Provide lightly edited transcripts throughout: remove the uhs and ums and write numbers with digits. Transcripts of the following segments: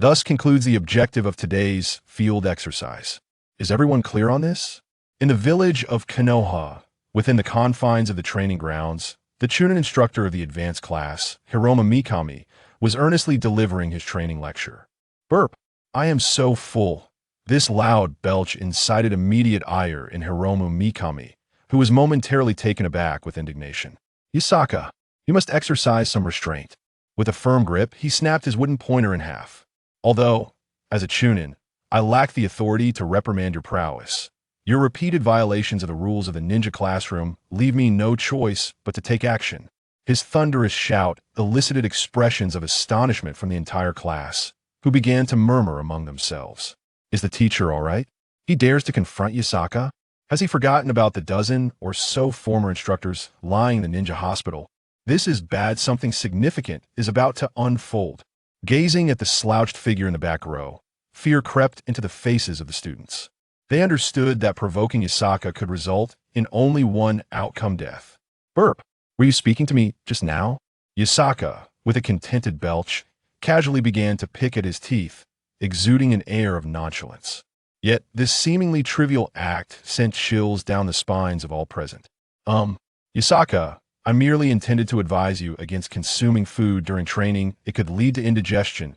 Thus concludes the objective of today's field exercise. Is everyone clear on this? In the village of Konoha, within the confines of the training grounds, the Chunin instructor of the advanced class, Hiroma Mikami, was earnestly delivering his training lecture. Burp. I am so full. This loud belch incited immediate ire in Hiroma Mikami, who was momentarily taken aback with indignation. Yasaka, you must exercise some restraint. With a firm grip, he snapped his wooden pointer in half. Although, as a Chunin, I lack the authority to reprimand your prowess. Your repeated violations of the rules of the ninja classroom leave me no choice but to take action. His thunderous shout elicited expressions of astonishment from the entire class, who began to murmur among themselves. Is the teacher all right? He dares to confront Yasaka? Has he forgotten about the dozen or so former instructors lying in the ninja hospital? This is bad. Something significant is about to unfold. Gazing at the slouched figure in the back row, fear crept into the faces of the students. They understood that provoking Yasaka could result in only one outcome: death. Burp. Were you speaking to me just now? Yasaka, with a contented belch, casually began to pick at his teeth, exuding an air of nonchalance. Yet this seemingly trivial act sent chills down the spines of all present. Yasaka, I merely intended to advise you against consuming food during training. It could lead to indigestion.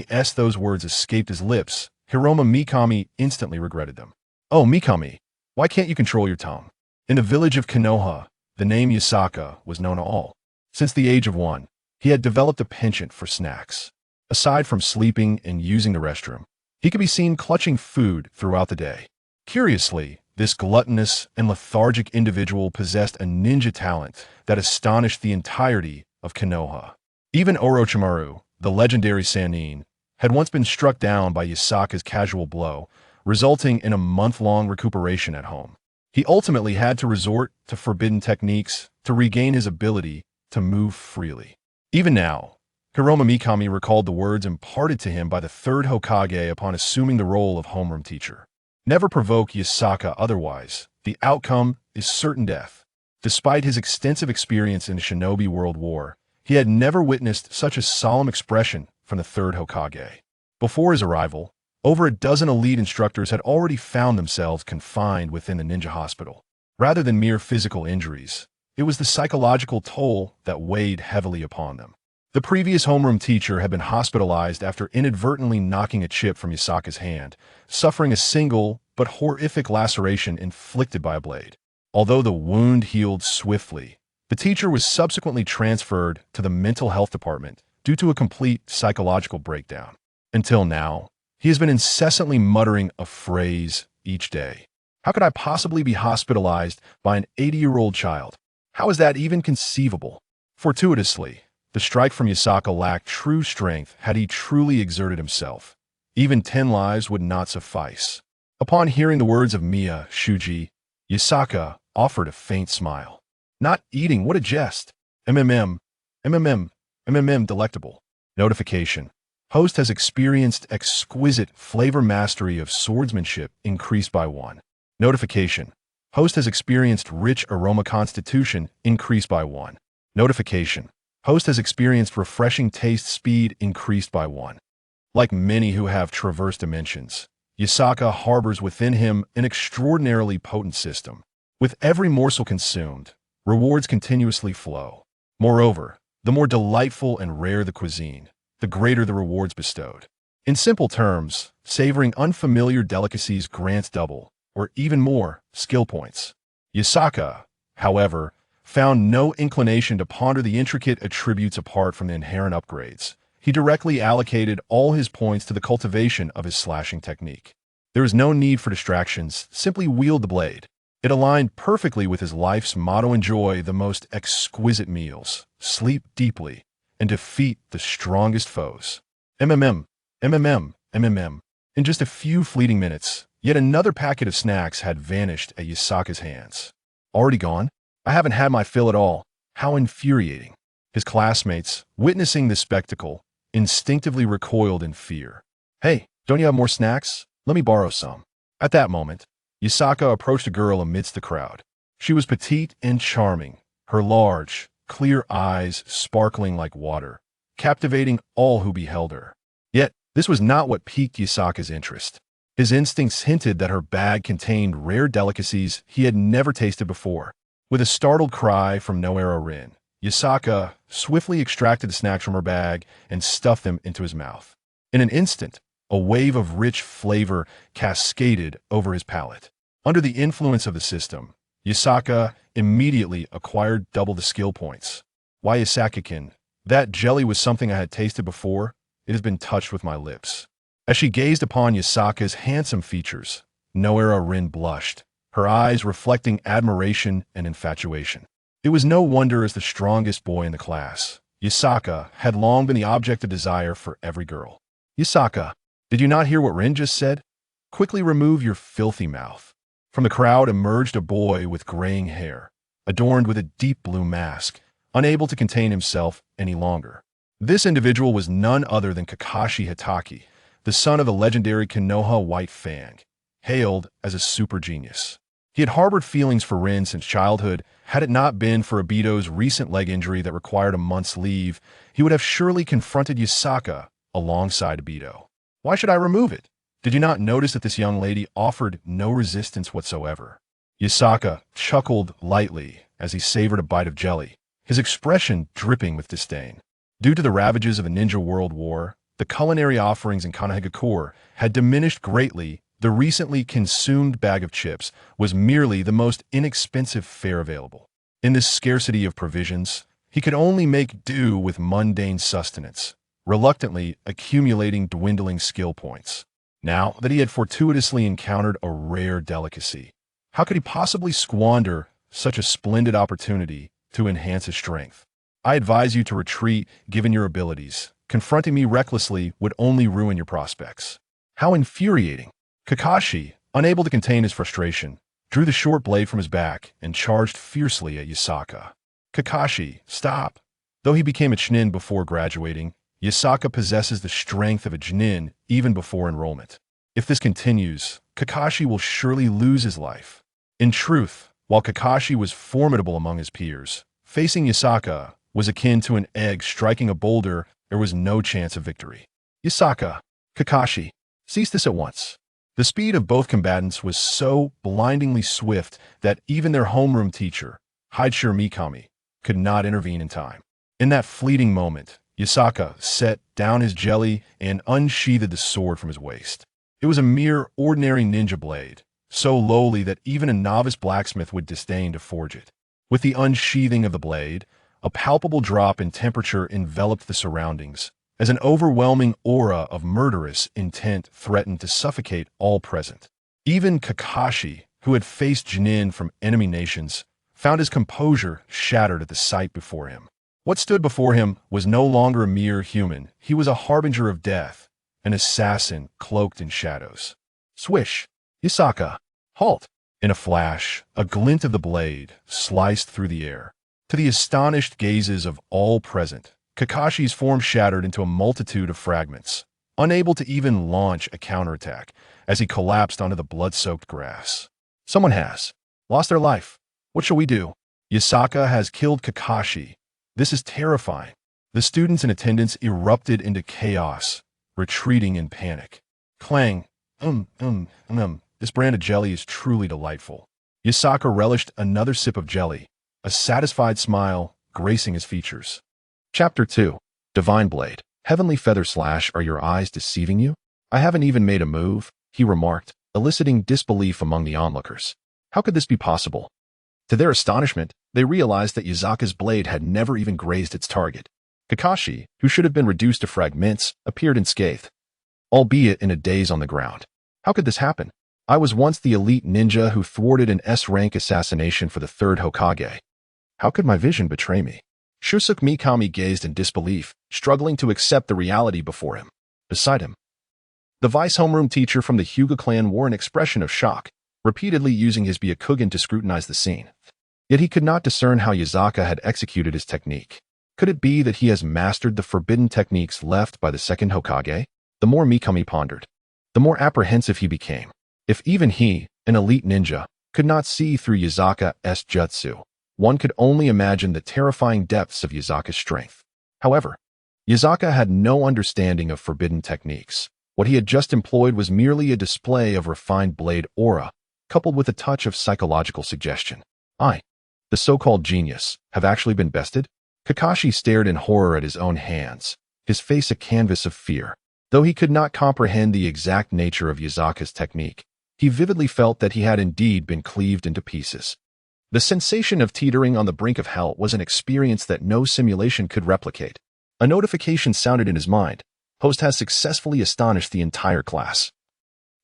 As those words escaped his lips, Hiroma Mikami instantly regretted them. Oh, Mikami, why can't you control your tongue? In the village of Konoha, the name Yasaka was known to all. Since the age of 1, he had developed a penchant for snacks. Aside from sleeping and using the restroom, he could be seen clutching food throughout the day. Curiously, this gluttonous and lethargic individual possessed a ninja talent that astonished the entirety of Konoha. Even Orochimaru, the legendary Sannin, had once been struck down by Yasaka's casual blow, resulting in a month-long recuperation at home. He ultimately had to resort to forbidden techniques to regain his ability to move freely. Even now, Hiroma Mikami recalled the words imparted to him by the third Hokage upon assuming the role of homeroom teacher. Never provoke Yasaka otherwise. The outcome is certain death. Despite his extensive experience in the Shinobi World War, he had never witnessed such a solemn expression from the third Hokage. Before his arrival, over a dozen elite instructors had already found themselves confined within the ninja hospital. Rather than mere physical injuries, it was the psychological toll that weighed heavily upon them. The previous homeroom teacher had been hospitalized after inadvertently knocking a chip from Yasaka's hand, suffering a single but horrific laceration inflicted by a blade. Although the wound healed swiftly, the teacher was subsequently transferred to the mental health department due to a complete psychological breakdown. Until now, he has been incessantly muttering a phrase each day. How could I possibly be hospitalized by an 80-year-old child? How is that even conceivable? Fortuitously, the strike from Yasaka lacked true strength. Had he truly exerted himself, even 10 lives would not suffice. Upon hearing the words of Miya Shuji, Yasaka offered a faint smile. Not eating, what a jest. Delectable. Notification. Host has experienced exquisite flavor mastery of swordsmanship increased by 1. Notification. Host has experienced rich aroma constitution increased by 1. Notification. Host has experienced refreshing taste speed increased by 1. Like many who have traversed dimensions, Yasaka harbors within him an extraordinarily potent system. With every morsel consumed, rewards continuously flow. Moreover, the more delightful and rare the cuisine, the greater the rewards bestowed. In simple terms, savoring unfamiliar delicacies grants double, or even more, skill points. Yasaka, however, found no inclination to ponder the intricate attributes apart from the inherent upgrades. He directly allocated all his points to the cultivation of his slashing technique. There was no need for distractions, simply wield the blade. It aligned perfectly with his life's motto: enjoy the most exquisite meals, sleep deeply, and defeat the strongest foes. In just a few fleeting minutes, yet another packet of snacks had vanished at Yasaka's hands. Already gone? I haven't had my fill at all. How infuriating. His classmates, witnessing this spectacle, instinctively recoiled in fear. Hey, don't you have more snacks? Let me borrow some. At that moment, Yasaka approached a girl amidst the crowd. She was petite and charming, her large, clear eyes sparkling like water, captivating all who beheld her. Yet, This was not what piqued Yasaka's interest. His instincts hinted that her bag contained rare delicacies he had never tasted before. With a startled cry from Noera Rin, Yasaka swiftly extracted the snacks from her bag and stuffed them into his mouth. In an instant, a wave of rich flavor cascaded over his palate. Under the influence of the system, Yasaka immediately acquired double the skill points. Why, Yasaka-kin, that jelly was something I had tasted before. It has been touched with my lips. As she gazed upon Yasaka's handsome features, Noera Rin blushed, her eyes reflecting admiration and infatuation. It was no wonder, as the strongest boy in the class, Yasaka had long been the object of desire for every girl. Yasaka, did you not hear what Rin just said? Quickly remove your filthy mouth. From the crowd emerged a boy with graying hair, adorned with a deep blue mask, unable to contain himself any longer. This individual was none other than Kakashi Hitaki, the son of the legendary Konoha White Fang, hailed as a super genius. He had harbored feelings for Rin since childhood. Had it not been for Obito's recent leg injury that required a month's leave, he would have surely confronted Yasaka alongside Obito. Why should I remove it? Did you not notice that this young lady offered no resistance whatsoever? Yasaka chuckled lightly as he savored a bite of jelly, his expression dripping with disdain. Due to the ravages of the Ninja World War, the culinary offerings in Konohagakure had diminished greatly. The recently consumed bag of chips was merely the most inexpensive fare available. In this scarcity of provisions, he could only make do with mundane sustenance, reluctantly accumulating dwindling skill points. Now that he had fortuitously encountered a rare delicacy, how could he possibly squander such a splendid opportunity to enhance his strength? I advise you to retreat given your abilities. Confronting me recklessly would only ruin your prospects. How infuriating! Kakashi, unable to contain his frustration, drew the short blade from his back and charged fiercely at Yasaka. Kakashi, stop! Though he became a Chunin before graduating, Yasaka possesses the strength of a Chunin even before enrollment. If this continues, Kakashi will surely lose his life. In truth, while Kakashi was formidable among his peers, facing Yasaka was akin to an egg striking a boulder. There was no chance of victory. Yasaka, Kakashi, cease this at once. The speed of both combatants was so blindingly swift that even their homeroom teacher, Haichiro Mikami, could not intervene in time. In that fleeting moment, Yasaka set down his jelly and unsheathed the sword from his waist. It was a mere ordinary ninja blade, so lowly that even a novice blacksmith would disdain to forge it. With the unsheathing of the blade, a palpable drop in temperature enveloped the surroundings, as an overwhelming aura of murderous intent threatened to suffocate all present. Even Kakashi, who had faced Chunin from enemy nations, found his composure shattered at the sight before him. What stood before him was no longer a mere human. He was a harbinger of death, an assassin cloaked in shadows. Swish! Yasaka! Halt! In a flash, a glint of the blade sliced through the air. To the astonished gazes of all present, Kakashi's form shattered into a multitude of fragments, unable to even launch a counterattack as he collapsed onto the blood-soaked grass. Someone has lost their life. What shall we do? Yasaka has killed Kakashi. This is terrifying. The students in attendance erupted into chaos, retreating in panic. Clang. This brand of jelly is truly delightful. Yasaka relished another sip of jelly, a satisfied smile gracing his features. Chapter 2. Divine Blade. Heavenly Feather Slash, are your eyes deceiving you? I haven't even made a move, he remarked, eliciting disbelief among the onlookers. How could this be possible? To their astonishment, they realized that Yasaka's blade had never even grazed its target. Kakashi, who should have been reduced to fragments, appeared unscathed, albeit in a daze on the ground. How could this happen? I was once the elite ninja who thwarted an S-rank assassination for the third Hokage. How could my vision betray me? Shusuke Mikami gazed in disbelief, struggling to accept the reality before him. Beside him, the vice homeroom teacher from the Hyuga clan wore an expression of shock, repeatedly using his Byakugan to scrutinize the scene. Yet he could not discern how Yasaka had executed his technique. Could it be that he has mastered the forbidden techniques left by the second Hokage? The more Mikami pondered, the more apprehensive he became. If even he, an elite ninja, could not see through Yasaka's jutsu, one could only imagine the terrifying depths of Yasaka's strength. However, Yuzaka had no understanding of forbidden techniques. What he had just employed was merely a display of refined blade aura, coupled with a touch of psychological suggestion. The so-called genius, have actually been bested? Kakashi stared in horror at his own hands, his face a canvas of fear. Though he could not comprehend the exact nature of Yuzaka's technique, he vividly felt that he had indeed been cleaved into pieces. The sensation of teetering on the brink of hell was an experience that no simulation could replicate. A notification sounded in his mind. Host has successfully astonished the entire class.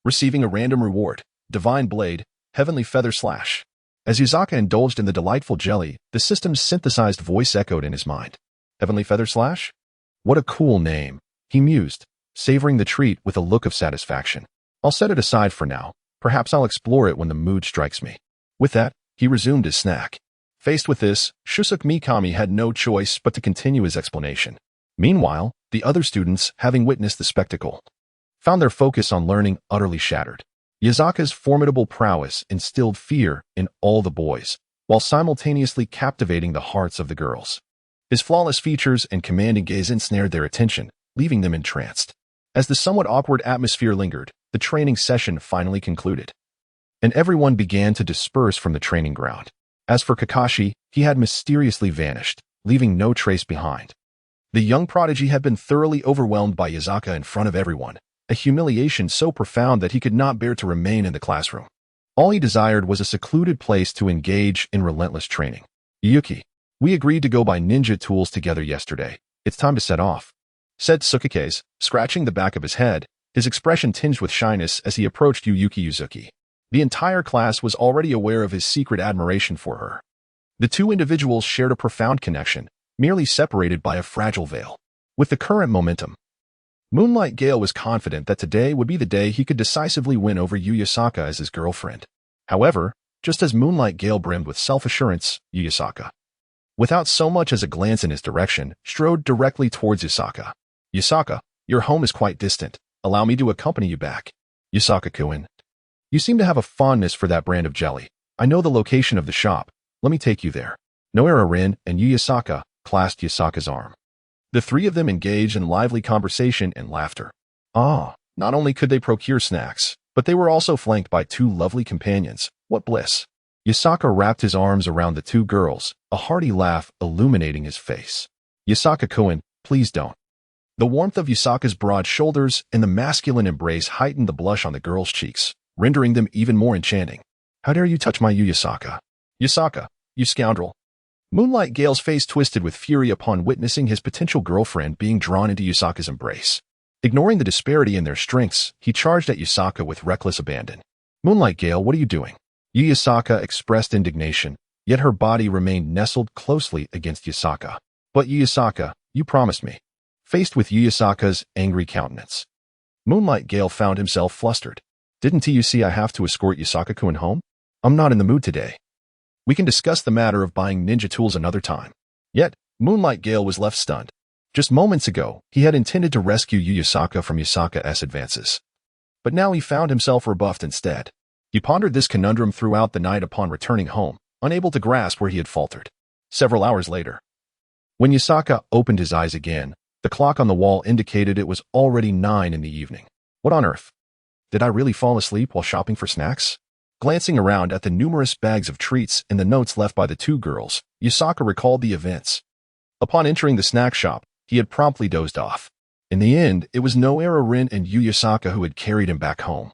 Receiving a random reward, Divine Blade, Heavenly Feather Slash. As Yuzaka indulged in the delightful jelly, the system's synthesized voice echoed in his mind. Heavenly Feather Slash? What a cool name, he mused, savoring the treat with a look of satisfaction. I'll set it aside for now. Perhaps I'll explore it when the mood strikes me. With that, he resumed his snack. Faced with this, Shusuke Mikami had no choice but to continue his explanation. Meanwhile, the other students, having witnessed the spectacle, found their focus on learning utterly shattered. Yuzaka's formidable prowess instilled fear in all the boys, while simultaneously captivating the hearts of the girls. His flawless features and commanding gaze ensnared their attention, leaving them entranced. As the somewhat awkward atmosphere lingered, the training session finally concluded, and everyone began to disperse from the training ground. As for Kakashi, he had mysteriously vanished, leaving no trace behind. The young prodigy had been thoroughly overwhelmed by Yuzaka in front of everyone, a humiliation so profound that he could not bear to remain in the classroom. All he desired was a secluded place to engage in relentless training. Yuki, we agreed to go buy ninja tools together yesterday. It's time to set off, said Tsukikes, scratching the back of his head, his expression tinged with shyness as he approached Yuki Uzuki. The entire class was already aware of his secret admiration for her. The two individuals shared a profound connection, merely separated by a fragile veil. With the current momentum, Moonlight Gale was confident that today would be the day he could decisively win over Yuyasaka as his girlfriend. However, just as Moonlight Gale brimmed with self-assurance, Yuyasaka, without so much as a glance in his direction, strode directly towards Yusaka. Yusaka, your home is quite distant. Allow me to accompany you back. Yusaka-kun, you seem to have a fondness for that brand of jelly. I know the location of the shop. Let me take you there. Noera-rin and Yuyasaka clasped Yusaka's arm. The three of them engaged in lively conversation and laughter. Not only could they procure snacks, but they were also flanked by two lovely companions. What bliss! Yusaka wrapped his arms around the two girls, a hearty laugh illuminating his face. Yusaka-kun, please don't. The warmth of Yusaka's broad shoulders and the masculine embrace heightened the blush on the girls' cheeks, rendering them even more enchanting. How dare you touch my Yusaka? Yusaka, you scoundrel! Moonlight Gale's face twisted with fury upon witnessing his potential girlfriend being drawn into Yusaka's embrace. Ignoring the disparity in their strengths, he charged at Yusaka with reckless abandon. Moonlight Gale, what are you doing? Yusaka expressed indignation, yet her body remained nestled closely against Yusaka. But Yusaka, you promised me. Faced with Yusaka's angry countenance, Moonlight Gale found himself flustered. Didn't you see I have to escort Yusaka-kun home? I'm not in the mood today. We can discuss the matter of buying ninja tools another time. Yet, Moonlight Gale was left stunned. Just moments ago, he had intended to rescue Yusaka from Yusaka's advances. But now he found himself rebuffed instead. He pondered this conundrum throughout the night upon returning home, unable to grasp where he had faltered. Several hours later, when Yusaka opened his eyes again, the clock on the wall indicated it was already 9 in the evening. What on earth? Did I really fall asleep while shopping for snacks? Glancing around at the numerous bags of treats and the notes left by the two girls, Yusaka recalled the events. Upon entering the snack shop, he had promptly dozed off. In the end, it was Noera-rin and Yusaka who had carried him back home,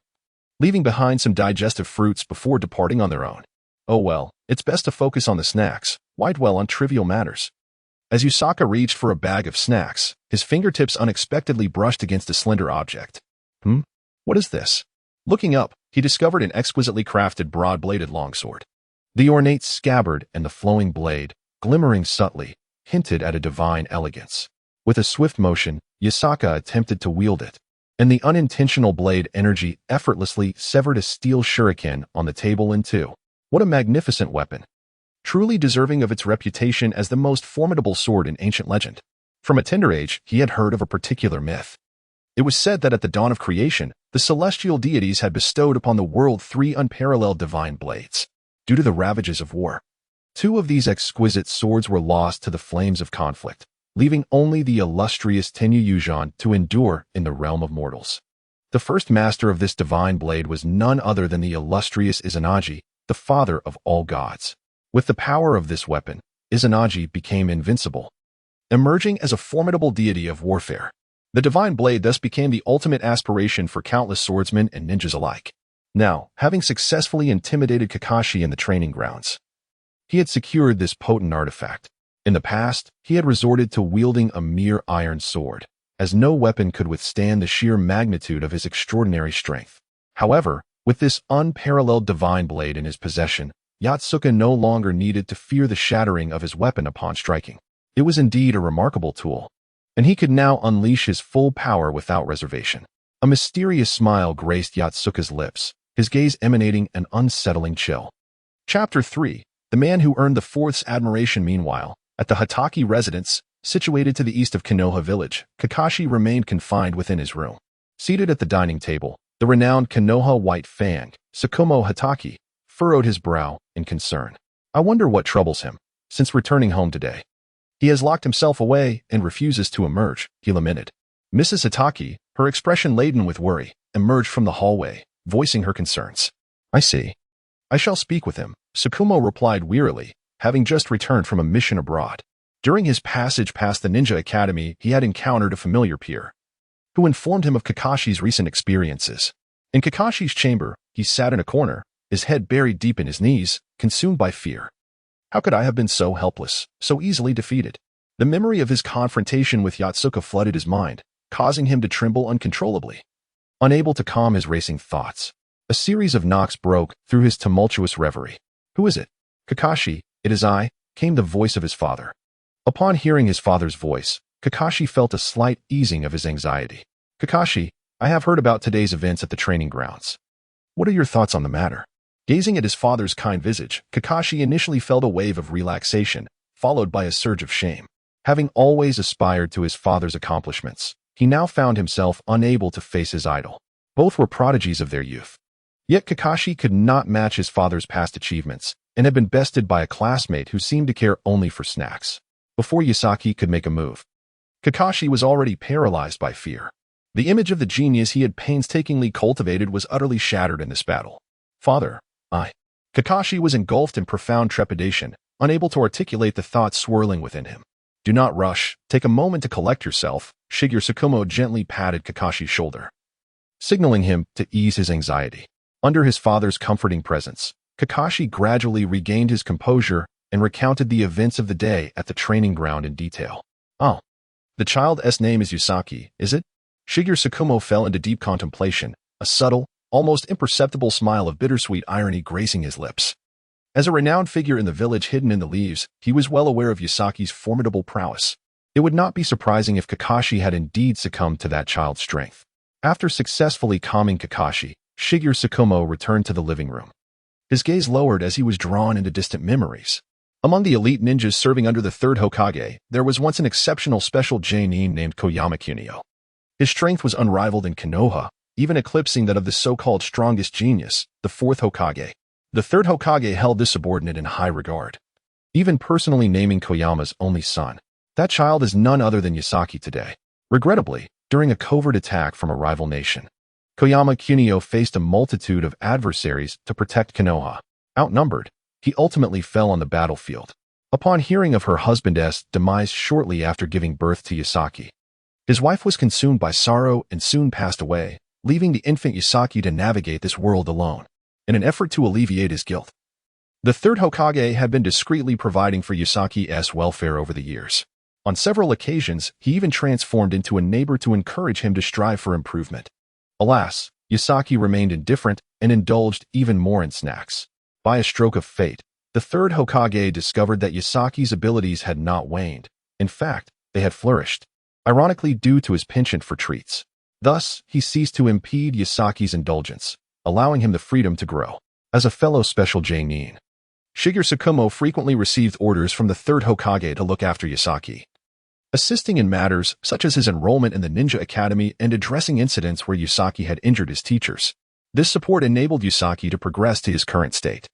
leaving behind some digestive fruits before departing on their own. Oh well, it's best to focus on the snacks. Why dwell on trivial matters? As Yusaka reached for a bag of snacks, his fingertips unexpectedly brushed against a slender object. What is this? Looking up, he discovered an exquisitely crafted broad-bladed longsword. The ornate scabbard and the flowing blade, glimmering subtly, hinted at a divine elegance. With a swift motion, Yusaka attempted to wield it, and the unintentional blade energy effortlessly severed a steel shuriken on the table in two. What a magnificent weapon! Truly deserving of its reputation as the most formidable sword in ancient legend. From a tender age, he had heard of a particular myth. It was said that at the dawn of creation, the celestial deities had bestowed upon the world 3 unparalleled divine blades. Due to the ravages of war, 2 of these exquisite swords were lost to the flames of conflict. leaving only the illustrious Tenyu Yuzhan to endure in the realm of mortals. The first master of this divine blade was none other than the illustrious Izanagi, the father of all gods. With the power of this weapon, Izanagi became invincible, emerging as a formidable deity of warfare. The divine blade thus became the ultimate aspiration for countless swordsmen and ninjas alike. Now, having successfully intimidated Kakashi in the training grounds, he had secured this potent artifact. In the past, he had resorted to wielding a mere iron sword, as no weapon could withstand the sheer magnitude of his extraordinary strength. However, with this unparalleled divine blade in his possession, Yotsuka no longer needed to fear the shattering of his weapon upon striking. It was indeed a remarkable tool, and he could now unleash his full power without reservation. A mysterious smile graced Yotsuka's lips, his gaze emanating an unsettling chill. Chapter 3. The Man Who Earned the Fourth's Admiration. Meanwhile, at the Hataki residence, situated to the east of Konoha village, Kakashi remained confined within his room. Seated at the dining table, the renowned Konoha White Fang, Tsukumo Hataki, furrowed his brow in concern. I wonder what troubles him, since returning home today. He has locked himself away and refuses to emerge, he lamented. Mrs. Hataki, her expression laden with worry, emerged from the hallway, voicing her concerns. I see. I shall speak with him, Tsukumo replied wearily, having just returned from a mission abroad. During his passage past the ninja academy, he had encountered a familiar peer, who informed him of Kakashi's recent experiences. In Kakashi's chamber, he sat in a corner, his head buried deep in his knees, consumed by fear. How could I have been so helpless, so easily defeated? The memory of his confrontation with Yotsuka flooded his mind, causing him to tremble uncontrollably. Unable to calm his racing thoughts, a series of knocks broke through his tumultuous reverie. Who is it? Kakashi, it is I, came the voice of his father. Upon hearing his father's voice, Kakashi felt a slight easing of his anxiety. Kakashi, I have heard about today's events at the training grounds. What are your thoughts on the matter? Gazing at his father's kind visage, Kakashi initially felt a wave of relaxation, followed by a surge of shame. Having always aspired to his father's accomplishments, he now found himself unable to face his idol. Both were prodigies of their youth. Yet Kakashi could not match his father's past achievements, and had been bested by a classmate who seemed to care only for snacks. Before Yasaki could make a move, Kakashi was already paralyzed by fear. The image of the genius he had painstakingly cultivated was utterly shattered in this battle. Father, Kakashi was engulfed in profound trepidation, unable to articulate the thoughts swirling within him. Do not rush, take a moment to collect yourself, Shigeru Tsukumo gently patted Kakashi's shoulder, signaling him to ease his anxiety. Under his father's comforting presence, Kakashi gradually regained his composure and recounted the events of the day at the training ground in detail. Oh, the child's name is Yusaki, is it? Shigeru Tsukumo fell into deep contemplation, a subtle, almost imperceptible smile of bittersweet irony gracing his lips. As a renowned figure in the village hidden in the leaves, he was well aware of Yusaki's formidable prowess. It would not be surprising if Kakashi had indeed succumbed to that child's strength. After successfully calming Kakashi, Shigeru Tsukumo returned to the living room. His gaze lowered as he was drawn into distant memories. Among the elite ninjas serving under the third Hokage, there was once an exceptional special genin named Koyama Kunio. His strength was unrivaled in Konoha, even eclipsing that of the so-called strongest genius, the fourth Hokage. The third Hokage held this subordinate in high regard, even personally naming Koyama's only son. That child is none other than Yasaki today. Regrettably, during a covert attack from a rival nation, Koyama Kunio faced a multitude of adversaries to protect Konoha. Outnumbered, he ultimately fell on the battlefield. Upon hearing of her husband's demise shortly after giving birth to Yasaki, his wife was consumed by sorrow and soon passed away, leaving the infant Yasaki to navigate this world alone. In an effort to alleviate his guilt, the third Hokage had been discreetly providing for Yusaki's welfare over the years. On several occasions, he even transformed into a neighbor to encourage him to strive for improvement. Alas, Yasaki remained indifferent and indulged even more in snacks. By a stroke of fate, the third Hokage discovered that Yasaki's abilities had not waned. In fact, they had flourished, ironically due to his penchant for treats. Thus, he ceased to impede Yasaki's indulgence, allowing him the freedom to grow. As a fellow special genin, Shigeru Tsukumo frequently received orders from the third Hokage to look after Yasaki, assisting in matters such as his enrollment in the ninja academy and addressing incidents where Yasaki had injured his teachers. This support enabled Yasaki to progress to his current state.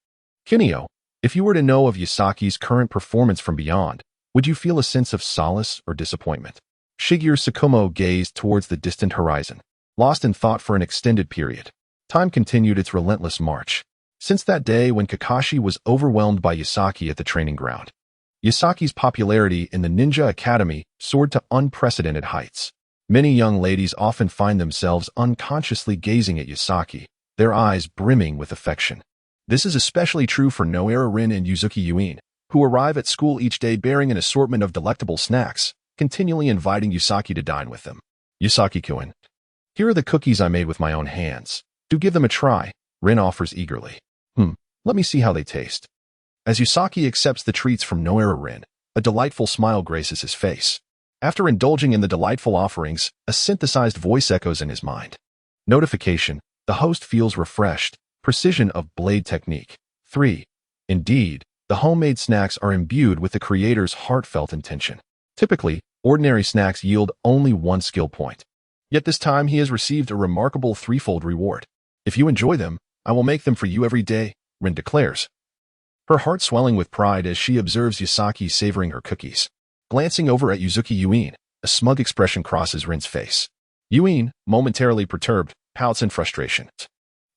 Kunio, if you were to know of Yasaki's current performance from beyond, Would you feel a sense of solace or disappointment? Shigeru Tsukumo gazed towards the distant horizon, lost in thought for an extended period. Time continued its relentless march. Since that day when Kakashi was overwhelmed by Yasaki at the training ground, Yasaki's popularity in the Ninja Academy soared to unprecedented heights. Many young ladies often find themselves unconsciously gazing at Yasaki, their eyes brimming with affection. This is especially true for Noera Rin and Yuzuki Yuin, who arrive at school each day bearing an assortment of delectable snacks, continually inviting Yasaki to dine with them. Yasaki-kun, here are the cookies I made with my own hands. Do give them a try, Rin offers eagerly. Let me see how they taste. As Yasaki accepts the treats from Noera Rin, a delightful smile graces his face. After indulging in the delightful offerings, a synthesized voice echoes in his mind. Notification: the host feels refreshed. Precision of blade technique. 3. Indeed, the homemade snacks are imbued with the creator's heartfelt intention. Typically, ordinary snacks yield only one skill point. Yet this time he has received a remarkable threefold reward. If you enjoy them, I will make them for you every day, Rin declares. Her heart swelling with pride as she observes Yasaki savoring her cookies. Glancing over at Yuzuki Yuin, a smug expression crosses Rin's face. Yuin, momentarily perturbed, pouts in frustration.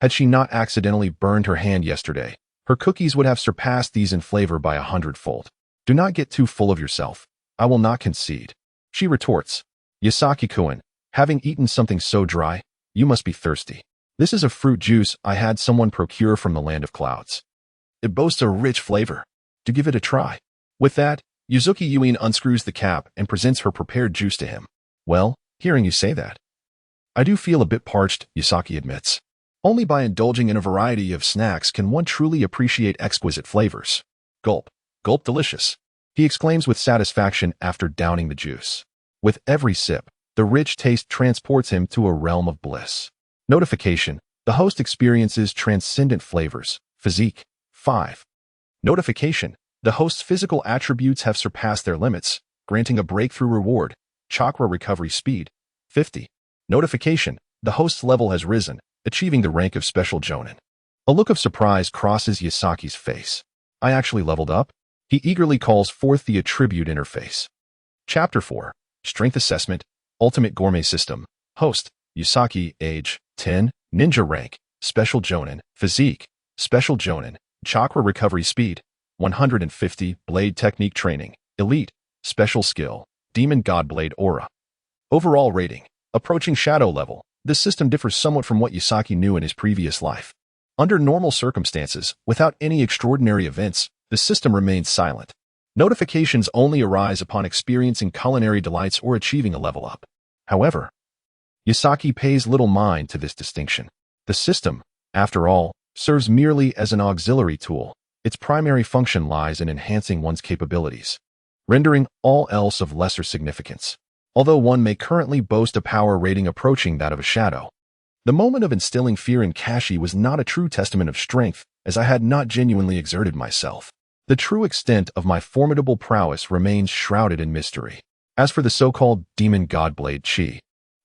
Had she not accidentally burned her hand yesterday, her cookies would have surpassed these in flavor by 100-fold. Do not get too full of yourself. I will not concede. She retorts. Yasaki-kun, having eaten something so dry, you must be thirsty. This is a fruit juice I had someone procure from the land of clouds. It boasts a rich flavor. Do give it a try. With that, Yuzuki Yuin unscrews the cap and presents her prepared juice to him. Well, hearing you say that, I do feel a bit parched, Yasaki admits. Only by indulging in a variety of snacks can one truly appreciate exquisite flavors. Gulp. Gulp delicious, he exclaims with satisfaction after downing the juice. With every sip, the rich taste transports him to a realm of bliss. Notification: the host experiences transcendent flavors. Physique. 5. Notification: the host's physical attributes have surpassed their limits, granting a breakthrough reward. Chakra recovery speed. 50. Notification: the host's level has risen, achieving the rank of Special Jonin. A look of surprise crosses Yasaki's face. I actually leveled up? He eagerly calls forth the attribute interface. Chapter 4. Strength Assessment. Ultimate Gourmet System. Host: Yasaki. Age: 10. Ninja rank: Special Jonin. Physique: Special Jonin. Chakra recovery speed: 150. Blade technique training: Elite. Special skill: Demon God Blade Aura. Overall rating: approaching shadow level. This system differs somewhat from what Yasaki knew in his previous life. Under normal circumstances, without any extraordinary events, the system remains silent. Notifications only arise upon experiencing culinary delights or achieving a level up. However, Yasaki pays little mind to this distinction. The system, after all, serves merely as an auxiliary tool. Its primary function lies in enhancing one's capabilities, rendering all else of lesser significance. Although one may currently boast a power rating approaching that of a shadow, the moment of instilling fear in Kashi was not a true testament of strength, as I had not genuinely exerted myself. The true extent of my formidable prowess remains shrouded in mystery. As for the so-called Demon Godblade Chi,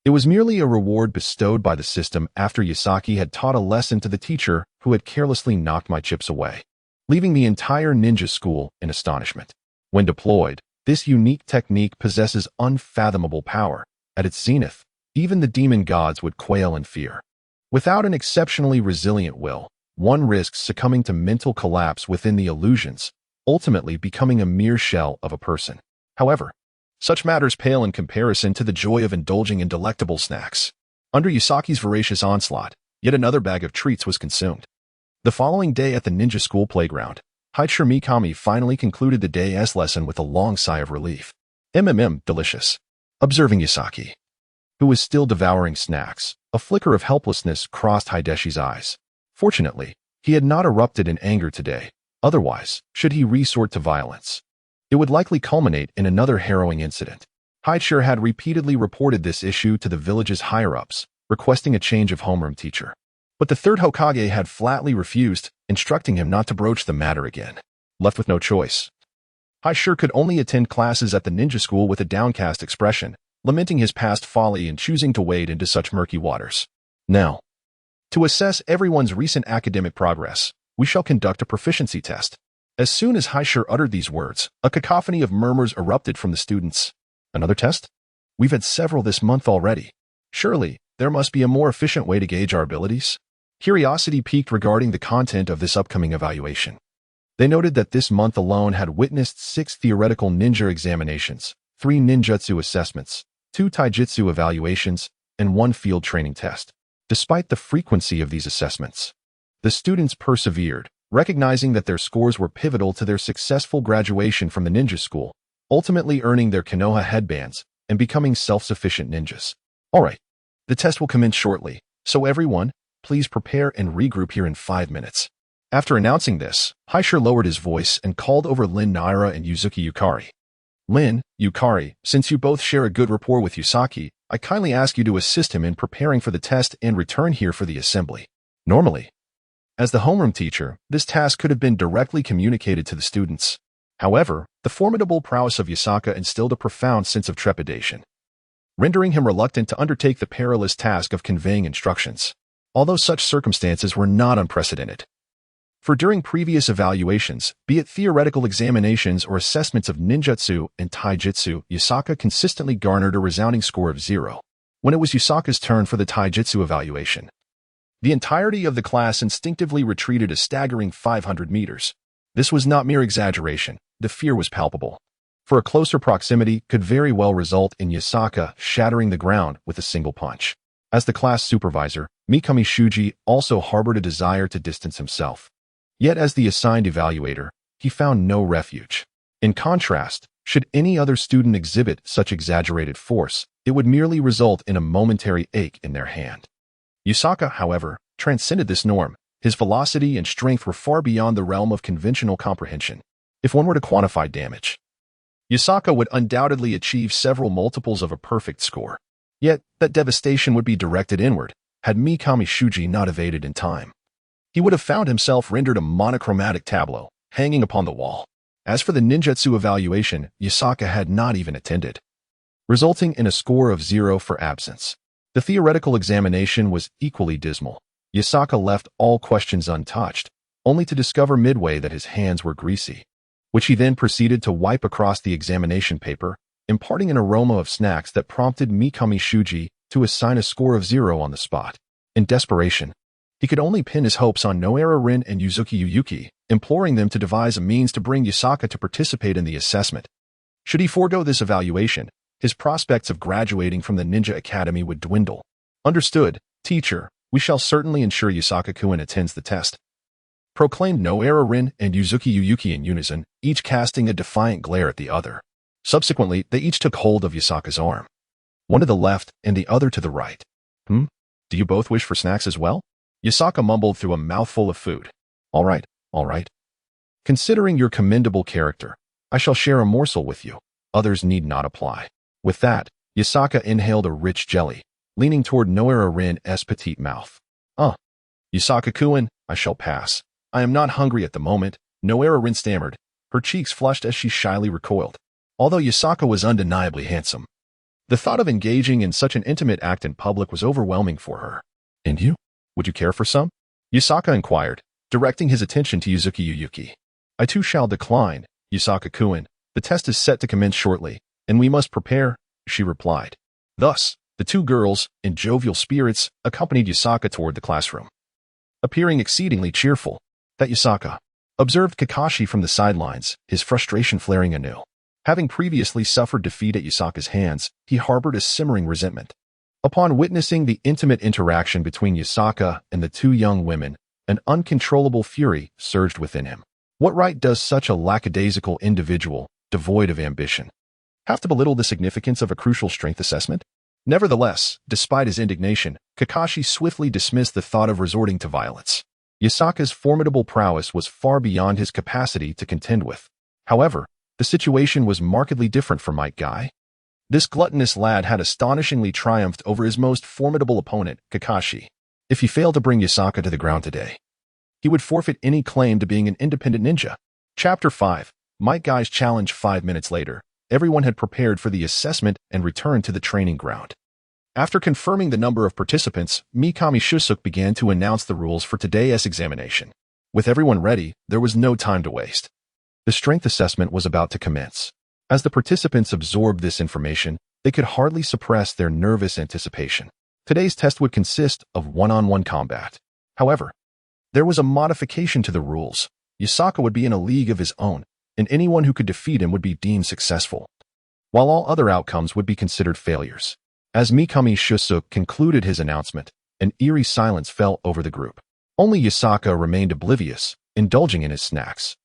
it was merely a reward bestowed by the system after Yasaki had taught a lesson to the teacher who had carelessly knocked my chips away, leaving the entire ninja school in astonishment. When deployed, this unique technique possesses unfathomable power. At its zenith, even the demon gods would quail in fear. Without an exceptionally resilient will, one risks succumbing to mental collapse within the illusions, ultimately becoming a mere shell of a person. However, such matters pale in comparison to the joy of indulging in delectable snacks. Under Yasaki's voracious onslaught, yet another bag of treats was consumed. The following day at the ninja school playground, Haichiro Mikami finally concluded the day's lesson with a long sigh of relief. Delicious. Observing Yasaki, who was still devouring snacks, a flicker of helplessness crossed Hideshi's eyes. Fortunately, he had not erupted in anger today. Otherwise, should he resort to violence, it would likely culminate in another harrowing incident. Haichiro had repeatedly reported this issue to the village's higher-ups, requesting a change of homeroom teacher. But the third Hokage had flatly refused, instructing him not to broach the matter again. Left with no choice, Haichiro could only attend classes at the ninja school with a downcast expression, lamenting his past folly in choosing to wade into such murky waters. Now, to assess everyone's recent academic progress, we shall conduct a proficiency test. As soon as Haishir uttered these words, a cacophony of murmurs erupted from the students. Another test? We've had several this month already. Surely, there must be a more efficient way to gauge our abilities? Curiosity piqued regarding the content of this upcoming evaluation. They noted that this month alone had witnessed 6 theoretical ninja examinations, 3 ninjutsu assessments, 2 taijutsu evaluations, and 1 field training test. Despite the frequency of these assessments, the students persevered, recognizing that their scores were pivotal to their successful graduation from the ninja school, ultimately earning their Konoha headbands and becoming self-sufficient ninjas. Alright, the test will commence shortly, so everyone, please prepare and regroup here in 5 minutes. After announcing this, Haishir lowered his voice and called over Lin Naira and Yuzuki Yukari. Lin, Yukari, since you both share a good rapport with Yusaki, I kindly ask you to assist him in preparing for the test and return here for the assembly. Normally, as the homeroom teacher, this task could have been directly communicated to the students. However, the formidable prowess of Yusaka instilled a profound sense of trepidation, rendering him reluctant to undertake the perilous task of conveying instructions, although such circumstances were not unprecedented. For during previous evaluations, be it theoretical examinations or assessments of ninjutsu and taijutsu, Yusaka consistently garnered a resounding score of 0. When it was Yusaka's turn for the taijutsu evaluation, the entirety of the class instinctively retreated a staggering 500 meters. This was not mere exaggeration, the fear was palpable. For a closer proximity could very well result in Yusaka shattering the ground with a single punch. As the class supervisor, Mikami Shuji also harbored a desire to distance himself. Yet as the assigned evaluator, he found no refuge. In contrast, should any other student exhibit such exaggerated force, it would merely result in a momentary ache in their hand. Yusaka, however, transcended this norm. His velocity and strength were far beyond the realm of conventional comprehension. If one were to quantify damage, Yusaka would undoubtedly achieve several multiples of a perfect score. Yet, that devastation would be directed inward, had Mikami Shuji not evaded in time. He would have found himself rendered a monochromatic tableau, hanging upon the wall. As for the ninjutsu evaluation, Yusaka had not even attended, resulting in a score of 0 for absence. The theoretical examination was equally dismal. Yusaka left all questions untouched, only to discover midway that his hands were greasy, which he then proceeded to wipe across the examination paper, imparting an aroma of snacks that prompted Mikami Shuji to assign a score of 0 on the spot. In desperation, he could only pin his hopes on Noera Rin and Yuzuki Yuyuki, imploring them to devise a means to bring Yusaka to participate in the assessment. Should he forego this evaluation, his prospects of graduating from the Ninja Academy would dwindle. Understood, teacher. We shall certainly ensure Yusaka-kun attends the test, proclaimed Noera Rin and Yuzuki Yuyuki in unison, each casting a defiant glare at the other. Subsequently, they each took hold of Yusaka's arm, one to the left and the other to the right. Do you both wish for snacks as well? Yusaka mumbled through a mouthful of food. All right. Considering your commendable character, I shall share a morsel with you. Others need not apply. With that, Yusaka inhaled a rich jelly, leaning toward Noera Rin's petite mouth. Yusaka-kun, I shall pass. I am not hungry at the moment, Noera Rin stammered, her cheeks flushed as she shyly recoiled. Although Yusaka was undeniably handsome, the thought of engaging in such an intimate act in public was overwhelming for her. And you? Would you care for some? Yusaka inquired, directing his attention to Yuzuki Yuyuki. I too shall decline, Yusaka-kun. The test is set to commence shortly, and we must prepare, she replied. Thus, the two girls, in jovial spirits, accompanied Yusaka toward the classroom. Appearing exceedingly cheerful, that Yusaka observed Kakashi from the sidelines, his frustration flaring anew. Having previously suffered defeat at Yusaka's hands, he harbored a simmering resentment. Upon witnessing the intimate interaction between Yusaka and the two young women, an uncontrollable fury surged within him. What right does such a lackadaisical individual, devoid of ambition, have to belittle the significance of a crucial strength assessment? Nevertheless, despite his indignation, Kakashi swiftly dismissed the thought of resorting to violence. Yusaka's formidable prowess was far beyond his capacity to contend with. However, the situation was markedly different for Might Guy. This gluttonous lad had astonishingly triumphed over his most formidable opponent, Kakashi. If he failed to bring Yusaka to the ground today, he would forfeit any claim to being an independent ninja. Chapter 5. Might Guy's challenge. 5 minutes later, everyone had prepared for the assessment and returned to the training ground. After confirming the number of participants, Mikami Shusuk began to announce the rules for today's examination. With everyone ready, there was no time to waste. The strength assessment was about to commence. As the participants absorbed this information, they could hardly suppress their nervous anticipation. Today's test would consist of one-on-one combat. However, there was a modification to the rules. Yasaka would be in a league of his own, and anyone who could defeat him would be deemed successful, while all other outcomes would be considered failures. As Mikami Shusuk concluded his announcement, an eerie silence fell over the group. Only Yasaka remained oblivious, indulging in his snacks.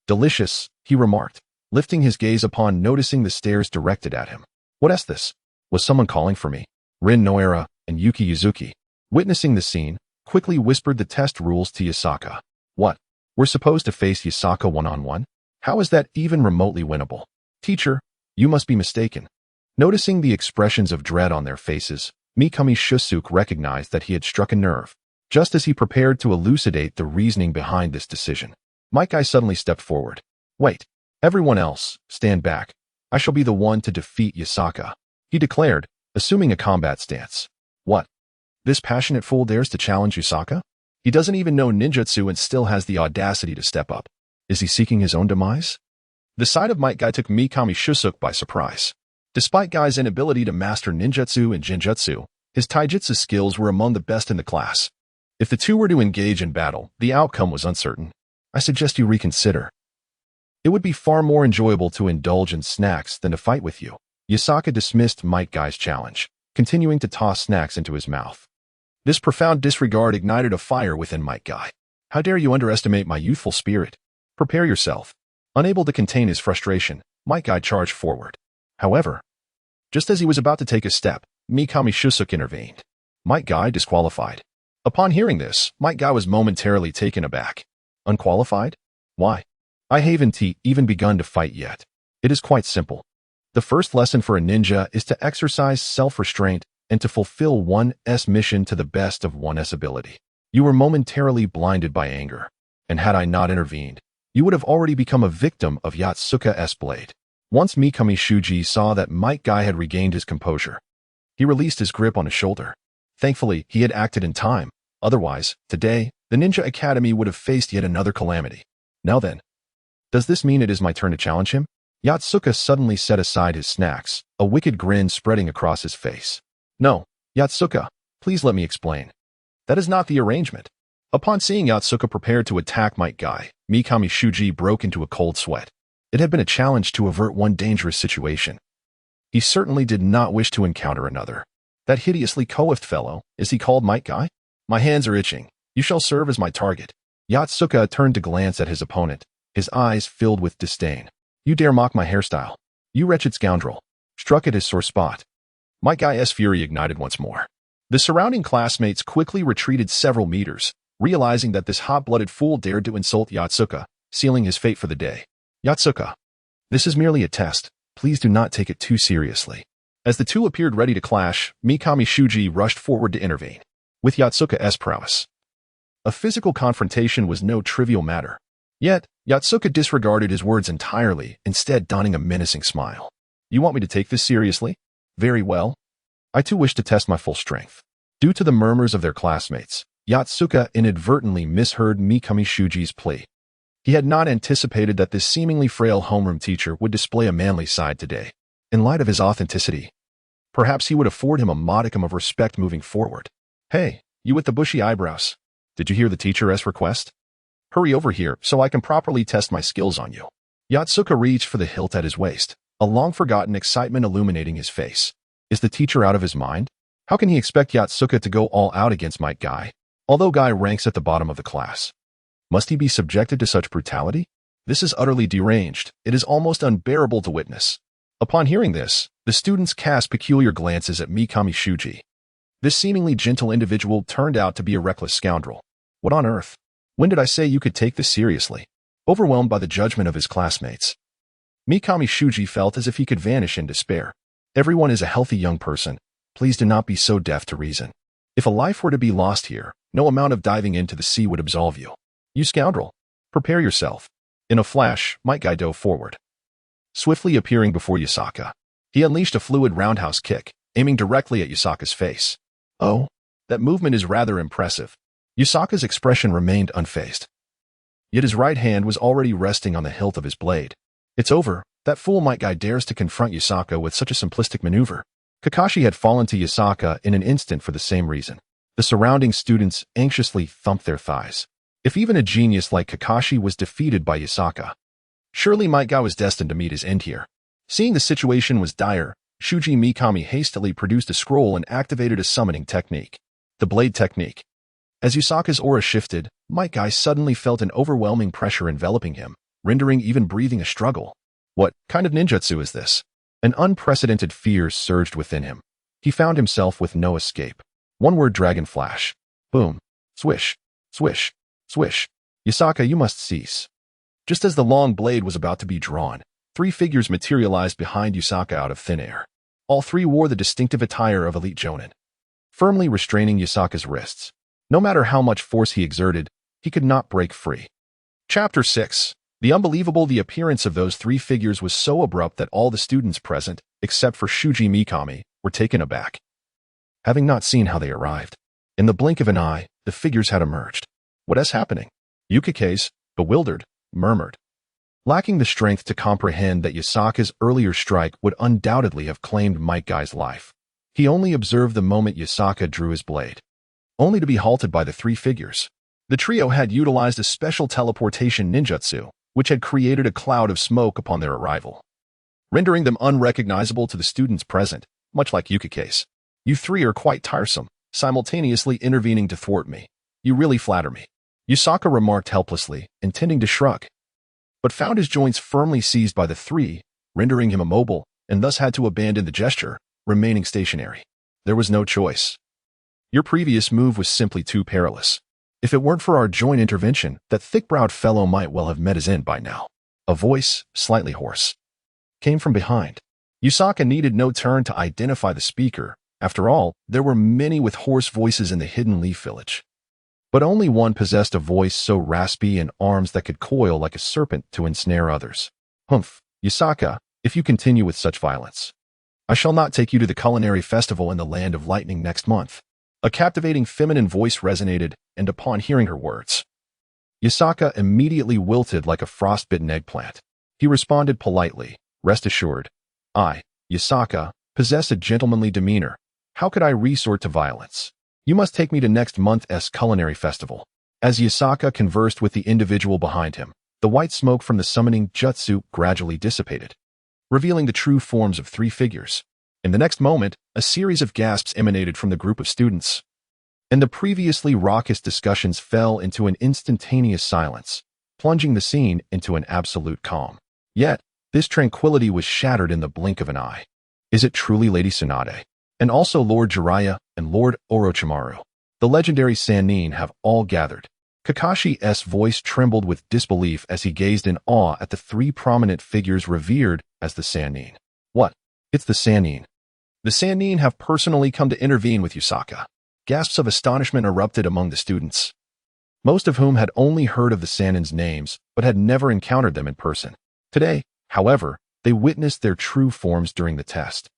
Delicious, he remarked, lifting his gaze upon noticing the stares directed at him. What is this? Was someone calling for me? Rin Noera and Yuki Yuzuki, witnessing the scene, quickly whispered the test rules to Yasaka. What? We're supposed to face Yasaka one-on-one? How is that even remotely winnable? Teacher, you must be mistaken. Noticing the expressions of dread on their faces, Mikami Shusuk recognized that he had struck a nerve. Just as he prepared to elucidate the reasoning behind this decision, Mike-ai suddenly stepped forward. Wait, everyone else, stand back. I shall be the one to defeat Yasaka, he declared, assuming a combat stance. What? This passionate fool dares to challenge Yasaka? He doesn't even know ninjutsu and still has the audacity to step up. Is he seeking his own demise? The sight of Might Guy took Mikami Shusuk by surprise. Despite Guy's inability to master ninjutsu and jinjutsu, his taijutsu skills were among the best in the class. If the two were to engage in battle, the outcome was uncertain. I suggest you reconsider. It would be far more enjoyable to indulge in snacks than to fight with you. Yasaka dismissed Might Guy's challenge, continuing to toss snacks into his mouth. This profound disregard ignited a fire within Might Guy. How dare you underestimate my youthful spirit? Prepare yourself. Unable to contain his frustration, Might Guy charged forward. However, just as he was about to take a step, Mikami Shusuk intervened. Might Guy disqualified. Upon hearing this, Might Guy was momentarily taken aback. Unqualified? Why? I haven't even begun to fight yet. It is quite simple. The first lesson for a ninja is to exercise self-restraint and to fulfill one's mission to the best of one's ability. You were momentarily blinded by anger, and had I not intervened, you would have already become a victim of Yatsuka's blade. Once Mikami Shuji saw that Might Guy had regained his composure, he released his grip on his shoulder. Thankfully, he had acted in time. Otherwise, today, the Ninja Academy would have faced yet another calamity. Now then, does this mean it is my turn to challenge him? Yatsuka suddenly set aside his snacks, a wicked grin spreading across his face. No, Yatsuka, please let me explain. That is not the arrangement. Upon seeing Yatsuka prepared to attack Might Guy, Mikami Shuji broke into a cold sweat. It had been a challenge to avert one dangerous situation. He certainly did not wish to encounter another. That hideously coiffed fellow, is he called Might Guy? My hands are itching. You shall serve as my target. Yatsuka turned to glance at his opponent, his eyes filled with disdain. You dare mock my hairstyle. You wretched scoundrel. Struck at his sore spot. Might Guy's fury ignited once more. The surrounding classmates quickly retreated several meters, realizing that this hot-blooded fool dared to insult Yatsuka, sealing his fate for the day. Yatsuka, this is merely a test. Please do not take it too seriously. As the two appeared ready to clash, Mikami Shuji rushed forward to intervene. With Yatsuka's prowess, a physical confrontation was no trivial matter. Yet, Yatsuka disregarded his words entirely, instead donning a menacing smile. You want me to take this seriously? Very well. I too wish to test my full strength. Due to the murmurs of their classmates, Yatsuka inadvertently misheard Mikami Shuji's plea. He had not anticipated that this seemingly frail homeroom teacher would display a manly side today. In light of his authenticity, perhaps he would afford him a modicum of respect moving forward. Hey, you with the bushy eyebrows. Did you hear the teacher's request? Hurry over here so I can properly test my skills on you. Yatsuka reached for the hilt at his waist, a long-forgotten excitement illuminating his face. Is the teacher out of his mind? How can he expect Yatsuka to go all out against Might Guy? Although Guy ranks at the bottom of the class, must he be subjected to such brutality? This is utterly deranged. It is almost unbearable to witness. Upon hearing this, the students cast peculiar glances at Mikami Shuji. This seemingly gentle individual turned out to be a reckless scoundrel. What on earth? When did I say you could take this seriously? Overwhelmed by the judgment of his classmates, Mikami Shuji felt as if he could vanish in despair. Everyone is a healthy young person. Please do not be so deaf to reason. If a life were to be lost here, no amount of diving into the sea would absolve you. You scoundrel, prepare yourself. In a flash, Might Guy dove forward. Swiftly appearing before Yasaka, he unleashed a fluid roundhouse kick, aiming directly at Yasaka's face. Oh, that movement is rather impressive. Yasaka's expression remained unfazed. yet his right hand was already resting on the hilt of his blade. It's over. That fool Might Guy dares to confront Yasaka with such a simplistic maneuver. Kakashi had fallen to Yasaka in an instant for the same reason. The surrounding students anxiously thumped their thighs. If even a genius like Kakashi was defeated by Yasaka, surely Might Guy was destined to meet his end here. Seeing the situation was dire, Shuji Mikami hastily produced a scroll and activated a summoning technique. The blade technique. As Yasaka's aura shifted, Might Guy suddenly felt an overwhelming pressure enveloping him, rendering even breathing a struggle. What kind of ninjutsu is this? An unprecedented fear surged within him. He found himself with no escape. One-word dragon flash. Boom. Swish. Swish. Swish. Yasaka, you must cease. Just as the long blade was about to be drawn, 3 figures materialized behind Yasaka out of thin air. All 3 wore the distinctive attire of elite jonin, firmly restraining Yasaka's wrists. No matter how much force he exerted, he could not break free. Chapter 6. The appearance of those 3 figures was so abrupt that all the students present, except for Shuji Mikami, were taken aback. Having not seen how they arrived, in the blink of an eye, the figures had emerged. What is happening? Yukike's, bewildered, murmured. Lacking the strength to comprehend that Yasaka's earlier strike would undoubtedly have claimed Might Guy's life, he only observed the moment Yasaka drew his blade, only to be halted by the 3 figures. The trio had utilized a special teleportation ninjutsu, which had created a cloud of smoke upon their arrival, rendering them unrecognizable to the students present, much like Yukike's. You 3 are quite tiresome, simultaneously intervening to thwart me. You really flatter me. Yasaka remarked helplessly, intending to shrug, but found his joints firmly seized by the 3, rendering him immobile, and thus had to abandon the gesture, remaining stationary. There was no choice. Your previous move was simply too perilous. If it weren't for our joint intervention, that thick-browed fellow might well have met his end by now. A voice, slightly hoarse, came from behind. Yasaka needed no turn to identify the speaker. After all, there were many with hoarse voices in the Hidden Leaf Village, but only one possessed a voice so raspy and arms that could coil like a serpent to ensnare others. Humph, Yasaka, if you continue with such violence, I shall not take you to the culinary festival in the Land of Lightning next month. A captivating feminine voice resonated, and upon hearing her words, Yasaka immediately wilted like a frostbitten eggplant. He responded politely, rest assured, I, Yasaka, possess a gentlemanly demeanor. How could I resort to violence? You must take me to next month's culinary festival. As Yasaka conversed with the individual behind him, the white smoke from the summoning jutsu gradually dissipated, revealing the true forms of 3 figures. In the next moment, a series of gasps emanated from the group of students, and the previously raucous discussions fell into an instantaneous silence, plunging the scene into an absolute calm. Yet, this tranquility was shattered in the blink of an eye. Is it truly Lady Tsunade, and also Lord Jiraiya and Lord Orochimaru? The legendary Sannin have all gathered. Kakashi's voice trembled with disbelief as he gazed in awe at the 3 prominent figures revered as the Sannin. What? It's the Sannin. The Sannin have personally come to intervene with Yasaka. Gasps of astonishment erupted among the students, most of whom had only heard of the Sannin's names but had never encountered them in person. Today, however, they witnessed their true forms during the test,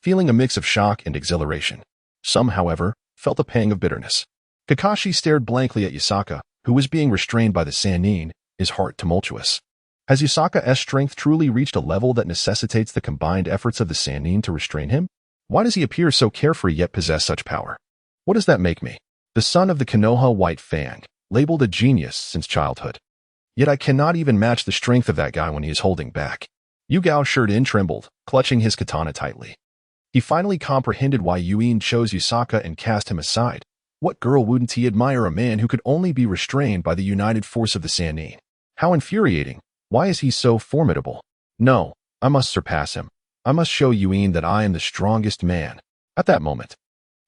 feeling a mix of shock and exhilaration. Some, however, felt a pang of bitterness. Kakashi stared blankly at Yasaka, who was being restrained by the Sannin, his heart tumultuous. Has Yasaka's strength truly reached a level that necessitates the combined efforts of the Sannin to restrain him? Why does he appear so carefree yet possess such power? What does that make me? The son of the Konoha White Fang, labeled a genius since childhood. Yet I cannot even match the strength of that guy when he is holding back. Yugao Shirin trembled, clutching his katana tightly. He finally comprehended why Yuin chose Yasaka and cast him aside. What girl wouldn't he admire a man who could only be restrained by the united force of the Sannin? How infuriating. Why is he so formidable? No, I must surpass him. I must show Yuin that I am the strongest man. At that moment,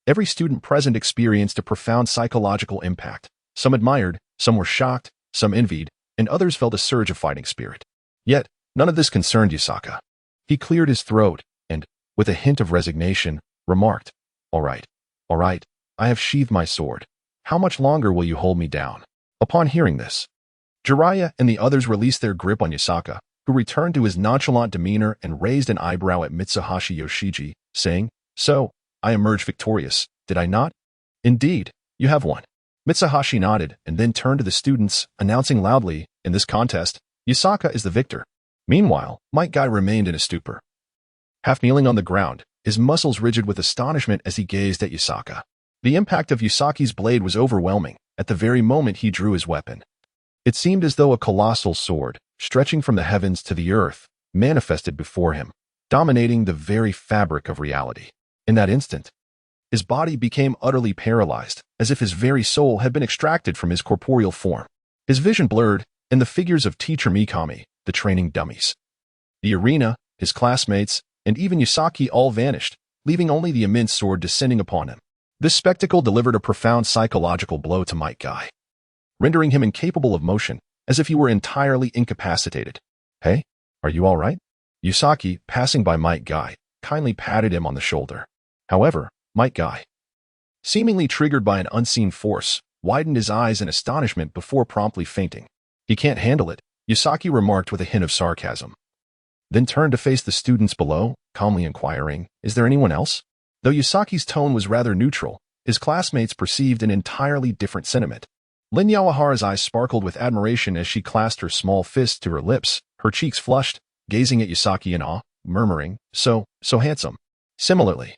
every student present experienced a profound psychological impact. Some admired, some were shocked, some envied, and others felt a surge of fighting spirit. Yet, none of this concerned Yasaka. He cleared his throat and, with a hint of resignation, remarked, all right, I have sheathed my sword. How much longer will you hold me down? Upon hearing this, Jiraiya and the others released their grip on Yasaka, who returned to his nonchalant demeanor and raised an eyebrow at Mitsuhashi Yoshiji, saying, So, I emerged victorious, did I not? Indeed, you have won. Mitsuhashi nodded and then turned to the students, announcing loudly, "In this contest, Yasaka is the victor." Meanwhile, Might Guy remained in a stupor, half kneeling on the ground, his muscles rigid with astonishment as he gazed at Yasaka. The impact of Yusaki's blade was overwhelming at the very moment he drew his weapon. It seemed as though a colossal sword, stretching from the heavens to the earth, manifested before him, dominating the very fabric of reality. In that instant, his body became utterly paralyzed, as if his very soul had been extracted from his corporeal form. His vision blurred, and the figures of Teacher Mikami, the training dummies, the arena, his classmates, and even Yusaki all vanished, leaving only the immense sword descending upon him. This spectacle delivered a profound psychological blow to Might Guy, rendering him incapable of motion, as if he were entirely incapacitated. "Hey, are you all right?" Yusaki, passing by Might Guy, kindly patted him on the shoulder. However, Might Guy, seemingly triggered by an unseen force, widened his eyes in astonishment before promptly fainting. "He can't handle it," Yusaki remarked with a hint of sarcasm, then turned to face the students below, calmly inquiring, "Is there anyone else?" Though Yusaki's tone was rather neutral, his classmates perceived an entirely different sentiment. Lin Yawahara's eyes sparkled with admiration as she clasped her small fist to her lips, her cheeks flushed, gazing at Yusaki in awe, murmuring, so handsome." Similarly,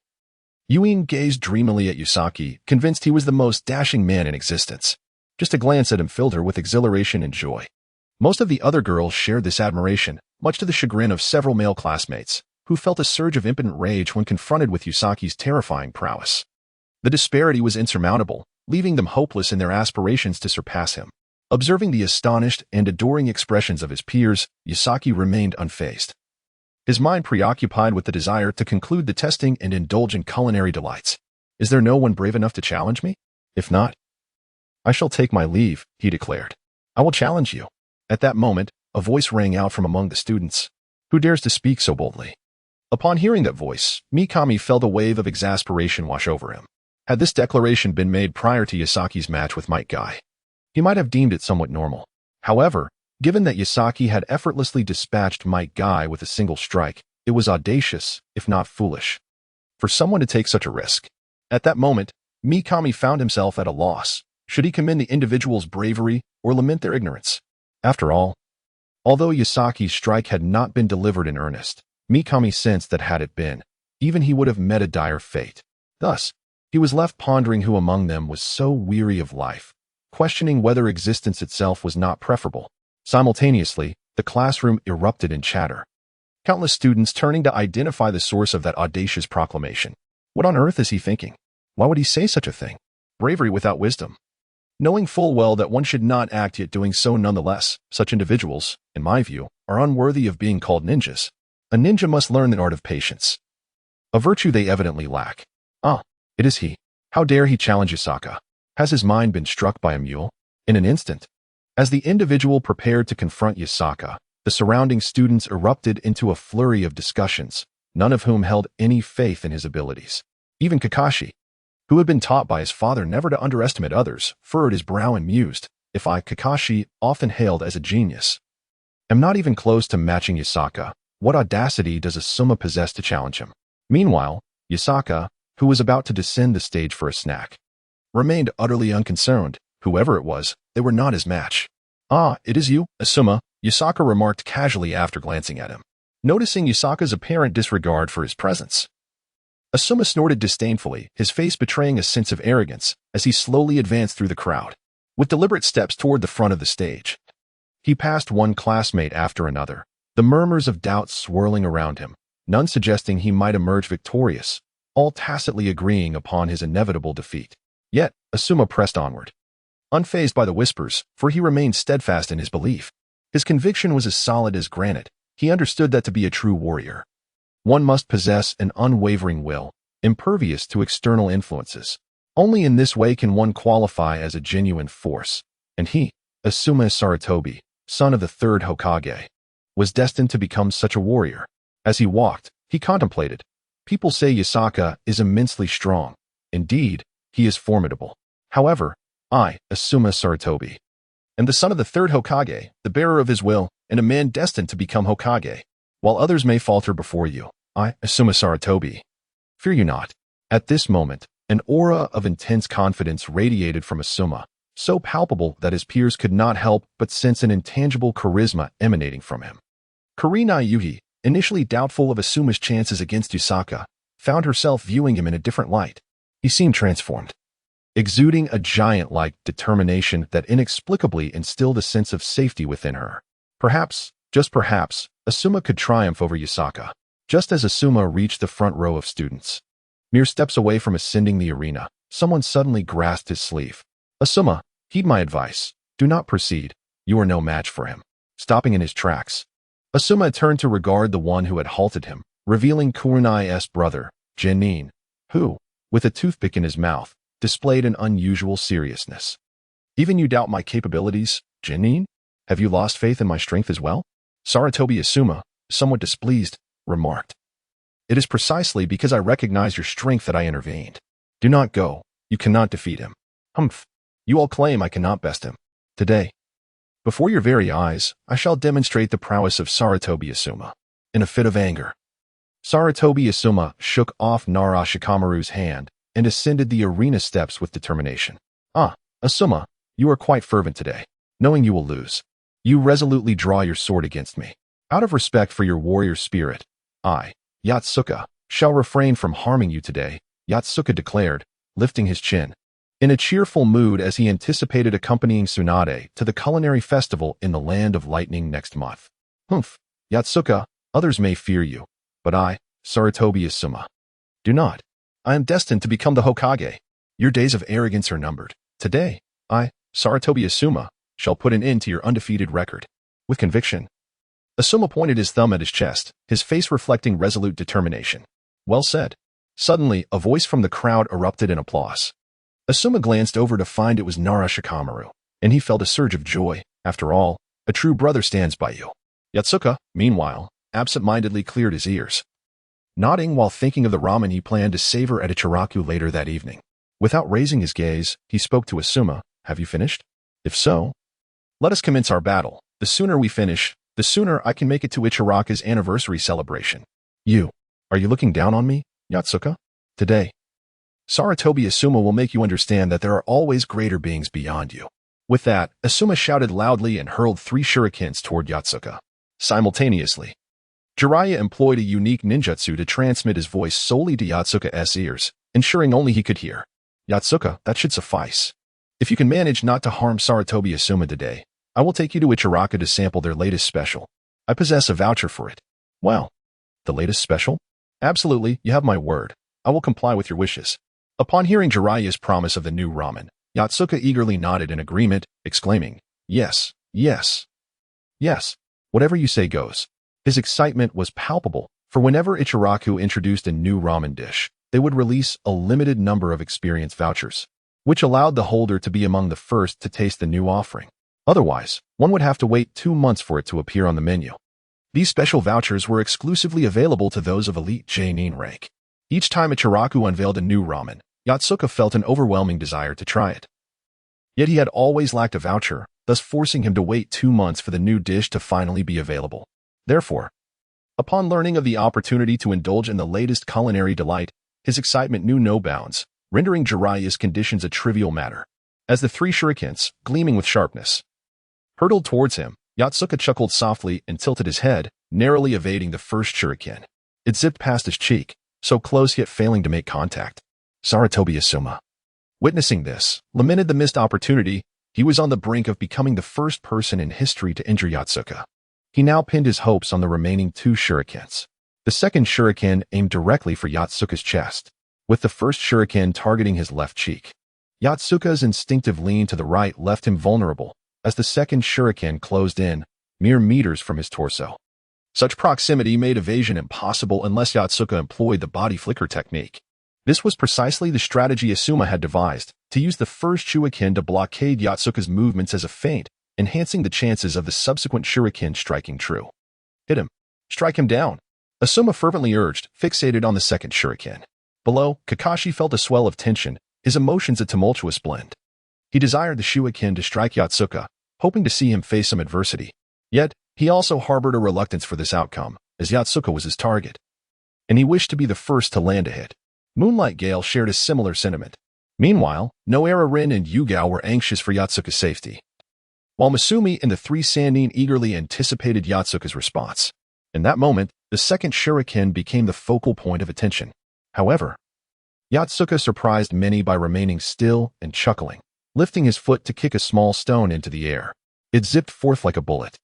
Yuin gazed dreamily at Yusaki, convinced he was the most dashing man in existence. Just a glance at him filled her with exhilaration and joy. Most of the other girls shared this admiration, much to the chagrin of several male classmates, who felt a surge of impotent rage when confronted with Yusaki's terrifying prowess. The disparity was insurmountable, leaving them hopeless in their aspirations to surpass him. Observing the astonished and adoring expressions of his peers, Yusaki remained unfazed, his mind preoccupied with the desire to conclude the testing and indulge in culinary delights. "Is there no one brave enough to challenge me? If not, I shall take my leave," he declared. "I will challenge you." At that moment, a voice rang out from among the students. "Who dares to speak so boldly?" Upon hearing that voice, Mikami felt a wave of exasperation wash over him. Had this declaration been made prior to Yusaki's match with Might Guy, he might have deemed it somewhat normal. However, given that Yusaki had effortlessly dispatched Might Guy with a single strike, it was audacious, if not foolish, for someone to take such a risk. At that moment, Mikami found himself at a loss. Should he commend the individual's bravery or lament their ignorance? After all, although Yusaki's strike had not been delivered in earnest, Mikami sensed that had it been, even he would have met a dire fate. Thus, he was left pondering who among them was so weary of life, questioning whether existence itself was not preferable. Simultaneously, the classroom erupted in chatter, countless students turning to identify the source of that audacious proclamation. What on earth is he thinking? Why would he say such a thing? Bravery without wisdom. Knowing full well that one should not act yet doing so nonetheless, such individuals, in my view, are unworthy of being called ninjas. A ninja must learn the art of patience, a virtue they evidently lack. Ah, it is he. How dare he challenge Yusaka? Has his mind been struck by a mule? In an instant, as the individual prepared to confront Yusaka, the surrounding students erupted into a flurry of discussions, none of whom held any faith in his abilities. Even Kakashi, who had been taught by his father never to underestimate others, furrowed his brow and mused, "If I, Kakashi, often hailed as a genius, am not even close to matching Yusaka, what audacity does Asuma possess to challenge him?" Meanwhile, Yusaka, who was about to descend the stage for a snack, remained utterly unconcerned. Whoever it was, they were not his match. "Ah, it is you, Asuma," Yusaka remarked casually after glancing at him, noticing Yusaka's apparent disregard for his presence. Asuma snorted disdainfully, his face betraying a sense of arrogance, as he slowly advanced through the crowd, with deliberate steps toward the front of the stage. He passed one classmate after another, the murmurs of doubt swirling around him, none suggesting he might emerge victorious, all tacitly agreeing upon his inevitable defeat. Yet, Asuma pressed onward, unfazed by the whispers, for he remained steadfast in his belief. His conviction was as solid as granite. He understood that to be a true warrior, one must possess an unwavering will, impervious to external influences. Only in this way can one qualify as a genuine force, and he, Asuma Saratobi, son of the third Hokage, was destined to become such a warrior. As he walked, he contemplated. People say Yusaka is immensely strong. Indeed, he is formidable. However, I, Asuma Saratobi, am the son of the third Hokage, the bearer of his will, and a man destined to become Hokage. While others may falter before you, I, Asuma Saratobi, fear you not. At this moment, an aura of intense confidence radiated from Asuma, so palpable that his peers could not help but sense an intangible charisma emanating from him. Kurenai Yuhi, initially doubtful of Asuma's chances against Yusaka, found herself viewing him in a different light. He seemed transformed, exuding a giant-like determination that inexplicably instilled a sense of safety within her. Perhaps, just perhaps, Asuma could triumph over Yusaka. Just as Asuma reached the front row of students, mere steps away from ascending the arena, someone suddenly grasped his sleeve. Asuma, heed my advice. Do not proceed. You are no match for him. Stopping in his tracks, Asuma turned to regard the one who had halted him, revealing Kurenai's brother, Genin, who, with a toothpick in his mouth, displayed an unusual seriousness. Even you doubt my capabilities, Genin? Have you lost faith in my strength as well? Sarutobi Asuma, somewhat displeased, remarked. It is precisely because I recognize your strength that I intervened. Do not go. You cannot defeat him. Humph. You all claim I cannot best him. Today, before your very eyes, I shall demonstrate the prowess of Sarutobi Asuma. In a fit of anger, Sarutobi Asuma shook off Nara Shikamaru's hand and ascended the arena steps with determination. Ah, Asuma, you are quite fervent today. Knowing you will lose, you resolutely draw your sword against me. Out of respect for your warrior spirit, I, Yotsuka, shall refrain from harming you today, Yotsuka declared, lifting his chin, in a cheerful mood as he anticipated accompanying Tsunade to the culinary festival in the Land of Lightning next month. Humph, Yotsuka, others may fear you, but I, Sarutobi Asuma, do not. I am destined to become the Hokage. Your days of arrogance are numbered. Today, I, Sarutobi Asuma, shall put an end to your undefeated record. With conviction, Asuma pointed his thumb at his chest, his face reflecting resolute determination. Well said. Suddenly, a voice from the crowd erupted in applause. Asuma glanced over to find it was Nara Shikamaru, and he felt a surge of joy. After all, a true brother stands by you. Yotsuka, meanwhile, absent-mindedly cleared his ears, nodding while thinking of the ramen he planned to savor at Ichiraku later that evening. Without raising his gaze, he spoke to Asuma. Have you finished? If so, let us commence our battle. The sooner we finish, the sooner I can make it to Ichiraku's anniversary celebration. Are you looking down on me, Yotsuka? Today, Sarutobi Asuma will make you understand that there are always greater beings beyond you. With that, Asuma shouted loudly and hurled 3 shurikens toward Yotsuka. Simultaneously, Jiraiya employed a unique ninjutsu to transmit his voice solely to Yotsuka's ears, ensuring only he could hear. Yotsuka, that should suffice. If you can manage not to harm Sarutobi Asuma today, I will take you to Ichiraku to sample their latest special. I possess a voucher for it. Well, the latest special? Absolutely, you have my word. I will comply with your wishes. Upon hearing Jiraiya's promise of the new ramen, Yotsuka eagerly nodded in agreement, exclaiming, Yes, yes, yes, whatever you say goes. His excitement was palpable, for whenever Ichiraku introduced a new ramen dish, they would release a limited number of experience vouchers, which allowed the holder to be among the first to taste the new offering. Otherwise, one would have to wait 2 months for it to appear on the menu. These special vouchers were exclusively available to those of elite Jonin rank. Each time Ichiraku unveiled a new ramen, Yotsuka felt an overwhelming desire to try it. Yet he had always lacked a voucher, thus forcing him to wait 2 months for the new dish to finally be available. Therefore, upon learning of the opportunity to indulge in the latest culinary delight, his excitement knew no bounds, rendering Jiraiya's conditions a trivial matter. As the 3 shurikens, gleaming with sharpness, hurtled towards him, Yotsuka chuckled softly and tilted his head, narrowly evading the first shuriken. It zipped past his cheek, so close yet failing to make contact. Sarutobi Asuma, witnessing this, lamented the missed opportunity. He was on the brink of becoming the first person in history to injure Yotsuka. He now pinned his hopes on the remaining 2 shurikens. The second shuriken aimed directly for Yotsuka's chest, with the first shuriken targeting his left cheek. Yotsuka's instinctive lean to the right left him vulnerable, as the second shuriken closed in, mere meters from his torso. Such proximity made evasion impossible unless Yotsuka employed the body flicker technique. This was precisely the strategy Asuma had devised, to use the first shuriken to blockade Yotsuka's movements as a feint, enhancing the chances of the subsequent shuriken striking true. Hit him. Strike him down. Asuma fervently urged, fixated on the second shuriken. Below, Kakashi felt a swell of tension, his emotions a tumultuous blend. He desired the shuriken to strike Yotsuka, hoping to see him face some adversity. Yet, he also harbored a reluctance for this outcome, as Yotsuka was his target, and he wished to be the first to land a hit. Moonlight Gale shared a similar sentiment. Meanwhile, Noera Rin and Yugao were anxious for Yatsuka's safety, while Masumi and the three Sannin eagerly anticipated Yatsuka's response. In that moment, the second shuriken became the focal point of attention. However, Yatsuka surprised many by remaining still and chuckling, lifting his foot to kick a small stone into the air. It zipped forth like a bullet,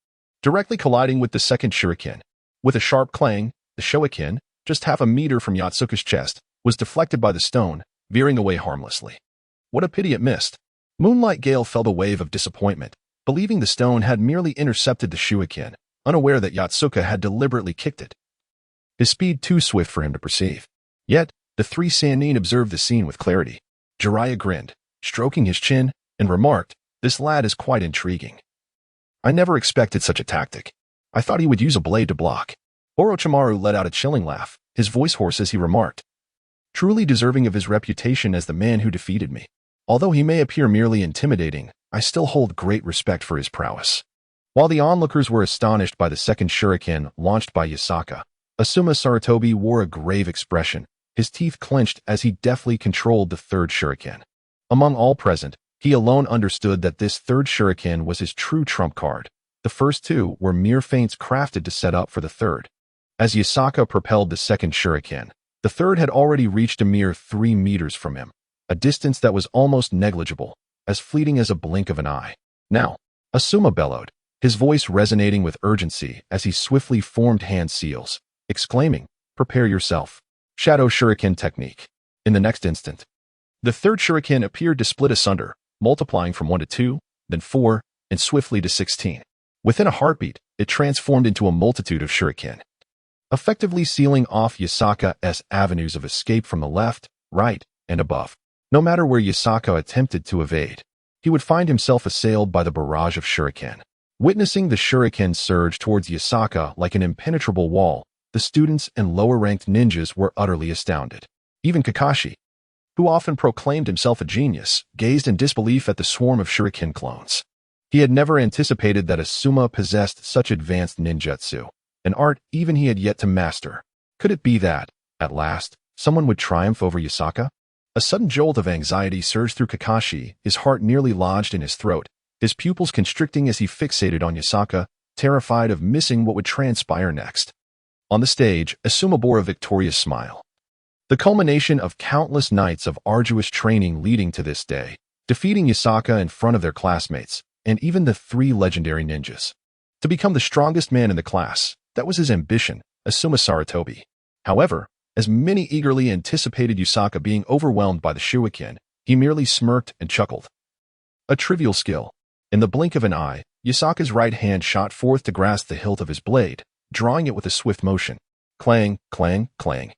directly colliding with the second shuriken. With a sharp clang, the shuriken, just half a meter from Yatsuka's chest, was deflected by the stone, veering away harmlessly. What a pity it missed. Moonlight Gale felt a wave of disappointment, believing the stone had merely intercepted the shuriken, unaware that Yatsuka had deliberately kicked it. His speed too swift for him to perceive. Yet, the three Sannin observed the scene with clarity. Jiraiya grinned, stroking his chin, and remarked, "This lad is quite intriguing. I never expected such a tactic. I thought he would use a blade to block." Orochimaru let out a chilling laugh, his voice hoarse as he remarked, "Truly deserving of his reputation as the man who defeated me. Although he may appear merely intimidating, I still hold great respect for his prowess." While the onlookers were astonished by the second shuriken launched by Yasaka, Asuma Sarutobi wore a grave expression, his teeth clenched as he deftly controlled the third shuriken. Among all present, he alone understood that this third shuriken was his true trump card. The first two were mere feints crafted to set up for the third. As Yasaka propelled the second shuriken, the third had already reached a mere 3 meters from him, a distance that was almost negligible, as fleeting as a blink of an eye. "Now," Asuma bellowed, his voice resonating with urgency as he swiftly formed hand seals, exclaiming, "Prepare yourself." Shadow Shuriken technique. In the next instant, the third shuriken appeared to split asunder, multiplying from 1 to 2, then 4, and swiftly to 16. Within a heartbeat, it transformed into a multitude of shuriken, effectively sealing off Yasaka's avenues of escape from the left, right, and above. No matter where Yasaka attempted to evade, he would find himself assailed by the barrage of shuriken. Witnessing the shuriken surge towards Yasaka like an impenetrable wall, the students and lower-ranked ninjas were utterly astounded. Even Kakashi, who often proclaimed himself a genius, gazed in disbelief at the swarm of shuriken clones. He had never anticipated that Asuma possessed such advanced ninjutsu, an art even he had yet to master. Could it be that, at last, someone would triumph over Yasaka? A sudden jolt of anxiety surged through Kakashi, his heart nearly lodged in his throat, his pupils constricting as he fixated on Yasaka, terrified of missing what would transpire next. On the stage, Asuma bore a victorious smile. The culmination of countless nights of arduous training leading to this day, defeating Yasaka in front of their classmates, and even the 3 legendary ninjas. To become the strongest man in the class, that was his ambition, Asuma Sarutobi. However, as many eagerly anticipated Yasaka being overwhelmed by the shuriken, he merely smirked and chuckled. A trivial skill. In the blink of an eye, Yasaka's right hand shot forth to grasp the hilt of his blade, drawing it with a swift motion. Clang, clang, clang.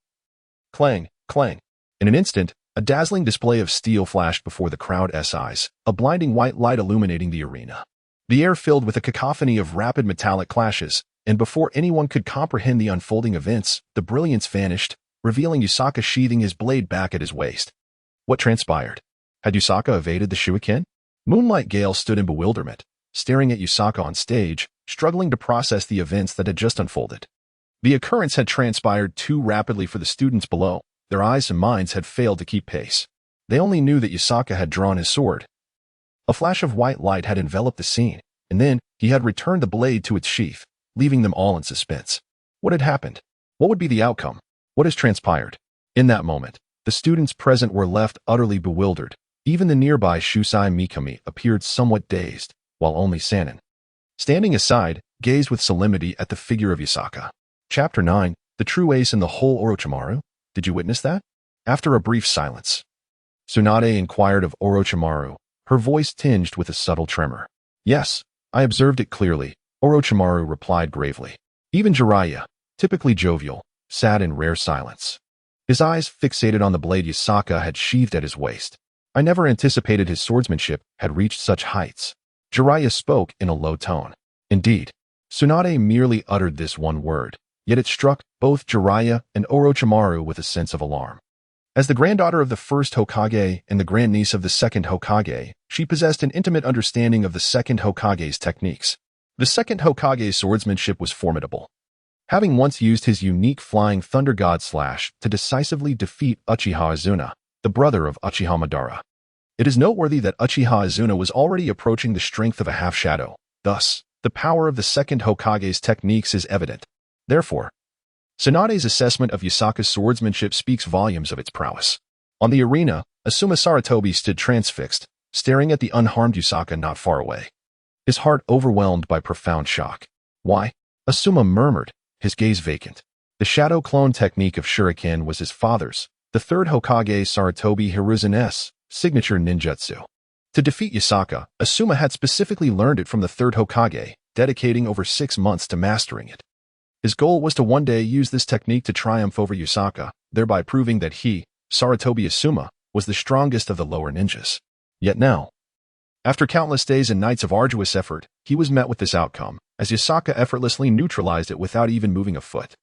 Clang, clang. In an instant, a dazzling display of steel flashed before the crowd's eyes, a blinding white light illuminating the arena. The air filled with a cacophony of rapid metallic clashes, and before anyone could comprehend the unfolding events, the brilliance vanished, revealing Yasaka sheathing his blade back at his waist. What transpired? Had Yasaka evaded the shuriken? Moonlight Gale stood in bewilderment, staring at Yasaka on stage, struggling to process the events that had just unfolded. The occurrence had transpired too rapidly for the students below. Their eyes and minds had failed to keep pace. They only knew that Yasaka had drawn his sword. A flash of white light had enveloped the scene, and then he had returned the blade to its sheath, leaving them all in suspense. What had happened? What would be the outcome? What has transpired? In that moment, the students present were left utterly bewildered. Even the nearby Shusai Mikami appeared somewhat dazed, while only Sannin, standing aside, gazed with solemnity at the figure of Yasaka. Chapter 9, The True Ace in the Whole Orochimaru? Did you witness that? After a brief silence, Tsunade inquired of Orochimaru, her voice tinged with a subtle tremor. "Yes, I observed it clearly," Orochimaru replied gravely. Even Jiraiya, typically jovial, sat in rare silence. His eyes fixated on the blade Yasaka had sheathed at his waist. "I never anticipated his swordsmanship had reached such heights." Jiraiya spoke in a low tone. Indeed, Tsunade merely uttered this one word, yet it struck both Jiraiya and Orochimaru with a sense of alarm. As the granddaughter of the first Hokage and the grandniece of the second Hokage, she possessed an intimate understanding of the second Hokage's techniques. The second Hokage's swordsmanship was formidable. Having once used his unique flying thunder god slash to decisively defeat Uchiha Azuna, the brother of Uchiha Madara. It is noteworthy that Uchiha Izuna was already approaching the strength of a half-shadow. Thus, the power of the second Hokage's techniques is evident. Therefore, Tsunade's assessment of Yasaka's swordsmanship speaks volumes of its prowess. On the arena, Asuma Saratobi stood transfixed, staring at the unharmed Yasaka not far away, his heart overwhelmed by profound shock. "Why?" Asuma murmured, his gaze vacant. The shadow clone technique of Shuriken was his father's, the third Hokage Saratobi Hiruzen's, signature ninjutsu. To defeat Yasaka, Asuma had specifically learned it from the third Hokage, dedicating over 6 months to mastering it. His goal was to one day use this technique to triumph over Yasaka, thereby proving that he, Saratobi Asuma, was the strongest of the lower ninjas. Yet now, after countless days and nights of arduous effort, he was met with this outcome, as Yasaka effortlessly neutralized it without even moving a foot.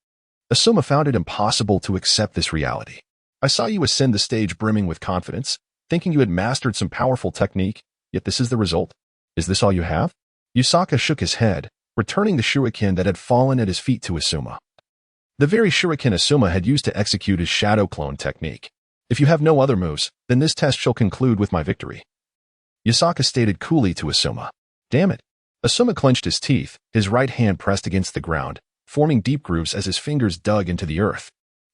Asuma found it impossible to accept this reality. "I saw you ascend the stage brimming with confidence, thinking you had mastered some powerful technique, yet this is the result. Is this all you have?" Yasaka shook his head, returning the shuriken that had fallen at his feet to Asuma. The very shuriken Asuma had used to execute his shadow clone technique. "If you have no other moves, then this test shall conclude with my victory," Yasaka stated coolly to Asuma. "Damn it." Asuma clenched his teeth, his right hand pressed against the ground, forming deep grooves as his fingers dug into the earth.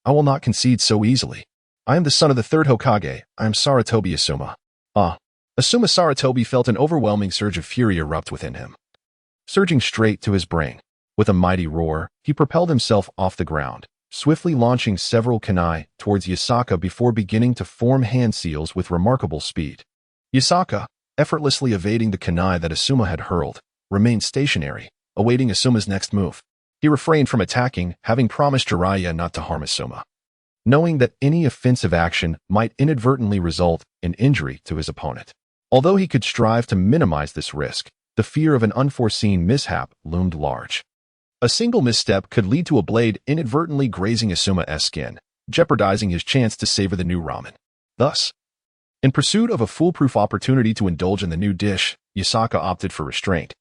"I will not concede so easily. I am the son of the third Hokage. I am Saratobi Asuma." Asuma Saratobi felt an overwhelming surge of fury erupt within him, surging straight to his brain. With a mighty roar, he propelled himself off the ground, swiftly launching several kunai towards Yasaka before beginning to form hand seals with remarkable speed. Yasaka, effortlessly evading the kunai that Asuma had hurled, remained stationary, awaiting Asuma's next move. He refrained from attacking, having promised Jiraiya not to harm Asuma, knowing that any offensive action might inadvertently result in injury to his opponent. Although he could strive to minimize this risk, the fear of an unforeseen mishap loomed large. A single misstep could lead to a blade inadvertently grazing Asuma's skin, jeopardizing his chance to savor the new ramen. Thus, in pursuit of a foolproof opportunity to indulge in the new dish, Yasaka opted for restraint,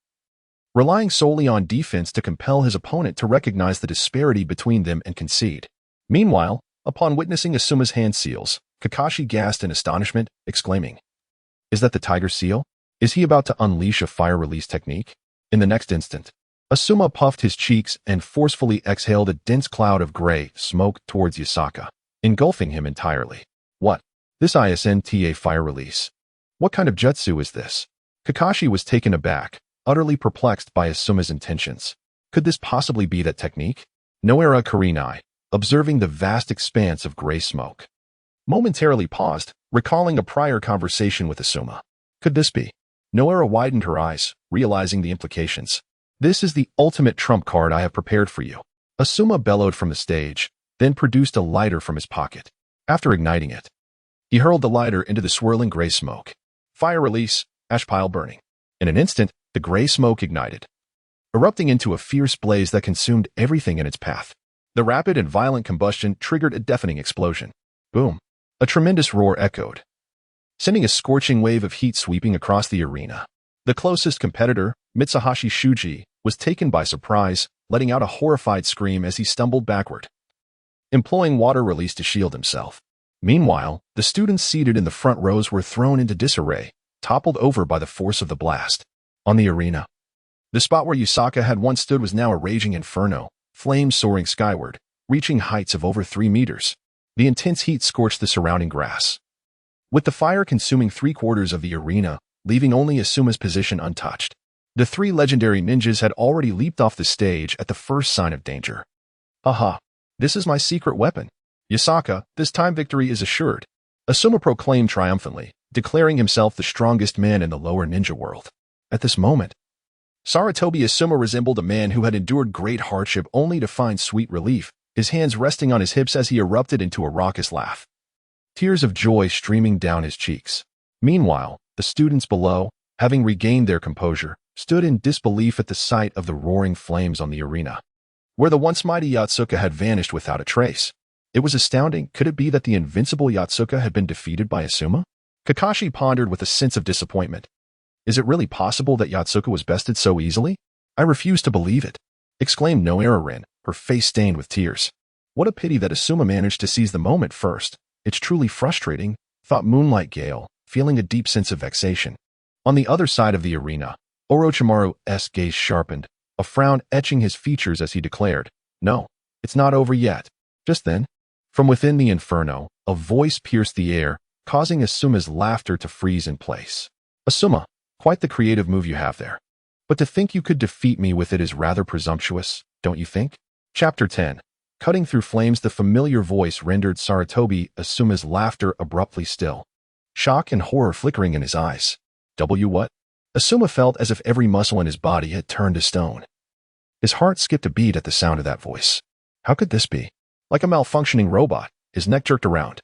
relying solely on defense to compel his opponent to recognize the disparity between them and concede. Meanwhile, upon witnessing Asuma's hand seals, Kakashi gasped in astonishment, exclaiming, "Is that the tiger seal? Is he about to unleash a fire release technique?" In the next instant, Asuma puffed his cheeks and forcefully exhaled a dense cloud of gray smoke towards Yasaka, engulfing him entirely. "What? This isn't fire release. What kind of jutsu is this?" Kakashi was taken aback, utterly perplexed by Asuma's intentions. Could this possibly be that technique? Noera Kurenai, observing the vast expanse of gray smoke, momentarily paused, recalling a prior conversation with Asuma. Could this be? Noera widened her eyes, realizing the implications. "This is the ultimate trump card I have prepared for you." Asuma bellowed from the stage, then produced a lighter from his pocket. After igniting it, he hurled the lighter into the swirling gray smoke. Fire release, ash pile burning. In an instant, the gray smoke ignited, erupting into a fierce blaze that consumed everything in its path. The rapid and violent combustion triggered a deafening explosion. Boom! A tremendous roar echoed, sending a scorching wave of heat sweeping across the arena. The closest competitor, Mitsuhashi Shuji, was taken by surprise, letting out a horrified scream as he stumbled backward, employing water release to shield himself. Meanwhile, the students seated in the front rows were thrown into disarray, toppled over by the force of the blast. On the arena, the spot where Yasaka had once stood was now a raging inferno, flames soaring skyward, reaching heights of over 3 meters. The intense heat scorched the surrounding grass, with the fire consuming 3/4 of the arena, leaving only Asuma's position untouched. The 3 legendary ninjas had already leaped off the stage at the first sign of danger. "Aha! This is my secret weapon. Yasaka, this time victory is assured," Asuma proclaimed triumphantly, declaring himself the strongest man in the lower ninja world. At this moment, Saratobi Asuma resembled a man who had endured great hardship only to find sweet relief, his hands resting on his hips as he erupted into a raucous laugh, tears of joy streaming down his cheeks. Meanwhile, the students below, having regained their composure, stood in disbelief at the sight of the roaring flames on the arena, where the once mighty Yotsuka had vanished without a trace. It was astounding. Could it be that the invincible Yotsuka had been defeated by Asuma? Kakashi pondered with a sense of disappointment. Is it really possible that Yotsuka was bested so easily? "I refuse to believe it," exclaimed Noera Rin, her face stained with tears. "What a pity that Asuma managed to seize the moment first. It's truly frustrating," thought Moonlight Gale, feeling a deep sense of vexation. On the other side of the arena, Orochimaru's gaze sharpened, a frown etching his features as he declared, "No, it's not over yet." Just then, from within the inferno, a voice pierced the air, causing Asuma's laughter to freeze in place. "Asuma, quite the creative move you have there. But to think you could defeat me with it is rather presumptuous, don't you think?" Chapter 10. Cutting through flames, the familiar voice rendered Sarutobi Asuma's laughter abruptly still, shock and horror flickering in his eyes. What? Asuma felt as if every muscle in his body had turned to stone. His heart skipped a beat at the sound of that voice. How could this be? Like a malfunctioning robot, his neck jerked around.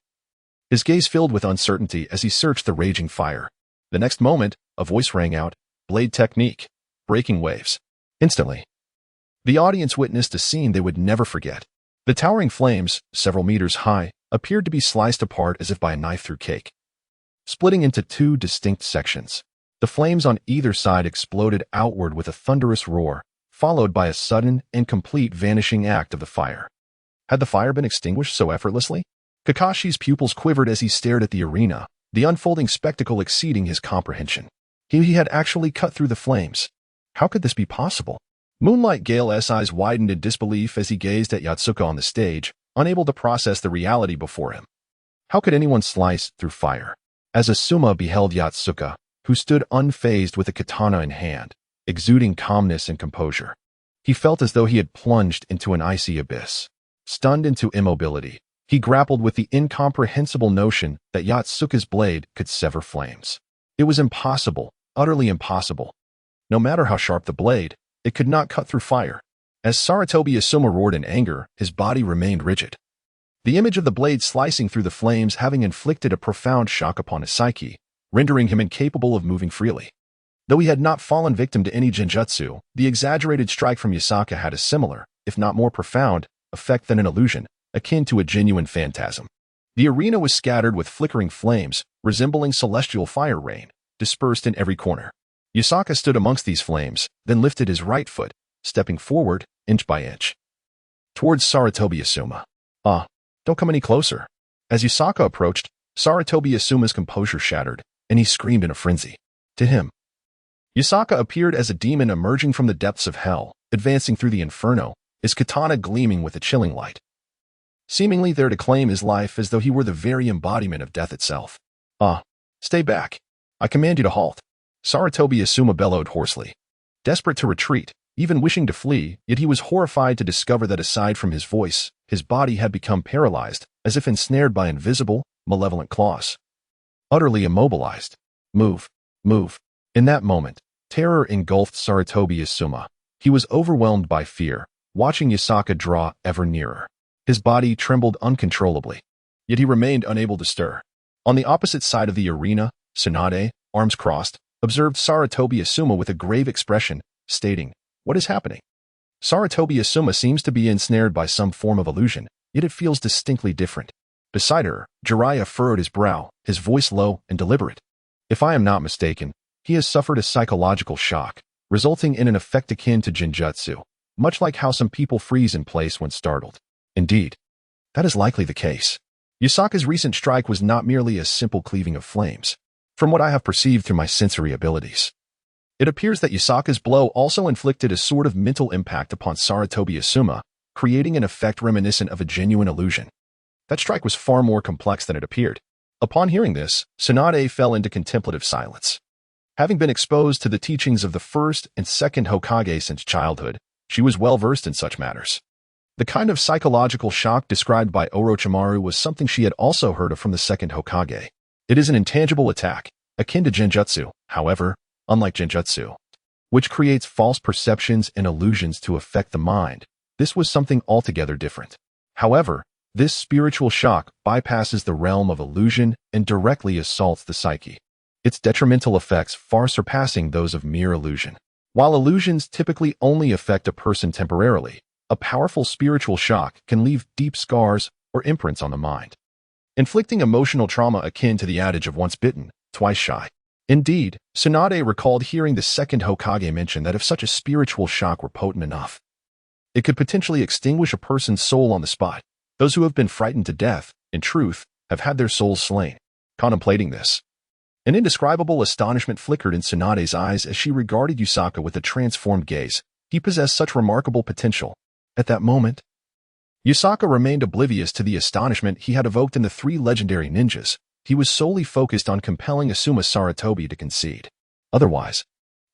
His gaze filled with uncertainty as he searched the raging fire. The next moment, a voice rang out, "Blade technique, breaking waves." Instantly, the audience witnessed a scene they would never forget. The towering flames, several meters high, appeared to be sliced apart as if by a knife through cake, splitting into two distinct sections. The flames on either side exploded outward with a thunderous roar, followed by a sudden and complete vanishing act of the fire. Had the fire been extinguished so effortlessly? Kakashi's pupils quivered as he stared at the arena, the unfolding spectacle exceeding his comprehension. He had actually cut through the flames. How could this be possible? Moonlight Gale's eyes widened in disbelief as he gazed at Yotsuka on the stage, unable to process the reality before him. How could anyone slice through fire? As Asuma beheld Yotsuka, who stood unfazed with a katana in hand, exuding calmness and composure, he felt as though he had plunged into an icy abyss. Stunned into immobility, he grappled with the incomprehensible notion that Yotsuka's blade could sever flames. It was impossible, utterly impossible. No matter how sharp the blade, it could not cut through fire. As Sarutobi Asuma roared in anger, his body remained rigid. The image of the blade slicing through the flames having inflicted a profound shock upon his psyche, rendering him incapable of moving freely. Though he had not fallen victim to any genjutsu, the exaggerated strike from Yasaka had a similar, if not more profound, effect than an illusion, akin to a genuine phantasm. The arena was scattered with flickering flames, resembling celestial fire rain, dispersed in every corner. Yasaka stood amongst these flames, then lifted his right foot, stepping forward, inch by inch, towards Sarutobi Asuma. Don't come any closer." As Yasaka approached, Sarutobi Asuma's composure shattered, and he screamed in a frenzy. To him, Yasaka appeared as a demon emerging from the depths of hell, advancing through the inferno, his katana gleaming with a chilling light, seemingly there to claim his life as though he were the very embodiment of death itself. Stay back. I command you to halt." Sarutobi Asuma bellowed hoarsely. Desperate to retreat, even wishing to flee, yet he was horrified to discover that aside from his voice, his body had become paralyzed, as if ensnared by invisible, malevolent claws. Utterly immobilized. Move. In that moment, terror engulfed Sarutobi Asuma. He was overwhelmed by fear, watching Yasaka draw ever nearer. His body trembled uncontrollably, yet he remained unable to stir. On the opposite side of the arena, Tsunade, arms crossed, observed Sarutobi Asuma with a grave expression, stating, "What is happening?" Sarutobi Asuma seems to be ensnared by some form of illusion, yet it feels distinctly different. Beside her, Jiraiya furrowed his brow, his voice low and deliberate. If I am not mistaken, he has suffered a psychological shock, resulting in an effect akin to genjutsu, much like how some people freeze in place when startled. Indeed, that is likely the case. Yasaka's recent strike was not merely a simple cleaving of flames. From what I have perceived through my sensory abilities, it appears that Yasaka's blow also inflicted a sort of mental impact upon Sarutobi Asuma, creating an effect reminiscent of a genuine illusion. That strike was far more complex than it appeared. Upon hearing this, Tsunade fell into contemplative silence. Having been exposed to the teachings of the first and second Hokage since childhood, she was well versed in such matters. The kind of psychological shock described by Orochimaru was something she had also heard of from the second Hokage. It is an intangible attack, akin to genjutsu, however, unlike genjutsu, which creates false perceptions and illusions to affect the mind. This was something altogether different. However, this spiritual shock bypasses the realm of illusion and directly assaults the psyche, its detrimental effects far surpassing those of mere illusion. While illusions typically only affect a person temporarily, a powerful spiritual shock can leave deep scars or imprints on the mind, inflicting emotional trauma akin to the adage of once bitten, twice shy. Indeed, Tsunade recalled hearing the second Hokage mention that if such a spiritual shock were potent enough, it could potentially extinguish a person's soul on the spot. Those who have been frightened to death, in truth, have had their souls slain. Contemplating this, an indescribable astonishment flickered in Tsunade's eyes as she regarded Yusaka with a transformed gaze. He possessed such remarkable potential. At that moment, Yusaka remained oblivious to the astonishment he had evoked in the three legendary ninjas. He was solely focused on compelling Asuma Saratobi to concede. Otherwise,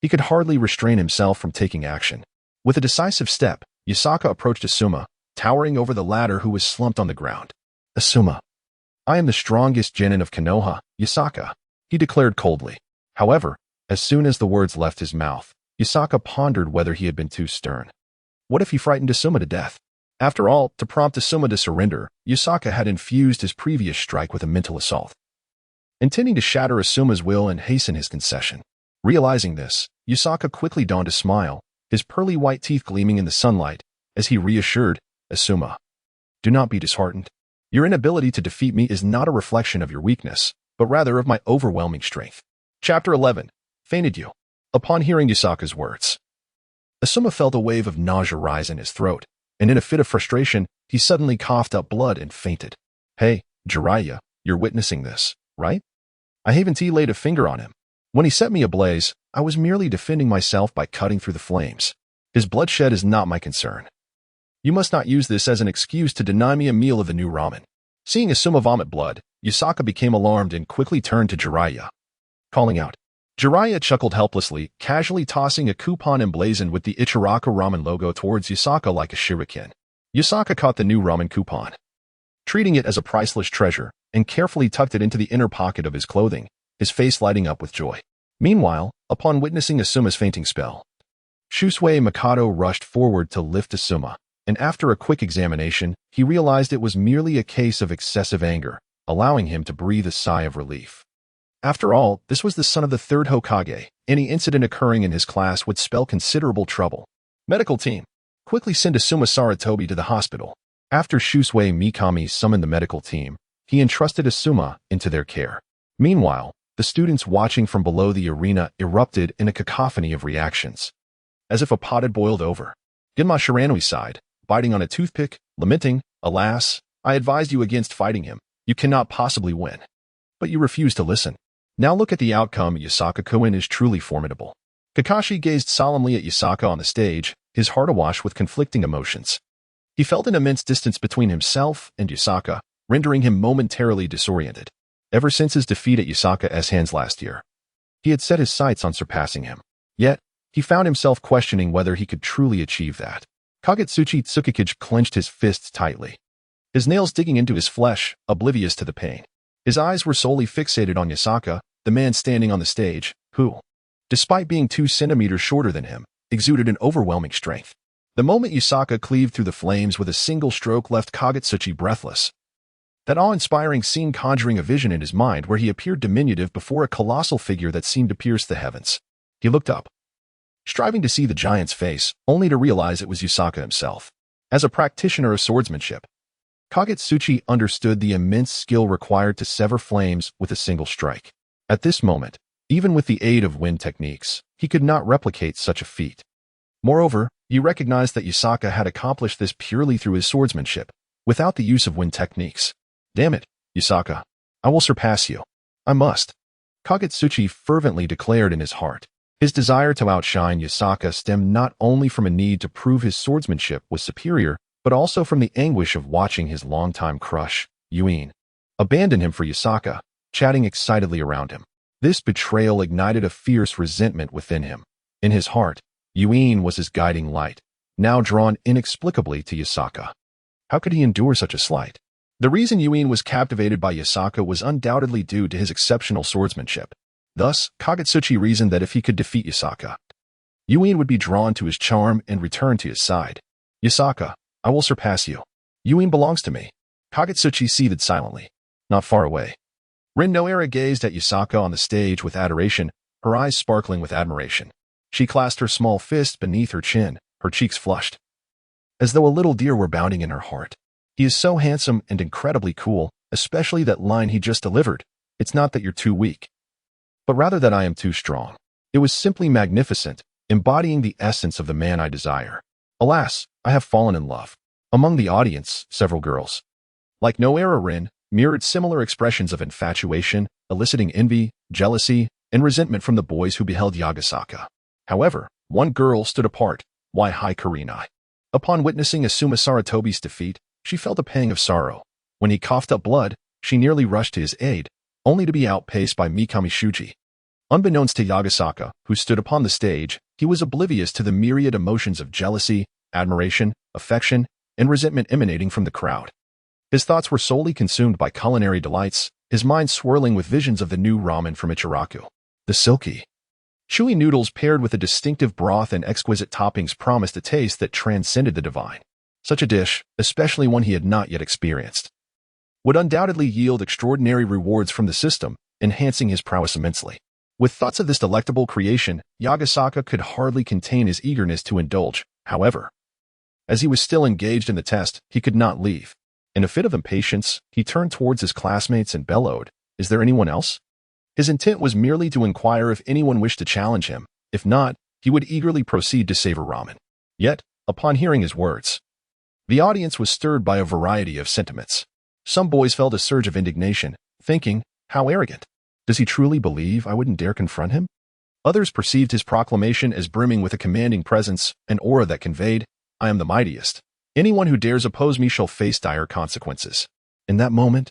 he could hardly restrain himself from taking action. With a decisive step, Yusaka approached Asuma, towering over the latter who was slumped on the ground. Asuma, I am the strongest genin of Konoha, Yusaka, he declared coldly. However, as soon as the words left his mouth, Yusaka pondered whether he had been too stern. What if he frightened Asuma to death? After all, to prompt Asuma to surrender, Yusaka had infused his previous strike with a mental assault, intending to shatter Asuma's will and hasten his concession. Realizing this, Yusaka quickly donned a smile, his pearly white teeth gleaming in the sunlight, as he reassured, Asuma, do not be disheartened. Your inability to defeat me is not a reflection of your weakness, but rather of my overwhelming strength. Chapter 11. Fainted you. Upon hearing Yusaka's words, Asuma felt a wave of nausea rise in his throat, and in a fit of frustration, he suddenly coughed up blood and fainted. Hey, Jiraiya, you're witnessing this, right? I haven't laid a finger on him. When he set me ablaze, I was merely defending myself by cutting through the flames. His bloodshed is not my concern. You must not use this as an excuse to deny me a meal of the new ramen. Seeing Asuma vomit blood, Yusaka became alarmed and quickly turned to Jiraiya, calling out. Jiraiya chuckled helplessly, casually tossing a coupon emblazoned with the Ichiraka ramen logo towards Yusaka like a shuriken. Yusaka caught the new ramen coupon, treating it as a priceless treasure, and carefully tucked it into the inner pocket of his clothing, his face lighting up with joy. Meanwhile, upon witnessing Asuma's fainting spell, Shusui Mikado rushed forward to lift Asuma, and after a quick examination, he realized it was merely a case of excessive anger, allowing him to breathe a sigh of relief. After all, this was the son of the third Hokage. Any incident occurring in his class would spell considerable trouble. Medical team, quickly send Asuma Saratobi to the hospital. After Shusui Mikami summoned the medical team, he entrusted Asuma into their care. Meanwhile, the students watching from below the arena erupted in a cacophony of reactions, as if a pot had boiled over. Genma Shiranui sighed, biting on a toothpick, lamenting, alas, I advised you against fighting him. You cannot possibly win. But you refuse to listen. Now look at the outcome. Yusaka-kun is truly formidable. Kakashi gazed solemnly at Yusaka on the stage, his heart awash with conflicting emotions. He felt an immense distance between himself and Yusaka, rendering him momentarily disoriented. Ever since his defeat at Yusaka's hands last year, he had set his sights on surpassing him. Yet, he found himself questioning whether he could truly achieve that. Kagetsuchi Tsukikage clenched his fists tightly, his nails digging into his flesh, oblivious to the pain. His eyes were solely fixated on Yusaka, the man standing on the stage, who, despite being 2 centimeters shorter than him, exuded an overwhelming strength. The moment Yusaka cleaved through the flames with a single stroke left Kagetsuchi breathless. That awe-inspiring scene conjuring a vision in his mind where he appeared diminutive before a colossal figure that seemed to pierce the heavens. He looked up, striving to see the giant's face, only to realize it was Yusaka himself. As a practitioner of swordsmanship, Kagetsuchi understood the immense skill required to sever flames with a single strike. At this moment, even with the aid of wind techniques, he could not replicate such a feat. Moreover, he recognized that Yusaka had accomplished this purely through his swordsmanship, without the use of wind techniques. Damn it, Yusaka. I will surpass you. I must. Kagetsuchi fervently declared in his heart. His desire to outshine Yusaka stemmed not only from a need to prove his swordsmanship was superior, but also from the anguish of watching his longtime crush, Yuin, abandon him for Yusaka, chatting excitedly around him. This betrayal ignited a fierce resentment within him. In his heart, Yuin was his guiding light, now drawn inexplicably to Yusaka. How could he endure such a slight? The reason Yuin was captivated by Yusaka was undoubtedly due to his exceptional swordsmanship. Thus, Kagetsuchi reasoned that if he could defeat Yusaka, Yuin would be drawn to his charm and return to his side. Yusaka, I will surpass you. Yuin belongs to me. Kagetsuchi seethed silently, not far away. Rin Noera gazed at Yusaka on the stage with adoration, her eyes sparkling with admiration. She clasped her small fist beneath her chin, her cheeks flushed, as though a little deer were bounding in her heart. He is so handsome and incredibly cool, especially that line he just delivered. It's not that you're too weak, but rather that I am too strong. It was simply magnificent, embodying the essence of the man I desire. Alas, I have fallen in love. Among the audience, several girls, like Noera Rin, mirrored similar expressions of infatuation, eliciting envy, jealousy, and resentment from the boys who beheld Yagasaka. However, one girl stood apart, Wai Kurenai. Upon witnessing Asuma Saratobi's defeat, she felt a pang of sorrow. When he coughed up blood, she nearly rushed to his aid, only to be outpaced by Mikami Shuji. Unbeknownst to Yagasaka, who stood upon the stage, he was oblivious to the myriad emotions of jealousy, admiration, affection, and resentment emanating from the crowd. His thoughts were solely consumed by culinary delights, his mind swirling with visions of the new ramen from Ichiraku. The silky, chewy noodles paired with a distinctive broth and exquisite toppings promised a taste that transcended the divine. Such a dish, especially one he had not yet experienced, would undoubtedly yield extraordinary rewards from the system, enhancing his prowess immensely. With thoughts of this delectable creation, Yagasaka could hardly contain his eagerness to indulge. However, as he was still engaged in the test, he could not leave. In a fit of impatience, he turned towards his classmates and bellowed, "Is there anyone else?" His intent was merely to inquire if anyone wished to challenge him. If not, he would eagerly proceed to savor ramen. Yet, upon hearing his words, the audience was stirred by a variety of sentiments. Some boys felt a surge of indignation, thinking, "How arrogant! Does he truly believe I wouldn't dare confront him?" Others perceived his proclamation as brimming with a commanding presence, an aura that conveyed, "I am the mightiest. Anyone who dares oppose me shall face dire consequences." In that moment,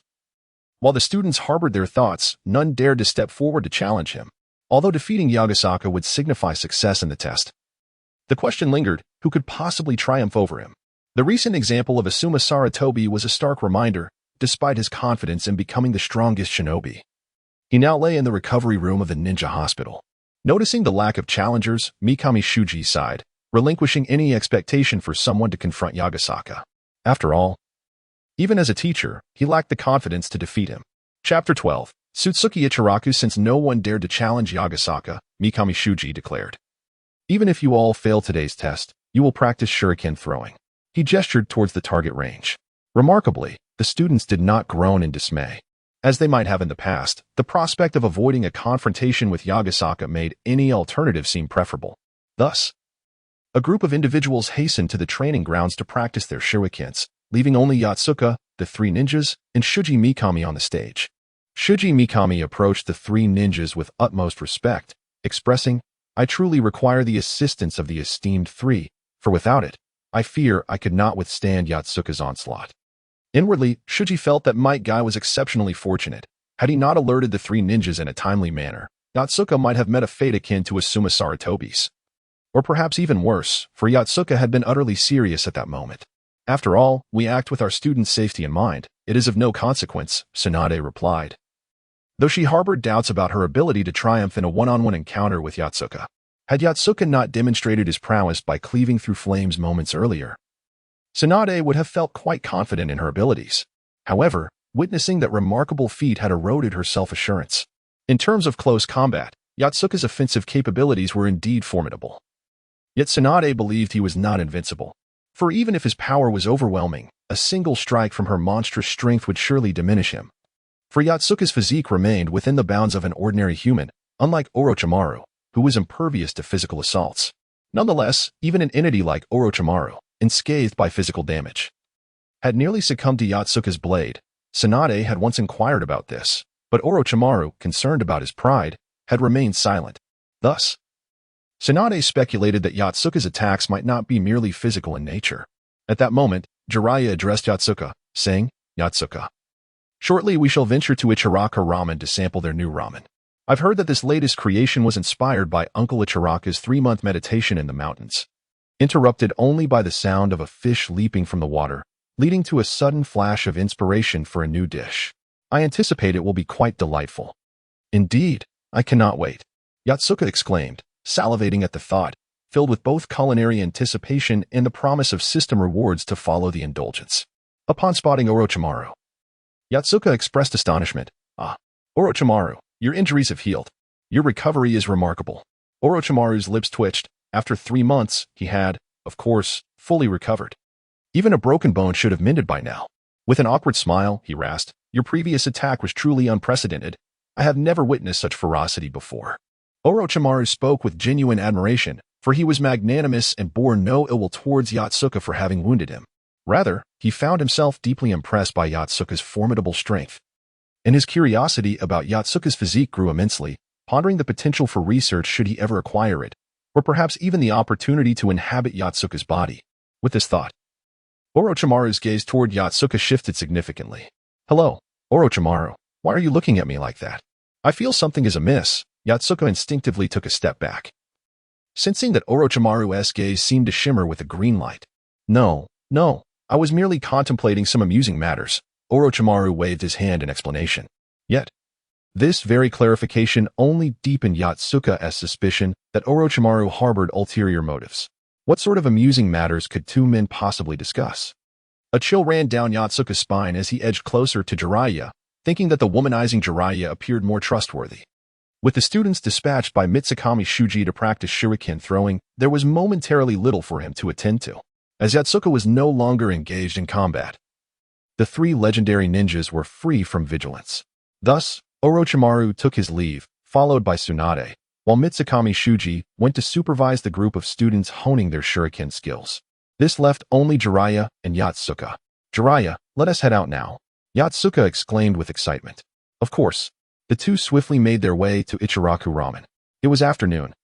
while the students harbored their thoughts, none dared to step forward to challenge him. Although defeating Yagasaka would signify success in the test, the question lingered, who could possibly triumph over him? The recent example of Asuma Saratobi was a stark reminder, despite his confidence in becoming the strongest shinobi. He now lay in the recovery room of the ninja hospital. Noticing the lack of challengers, Mikami Shuji sighed, relinquishing any expectation for someone to confront Yagasaka. After all, even as a teacher, he lacked the confidence to defeat him. Chapter 12. Sutsuki Ichiraku. Since no one dared to challenge Yagasaka, Mikami Shuji declared, "Even if you all fail today's test, you will practice shuriken throwing." He gestured towards the target range. Remarkably, the students did not groan in dismay. As they might have in the past, the prospect of avoiding a confrontation with Yagasaka made any alternative seem preferable. Thus, a group of individuals hastened to the training grounds to practice their shurikens, leaving only Yatsuka, the three ninjas, and Shuji Mikami on the stage. Shuji Mikami approached the three ninjas with utmost respect, expressing, "I truly require the assistance of the esteemed three, for without it, I fear I could not withstand Yatsuka's onslaught." Inwardly, Shuji felt that Might Guy was exceptionally fortunate. Had he not alerted the three ninjas in a timely manner, Yatsuka might have met a fate akin to Asuma Saratobi's. Or perhaps even worse, for Yatsuka had been utterly serious at that moment. "After all, we act with our students' safety in mind. It is of no consequence," Tsunade replied, though she harbored doubts about her ability to triumph in a one-on-one encounter with Yatsuka. Had Yatsuka not demonstrated his prowess by cleaving through flames moments earlier, Tsunade would have felt quite confident in her abilities. However, witnessing that remarkable feat had eroded her self-assurance. In terms of close combat, Yatsuka's offensive capabilities were indeed formidable. Yet Tsunade believed he was not invincible. For even if his power was overwhelming, a single strike from her monstrous strength would surely diminish him. For Yatsuka's physique remained within the bounds of an ordinary human, unlike Orochimaru, who was impervious to physical assaults. Nonetheless, even an entity like Orochimaru, unscathed by physical damage, had nearly succumbed to Yatsuka's blade. Tsunade had once inquired about this, but Orochimaru, concerned about his pride, had remained silent. Thus, Tsunade speculated that Yatsuka's attacks might not be merely physical in nature. At that moment, Jiraiya addressed Yatsuka, saying, "Yatsuka, shortly we shall venture to Ichiraku Ramen to sample their new ramen. I've heard that this latest creation was inspired by Uncle Ichiraku's 3-month meditation in the mountains, interrupted only by the sound of a fish leaping from the water, leading to a sudden flash of inspiration for a new dish. I anticipate it will be quite delightful." "Indeed, I cannot wait," Yatsuka exclaimed, salivating at the thought, filled with both culinary anticipation and the promise of system rewards to follow the indulgence. Upon spotting Orochimaru, Yatsuka expressed astonishment. "Ah, Orochimaru, your injuries have healed. Your recovery is remarkable." Orochimaru's lips twitched. After 3 months, he had, of course, fully recovered. Even a broken bone should have mended by now. With an awkward smile, he rasped, "Your previous attack was truly unprecedented. I have never witnessed such ferocity before." Orochimaru spoke with genuine admiration, for he was magnanimous and bore no ill will towards Yatsuka for having wounded him. Rather, he found himself deeply impressed by Yotsuka's formidable strength. And his curiosity about Yotsuka's physique grew immensely, pondering the potential for research should he ever acquire it, or perhaps even the opportunity to inhabit Yotsuka's body. With this thought, Orochimaru's gaze toward Yotsuka shifted significantly. "Hello, Orochimaru. Why are you looking at me like that? I feel something is amiss." Yotsuka instinctively took a step back, sensing that Orochimaru's gaze seemed to shimmer with a green light. No, I was merely contemplating some amusing matters." Orochimaru waved his hand in explanation. Yet, this very clarification only deepened Yotsuka's suspicion that Orochimaru harbored ulterior motives. What sort of amusing matters could two men possibly discuss? A chill ran down Yotsuka's spine as he edged closer to Jiraiya, thinking that the womanizing Jiraiya appeared more trustworthy. With the students dispatched by Mitsukami Shuji to practice shuriken throwing, there was momentarily little for him to attend to, as Yotsuka was no longer engaged in combat. The three legendary ninjas were free from vigilance. Thus, Orochimaru took his leave, followed by Tsunade, while Mitsukami Shuji went to supervise the group of students honing their shuriken skills. This left only Jiraiya and Yotsuka. "Jiraiya, let us head out now," Yotsuka exclaimed with excitement. Of course, the two swiftly made their way to Ichiraku Ramen. It was afternoon,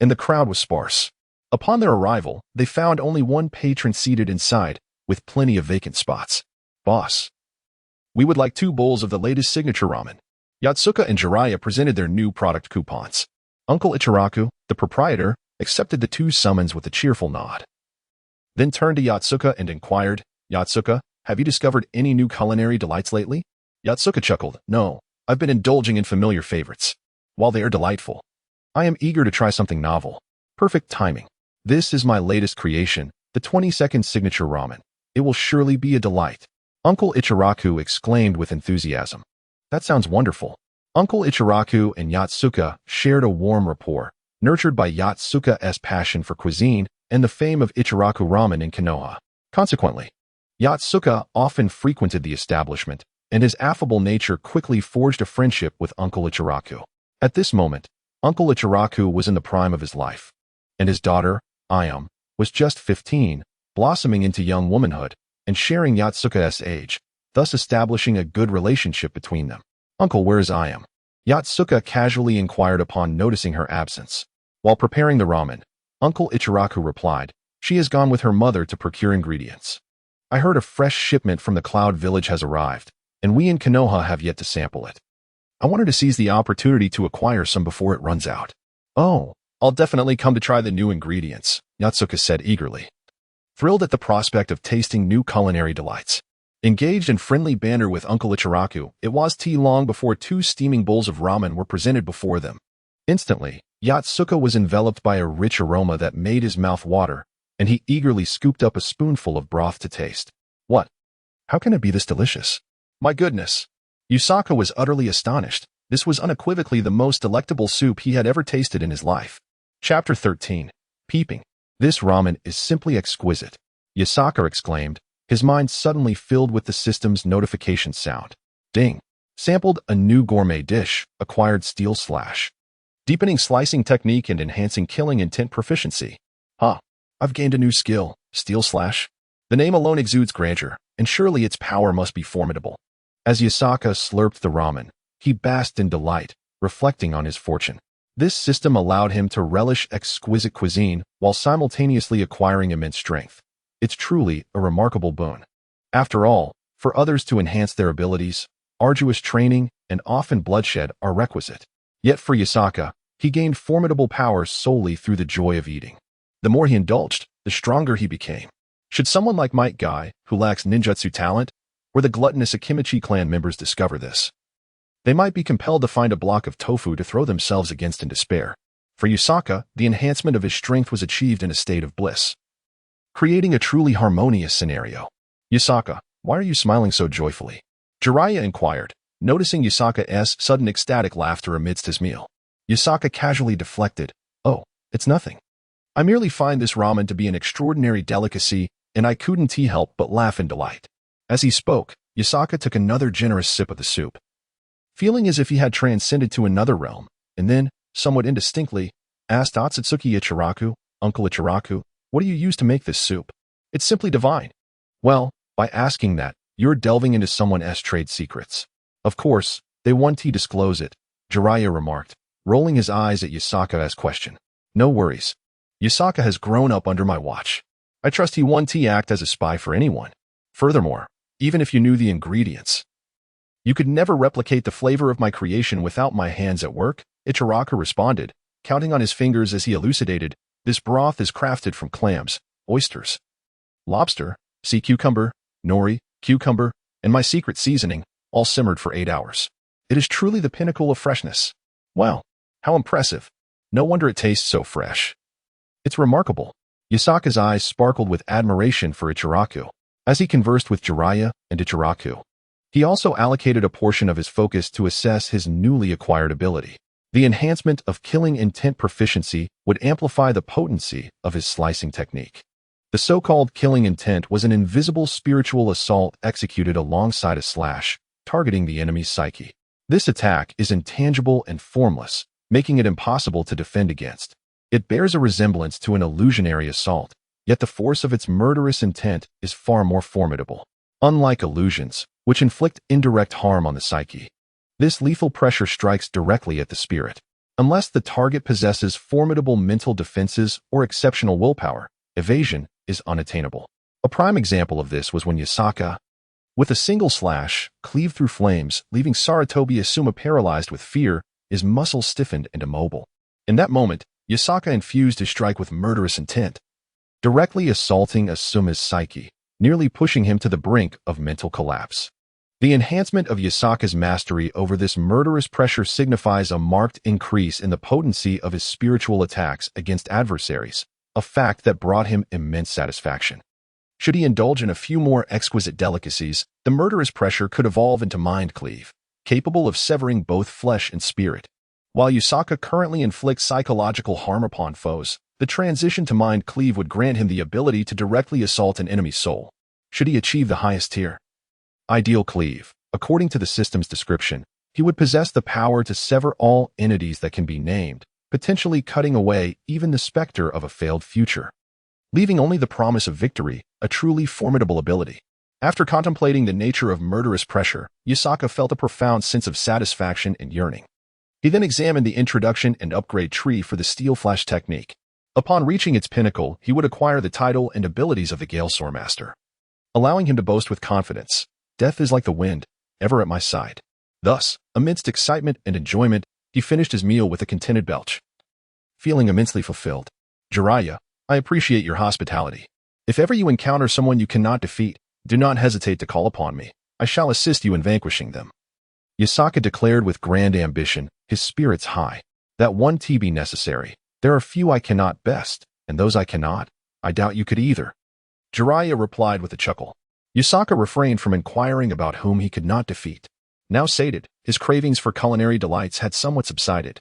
and the crowd was sparse. Upon their arrival, they found only one patron seated inside, with plenty of vacant spots. "Boss, we would like 2 bowls of the latest signature ramen." Yotsuka and Jiraiya presented their new product coupons. Uncle Ichiraku, the proprietor, accepted the 2 summons with a cheerful nod. Then turned to Yotsuka and inquired, "Yotsuka, have you discovered any new culinary delights lately?" Yotsuka chuckled, "No, I've been indulging in familiar favorites. While they are delightful, I am eager to try something novel." Perfect timing. "This is my latest creation, the 20-second signature ramen. It will surely be a delight." Uncle Ichiraku exclaimed with enthusiasm. "That sounds wonderful." Uncle Ichiraku and Yotsuka shared a warm rapport, nurtured by Yotsuka's passion for cuisine and the fame of Ichiraku Ramen in Konoha. Consequently, Yotsuka often frequented the establishment, and his affable nature quickly forged a friendship with Uncle Ichiraku. At this moment, Uncle Ichiraku was in the prime of his life, and his daughter, Ayam, was just 15, blossoming into young womanhood, and sharing Yotsuka's age, thus establishing a good relationship between them. "Uncle, where is Ayam?" Yotsuka casually inquired upon noticing her absence. While preparing the ramen, Uncle Ichiraku replied, "She has gone with her mother to procure ingredients. I heard a fresh shipment from the Cloud Village has arrived, and we in Konoha have yet to sample it. I wanted to seize the opportunity to acquire some before it runs out." "Oh, I'll definitely come to try the new ingredients," Yotsuka said eagerly, thrilled at the prospect of tasting new culinary delights. Engaged in friendly banter with Uncle Ichiraku, it was tea long before 2 steaming bowls of ramen were presented before them. Instantly, Yotsuka was enveloped by a rich aroma that made his mouth water, and he eagerly scooped up a spoonful of broth to taste. "What? How can it be this delicious? My goodness!" Yusaka was utterly astonished. This was unequivocally the most delectable soup he had ever tasted in his life. Chapter 13. Peeping. "This ramen is simply exquisite," Yusaka exclaimed, his mind suddenly filled with the system's notification sound. Ding. Sampled a new gourmet dish, acquired steel slash. Deepening slicing technique and enhancing killing intent proficiency. Huh. I've gained a new skill, steel slash. The name alone exudes grandeur, and surely its power must be formidable. As Yusaka slurped the ramen, he basked in delight, reflecting on his fortune. This system allowed him to relish exquisite cuisine while simultaneously acquiring immense strength. It's truly a remarkable boon. After all, for others to enhance their abilities, arduous training and often bloodshed are requisite. Yet for Yusaka, he gained formidable power solely through the joy of eating. The more he indulged, the stronger he became. Should someone like Might Guy, who lacks ninjutsu talent, or the gluttonous Akimichi clan members discover this, they might be compelled to find a block of tofu to throw themselves against in despair. For Yusaka, the enhancement of his strength was achieved in a state of bliss, creating a truly harmonious scenario. "Yusaka, why are you smiling so joyfully?" Jiraiya inquired, noticing Yusaka's sudden ecstatic laughter amidst his meal. Yusaka casually deflected, "Oh, it's nothing. I merely find this ramen to be an extraordinary delicacy, and I couldn't help but laugh in delight." As he spoke, Yusaka took another generous sip of the soup, feeling as if he had transcended to another realm, and then, somewhat indistinctly, asked Otsutsuki Ichiraku, "Uncle Ichiraku, what do you use to make this soup? It's simply divine." Well, by asking that, you're delving into someone else's trade secrets. Of course, they want to disclose it, Jiraiya remarked, rolling his eyes at Yasaka's question. No worries. Yasaka has grown up under my watch. I trust he won't act as a spy for anyone. Furthermore, even if you knew the ingredients, you could never replicate the flavor of my creation without my hands at work, Ichiraka responded, counting on his fingers as he elucidated, this broth is crafted from clams, oysters, lobster, sea cucumber, nori, cucumber, and my secret seasoning, all simmered for 8 hours. It is truly the pinnacle of freshness. Wow, how impressive. No wonder it tastes so fresh. It's remarkable. Yasaka's eyes sparkled with admiration for Ichiraku. As he conversed with Jiraiya and Ichiraku, he also allocated a portion of his focus to assess his newly acquired ability. The enhancement of killing intent proficiency would amplify the potency of his slicing technique. The so-called killing intent was an invisible spiritual assault executed alongside a slash, targeting the enemy's psyche. This attack is intangible and formless, making it impossible to defend against. It bears a resemblance to an illusionary assault, yet the force of its murderous intent is far more formidable. Unlike illusions, which inflict indirect harm on the psyche, this lethal pressure strikes directly at the spirit. Unless the target possesses formidable mental defenses or exceptional willpower, evasion is unattainable. A prime example of this was when Yasaka, with a single slash, cleaved through flames, leaving Saratobi Asuma paralyzed with fear, his muscles stiffened and immobile. In that moment, Yasaka infused his strike with murderous intent, directly assaulting Asuma's psyche, nearly pushing him to the brink of mental collapse. The enhancement of Yasaka's mastery over this murderous pressure signifies a marked increase in the potency of his spiritual attacks against adversaries, a fact that brought him immense satisfaction. Should he indulge in a few more exquisite delicacies, the murderous pressure could evolve into mind cleave, capable of severing both flesh and spirit. While Yasaka currently inflicts psychological harm upon foes, the transition to mind cleave would grant him the ability to directly assault an enemy's soul. Should he achieve the highest tier? Ideal cleave. According to the system's description, he would possess the power to sever all entities that can be named, potentially cutting away even the specter of a failed future, leaving only the promise of victory, a truly formidable ability. After contemplating the nature of murderous pressure, Yasaka felt a profound sense of satisfaction and yearning. He then examined the introduction and upgrade tree for the Steel Flash technique. Upon reaching its pinnacle, he would acquire the title and abilities of the Gale Swordmaster, allowing him to boast with confidence, "Death is like the wind, ever at my side." Thus, amidst excitement and enjoyment, he finished his meal with a contented belch. Feeling immensely fulfilled, "Jiraiya, I appreciate your hospitality. If ever you encounter someone you cannot defeat, do not hesitate to call upon me. I shall assist you in vanquishing them." Yasaka declared with grand ambition, his spirits high. "That one be necessary. There are few I cannot best, and those I cannot, I doubt you could either." Jiraiya replied with a chuckle. Yasaka refrained from inquiring about whom he could not defeat. Now sated, his cravings for culinary delights had somewhat subsided,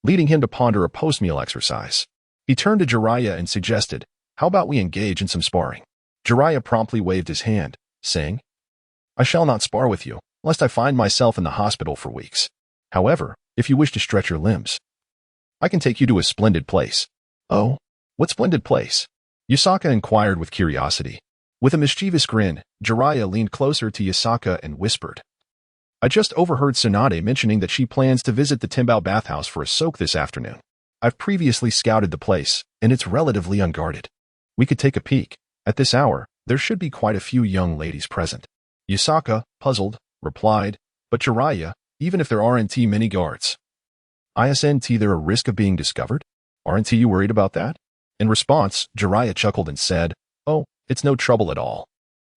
leading him to ponder a post-meal exercise. He turned to Jiraiya and suggested, "How about we engage in some sparring?" Jiraiya promptly waved his hand, saying, "I shall not spar with you, lest I find myself in the hospital for weeks. However, if you wish to stretch your limbs, I can take you to a splendid place." "Oh, what splendid place?" Yasaka inquired with curiosity. With a mischievous grin, Jiraiya leaned closer to Yasaka and whispered, "I just overheard Tsunade mentioning that she plans to visit the Timbao bathhouse for a soak this afternoon. I've previously scouted the place, and it's relatively unguarded. We could take a peek. At this hour, there should be quite a few young ladies present." Yasaka, puzzled, replied, "But Jiraiya, even if there aren't many guards, isn't there a risk of being discovered? Aren't you worried about that?" In response, Jiraiya chuckled and said, "Oh, it's no trouble at all.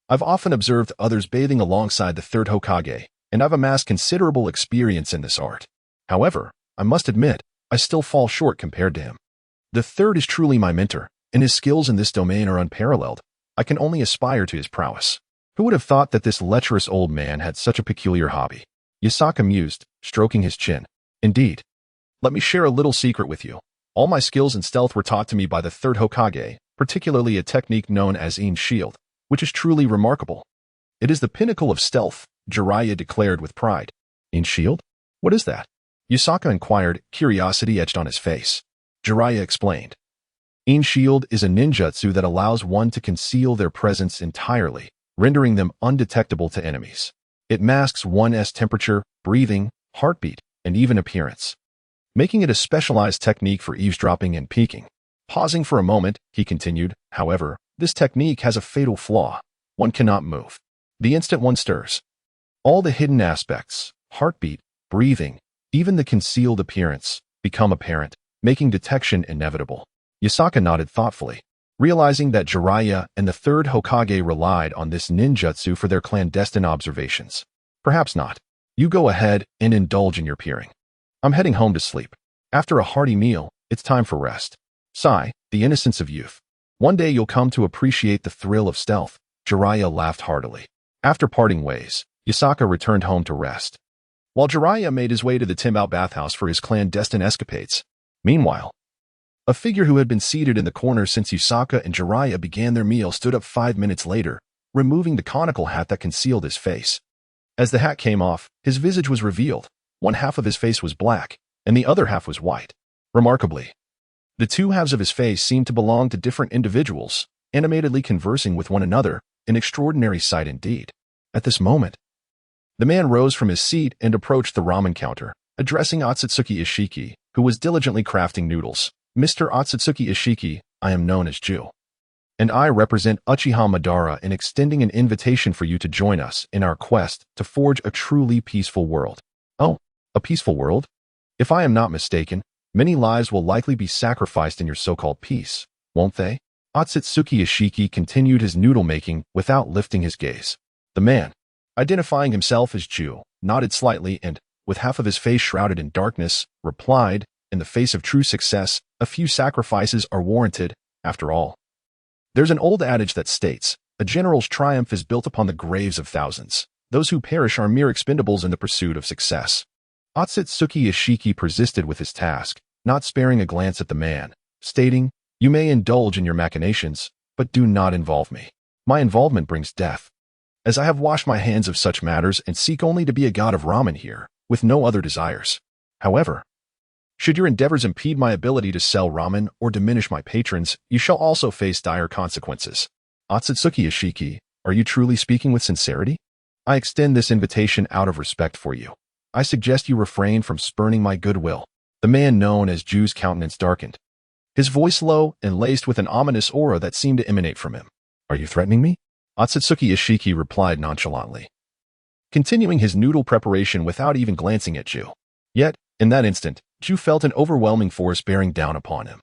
I've often observed others bathing alongside the third Hokage, and I've amassed considerable experience in this art. However, I must admit, I still fall short compared to him. The third is truly my mentor, and his skills in this domain are unparalleled. I can only aspire to his prowess. Who would have thought that this lecherous old man had such a peculiar hobby?" Yasaka mused, stroking his chin. "Indeed. Let me share a little secret with you. All my skills in stealth were taught to me by the third Hokage, particularly a technique known as Ein Shield, which is truly remarkable. It is the pinnacle of stealth," Jiraiya declared with pride. "Ein Shield? What is that?" Yasaka inquired, curiosity etched on his face. Jiraiya explained. "Ein Shield is a ninjutsu that allows one to conceal their presence entirely, rendering them undetectable to enemies. It masks one's temperature, breathing, heartbeat, and even appearance, making it a specialized technique for eavesdropping and peeking. Pausing for a moment, he continued, however, this technique has a fatal flaw. One cannot move. The instant one stirs, all the hidden aspects, heartbeat, breathing, even the concealed appearance, become apparent, making detection inevitable. Yasaka nodded thoughtfully, realizing that Jiraiya and the third Hokage relied on this ninjutsu for their clandestine observations. Perhaps not. You go ahead and indulge in your peering. I'm heading home to sleep. After a hearty meal, it's time for rest. Sigh, the innocence of youth. One day you'll come to appreciate the thrill of stealth. Jiraiya laughed heartily. After parting ways, Yasaka returned home to rest, while Jiraiya made his way to the Timbao bathhouse for his clandestine escapades. Meanwhile, a figure who had been seated in the corner since Yasaka and Jiraiya began their meal stood up 5 minutes later, removing the conical hat that concealed his face. As the hat came off, his visage was revealed. One half of his face was black, and the other half was white. Remarkably, the two halves of his face seemed to belong to different individuals, animatedly conversing with one another, an extraordinary sight indeed. At this moment, the man rose from his seat and approached the ramen counter, addressing Otsutsuki Ishiki, who was diligently crafting noodles. Mr. Otsutsuki Ishiki, I am known as Ju, and I represent Uchiha Madara in extending an invitation for you to join us in our quest to forge a truly peaceful world. Oh, a peaceful world? If I am not mistaken, many lives will likely be sacrificed in your so-called peace, won't they? Otsutsuki Ishiki continued his noodle making without lifting his gaze. The man, identifying himself as Ju, nodded slightly and, with half of his face shrouded in darkness, replied, in the face of true success, a few sacrifices are warranted, after all. There's an old adage that states, a general's triumph is built upon the graves of thousands. Those who perish are mere expendables in the pursuit of success. Otsutsuki Ishiki persisted with his task, not sparing a glance at the man, stating, you may indulge in your machinations, but do not involve me. My involvement brings death, as I have washed my hands of such matters and seek only to be a god of ramen here, with no other desires. However, should your endeavors impede my ability to sell ramen or diminish my patrons, you shall also face dire consequences. Otsutsuki Ishiki, are you truly speaking with sincerity? I extend this invitation out of respect for you. I suggest you refrain from spurning my goodwill. The man known as Ju's countenance darkened, his voice low and laced with an ominous aura that seemed to emanate from him. Are you threatening me? Otsutsuki Ishiki replied nonchalantly, continuing his noodle preparation without even glancing at Ju. Yet, in that instant, Ju felt an overwhelming force bearing down upon him,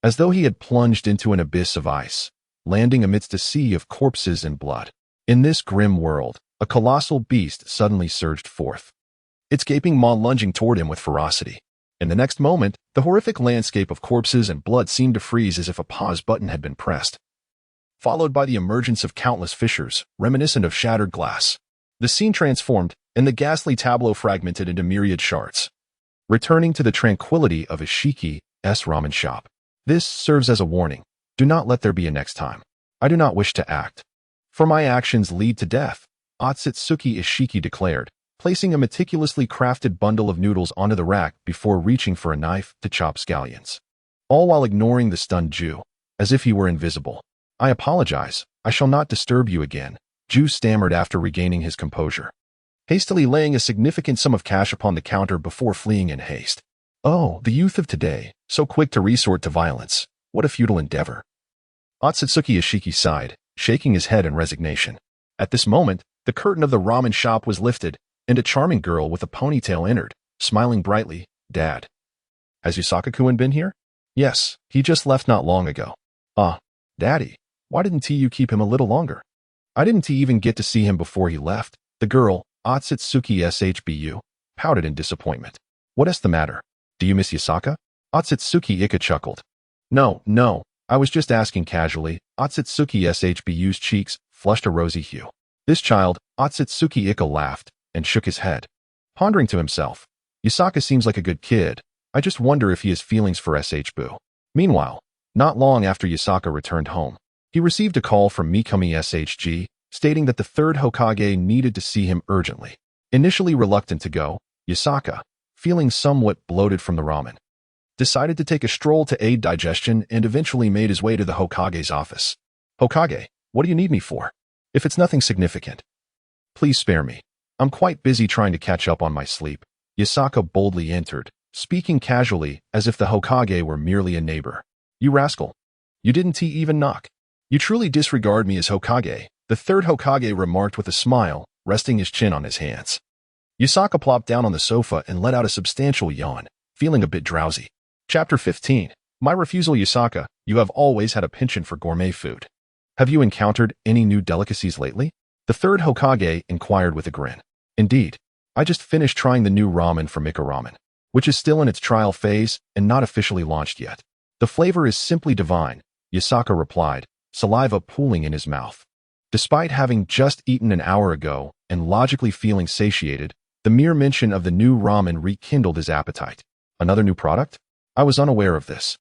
as though he had plunged into an abyss of ice, landing amidst a sea of corpses and blood. In this grim world, a colossal beast suddenly surged forth, its gaping maw lunging toward him with ferocity. In the next moment, the horrific landscape of corpses and blood seemed to freeze as if a pause button had been pressed, followed by the emergence of countless fissures, reminiscent of shattered glass. The scene transformed, and the ghastly tableau fragmented into myriad shards, returning to the tranquility of Ishiki's ramen shop. This serves as a warning. Do not let there be a next time. I do not wish to act, for my actions lead to death, Otsutsuki Ishiki declared, placing a meticulously crafted bundle of noodles onto the rack before reaching for a knife to chop scallions, all while ignoring the stunned Ju, as if he were invisible. I apologize. I shall not disturb you again, Ju stammered after regaining his composure, hastily laying a significant sum of cash upon the counter before fleeing in haste. Oh, the youth of today, so quick to resort to violence. What a futile endeavor. Otsutsuki Ishiki sighed, shaking his head in resignation. At this moment, the curtain of the ramen shop was lifted, and a charming girl with a ponytail entered, smiling brightly. Dad, has Yasaka-kun been here? Yes, he just left not long ago. Daddy, why didn't you keep him a little longer? I didn't even get to see him before he left. The girl, Otsutsuki Shbu, pouted in disappointment. What's the matter? Do you miss Yasaka? Otsutsuki Ika chuckled. No, I was just asking casually. Otsutsuki Shbu's cheeks flushed a rosy hue. This child, Otsutsuki Ika laughed and shook his head, pondering to himself. Yasaka seems like a good kid. I just wonder if he has feelings for Shbu. Meanwhile, not long after Yasaka returned home, he received a call from Mikami SHG, stating that the third Hokage needed to see him urgently. Initially reluctant to go, Yasaka, feeling somewhat bloated from the ramen, decided to take a stroll to aid digestion and eventually made his way to the Hokage's office. Hokage, what do you need me for? If it's nothing significant, please spare me. I'm quite busy trying to catch up on my sleep. Yasaka boldly entered, speaking casually as if the Hokage were merely a neighbor. You rascal. You didn't even knock. You truly disregard me as Hokage, the third Hokage remarked with a smile, resting his chin on his hands. Yasaka plopped down on the sofa and let out a substantial yawn, feeling a bit drowsy. Chapter 15. My refusal. Yasaka, you have always had a penchant for gourmet food. Have you encountered any new delicacies lately? The third Hokage inquired with a grin. Indeed. I just finished trying the new ramen from Mika Ramen, which is still in its trial phase and not officially launched yet. The flavor is simply divine, Yasaka replied, saliva pooling in his mouth. Despite having just eaten an hour ago and logically feeling satiated, the mere mention of the new ramen rekindled his appetite. Another new product? I was unaware of this.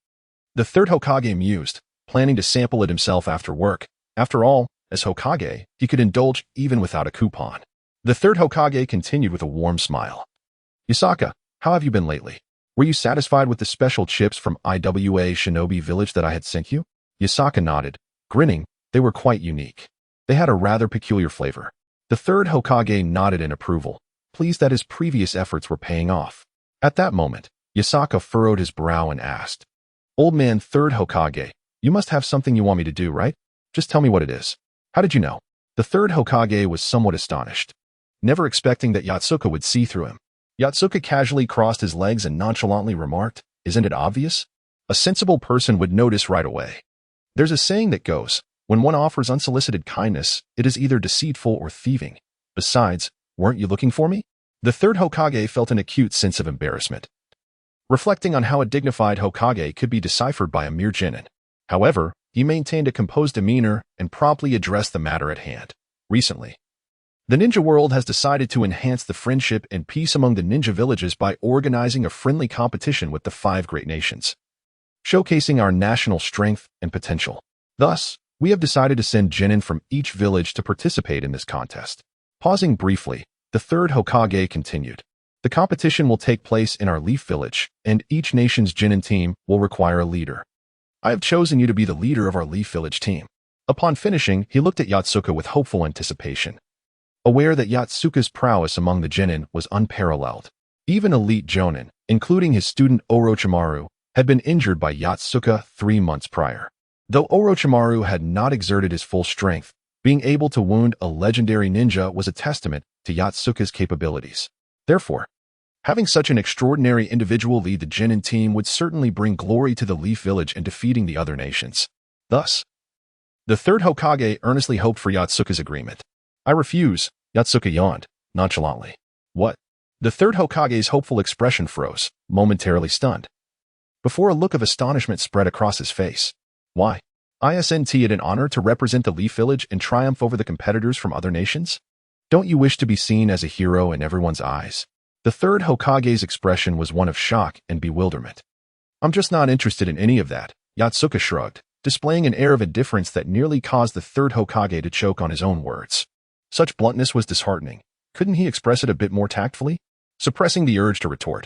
The third Hokage mused, planning to sample it himself after work. After all, as Hokage, he could indulge even without a coupon. The third Hokage continued with a warm smile. Yasaka, how have you been lately? Were you satisfied with the special chips from IWA Shinobi Village that I had sent you? Yasaka nodded, grinning. They were quite unique. They had a rather peculiar flavor. The third Hokage nodded in approval, pleased that his previous efforts were paying off. At that moment, Yasaka furrowed his brow and asked, Old man third Hokage, you must have something you want me to do, right? Just tell me what it is. How did you know? The third Hokage was somewhat astonished, never expecting that Yatsuka would see through him. Yatsuka casually crossed his legs and nonchalantly remarked, Isn't it obvious? A sensible person would notice right away. There's a saying that goes, when one offers unsolicited kindness, it is either deceitful or thieving. Besides, weren't you looking for me? The third Hokage felt an acute sense of embarrassment, reflecting on how a dignified Hokage could be deciphered by a mere genin. However, he maintained a composed demeanor and promptly addressed the matter at hand. Recently, the ninja world has decided to enhance the friendship and peace among the ninja villages by organizing a friendly competition with the 5 great nations, showcasing our national strength and potential. Thus, we have decided to send genin from each village to participate in this contest. Pausing briefly, the third Hokage continued. The competition will take place in our Leaf Village, and each nation's genin team will require a leader. I have chosen you to be the leader of our Leaf Village team. Upon finishing, he looked at Yatsuka with hopeful anticipation, aware that Yatsuka's prowess among the genin was unparalleled. Even elite jonin, including his student Orochimaru, had been injured by Yatsuka 3 months prior. Though Orochimaru had not exerted his full strength, being able to wound a legendary ninja was a testament to Yatsuka's capabilities. Therefore, having such an extraordinary individual lead the genin team would certainly bring glory to the Leaf Village in defeating the other nations. Thus, the third Hokage earnestly hoped for Yatsuka's agreement. I refuse, Yatsuka yawned, nonchalantly. What? The third Hokage's hopeful expression froze, momentarily stunned, before a look of astonishment spread across his face. Why? Isn't it an honor to represent the Leaf Village and triumph over the competitors from other nations? Don't you wish to be seen as a hero in everyone's eyes? The third Hokage's expression was one of shock and bewilderment. I'm just not interested in any of that, Yatsuka shrugged, displaying an air of indifference that nearly caused the third Hokage to choke on his own words. Such bluntness was disheartening. Couldn't he express it a bit more tactfully? Suppressing the urge to retort,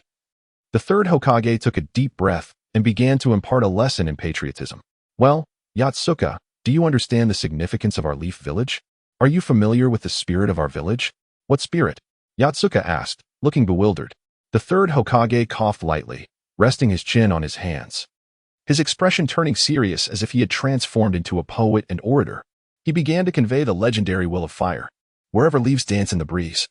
the third Hokage took a deep breath and began to impart a lesson in patriotism. Well, Yatsuka, do you understand the significance of our Leaf Village? Are you familiar with the spirit of our village? What spirit? Yatsuka asked, looking bewildered. The third Hokage coughed lightly, resting his chin on his hands, his expression turning serious as if he had transformed into a poet and orator. He began to convey the legendary will of fire. Wherever leaves dance in the breeze,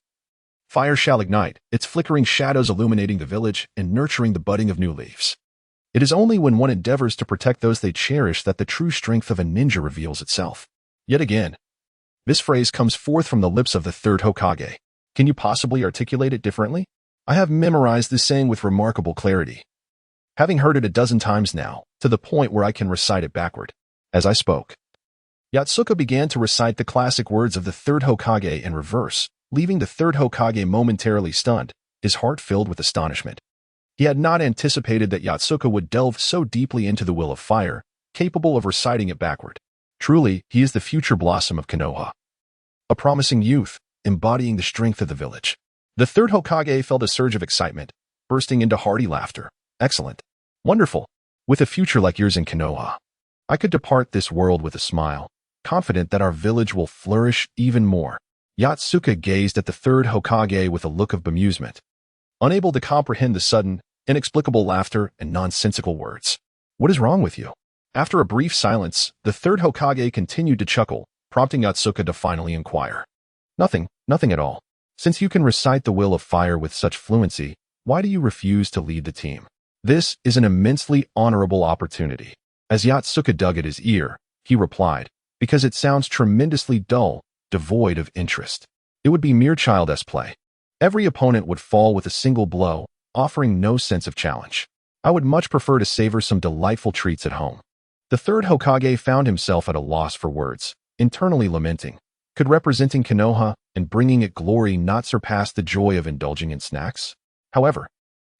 fire shall ignite, its flickering shadows illuminating the village and nurturing the budding of new leaves. It is only when one endeavors to protect those they cherish that the true strength of a ninja reveals itself. Yet again, this phrase comes forth from the lips of the third Hokage. Can you possibly articulate it differently? I have memorized this saying with remarkable clarity, having heard it a dozen times now, to the point where I can recite it backward. As I spoke, Yatsuka began to recite the classic words of the third Hokage in reverse, leaving the third Hokage momentarily stunned, his heart filled with astonishment. He had not anticipated that Yatsuka would delve so deeply into the will of fire, capable of reciting it backward. Truly, he is the future blossom of Konoha, a promising youth, embodying the strength of the village. The third Hokage felt a surge of excitement, bursting into hearty laughter. Excellent. Wonderful. With a future like yours in Konoha, I could depart this world with a smile. confident that our village will flourish even more. Yatsuka gazed at the third Hokage with a look of bemusement, unable to comprehend the sudden, inexplicable laughter and nonsensical words. What is wrong with you? After a brief silence, the third Hokage continued to chuckle, prompting Yatsuka to finally inquire. Nothing at all. Since you can recite the will of fire with such fluency, why do you refuse to lead the team? This is an immensely honorable opportunity. As Yatsuka dug at his ear, he replied, because it sounds tremendously dull, devoid of interest. It would be mere childish play. Every opponent would fall with a single blow, offering no sense of challenge. I would much prefer to savor some delightful treats at home. The third Hokage found himself at a loss for words, internally lamenting. Could representing Konoha and bringing it glory not surpass the joy of indulging in snacks? However,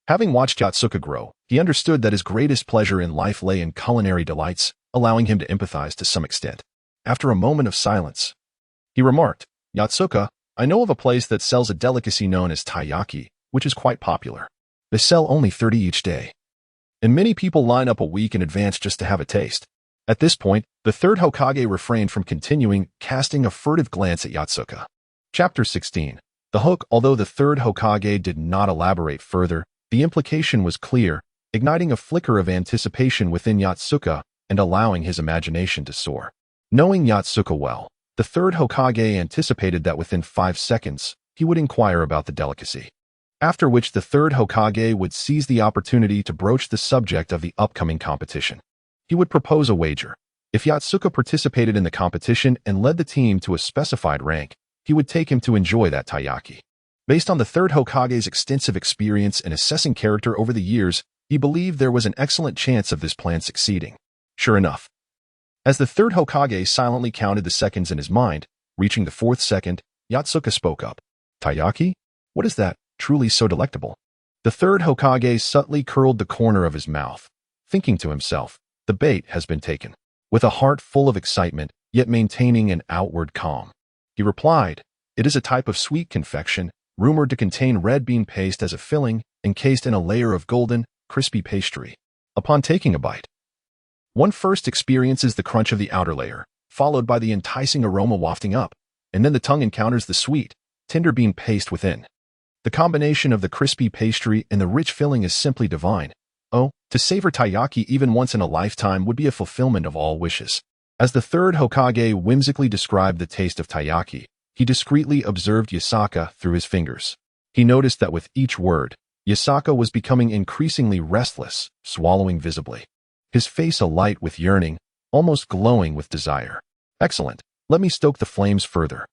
having watched Yatsuka grow, he understood that his greatest pleasure in life lay in culinary delights, allowing him to empathize to some extent. After a moment of silence, he remarked, Yatsuka, I know of a place that sells a delicacy known as taiyaki, which is quite popular. They sell only 30 each day, and many people line up a week in advance just to have a taste. At this point, the third Hokage refrained from continuing, casting a furtive glance at Yatsuka. Chapter 16. The hook. Although the third Hokage did not elaborate further, the implication was clear, igniting a flicker of anticipation within Yatsuka and allowing his imagination to soar. Knowing Yatsuka well, the third Hokage anticipated that within 5 seconds, he would inquire about the delicacy. After which the third Hokage would seize the opportunity to broach the subject of the upcoming competition. He would propose a wager. If Yatsuka participated in the competition and led the team to a specified rank, he would take him to enjoy that taiyaki. Based on the third Hokage's extensive experience in assessing character over the years, he believed there was an excellent chance of this plan succeeding. Sure enough, as the third Hokage silently counted the seconds in his mind, reaching the 4th second, Yatsuka spoke up. Taiyaki? What is that? Truly so delectable. The third Hokage subtly curled the corner of his mouth, thinking to himself, the bait has been taken. With a heart full of excitement, yet maintaining an outward calm, he replied, it is a type of sweet confection, rumored to contain red bean paste as a filling, encased in a layer of golden, crispy pastry. Upon taking a bite, one first experiences the crunch of the outer layer, followed by the enticing aroma wafting up, and then the tongue encounters the sweet, tender bean paste within. The combination of the crispy pastry and the rich filling is simply divine. Oh, to savor taiyaki even once in a lifetime would be a fulfillment of all wishes. As the third Hokage whimsically described the taste of taiyaki, he discreetly observed Yasaka through his fingers. He noticed that with each word, Yasaka was becoming increasingly restless, swallowing visibly. His face alight with yearning, almost glowing with desire. Excellent. Let me stoke the flames further.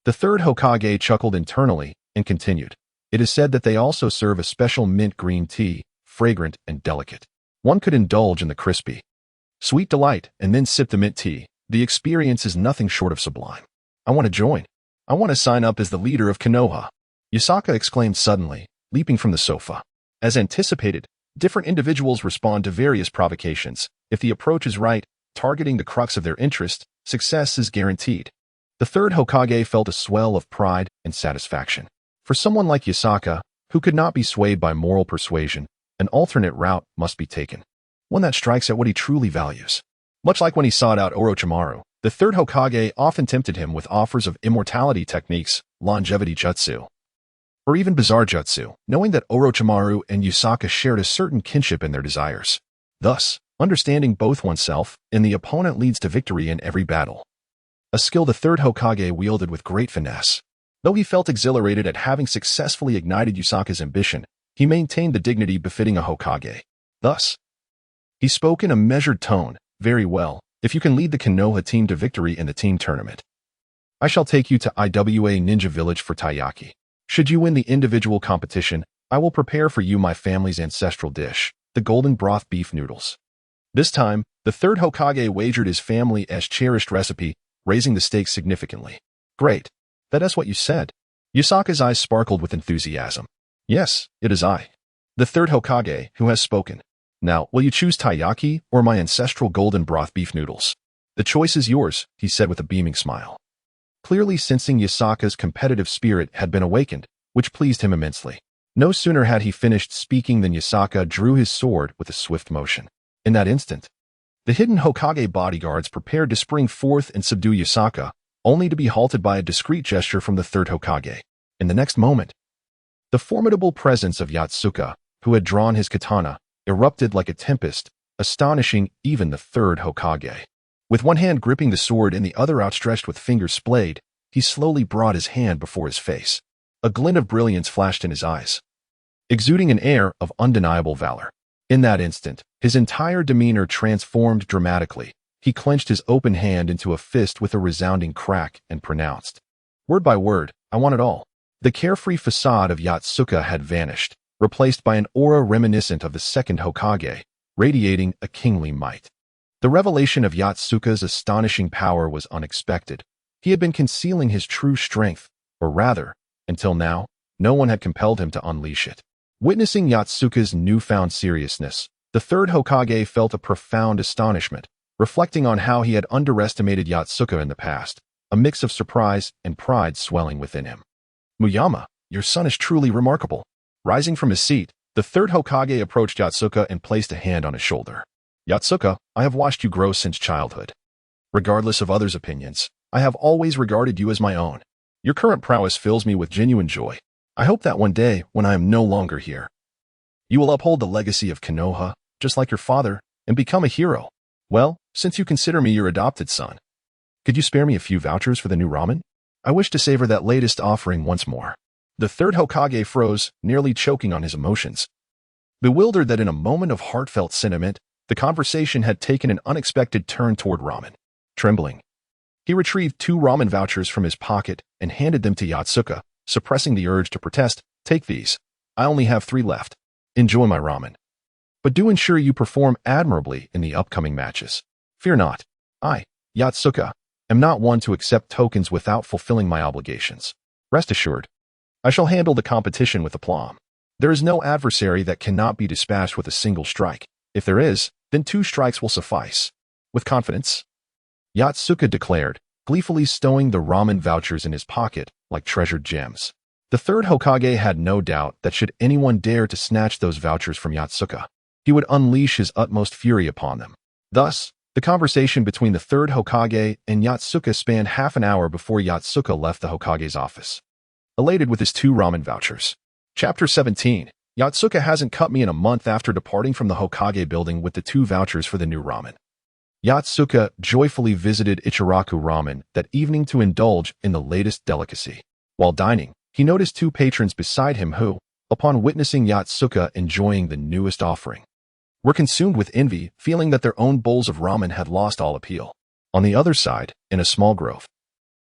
The third Hokage chuckled internally and continued. It is said that they also serve a special mint green tea, fragrant and delicate. One could indulge in the crispy, sweet delight and then sip the mint tea. The experience is nothing short of sublime. I want to join. I want to sign up as the leader of Konoha. Yasaka exclaimed suddenly, leaping from the sofa. As anticipated, different individuals respond to various provocations. If the approach is right, targeting the crux of their interest, success is guaranteed. The third Hokage felt a swell of pride and satisfaction. For someone like Yasaka, who could not be swayed by moral persuasion, an alternate route must be taken. One that strikes at what he truly values. Much like when he sought out Orochimaru, the third Hokage often tempted him with offers of immortality techniques, longevity jutsu, or even bizarre jutsu, knowing that Orochimaru and Yasaka shared a certain kinship in their desires. Thus, understanding both oneself and the opponent leads to victory in every battle. A skill the third Hokage wielded with great finesse. Though he felt exhilarated at having successfully ignited Yasaka's ambition, he maintained the dignity befitting a Hokage. Thus, he spoke in a measured tone. Very well, if you can lead the Konoha team to victory in the team tournament, I shall take you to Iwa Ninja Village for taiyaki. Should you win the individual competition, I will prepare for you my family's ancestral dish, the golden broth beef noodles. This time, the third Hokage wagered his family's cherished recipe, raising the stakes significantly. Great. That is what you said. Yasaka's eyes sparkled with enthusiasm. Yes, it is I, the third Hokage, who has spoken. Now, will you choose taiyaki or my ancestral golden broth beef noodles? The choice is yours, he said with a beaming smile. Clearly sensing Yasaka's competitive spirit had been awakened, which pleased him immensely. No sooner had he finished speaking than Yasaka drew his sword with a swift motion. In that instant, The hidden Hokage bodyguards prepared to spring forth and subdue Yasaka, only to be halted by a discreet gesture from the third Hokage. In the next moment, the formidable presence of Yatsuka, who had drawn his katana, erupted like a tempest, astonishing even the third Hokage. With one hand gripping the sword and the other outstretched with fingers splayed, he slowly brought his hand before his face. A glint of brilliance flashed in his eyes, exuding an air of undeniable valor. In that instant, his entire demeanor transformed dramatically. He clenched his open hand into a fist with a resounding crack and pronounced, word by word, "I want it all." The carefree facade of Yatsuka had vanished, replaced by an aura reminiscent of the second Hokage, radiating a kingly might. The revelation of Yatsuka's astonishing power was unexpected. He had been concealing his true strength, or rather, until now, no one had compelled him to unleash it. Witnessing Yatsuka's newfound seriousness, the third Hokage felt a profound astonishment, reflecting on how he had underestimated Yatsuka in the past, a mix of surprise and pride swelling within him. "Muyama, your son is truly remarkable." Rising from his seat, the third Hokage approached Yatsuka and placed a hand on his shoulder. "Yatsuka, I have watched you grow since childhood. Regardless of others' opinions, I have always regarded you as my own. Your current prowess fills me with genuine joy. I hope that one day, when I am no longer here, you will uphold the legacy of Konoha, just like your father, and become a hero. Well, since you consider me your adopted son, could you spare me a few vouchers for the new ramen? I wish to savor that latest offering once more." The third Hokage froze, nearly choking on his emotions. Bewildered that in a moment of heartfelt sentiment, the conversation had taken an unexpected turn toward ramen. Trembling, he retrieved 2 ramen vouchers from his pocket and handed them to Yatsuka, suppressing the urge to protest. "Take these. I only have 3 left. Enjoy my ramen. But do ensure you perform admirably in the upcoming matches. Fear not. I, Yatsuka, am not one to accept tokens without fulfilling my obligations. Rest assured, I shall handle the competition with aplomb. There is no adversary that cannot be dispatched with a single strike. If there is, then 2 strikes will suffice." With confidence, Yatsuka declared, gleefully stowing the ramen vouchers in his pocket like treasured gems. The third Hokage had no doubt that should anyone dare to snatch those vouchers from Yatsuka, he would unleash his utmost fury upon them. Thus, the conversation between the third Hokage and Yatsuka spanned half an hour before Yatsuka left the Hokage's office, elated with his 2 ramen vouchers. Chapter 17. Yatsuka hasn't cut me in a month. After departing from the Hokage building with the 2 vouchers for the new ramen, Yatsuka joyfully visited Ichiraku Ramen that evening to indulge in the latest delicacy. While dining, he noticed 2 patrons beside him who, upon witnessing Yatsuka enjoying the newest offering, were consumed with envy, feeling that their own bowls of ramen had lost all appeal. On the other side, in a small grove,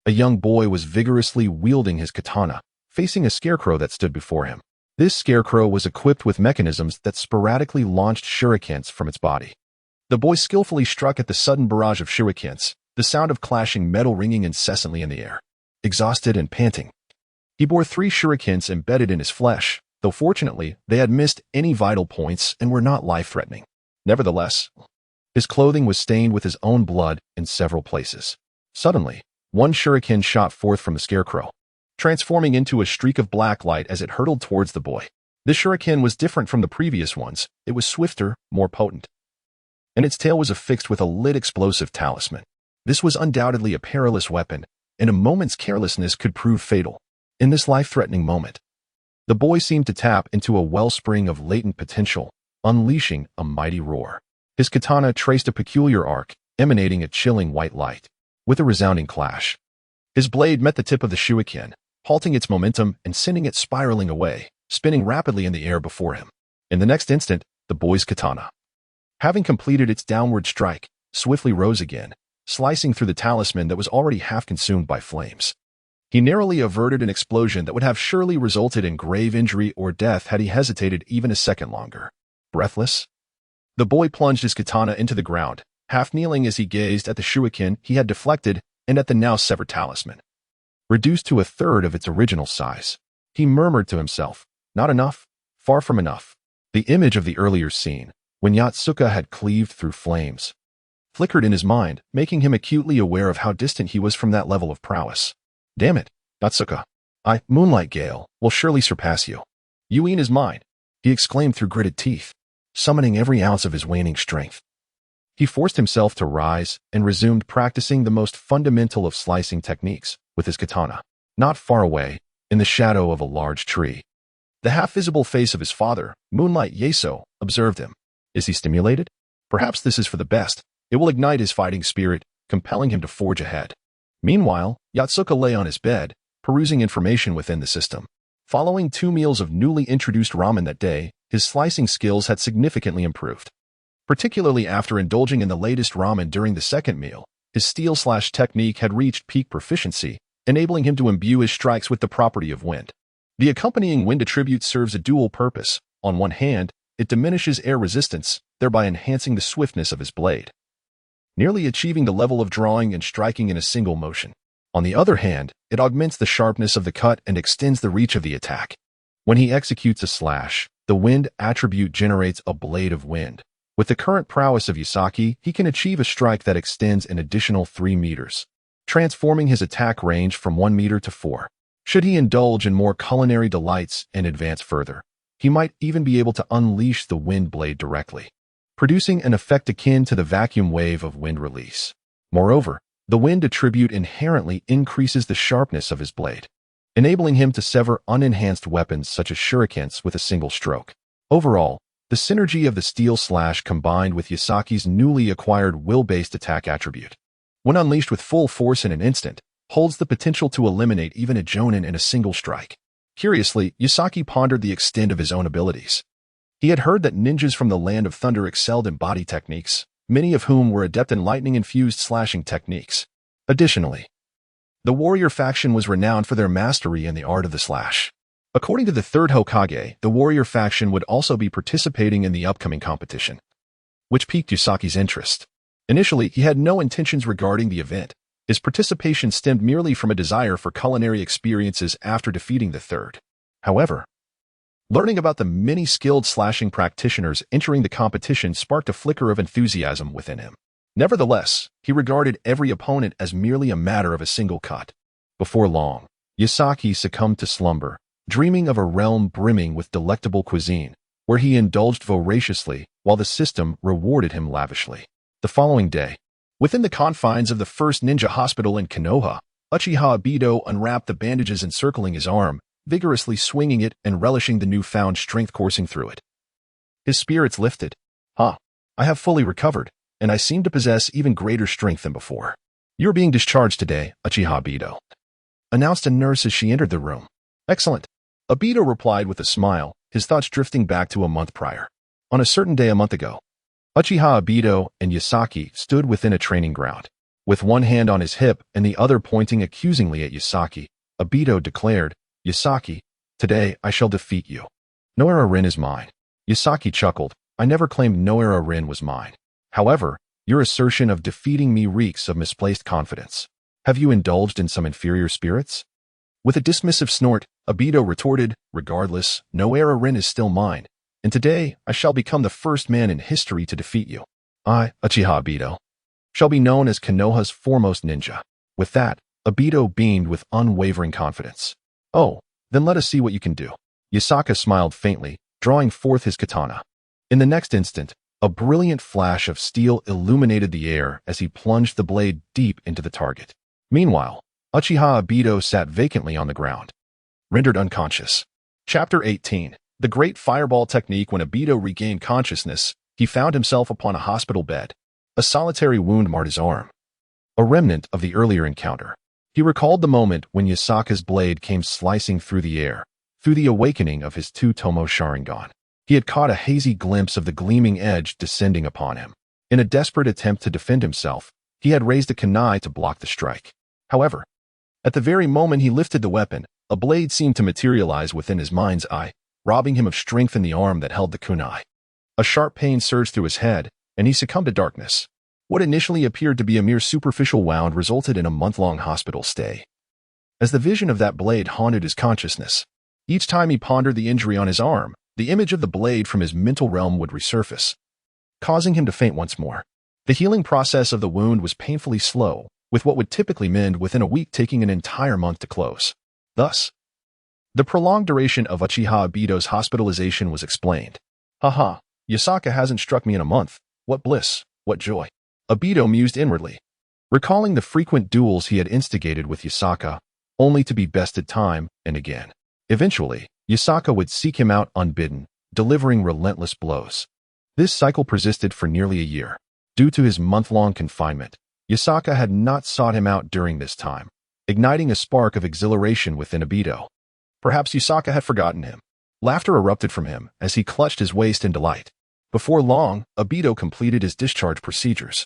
a young boy was vigorously wielding his katana, facing a scarecrow that stood before him. This scarecrow was equipped with mechanisms that sporadically launched shurikens from its body. The boy skillfully struck at the sudden barrage of shurikens, the sound of clashing metal ringing incessantly in the air. Exhausted and panting, he bore 3 shurikens embedded in his flesh, though fortunately they had missed any vital points and were not life-threatening. Nevertheless, his clothing was stained with his own blood in several places. Suddenly, one shuriken shot forth from the scarecrow, transforming into a streak of black light as it hurtled towards the boy. This shuriken was different from the previous ones. It was swifter, more potent, and its tail was affixed with a lit explosive talisman. This was undoubtedly a perilous weapon, and a moment's carelessness could prove fatal. In this life-threatening moment, the boy seemed to tap into a wellspring of latent potential, unleashing a mighty roar. His katana traced a peculiar arc, emanating a chilling white light. With a resounding clash, his blade met the tip of the shuriken, halting its momentum and sending it spiraling away, spinning rapidly in the air before him. In the next instant, the boy's katana, having completed its downward strike, swiftly rose again, slicing through the talisman that was already half consumed by flames. He narrowly averted an explosion that would have surely resulted in grave injury or death had he hesitated even a second longer. Breathless, the boy plunged his katana into the ground, half kneeling as he gazed at the shuriken he had deflected and at the now severed talisman. Reduced to a third of its original size, he murmured to himself, "Not enough, far from enough." The image of the earlier scene, when Yatsuka had cleaved through flames, flickered in his mind, making him acutely aware of how distant he was from that level of prowess. "Damn it, Yatsuka. I, Moonlight Gale, will surely surpass you. Yuin is mine," he exclaimed through gritted teeth, summoning every ounce of his waning strength. He forced himself to rise and resumed practicing the most fundamental of slicing techniques with his katana. Not far away, in the shadow of a large tree, the half-visible face of his father, Moonlight Yeso, observed him. Is he stimulated? Perhaps this is for the best. It will ignite his fighting spirit, compelling him to forge ahead. Meanwhile, Yatsuka lay on his bed, perusing information within the system. Following 2 meals of newly introduced ramen that day, his slicing skills had significantly improved. Particularly after indulging in the latest ramen during the second meal, his steel-slash technique had reached peak proficiency, enabling him to imbue his strikes with the property of wind. The accompanying wind attribute serves a dual purpose. On one hand, it diminishes air resistance, thereby enhancing the swiftness of his blade, nearly achieving the level of drawing and striking in a single motion. On the other hand, it augments the sharpness of the cut and extends the reach of the attack. When he executes a slash, the wind attribute generates a blade of wind. With the current prowess of Yasaki, he can achieve a strike that extends an additional 3 meters, transforming his attack range from 1 meter to 4. Should he indulge in more culinary delights and advance further, he might even be able to unleash the wind blade directly, producing an effect akin to the vacuum wave of wind release. Moreover, the wind attribute inherently increases the sharpness of his blade, enabling him to sever unenhanced weapons such as shurikens with a single stroke. Overall, the synergy of the steel slash combined with Yasaki's newly acquired will-based attack attribute, when unleashed with full force in an instant, holds the potential to eliminate even a jonin in a single strike. Curiously, Yasaki pondered the extent of his own abilities. He had heard that ninjas from the Land of Thunder excelled in body techniques, many of whom were adept in lightning-infused slashing techniques. Additionally, the warrior faction was renowned for their mastery in the art of the slash. According to the third Hokage, the warrior faction would also be participating in the upcoming competition, which piqued Yasaki's interest. Initially, he had no intentions regarding the event. His participation stemmed merely from a desire for culinary experiences after defeating the third. However, learning about the many skilled slashing practitioners entering the competition sparked a flicker of enthusiasm within him. Nevertheless, he regarded every opponent as merely a matter of a single cut. Before long, Yasaki succumbed to slumber, dreaming of a realm brimming with delectable cuisine, where he indulged voraciously while the system rewarded him lavishly. The following day, within the confines of the first ninja hospital in Konoha, Uchiha Obito unwrapped the bandages encircling his arm, vigorously swinging it and relishing the newfound strength coursing through it. His spirits lifted. I have fully recovered, and I seem to possess even greater strength than before. You're being discharged today, Uchiha Obito, announced a nurse as she entered the room. Excellent. Obito replied with a smile, his thoughts drifting back to a month prior. On a certain day a month ago, Uchiha Obito and Yasaki stood within a training ground. With one hand on his hip and the other pointing accusingly at Yasaki, Obito declared, Yasaki, today I shall defeat you. Noara Rin is mine. Yasaki chuckled. I never claimed Noara Rin was mine. However, your assertion of defeating me reeks of misplaced confidence. Have you indulged in some inferior spirits? With a dismissive snort, Obito retorted, regardless, Noara Rin is still mine, and today I shall become the first man in history to defeat you. I, Uchiha Obito, shall be known as Konoha's foremost ninja. With that, Obito beamed with unwavering confidence. Oh, then let us see what you can do. Yasaka smiled faintly, drawing forth his katana. In the next instant, a brilliant flash of steel illuminated the air as he plunged the blade deep into the target. Meanwhile, Uchiha Obito sat vacantly on the ground, rendered unconscious. Chapter 18. The Great Fireball Technique. When Obito regained consciousness, he found himself upon a hospital bed. A solitary wound marred his arm, a remnant of the earlier encounter. He recalled the moment when Yasaka's blade came slicing through the air, through the awakening of his two-tomo Sharingan. He had caught a hazy glimpse of the gleaming edge descending upon him. In a desperate attempt to defend himself, he had raised a kunai to block the strike. However, at the very moment he lifted the weapon, a blade seemed to materialize within his mind's eye, robbing him of strength in the arm that held the kunai. A sharp pain surged through his head, and he succumbed to darkness. What initially appeared to be a mere superficial wound resulted in a month-long hospital stay. As the vision of that blade haunted his consciousness, each time he pondered the injury on his arm, the image of the blade from his mental realm would resurface, causing him to faint once more. The healing process of the wound was painfully slow, with what would typically mend within a week taking an entire month to close. Thus, the prolonged duration of Uchiha Obito's hospitalization was explained. Yasaka hasn't struck me in a month. What bliss, what joy! Obito mused inwardly, recalling the frequent duels he had instigated with Yasaka, only to be bested time and again. Eventually, Yasaka would seek him out unbidden, delivering relentless blows. This cycle persisted for nearly a year. Due to his month-long confinement, Yasaka had not sought him out during this time, igniting a spark of exhilaration within Obito. Perhaps Yasaka had forgotten him. Laughter erupted from him as he clutched his waist in delight. Before long, Obito completed his discharge procedures.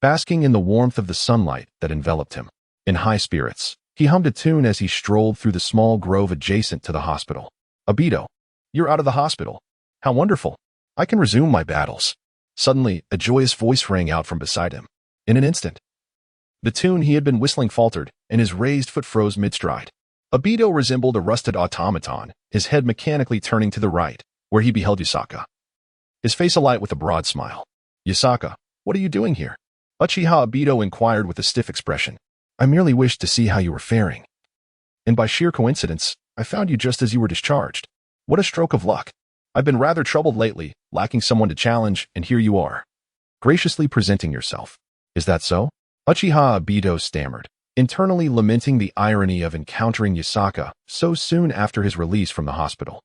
Basking in the warmth of the sunlight that enveloped him. In high spirits, he hummed a tune as he strolled through the small grove adjacent to the hospital. Obito, you're out of the hospital. How wonderful. I can resume my battles. Suddenly, a joyous voice rang out from beside him. In an instant, the tune he had been whistling faltered, and his raised foot froze mid-stride. Obito resembled a rusted automaton, his head mechanically turning to the right, where he beheld Yasaka. His face alight with a broad smile. Yasaka, what are you doing here? Uchiha Obito inquired with a stiff expression. I merely wished to see how you were faring. And by sheer coincidence, I found you just as you were discharged. What a stroke of luck. I've been rather troubled lately, lacking someone to challenge, and here you are, graciously presenting yourself. Is that so? Uchiha Obito stammered, internally lamenting the irony of encountering Yasaka so soon after his release from the hospital.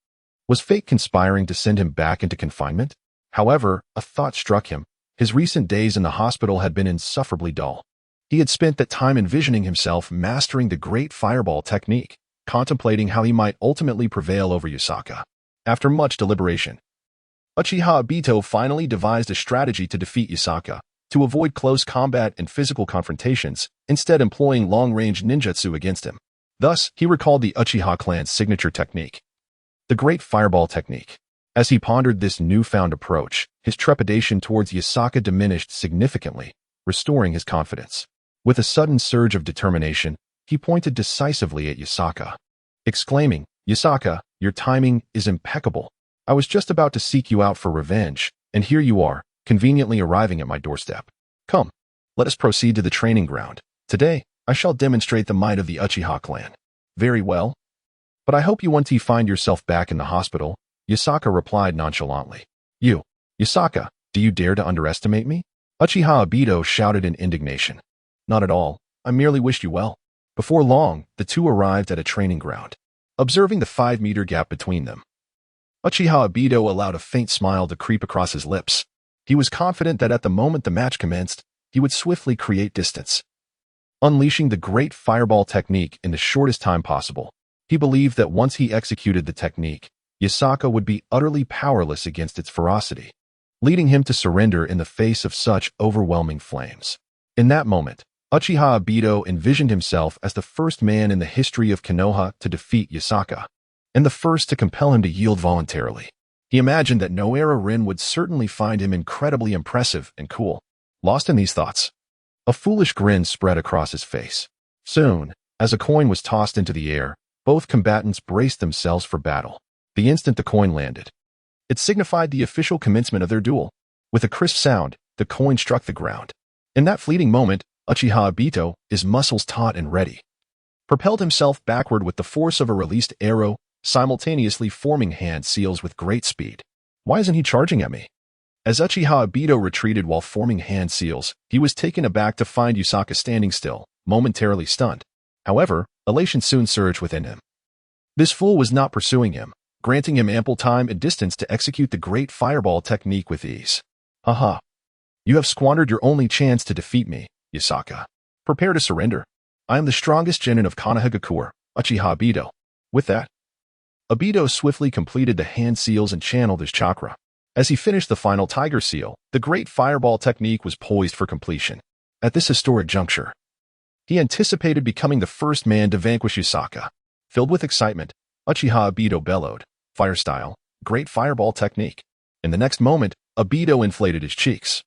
Was fate conspiring to send him back into confinement? However, a thought struck him. His recent days in the hospital had been insufferably dull. He had spent that time envisioning himself mastering the great fireball technique, contemplating how he might ultimately prevail over Yasaka. After much deliberation, Uchiha Obito finally devised a strategy to defeat Yasaka, to avoid close combat and physical confrontations, instead employing long-range ninjutsu against him. Thus, he recalled the Uchiha clan's signature technique, the great fireball technique. As he pondered this newfound approach, his trepidation towards Yasaka diminished significantly, restoring his confidence. With a sudden surge of determination, he pointed decisively at Yasaka, exclaiming, Yasaka, your timing is impeccable. I was just about to seek you out for revenge, and here you are, conveniently arriving at my doorstep. Come, let us proceed to the training ground. Today, I shall demonstrate the might of the Uchiha clan. Very well. But I hope you won't find yourself back in the hospital, Yasaka replied nonchalantly. You, Yasaka, do you dare to underestimate me? Uchiha Obito shouted in indignation. Not at all, I merely wished you well. Before long, the two arrived at a training ground, observing the 5-meter gap between them. Uchiha Obito allowed a faint smile to creep across his lips. He was confident that at the moment the match commenced, he would swiftly create distance. Unleashing the great fireball technique in the shortest time possible, he believed that once he executed the technique, Yasaka would be utterly powerless against its ferocity, leading him to surrender in the face of such overwhelming flames. In that moment, Uchiha Obito envisioned himself as the first man in the history of Konoha to defeat Yasaka, and the first to compel him to yield voluntarily. He imagined that Noara Rin would certainly find him incredibly impressive and cool. Lost in these thoughts, a foolish grin spread across his face. Soon, as a coin was tossed into the air, both combatants braced themselves for battle. The instant the coin landed, it signified the official commencement of their duel. With a crisp sound, the coin struck the ground. In that fleeting moment, Uchiha Obito, his muscles taut and ready, propelled himself backward with the force of a released arrow, simultaneously forming hand seals with great speed. Why isn't he charging at me? As Uchiha Obito retreated while forming hand seals, he was taken aback to find Yasaka standing still, momentarily stunned. However, elation soon surged within him. This fool was not pursuing him, granting him ample time and distance to execute the great fireball technique with ease. Haha. You have squandered your only chance to defeat me, Yasaka. Prepare to surrender. I am the strongest genin of Konohagakure, Uchiha Obito. With that, Obito swiftly completed the hand seals and channeled his chakra. As he finished the final tiger seal, the great fireball technique was poised for completion. At this historic juncture, he anticipated becoming the first man to vanquish Yasaka. Filled with excitement, Uchiha Obito bellowed, "Fire style, great fireball technique." In the next moment, Obito inflated his cheeks,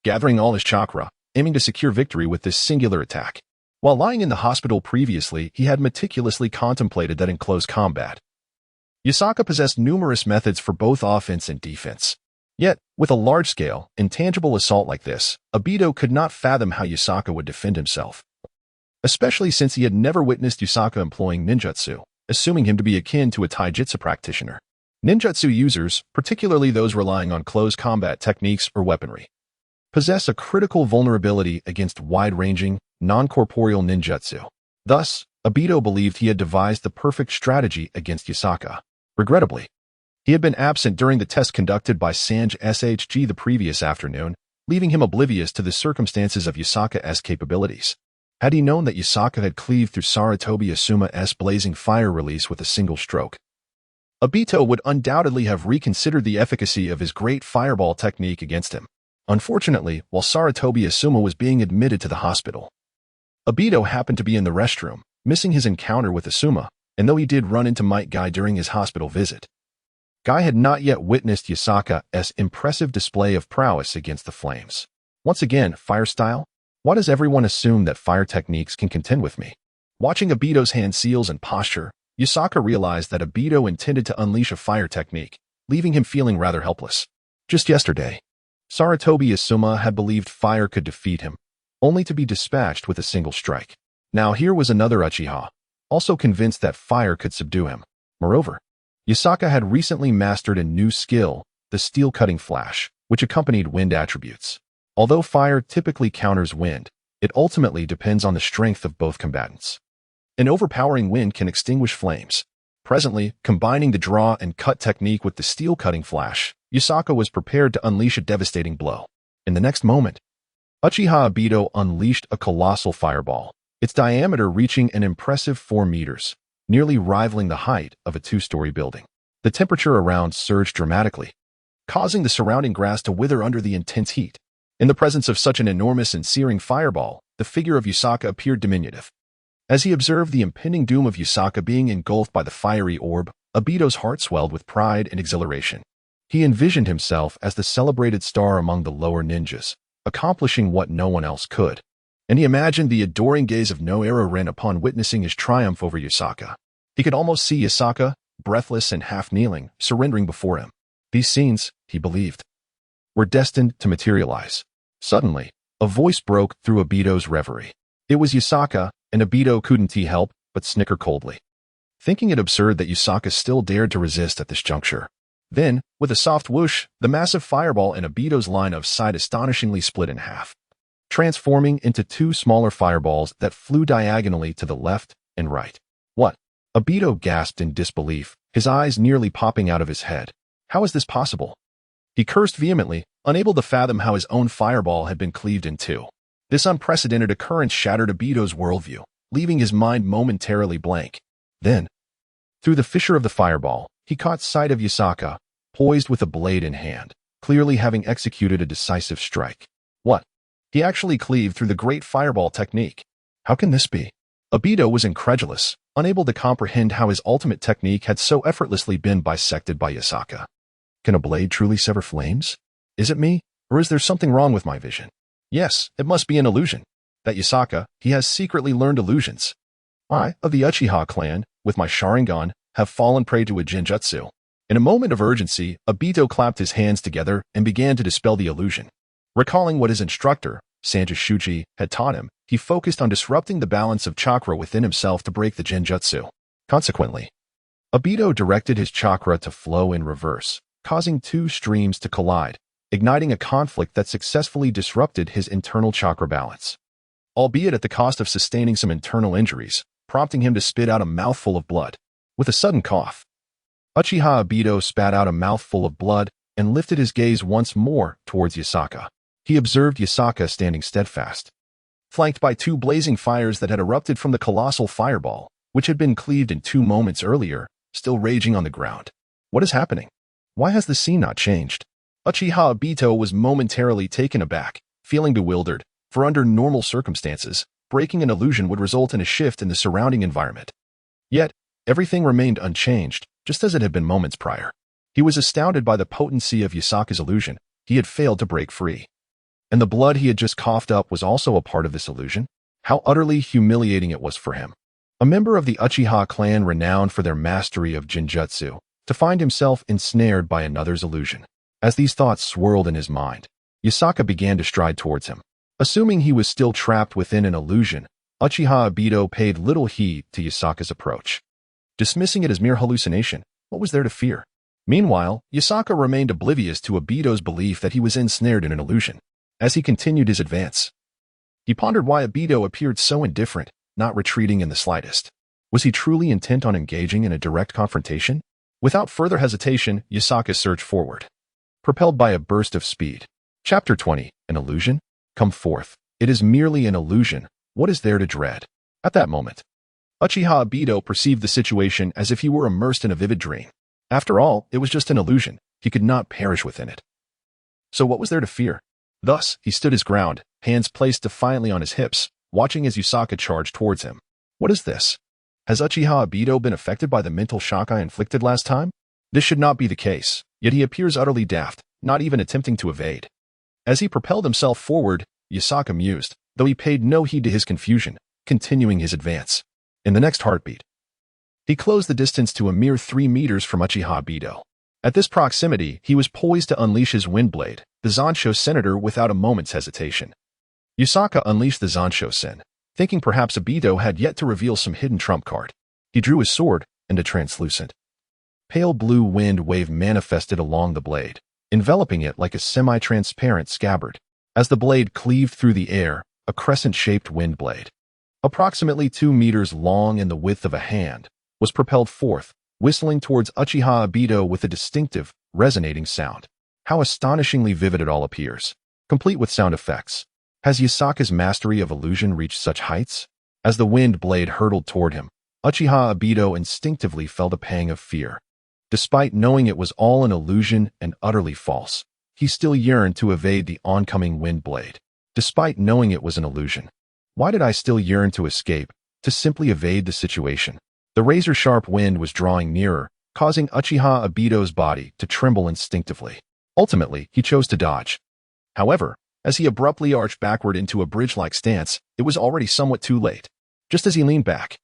gathering all his chakra, aiming to secure victory with this singular attack. While lying in the hospital previously, he had meticulously contemplated that in close combat, Yasaka possessed numerous methods for both offense and defense. Yet, with a large-scale, intangible assault like this, Obito could not fathom how Yasaka would defend himself, especially since he had never witnessed Yasaka employing ninjutsu, assuming him to be akin to a taijutsu practitioner. Ninjutsu users, particularly those relying on close combat techniques or weaponry, possess a critical vulnerability against wide-ranging, non-corporeal ninjutsu. Thus, Obito believed he had devised the perfect strategy against Yasaka. Regrettably, he had been absent during the test conducted by Sanj SHG the previous afternoon, leaving him oblivious to the circumstances of Yasaka's capabilities. Had he known that Yasaka had cleaved through Sarutobi Asuma's blazing fire release with a single stroke, Obito would undoubtedly have reconsidered the efficacy of his great fireball technique against him. Unfortunately, while Sarutobi Asuma was being admitted to the hospital, Obito happened to be in the restroom, missing his encounter with Asuma, and though he did run into Might Guy during his hospital visit, Guy had not yet witnessed Yasaka's impressive display of prowess against the flames. Once again, fire style? Why does everyone assume that fire techniques can contend with me? Watching Obito's hand seals and posture, Yasaka realized that Obito intended to unleash a fire technique, leaving him feeling rather helpless. Just yesterday, Sarutobi Asuma had believed fire could defeat him, only to be dispatched with a single strike. Now here was another Uchiha, also convinced that fire could subdue him. Moreover, Yasaka had recently mastered a new skill, the steel-cutting flash, which accompanied wind attributes. Although fire typically counters wind, it ultimately depends on the strength of both combatants. An overpowering wind can extinguish flames. Presently, combining the draw and cut technique with the steel-cutting flash, Yasaka was prepared to unleash a devastating blow. In the next moment, Uchiha Obito unleashed a colossal fireball, its diameter reaching an impressive 4 meters, nearly rivaling the height of a 2-story building. The temperature around surged dramatically, causing the surrounding grass to wither under the intense heat. In the presence of such an enormous and searing fireball, the figure of Yasaka appeared diminutive. As he observed the impending doom of Yasaka being engulfed by the fiery orb, Obito's heart swelled with pride and exhilaration. He envisioned himself as the celebrated star among the lower ninjas, accomplishing what no one else could. And he imagined the adoring gaze of Noero Rin upon witnessing his triumph over Yasaka. He could almost see Yasaka, breathless and half-kneeling, surrendering before him. These scenes, he believed, were destined to materialize. Suddenly, a voice broke through Obito's reverie. It was Yasaka, and Obito couldn't help but snicker coldly, thinking it absurd that Yasaka still dared to resist at this juncture. Then, with a soft whoosh, the massive fireball in Obito's line of sight astonishingly split in half, transforming into 2 smaller fireballs that flew diagonally to the left and right. What? Obito gasped in disbelief, his eyes nearly popping out of his head. How is this possible? He cursed vehemently, unable to fathom how his own fireball had been cleaved in 2. This unprecedented occurrence shattered Obito's worldview, leaving his mind momentarily blank. Then, through the fissure of the fireball, he caught sight of Yasaka, poised with a blade in hand, clearly having executed a decisive strike. What? He actually cleaved through the great fireball technique. How can this be? Obito was incredulous, unable to comprehend how his ultimate technique had so effortlessly been bisected by Yasaka. Can a blade truly sever flames? Is it me, or is there something wrong with my vision? Yes, it must be an illusion. That Yasaka, he has secretly learned illusions. I, of the Uchiha clan, with my Sharingan, have fallen prey to a genjutsu. In a moment of urgency, Obito clapped his hands together and began to dispel the illusion. Recalling what his instructor, Sanji Shuji, had taught him, he focused on disrupting the balance of chakra within himself to break the genjutsu. Consequently, Obito directed his chakra to flow in reverse, causing 2 streams to collide, igniting a conflict that successfully disrupted his internal chakra balance, albeit at the cost of sustaining some internal injuries, prompting him to spit out a mouthful of blood. With a sudden cough, Uchiha Obito spat out a mouthful of blood and lifted his gaze once more towards Yasaka. He observed Yasaka standing steadfast, flanked by 2 blazing fires that had erupted from the colossal fireball, which had been cleaved in 2 moments earlier, still raging on the ground. What is happening? Why has the scene not changed? Uchiha Obito was momentarily taken aback, feeling bewildered, for under normal circumstances, breaking an illusion would result in a shift in the surrounding environment. Yet, everything remained unchanged, just as it had been moments prior. He was astounded by the potency of Yasaka's illusion. He had failed to break free. And the blood he had just coughed up was also a part of this illusion? How utterly humiliating it was for him, a member of the Uchiha clan renowned for their mastery of genjutsu, to find himself ensnared by another's illusion. As these thoughts swirled in his mind, Yasaka began to stride towards him. Assuming he was still trapped within an illusion, Uchiha Obito paid little heed to Yasaka's approach. Dismissing it as mere hallucination, what was there to fear? Meanwhile, Yasaka remained oblivious to Obito's belief that he was ensnared in an illusion. As he continued his advance, he pondered why Obito appeared so indifferent, not retreating in the slightest. Was he truly intent on engaging in a direct confrontation? Without further hesitation, Yasaka surged forward, propelled by a burst of speed. Chapter 20, An Illusion? Come forth. It is merely an illusion. What is there to dread? At that moment, Uchiha Obito perceived the situation as if he were immersed in a vivid dream. After all, it was just an illusion. He could not perish within it. So what was there to fear? Thus, he stood his ground, hands placed defiantly on his hips, watching as Yasaka charged towards him. What is this? Has Uchiha Obito been affected by the mental shock I inflicted last time? This should not be the case, yet he appears utterly daft, not even attempting to evade. As he propelled himself forward, Yasaka mused, though he paid no heed to his confusion, continuing his advance. In the next heartbeat, he closed the distance to a mere 3 meters from Uchiha Obito. At this proximity, he was poised to unleash his Windblade, the Zansho Senator, without a moment's hesitation. Yasaka unleashed the Zansho Sen, thinking perhaps Obito had yet to reveal some hidden trump card. He drew his sword, and a translucent, pale blue wind wave manifested along the blade, enveloping it like a semi-transparent scabbard. As the blade cleaved through the air, a crescent-shaped wind blade, approximately 2 meters long and the width of a hand, was propelled forth, whistling towards Uchiha Obito with a distinctive, resonating sound. How astonishingly vivid it all appears, complete with sound effects. Has Yasaka's mastery of illusion reached such heights? As the wind blade hurtled toward him, Uchiha Obito instinctively felt a pang of fear. Despite knowing it was all an illusion and utterly false, he still yearned to evade the oncoming wind blade. Despite knowing it was an illusion, why did I still yearn to escape, to simply evade the situation? The razor-sharp wind was drawing nearer, causing Uchiha Obito's body to tremble instinctively. Ultimately, he chose to dodge. However, as he abruptly arched backward into a bridge-like stance, it was already somewhat too late. Just as he leaned back,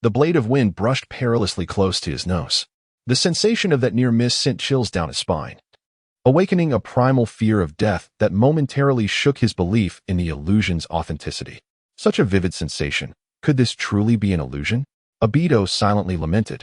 the blade of wind brushed perilously close to his nose. The sensation of that near miss sent chills down his spine, awakening a primal fear of death that momentarily shook his belief in the illusion's authenticity. Such a vivid sensation. Could this truly be an illusion? Obito silently lamented.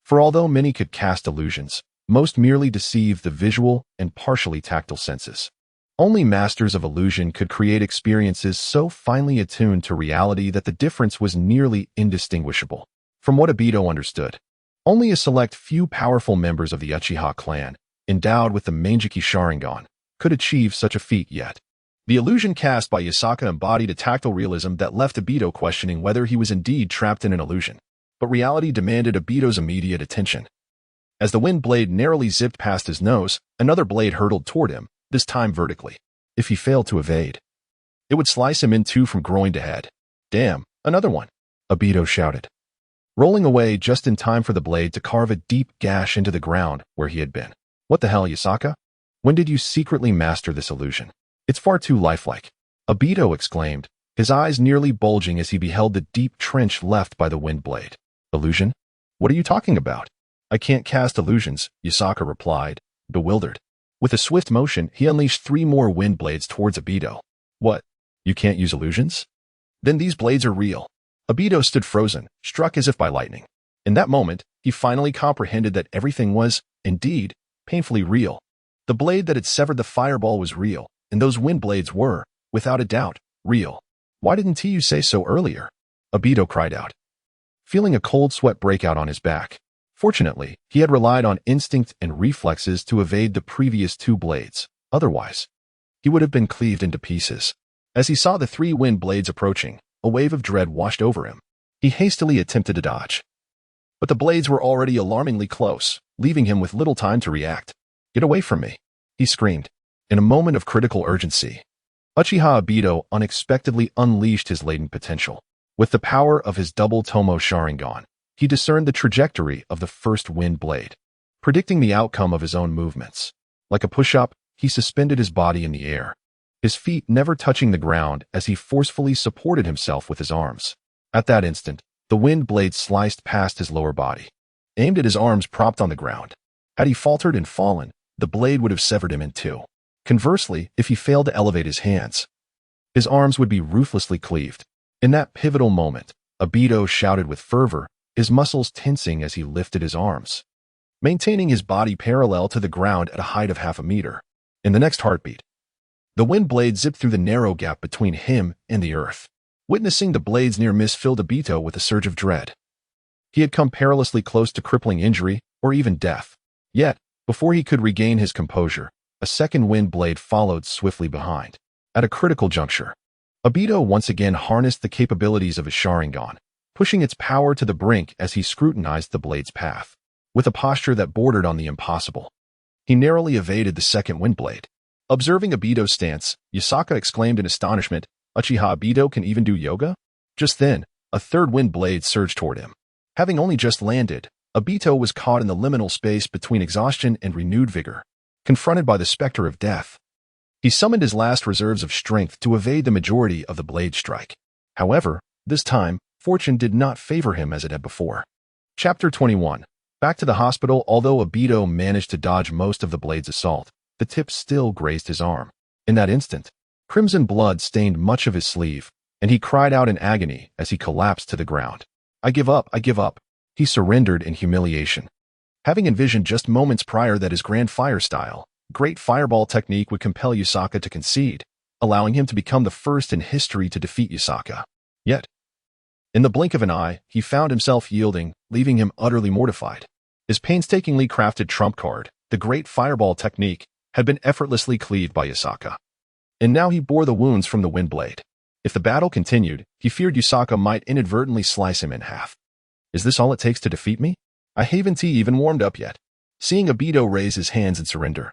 For although many could cast illusions, most merely deceive the visual and partially tactile senses. Only masters of illusion could create experiences so finely attuned to reality that the difference was nearly indistinguishable. From what Obito understood, only a select few powerful members of the Uchiha clan, endowed with the Manjiki Sharingan, could achieve such a feat yet. The illusion cast by Yasaka embodied a tactile realism that left Obito questioning whether he was indeed trapped in an illusion. But reality demanded Obito's immediate attention. As the wind blade narrowly zipped past his nose, another blade hurtled toward him, this time vertically. If he failed to evade, it would slice him in two from groin to head. Damn, another one, Obito shouted, rolling away just in time for the blade to carve a deep gash into the ground where he had been. What the hell, Yasaka? When did you secretly master this illusion? It's far too lifelike, Obito exclaimed, his eyes nearly bulging as he beheld the deep trench left by the wind blade. Illusion? What are you talking about? I can't cast illusions, Yasaka replied, bewildered. With a swift motion, he unleashed 3 more wind blades towards Obito. What? You can't use illusions? Then these blades are real. Obito stood frozen, struck as if by lightning. In that moment, he finally comprehended that everything was, indeed, painfully real. The blade that had severed the fireball was real, and those wind blades were, without a doubt, real. Why didn't you say so earlier? Obito cried out, feeling a cold sweat break out on his back. Fortunately, he had relied on instinct and reflexes to evade the previous 2 blades. Otherwise, he would have been cleaved into pieces. As he saw the 3 wind blades approaching, a wave of dread washed over him. He hastily attempted to dodge, but the blades were already alarmingly close, leaving him with little time to react. Get away from me, he screamed. In a moment of critical urgency, Uchiha Obito unexpectedly unleashed his latent potential. With the power of his double Tomo Sharingan, he discerned the trajectory of the first wind blade, predicting the outcome of his own movements. Like a push-up, he suspended his body in the air, his feet never touching the ground as he forcefully supported himself with his arms. At that instant, the wind blade sliced past his lower body, aimed at his arms propped on the ground. Had he faltered and fallen, the blade would have severed him in 2. Conversely, if he failed to elevate his hands, his arms would be ruthlessly cleaved. In that pivotal moment, Obito shouted with fervor, his muscles tensing as he lifted his arms, maintaining his body parallel to the ground at a height of half a meter. In the next heartbeat, The wind blade zipped through the narrow gap between him and the earth. Witnessing the blade's near miss filled Obito with a surge of dread. He had come perilously close to crippling injury or even death. Yet, before he could regain his composure, a second wind blade followed swiftly behind. At a critical juncture, Obito once again harnessed the capabilities of his Sharingan, pushing its power to the brink as he scrutinized the blade's path. With a posture that bordered on the impossible, he narrowly evaded the second wind blade. Observing Obito's stance, Yasaka exclaimed in astonishment, "Uchiha Obito can even do yoga?" Just then, a third wind blade surged toward him. Having only just landed, Obito was caught in the liminal space between exhaustion and renewed vigor. Confronted by the specter of death, he summoned his last reserves of strength to evade the majority of the blade strike. However, this time, fortune did not favor him as it had before. Chapter 21. Back to the hospital. Although Obito managed to dodge most of the blade's assault, the tip still grazed his arm. In that instant, crimson blood stained much of his sleeve, and he cried out in agony as he collapsed to the ground. "I give up, I give up." He surrendered in humiliation. Having envisioned just moments prior that his grand fire style, great fireball technique would compel Yasaka to concede, allowing him to become the first in history to defeat Yasaka. Yet, in the blink of an eye, he found himself yielding, leaving him utterly mortified. His painstakingly crafted trump card, the great fireball technique, had been effortlessly cleaved by Yasaka. And now he bore the wounds from the wind blade. If the battle continued, he feared Yasaka might inadvertently slice him in half. "Is this all it takes to defeat me? I haven't tea even warmed up yet." Seeing Obito raise his hands in surrender,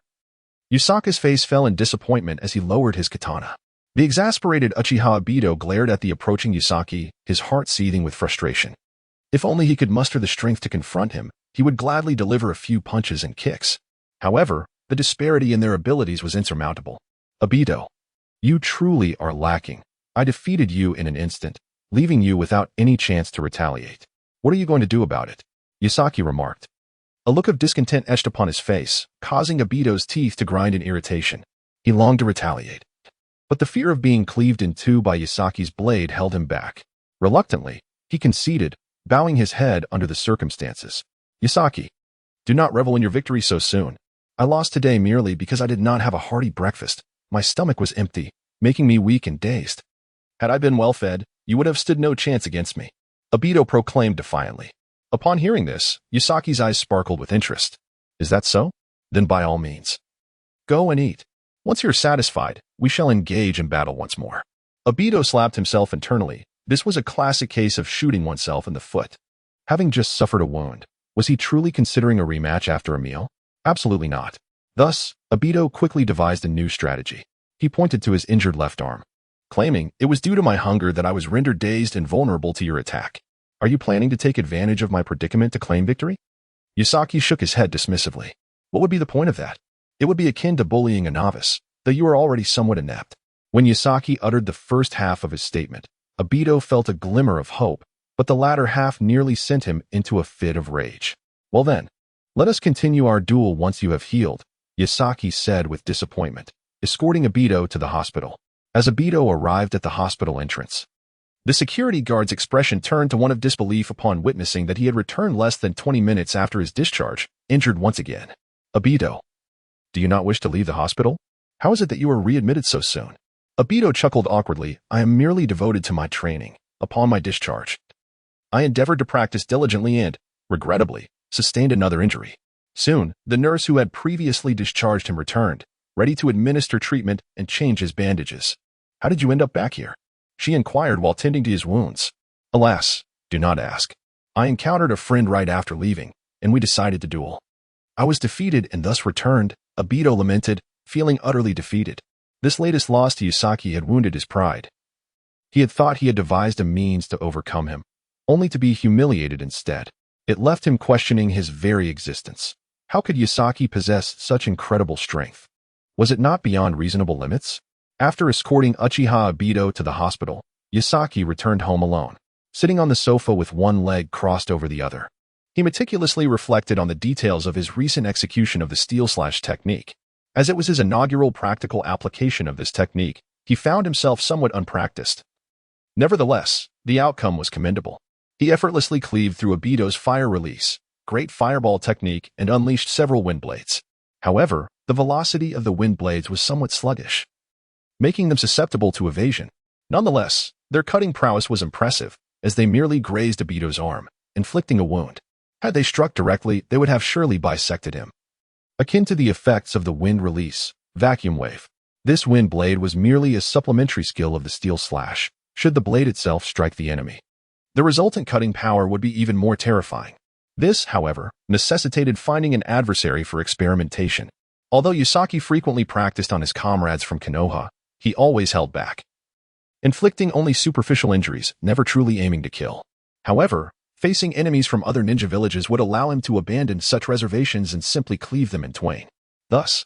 Yasaka's face fell in disappointment as he lowered his katana. The exasperated Uchiha Obito glared at the approaching Yasaki, his heart seething with frustration. If only he could muster the strength to confront him, he would gladly deliver a few punches and kicks. However, the disparity in their abilities was insurmountable. "Obito, you truly are lacking. I defeated you in an instant, leaving you without any chance to retaliate. What are you going to do about it?" Yasaki remarked. A look of discontent etched upon his face, causing Obito's teeth to grind in irritation. He longed to retaliate, but the fear of being cleaved in two by Yasaki's blade held him back. Reluctantly, he conceded, bowing his head under the circumstances. "Yasaki, do not revel in your victory so soon. I lost today merely because I did not have a hearty breakfast. My stomach was empty, making me weak and dazed. Had I been well fed, you would have stood no chance against me," Obito proclaimed defiantly. Upon hearing this, Yasaki's eyes sparkled with interest. "Is that so? Then by all means, go and eat. Once you're satisfied, we shall engage in battle once more." Obito slapped himself internally. This was a classic case of shooting oneself in the foot. Having just suffered a wound, was he truly considering a rematch after a meal? Absolutely not. Thus, Obito quickly devised a new strategy. He pointed to his injured left arm, claiming, "It was due to my hunger that I was rendered dazed and vulnerable to your attack. Are you planning to take advantage of my predicament to claim victory?" Yasaki shook his head dismissively. "What would be the point of that? It would be akin to bullying a novice, though you are already somewhat inept." When Yasaki uttered the first half of his statement, Obito felt a glimmer of hope, but the latter half nearly sent him into a fit of rage. "Well then, let us continue our duel once you have healed," Yasaki said with disappointment, escorting Obito to the hospital. As Obito arrived at the hospital entrance, the security guard's expression turned to one of disbelief upon witnessing that he had returned less than 20 minutes after his discharge, injured once again. "Obito, do you not wish to leave the hospital? How is it that you were readmitted so soon?" Obito chuckled awkwardly. "I am merely devoted to my training. Upon my discharge, I endeavored to practice diligently and, regrettably, sustained another injury. Soon, the nurse who had previously discharged him returned, ready to administer treatment and change his bandages. How did you end up back here?" she inquired while tending to his wounds. "Alas, do not ask. I encountered a friend right after leaving, and we decided to duel. I was defeated and thus returned," Obito lamented, feeling utterly defeated. This latest loss to Yasaki had wounded his pride. He had thought he had devised a means to overcome him, only to be humiliated instead. It left him questioning his very existence. How could Yasaki possess such incredible strength? Was it not beyond reasonable limits? After escorting Uchiha Obito to the hospital, Yasaki returned home alone, sitting on the sofa with one leg crossed over the other. He meticulously reflected on the details of his recent execution of the steel slash technique. As it was his inaugural practical application of this technique, he found himself somewhat unpracticed. Nevertheless, the outcome was commendable. He effortlessly cleaved through Obito's fire release, great fireball technique, and unleashed several wind blades. However, the velocity of the wind blades was somewhat sluggish. making them susceptible to evasion. Nonetheless, their cutting prowess was impressive, as they merely grazed Obito's arm, inflicting a wound. Had they struck directly, they would have surely bisected him. Akin to the effects of the wind release, vacuum wave, this wind blade was merely a supplementary skill of the steel slash, should the blade itself strike the enemy. The resultant cutting power would be even more terrifying. This, however, necessitated finding an adversary for experimentation. Although Yusaki frequently practiced on his comrades from Konoha, he always held back, inflicting only superficial injuries, never truly aiming to kill. However, facing enemies from other ninja villages would allow him to abandon such reservations and simply cleave them in twain. Thus,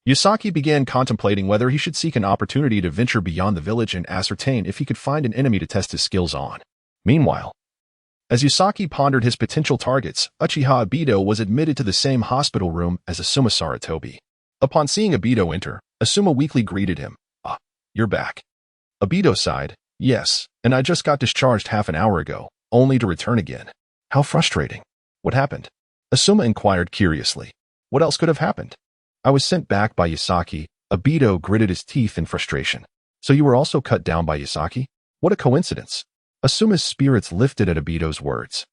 Yusaki began contemplating whether he should seek an opportunity to venture beyond the village and ascertain if he could find an enemy to test his skills on. Meanwhile, as Yusaki pondered his potential targets, Uchiha Obito was admitted to the same hospital room as Asuma Sarutobi. Upon seeing Obito enter, Asuma weakly greeted him. "Ah, you're back." Obito sighed. "Yes, and I just got discharged half an hour ago, only to return again." "How frustrating. What happened?" Asuma inquired curiously. "What else could have happened?" "I was sent back by Yusaki." Obito gritted his teeth in frustration. "So you were also cut down by Yusaki? What a coincidence." Asuma's spirits lifted at Obito's words.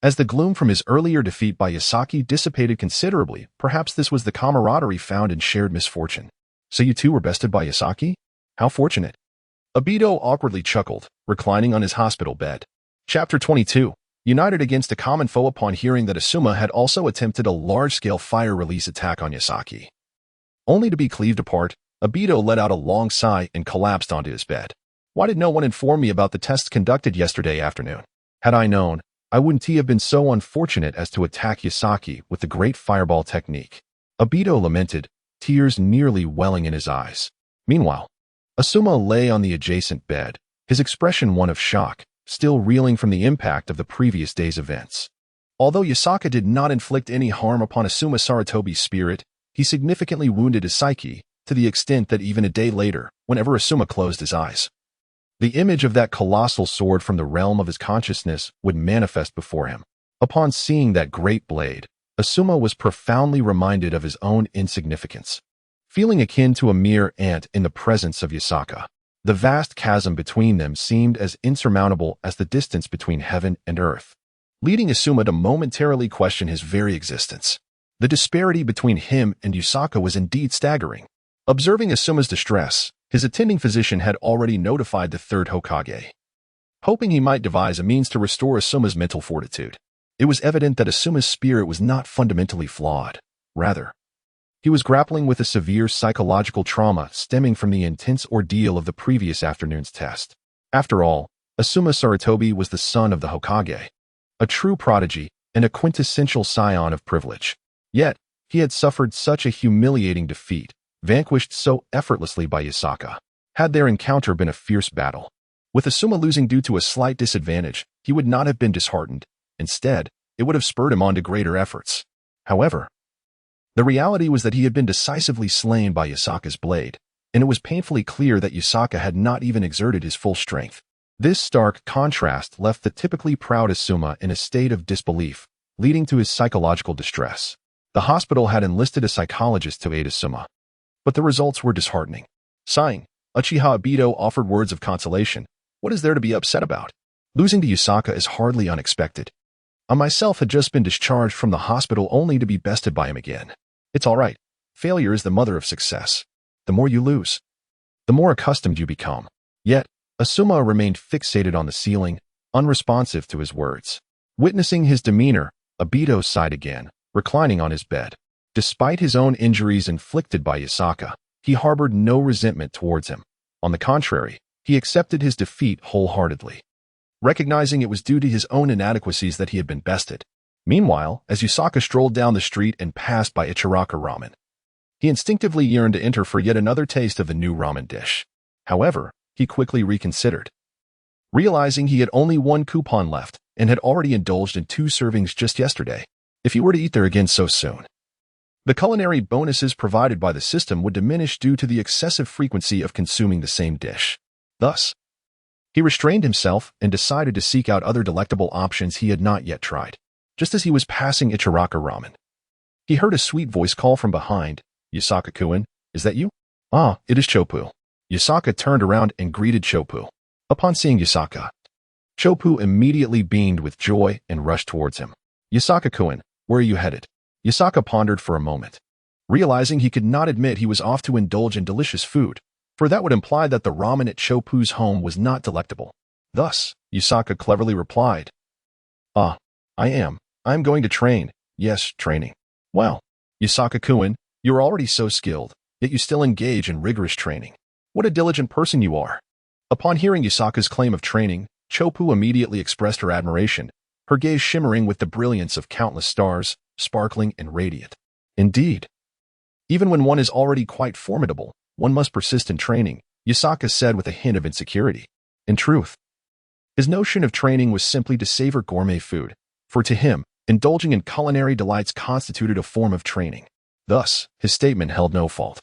As the gloom from his earlier defeat by Yusaki dissipated considerably, perhaps this was the camaraderie found in shared misfortune. "So you too were bested by Yusaki? How fortunate." Obito awkwardly chuckled, reclining on his hospital bed. Chapter 22. United against a common foe. Upon hearing that Asuma had also attempted a large-scale fire release attack on Yusaki, only to be cleaved apart, Obito let out a long sigh and collapsed onto his bed. "Why did no one inform me about the tests conducted yesterday afternoon? Had I known, I wouldn't have been so unfortunate as to attack Yusaki with the great fireball technique." Obito lamented, tears nearly welling in his eyes. Meanwhile, Asuma lay on the adjacent bed, his expression one of shock, still reeling from the impact of the previous day's events. Although Yusaka did not inflict any harm upon Asuma Sarutobi's spirit, he significantly wounded his psyche, to the extent that even a day later, whenever Asuma closed his eyes, the image of that colossal sword from the realm of his consciousness would manifest before him. Upon seeing that great blade, Asuma was profoundly reminded of his own insignificance, feeling akin to a mere ant in the presence of Yusaka. The vast chasm between them seemed as insurmountable as the distance between heaven and earth, leading Asuma to momentarily question his very existence. The disparity between him and Yusaka was indeed staggering. Observing Asuma's distress, his attending physician had already notified the third Hokage, hoping he might devise a means to restore Asuma's mental fortitude. It was evident that Asuma's spirit was not fundamentally flawed. Rather, he was grappling with a severe psychological trauma stemming from the intense ordeal of the previous afternoon's test. After all, Asuma Sarutobi was the son of the Hokage, a true prodigy and a quintessential scion of privilege. Yet, he had suffered such a humiliating defeat, vanquished so effortlessly by Yusaka. Had their encounter been a fierce battle, with Asuma losing due to a slight disadvantage, he would not have been disheartened. Instead, it would have spurred him on to greater efforts. However, the reality was that he had been decisively slain by Yusaka's blade, and it was painfully clear that Yusaka had not even exerted his full strength. This stark contrast left the typically proud Asuma in a state of disbelief, leading to his psychological distress. The hospital had enlisted a psychologist to aid Asuma, but the results were disheartening. Sighing, Uchiha Obito offered words of consolation. "What is there to be upset about? Losing to Yusaka is hardly unexpected. I myself had just been discharged from the hospital only to be bested by him again. It's all right. Failure is the mother of success. The more you lose, the more accustomed you become." Yet, Asuma remained fixated on the ceiling, unresponsive to his words. Witnessing his demeanor, Obito sighed again, reclining on his bed. Despite his own injuries inflicted by Yusaka, he harbored no resentment towards him. On the contrary, he accepted his defeat wholeheartedly, recognizing it was due to his own inadequacies that he had been bested. Meanwhile, as Yusaka strolled down the street and passed by Ichiraka Ramen, he instinctively yearned to enter for yet another taste of the new ramen dish. However, he quickly reconsidered, realizing he had only one coupon left and had already indulged in 2 servings just yesterday. If he were to eat there again so soon, the culinary bonuses provided by the system would diminish due to the excessive frequency of consuming the same dish. Thus, he restrained himself and decided to seek out other delectable options he had not yet tried. Just as he was passing Ichiraka Ramen, he heard a sweet voice call from behind. "Yusaka-kun, is that you?" "Ah, it is Chopu." Yasaka turned around and greeted Chopu. Upon seeing Yasaka, Chopu immediately beamed with joy and rushed towards him. Yasaka-kun, where are you headed? Yasaka pondered for a moment, realizing he could not admit he was off to indulge in delicious food, for that would imply that the ramen at Chopu's home was not delectable. Thus, Yasaka cleverly replied, I am going to train. Yes, training. Well, Yasaka-kun, you're already so skilled, yet you still engage in rigorous training. What a diligent person you are. Upon hearing Yasaka's claim of training, Chopu immediately expressed her admiration, her gaze shimmering with the brilliance of countless stars, sparkling and radiant. Indeed, even when one is already quite formidable, one must persist in training, Yasaka said with a hint of insecurity. In truth, his notion of training was simply to savor gourmet food, for to him, indulging in culinary delights constituted a form of training. Thus, his statement held no fault,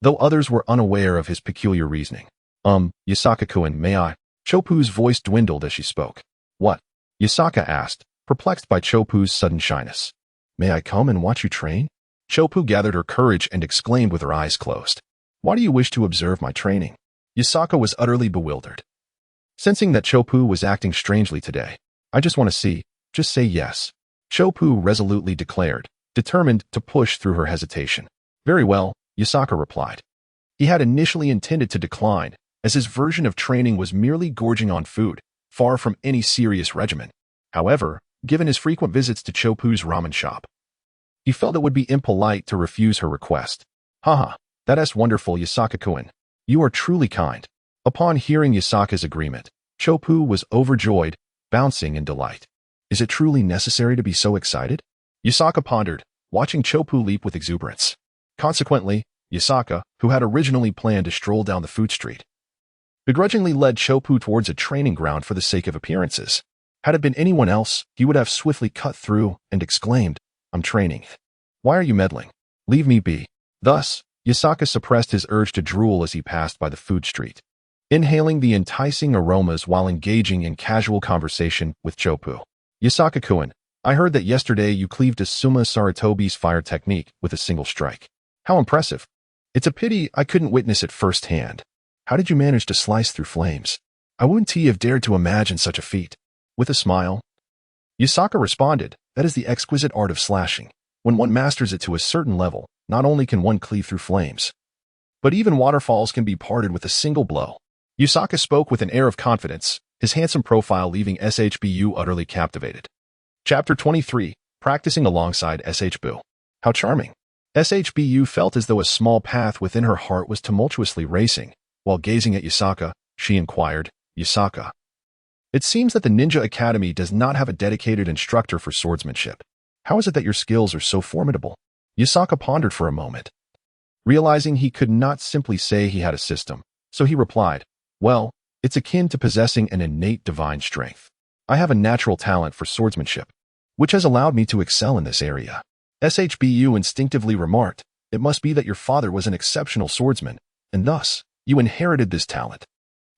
though others were unaware of his peculiar reasoning. Yasaka-kun, may I? Chopu's voice dwindled as she spoke. What? Yasaka asked, perplexed by Chopu's sudden shyness. May I come and watch you train? Chopu gathered her courage and exclaimed with her eyes closed. Why do you wish to observe my training? Yasaka was utterly bewildered, sensing that Chopu was acting strangely today. I just want to see. Just say yes. Chopu resolutely declared, determined to push through her hesitation. Very well, Yasaka replied. He had initially intended to decline, as his version of training was merely gorging on food, far from any serious regimen. However, given his frequent visits to Chopu's ramen shop, he felt it would be impolite to refuse her request. Haha, that's wonderful, Yasaka-kun. You are truly kind. Upon hearing Yasaka's agreement, Chopu was overjoyed, bouncing in delight. Is it truly necessary to be so excited? Yasaka pondered, watching Chopu leap with exuberance. Consequently, Yasaka, who had originally planned to stroll down the food street, begrudgingly led Chopu towards a training ground for the sake of appearances. Had it been anyone else, he would have swiftly cut through and exclaimed, I'm training. Why are you meddling? Leave me be. Thus, Yasaka suppressed his urge to drool as he passed by the food street, inhaling the enticing aromas while engaging in casual conversation with Chopu. Yasaka-kun, I heard that yesterday you cleaved a Suma Saratobi's fire technique with a single strike. How impressive. It's a pity I couldn't witness it firsthand. How did you manage to slice through flames? I wouldn't have dared to imagine such a feat. With a smile, Yasaka responded, that is the exquisite art of slashing. When one masters it to a certain level, not only can one cleave through flames, but even waterfalls can be parted with a single blow. Yasaka spoke with an air of confidence, his handsome profile leaving SHBU utterly captivated. Chapter 23, Practicing Alongside SHBU. How charming. SHBU felt as though a small path within her heart was tumultuously racing. While gazing at Yasaka, she inquired, Yasaka, it seems that the Ninja Academy does not have a dedicated instructor for swordsmanship. How is it that your skills are so formidable? Yasaka pondered for a moment, realizing he could not simply say he had a system, so he replied, well, it's akin to possessing an innate divine strength. I have a natural talent for swordsmanship, which has allowed me to excel in this area. SHBU instinctively remarked, it must be that your father was an exceptional swordsman, and thus, you inherited this talent.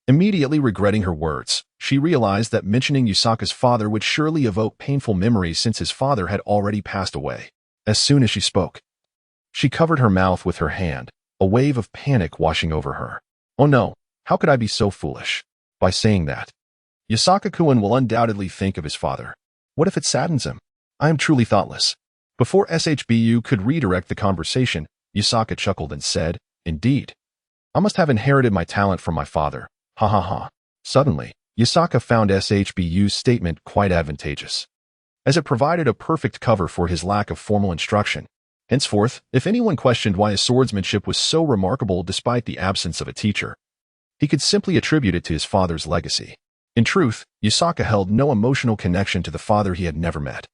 Immediately regretting her words, she realized that mentioning Yasaka's father would surely evoke painful memories since his father had already passed away. As soon as she spoke, she covered her mouth with her hand, a wave of panic washing over her. Oh no, how could I be so foolish? By saying that, Yasaka-kun will undoubtedly think of his father. What if it saddens him? I am truly thoughtless. Before SHBU could redirect the conversation, Yasaka chuckled and said, indeed. I must have inherited my talent from my father. Ha ha ha. Suddenly, Yasaka found SHBU's statement quite advantageous, as it provided a perfect cover for his lack of formal instruction. Henceforth, if anyone questioned why his swordsmanship was so remarkable despite the absence of a teacher, he could simply attribute it to his father's legacy. In truth, Yasaka held no emotional connection to the father he had never met,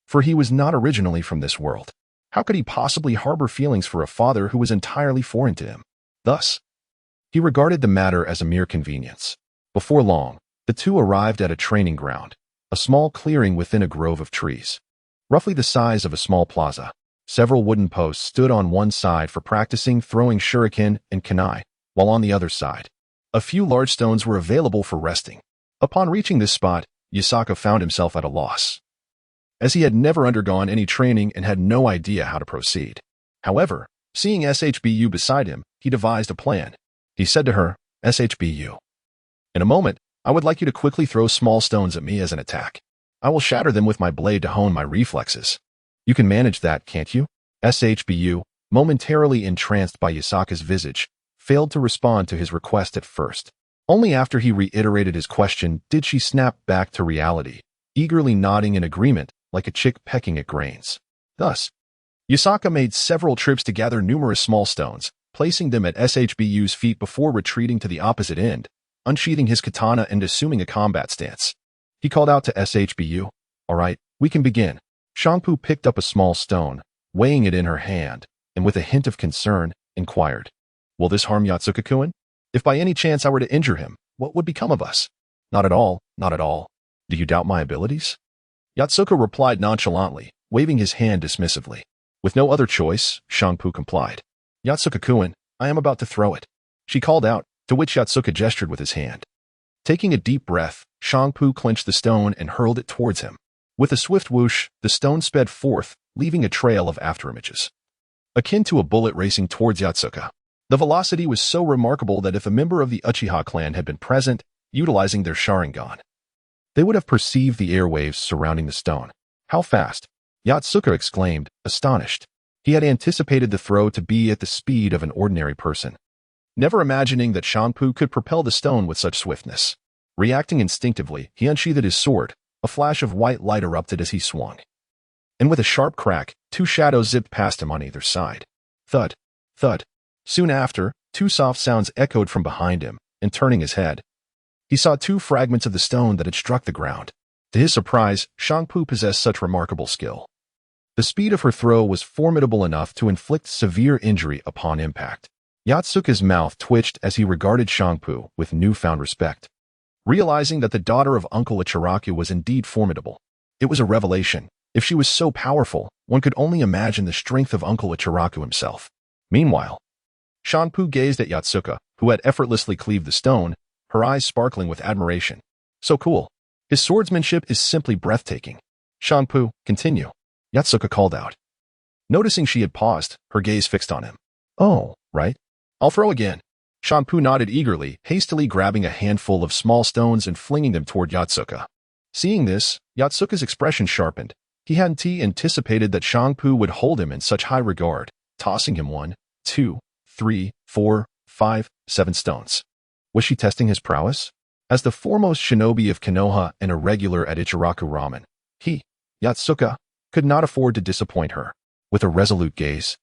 for he was not originally from this world. How could he possibly harbor feelings for a father who was entirely foreign to him? Thus, he regarded the matter as a mere convenience. Before long, the two arrived at a training ground, a small clearing within a grove of trees, roughly the size of a small plaza. Several wooden posts stood on one side for practicing throwing shuriken and kunai, while on the other side, a few large stones were available for resting. Upon reaching this spot, Yasaka found himself at a loss, as he had never undergone any training and had no idea how to proceed. However, seeing SHBU beside him, he devised a plan. He said to her, "SHBU. In a moment, I would like you to quickly throw small stones at me as an attack. I will shatter them with my blade to hone my reflexes. You can manage that, can't you?" SHBU, momentarily entranced by Yasaka's visage, failed to respond to his request at first. Only after he reiterated his question did she snap back to reality, eagerly nodding in agreement like a chick pecking at grains. Thus, Yasaka made several trips to gather numerous small stones, placing them at SHBU's feet before retreating to the opposite end, unsheathing his katana and assuming a combat stance. He called out to SHBU, "All right, we can begin." Shangpu picked up a small stone, weighing it in her hand, and with a hint of concern, inquired, "Will this harm Yatsuka-kun? If by any chance I were to injure him, what would become of us?" "Not at all, not at all. Do you doubt my abilities?" Yatsuka replied nonchalantly, waving his hand dismissively. With no other choice, Shangpu complied. "Yatsuka-kun, I am about to throw it," she called out, to which Yatsuka gestured with his hand. Taking a deep breath, Shangpu clenched the stone and hurled it towards him. With a swift whoosh, the stone sped forth, leaving a trail of afterimages, akin to a bullet racing towards Yatsuka. The velocity was so remarkable that if a member of the Uchiha clan had been present, utilizing their Sharingan, they would have perceived the airwaves surrounding the stone. "How fast?" Yatsuka exclaimed, astonished. He had anticipated the throw to be at the speed of an ordinary person, never imagining that Shangpu could propel the stone with such swiftness. Reacting instinctively, he unsheathed his sword. A flash of white light erupted as he swung, and with a sharp crack, two shadows zipped past him on either side. Thud, thud. Soon after, two soft sounds echoed from behind him, and turning his head, he saw two fragments of the stone that had struck the ground. To his surprise, Shangpu possessed such remarkable skill. The speed of her throw was formidable enough to inflict severe injury upon impact. Yatsuka's mouth twitched as he regarded Shangpu with newfound respect. Realizing that the daughter of Uncle Ichiraku was indeed formidable, it was a revelation. If she was so powerful, one could only imagine the strength of Uncle Ichiraku himself. Meanwhile, Shangpu gazed at Yatsuka, who had effortlessly cleaved the stone, her eyes sparkling with admiration. "So cool. His swordsmanship is simply breathtaking." "Shangpu, continue," Yatsuka called out. Noticing she had paused, her gaze fixed on him. "Oh, right. I'll throw again." Shangpu nodded eagerly, hastily grabbing a handful of small stones and flinging them toward Yatsuka. Seeing this, Yatsuka's expression sharpened. He hadn't anticipated that Shangpu would hold him in such high regard, tossing him 1, 2, 3, 4, 5, 7 stones. Was she testing his prowess? As the foremost shinobi of Konoha and a regular at Ichiraku Ramen, he, Yatsuka, could not afford to disappoint her. With a resolute gaze,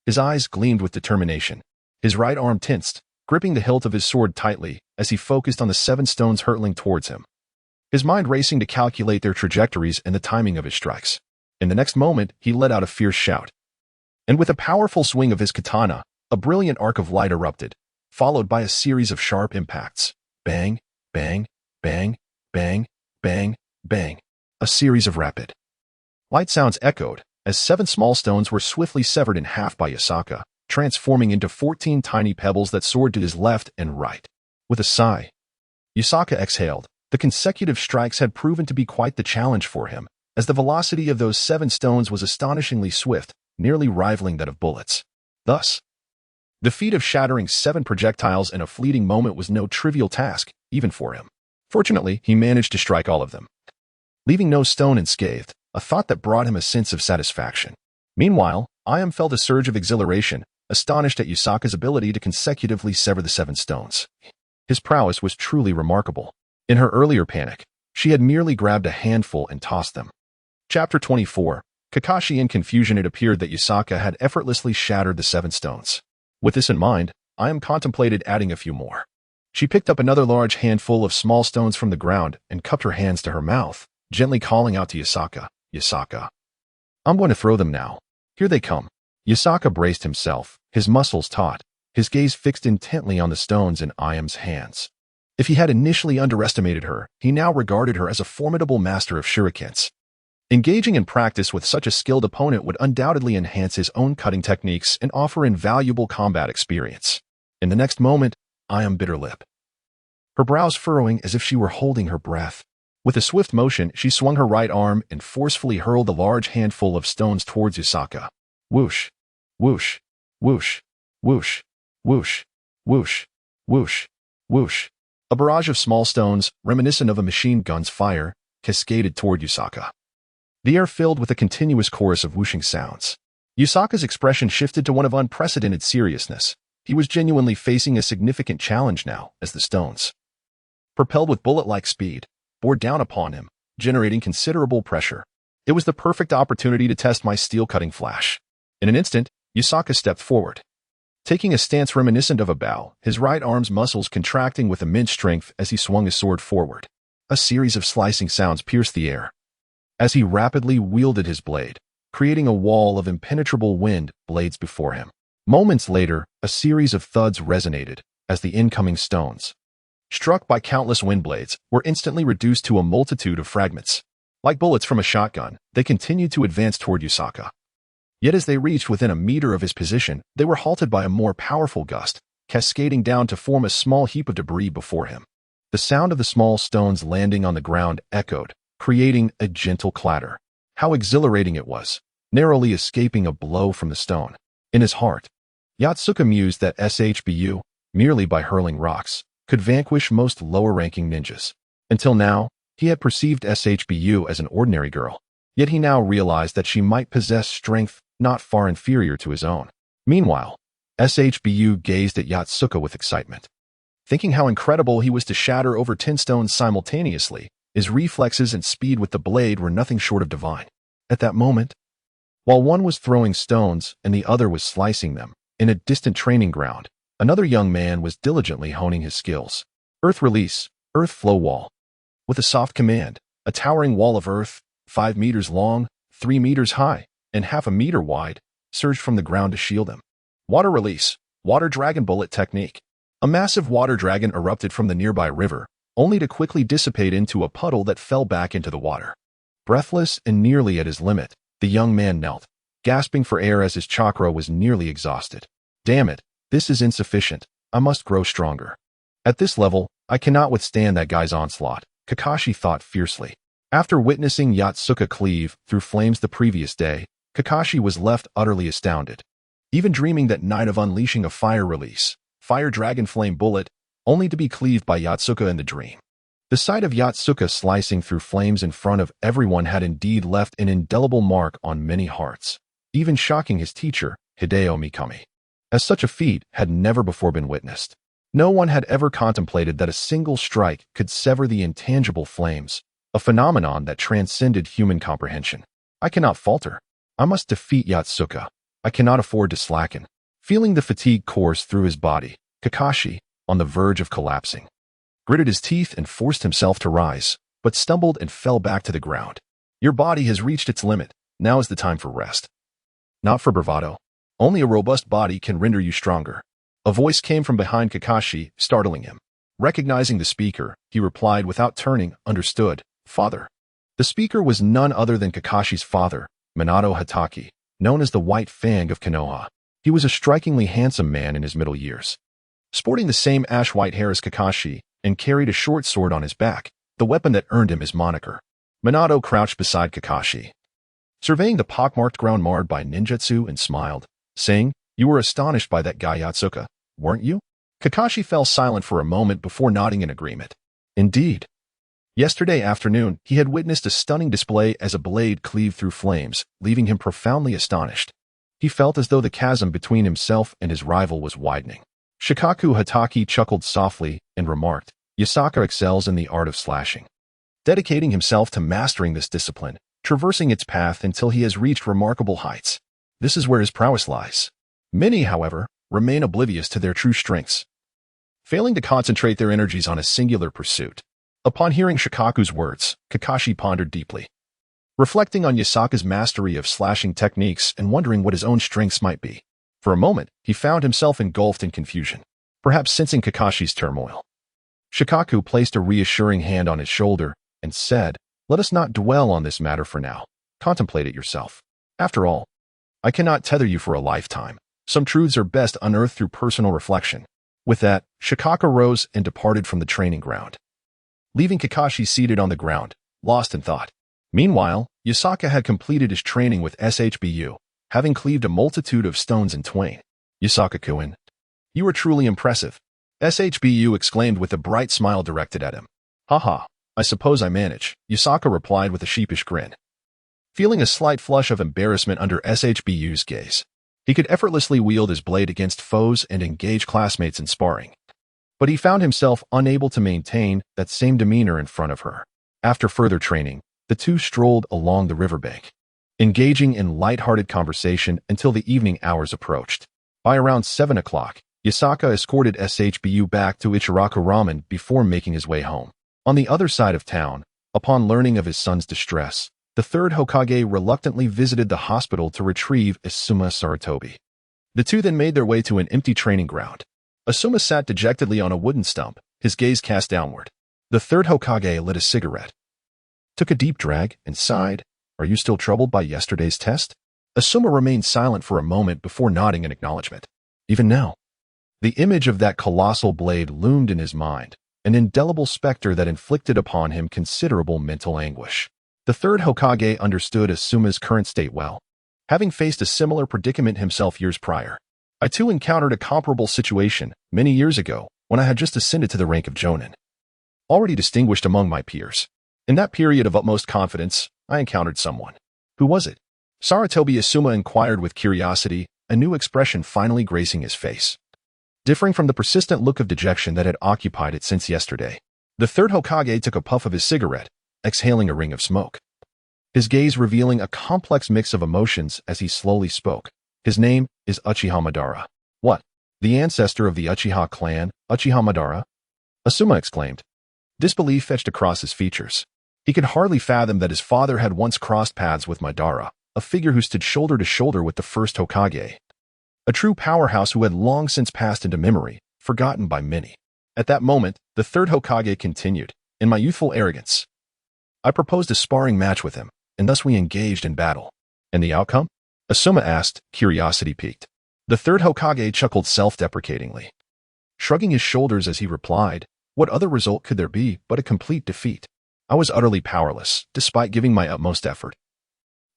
his eyes gleamed with determination. His right arm tensed, gripping the hilt of his sword tightly as he focused on the 7 stones hurtling towards him, his mind racing to calculate their trajectories and the timing of his strikes. In the next moment, he let out a fierce shout. And with a powerful swing of his katana, a brilliant arc of light erupted, followed by a series of sharp impacts. Bang, bang, bang, bang, bang, bang. A series of rapid light sounds echoed as 7 small stones were swiftly severed in half by Yasaka, transforming into 14 tiny pebbles that soared to his left and right. With a sigh, Yasaka exhaled. The consecutive strikes had proven to be quite the challenge for him, as the velocity of those 7 stones was astonishingly swift, nearly rivaling that of bullets. Thus, the feat of shattering 7 projectiles in a fleeting moment was no trivial task, even for him. Fortunately, he managed to strike all of them, leaving no stone unscathed, a thought that brought him a sense of satisfaction. Meanwhile, Ayam felt a surge of exhilaration, astonished at Yasaka's ability to consecutively sever the 7 stones. His prowess was truly remarkable. In her earlier panic, she had merely grabbed a handful and tossed them. Chapter 24. Kakashi. In confusion, it appeared that Yasaka had effortlessly shattered the 7 stones. With this in mind, Ayam contemplated adding a few more. She picked up another large handful of small stones from the ground and cupped her hands to her mouth, gently calling out to Yasaka, "Yasaka, I'm going to throw them now. Here they come." Yasaka braced himself, his muscles taut, his gaze fixed intently on the stones in Ayam's hands. If he had initially underestimated her, he now regarded her as a formidable master of shurikens. Engaging in practice with such a skilled opponent would undoubtedly enhance his own cutting techniques and offer invaluable combat experience. In the next moment, Ayam bit her lip, her brows furrowing as if she were holding her breath. With a swift motion, she swung her right arm and forcefully hurled the large handful of stones towards Yasaka. Whoosh, whoosh, whoosh, whoosh, whoosh, whoosh. Whoosh, whoosh. A barrage of small stones, reminiscent of a machine gun's fire, cascaded toward Yusaka. The air filled with a continuous chorus of whooshing sounds. Yusaka's expression shifted to one of unprecedented seriousness. He was genuinely facing a significant challenge now, as the stones, propelled with bullet-like speed, bore down upon him, generating considerable pressure. It was the perfect opportunity to test my steel-cutting flash. In an instant, Yusaka stepped forward, taking a stance reminiscent of a bow, his right arm's muscles contracting with immense strength as he swung his sword forward. A series of slicing sounds pierced the air as he rapidly wielded his blade, creating a wall of impenetrable wind blades before him. Moments later, a series of thuds resonated as the incoming stones, struck by countless wind blades, were instantly reduced to a multitude of fragments. Like bullets from a shotgun, they continued to advance toward Yusaka. Yet as they reached within a meter of his position, they were halted by a more powerful gust, cascading down to form a small heap of debris before him. The sound of the small stones landing on the ground echoed, creating a gentle clatter. How exhilarating it was, narrowly escaping a blow from the stone. In his heart, Yatsuka mused that SHBU, merely by hurling rocks, could vanquish most lower-ranking ninjas. Until now, he had perceived SHBU as an ordinary girl, yet he now realized that she might possess strength not far inferior to his own. Meanwhile, SHBU gazed at Yatsuka with excitement. Thinking how incredible he was to shatter over 10 stones simultaneously, his reflexes and speed with the blade were nothing short of divine. At that moment, while one was throwing stones and the other was slicing them, in a distant training ground, another young man was diligently honing his skills. Earth release, earth flow wall. With a soft command, a towering wall of earth, 5 meters long, 3 meters high, and half a meter wide, surged from the ground to shield him. Water release, water dragon bullet technique. A massive water dragon erupted from the nearby river, only to quickly dissipate into a puddle that fell back into the water. Breathless and nearly at his limit, the young man knelt, gasping for air as his chakra was nearly exhausted. Damn it, this is insufficient. I must grow stronger. At this level, I cannot withstand that guy's onslaught, Kakashi thought fiercely. After witnessing Yatsuka cleave through flames the previous day, Kakashi was left utterly astounded. Even dreaming that night of unleashing a fire release, fire dragon flame bullet, only to be cleaved by Yatsuka in the dream. The sight of Yatsuka slicing through flames in front of everyone had indeed left an indelible mark on many hearts, even shocking his teacher, Hideo Mikami, as such a feat had never before been witnessed. No one had ever contemplated that a single strike could sever the intangible flames, a phenomenon that transcended human comprehension. I cannot falter. I must defeat Yatsuka. I cannot afford to slacken. Feeling the fatigue course through his body, Kakashi, on the verge of collapsing, gritted his teeth and forced himself to rise, but stumbled and fell back to the ground. Your body has reached its limit. Now is the time for rest. Not for bravado. Only a robust body can render you stronger. A voice came from behind Kakashi, startling him. Recognizing the speaker, he replied without turning, "Understood, father." The speaker was none other than Kakashi's father, Minato Hatake, known as the White Fang of Konoha. He was a strikingly handsome man in his middle years, sporting the same ash-white hair as Kakashi, and carried a short sword on his back, the weapon that earned him his moniker. Minato crouched beside Kakashi, surveying the pockmarked ground marred by ninjutsu, and smiled, saying, "You were astonished by that guy Yatsuka, weren't you?" Kakashi fell silent for a moment before nodding in agreement. Indeed. Yesterday afternoon, he had witnessed a stunning display as a blade cleaved through flames, leaving him profoundly astonished. He felt as though the chasm between himself and his rival was widening. Shikaku Hatake chuckled softly and remarked, "Yusaka excels in the art of slashing, dedicating himself to mastering this discipline, traversing its path until he has reached remarkable heights. This is where his prowess lies. Many, however, remain oblivious to their true strengths, failing to concentrate their energies on a singular pursuit." Upon hearing Shikaku's words, Kakashi pondered deeply, reflecting on Yusaka's mastery of slashing techniques and wondering what his own strengths might be. For a moment, he found himself engulfed in confusion, perhaps sensing Kakashi's turmoil. Shikaku placed a reassuring hand on his shoulder and said, "Let us not dwell on this matter for now. Contemplate it yourself. After all, I cannot tether you for a lifetime. Some truths are best unearthed through personal reflection." With that, Shikaku rose and departed from the training ground, leaving Kakashi seated on the ground, lost in thought. Meanwhile, Yusaka had completed his training with SHBU, having cleaved a multitude of stones in twain. "Yusaka-kun, you are truly impressive. SHBU exclaimed with a bright smile directed at him. Haha, I suppose I manage, Yusaka replied with a sheepish grin. Feeling a slight flush of embarrassment under SHBU's gaze, he could effortlessly wield his blade against foes and engage classmates in sparring. But he found himself unable to maintain that same demeanor in front of her. After further training, the two strolled along the riverbank, engaging in light-hearted conversation until the evening hours approached. By around 7 o'clock, Yusaka escorted SHBU back to Ichiraku Ramen before making his way home. On the other side of town, upon learning of his son's distress, the third Hokage reluctantly visited the hospital to retrieve Asuma Sarutobi. The two then made their way to an empty training ground. Asuma sat dejectedly on a wooden stump, his gaze cast downward. The third Hokage lit a cigarette, took a deep drag, and sighed. Are you still troubled by yesterday's test? Asuma remained silent for a moment before nodding in acknowledgement. Even now, the image of that colossal blade loomed in his mind, an indelible specter that inflicted upon him considerable mental anguish. The third Hokage understood Asuma's current state well, having faced a similar predicament himself years prior. I too encountered a comparable situation many years ago when I had just ascended to the rank of Jonin, already distinguished among my peers. In that period of utmost confidence, I encountered someone. Who was it? Sarutobi Asuma inquired with curiosity, a new expression finally gracing his face, differing from the persistent look of dejection that had occupied it since yesterday. The third Hokage took a puff of his cigarette, exhaling a ring of smoke, his gaze revealing a complex mix of emotions as he slowly spoke. His name is Uchiha Madara. What? The ancestor of the Uchiha clan, Uchiha Madara? Asuma exclaimed. Disbelief etched across his features. He could hardly fathom that his father had once crossed paths with Madara, a figure who stood shoulder to shoulder with the first Hokage, a true powerhouse who had long since passed into memory, forgotten by many. At that moment, the third Hokage continued. In my youthful arrogance, I proposed a sparring match with him, and thus we engaged in battle. And the outcome? Asuma asked, curiosity piqued. The third Hokage chuckled self-deprecatingly, shrugging his shoulders as he replied, what other result could there be but a complete defeat? I was utterly powerless, despite giving my utmost effort.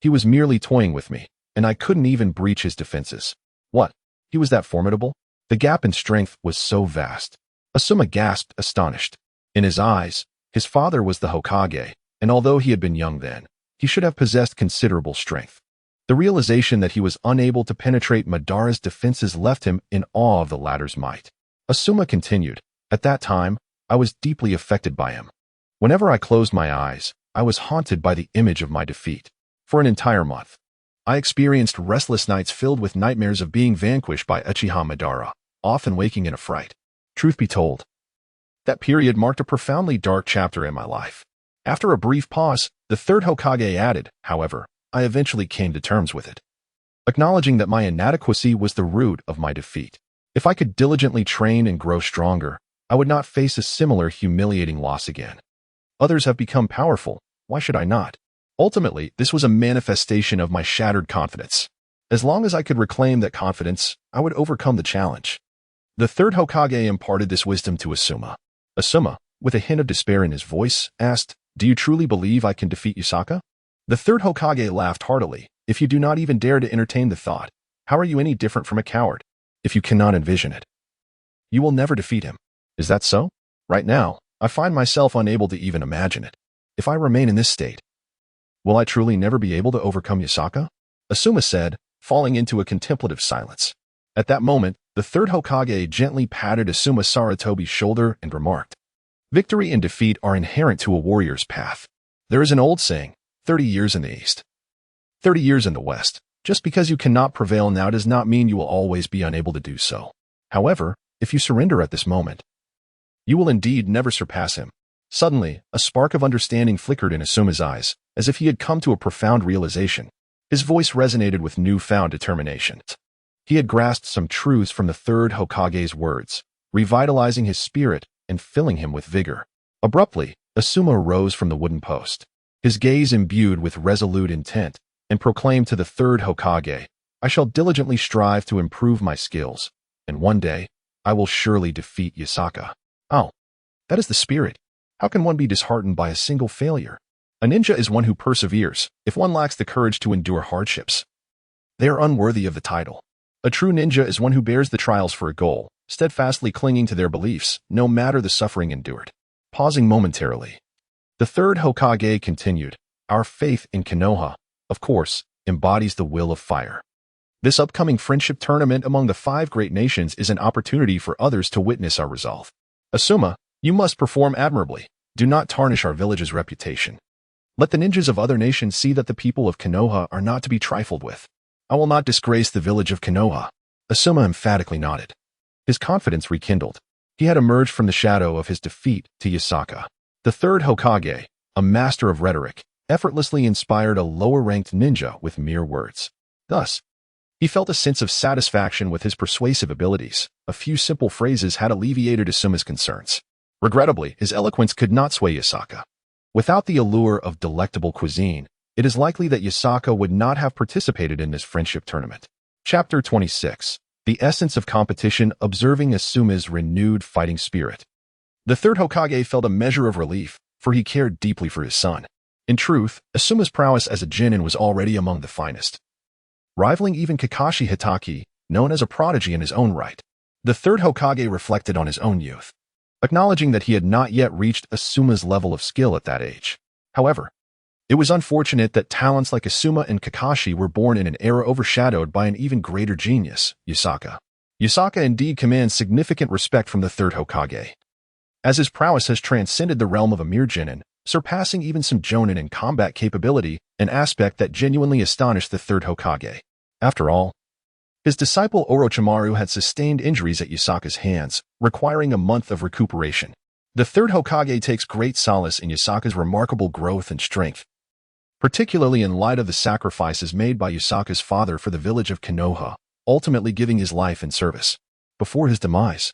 He was merely toying with me, and I couldn't even breach his defenses. What? He was that formidable? The gap in strength was so vast. Asuma gasped, astonished. In his eyes, his father was the Hokage, and although he had been young then, he should have possessed considerable strength. The realization that he was unable to penetrate Madara's defenses left him in awe of the latter's might. Asuma continued, at that time, I was deeply affected by him. Whenever I closed my eyes, I was haunted by the image of my defeat. For an entire month, I experienced restless nights filled with nightmares of being vanquished by Uchiha Madara, often waking in a fright. Truth be told, that period marked a profoundly dark chapter in my life. After a brief pause, the third Hokage added, however, I eventually came to terms with it, acknowledging that my inadequacy was the root of my defeat. If I could diligently train and grow stronger, I would not face a similar humiliating loss again. Others have become powerful, why should I not? Ultimately, this was a manifestation of my shattered confidence. As long as I could reclaim that confidence, I would overcome the challenge. The third Hokage imparted this wisdom to Asuma. Asuma, with a hint of despair in his voice, asked, do you truly believe I can defeat Yusaka? The third Hokage laughed heartily. If you do not even dare to entertain the thought, how are you any different from a coward? If you cannot envision it, you will never defeat him. Is that so? Right now, I find myself unable to even imagine it. If I remain in this state, will I truly never be able to overcome Yusaka? Asuma said, falling into a contemplative silence. At that moment, the third Hokage gently patted Asuma Sarutobi's shoulder and remarked, victory and defeat are inherent to a warrior's path. There is an old saying, 30 years in the east, 30 years in the west. Just because you cannot prevail now does not mean you will always be unable to do so. However, if you surrender at this moment, you will indeed never surpass him. Suddenly, a spark of understanding flickered in Asuma's eyes, as if he had come to a profound realization. His voice resonated with newfound determination. He had grasped some truths from the third Hokage's words, revitalizing his spirit and filling him with vigor. Abruptly, Asuma rose from the wooden post, his gaze imbued with resolute intent, and proclaimed to the third Hokage, I shall diligently strive to improve my skills, and one day, I will surely defeat Yusaka. Oh, that is the spirit. How can one be disheartened by a single failure? A ninja is one who perseveres. If one lacks the courage to endure hardships, they are unworthy of the title. A true ninja is one who bears the trials for a goal, steadfastly clinging to their beliefs, no matter the suffering endured. Pausing momentarily, the third Hokage continued, "Our faith in Konoha, of course, embodies the will of fire. This upcoming friendship tournament among the 5 great nations is an opportunity for others to witness our resolve. Asuma, you must perform admirably. Do not tarnish our village's reputation. Let the ninjas of other nations see that the people of Konoha are not to be trifled with. I will not disgrace the village of Konoha." Asuma emphatically nodded. His confidence rekindled. He had emerged from the shadow of his defeat to Yasaka. The third Hokage, a master of rhetoric, effortlessly inspired a lower-ranked ninja with mere words. Thus, he felt a sense of satisfaction with his persuasive abilities. A few simple phrases had alleviated Asuma's concerns. Regrettably, his eloquence could not sway Yasaka. Without the allure of delectable cuisine, it is likely that Yasaka would not have participated in this friendship tournament. Chapter 26. The Essence of Competition, observing Asuma's renewed fighting spirit. The third Hokage felt a measure of relief, for he cared deeply for his son. In truth, Asuma's prowess as a genin was already among the finest, rivaling even Kakashi Hitaki, known as a prodigy in his own right. The third Hokage reflected on his own youth, acknowledging that he had not yet reached Asuma's level of skill at that age. However, it was unfortunate that talents like Asuma and Kakashi were born in an era overshadowed by an even greater genius, Yasaka. Yasaka indeed commands significant respect from the third Hokage, as his prowess has transcended the realm of a mere genin, surpassing even some jonin in combat capability, an aspect that genuinely astonished the third Hokage. After all, his disciple Orochimaru had sustained injuries at Yasaka's hands, requiring a month of recuperation. The third Hokage takes great solace in Yasaka's remarkable growth and strength, particularly in light of the sacrifices made by Yasaka's father for the village of Konoha, ultimately giving his life in service. Before his demise,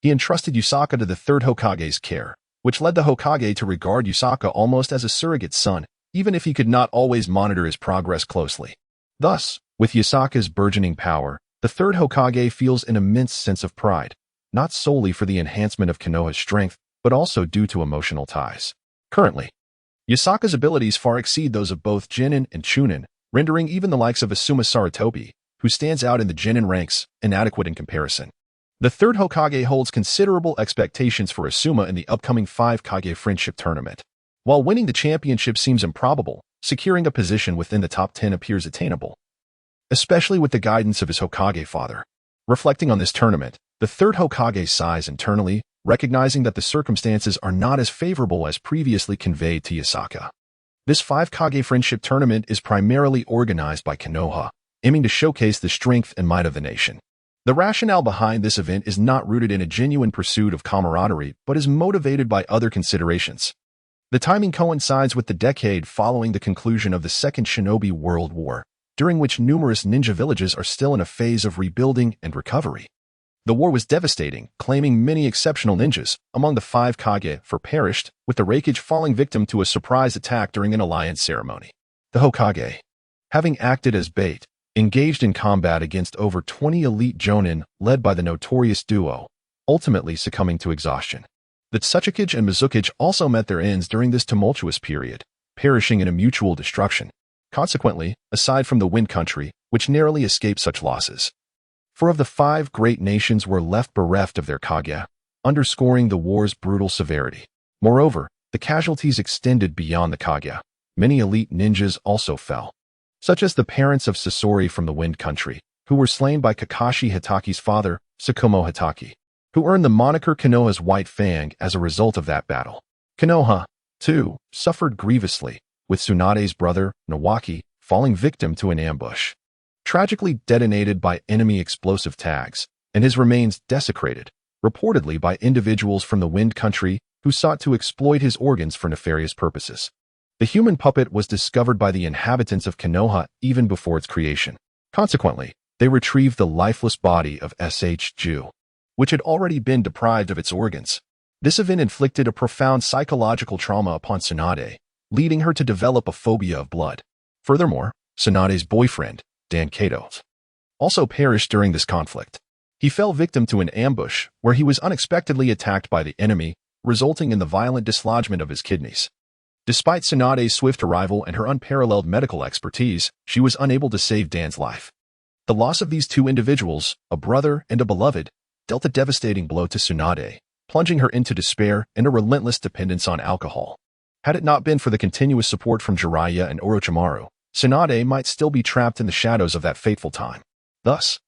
he entrusted Yasaka to the third Hokage's care, which led the Hokage to regard Yasaka almost as a surrogate son, even if he could not always monitor his progress closely. Thus, with Yasaka's burgeoning power, the third Hokage feels an immense sense of pride, not solely for the enhancement of Konoha's strength, but also due to emotional ties. Currently, Yasaka's abilities far exceed those of both Genin and Chunin, rendering even the likes of Asuma Sarutobi, who stands out in the Genin ranks, inadequate in comparison. The third Hokage holds considerable expectations for Asuma in the upcoming 5 Kage Friendship Tournament. While winning the championship seems improbable, securing a position within the top 10 appears attainable, especially with the guidance of his Hokage father. Reflecting on this tournament, the third Hokage sighs internally, recognizing that the circumstances are not as favorable as previously conveyed to Yasaka. This 5 Kage Friendship Tournament is primarily organized by Konoha, aiming to showcase the strength and might of the nation. The rationale behind this event is not rooted in a genuine pursuit of camaraderie, but is motivated by other considerations. The timing coincides with the decade following the conclusion of the Second Shinobi World War, during which numerous ninja villages are still in a phase of rebuilding and recovery. The war was devastating, claiming many exceptional ninjas, among the 5 Kage, for perished, with the Raikage falling victim to a surprise attack during an alliance ceremony. The Hokage, having acted as bait, engaged in combat against over 20 elite jonin led by the notorious duo, ultimately succumbing to exhaustion. The Tsuchikage and Mizukage also met their ends during this tumultuous period, perishing in a mutual destruction. Consequently, aside from the Wind Country, which narrowly escaped such losses, 4 of the 5 great nations were left bereft of their Kage, underscoring the war's brutal severity. Moreover, the casualties extended beyond the Kage. Many elite ninjas also fell, such as the parents of Sasori from the Wind Country, who were slain by Kakashi Hitaki's father, Tsukumo Hitaki, who earned the moniker Konoha's White Fang as a result of that battle. Konoha, too, suffered grievously, with Tsunade's brother, Nawaki, falling victim to an ambush, tragically detonated by enemy explosive tags, and his remains desecrated, reportedly by individuals from the Wind Country who sought to exploit his organs for nefarious purposes. The human puppet was discovered by the inhabitants of Konoha even before its creation. Consequently, they retrieved the lifeless body of S.H. Ju, which had already been deprived of its organs. This event inflicted a profound psychological trauma upon Tsunade, leading her to develop a phobia of blood. Furthermore, Tsunade's boyfriend, Dan Kato, also perished during this conflict. He fell victim to an ambush where he was unexpectedly attacked by the enemy, resulting in the violent dislodgement of his kidneys. Despite Tsunade's swift arrival and her unparalleled medical expertise, she was unable to save Dan's life. The loss of these 2 individuals, a brother and a beloved, dealt a devastating blow to Tsunade, plunging her into despair and a relentless dependence on alcohol. Had it not been for the continuous support from Jiraiya and Orochimaru, Tsunade might still be trapped in the shadows of that fateful time. Thus,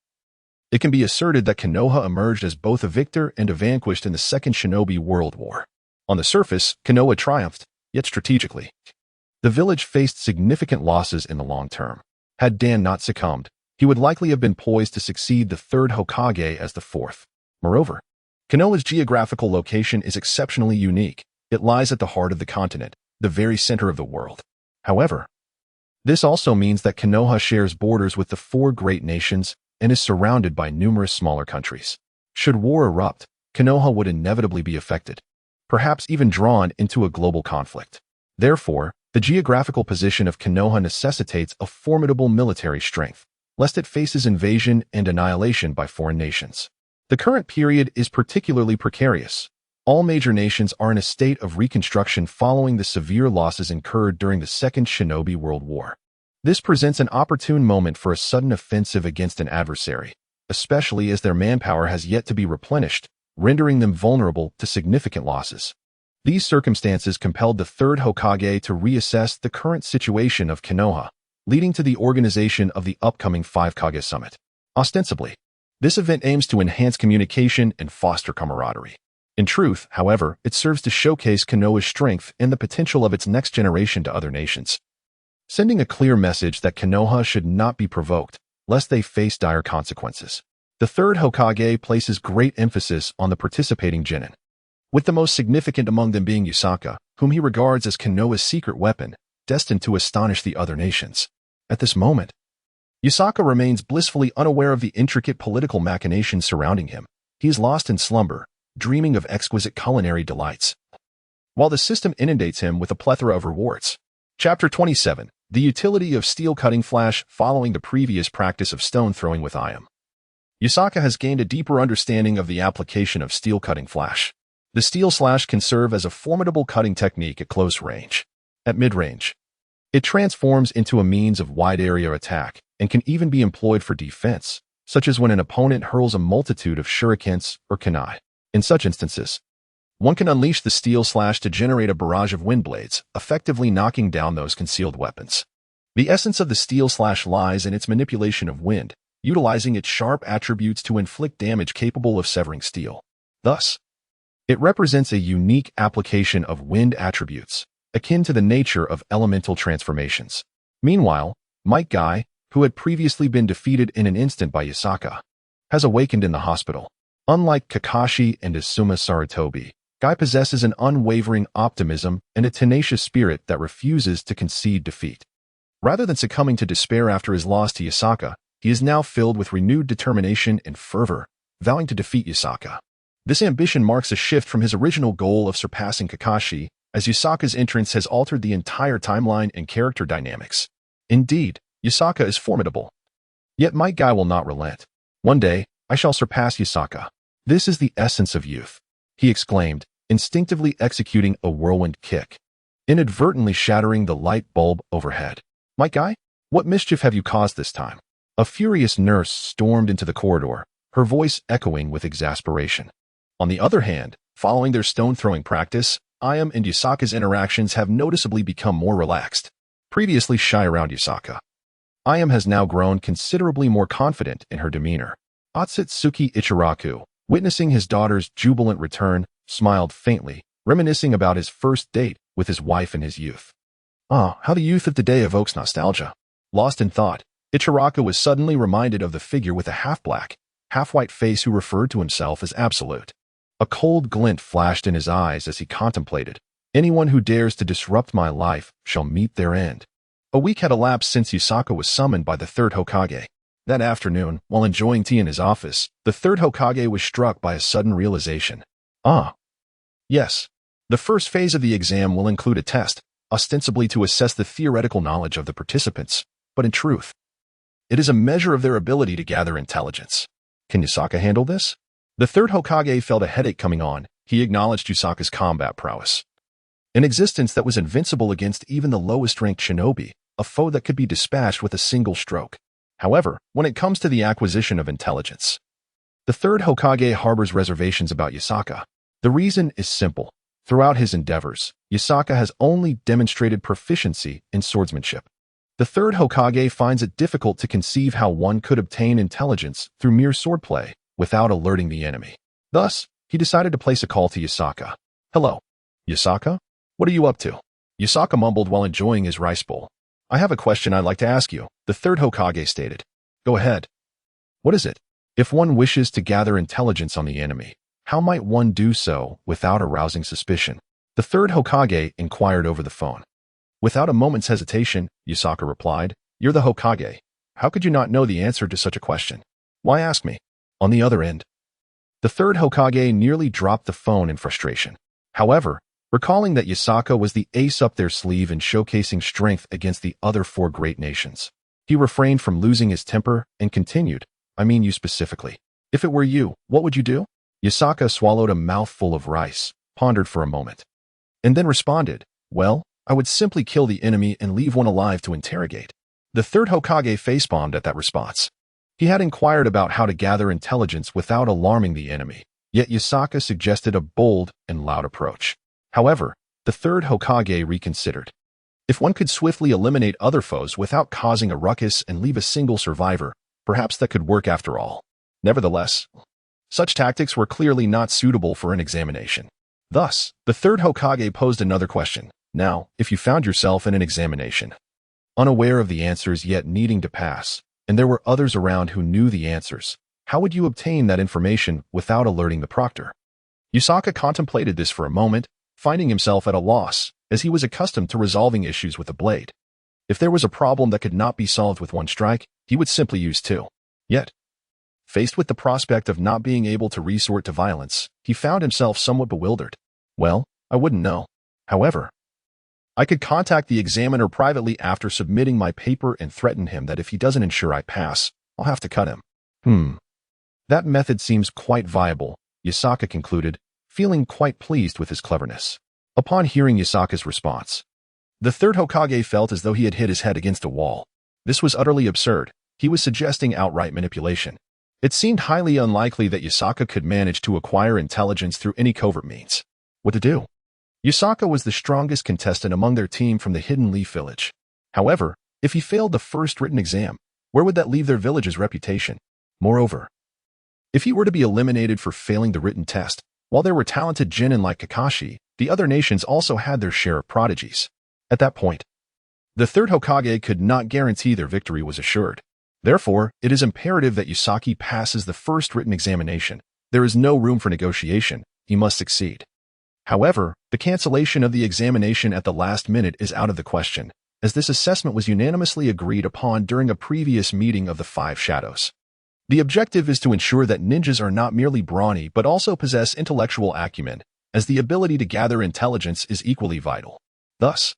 it can be asserted that Konoha emerged as both a victor and a vanquished in the Second Shinobi World War. On the surface, Konoha triumphed, yet strategically, the village faced significant losses in the long term. Had Dan not succumbed, he would likely have been poised to succeed the third Hokage as the fourth. Moreover, Konoha's geographical location is exceptionally unique. It lies at the heart of the continent, the very center of the world. However, this also means that Konoha shares borders with the four great nations and is surrounded by numerous smaller countries. Should war erupt, Konoha would inevitably be affected, perhaps even drawn into a global conflict. Therefore, the geographical position of Konoha necessitates a formidable military strength, lest it faces invasion and annihilation by foreign nations. The current period is particularly precarious. All major nations are in a state of reconstruction following the severe losses incurred during the Second Shinobi World War. This presents an opportune moment for a sudden offensive against an adversary, especially as their manpower has yet to be replenished, rendering them vulnerable to significant losses. These circumstances compelled the third Hokage to reassess the current situation of Konoha, leading to the organization of the upcoming Five Kage Summit. Ostensibly, this event aims to enhance communication and foster camaraderie. In truth, however, it serves to showcase Konoha's strength and the potential of its next generation to other nations, sending a clear message that Konoha should not be provoked, lest they face dire consequences. The third Hokage places great emphasis on the participating genin, with the most significant among them being Yusaka, whom he regards as Konoha's secret weapon, destined to astonish the other nations. At this moment, Yusaka remains blissfully unaware of the intricate political machinations surrounding him. He is lost in slumber, dreaming of exquisite culinary delights, while the system inundates him with a plethora of rewards. Chapter 27. The Utility of Steel Cutting Flash. Following the previous practice of stone throwing with Ayam, Yusaka has gained a deeper understanding of the application of steel cutting flash. The steel slash can serve as a formidable cutting technique at close range. At mid-range, it transforms into a means of wide-area attack and can even be employed for defense, such as when an opponent hurls a multitude of shurikens or kunai. In such instances, one can unleash the steel slash to generate a barrage of wind blades, effectively knocking down those concealed weapons. The essence of the steel slash lies in its manipulation of wind, utilizing its sharp attributes to inflict damage capable of severing steel. Thus, it represents a unique application of wind attributes, akin to the nature of elemental transformations. Meanwhile, Might Guy, who had previously been defeated in an instant by Yusaka, has awakened in the hospital. Unlike Kakashi and Asuma Sarutobi, Guy possesses an unwavering optimism and a tenacious spirit that refuses to concede defeat. Rather than succumbing to despair after his loss to Yusaka, he is now filled with renewed determination and fervor, vowing to defeat Yusaka. This ambition marks a shift from his original goal of surpassing Kakashi, as Yusaka's entrance has altered the entire timeline and character dynamics. Indeed, Yusaka is formidable. Yet Might Guy will not relent. One day, I shall surpass Yusaka. This is the essence of youth, he exclaimed, instinctively executing a whirlwind kick, inadvertently shattering the light bulb overhead. Might Guy, what mischief have you caused this time? A furious nurse stormed into the corridor, her voice echoing with exasperation. On the other hand, following their stone-throwing practice, Ayam and Yusaka's interactions have noticeably become more relaxed. Previously shy around Yusaka, Ayam has now grown considerably more confident in her demeanor. Otsutsuki Ichiraku, witnessing his daughter's jubilant return, smiled faintly, reminiscing about his first date with his wife in his youth. Ah, how the youth of today evokes nostalgia. Lost in thought, Ichiraku was suddenly reminded of the figure with a half-black, half-white face who referred to himself as Absolute. A cold glint flashed in his eyes as he contemplated. Anyone who dares to disrupt my life shall meet their end. A week had elapsed since Yusaka was summoned by the third Hokage. That afternoon, while enjoying tea in his office, the third Hokage was struck by a sudden realization. Ah. Yes. The first phase of the exam will include a test, ostensibly to assess the theoretical knowledge of the participants, but in truth, it is a measure of their ability to gather intelligence. Can Yusaka handle this? The third Hokage felt a headache coming on. He acknowledged Yusaka's combat prowess, an existence that was invincible against even the lowest-ranked shinobi, a foe that could be dispatched with a single stroke. However, when it comes to the acquisition of intelligence, The third Hokage harbors reservations about Yasaka. The reason is simple. Throughout his endeavors, Yasaka has only demonstrated proficiency in swordsmanship. The third Hokage finds it difficult to conceive how one could obtain intelligence through mere swordplay without alerting the enemy. Thus, he decided to place a call to Yasaka. "Hello, Yasaka? What are you up to?" Yasaka mumbled while enjoying his rice bowl. "I have a question I'd like to ask you," the third Hokage stated. "Go ahead." "What is it?" "If one wishes to gather intelligence on the enemy, how might one do so without arousing suspicion?" The third Hokage inquired over the phone. Without a moment's hesitation, Yasaka replied, "You're the Hokage. How could you not know the answer to such a question? Why ask me?" On the other end, the third Hokage nearly dropped the phone in frustration. However, recalling that Yasaka was the ace up their sleeve in showcasing strength against the other four great nations, he refrained from losing his temper and continued, "I mean you specifically. If it were you, what would you do?" Yasaka swallowed a mouthful of rice, pondered for a moment, and then responded, "Well, I would simply kill the enemy and leave one alive to interrogate." The third Hokage facepalmed at that response. He had inquired about how to gather intelligence without alarming the enemy, yet Yasaka suggested a bold and loud approach. However, the third Hokage reconsidered. If one could swiftly eliminate other foes without causing a ruckus and leave a single survivor, perhaps that could work after all. Nevertheless, such tactics were clearly not suitable for an examination. Thus, the third Hokage posed another question. Now, if you found yourself in an examination, unaware of the answers yet needing to pass, and there were others around who knew the answers, how would you obtain that information without alerting the proctor? Yasaka contemplated this for a moment, finding himself at a loss, as he was accustomed to resolving issues with a blade. If there was a problem that could not be solved with one strike, he would simply use two. Yet, faced with the prospect of not being able to resort to violence, he found himself somewhat bewildered. "Well, I wouldn't know. However, I could contact the examiner privately after submitting my paper and threaten him that if he doesn't ensure I pass, I'll have to cut him." That method seems quite viable, Yasaka concluded, feeling quite pleased with his cleverness. Upon hearing Yasaka's response, the third Hokage felt as though he had hit his head against a wall. This was utterly absurd. He was suggesting outright manipulation. It seemed highly unlikely that Yasaka could manage to acquire intelligence through any covert means. What to do? Yasaka was the strongest contestant among their team from the Hidden Leaf Village. However, if he failed the first written exam, where would that leave their village's reputation? Moreover, if he were to be eliminated for failing the written test, while there were talented genin like Kakashi, the other nations also had their share of prodigies. At that point, the third Hokage could not guarantee their victory was assured. Therefore, it is imperative that Yasaki passes the first written examination. There is no room for negotiation. He must succeed. However, the cancellation of the examination at the last minute is out of the question, as this assessment was unanimously agreed upon during a previous meeting of the Five Shadows. The objective is to ensure that ninjas are not merely brawny but also possess intellectual acumen, as the ability to gather intelligence is equally vital. Thus,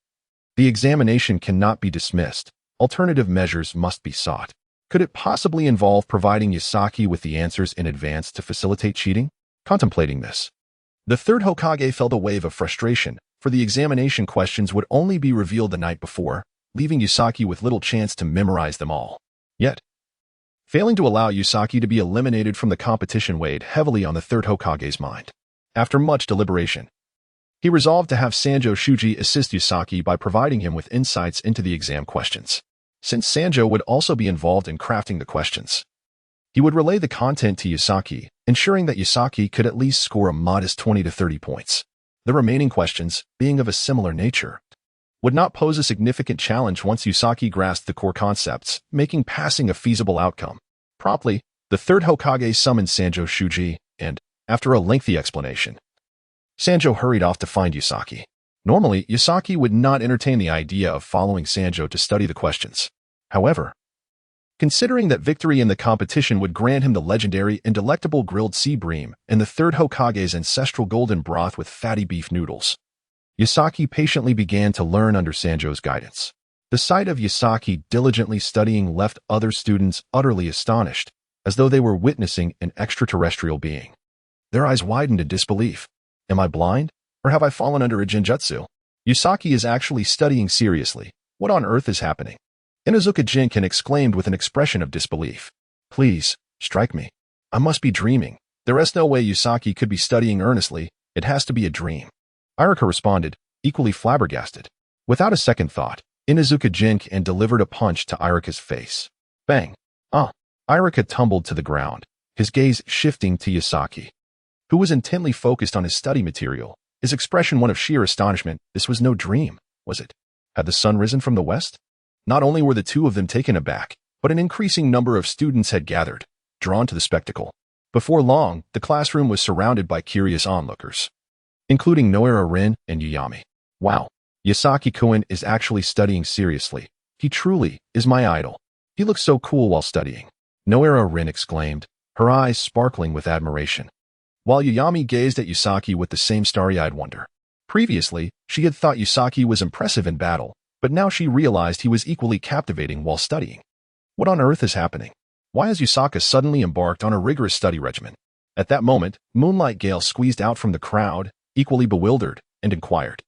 the examination cannot be dismissed. Alternative measures must be sought. Could it possibly involve providing Yasaki with the answers in advance to facilitate cheating? Contemplating this, the third Hokage felt a wave of frustration, for the examination questions would only be revealed the night before, leaving Yasaki with little chance to memorize them all. Yet, failing to allow Yasaki to be eliminated from the competition weighed heavily on the third Hokage's mind. After much deliberation, he resolved to have Sanjo Shuji assist Yasaki by providing him with insights into the exam questions. Since Sanjo would also be involved in crafting the questions, he would relay the content to Yasaki, ensuring that Yasaki could at least score a modest 20 to 30 points. The remaining questions, being of a similar nature, would not pose a significant challenge once Yasaki grasped the core concepts, making passing a feasible outcome. Promptly, the third Hokage summoned Sanjo Shuji, and, after a lengthy explanation, Sanjo hurried off to find Yasaki. Normally, Yasaki would not entertain the idea of following Sanjo to study the questions. However, considering that victory in the competition would grant him the legendary and delectable grilled sea bream and the third Hokage's ancestral golden broth with fatty beef noodles, Yasaki patiently began to learn under Sanjo's guidance. The sight of Yasaki diligently studying left other students utterly astonished, as though they were witnessing an extraterrestrial being. Their eyes widened in disbelief. Am I blind? Or have I fallen under a genjutsu? Yasaki is actually studying seriously. What on earth is happening? Inuzuka Jinken exclaimed with an expression of disbelief. Please, strike me. I must be dreaming. There is no way Yusaki could be studying earnestly. It has to be a dream. Iruka responded, equally flabbergasted. Without a second thought, Inuzuka jinked and delivered a punch to Iruka's face. Bang! Ah! Iruka tumbled to the ground, his gaze shifting to Yusaki, who was intently focused on his study material, his expression one of sheer astonishment. This was no dream, was it? Had the sun risen from the west? Not only were the two of them taken aback, but an increasing number of students had gathered, drawn to the spectacle. Before long, the classroom was surrounded by curious onlookers, including Noira Rin and Yuyami. Wow, Yusaki-kun is actually studying seriously. He truly is my idol. He looks so cool while studying. Noira Rin exclaimed, her eyes sparkling with admiration, while Yuyami gazed at Yusaki with the same starry-eyed wonder. Previously, she had thought Yusaki was impressive in battle, but now she realized he was equally captivating while studying. What on earth is happening? Why has Yusaka suddenly embarked on a rigorous study regimen? At that moment, Moonlight Gale squeezed out from the crowd, equally bewildered, and inquired.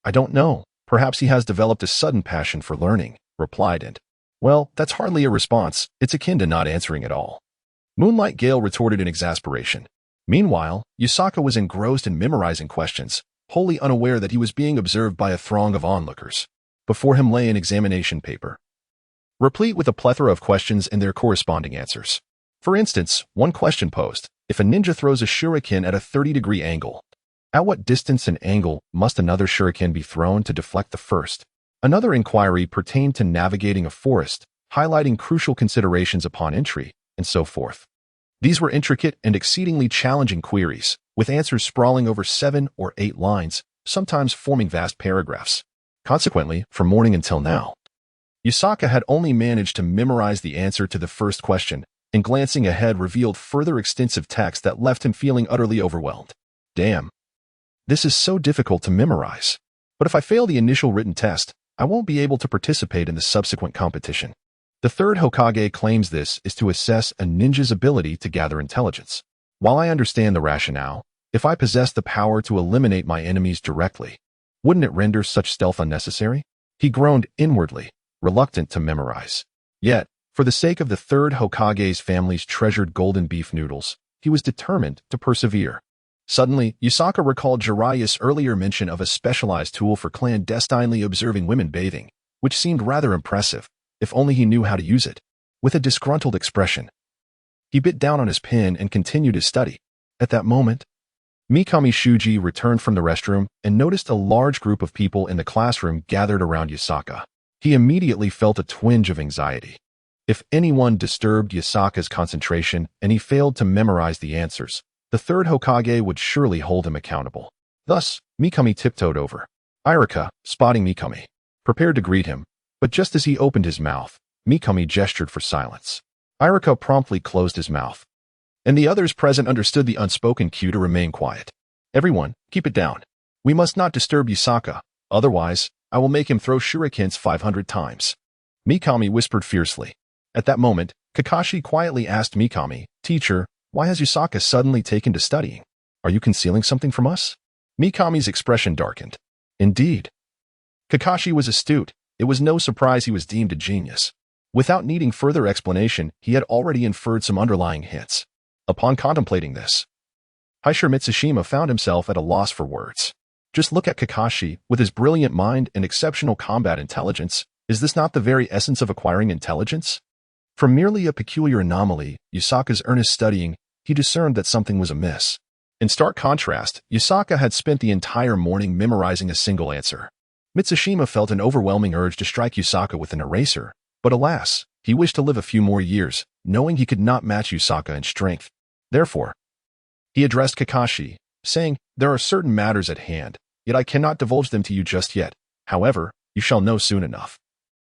I don't know. Perhaps he has developed a sudden passion for learning, replied and, well, that's hardly a response. It's akin to not answering at all. Moonlight Gale retorted in exasperation. Meanwhile, Yusaka was engrossed in memorizing questions, wholly unaware that he was being observed by a throng of onlookers. Before him lay an examination paper, replete with a plethora of questions and their corresponding answers. For instance, one question posed, if a ninja throws a shuriken at a 30-degree angle, at what distance and angle must another shuriken be thrown to deflect the first? Another inquiry pertained to navigating a forest, highlighting crucial considerations upon entry, and so forth. These were intricate and exceedingly challenging queries, with answers sprawling over 7 or 8 lines, sometimes forming vast paragraphs. Consequently, from morning until now, Yusaka had only managed to memorize the answer to the first question, and glancing ahead revealed further extensive text that left him feeling utterly overwhelmed. Damn. This is so difficult to memorize. But if I fail the initial written test, I won't be able to participate in the subsequent competition. The third Hokage claims this is to assess a ninja's ability to gather intelligence. While I understand the rationale, if I possess the power to eliminate my enemies directly, wouldn't it render such stealth unnecessary? He groaned inwardly, reluctant to memorize. Yet, for the sake of the third Hokage's family's treasured golden beef noodles, he was determined to persevere. Suddenly, Yusaka recalled Jiraiya's earlier mention of a specialized tool for clandestinely observing women bathing, which seemed rather impressive, if only he knew how to use it. With a disgruntled expression, he bit down on his pen and continued his study. At that moment, Mikami Shuji returned from the restroom and noticed a large group of people in the classroom gathered around Yusaka. He immediately felt a twinge of anxiety. If anyone disturbed Yusaka's concentration and he failed to memorize the answers, the third Hokage would surely hold him accountable. Thus, Mikami tiptoed over. Iruka, spotting Mikami, prepared to greet him, but just as he opened his mouth, Mikami gestured for silence. Iruka promptly closed his mouth, and the others present understood the unspoken cue to remain quiet. Everyone, keep it down. We must not disturb Yusaka, otherwise, I will make him throw shurikens 500 times. Mikami whispered fiercely. At that moment, Kakashi quietly asked Mikami, Teacher, why has Yusaka suddenly taken to studying? Are you concealing something from us? Mikami's expression darkened. Indeed. Kakashi was astute. It was no surprise he was deemed a genius. Without needing further explanation, he had already inferred some underlying hints. Upon contemplating this, Haishir Mitsushima found himself at a loss for words. Just look at Kakashi, with his brilliant mind and exceptional combat intelligence. Is this not the very essence of acquiring intelligence? From merely a peculiar anomaly, Yusaka's earnest studying, he discerned that something was amiss. In stark contrast, Yusaka had spent the entire morning memorizing a single answer. Mitsushima felt an overwhelming urge to strike Yusaka with an eraser, but alas, he wished to live a few more years, knowing he could not match Yusaka in strength. Therefore, he addressed Kakashi, saying, There are certain matters at hand, yet I cannot divulge them to you just yet. However, you shall know soon enough.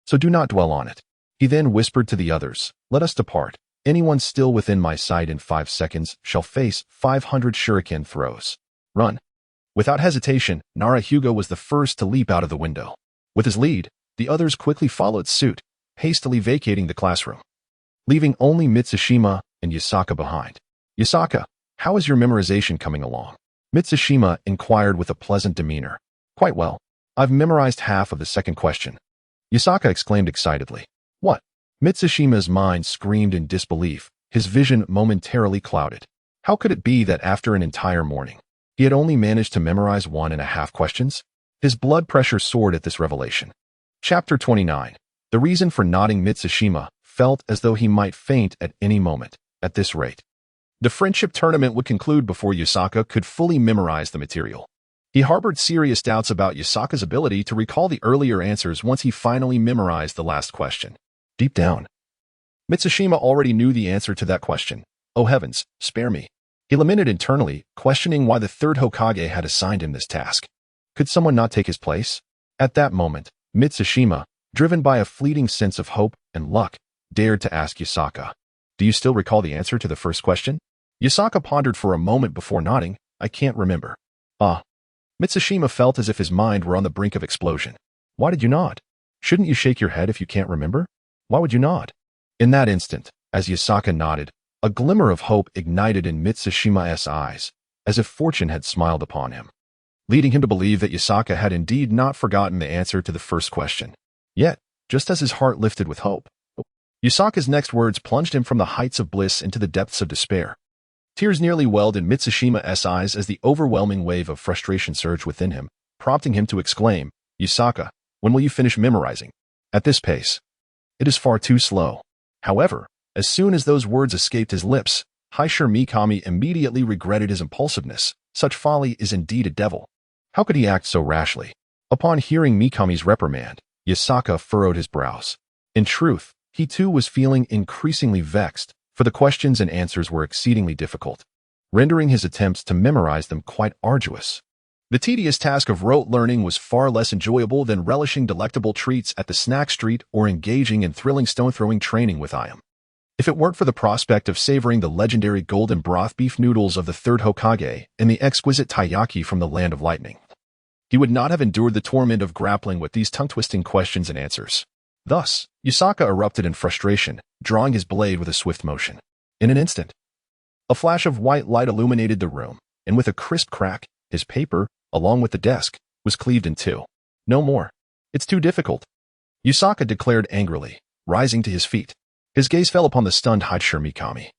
So do not dwell on it. He then whispered to the others, Let us depart. Anyone still within my sight in 5 seconds shall face 500 shuriken throws. Run. Without hesitation, Naruto was the first to leap out of the window. With his lead, the others quickly followed suit, hastily vacating the classroom, leaving only Mitsushima and Yusaka behind. Yusaka, how is your memorization coming along? Mitsushima inquired with a pleasant demeanor. Quite well. I've memorized half of the second question. Yusaka exclaimed excitedly. What? Mitsushima's mind screamed in disbelief, his vision momentarily clouded. How could it be that after an entire morning, he had only managed to memorize 1.5 questions? His blood pressure soared at this revelation. Chapter 29. The reason for nodding. Mitsushima felt as though he might faint at any moment. At this rate, the friendship tournament would conclude before Yusaka could fully memorize the material. He harbored serious doubts about Yusaka's ability to recall the earlier answers once he finally memorized the last question. Deep down, Mitsushima already knew the answer to that question. Oh heavens, spare me. He lamented internally, questioning why the third Hokage had assigned him this task. Could someone not take his place? At that moment, Mitsushima, driven by a fleeting sense of hope and luck, dared to ask Yusaka, "Do you still recall the answer to the first question?" Yusaka pondered for a moment before nodding. "I can't remember." Ah. Mitsushima felt as if his mind were on the brink of explosion. "Why did you nod? Shouldn't you shake your head if you can't remember? Why would you nod?" In that instant, as Yusaka nodded, a glimmer of hope ignited in Mitsushima's eyes, as if fortune had smiled upon him, leading him to believe that Yusaka had indeed not forgotten the answer to the first question. Yet, just as his heart lifted with hope, Yusaka's next words plunged him from the heights of bliss into the depths of despair. Tears nearly welled in Mitsushima's eyes as the overwhelming wave of frustration surged within him, prompting him to exclaim, "Yusaka, when will you finish memorizing? At this pace, it is far too slow." However, as soon as those words escaped his lips, Haisher Mikami immediately regretted his impulsiveness. Such folly is indeed a devil. How could he act so rashly? Upon hearing Mikami's reprimand, Yusaka furrowed his brows. In truth, he too was feeling increasingly vexed, for the questions and answers were exceedingly difficult, rendering his attempts to memorize them quite arduous. The tedious task of rote learning was far less enjoyable than relishing delectable treats at the snack street or engaging in thrilling stone-throwing training with Ayam. If it weren't for the prospect of savoring the legendary golden broth beef noodles of the third Hokage and the exquisite taiyaki from the Land of Lightning, he would not have endured the torment of grappling with these tongue-twisting questions and answers. Thus, Yusaka erupted in frustration, drawing his blade with a swift motion. In an instant, a flash of white light illuminated the room, and with a crisp crack, his paper, along with the desk, was cleaved in two. "No more. It's too difficult," Yusaka declared angrily, rising to his feet. His gaze fell upon the stunned Haisher Mikami,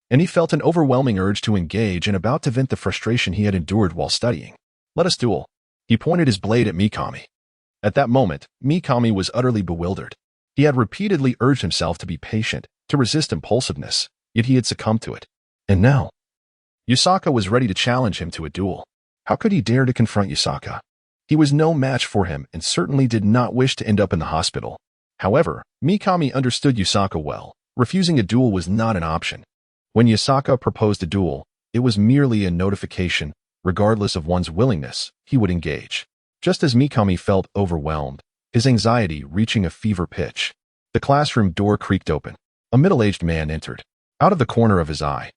and he felt an overwhelming urge to engage and about to vent the frustration he had endured while studying. "Let us duel." He pointed his blade at Mikami. At that moment, Mikami was utterly bewildered. He had repeatedly urged himself to be patient, to resist impulsiveness, yet he had succumbed to it. And now, Yusaka was ready to challenge him to a duel. How could he dare to confront Yusaka? He was no match for him and certainly did not wish to end up in the hospital. However, Mikami understood Yusaka well. Refusing a duel was not an option. When Yusaka proposed a duel, it was merely a notification. Regardless of one's willingness, he would engage. Just as Mikami felt overwhelmed, his anxiety reaching a fever pitch, the classroom door creaked open. A middle-aged man entered. Out of the corner of his eye,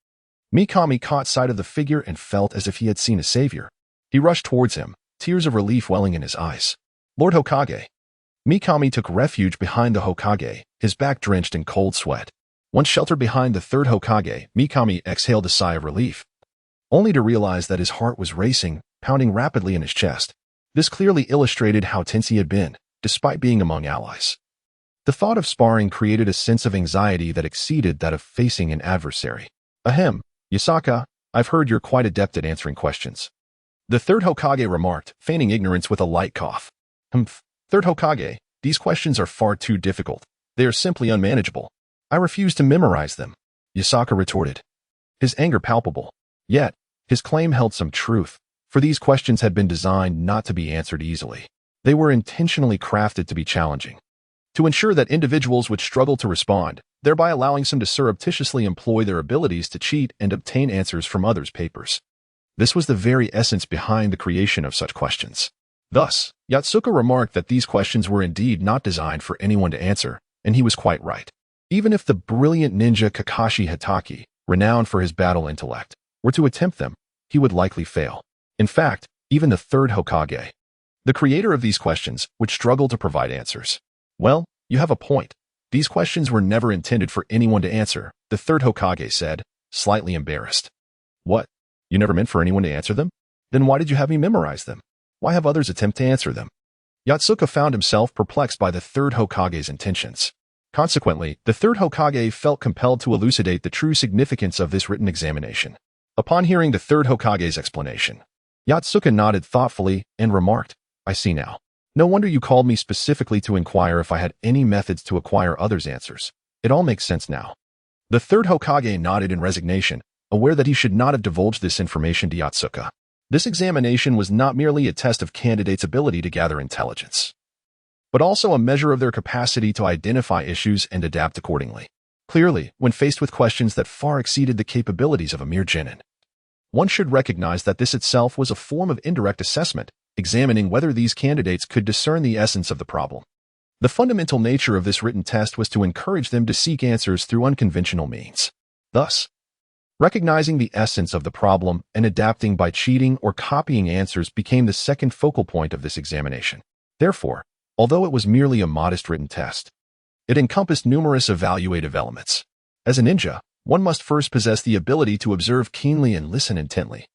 Mikami caught sight of the figure and felt as if he had seen a savior. He rushed towards him, tears of relief welling in his eyes. "Lord Hokage." Mikami took refuge behind the Hokage, his back drenched in cold sweat. Once sheltered behind the third Hokage, Mikami exhaled a sigh of relief, only to realize that his heart was racing, pounding rapidly in his chest. This clearly illustrated how tense he had been, despite being among allies. The thought of sparring created a sense of anxiety that exceeded that of facing an adversary. "Ahem, Yusaka, I've heard you're quite adept at answering questions," the third Hokage remarked, feigning ignorance with a light cough. "Humph, third Hokage, these questions are far too difficult. They are simply unmanageable. I refuse to memorize them," Yusaka retorted, his anger palpable. Yet, his claim held some truth, for these questions had been designed not to be answered easily. They were intentionally crafted to be challenging, to ensure that individuals would struggle to respond, thereby allowing some to surreptitiously employ their abilities to cheat and obtain answers from others' papers. This was the very essence behind the creation of such questions. Thus, Yatsuka remarked that these questions were indeed not designed for anyone to answer, and he was quite right. Even if the brilliant ninja Kakashi Hatake, renowned for his battle intellect, were to attempt them, he would likely fail. In fact, even the third Hokage, the creator of these questions, would struggle to provide answers. "Well, you have a point. These questions were never intended for anyone to answer," the third Hokage said, slightly embarrassed. "What? You never meant for anyone to answer them? Then why did you have me memorize them? Why have others attempt to answer them?" Yatsuka found himself perplexed by the third Hokage's intentions. Consequently, the third Hokage felt compelled to elucidate the true significance of this written examination. Upon hearing the third Hokage's explanation, Yotsuka nodded thoughtfully and remarked, "I see now. No wonder you called me specifically to inquire if I had any methods to acquire others' answers. It all makes sense now." The third Hokage nodded in resignation, aware that he should not have divulged this information to Yotsuka. This examination was not merely a test of candidates' ability to gather intelligence, but also a measure of their capacity to identify issues and adapt accordingly. Clearly, when faced with questions that far exceeded the capabilities of a mere genin, one should recognize that this itself was a form of indirect assessment, examining whether these candidates could discern the essence of the problem. The fundamental nature of this written test was to encourage them to seek answers through unconventional means. Thus, recognizing the essence of the problem and adapting by cheating or copying answers became the second focal point of this examination. Therefore, although it was merely a modest written test, it encompassed numerous evaluative elements. As a ninja, one must first possess the ability to observe keenly and listen intently,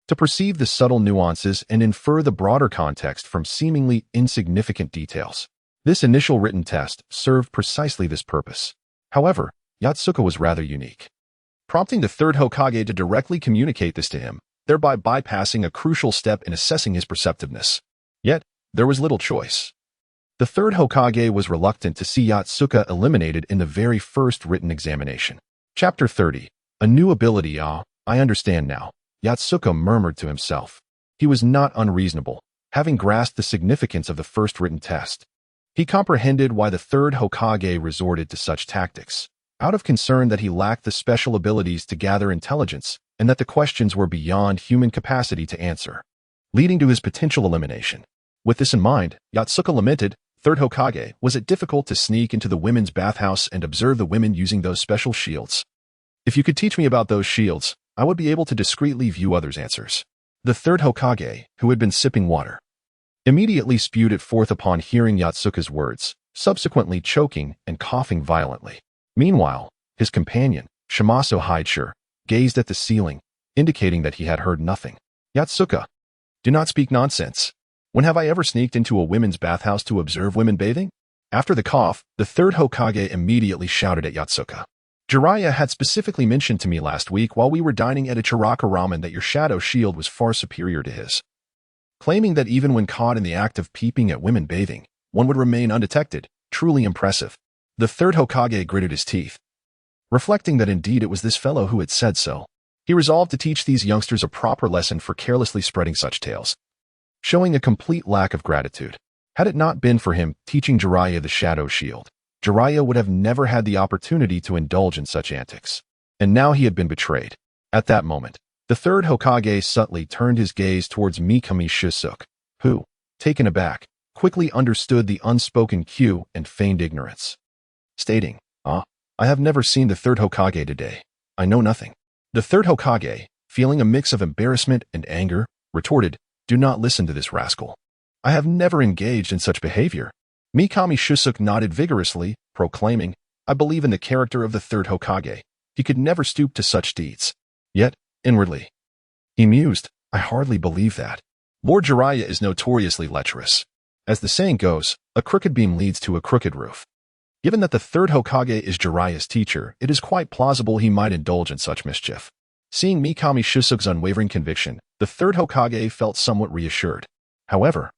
to perceive the subtle nuances and infer the broader context from seemingly insignificant details. This initial written test served precisely this purpose. However, Yotsuka was rather unique, prompting the third Hokage to directly communicate this to him, thereby bypassing a crucial step in assessing his perceptiveness. Yet, there was little choice. The third Hokage was reluctant to see Yotsuka eliminated in the very first written examination. Chapter 30. A new ability. I understand now, Yotsuka murmured to himself. He was not unreasonable, having grasped the significance of the first written test. He comprehended why the third Hokage resorted to such tactics, out of concern that he lacked the special abilities to gather intelligence and that the questions were beyond human capacity to answer, leading to his potential elimination. With this in mind, Yotsuka lamented, "Third Hokage, was it difficult to sneak into the women's bathhouse and observe the women using those special shields? If you could teach me about those shields, I would be able to discreetly view others' answers." The third Hokage, who had been sipping water, immediately spewed it forth upon hearing Yotsuka's words, subsequently choking and coughing violently. Meanwhile, his companion, Shimasu Haichur, gazed at the ceiling, indicating that he had heard nothing. "Yotsuka, do not speak nonsense. When have I ever sneaked into a women's bathhouse to observe women bathing?" After the cough, the third Hokage immediately shouted at Yotsuka. "Jiraiya had specifically mentioned to me last week while we were dining at a Chiraka ramen that your shadow shield was far superior to his, claiming that even when caught in the act of peeping at women bathing, one would remain undetected. Truly impressive." The third Hokage gritted his teeth, reflecting that indeed it was this fellow who had said so. He resolved to teach these youngsters a proper lesson for carelessly spreading such tales, showing a complete lack of gratitude. Had it not been for him teaching Jiraiya the shadow shield, Jiraiya would have never had the opportunity to indulge in such antics. And now he had been betrayed. At that moment, the third Hokage subtly turned his gaze towards Mikami Shisuk, who, taken aback, quickly understood the unspoken cue and feigned ignorance, stating, I have never seen the third Hokage today. I know nothing." The third Hokage, feeling a mix of embarrassment and anger, retorted, "Do not listen to this rascal. I have never engaged in such behavior." Mikami Shisuk nodded vigorously, proclaiming, "I believe in the character of the third Hokage. He could never stoop to such deeds." Yet, inwardly, he mused, "I hardly believe that. Lord Jiraiya is notoriously lecherous. As the saying goes, a crooked beam leads to a crooked roof. Given that the third Hokage is Jiraiya's teacher, it is quite plausible he might indulge in such mischief." Seeing Mikami Shisuk's unwavering conviction, the third Hokage felt somewhat reassured. However,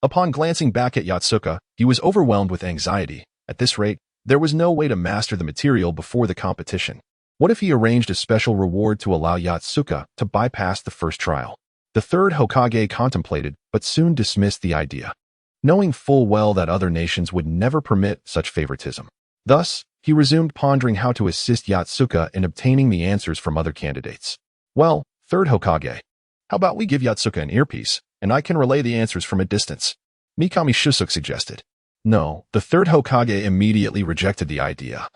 upon glancing back at Yotsuka, he was overwhelmed with anxiety. At this rate, there was no way to master the material before the competition. What if he arranged a special reward to allow Yotsuka to bypass the first trial? The third Hokage contemplated, but soon dismissed the idea, knowing full well that other nations would never permit such favoritism. Thus, he resumed pondering how to assist Yotsuka in obtaining the answers from other candidates. "Well, third Hokage, how about we give Yotsuka an earpiece, and I can relay the answers from a distance?" Mikami Shisuk suggested. No, the third Hokage immediately rejected the idea,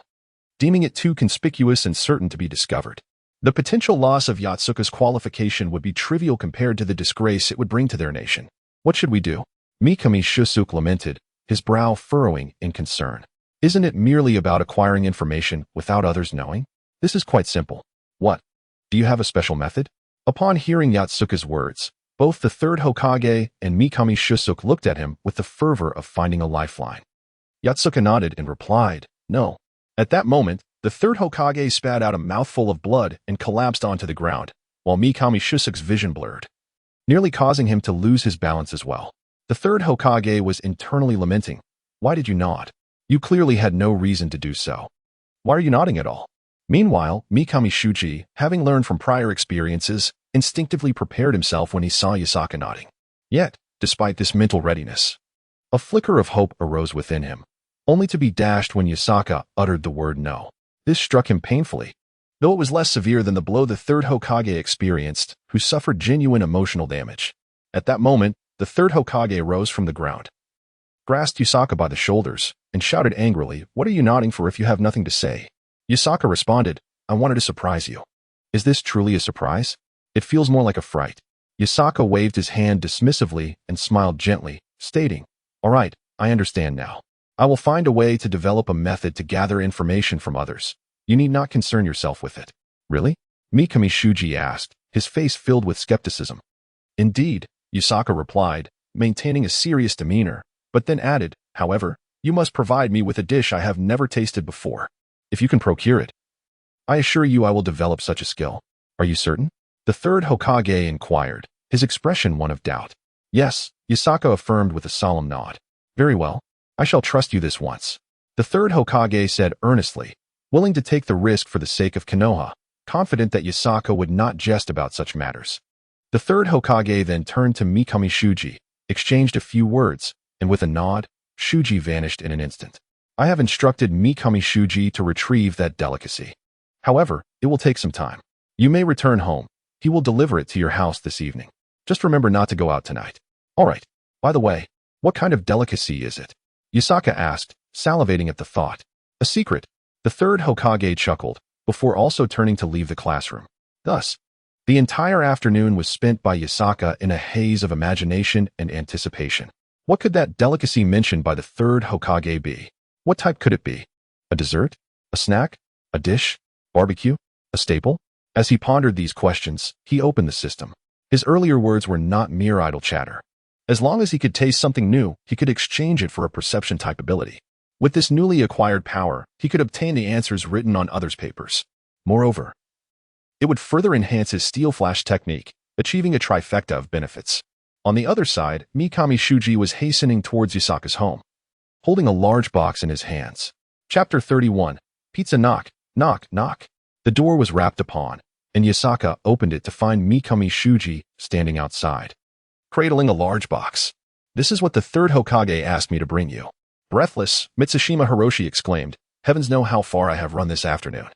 deeming it too conspicuous and certain to be discovered. The potential loss of Yotsuka's qualification would be trivial compared to the disgrace it would bring to their nation. "What should we do?" Mikami Shisuk lamented, his brow furrowing in concern. "Isn't it merely about acquiring information without others knowing? This is quite simple." "What? Do you have a special method?" Upon hearing Yotsuka's words, both the third Hokage and Mikami Shisuk looked at him with the fervor of finding a lifeline. Yotsuka nodded and replied, No. At that moment, the third Hokage spat out a mouthful of blood and collapsed onto the ground, while Mikami Shusaku's vision blurred, nearly causing him to lose his balance as well. The third Hokage was internally lamenting. Why did you nod? You clearly had no reason to do so. Why are you nodding at all? Meanwhile, Mikami Shuji, having learned from prior experiences, instinctively prepared himself when he saw Yasaka nodding. Yet, despite this mental readiness, a flicker of hope arose within him, only to be dashed when Yasaka uttered the word no. This struck him painfully, though it was less severe than the blow the third Hokage experienced, who suffered genuine emotional damage. At that moment, the third Hokage rose from the ground, grasped Yasaka by the shoulders, and shouted angrily, "What are you nodding for if you have nothing to say?" Yasaka responded, "I wanted to surprise you." Is this truly a surprise? It feels more like a fright. Yasaka waved his hand dismissively and smiled gently, stating, "All right, I understand now. I will find a way to develop a method to gather information from others. You need not concern yourself with it." Really? Mikami Shuji asked, his face filled with skepticism. Indeed, Yasaka replied, maintaining a serious demeanor, but then added, "However, you must provide me with a dish I have never tasted before. If you can procure it, I assure you I will develop such a skill." "Are you certain?" the third Hokage inquired, his expression one of doubt. "Yes," Yasaka affirmed with a solemn nod. "Very well. I shall trust you this once," the third Hokage said earnestly, willing to take the risk for the sake of Konoha, confident that Yasaka would not jest about such matters. The third Hokage then turned to Mikami Shuji, exchanged a few words, and with a nod, Shuji vanished in an instant. "I have instructed Mikami Shuji to retrieve that delicacy. However, it will take some time. You may return home. He will deliver it to your house this evening. Just remember not to go out tonight." "All right. By the way, what kind of delicacy is it?" Yasaka asked, salivating at the thought. "A secret," the third Hokage chuckled, before also turning to leave the classroom. Thus, the entire afternoon was spent by Yasaka in a haze of imagination and anticipation. What could that delicacy mentioned by the third Hokage be? What type could it be? A dessert? A snack? A dish? Barbecue? A staple? As he pondered these questions, he opened the system. His earlier words were not mere idle chatter. As long as he could taste something new, he could exchange it for a perception type ability. With this newly acquired power, he could obtain the answers written on others' papers. Moreover, it would further enhance his steel flash technique, achieving a trifecta of benefits. On the other side, Mikami Shuji was hastening towards Yasaka's home, holding a large box in his hands. Chapter 31. Pizza knock, knock, knock. The door was rapped upon, and Yasaka opened it to find Mikami Shuji standing outside, cradling a large box. "This is what the third Hokage asked me to bring you." Breathless, Mitsushima Hiroshi exclaimed, "Heavens know how far I have run this afternoon.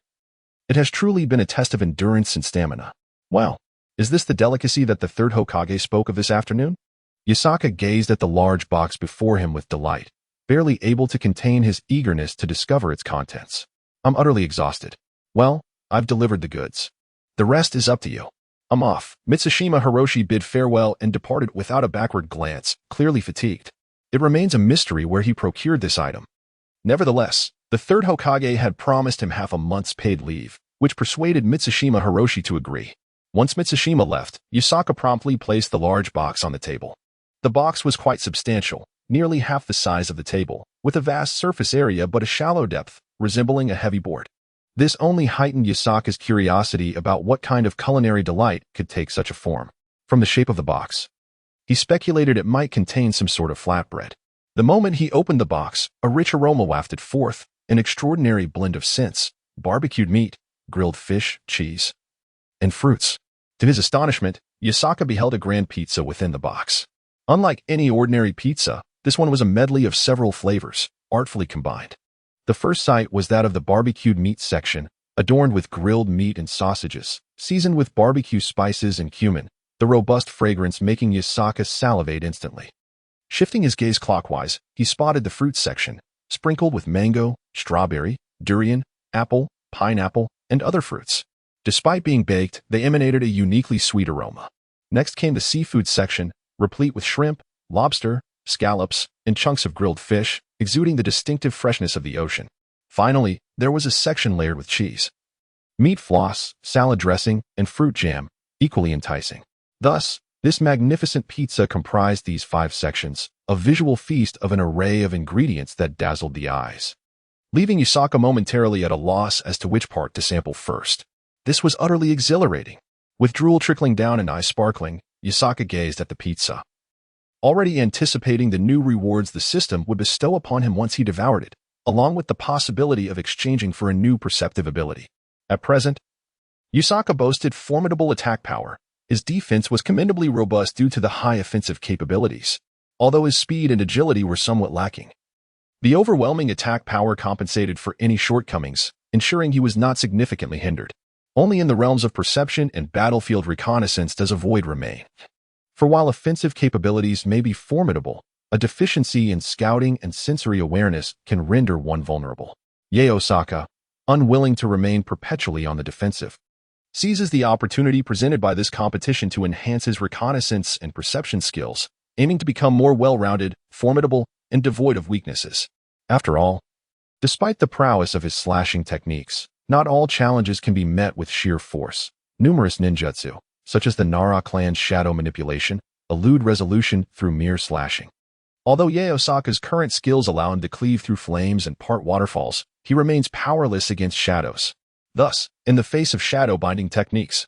It has truly been a test of endurance and stamina." "Well, is this the delicacy that the third Hokage spoke of this afternoon?" Yasaka gazed at the large box before him with delight, barely able to contain his eagerness to discover its contents. "I'm utterly exhausted." "Well, I've delivered the goods. The rest is up to you. I'm off." Mitsushima Hiroshi bid farewell and departed without a backward glance, clearly fatigued. It remains a mystery where he procured this item. Nevertheless, the third Hokage had promised him half a month's paid leave, which persuaded Mitsushima Hiroshi to agree. Once Mitsushima left, Yasaka promptly placed the large box on the table. The box was quite substantial, nearly half the size of the table, with a vast surface area but a shallow depth, resembling a heavy board. This only heightened Yasaka's curiosity about what kind of culinary delight could take such a form. From the shape of the box, he speculated it might contain some sort of flatbread. The moment he opened the box, a rich aroma wafted forth, an extraordinary blend of scents, barbecued meat, grilled fish, cheese, and fruits. To his astonishment, Yasaka beheld a grand pizza within the box. Unlike any ordinary pizza, this one was a medley of several flavors, artfully combined. The first sight was that of the barbecued meat section, adorned with grilled meat and sausages, seasoned with barbecue spices and cumin, the robust fragrance making Yasaka salivate instantly. Shifting his gaze clockwise, he spotted the fruit section, sprinkled with mango, strawberry, durian, apple, pineapple, and other fruits. Despite being baked, they emanated a uniquely sweet aroma. Next came the seafood section, replete with shrimp, lobster, scallops, and chunks of grilled fish, exuding the distinctive freshness of the ocean. Finally, there was a section layered with cheese, meat floss, salad dressing, and fruit jam, equally enticing. Thus, this magnificent pizza comprised these 5 sections, a visual feast of an array of ingredients that dazzled the eyes. leaving Yusaka momentarily at a loss as to which part to sample first. This was utterly exhilarating. With drool trickling down and eyes sparkling, Yusaka gazed at the pizza, already anticipating the new rewards the system would bestow upon him once he devoured it, along with the possibility of exchanging for a new perceptive ability. At present, Yusaka boasted formidable attack power. His defense was commendably robust due to the high offensive capabilities, although his speed and agility were somewhat lacking. The overwhelming attack power compensated for any shortcomings, ensuring he was not significantly hindered. Only in the realms of perception and battlefield reconnaissance does a void remain. For while offensive capabilities may be formidable, a deficiency in scouting and sensory awareness can render one vulnerable. Osaka, unwilling to remain perpetually on the defensive, seizes the opportunity presented by this competition to enhance his reconnaissance and perception skills, aiming to become more well-rounded, formidable, and devoid of weaknesses. After all, despite the prowess of his slashing techniques, not all challenges can be met with sheer force. Numerous ninjutsu, such as the Nara clan's shadow manipulation, elude resolution through mere slashing. Although Osaka's current skills allow him to cleave through flames and part waterfalls, he remains powerless against shadows. Thus, in the face of shadow binding techniques,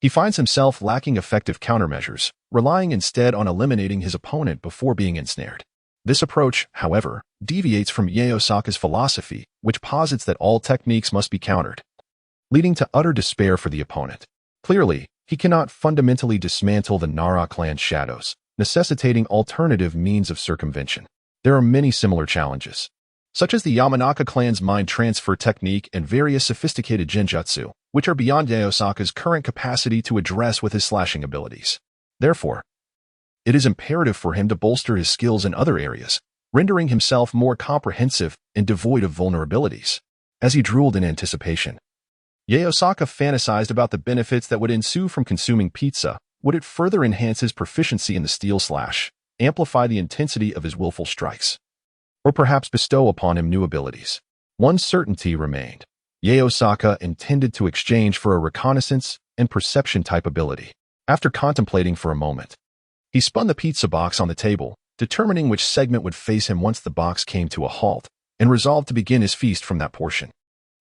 he finds himself lacking effective countermeasures, relying instead on eliminating his opponent before being ensnared. This approach, however, deviates from Osaka's philosophy, which posits that all techniques must be countered, leading to utter despair for the opponent. Clearly, he cannot fundamentally dismantle the Nara clan's shadows, necessitating alternative means of circumvention. There are many similar challenges, such as the Yamanaka clan's mind transfer technique and various sophisticated genjutsu, which are beyond Osaka's current capacity to address with his slashing abilities. Therefore, it is imperative for him to bolster his skills in other areas, rendering himself more comprehensive and devoid of vulnerabilities. As he drooled in anticipation, Osaka fantasized about the benefits that would ensue from consuming pizza. Would it further enhance his proficiency in the steel slash, amplify the intensity of his willful strikes, or perhaps bestow upon him new abilities? One certainty remained. Osaka intended to exchange for a reconnaissance and perception type ability. After contemplating for a moment, he spun the pizza box on the table, determining which segment would face him once the box came to a halt, and resolved to begin his feast from that portion.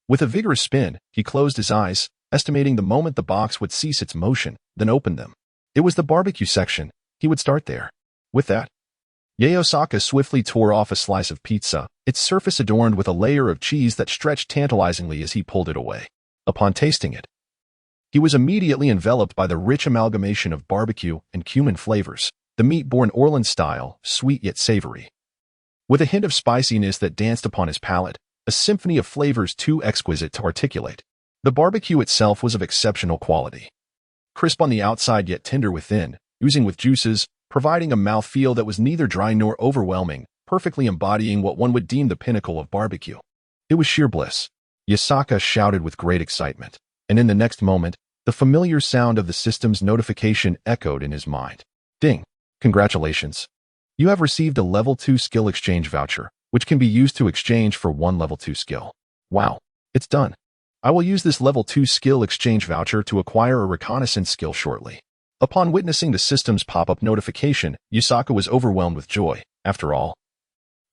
With a vigorous spin, he closed his eyes, estimating the moment the box would cease its motion, then opened them. It was the barbecue section. He would start there. With that, Osaka swiftly tore off a slice of pizza, its surface adorned with a layer of cheese that stretched tantalizingly as he pulled it away. Upon tasting it, he was immediately enveloped by the rich amalgamation of barbecue and cumin flavors, the meat born Orleans style, sweet yet savory, with a hint of spiciness that danced upon his palate, a symphony of flavors too exquisite to articulate. The barbecue itself was of exceptional quality, crisp on the outside yet tender within, oozing with juices, providing a mouthfeel that was neither dry nor overwhelming, perfectly embodying what one would deem the pinnacle of barbecue. It was sheer bliss. Osaka shouted with great excitement, and in the next moment, the familiar sound of the system's notification echoed in his mind. Ding! Congratulations! You have received a level 2 skill exchange voucher, which can be used to exchange for one level 2 skill. Wow! It's done. I will use this level 2 skill exchange voucher to acquire a reconnaissance skill shortly. Upon witnessing the system's pop-up notification, Osaka was overwhelmed with joy. After all,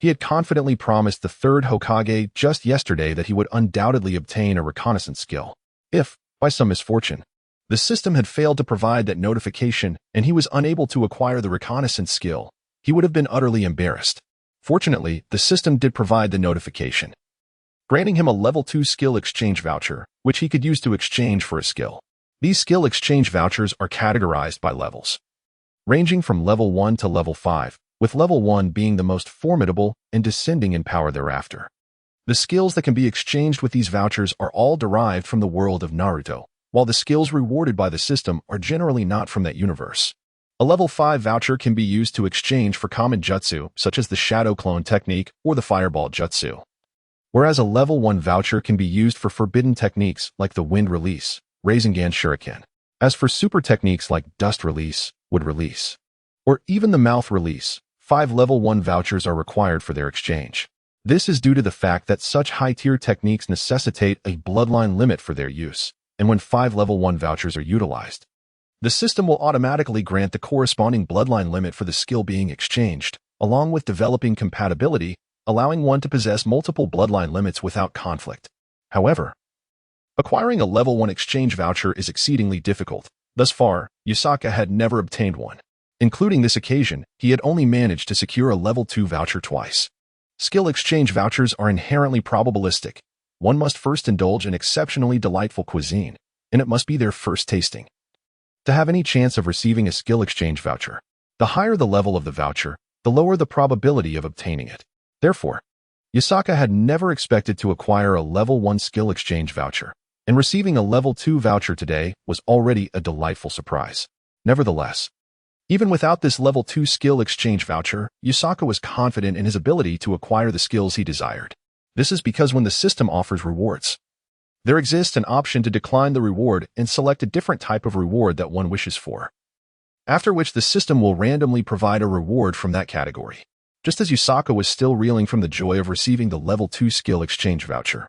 he had confidently promised the third Hokage just yesterday that he would undoubtedly obtain a reconnaissance skill. If, by some misfortune, the system had failed to provide that notification and he was unable to acquire the reconnaissance skill, he would have been utterly embarrassed. Fortunately, the system did provide the notification, granting him a level 2 skill exchange voucher, which he could use to exchange for a skill. These skill exchange vouchers are categorized by levels, ranging from level 1 to level 5, with level 1 being the most formidable and descending in power thereafter. The skills that can be exchanged with these vouchers are all derived from the world of Naruto, while the skills rewarded by the system are generally not from that universe. A level 5 voucher can be used to exchange for common jutsu, such as the Shadow Clone technique or the Fireball jutsu, whereas a level 1 voucher can be used for forbidden techniques like the Wind Release, Rasengan Shuriken. As for super techniques like Dust Release, Wood Release, or even the Mouth Release, 5 level 1 vouchers are required for their exchange. This is due to the fact that such high-tier techniques necessitate a bloodline limit for their use, and when 5 level 1 vouchers are utilized, the system will automatically grant the corresponding bloodline limit for the skill being exchanged, along with developing compatibility allowing one to possess multiple bloodline limits without conflict. However, acquiring a level 1 exchange voucher is exceedingly difficult. Thus far, Yusaka had never obtained one. Including this occasion, he had only managed to secure a level 2 voucher twice. Skill exchange vouchers are inherently probabilistic. One must first indulge in exceptionally delightful cuisine, and it must be their first tasting to have any chance of receiving a skill exchange voucher. The higher the level of the voucher, the lower the probability of obtaining it. Therefore, Yusaka had never expected to acquire a level 1 skill exchange voucher, and receiving a level 2 voucher today was already a delightful surprise. Nevertheless, even without this level 2 skill exchange voucher, Yusaka was confident in his ability to acquire the skills he desired. This is because when the system offers rewards, there exists an option to decline the reward and select a different type of reward that one wishes for, after which the system will randomly provide a reward from that category. Just as Yusaka was still reeling from the joy of receiving the level 2 skill exchange voucher,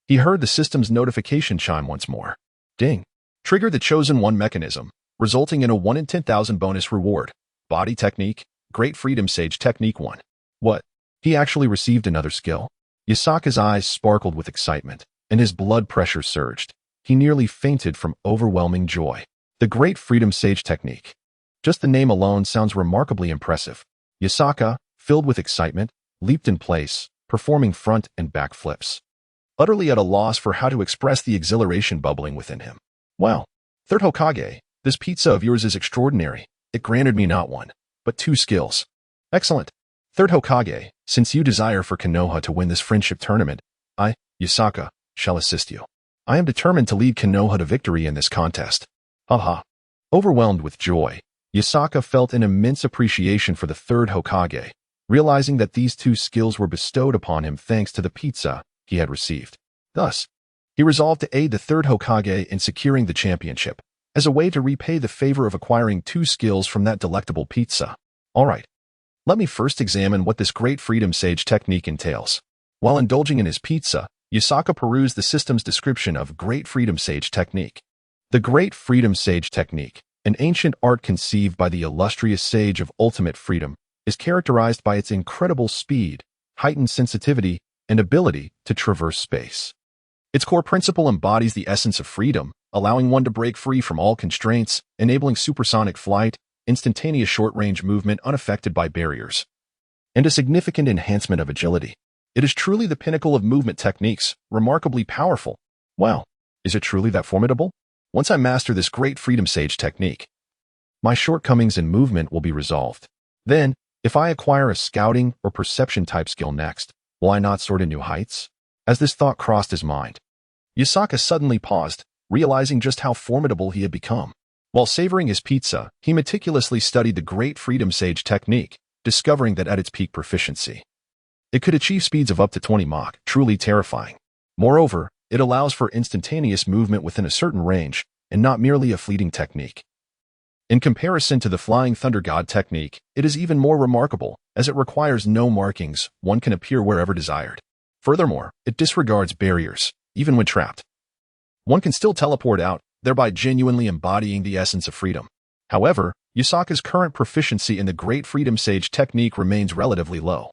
he heard the system's notification chime once more. Ding! Trigger the chosen one mechanism, resulting in a 1 in 10,000 bonus reward. Body Technique, Great Freedom Sage Technique 1. What? He actually received another skill? Yusaka's eyes sparkled with excitement, and his blood pressure surged. He nearly fainted from overwhelming joy. The Great Freedom Sage Technique. Just the name alone sounds remarkably impressive. Yusaka, filled with excitement, leaped in place, performing front and back flips, utterly at a loss for how to express the exhilaration bubbling within him. Well, Third Hokage, this pizza of yours is extraordinary. It granted me not one, but 2 skills. Excellent. Third Hokage, since you desire for Konoha to win this friendship tournament, I, Yusaka, shall assist you. I am determined to lead Konoha to victory in this contest. Haha. Overwhelmed with joy, Yusaka felt an immense appreciation for the Third Hokage, realizing that these 2 skills were bestowed upon him thanks to the pizza he had received. Thus, he resolved to aid the Third Hokage in securing the championship, as a way to repay the favor of acquiring 2 skills from that delectable pizza. Alright, let me first examine what this Great Freedom Sage technique entails. While indulging in his pizza, Yusaka perused the system's description of Great Freedom Sage technique. The Great Freedom Sage technique, an ancient art conceived by the illustrious sage of ultimate freedom, is characterized by its incredible speed, heightened sensitivity, and ability to traverse space. Its core principle embodies the essence of freedom, allowing one to break free from all constraints, enabling supersonic flight, instantaneous short-range movement unaffected by barriers, and a significant enhancement of agility. It is truly the pinnacle of movement techniques, remarkably powerful. Wow, is it truly that formidable? Once I master this Great Freedom Sage technique, my shortcomings in movement will be resolved. Then, if I acquire a scouting or perception type skill next, will I not soar to new heights? As this thought crossed his mind, Yusaka suddenly paused, realizing just how formidable he had become. While savoring his pizza, he meticulously studied the Great Freedom Sage technique, discovering that at its peak proficiency, it could achieve speeds of up to 20 Mach, truly terrifying. Moreover, it allows for instantaneous movement within a certain range, and not merely a fleeting technique. In comparison to the Flying Thunder God technique, it is even more remarkable, as it requires no markings, one can appear wherever desired. Furthermore, it disregards barriers, even when trapped. One can still teleport out, thereby genuinely embodying the essence of freedom. However, Yusaka's current proficiency in the Great Freedom Sage technique remains relatively low,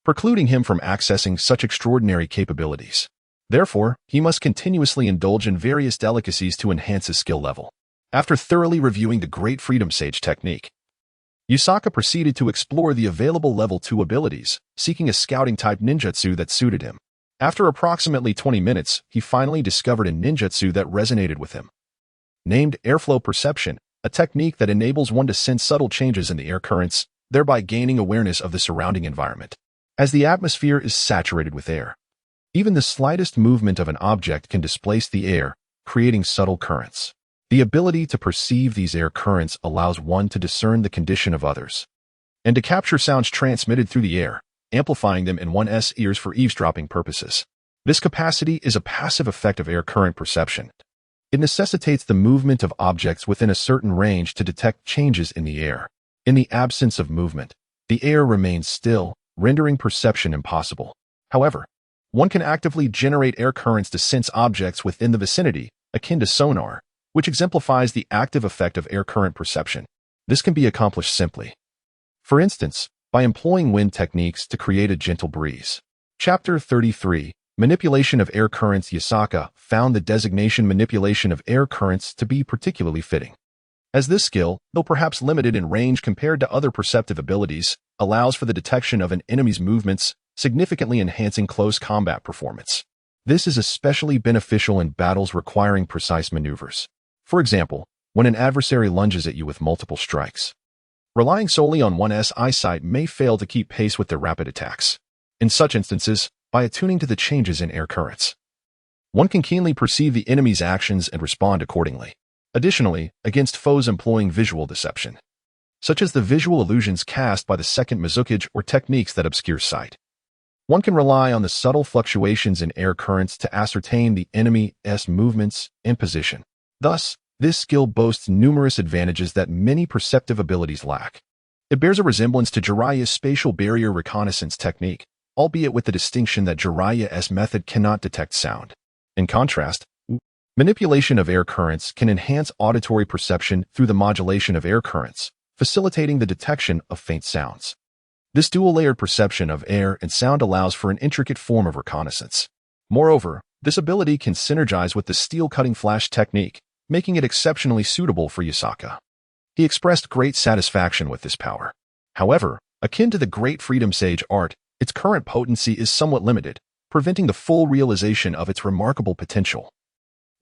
precluding him from accessing such extraordinary capabilities. Therefore, he must continuously indulge in various delicacies to enhance his skill level. After thoroughly reviewing the Great Freedom Sage technique, Yusaka proceeded to explore the available level 2 abilities, seeking a scouting-type ninjutsu that suited him. After approximately 20 minutes, he finally discovered a ninjutsu that resonated with him. Named Airflow Perception, a technique that enables one to sense subtle changes in the air currents, thereby gaining awareness of the surrounding environment. As the atmosphere is saturated with air, even the slightest movement of an object can displace the air, creating subtle currents. The ability to perceive these air currents allows one to discern the condition of others, and to capture sounds transmitted through the air, amplifying them in one's ears for eavesdropping purposes. This capacity is a passive effect of air current perception. It necessitates the movement of objects within a certain range to detect changes in the air. In the absence of movement, the air remains still, rendering perception impossible. However, one can actively generate air currents to sense objects within the vicinity, akin to sonar, which exemplifies the active effect of air current perception. This can be accomplished simply. For instance, by employing wind techniques to create a gentle breeze. Chapter 33. Manipulation of Air Currents. Yasaka found the designation manipulation of air currents to be particularly fitting, as this skill, though perhaps limited in range compared to other perceptive abilities, allows for the detection of an enemy's movements, significantly enhancing close combat performance. This is especially beneficial in battles requiring precise maneuvers. For example, when an adversary lunges at you with multiple strikes. Relying solely on one's eyesight may fail to keep pace with their rapid attacks. In such instances, by attuning to the changes in air currents, one can keenly perceive the enemy's actions and respond accordingly. Additionally, against foes employing visual deception, such as the visual illusions cast by the second Mizukage or techniques that obscure sight, one can rely on the subtle fluctuations in air currents to ascertain the enemy's movements and position. Thus, this skill boasts numerous advantages that many perceptive abilities lack. It bears a resemblance to Jiraiya's spatial barrier reconnaissance technique, albeit with the distinction that Jiraiya's method cannot detect sound. In contrast, manipulation of air currents can enhance auditory perception through the modulation of air currents, facilitating the detection of faint sounds. This dual-layered perception of air and sound allows for an intricate form of reconnaissance. Moreover, this ability can synergize with the steel-cutting flash technique, making it exceptionally suitable for Yasaka. He expressed great satisfaction with this power. However, akin to the Great Freedom Sage art, its current potency is somewhat limited, preventing the full realization of its remarkable potential.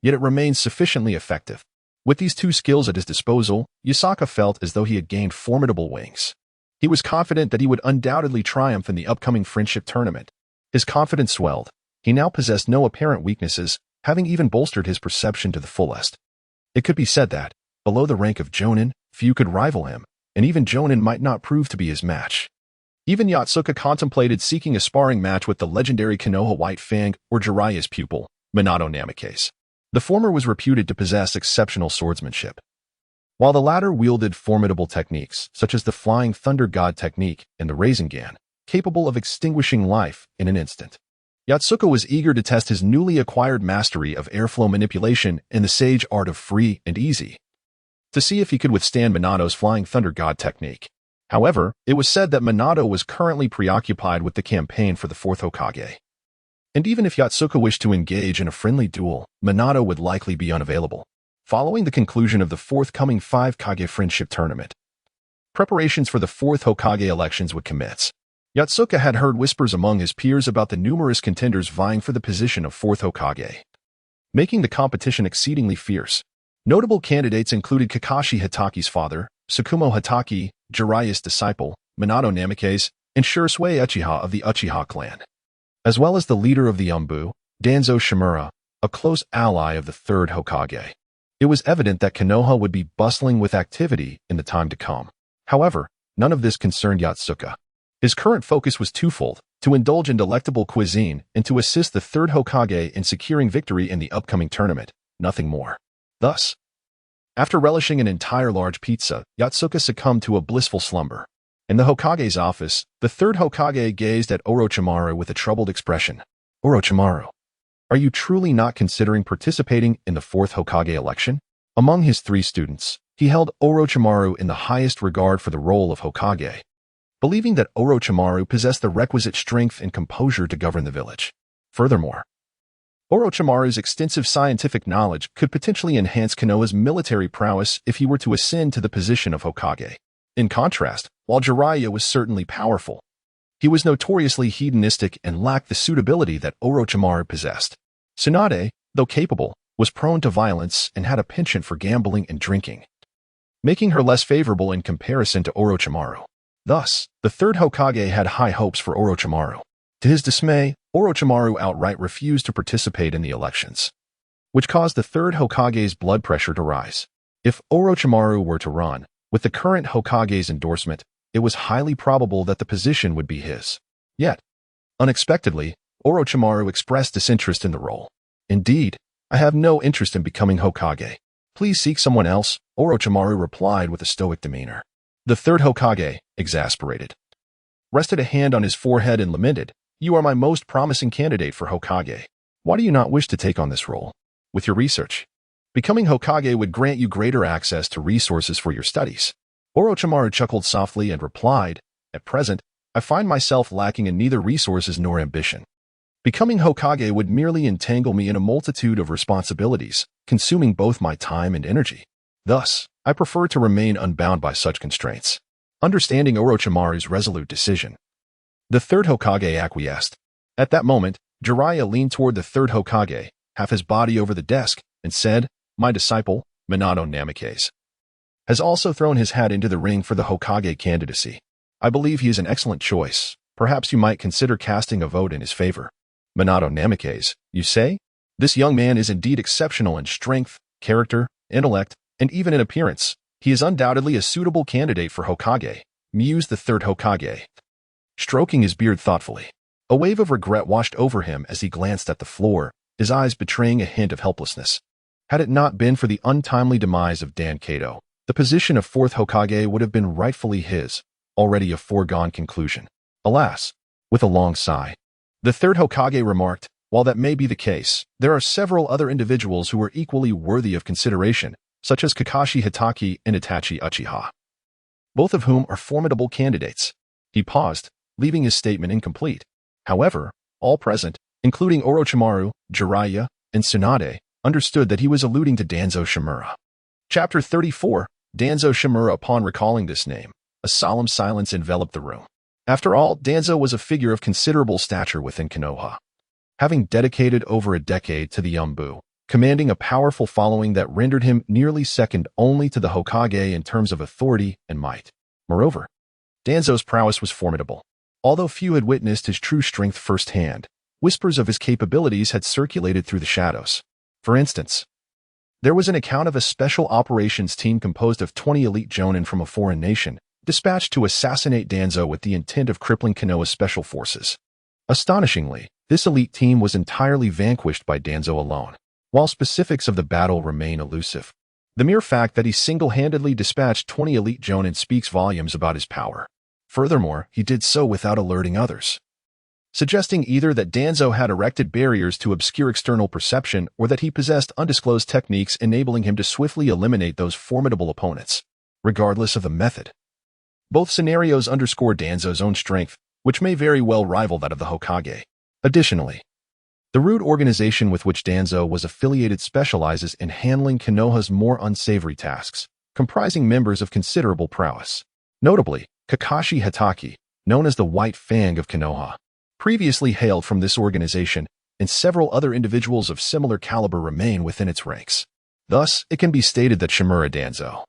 Yet it remains sufficiently effective. With these two skills at his disposal, Yasaka felt as though he had gained formidable wings. He was confident that he would undoubtedly triumph in the upcoming friendship tournament. His confidence swelled. He now possessed no apparent weaknesses, having even bolstered his perception to the fullest. It could be said that, below the rank of Jonin, few could rival him, and even Jonin might not prove to be his match. Even Yotsuka contemplated seeking a sparring match with the legendary Konoha White Fang or Jiraiya's pupil, Minato Namikaze. The former was reputed to possess exceptional swordsmanship, while the latter wielded formidable techniques, such as the Flying Thunder God technique and the Rasengan, capable of extinguishing life in an instant. Yotsuka was eager to test his newly acquired mastery of airflow manipulation and the sage art of free and easy, to see if he could withstand Minato's Flying Thunder God technique. However, it was said that Minato was currently preoccupied with the campaign for the fourth Hokage. And even if Yotsuka wished to engage in a friendly duel, Minato would likely be unavailable. Following the conclusion of the forthcoming 5 Kage Friendship Tournament, preparations for the 4th Hokage elections would commence. Yotsuka had heard whispers among his peers about the numerous contenders vying for the position of 4th Hokage, making the competition exceedingly fierce. Notable candidates included Kakashi Hitaki's father, Tsukumo Hitaki, Jiraiya's disciple, Minato Namikaze, and Shursui Uchiha of the Uchiha clan, as well as the leader of the Umbu, Danzo Shimura, a close ally of the 3rd Hokage. It was evident that Konoha would be bustling with activity in the time to come. However, none of this concerned Yotsuka. His current focus was twofold: to indulge in delectable cuisine and to assist the 3rd Hokage in securing victory in the upcoming tournament, nothing more. Thus, after relishing an entire large pizza, Yotsuka succumbed to a blissful slumber. In the Hokage's office, the 3rd Hokage gazed at Orochimaru with a troubled expression. Orochimaru, are you truly not considering participating in the 4th Hokage election? Among his 3 students, he held Orochimaru in the highest regard for the role of Hokage, believing that Orochimaru possessed the requisite strength and composure to govern the village. Furthermore, Orochimaru's extensive scientific knowledge could potentially enhance Konoha's military prowess if he were to ascend to the position of Hokage. In contrast, while Jiraiya was certainly powerful, he was notoriously hedonistic and lacked the suitability that Orochimaru possessed. Tsunade, though capable, was prone to violence and had a penchant for gambling and drinking, making her less favorable in comparison to Orochimaru. Thus, the 3rd Hokage had high hopes for Orochimaru. To his dismay, Orochimaru outright refused to participate in the elections, which caused the 3rd Hokage's blood pressure to rise. If Orochimaru were to run, with the current Hokage's endorsement, it was highly probable that the position would be his. Yet, unexpectedly, Orochimaru expressed disinterest in the role. Indeed, I have no interest in becoming Hokage. Please seek someone else, Orochimaru replied with a stoic demeanor. The 3rd Hokage, exasperated, rested a hand on his forehead and lamented, "You are my most promising candidate for Hokage. Why do you not wish to take on this role? With your research, becoming Hokage would grant you greater access to resources for your studies." Orochimaru chuckled softly and replied, At present, I find myself lacking in neither resources nor ambition. Becoming Hokage would merely entangle me in a multitude of responsibilities, consuming both my time and energy. Thus, I prefer to remain unbound by such constraints. Understanding Orochimaru's resolute decision, the third Hokage acquiesced. At that moment, Jiraiya leaned toward the third Hokage, half his body over the desk, and said, "My disciple, Minato Namikaze, has also thrown his hat into the ring for the Hokage candidacy. I believe he is an excellent choice. Perhaps you might consider casting a vote in his favor." Minato Namikaze, you say? This young man is indeed exceptional in strength, character, intellect, and even in appearance. He is undoubtedly a suitable candidate for Hokage, mused the third Hokage, stroking his beard thoughtfully. A wave of regret washed over him as he glanced at the floor, his eyes betraying a hint of helplessness. Had it not been for the untimely demise of Dan Kato, the position of fourth Hokage would have been rightfully his, already a foregone conclusion. Alas, with a long sigh, the third Hokage remarked, while that may be the case, there are several other individuals who are equally worthy of consideration, such as Kakashi Hitaki and Itachi Uchiha, both of whom are formidable candidates. He paused, leaving his statement incomplete. However, all present, including Orochimaru, Jiraiya, and Tsunade, understood that he was alluding to Danzo Shimura. Chapter 34, Danzo Shimura. Upon recalling this name, a solemn silence enveloped the room. After all, Danzo was a figure of considerable stature within Konoha. Having dedicated over a decade to the Yumbu, commanding a powerful following that rendered him nearly second only to the Hokage in terms of authority and might. Moreover, Danzo's prowess was formidable. Although few had witnessed his true strength firsthand, whispers of his capabilities had circulated through the shadows. For instance, there was an account of a special operations team composed of 20 elite jonin from a foreign nation, dispatched to assassinate Danzo with the intent of crippling Konoha's special forces. Astonishingly, this elite team was entirely vanquished by Danzo alone. While specifics of the battle remain elusive, the mere fact that he single-handedly dispatched 20 elite jonin speaks volumes about his power. Furthermore, he did so without alerting others, suggesting either that Danzo had erected barriers to obscure external perception or that he possessed undisclosed techniques enabling him to swiftly eliminate those formidable opponents. Regardless of the method, both scenarios underscore Danzo's own strength, which may very well rival that of the Hokage. Additionally, the rude organization with which Danzo was affiliated specializes in handling Konoha's more unsavory tasks, comprising members of considerable prowess. Notably, Kakashi Hitaki, known as the White Fang of Konoha, previously hailed from this organization, and several other individuals of similar caliber remain within its ranks. Thus, it can be stated that Shimura Danzo,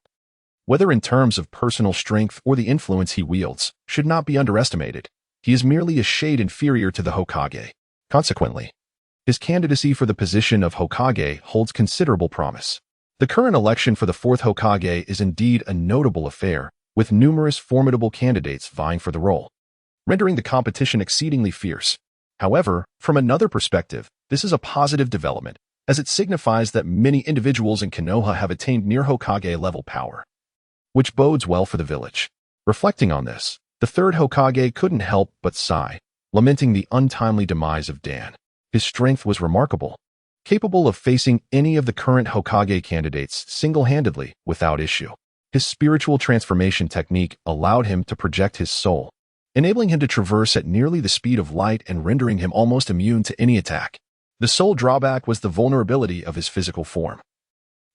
whether in terms of personal strength or the influence he wields, should not be underestimated. He is merely a shade inferior to the Hokage. Consequently, his candidacy for the position of Hokage holds considerable promise. The current election for the fourth Hokage is indeed a notable affair, with numerous formidable candidates vying for the role, rendering the competition exceedingly fierce. However, from another perspective, this is a positive development, as it signifies that many individuals in Konoha have attained near Hokage-level power, which bodes well for the village. Reflecting on this, the third Hokage couldn't help but sigh, lamenting the untimely demise of Dan. His strength was remarkable, capable of facing any of the current Hokage candidates single-handedly without issue. His spiritual transformation technique allowed him to project his soul, enabling him to traverse at nearly the speed of light and rendering him almost immune to any attack. The sole drawback was the vulnerability of his physical form.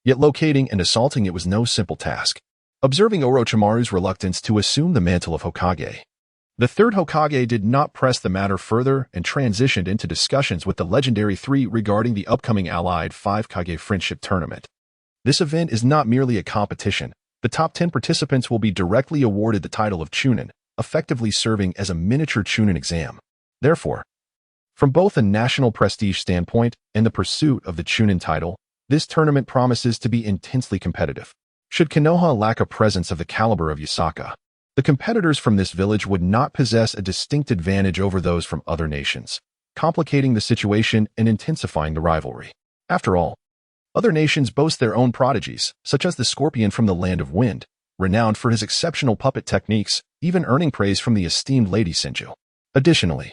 Yet locating and assaulting it was no simple task. Observing Orochimaru's reluctance to assume the mantle of Hokage, the third Hokage did not press the matter further and transitioned into discussions with the legendary three regarding the upcoming Allied 5 Kage Friendship Tournament. This event is not merely a competition. The top 10 participants will be directly awarded the title of Chunin, effectively serving as a miniature Chunin exam. Therefore, from both a national prestige standpoint and the pursuit of the Chunin title, this tournament promises to be intensely competitive. Should Konoha lack a presence of the caliber of Yasaka, the competitors from this village would not possess a distinct advantage over those from other nations, complicating the situation and intensifying the rivalry. After all, other nations boast their own prodigies, such as the Scorpion from the Land of Wind, renowned for his exceptional puppet techniques, even earning praise from the esteemed Lady Senju. Additionally,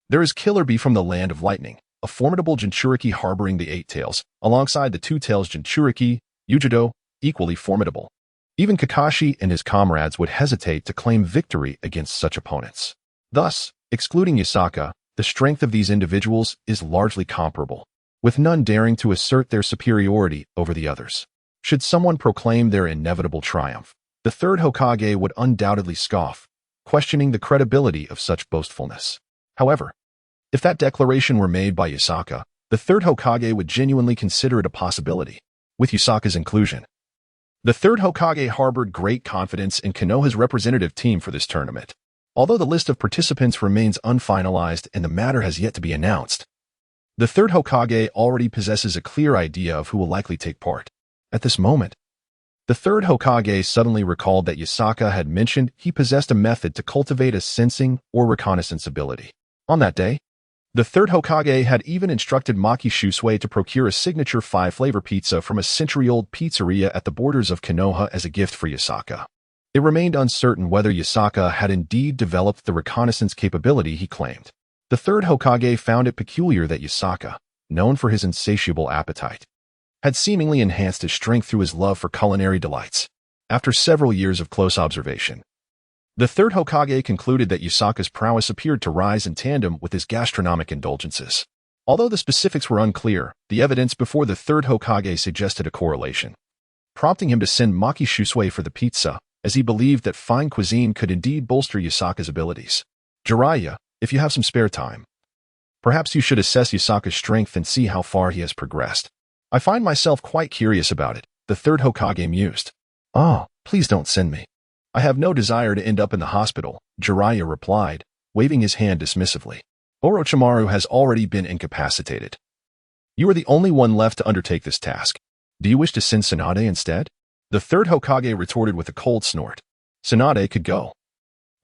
there is Killer Bee from the Land of Lightning, a formidable Jinchuriki harboring the Eight Tails, alongside the Two Tails Jinchuriki, Yujido, equally formidable. Even Kakashi and his comrades would hesitate to claim victory against such opponents. Thus, excluding Yasaka, the strength of these individuals is largely comparable, with none daring to assert their superiority over the others. Should someone proclaim their inevitable triumph, the third Hokage would undoubtedly scoff, questioning the credibility of such boastfulness. However, if that declaration were made by Yasaka, the third Hokage would genuinely consider it a possibility. With Yasaka's inclusion, the third Hokage harbored great confidence in Konoha's representative team for this tournament. Although the list of participants remains unfinalized and the matter has yet to be announced, the third Hokage already possesses a clear idea of who will likely take part. At this moment, the third Hokage suddenly recalled that Yasaka had mentioned he possessed a method to cultivate a sensing or reconnaissance ability. On that day, the third Hokage had even instructed Maki Shusui to procure a signature 5-flavor pizza from a century-old pizzeria at the borders of Konoha as a gift for Yasaka. It remained uncertain whether Yasaka had indeed developed the reconnaissance capability he claimed. The third Hokage found it peculiar that Yasaka, known for his insatiable appetite, had seemingly enhanced his strength through his love for culinary delights. After several years of close observation, the third Hokage concluded that Yasaka's prowess appeared to rise in tandem with his gastronomic indulgences. Although the specifics were unclear, the evidence before the third Hokage suggested a correlation, prompting him to send Maki Shusui for the pizza, as he believed that fine cuisine could indeed bolster Yasaka's abilities. Jiraiya, if you have some spare time, perhaps you should assess Yasaka's strength and see how far he has progressed. I find myself quite curious about it, the third Hokage mused. Oh, please don't send me. I have no desire to end up in the hospital, Jiraiya replied, waving his hand dismissively. Orochimaru has already been incapacitated. You are the only one left to undertake this task. Do you wish to send Tsunade instead? The third Hokage retorted with a cold snort. Tsunade could go.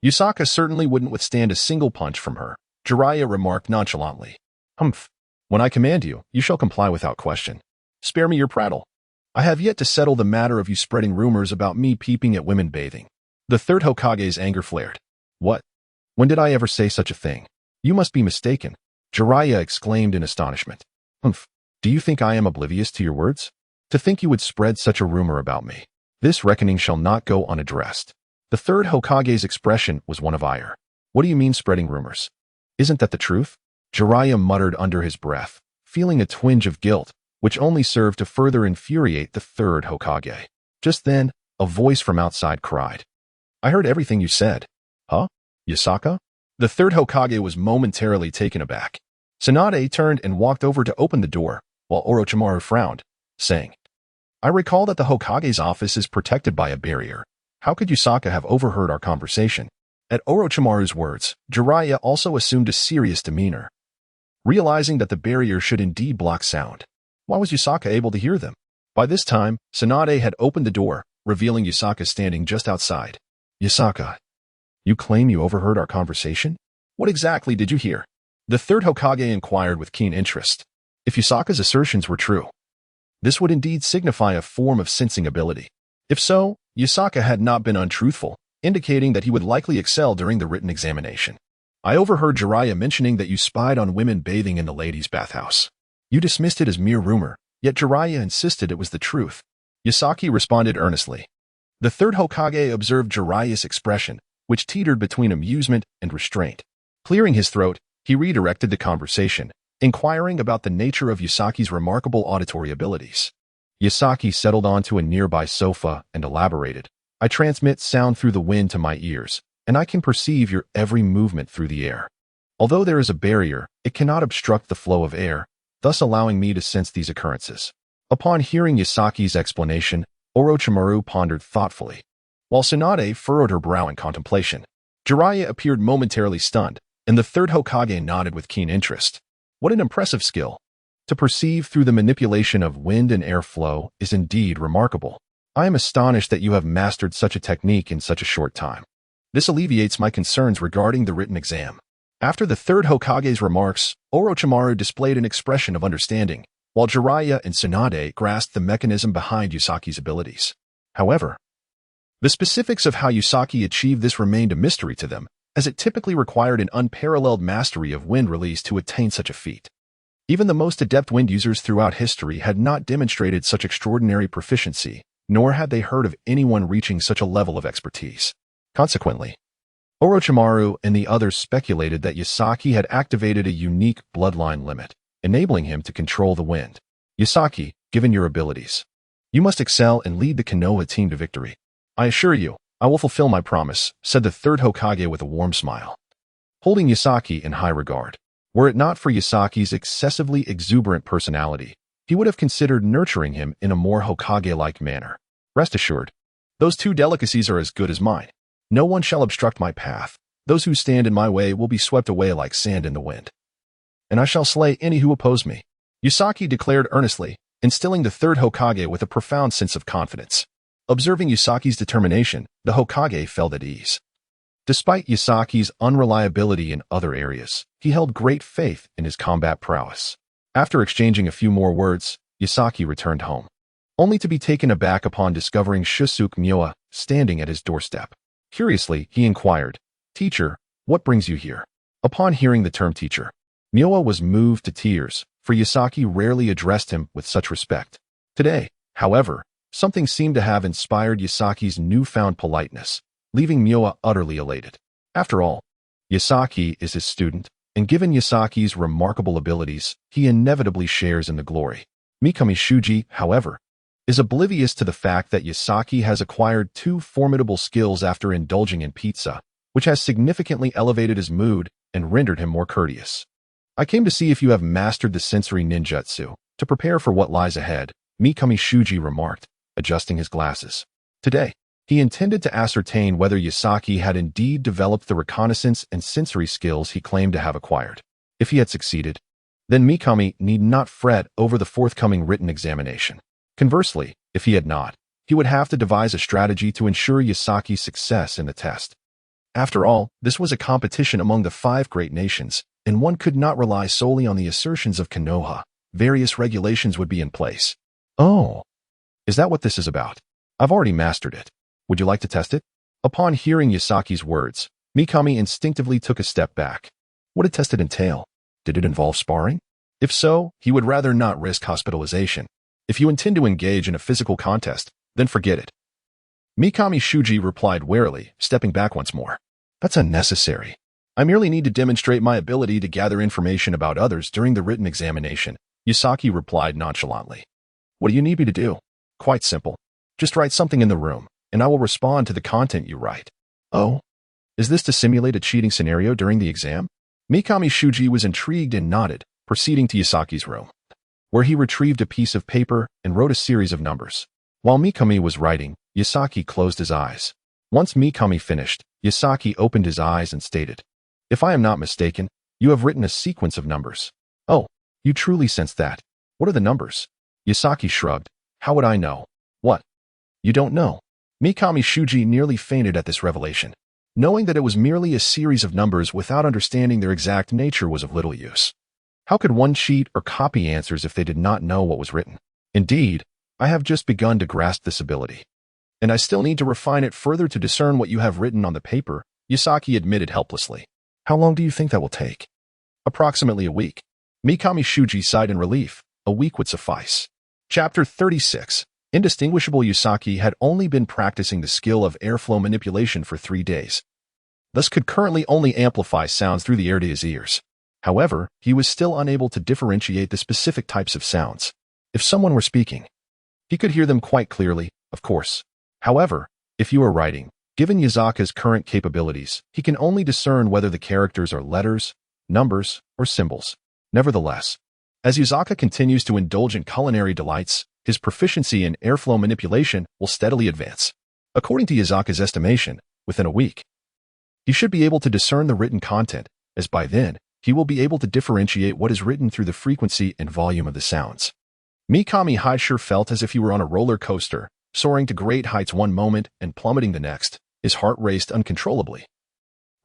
Yasaka certainly wouldn't withstand a single punch from her, Jiraiya remarked nonchalantly. Humph. When I command you, you shall comply without question. Spare me your prattle. I have yet to settle the matter of you spreading rumors about me peeping at women bathing. The third Hokage's anger flared. What? When did I ever say such a thing? You must be mistaken, Jiraiya exclaimed in astonishment. Humph. Do you think I am oblivious to your words? To think you would spread such a rumor about me. This reckoning shall not go unaddressed. The third Hokage's expression was one of ire. What do you mean spreading rumors? Isn't that the truth? Jiraiya muttered under his breath, feeling a twinge of guilt, which only served to further infuriate the third Hokage. Just then, a voice from outside cried. I heard everything you said. Huh? Yasaka? The third Hokage was momentarily taken aback. Tsunade turned and walked over to open the door, while Orochimaru frowned, saying, I recall that the Hokage's office is protected by a barrier. How could Yasaka have overheard our conversation? At Orochimaru's words, Jiraiya also assumed a serious demeanor, realizing that the barrier should indeed block sound. Why was Yasaka able to hear them? By this time, Tsunade had opened the door, revealing Yasaka standing just outside. Yasaka, you claim you overheard our conversation? What exactly did you hear? The third Hokage inquired with keen interest. If Yasaka's assertions were true, this would indeed signify a form of sensing ability. If so, Yasaka had not been untruthful, indicating that he would likely excel during the written examination. I overheard Jiraiya mentioning that you spied on women bathing in the ladies' bathhouse. You dismissed it as mere rumor, yet Jiraiya insisted it was the truth. Yasaki responded earnestly. The third Hokage observed Jiraiya's expression, which teetered between amusement and restraint. Clearing his throat, he redirected the conversation, inquiring about the nature of Yasaki's remarkable auditory abilities. Yasaki settled onto a nearby sofa and elaborated. I transmit sound through the wind to my ears, and I can perceive your every movement through the air. Although there is a barrier, it cannot obstruct the flow of air, thus allowing me to sense these occurrences. Upon hearing Yasaki's explanation, Orochimaru pondered thoughtfully, while Tsunade furrowed her brow in contemplation. Jiraiya appeared momentarily stunned, and the third Hokage nodded with keen interest. What an impressive skill! To perceive through the manipulation of wind and air flow is indeed remarkable. I am astonished that you have mastered such a technique in such a short time. This alleviates my concerns regarding the written exam. After the third Hokage's remarks, Orochimaru displayed an expression of understanding, while Jiraiya and Tsunade grasped the mechanism behind Yasaki's abilities. However, the specifics of how Yasaki achieved this remained a mystery to them, as it typically required an unparalleled mastery of wind release to attain such a feat. Even the most adept wind users throughout history had not demonstrated such extraordinary proficiency, nor had they heard of anyone reaching such a level of expertise. Consequently, Orochimaru and the others speculated that Yasaki had activated a unique bloodline limit, enabling him to control the wind. Yasaki, given your abilities, you must excel and lead the Konoha team to victory. I assure you, I will fulfill my promise, said the third Hokage with a warm smile, holding Yasaki in high regard. Were it not for Yasaki's excessively exuberant personality, he would have considered nurturing him in a more Hokage-like manner. Rest assured, those two delicacies are as good as mine. No one shall obstruct my path. Those who stand in my way will be swept away like sand in the wind. And I shall slay any who oppose me, Yasaki declared earnestly, instilling the third Hokage with a profound sense of confidence. Observing Yasaki's determination, the Hokage felt at ease. Despite Yasaki's unreliability in other areas, he held great faith in his combat prowess. After exchanging a few more words, Yasaki returned home, only to be taken aback upon discovering Shusuke Myoa standing at his doorstep. Curiously, he inquired, "Teacher, what brings you here?" Upon hearing the term teacher, Myoa was moved to tears, for Yasaki rarely addressed him with such respect. Today, however, something seemed to have inspired Yasaki's newfound politeness, leaving Myoa utterly elated. After all, Yasaki is his student, and given Yasaki's remarkable abilities, he inevitably shares in the glory. Mikami Shuji, however, is oblivious to the fact that Yasaki has acquired two formidable skills after indulging in pizza, which has significantly elevated his mood and rendered him more courteous. I came to see if you have mastered the sensory ninjutsu, to prepare for what lies ahead, Mikami Shuji remarked, adjusting his glasses. Today, he intended to ascertain whether Yasaki had indeed developed the reconnaissance and sensory skills he claimed to have acquired. If he had succeeded, then Mikami need not fret over the forthcoming written examination. Conversely, if he had not, he would have to devise a strategy to ensure Yasaki's success in the test. After all, this was a competition among the 5 great nations, and one could not rely solely on the assertions of Konoha. Various regulations would be in place. Oh, is that what this is about? I've already mastered it. Would you like to test it? Upon hearing Yasaki's words, Mikami instinctively took a step back. What did test it entail? Did it involve sparring? If so, he would rather not risk hospitalization. If you intend to engage in a physical contest, then forget it. Mikami Shuji replied warily, stepping back once more. That's unnecessary. I merely need to demonstrate my ability to gather information about others during the written examination, Yasaki replied nonchalantly. What do you need me to do? Quite simple. Just write something in the room, and I will respond to the content you write. Oh? Is this to simulate a cheating scenario during the exam? Mikami Shuji was intrigued and nodded, proceeding to Yasaki's room, where he retrieved a piece of paper and wrote a series of numbers. While Mikami was writing, Yasaki closed his eyes. Once Mikami finished, Yasaki opened his eyes and stated, "If I am not mistaken, you have written a sequence of numbers." "Oh, you truly sense that. What are the numbers?" Yasaki shrugged. "How would I know?" "What? You don't know?" Mikami Shuji nearly fainted at this revelation. Knowing that it was merely a series of numbers without understanding their exact nature was of little use. How could one cheat or copy answers if they did not know what was written? Indeed, I have just begun to grasp this ability, and I still need to refine it further to discern what you have written on the paper, Yasaki admitted helplessly. How long do you think that will take? Approximately a week. Mikami Shuji sighed in relief. A week would suffice. Chapter 36. Indistinguishable Yasaki had only been practicing the skill of airflow manipulation for 3 days, thus could currently only amplify sounds through the air to his ears. However, he was still unable to differentiate the specific types of sounds. If someone were speaking, he could hear them quite clearly, of course. However, if you are writing, given Yasaka's current capabilities, he can only discern whether the characters are letters, numbers, or symbols. Nevertheless, as Yasaka continues to indulge in culinary delights, his proficiency in airflow manipulation will steadily advance. According to Yasaka's estimation, within a week, he should be able to discern the written content, as by then, he will be able to differentiate what is written through the frequency and volume of the sounds. Mikami Haisher felt as if he were on a roller coaster, soaring to great heights one moment and plummeting the next. His heart raced uncontrollably,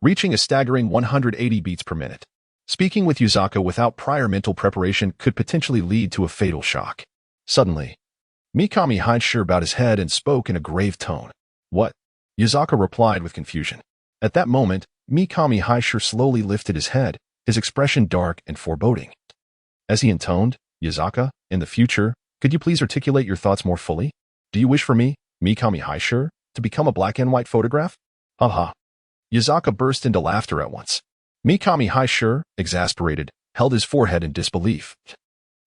reaching a staggering 180 beats per minute. Speaking with Yasaka without prior mental preparation could potentially lead to a fatal shock. Suddenly, Mikami Haisher bowed his head and spoke in a grave tone. "What?" Yasaka replied with confusion. At that moment, Mikami Haisher slowly lifted his head, his expression dark and foreboding. As he intoned, "Yasaka, in the future, could you please articulate your thoughts more fully?" Do you wish for me, Mikami Haishur, to become a black and white photograph? Haha. Yuzaka burst into laughter at once. Mikami Haishur, exasperated, held his forehead in disbelief.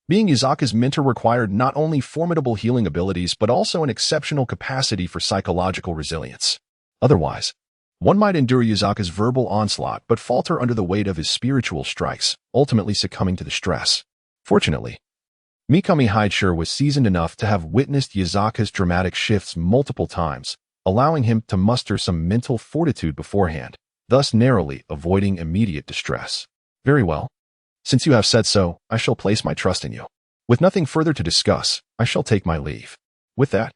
Being Yuzaka's mentor required not only formidable healing abilities but also an exceptional capacity for psychological resilience. Otherwise, one might endure Yuzaka's verbal onslaught but falter under the weight of his spiritual strikes, ultimately succumbing to the stress. Fortunately, Mikami Haishur was seasoned enough to have witnessed Yuzaka's dramatic shifts multiple times, allowing him to muster some mental fortitude beforehand, thus narrowly avoiding immediate distress. Very well. Since you have said so, I shall place my trust in you. With nothing further to discuss, I shall take my leave. With that,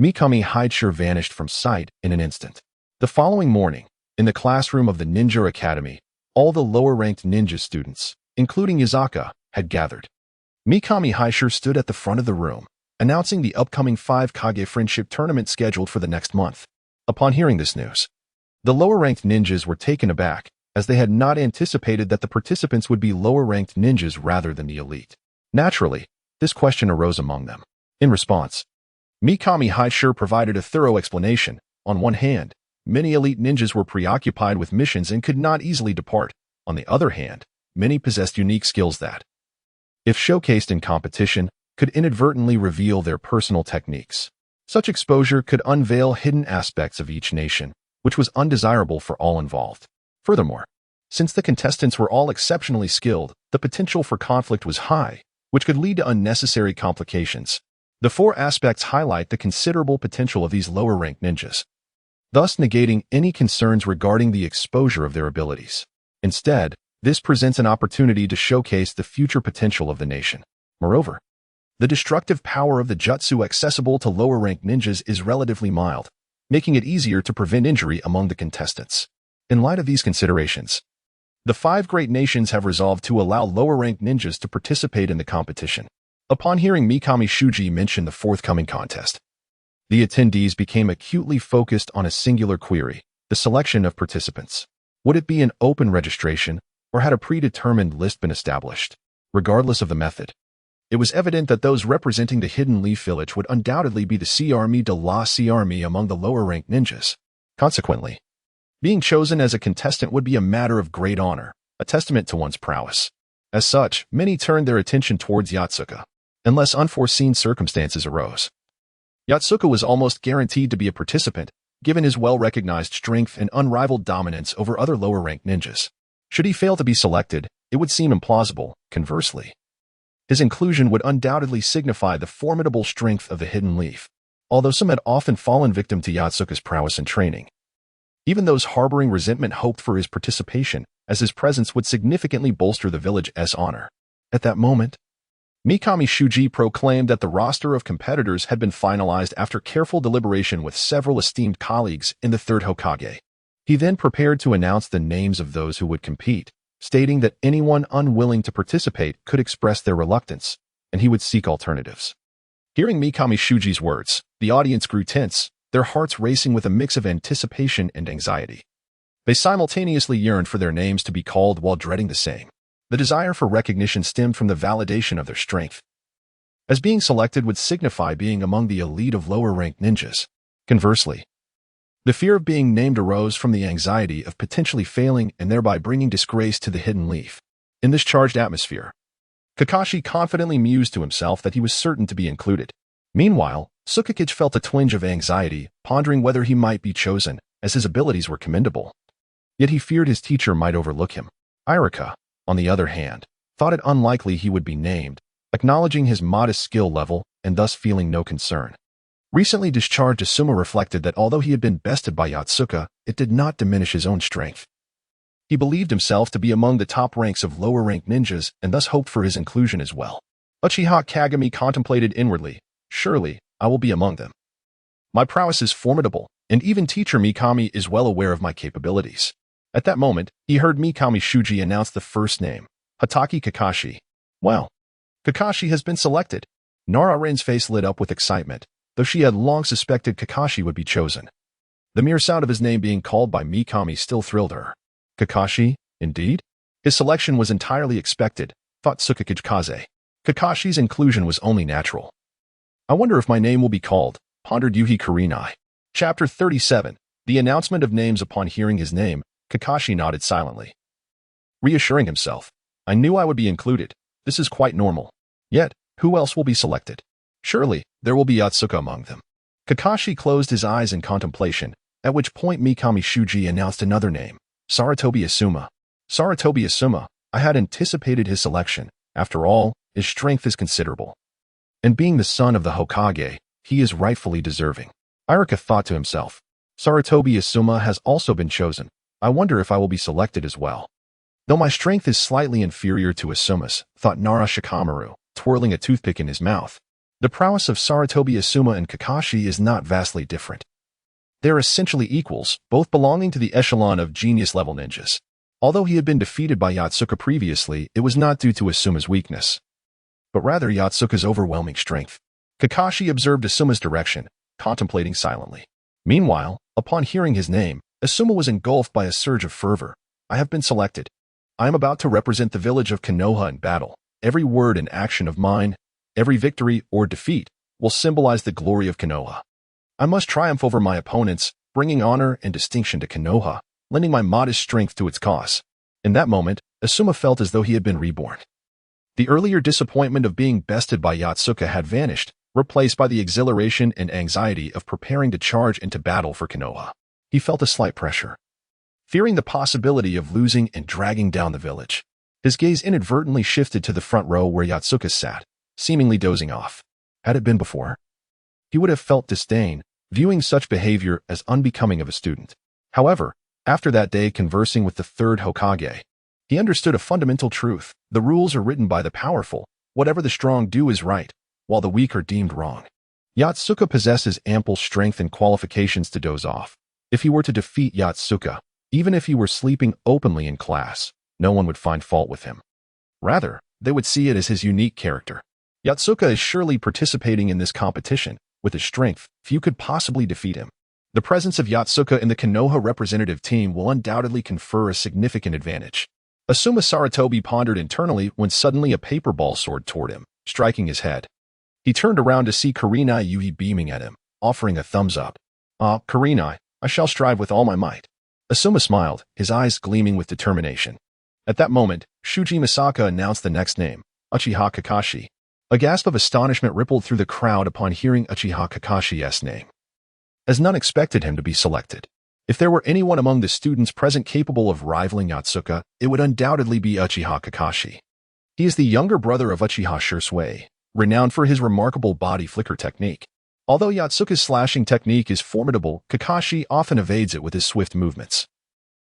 Mikami Haishur vanished from sight in an instant. The following morning, in the classroom of the Ninja Academy, all the lower-ranked ninja students, including Yuzaka, had gathered. Mikami Haishur stood at the front of the room, announcing the upcoming 5 Kage Friendship Tournament scheduled for the next month. Upon hearing this news, the lower-ranked ninjas were taken aback, as they had not anticipated that the participants would be lower-ranked ninjas rather than the elite. Naturally, this question arose among them. In response, Mikami Haishur provided a thorough explanation. On one hand, many elite ninjas were preoccupied with missions and could not easily depart. On the other hand, many possessed unique skills that, if showcased in competition, could inadvertently reveal their personal techniques. Such exposure could unveil hidden aspects of each nation, which was undesirable for all involved. Furthermore, since the contestants were all exceptionally skilled, the potential for conflict was high, which could lead to unnecessary complications. The 4 aspects highlight the considerable potential of these lower-ranked ninjas, thus negating any concerns regarding the exposure of their abilities. Instead, this presents an opportunity to showcase the future potential of the nation. Moreover, the destructive power of the jutsu accessible to lower-ranked ninjas is relatively mild, making it easier to prevent injury among the contestants. In light of these considerations, the 5 great nations have resolved to allow lower-ranked ninjas to participate in the competition. Upon hearing Mikami Shuji mention the forthcoming contest, the attendees became acutely focused on a singular query: the selection of participants. Would it be an open registration, or had a predetermined list been established? Regardless of the method, it was evident that those representing the Hidden Leaf Village would undoubtedly be the C-Army de la C-Army among the lower-ranked ninjas. Consequently, being chosen as a contestant would be a matter of great honor, a testament to one's prowess. As such, many turned their attention towards Yotsuka, unless unforeseen circumstances arose. Yotsuka was almost guaranteed to be a participant, given his well-recognized strength and unrivaled dominance over other lower-ranked ninjas. Should he fail to be selected, it would seem implausible. Conversely, his inclusion would undoubtedly signify the formidable strength of the Hidden Leaf. Although some had often fallen victim to Yotsuka's prowess and training, even those harboring resentment hoped for his participation, as his presence would significantly bolster the village's honor. At that moment, Mikami Shuji proclaimed that the roster of competitors had been finalized after careful deliberation with several esteemed colleagues in the 3rd Hokage. He then prepared to announce the names of those who would compete, stating that anyone unwilling to participate could express their reluctance, and he would seek alternatives. Hearing Mikami Shuji's words, the audience grew tense, their hearts racing with a mix of anticipation and anxiety. They simultaneously yearned for their names to be called while dreading the same. The desire for recognition stemmed from the validation of their strength, as being selected would signify being among the elite of lower-ranked ninjas. Conversely, the fear of being named arose from the anxiety of potentially failing and thereby bringing disgrace to the Hidden Leaf. In this charged atmosphere, Kakashi confidently mused to himself that he was certain to be included. Meanwhile, Tsukakage felt a twinge of anxiety, pondering whether he might be chosen, as his abilities were commendable. Yet he feared his teacher might overlook him. Irika, on the other hand, thought it unlikely he would be named, acknowledging his modest skill level and thus feeling no concern. Recently discharged Asuma reflected that although he had been bested by Yotsuka, it did not diminish his own strength. He believed himself to be among the top ranks of lower-ranked ninjas and thus hoped for his inclusion as well. Uchiha Kagami contemplated inwardly, surely, I will be among them. My prowess is formidable, and even teacher Mikami is well aware of my capabilities. At that moment, he heard Mikami Shuji announce the first name, Hatake Kakashi. Well, Kakashi has been selected. Nara-Ren's face lit up with excitement, though she had long suspected Kakashi would be chosen. The mere sound of his name being called by Mikami still thrilled her. Kakashi, indeed? His selection was entirely expected, thought Tsukakage Kaze. Kakashi's inclusion was only natural. I wonder if my name will be called, pondered Yuhi Kurenai. Chapter 37. The announcement of names. Upon hearing his name, Kakashi nodded silently, reassuring himself. I knew I would be included. This is quite normal. Yet, who else will be selected? Surely, there will be Yotsuka among them. Kakashi closed his eyes in contemplation, at which point Mikami Shuji announced another name, Sarutobi Asuma. Sarutobi Asuma, I had anticipated his selection. After all, his strength is considerable. And being the son of the Hokage, he is rightfully deserving. Iruka thought to himself. Sarutobi Asuma has also been chosen. I wonder if I will be selected as well. Though my strength is slightly inferior to Asuma's, thought Nara Shikamaru, twirling a toothpick in his mouth. The prowess of Sarutobi Asuma and Kakashi is not vastly different. They are essentially equals, both belonging to the echelon of genius-level ninjas. Although he had been defeated by Yotsuka previously, it was not due to Asuma's weakness, but rather Yotsuka's overwhelming strength. Kakashi observed Asuma's direction, contemplating silently. Meanwhile, upon hearing his name, Asuma was engulfed by a surge of fervor. I have been selected. I am about to represent the village of Konoha in battle. Every word and action of mine, every victory or defeat, will symbolize the glory of Konoha. I must triumph over my opponents, bringing honor and distinction to Konoha, lending my modest strength to its cause. In that moment, Asuma felt as though he had been reborn. The earlier disappointment of being bested by Yotsuka had vanished, replaced by the exhilaration and anxiety of preparing to charge into battle for Konoha. He felt a slight pressure, fearing the possibility of losing and dragging down the village. His gaze inadvertently shifted to the front row where Yotsuka sat, seemingly dozing off. Had it been before, he would have felt disdain, viewing such behavior as unbecoming of a student. However, after that day conversing with the third Hokage, he understood a fundamental truth. The rules are written by the powerful. Whatever the strong do is right, while the weak are deemed wrong. Yotsuka possesses ample strength and qualifications to doze off. If he were to defeat Yotsuka, even if he were sleeping openly in class, no one would find fault with him. Rather, they would see it as his unique character. Yotsuka is surely participating in this competition. With his strength, few could possibly defeat him. The presence of Yotsuka in the Konoha representative team will undoubtedly confer a significant advantage. Asuma Sarutobi pondered internally when suddenly a paper ball soared toward him, striking his head. He turned around to see Kurenai Yuhi beaming at him, offering a thumbs up. Kurenai, I shall strive with all my might. Asuma smiled, his eyes gleaming with determination. At that moment, Shuji Misaka announced the next name, Uchiha Kakashi. A gasp of astonishment rippled through the crowd upon hearing Uchiha Kakashi's name, as none expected him to be selected. If there were anyone among the students present capable of rivaling Yotsuka, it would undoubtedly be Uchiha Kakashi. He is the younger brother of Uchiha Shursui, renowned for his remarkable body flicker technique. Although Yotsuka's slashing technique is formidable, Kakashi often evades it with his swift movements,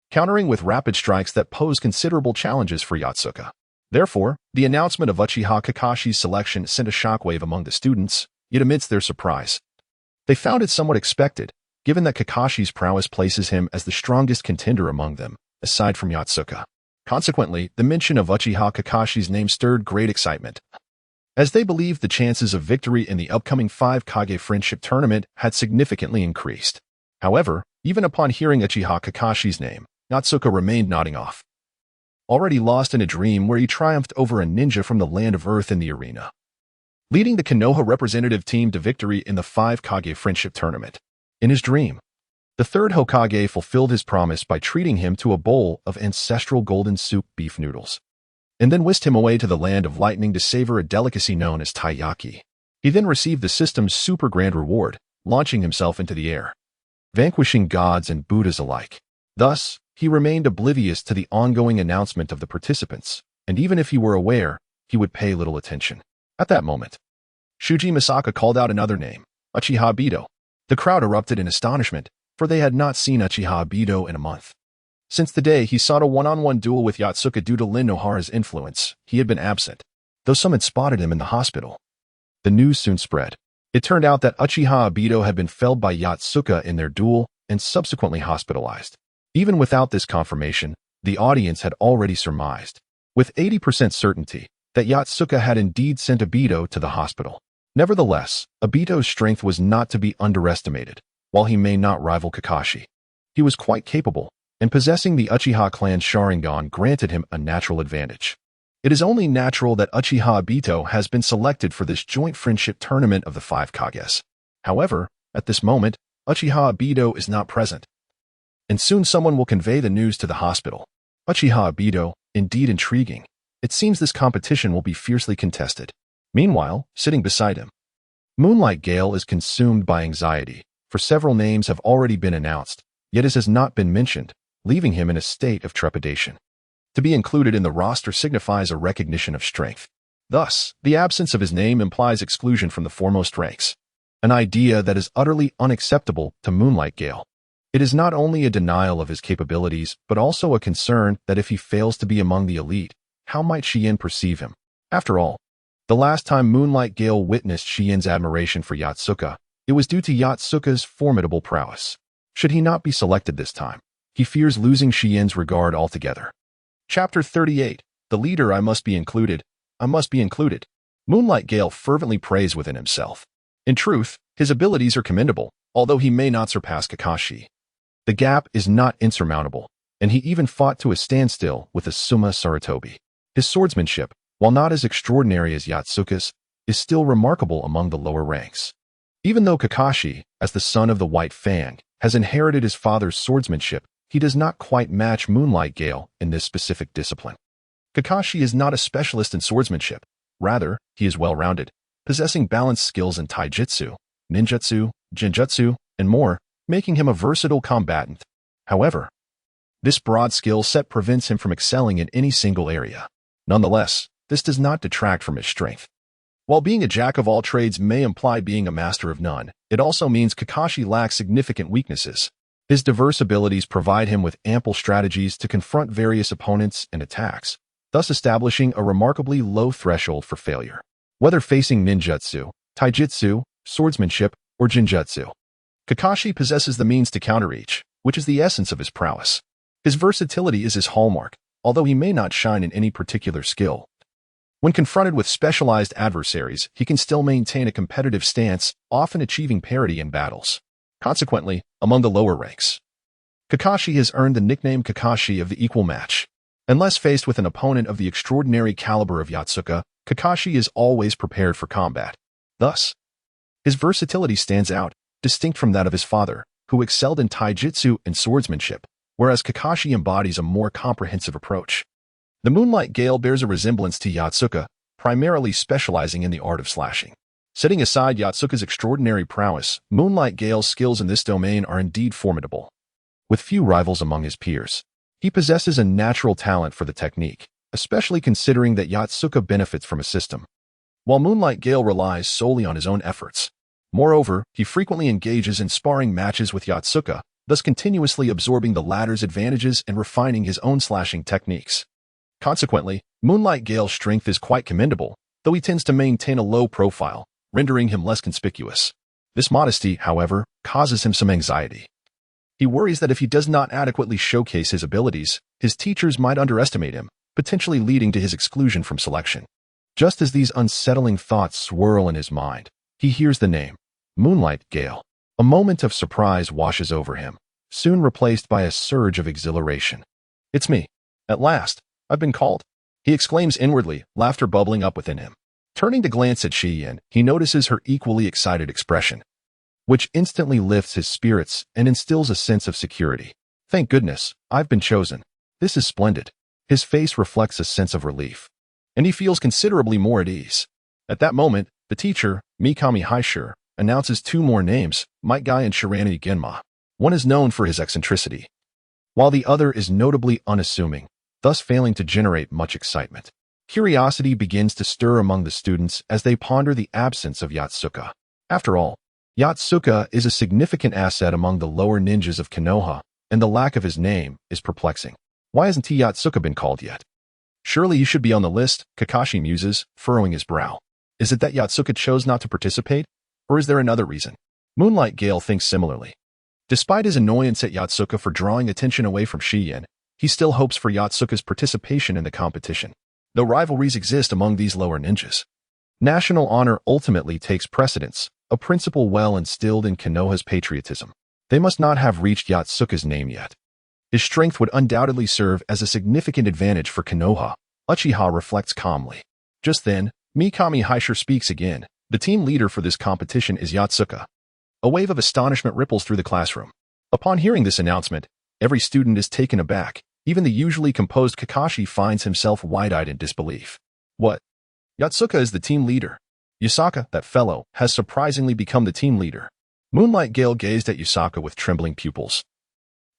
countering with rapid strikes that pose considerable challenges for Yotsuka. Therefore, the announcement of Uchiha Kakashi's selection sent a shockwave among the students, yet amidst their surprise, they found it somewhat expected, given that Kakashi's prowess places him as the strongest contender among them, aside from Yotsuka. Consequently, the mention of Uchiha Kakashi's name stirred great excitement, as they believed the chances of victory in the upcoming 5 Kage Friendship Tournament had significantly increased. However, even upon hearing Uchiha Kakashi's name, Yotsuka remained nodding off, already lost in a dream where he triumphed over a ninja from the land of Earth in the arena, leading the Konoha representative team to victory in the 5 Kage Friendship Tournament. In his dream, the third Hokage fulfilled his promise by treating him to a bowl of ancestral golden soup beef noodles, and then whisked him away to the land of lightning to savor a delicacy known as taiyaki. He then received the system's super grand reward, launching himself into the air, vanquishing gods and Buddhas alike. Thus, he remained oblivious to the ongoing announcement of the participants, and even if he were aware, he would pay little attention. At that moment, Shuji Misaka called out another name, Uchiha Bido. The crowd erupted in astonishment, for they had not seen Uchiha Bido in a month. Since the day he sought a one-on-one duel with Yotsuka due to Lin Nohara's influence, he had been absent, though some had spotted him in the hospital. The news soon spread. It turned out that Uchiha Bido had been felled by Yotsuka in their duel and subsequently hospitalized. Even without this confirmation, the audience had already surmised, with 80% certainty, that Yotsuka had indeed sent Obito to the hospital. Nevertheless, Obito's strength was not to be underestimated. While he may not rival Kakashi, he was quite capable, and possessing the Uchiha clan's Sharingan granted him a natural advantage. It is only natural that Uchiha Obito has been selected for this joint friendship tournament of the 5 Kages. However, at this moment, Uchiha Obito is not present, and soon someone will convey the news to the hospital. Uchiha Obito, indeed intriguing. It seems this competition will be fiercely contested. Meanwhile, sitting beside him, Moonlight Gale is consumed by anxiety, for several names have already been announced, yet his has not been mentioned, leaving him in a state of trepidation. To be included in the roster signifies a recognition of strength. Thus, the absence of his name implies exclusion from the foremost ranks, an idea that is utterly unacceptable to Moonlight Gale. It is not only a denial of his capabilities, but also a concern that if he fails to be among the elite, how might Shien perceive him? After all, the last time Moonlight Gale witnessed Shien's admiration for Yotsuka, it was due to Yotsuka's formidable prowess. Should he not be selected this time, he fears losing Shien's regard altogether. Chapter 38. The leader. I must be included. I must be included. Moonlight Gale fervently prays within himself. In truth, his abilities are commendable, although he may not surpass Kakashi. The gap is not insurmountable, and he even fought to a standstill with Asuma Sarutobi. His swordsmanship, while not as extraordinary as Yotsuka's, is still remarkable among the lower ranks. Even though Kakashi, as the son of the White Fang, has inherited his father's swordsmanship, he does not quite match Moonlight Gale in this specific discipline. Kakashi is not a specialist in swordsmanship. Rather, he is well-rounded, possessing balanced skills in taijutsu, ninjutsu, genjutsu, and more, making him a versatile combatant. However, this broad skill set prevents him from excelling in any single area. Nonetheless, this does not detract from his strength. While being a jack of all trades may imply being a master of none, it also means Kakashi lacks significant weaknesses. His diverse abilities provide him with ample strategies to confront various opponents and attacks, thus establishing a remarkably low threshold for failure. Whether facing ninjutsu, taijutsu, swordsmanship, or genjutsu, Kakashi possesses the means to counter each, which is the essence of his prowess. His versatility is his hallmark, although he may not shine in any particular skill. When confronted with specialized adversaries, he can still maintain a competitive stance, often achieving parity in battles. Consequently, among the lower ranks, Kakashi has earned the nickname Kakashi of the equal match. Unless faced with an opponent of the extraordinary caliber of Yotsuka, Kakashi is always prepared for combat. Thus, his versatility stands out, distinct from that of his father, who excelled in taijutsu and swordsmanship, whereas Kakashi embodies a more comprehensive approach. The Moonlight Gale bears a resemblance to Yotsuka, primarily specializing in the art of slashing. Setting aside Yotsuka's extraordinary prowess, Moonlight Gale's skills in this domain are indeed formidable. With few rivals among his peers, he possesses a natural talent for the technique, especially considering that Yotsuka benefits from a system, while Moonlight Gale relies solely on his own efforts. Moreover, he frequently engages in sparring matches with Yotsuka, thus continuously absorbing the latter's advantages and refining his own slashing techniques. Consequently, Moonlight Gale's strength is quite commendable, though he tends to maintain a low profile, rendering him less conspicuous. This modesty, however, causes him some anxiety. He worries that if he does not adequately showcase his abilities, his teachers might underestimate him, potentially leading to his exclusion from selection. Just as these unsettling thoughts swirl in his mind, he hears the name, Moonlight Gale. A moment of surprise washes over him, soon replaced by a surge of exhilaration. "It's me. At last, I've been called," he exclaims inwardly, laughter bubbling up within him. Turning to glance at Shien, he notices her equally excited expression, which instantly lifts his spirits and instills a sense of security. "Thank goodness, I've been chosen. This is splendid." His face reflects a sense of relief, and he feels considerably more at ease. At that moment, the teacher, Mikami Haishur, announces two more names, Might Guy and Shirani Genma. One is known for his eccentricity, while the other is notably unassuming, thus failing to generate much excitement. Curiosity begins to stir among the students as they ponder the absence of Yotsuka. After all, Yotsuka is a significant asset among the lower ninjas of Konoha, and the lack of his name is perplexing. Why hasn't Yotsuka been called yet? Surely you should be on the list, Kakashi muses, furrowing his brow. Is it that Yotsuka chose not to participate? Or is there another reason? Moonlight Gale thinks similarly. Despite his annoyance at Yotsuka for drawing attention away from Shien, he still hopes for Yotsuka's participation in the competition. Though rivalries exist among these lower ninjas, national honor ultimately takes precedence, a principle well instilled in Konoha's patriotism. They must not have reached Yotsuka's name yet. His strength would undoubtedly serve as a significant advantage for Konoha, Uchiha reflects calmly. Just then, Mikami Haisher speaks again. The team leader for this competition is Yotsuka. A wave of astonishment ripples through the classroom. Upon hearing this announcement, every student is taken aback. Even the usually composed Kakashi finds himself wide-eyed in disbelief. What? Yotsuka is the team leader. Yusaka, that fellow, has surprisingly become the team leader. Moonlight Gale gazed at Yusaka with trembling pupils,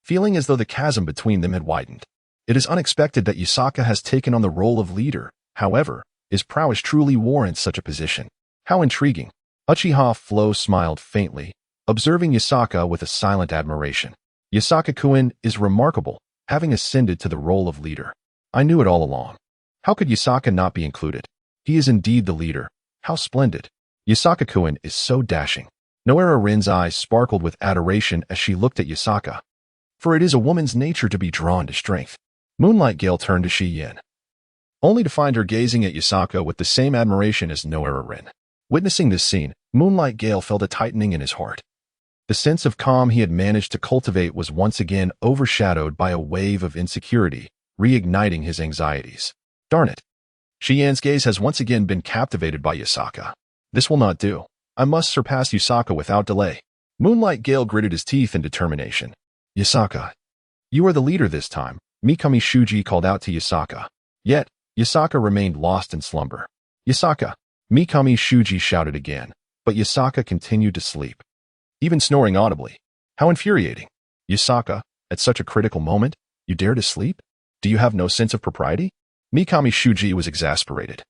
feeling as though the chasm between them had widened. It is unexpected that Yusaka has taken on the role of leader. However, his prowess truly warrants such a position. How intriguing. Uchiha Flow smiled faintly, observing Yusaka with a silent admiration. Yusaka-kun is remarkable, having ascended to the role of leader. I knew it all along. How could Yusaka not be included? He is indeed the leader. How splendid. Yusaka-kun is so dashing. Noera Rin's eyes sparkled with adoration as she looked at Yusaka. For it is a woman's nature to be drawn to strength. Moonlight Gale turned to Shi-Yin, only to find her gazing at Yusaka with the same admiration as Noera Rin. Witnessing this scene, Moonlight Gale felt a tightening in his heart. The sense of calm he had managed to cultivate was once again overshadowed by a wave of insecurity, reigniting his anxieties. Darn it. Shi-Yin's gaze has once again been captivated by Yusaka. This will not do. I must surpass Yusaka without delay. Moonlight Gale gritted his teeth in determination. Yusaka, you are the leader this time, Mikami Shuji called out to Yusaka. Yet, Yusaka remained lost in slumber. Yusaka, Mikami Shuji shouted again, but Yusaka continued to sleep, even snoring audibly. How infuriating. Yusaka, at such a critical moment, you dare to sleep? Do you have no sense of propriety? Mikami Shuji was exasperated,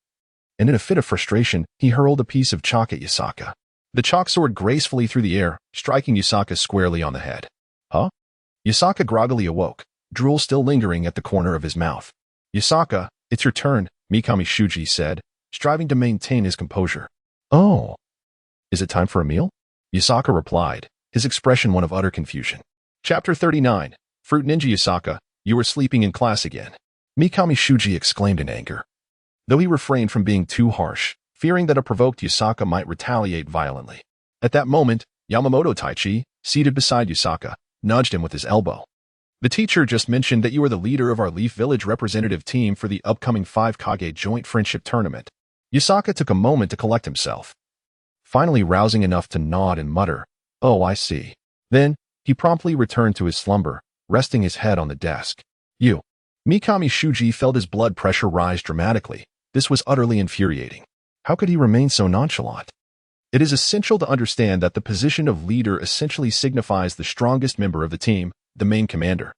and in a fit of frustration, he hurled a piece of chalk at Yusaka. The chalk soared gracefully through the air, striking Yusaka squarely on the head. Huh? Yusaka groggily awoke, drool still lingering at the corner of his mouth. Yusaka, it's your turn, Mikami Shuji said, striving to maintain his composure. Oh. Is it time for a meal? Yusaka replied, his expression one of utter confusion. Chapter 39. Fruit Ninja Yusaka, you were sleeping in class again. Mikami Shuji exclaimed in anger, though he refrained from being too harsh, fearing that a provoked Yusaka might retaliate violently. At that moment, Yamamoto Taichi, seated beside Yusaka, nudged him with his elbow. The teacher just mentioned that you are the leader of our Leaf Village representative team for the upcoming 5 Kage Joint Friendship Tournament. Yusaka took a moment to collect himself, finally rousing enough to nod and mutter, oh, I see. Then, he promptly returned to his slumber, resting his head on the desk. You. Mikami Shuji felt his blood pressure rise dramatically. This was utterly infuriating. How could he remain so nonchalant? It is essential to understand that the position of leader essentially signifies the strongest member of the team, the main commander.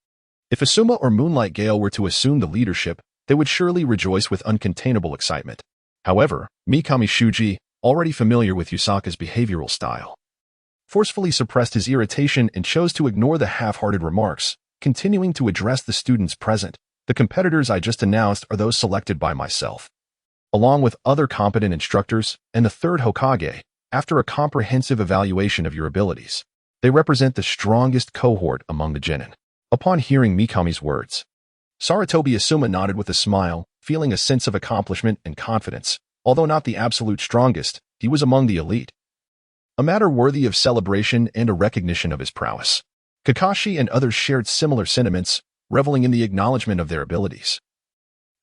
If Asuma or Moonlight Gale were to assume the leadership, they would surely rejoice with uncontainable excitement. However, Mikami Shuji, already familiar with Yusaka's behavioral style, forcefully suppressed his irritation and chose to ignore the half-hearted remarks, continuing to address the students present. The competitors I just announced are those selected by myself, along with other competent instructors, and the third Hokage, after a comprehensive evaluation of your abilities. They represent the strongest cohort among the genin. Upon hearing Mikami's words, Saratobi Asuma nodded with a smile, feeling a sense of accomplishment and confidence. Although not the absolute strongest, he was among the elite, a matter worthy of celebration and a recognition of his prowess. Kakashi and others shared similar sentiments, reveling in the acknowledgement of their abilities,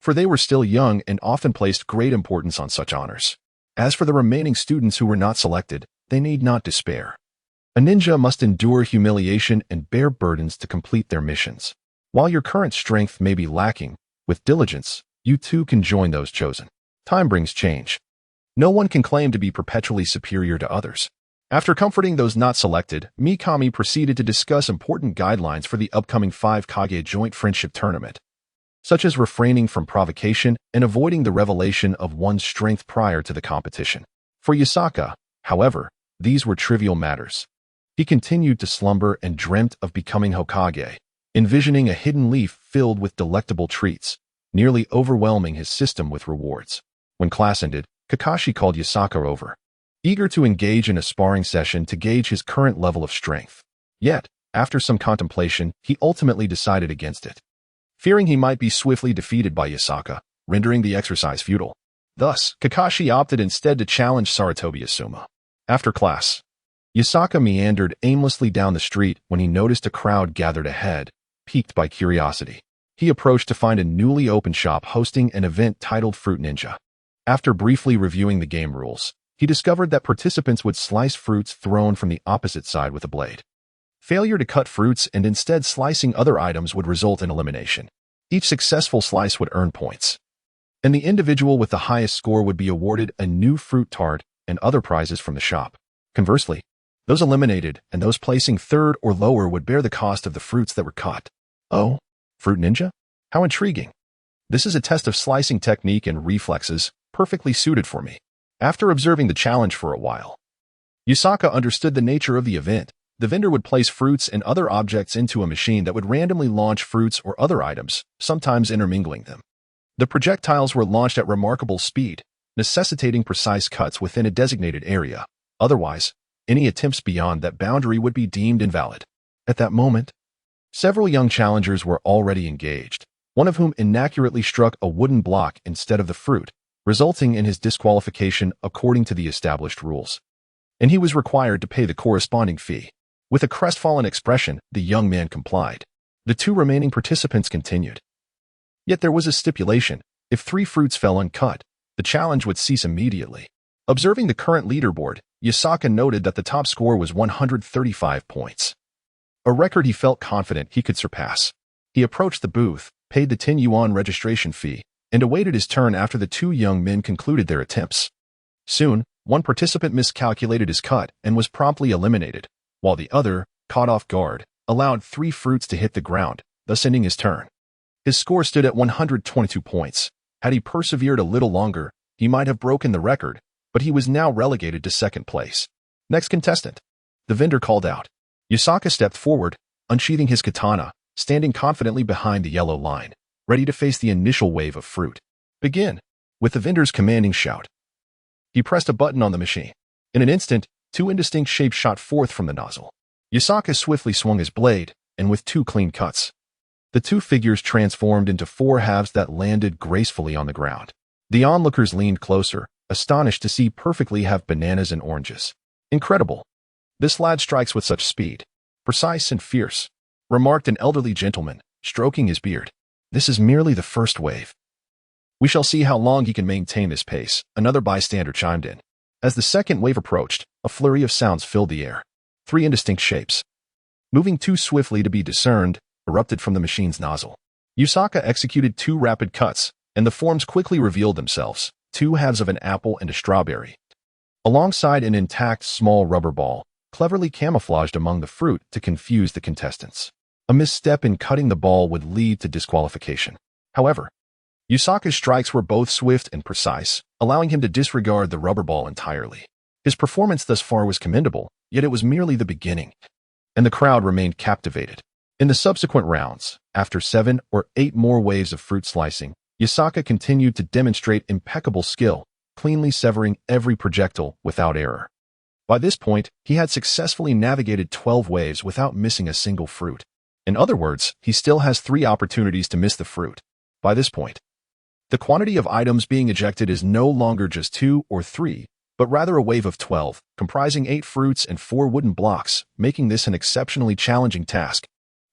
for they were still young and often placed great importance on such honors. As for the remaining students who were not selected, they need not despair. A ninja must endure humiliation and bear burdens to complete their missions. While your current strength may be lacking, with diligence, you too can join those chosen. Time brings change. No one can claim to be perpetually superior to others. After comforting those not selected, Mikami proceeded to discuss important guidelines for the upcoming 5 Kage Joint Friendship Tournament, such as refraining from provocation and avoiding the revelation of one's strength prior to the competition. For Yusaka, however, these were trivial matters. He continued to slumber and dreamt of becoming Hokage, envisioning a hidden leaf filled with delectable treats, nearly overwhelming his system with rewards. When class ended, Kakashi called Yusaka over, eager to engage in a sparring session to gauge his current level of strength. Yet, after some contemplation, he ultimately decided against it, fearing he might be swiftly defeated by Yusaka, rendering the exercise futile. Thus, Kakashi opted instead to challenge Saratobi Asuma. After class, Yusaka meandered aimlessly down the street when he noticed a crowd gathered ahead, piqued by curiosity. he approached to find a newly opened shop hosting an event titled Fruit Ninja. After briefly reviewing the game rules, he discovered that participants would slice fruits thrown from the opposite side with a blade. Failure to cut fruits and instead slicing other items would result in elimination. Each successful slice would earn points, and the individual with the highest score would be awarded a new fruit tart and other prizes from the shop. Conversely, those eliminated and those placing third or lower would bear the cost of the fruits that were cut. Oh, Fruit Ninja? How intriguing. This is a test of slicing technique and reflexes, perfectly suited for me. After observing the challenge for a while, Yusaka understood the nature of the event. The vendor would place fruits and other objects into a machine that would randomly launch fruits or other items, sometimes intermingling them. The projectiles were launched at remarkable speed, necessitating precise cuts within a designated area. Otherwise, any attempts beyond that boundary would be deemed invalid. At that moment, several young challengers were already engaged, one of whom inaccurately struck a wooden block instead of the fruit, resulting in his disqualification according to the established rules. And he was required to pay the corresponding fee. With a crestfallen expression, the young man complied. The two remaining participants continued. Yet there was a stipulation. If 3 fruits fell uncut, the challenge would cease immediately. Observing the current leaderboard, Yusaka noted that the top score was 135 points. A record he felt confident he could surpass. He approached the booth, paid the 10 yuan registration fee, and awaited his turn after the 2 young men concluded their attempts. Soon, one participant miscalculated his cut and was promptly eliminated, while the other, caught off guard, allowed 3 fruits to hit the ground, thus ending his turn. His score stood at 122 points. Had he persevered a little longer, he might have broken the record, but he was now relegated to second place. Next contestant. The vendor called out. Yusaka stepped forward, unsheathing his katana, standing confidently behind the yellow line, ready to face the initial wave of fruit. Begin. With the vendor's commanding shout, he pressed a button on the machine. In an instant, 2 indistinct shapes shot forth from the nozzle. Yusaka swiftly swung his blade, and with 2 clean cuts, the 2 figures transformed into 4 halves that landed gracefully on the ground. The onlookers leaned closer, astonished to see perfectly halved bananas and oranges. Incredible. This lad strikes with such speed. Precise and fierce, remarked an elderly gentleman, stroking his beard. This is merely the first wave. We shall see how long he can maintain this pace, another bystander chimed in. As the second wave approached, a flurry of sounds filled the air. 3 indistinct shapes, moving too swiftly to be discerned, erupted from the machine's nozzle. Yusaka executed 2 rapid cuts, and the forms quickly revealed themselves, 2 halves of an apple and a strawberry, alongside an intact small rubber ball, cleverly camouflaged among the fruit to confuse the contestants. A misstep in cutting the ball would lead to disqualification. However, Yusaka's strikes were both swift and precise, allowing him to disregard the rubber ball entirely. His performance thus far was commendable, yet it was merely the beginning, and the crowd remained captivated. In the subsequent rounds, after 7 or 8 more waves of fruit slicing, Yusaka continued to demonstrate impeccable skill, cleanly severing every projectile without error. By this point, he had successfully navigated 12 waves without missing a single fruit. In other words, he still has 3 opportunities to miss the fruit. By this point, the quantity of items being ejected is no longer just 2 or 3, but rather a wave of 12, comprising 8 fruits and 4 wooden blocks, making this an exceptionally challenging task.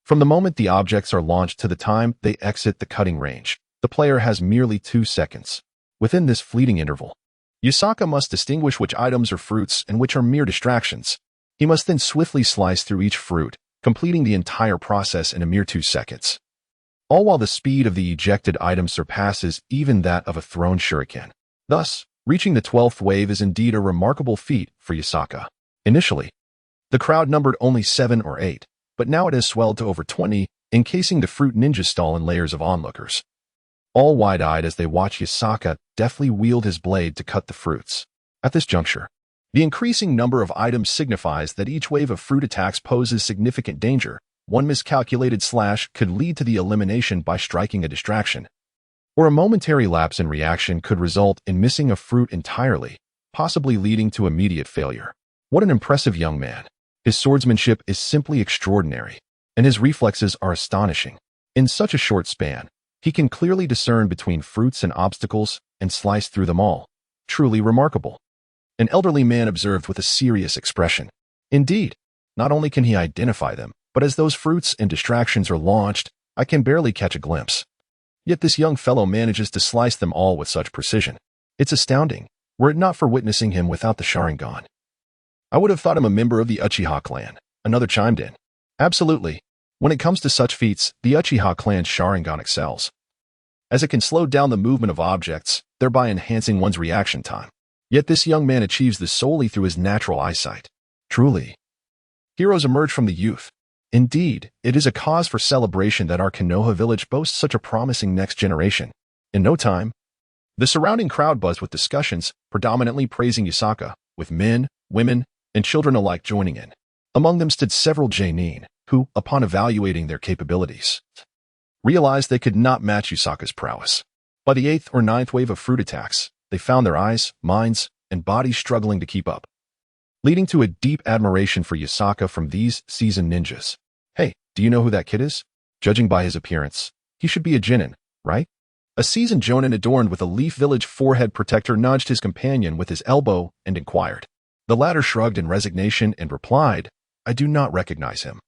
From the moment the objects are launched to the time they exit the cutting range, the player has merely 2 seconds. Within this fleeting interval, Yusaka must distinguish which items are fruits and which are mere distractions. He must then swiftly slice through each fruit, completing the entire process in a mere 2 seconds. All while the speed of the ejected item surpasses even that of a thrown shuriken. Thus, reaching the 12th wave is indeed a remarkable feat for Yusaka. Initially, the crowd numbered only 7 or 8, but now it has swelled to over 20, encasing the Fruit Ninja stall in layers of onlookers, all wide-eyed as they watch Yusaka deftly wield his blade to cut the fruits. At this juncture, the increasing number of items signifies that each wave of fruit attacks poses significant danger. One miscalculated slash could lead to the elimination by striking a distraction, or a momentary lapse in reaction could result in missing a fruit entirely, possibly leading to immediate failure. What an impressive young man. His swordsmanship is simply extraordinary, and his reflexes are astonishing. In such a short span, he can clearly discern between fruits and obstacles and slice through them all. Truly remarkable. An elderly man observed with a serious expression. Indeed, not only can he identify them, but as those fruits and distractions are launched, I can barely catch a glimpse. Yet this young fellow manages to slice them all with such precision. It's astounding, were it not for witnessing him without the Sharingan. I would have thought him a member of the Uchiha clan. Another chimed in. Absolutely. When it comes to such feats, the Uchiha clan's Sharingan excels, as it can slow down the movement of objects, thereby enhancing one's reaction time. Yet this young man achieves this solely through his natural eyesight. Truly, heroes emerge from the youth. Indeed, it is a cause for celebration that our Konoha village boasts such a promising next generation. In no time, the surrounding crowd buzzed with discussions, predominantly praising Yusaka, with men, women, and children alike joining in. Among them stood several Jonin, who, upon evaluating their capabilities, realized they could not match Yusaka's prowess. By the 8th or 9th wave of fruit attacks, they found their eyes, minds, and bodies struggling to keep up, leading to a deep admiration for Yusaka from these seasoned ninjas. Hey, do you know who that kid is? Judging by his appearance, he should be a Jonin, right? A seasoned Jonin adorned with a Leaf Village forehead protector nudged his companion with his elbow and inquired. The latter shrugged in resignation and replied, I do not recognize him.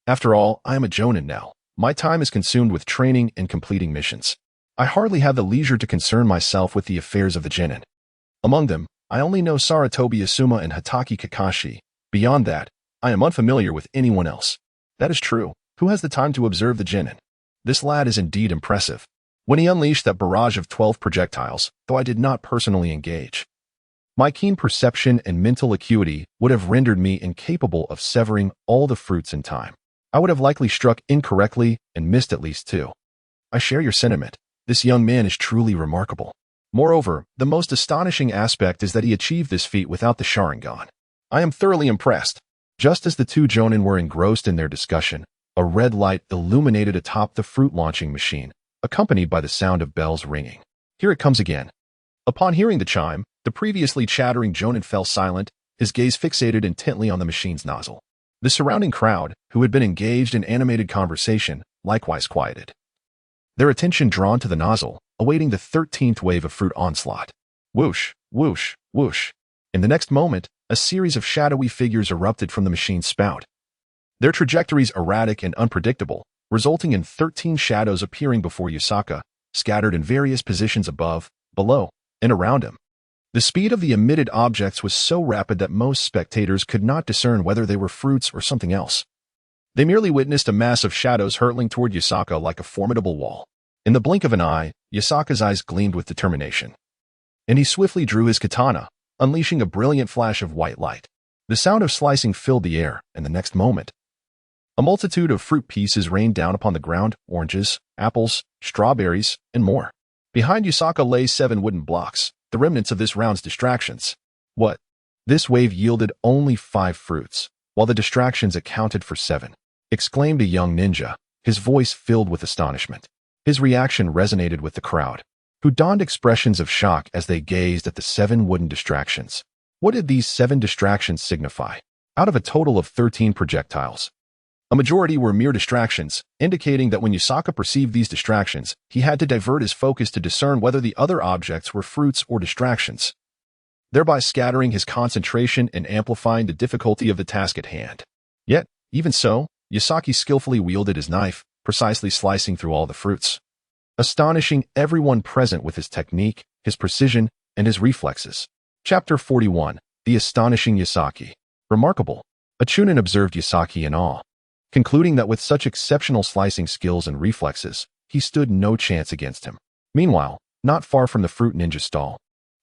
After all, I am a Jonin now. My time is consumed with training and completing missions. I hardly have the leisure to concern myself with the affairs of the Jonin. Among them, I only know Saratobi Asuma and Hataki Kakashi. Beyond that, I am unfamiliar with anyone else. That is true. Who has the time to observe the Jonin? This lad is indeed impressive. When he unleashed that barrage of 12 projectiles, though I did not personally engage, my keen perception and mental acuity would have rendered me incapable of severing all the fruits in time. I would have likely struck incorrectly and missed at least 2. I share your sentiment. This young man is truly remarkable. Moreover, the most astonishing aspect is that he achieved this feat without the Sharingan. I am thoroughly impressed. Just as the two Jonin were engrossed in their discussion, a red light illuminated atop the fruit launching machine, accompanied by the sound of bells ringing. Here it comes again. Upon hearing the chime, the previously chattering Jonin fell silent, his gaze fixated intently on the machine's nozzle. The surrounding crowd, who had been engaged in animated conversation, likewise quieted, their attention drawn to the nozzle, awaiting the 13th wave of fruit onslaught. Whoosh, whoosh, whoosh. In the next moment, a series of shadowy figures erupted from the machine's spout, their trajectories erratic and unpredictable, resulting in 13 shadows appearing before Yusaka, scattered in various positions above, below, and around him. The speed of the emitted objects was so rapid that most spectators could not discern whether they were fruits or something else. They merely witnessed a mass of shadows hurtling toward Yusaka like a formidable wall. In the blink of an eye, Yusaka's eyes gleamed with determination, and he swiftly drew his katana, unleashing a brilliant flash of white light. The sound of slicing filled the air, and the next moment, a multitude of fruit pieces rained down upon the ground, oranges, apples, strawberries, and more. Behind Yusaka lay 7 wooden blocks, the remnants of this round's distractions. What? This wave yielded only 5 fruits, while the distractions accounted for 7, exclaimed a young ninja, his voice filled with astonishment. His reaction resonated with the crowd, who donned expressions of shock as they gazed at the 7 wooden distractions. What did these 7 distractions signify? Out of a total of 13 projectiles, a majority were mere distractions, indicating that when Yusaka perceived these distractions, he had to divert his focus to discern whether the other objects were fruits or distractions, thereby scattering his concentration and amplifying the difficulty of the task at hand. Yet, even so, Yusaki skillfully wielded his knife, precisely slicing through all the fruits, astonishing everyone present with his technique, his precision, and his reflexes. Chapter 41. The Astonishing Yusaki. Remarkable. A Chunin observed Yusaki in awe, concluding that with such exceptional slicing skills and reflexes, he stood no chance against him. Meanwhile, not far from the fruit ninja stall,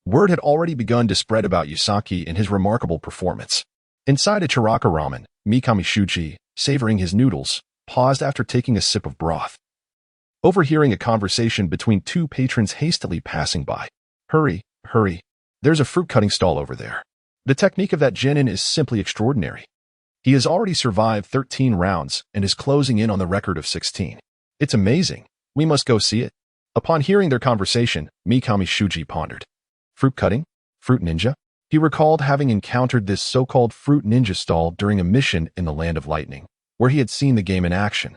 word had already begun to spread about Yusaki and his remarkable performance. Inside a Chiraka ramen, Mikami Shuji, savoring his noodles, paused after taking a sip of broth, overhearing a conversation between 2 patrons hastily passing by. Hurry, hurry. There's a fruit cutting stall over there. The technique of that genin is simply extraordinary. He has already survived 13 rounds and is closing in on the record of 16. It's amazing. We must go see it. Upon hearing their conversation, Mikami Shuji pondered. Fruit cutting? Fruit ninja? He recalled having encountered this so-called fruit ninja stall during a mission in the Land of Lightning, where he had seen the game in action.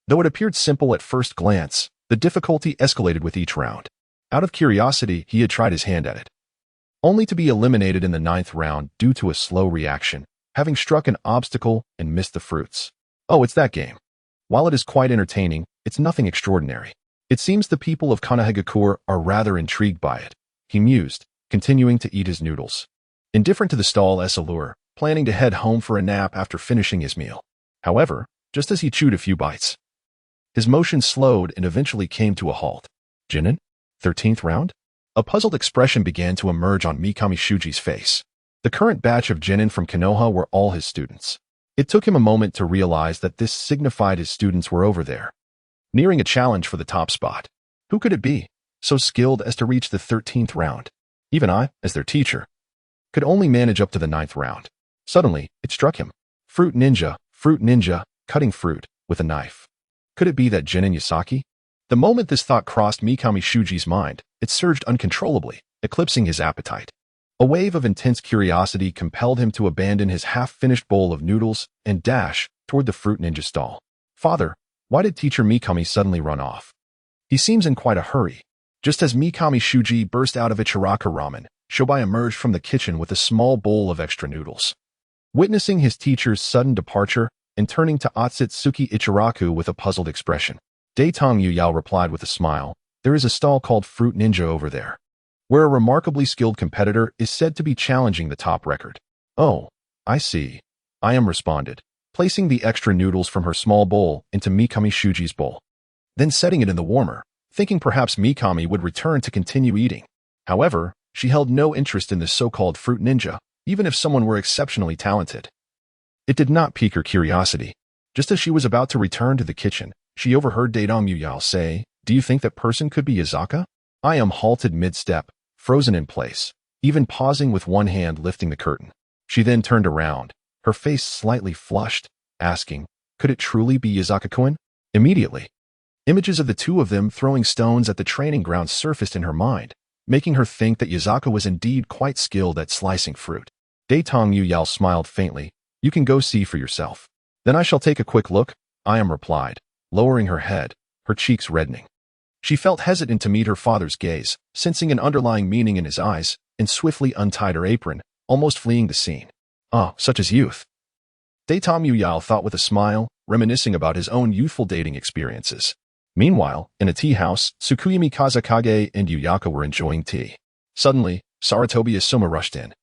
Though it appeared simple at first glance, the difficulty escalated with each round. Out of curiosity, he had tried his hand at it, only to be eliminated in the 9th round due to a slow reaction, having struck an obstacle and missed the fruits. Oh, it's that game. While it is quite entertaining, It's nothing extraordinary. It seems the people of Kanahegakure are rather intrigued by it, he mused, continuing to eat his noodles. Indifferent to the stall's allure, planning to head home for a nap after finishing his meal. However, just as he chewed a few bites, his motion slowed and eventually came to a halt. Jinin? 13th round? A puzzled expression began to emerge on Mikami Shuji's face. The current batch of Jinin from Konoha were all his students. It took him a moment to realize that this signified his students were over there, nearing a challenge for the top spot. Who could it be, so skilled as to reach the 13th round? Even I, as their teacher, could only manage up to the 9th round. Suddenly, it struck him. Fruit ninja, cutting fruit with a knife. Could it be that Jinin Yasaki? The moment this thought crossed Mikami Shuji's mind, it surged uncontrollably, eclipsing his appetite. A wave of intense curiosity compelled him to abandon his half-finished bowl of noodles and dash toward the fruit ninja stall. Father, why did teacher Mikami suddenly run off? He seems in quite a hurry. Just as Mikami Shuji burst out of Ichiraka ramen, Shobai emerged from the kitchen with a small bowl of extra noodles. Witnessing his teacher's sudden departure and turning to Otsutsuki Ichiraku with a puzzled expression, Daitong Yuyao replied with a smile, "There is a stall called Fruit Ninja over there, where a remarkably skilled competitor is said to be challenging the top record." "Oh, I see," I.M. responded, placing the extra noodles from her small bowl into Mikami Shuji's bowl, then setting it in the warmer, thinking perhaps Mikami would return to continue eating. However, she held no interest in the so-called Fruit Ninja, even if someone were exceptionally talented. It did not pique her curiosity. Just as she was about to return to the kitchen, she overheard Daitong Yuyao say, "Do you think that person could be Yazaka?" I.M. halted mid-step, frozen in place, even pausing with one hand lifting the curtain. She then turned around, her face slightly flushed, asking, "Could it truly be Yazaka-kun?" Immediately, images of the two of them throwing stones at the training ground surfaced in her mind, making her think that Yazaka was indeed quite skilled at slicing fruit. Daitong Yuyao smiled faintly. "You can go see for yourself." "Then I shall take a quick look," I.M. replied, lowering her head, her cheeks reddening. She felt hesitant to meet her father's gaze, sensing an underlying meaning in his eyes, and swiftly untied her apron, almost fleeing the scene. "Ah, such is youth." Daitong Yuyao thought with a smile, reminiscing about his own youthful dating experiences. Meanwhile, in a tea house, Tsukuyami Kazakage and Yuyaka were enjoying tea. Suddenly, Saratobi Asuma rushed in,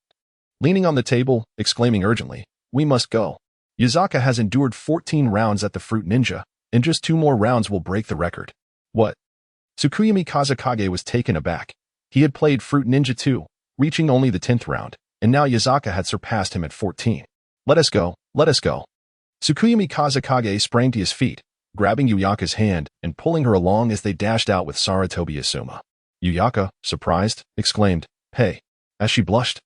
leaning on the table, exclaiming urgently, "We must go. Yazaka has endured 14 rounds at the Fruit Ninja, and just 2 more rounds will break the record." "What?" Tsukuyami Kazakage was taken aback. He had played Fruit Ninja too, reaching only the 10th round, and now Yazaka had surpassed him at 14. Let us go. Tsukuyami Kazakage sprang to his feet, grabbing Yuyaka's hand and pulling her along as they dashed out with Saratobi Asuma. Yuyaka, surprised, exclaimed, "Hey," as she blushed,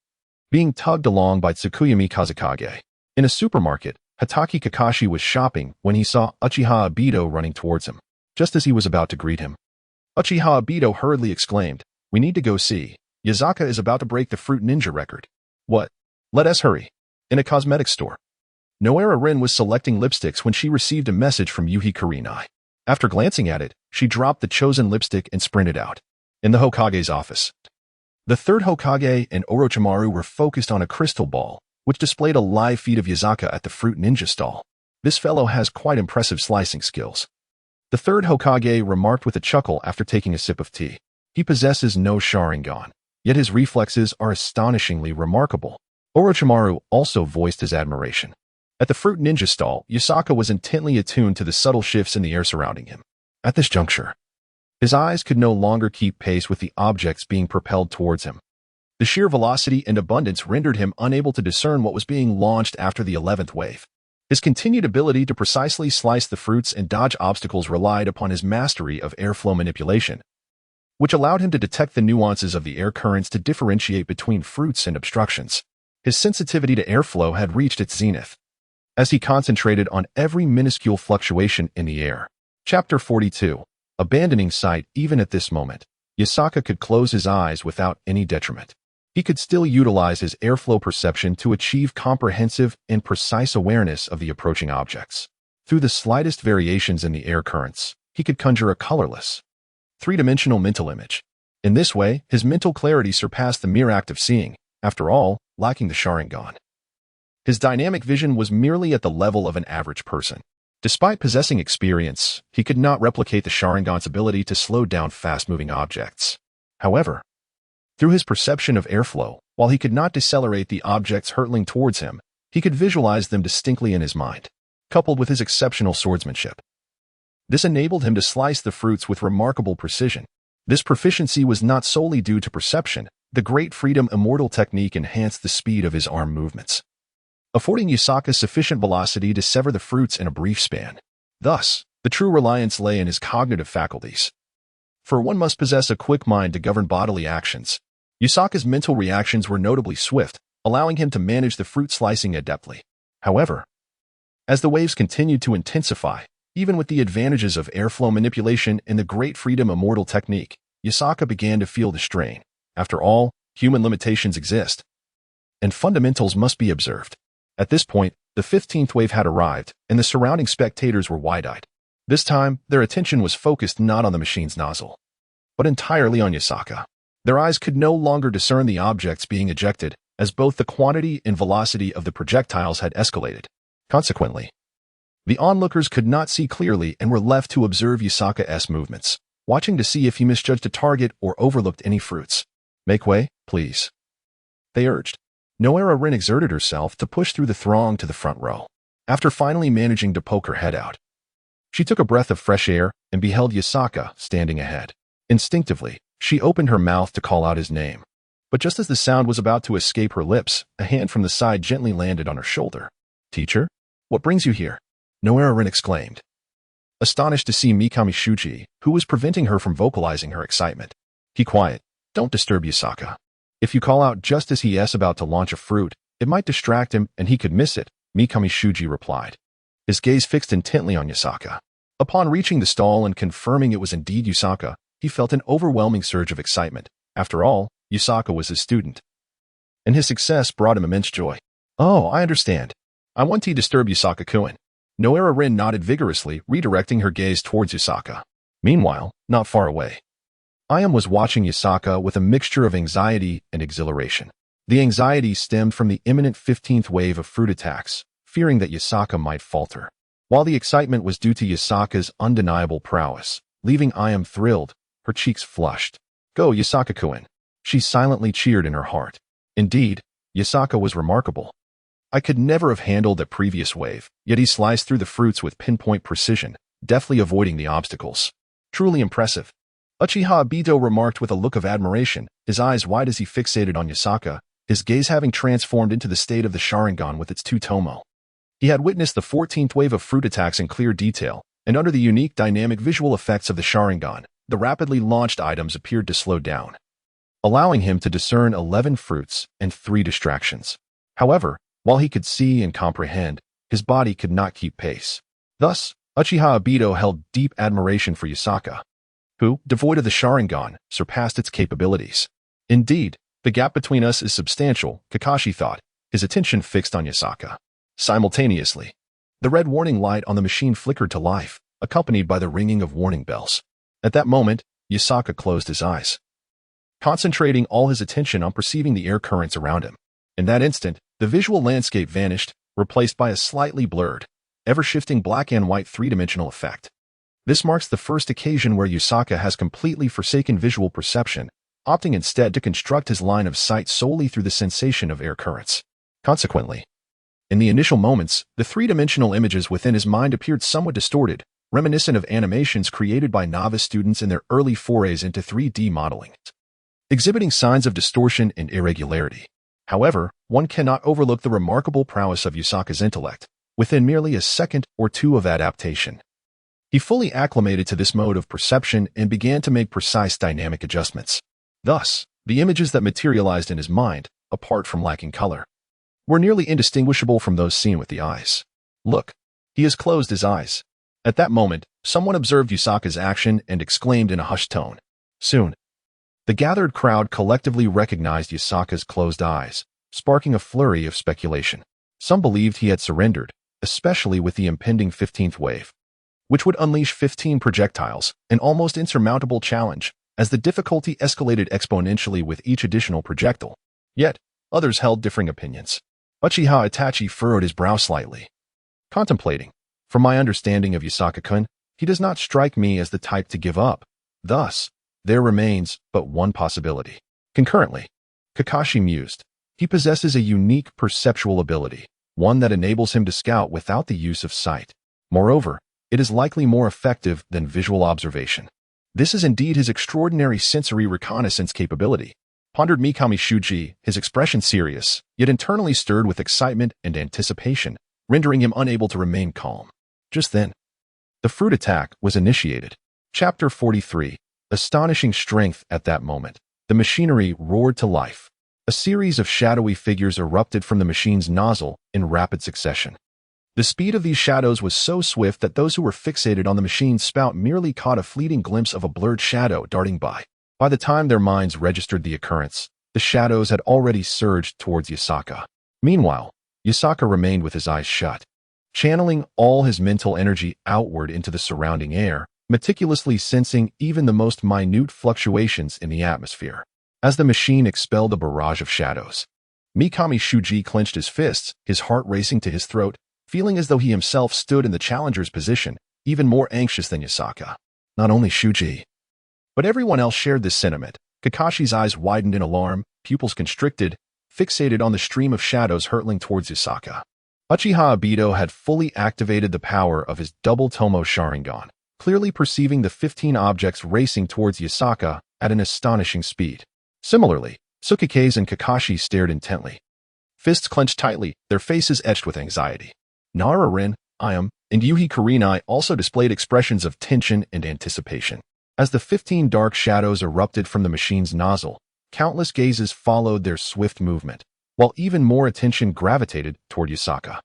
being tugged along by Tsukuyami Kazakage. In a supermarket, Hataki Kakashi was shopping when he saw Uchiha Obito running towards him. Just as he was about to greet him, Uchiha Obito hurriedly exclaimed, "We need to go see. Yazaka is about to break the Fruit Ninja record." "What?" "Let us hurry." In a cosmetics store, Noera Rin was selecting lipsticks when she received a message from Yuhi Kurinai. After glancing at it, she dropped the chosen lipstick and sprinted out. In the Hokage's office, the third Hokage and Orochimaru were focused on a crystal ball, which displayed a live feed of Yazaka at the Fruit Ninja stall. "This fellow has quite impressive slicing skills," the third Hokage remarked with a chuckle after taking a sip of tea. "He possesses no Sharingan, yet his reflexes are astonishingly remarkable." Orochimaru also voiced his admiration. At the Fruit Ninja stall, Yasaka was intently attuned to the subtle shifts in the air surrounding him. At this juncture, his eyes could no longer keep pace with the objects being propelled towards him. The sheer velocity and abundance rendered him unable to discern what was being launched after the 11th wave. His continued ability to precisely slice the fruits and dodge obstacles relied upon his mastery of airflow manipulation, which allowed him to detect the nuances of the air currents to differentiate between fruits and obstructions. His sensitivity to airflow had reached its zenith, as he concentrated on every minuscule fluctuation in the air. Chapter 42. Abandoning sight. Even at this moment, Yasaka could close his eyes without any detriment. He could still utilize his airflow perception to achieve comprehensive and precise awareness of the approaching objects. Through the slightest variations in the air currents, he could conjure a colorless, three-dimensional mental image. In this way, his mental clarity surpassed the mere act of seeing, after all, lacking the Sharingan. His dynamic vision was merely at the level of an average person. Despite possessing experience, he could not replicate the Sharingan's ability to slow down fast-moving objects. However, through his perception of airflow, while he could not decelerate the objects hurtling towards him, he could visualize them distinctly in his mind, coupled with his exceptional swordsmanship. This enabled him to slice the fruits with remarkable precision. This proficiency was not solely due to perception. The Great Freedom Immortal technique enhanced the speed of his arm movements, affording Yusaka sufficient velocity to sever the fruits in a brief span. Thus, the true reliance lay in his cognitive faculties. For one must possess a quick mind to govern bodily actions. Yusaka's mental reactions were notably swift, allowing him to manage the fruit slicing adeptly. However, as the waves continued to intensify, even with the advantages of airflow manipulation and the Great Freedom Immortal technique, Yusaka began to feel the strain. After all, human limitations exist, and fundamentals must be observed. At this point, the 15th wave had arrived, and the surrounding spectators were wide-eyed. This time, their attention was focused not on the machine's nozzle, but entirely on Yusaka. Their eyes could no longer discern the objects being ejected, as both the quantity and velocity of the projectiles had escalated. Consequently, the onlookers could not see clearly and were left to observe Yusaka's movements, watching to see if he misjudged a target or overlooked any fruits. "Make way, please," they urged. Noera Rin exerted herself to push through the throng to the front row. After finally managing to poke her head out, she took a breath of fresh air and beheld Yusaka standing ahead. Instinctively, she opened her mouth to call out his name. But just as the sound was about to escape her lips, a hand from the side gently landed on her shoulder. "Teacher? What brings you here?" Noera Rin exclaimed, astonished to see Mikami Shuji, who was preventing her from vocalizing her excitement. "Keep quiet. Don't disturb Yusaka. If you call out just as he is about to launch a fruit, it might distract him and he could miss it," Mikami Shuji replied, his gaze fixed intently on Yusaka. Upon reaching the stall and confirming it was indeed Yusaka, he felt an overwhelming surge of excitement. After all, Yusaka was his student, and his success brought him immense joy. "Oh, I understand. I want to disturb Yusaka-kun." Noera Rin nodded vigorously, redirecting her gaze towards Yusaka. Meanwhile, not far away, Ayam was watching Yusaka with a mixture of anxiety and exhilaration. The anxiety stemmed from the imminent 15th wave of fruit attacks, fearing that Yusaka might falter, while the excitement was due to Yusaka's undeniable prowess, leaving Ayam thrilled, her cheeks flushed. "Go, Yusaka-kun," she silently cheered in her heart. Indeed, Yusaka was remarkable. I could never have handled the previous wave, yet he sliced through the fruits with pinpoint precision, deftly avoiding the obstacles. Truly impressive. Uchiha Obito remarked with a look of admiration, his eyes wide as he fixated on Yusaka, his gaze having transformed into the state of the Sharingan with its two tomo. He had witnessed the 14th wave of fruit attacks in clear detail, and under the unique dynamic visual effects of the Sharingan, the rapidly launched items appeared to slow down, allowing him to discern 11 fruits and 3 distractions. However, while he could see and comprehend, his body could not keep pace. Thus, Uchiha Obito held deep admiration for Yusaka, who, devoid of the Sharingan, surpassed its capabilities. Indeed, the gap between us is substantial, Kakashi thought, his attention fixed on Yusaka. Simultaneously, the red warning light on the machine flickered to life, accompanied by the ringing of warning bells. At that moment, Yusaka closed his eyes, concentrating all his attention on perceiving the air currents around him. In that instant, the visual landscape vanished, replaced by a slightly blurred, ever-shifting black and white three-dimensional effect. This marks the first occasion where Yusaka has completely forsaken visual perception, opting instead to construct his line of sight solely through the sensation of air currents. Consequently, in the initial moments, the three-dimensional images within his mind appeared somewhat distorted, reminiscent of animations created by novice students in their early forays into 3D modeling, exhibiting signs of distortion and irregularity. However, one cannot overlook the remarkable prowess of Yusaka's intellect. Within merely a second or two of adaptation, he fully acclimated to this mode of perception and began to make precise dynamic adjustments. Thus, the images that materialized in his mind, apart from lacking color, were nearly indistinguishable from those seen with the eyes. "Look, he has closed his eyes." At that moment, someone observed Yusaka's action and exclaimed in a hushed tone. Soon, the gathered crowd collectively recognized Yusaka's closed eyes, sparking a flurry of speculation. Some believed he had surrendered, especially with the impending 15th wave, which would unleash 15 projectiles, an almost insurmountable challenge, as the difficulty escalated exponentially with each additional projectile. Yet, others held differing opinions. Uchiha Itachi furrowed his brow slightly, contemplating. From my understanding of Yasaka-kun, he does not strike me as the type to give up. Thus, there remains but one possibility. Concurrently, Kakashi mused. He possesses a unique perceptual ability, one that enables him to scout without the use of sight. Moreover, it is likely more effective than visual observation. This is indeed his extraordinary sensory reconnaissance capability, pondered Mikami Shuji, his expression serious, yet internally stirred with excitement and anticipation, rendering him unable to remain calm. Just then, the fruit attack was initiated. Chapter 43. Astonishing strength. At that moment, the machinery roared to life. A series of shadowy figures erupted from the machine's nozzle in rapid succession. The speed of these shadows was so swift that those who were fixated on the machine's spout merely caught a fleeting glimpse of a blurred shadow darting by. By the time their minds registered the occurrence, the shadows had already surged towards Yasaka. Meanwhile, Yasaka remained with his eyes shut, channeling all his mental energy outward into the surrounding air, meticulously sensing even the most minute fluctuations in the atmosphere. As the machine expelled a barrage of shadows, Mikami Shuji clenched his fists, his heart racing to his throat, feeling as though he himself stood in the challenger's position, even more anxious than Yasaka. Not only Shuji, but everyone else shared this sentiment. Kakashi's eyes widened in alarm, pupils constricted, fixated on the stream of shadows hurtling towards Yasaka. Uchiha Obito had fully activated the power of his double Tomo Sharingan, clearly perceiving the 15 objects racing towards Yasaka at an astonishing speed. Similarly, Tsukike's and Kakashi stared intently, fists clenched tightly, their faces etched with anxiety. Nara Rin, Ayam, and Yuhi Kurenai also displayed expressions of tension and anticipation. As the 15 dark shadows erupted from the machine's nozzle, countless gazes followed their swift movement, while even more attention gravitated toward Yasaka.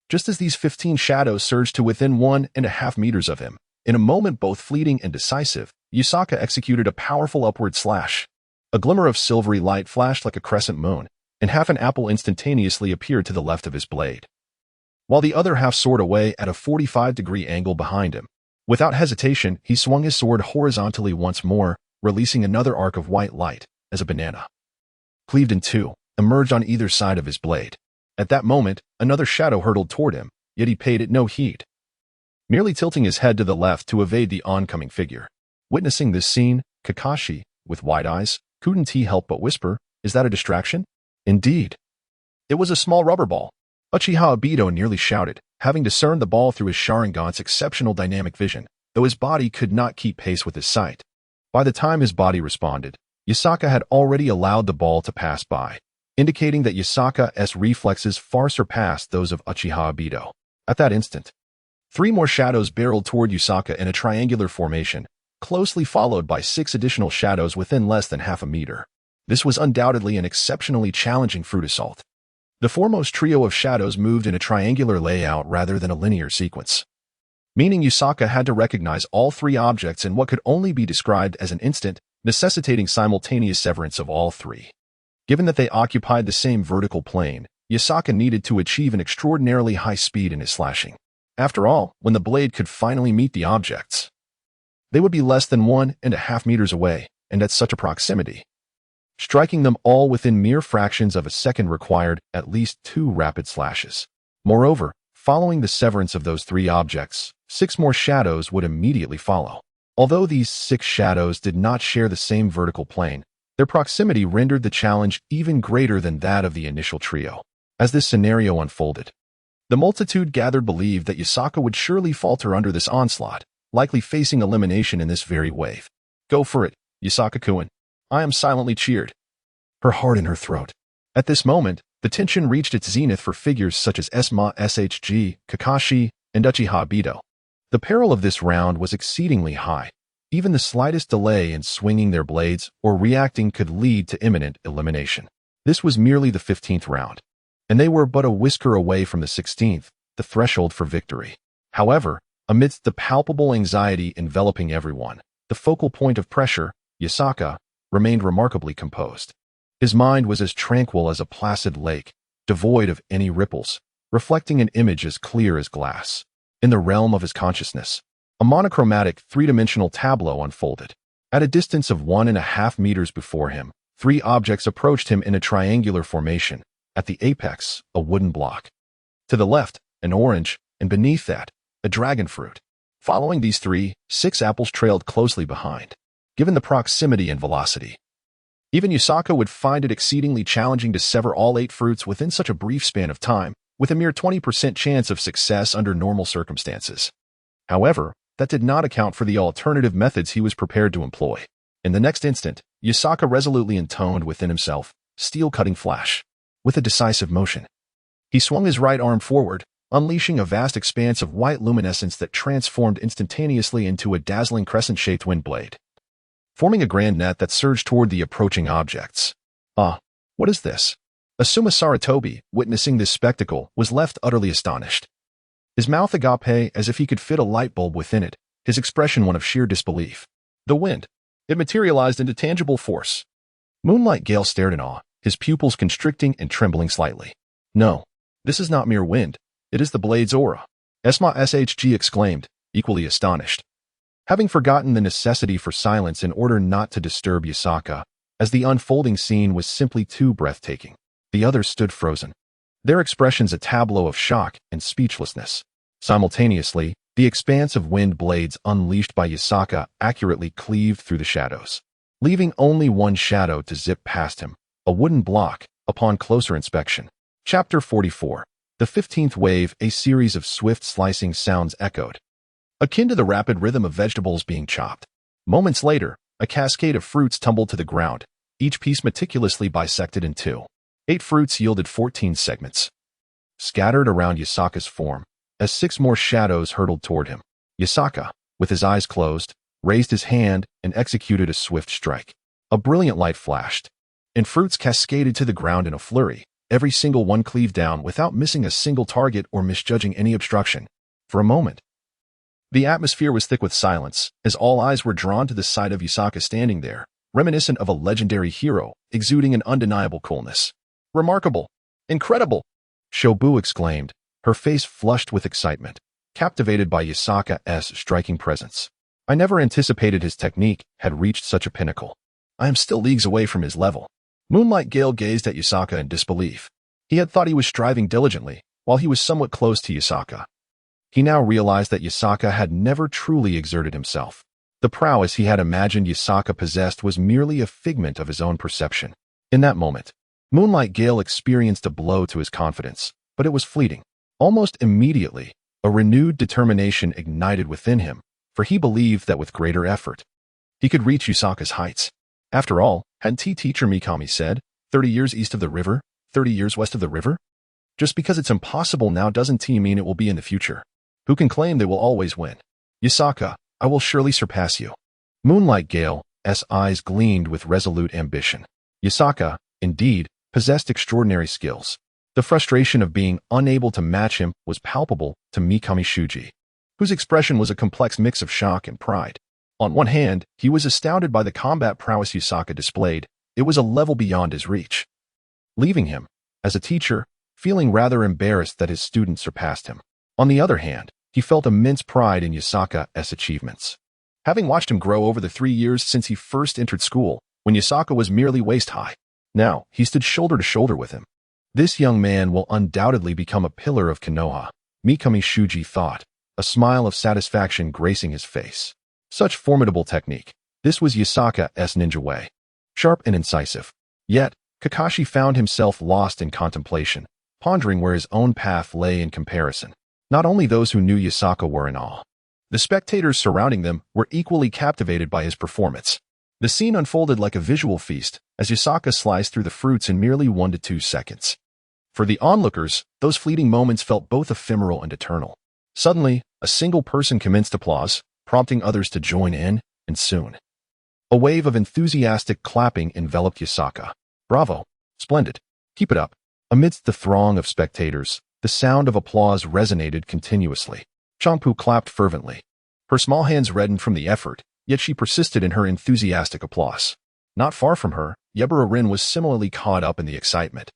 Just as these 15 shadows surged to within 1.5 meters of him, in a moment both fleeting and decisive, Yasaka executed a powerful upward slash. A glimmer of silvery light flashed like a crescent moon, and half an apple instantaneously appeared to the left of his blade, while the other half soared away at a 45-degree angle behind him. Without hesitation, he swung his sword horizontally once more, releasing another arc of white light, as a banana, cleaved in two, emerged on either side of his blade. At that moment, another shadow hurtled toward him, yet he paid it no heed, merely tilting his head to the left to evade the oncoming figure. Witnessing this scene, Kakashi, with wide eyes, couldn't he help but whisper, "Is that a distraction?" Indeed. It was a small rubber ball. Uchiha Obito nearly shouted, having discerned the ball through his Sharingan's exceptional dynamic vision, though his body could not keep pace with his sight. By the time his body responded, Yasaka had already allowed the ball to pass by, indicating that Yasaka's reflexes far surpassed those of Uchiha Obito. At that instant, 3 more shadows barreled toward Yasaka in a triangular formation, closely followed by 6 additional shadows within less than half a meter. This was undoubtedly an exceptionally challenging fruit assault. The foremost trio of shadows moved in a triangular layout rather than a linear sequence, meaning Yasaka had to recognize all 3 objects in what could only be described as an instant, necessitating simultaneous severance of all 3. Given that they occupied the same vertical plane, Yasaka needed to achieve an extraordinarily high speed in his slashing. After all, when the blade could finally meet the objects, they would be less than 1.5 meters away, and at such a proximity, striking them all within mere fractions of a second required at least 2 rapid slashes. Moreover, following the severance of those 3 objects, 6 more shadows would immediately follow. Although these 6 shadows did not share the same vertical plane, their proximity rendered the challenge even greater than that of the initial trio. As this scenario unfolded, the multitude gathered believed that Yasaka would surely falter under this onslaught, likely facing elimination in this very wave. "Go for it, Yasaka-kun," Ayam silently cheered, her heart in her throat. At this moment, the tension reached its zenith for figures such as Esma SHG, Kakashi, and Uchiha Obito. The peril of this round was exceedingly high. Even the slightest delay in swinging their blades or reacting could lead to imminent elimination. This was merely the 15th round, and they were but a whisker away from the 16th, the threshold for victory. However, amidst the palpable anxiety enveloping everyone, the focal point of pressure, Yasaka, remained remarkably composed. His mind was as tranquil as a placid lake, devoid of any ripples, reflecting an image as clear as glass. In the realm of his consciousness, a monochromatic 3-dimensional tableau unfolded. At a distance of 1.5 meters before him, 3 objects approached him in a triangular formation. At the apex, a wooden block. To the left, an orange, and beneath that, a dragon fruit. Following these three, 6 apples trailed closely behind. Given the proximity and velocity, even Yusaka would find it exceedingly challenging to sever all 8 fruits within such a brief span of time, with a mere 20% chance of success under normal circumstances. However, that did not account for the alternative methods he was prepared to employ. In the next instant, Yusaka resolutely intoned within himself, steel-cutting flash. With a decisive motion, he swung his right arm forward, unleashing a vast expanse of white luminescence that transformed instantaneously into a dazzling crescent-shaped wind blade, forming a grand net that surged toward the approaching objects. Ah, what is this? Asuma Saratobi, witnessing this spectacle, was left utterly astonished. His mouth agape as if he could fit a light bulb within it, his expression one of sheer disbelief. The wind. It materialized into tangible force. Moonlight Gale stared in awe, his pupils constricting and trembling slightly. No, this is not mere wind. It is the blade's aura. Esma SHG exclaimed, equally astonished. Having forgotten the necessity for silence in order not to disturb Yusaka, as the unfolding scene was simply too breathtaking, the others stood frozen, their expressions a tableau of shock and speechlessness. Simultaneously, the expanse of wind blades unleashed by Yusaka accurately cleaved through the shadows, leaving only one shadow to zip past him, a wooden block, upon closer inspection. Chapter 44. The 15th wave, a series of swift slicing sounds echoed, akin to the rapid rhythm of vegetables being chopped. Moments later, a cascade of fruits tumbled to the ground, each piece meticulously bisected in 2. 8 fruits yielded 14 segments, scattered around Yusaka's form, as 6 more shadows hurtled toward him. Yusaka, with his eyes closed, raised his hand and executed a swift strike. A brilliant light flashed, and fruits cascaded to the ground in a flurry, every single one cleaved down without missing a single target or misjudging any obstruction. For a moment, the atmosphere was thick with silence, as all eyes were drawn to the sight of Yusaka standing there, reminiscent of a legendary hero, exuding an undeniable coolness. Remarkable! Incredible! Shobu exclaimed, her face flushed with excitement, captivated by Yusaka's striking presence. I never anticipated his technique had reached such a pinnacle. I am still leagues away from his level. Moonlight Gale gazed at Yusaka in disbelief. He had thought he was striving diligently, while he was somewhat close to Yusaka. He now realized that Yusaka had never truly exerted himself. The prowess he had imagined Yusaka possessed was merely a figment of his own perception. In that moment, Moonlight Gale experienced a blow to his confidence, but it was fleeting. Almost immediately, a renewed determination ignited within him, for he believed that with greater effort, he could reach Yusaka's heights. After all, hadn't teacher Mikami said, 30 years east of the river, 30 years west of the river? Just because it's impossible now doesn't mean it will be in the future. Who can claim they will always win? Yusaka, I will surely surpass you. Moonlight Gale's eyes gleamed with resolute ambition. Yusaka, indeed, possessed extraordinary skills. The frustration of being unable to match him was palpable to Mikami Shuji, whose expression was a complex mix of shock and pride. On one hand, he was astounded by the combat prowess Yusaka displayed. It was a level beyond his reach, leaving him, as a teacher, feeling rather embarrassed that his student surpassed him. On the other hand, he felt immense pride in Yusaka's achievements. Having watched him grow over the 3 years since he first entered school, when Yusaka was merely waist-high, now he stood shoulder to shoulder with him. This young man will undoubtedly become a pillar of Konoha, Mikami Shuji thought, a smile of satisfaction gracing his face. Such formidable technique. This was Yusaka's ninja way. Sharp and incisive. Yet, Kakashi found himself lost in contemplation, pondering where his own path lay in comparison. Not only those who knew Yusaka were in awe. The spectators surrounding them were equally captivated by his performance. The scene unfolded like a visual feast, as Yusaka sliced through the fruits in merely 1 to 2 seconds. For the onlookers, those fleeting moments felt both ephemeral and eternal. Suddenly, a single person commenced applause, prompting others to join in, and soon, a wave of enthusiastic clapping enveloped Yusaka. Bravo! Splendid! Keep it up! Amidst the throng of spectators, the sound of applause resonated continuously. Changpu clapped fervently. Her small hands reddened from the effort, yet she persisted in her enthusiastic applause. Not far from her, Yebara Rin was similarly caught up in the excitement.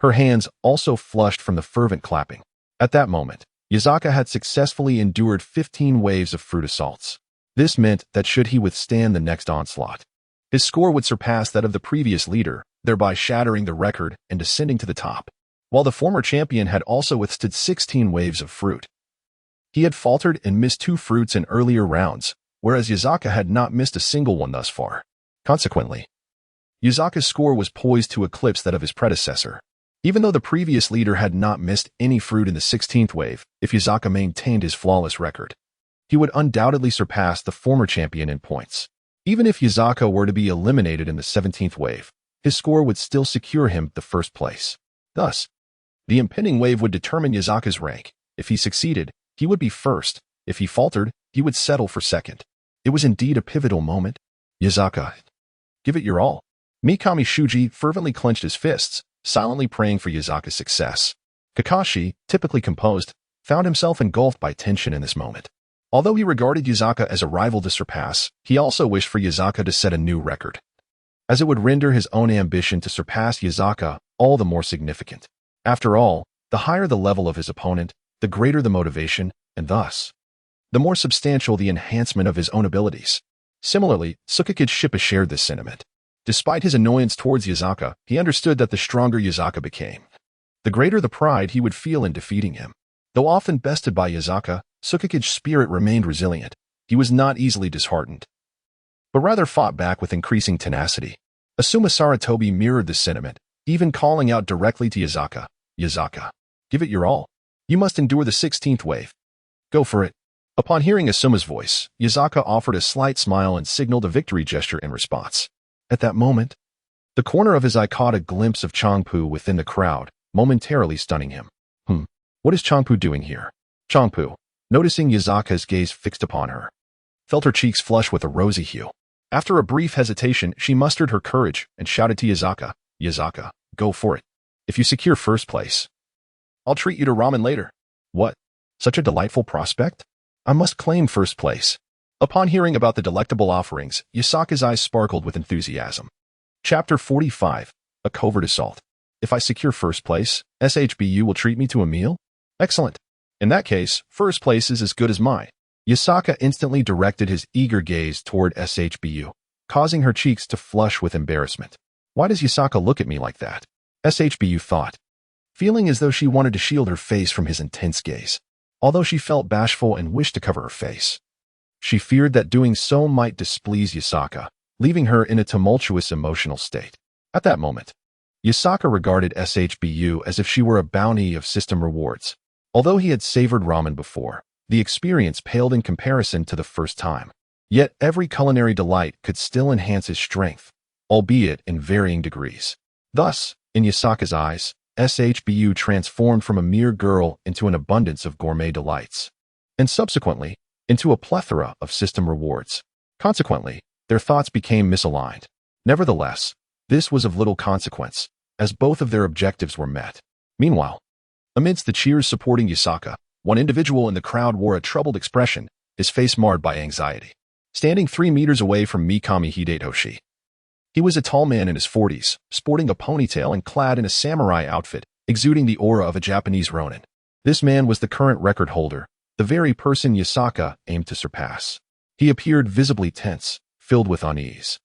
Her hands also flushed from the fervent clapping. At that moment, Yusaka had successfully endured 15 waves of fruit assaults. This meant that should he withstand the next onslaught, his score would surpass that of the previous leader, thereby shattering the record and descending to the top. While the former champion had also withstood 16 waves of fruit He had faltered and missed 2 fruits in earlier rounds, whereas Yuzaka had not missed a single one thus far. Consequently, Yuzaka's score was poised to eclipse that of his predecessor. Even though the previous leader had not missed any fruit in the 16th wave, if Yuzaka maintained his flawless record, he would undoubtedly surpass the former champion in points. Even if Yuzaka were to be eliminated in the 17th wave, his score would still secure him the first place. Thus, the impending wave would determine Yuzaka's rank. If he succeeded, he would be first. If he faltered, he would settle for second. It was indeed a pivotal moment. Yuzaka, give it your all. Mikami Shuji fervently clenched his fists, silently praying for Yuzaka's success. Kakashi, typically composed, found himself engulfed by tension in this moment. Although he regarded Yuzaka as a rival to surpass, he also wished for Yuzaka to set a new record, as it would render his own ambition to surpass Yuzaka all the more significant. After all, the higher the level of his opponent, the greater the motivation, and thus, the more substantial the enhancement of his own abilities. Similarly, Tsukikage Shippa shared this sentiment. Despite his annoyance towards Yuzaka, he understood that the stronger Yuzaka became, the greater the pride he would feel in defeating him. Though often bested by Yuzaka, Tsukikage's spirit remained resilient. He was not easily disheartened, but rather fought back with increasing tenacity. Asuma Saratobi mirrored this sentiment, even calling out directly to Yuzaka, Yuzaka, give it your all. You must endure the 16th wave. Go for it. Upon hearing Asuma's voice, Yuzaka offered a slight smile and signaled a victory gesture in response. At that moment, the corner of his eye caught a glimpse of Changpu within the crowd, momentarily stunning him. What is Changpu doing here? Changpu, noticing Yuzaka's gaze fixed upon her, felt her cheeks flush with a rosy hue. After a brief hesitation, she mustered her courage and shouted to Yuzaka, Yuzaka, go for it. If you secure first place, I'll treat you to ramen later. What? Such a delightful prospect? I must claim first place. Upon hearing about the delectable offerings, Yuzaka's eyes sparkled with enthusiasm. Chapter 45, A Covert Assault. If I secure first place, SHBU will treat me to a meal? Excellent. In that case, first place is as good as mine. Yuzaka instantly directed his eager gaze toward SHBU, causing her cheeks to flush with embarrassment. Why does Yuzaka look at me like that? SHBU thought, feeling as though she wanted to shield her face from his intense gaze. Although she felt bashful and wished to cover her face, she feared that doing so might displease Yuzaka, leaving her in a tumultuous emotional state. At that moment, Yuzaka regarded SHBU as if she were a bounty of system rewards. Although he had savored ramen before, the experience paled in comparison to the first time. Yet every culinary delight could still enhance his strength, albeit in varying degrees. Thus, in Yuzaka's eyes, SHBU transformed from a mere girl into an abundance of gourmet delights, and subsequently, into a plethora of system rewards. Consequently, their thoughts became misaligned. Nevertheless, this was of little consequence, as both of their objectives were met. Meanwhile, amidst the cheers supporting Yuzaka, one individual in the crowd wore a troubled expression, his face marred by anxiety. Standing 3 meters away from Mikami Hidetoshi, he was a tall man in his 40s, sporting a ponytail and clad in a samurai outfit, exuding the aura of a Japanese ronin. This man was the current record holder, the very person Yuzaka aimed to surpass. He appeared visibly tense, filled with unease.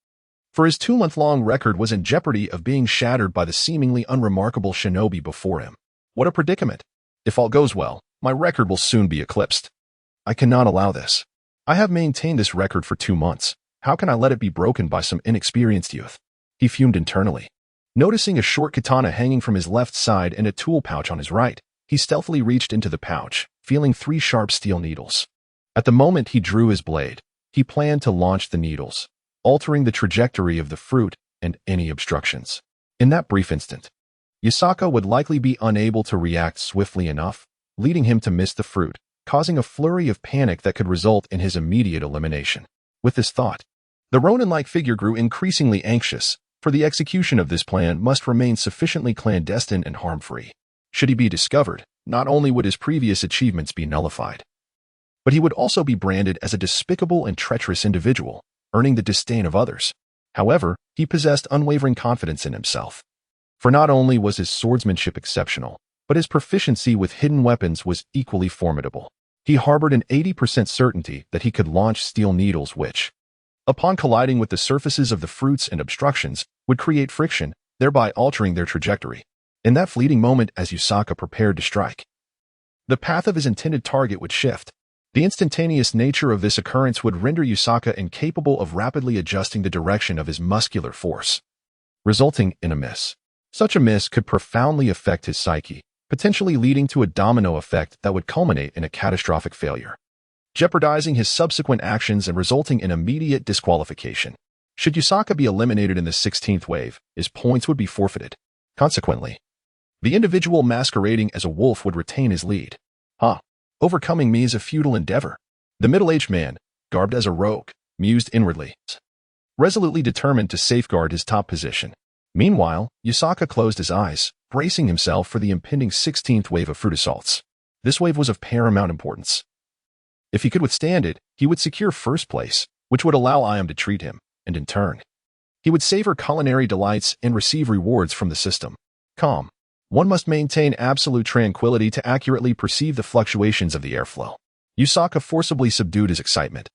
For his 2-month-long record was in jeopardy of being shattered by the seemingly unremarkable shinobi before him. What a predicament! If all goes well, my record will soon be eclipsed. I cannot allow this. I have maintained this record for 2 months. How can I let it be broken by some inexperienced youth? He fumed internally. Noticing a short katana hanging from his left side and a tool pouch on his right, he stealthily reached into the pouch, feeling 3 sharp steel needles. At the moment he drew his blade, he planned to launch the needles, altering the trajectory of the fruit and any obstructions. In that brief instant, Yuzaka would likely be unable to react swiftly enough, leading him to miss the fruit, causing a flurry of panic that could result in his immediate elimination. With this thought, the Ronin-like figure grew increasingly anxious, for the execution of this plan must remain sufficiently clandestine and harm-free. Should he be discovered, not only would his previous achievements be nullified, but he would also be branded as a despicable and treacherous individual, earning the disdain of others. However, he possessed unwavering confidence in himself. For not only was his swordsmanship exceptional, but his proficiency with hidden weapons was equally formidable. He harbored an 80% certainty that he could launch steel needles which, upon colliding with the surfaces of the fruits and obstructions, would create friction, thereby altering their trajectory. In that fleeting moment as Yuzaka prepared to strike, the path of his intended target would shift. The instantaneous nature of this occurrence would render Yusaka incapable of rapidly adjusting the direction of his muscular force, resulting in a miss. Such a miss could profoundly affect his psyche, potentially leading to a domino effect that would culminate in a catastrophic failure, jeopardizing his subsequent actions and resulting in immediate disqualification. Should Yusaka be eliminated in the 16th wave, his points would be forfeited. Consequently, the individual masquerading as a wolf would retain his lead. Overcoming me is a futile endeavor. The middle-aged man, garbed as a rogue, mused inwardly, resolutely determined to safeguard his top position. Meanwhile, Yusaka closed his eyes, bracing himself for the impending 16th wave of fruit assaults. This wave was of paramount importance. If he could withstand it, he would secure first place, which would allow Iam to treat him, and in turn, he would savor culinary delights and receive rewards from the system. Calm. One must maintain absolute tranquility to accurately perceive the fluctuations of the airflow. Yusaka forcibly subdued his excitement,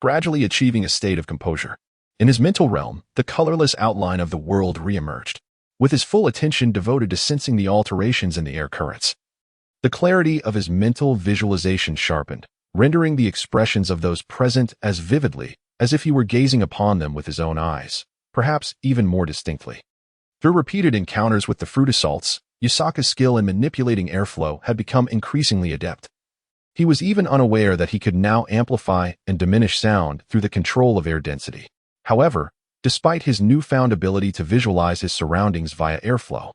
gradually achieving a state of composure. In his mental realm, the colorless outline of the world reemerged, with his full attention devoted to sensing the alterations in the air currents. The clarity of his mental visualization sharpened, rendering the expressions of those present as vividly as if he were gazing upon them with his own eyes, perhaps even more distinctly. Through repeated encounters with the fruit assaults, Yusaka's skill in manipulating airflow had become increasingly adept. He was even unaware that he could now amplify and diminish sound through the control of air density. However, despite his newfound ability to visualize his surroundings via airflow,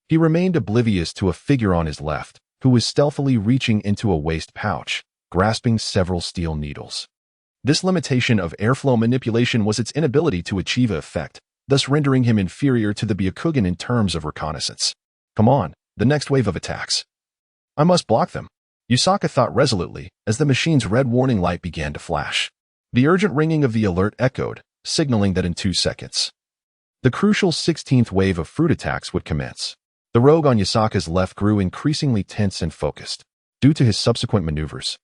he remained oblivious to a figure on his left, who was stealthily reaching into a waist pouch, grasping several steel needles. This limitation of airflow manipulation was its inability to achieve an effect, thus rendering him inferior to the Byakugan in terms of reconnaissance. Come on, the next wave of attacks. I must block them, Yusaka thought resolutely as the machine's red warning light began to flash. The urgent ringing of the alert echoed, signaling that in 2 seconds, the crucial 16th wave of fruit attacks would commence. The rogue on Yusaka's left grew increasingly tense and focused, due to his subsequent maneuvers.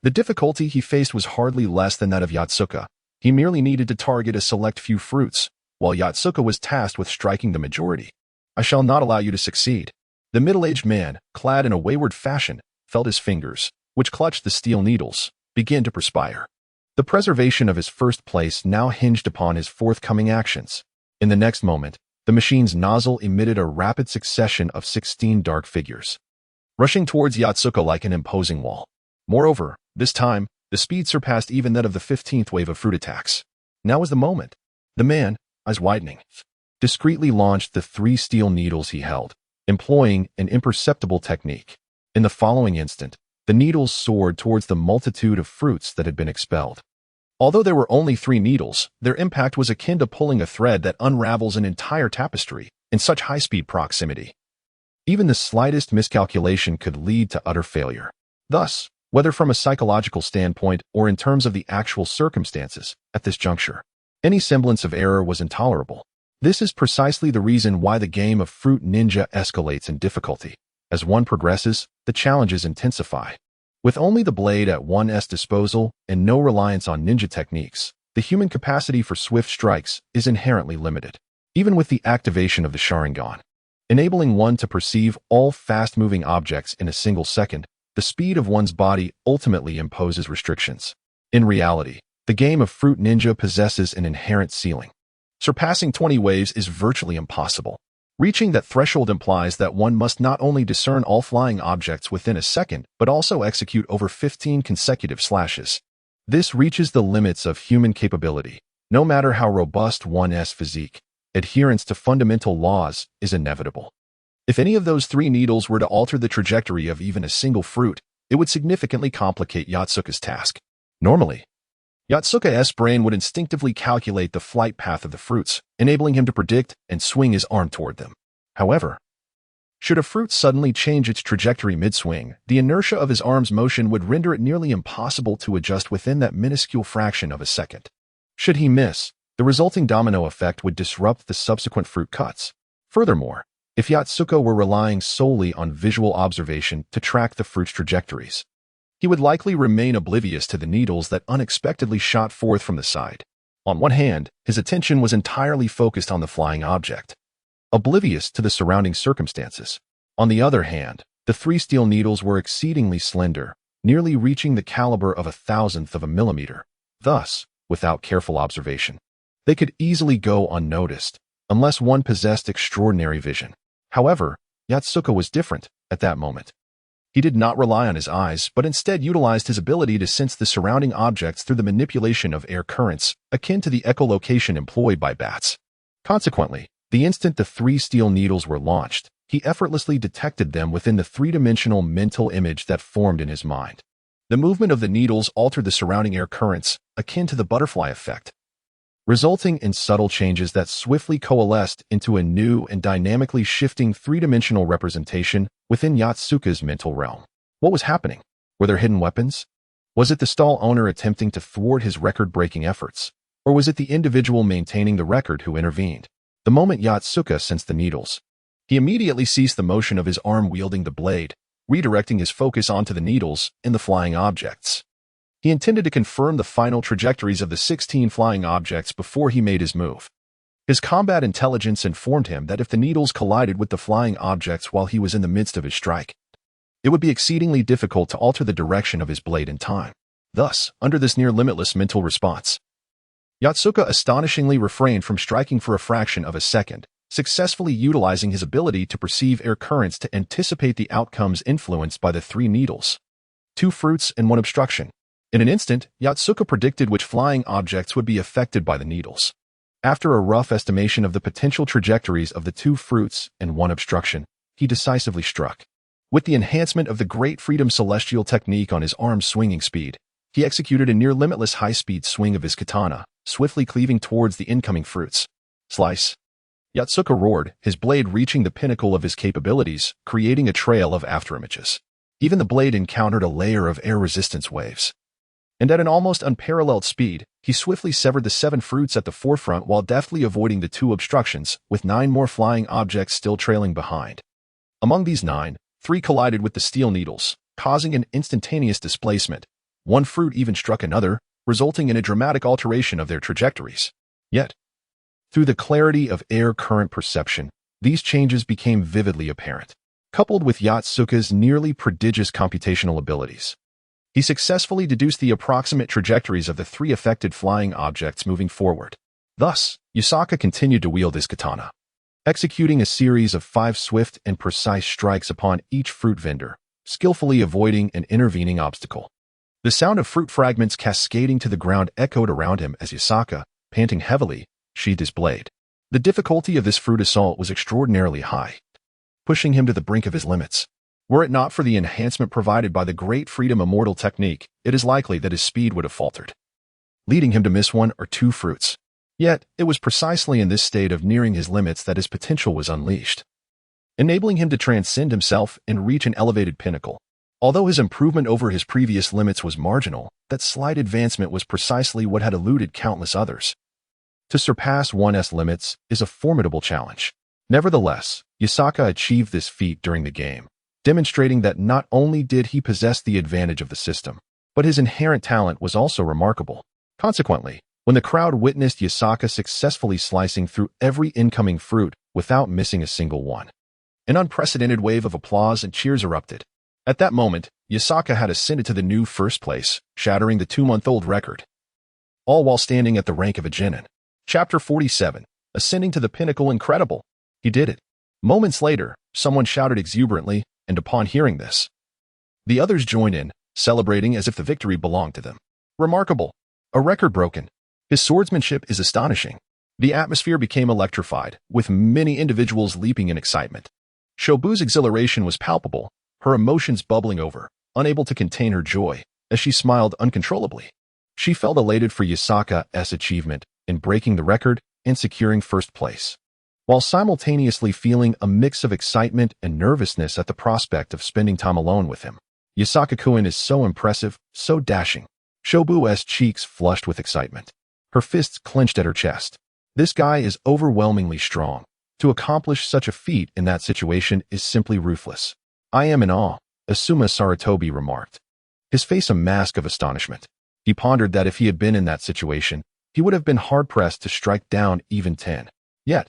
The difficulty he faced was hardly less than that of Yotsuka. He merely needed to target a select few fruits, while Yotsuka was tasked with striking the majority. I shall not allow you to succeed. The middle-aged man, clad in a wayward fashion, felt his fingers, which clutched the steel needles, begin to perspire. The preservation of his first place now hinged upon his forthcoming actions. In the next moment, the machine's nozzle emitted a rapid succession of 16 dark figures, rushing towards Yotsuka like an imposing wall. Moreover, this time, the speed surpassed even that of the 15th wave of fruit attacks. Now was the moment. The man, eyes widening, discreetly launched the 3 steel needles he held, employing an imperceptible technique. In the following instant, the needles soared towards the multitude of fruits that had been expelled. Although there were only 3 needles, their impact was akin to pulling a thread that unravels an entire tapestry in such high-speed proximity. Even the slightest miscalculation could lead to utter failure. Thus, whether from a psychological standpoint or in terms of the actual circumstances, at this juncture, any semblance of error was intolerable. This is precisely the reason why the game of Fruit Ninja escalates in difficulty. As one progresses, the challenges intensify. With only the blade at one's disposal and no reliance on ninja techniques, the human capacity for swift strikes is inherently limited. Even with the activation of the Sharingan, enabling one to perceive all fast-moving objects in a single second, the speed of one's body ultimately imposes restrictions. In reality, the game of Fruit Ninja possesses an inherent ceiling. Surpassing 20 waves is virtually impossible. Reaching that threshold implies that one must not only discern all flying objects within a second, but also execute over 15 consecutive slashes. This reaches the limits of human capability. No matter how robust one's physique, adherence to fundamental laws is inevitable. If any of those 3 needles were to alter the trajectory of even a single fruit, it would significantly complicate Yotsuka's task. Normally, Yotsuka's brain would instinctively calculate the flight path of the fruits, enabling him to predict and swing his arm toward them. However, should a fruit suddenly change its trajectory mid-swing, the inertia of his arm's motion would render it nearly impossible to adjust within that minuscule fraction of a second. Should he miss, the resulting domino effect would disrupt the subsequent fruit cuts. Furthermore, if Yotsuka were relying solely on visual observation to track the fruit's trajectories, he would likely remain oblivious to the needles that unexpectedly shot forth from the side. On one hand, his attention was entirely focused on the flying object, oblivious to the surrounding circumstances. On the other hand, The 3 steel needles were exceedingly slender, nearly reaching the caliber of 1/1000th of a millimeter. Thus, without careful observation, they could easily go unnoticed, unless one possessed extraordinary vision. However, Yatsuka was different at that moment. He did not rely on his eyes, but instead utilized his ability to sense the surrounding objects through the manipulation of air currents, akin to the echolocation employed by bats. Consequently, the instant the 3 steel needles were launched, he effortlessly detected them within the 3-dimensional mental image that formed in his mind. The movement of the needles altered the surrounding air currents, akin to the butterfly effect, resulting in subtle changes that swiftly coalesced into a new and dynamically shifting 3-dimensional representation within Yatsuka's mental realm. What was happening? Were there hidden weapons? Was it the stall owner attempting to thwart his record-breaking efforts? Or was it the individual maintaining the record who intervened? The moment Yatsuka sensed the needles, he immediately ceased the motion of his arm wielding the blade, redirecting his focus onto the needles and the flying objects. He intended to confirm the final trajectories of the 16 flying objects before he made his move. His combat intelligence informed him that if the needles collided with the flying objects while he was in the midst of his strike, it would be exceedingly difficult to alter the direction of his blade in time. Thus, under this near-limitless mental response, Yatsuka astonishingly refrained from striking for a fraction of a second, successfully utilizing his ability to perceive air currents to anticipate the outcomes influenced by the 3 needles. 2 fruits and 1 obstruction. In an instant, Yatsuka predicted which flying objects would be affected by the needles. After a rough estimation of the potential trajectories of the 2 fruits and 1 obstruction, he decisively struck. With the enhancement of the Great Freedom Celestial technique on his arm's swinging speed, he executed a near-limitless high-speed swing of his katana, swiftly cleaving towards the incoming fruits. Slice. Yatsuka roared, his blade reaching the pinnacle of his capabilities, creating a trail of afterimages. Even the blade encountered a layer of air resistance waves. And at an almost unparalleled speed, he swiftly severed the 7 fruits at the forefront while deftly avoiding the 2 obstructions, with 9 more flying objects still trailing behind. Among these 9, 3 collided with the steel needles, causing an instantaneous displacement. 1 fruit even struck another, resulting in a dramatic alteration of their trajectories. Yet, through the clarity of air current perception, these changes became vividly apparent. Coupled with Yatsuka's nearly prodigious computational abilities, he successfully deduced the approximate trajectories of the 3 affected flying objects moving forward. Thus, Yasaka continued to wield his katana, executing a series of 5 swift and precise strikes upon each fruit vendor, skillfully avoiding an intervening obstacle. The sound of fruit fragments cascading to the ground echoed around him as Yasaka, panting heavily, sheathed his blade. The difficulty of this fruit assault was extraordinarily high, pushing him to the brink of his limits. Were it not for the enhancement provided by the Great Freedom Immortal technique, it is likely that his speed would have faltered, leading him to miss 1 or 2 fruits. Yet, it was precisely in this state of nearing his limits that his potential was unleashed, enabling him to transcend himself and reach an elevated pinnacle. Although his improvement over his previous limits was marginal, that slight advancement was precisely what had eluded countless others. To surpass one's limits is a formidable challenge. Nevertheless, Yasaka achieved this feat during the game, demonstrating that not only did he possess the advantage of the system, but his inherent talent was also remarkable. Consequently, when the crowd witnessed Yasaka successfully slicing through every incoming fruit without missing a single one, an unprecedented wave of applause and cheers erupted. At that moment, Yasaka had ascended to the new first place, shattering the 2-month-old record, all while standing at the rank of a genin. Chapter 47. Ascending to the pinnacle incredible. He did it. Moments later, someone shouted exuberantly, and upon hearing this, the others joined in, celebrating as if the victory belonged to them. Remarkable. A record broken. His swordsmanship is astonishing. The atmosphere became electrified, with many individuals leaping in excitement. Shobu's exhilaration was palpable, her emotions bubbling over, unable to contain her joy, as she smiled uncontrollably. She felt elated for Yasaka's achievement in breaking the record and securing first place, while simultaneously feeling a mix of excitement and nervousness at the prospect of spending time alone with him. Yasaka-kun is so impressive, so dashing. Shobu's cheeks flushed with excitement. Her fists clenched at her chest. This guy is overwhelmingly strong. To accomplish such a feat in that situation is simply ruthless. I am in awe, Asuma Sarutobi remarked, his face a mask of astonishment. He pondered that if he had been in that situation, he would have been hard-pressed to strike down even 10. Yet,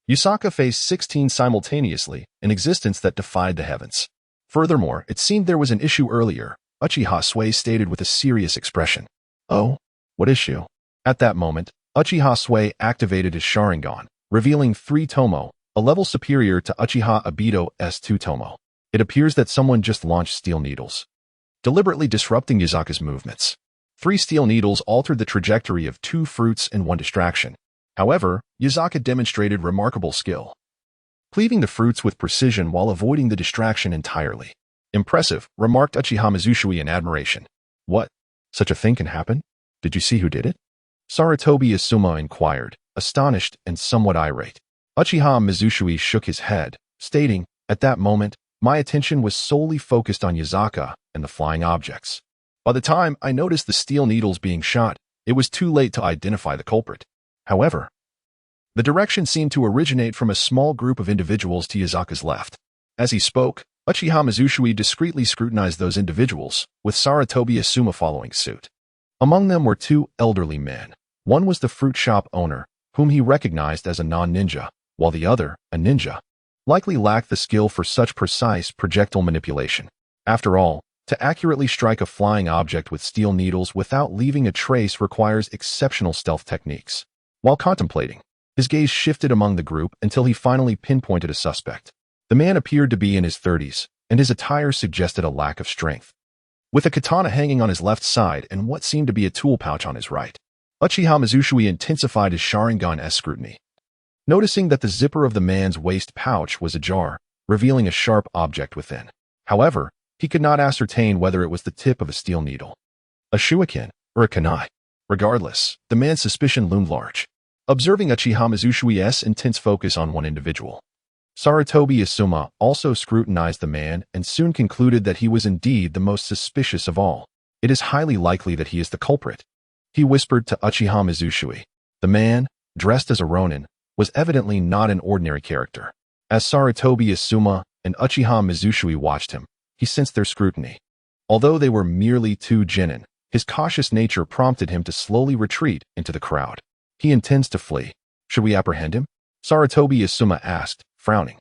Yasaka faced 16 simultaneously, an existence that defied the heavens. Furthermore, it seemed there was an issue earlier, Uchiha Sui stated with a serious expression. Oh, what issue? At that moment, Uchiha Sui activated his Sharingan, revealing 3 Tomo, a level superior to Uchiha Obito's 2 Tomo. It appears that someone just launched steel needles, deliberately disrupting Yuzaka's movements. 3 steel needles altered the trajectory of 2 fruits and 1 distraction. However, Yuzaka demonstrated remarkable skill, cleaving the fruits with precision while avoiding the distraction entirely. Impressive, remarked Uchiha Mizushui in admiration. What? Such a thing can happen? Did you see who did it? Sarutobi Asuma inquired, astonished and somewhat irate. Uchiha Mizushui shook his head, stating, at that moment, my attention was solely focused on Yuzaka and the flying objects. By the time I noticed the steel needles being shot, it was too late to identify the culprit. However, the direction seemed to originate from a small group of individuals to Yuzaka's left. As he spoke, Uchiha Mizushui discreetly scrutinized those individuals, with Sarutobi Asuma following suit. Among them were 2 elderly men. One was the fruit shop owner, whom he recognized as a non-ninja, while the other, a ninja, likely lacked the skill for such precise projectile manipulation. After all, to accurately strike a flying object with steel needles without leaving a trace requires exceptional stealth techniques. While contemplating, his gaze shifted among the group until he finally pinpointed a suspect. The man appeared to be in his 30s, and his attire suggested a lack of strength. With a katana hanging on his left side and what seemed to be a tool pouch on his right, Uchiha Mizushui intensified his Sharingan-esque scrutiny, noticing that the zipper of the man's waist pouch was ajar, revealing a sharp object within. However, he could not ascertain whether it was the tip of a steel needle, a shuriken, or a kunai. Regardless, the man's suspicion loomed large. Observing Uchiha Mizushui's intense focus on one individual, Sarutobi Asuma also scrutinized the man and soon concluded that he was indeed the most suspicious of all. It is highly likely that he is the culprit, he whispered to Uchiha Mizushui. The man, dressed as a ronin, was evidently not an ordinary character. As Sarutobi Asuma and Uchiha Mizushui watched him, he sensed their scrutiny. Although they were merely 2 genin, his cautious nature prompted him to slowly retreat into the crowd. He intends to flee. Should we apprehend him? Sarutobi Asuma asked, frowning.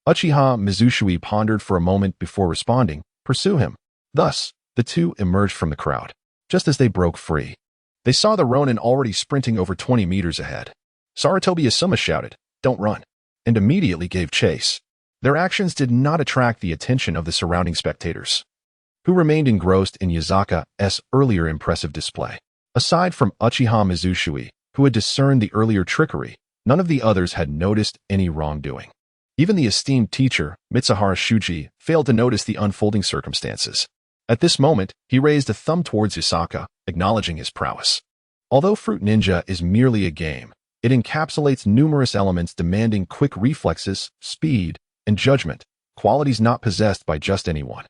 Uchiha Mizushui pondered for a moment before responding, pursue him. Thus, the 2 emerged from the crowd. Just as they broke free, they saw the ronin already sprinting over 20 meters ahead. Sarutobi Asuma shouted, don't run, and immediately gave chase. Their actions did not attract the attention of the surrounding spectators, who remained engrossed in Yuzaka's earlier impressive display. Aside from Uchiha Mizushui, who had discerned the earlier trickery, none of the others had noticed any wrongdoing. Even the esteemed teacher, Mitsuhara Shuji, failed to notice the unfolding circumstances. At this moment, he raised a thumb towards Yuzaka, acknowledging his prowess. Although Fruit Ninja is merely a game, it encapsulates numerous elements demanding quick reflexes, speed, and judgment, qualities not possessed by just anyone.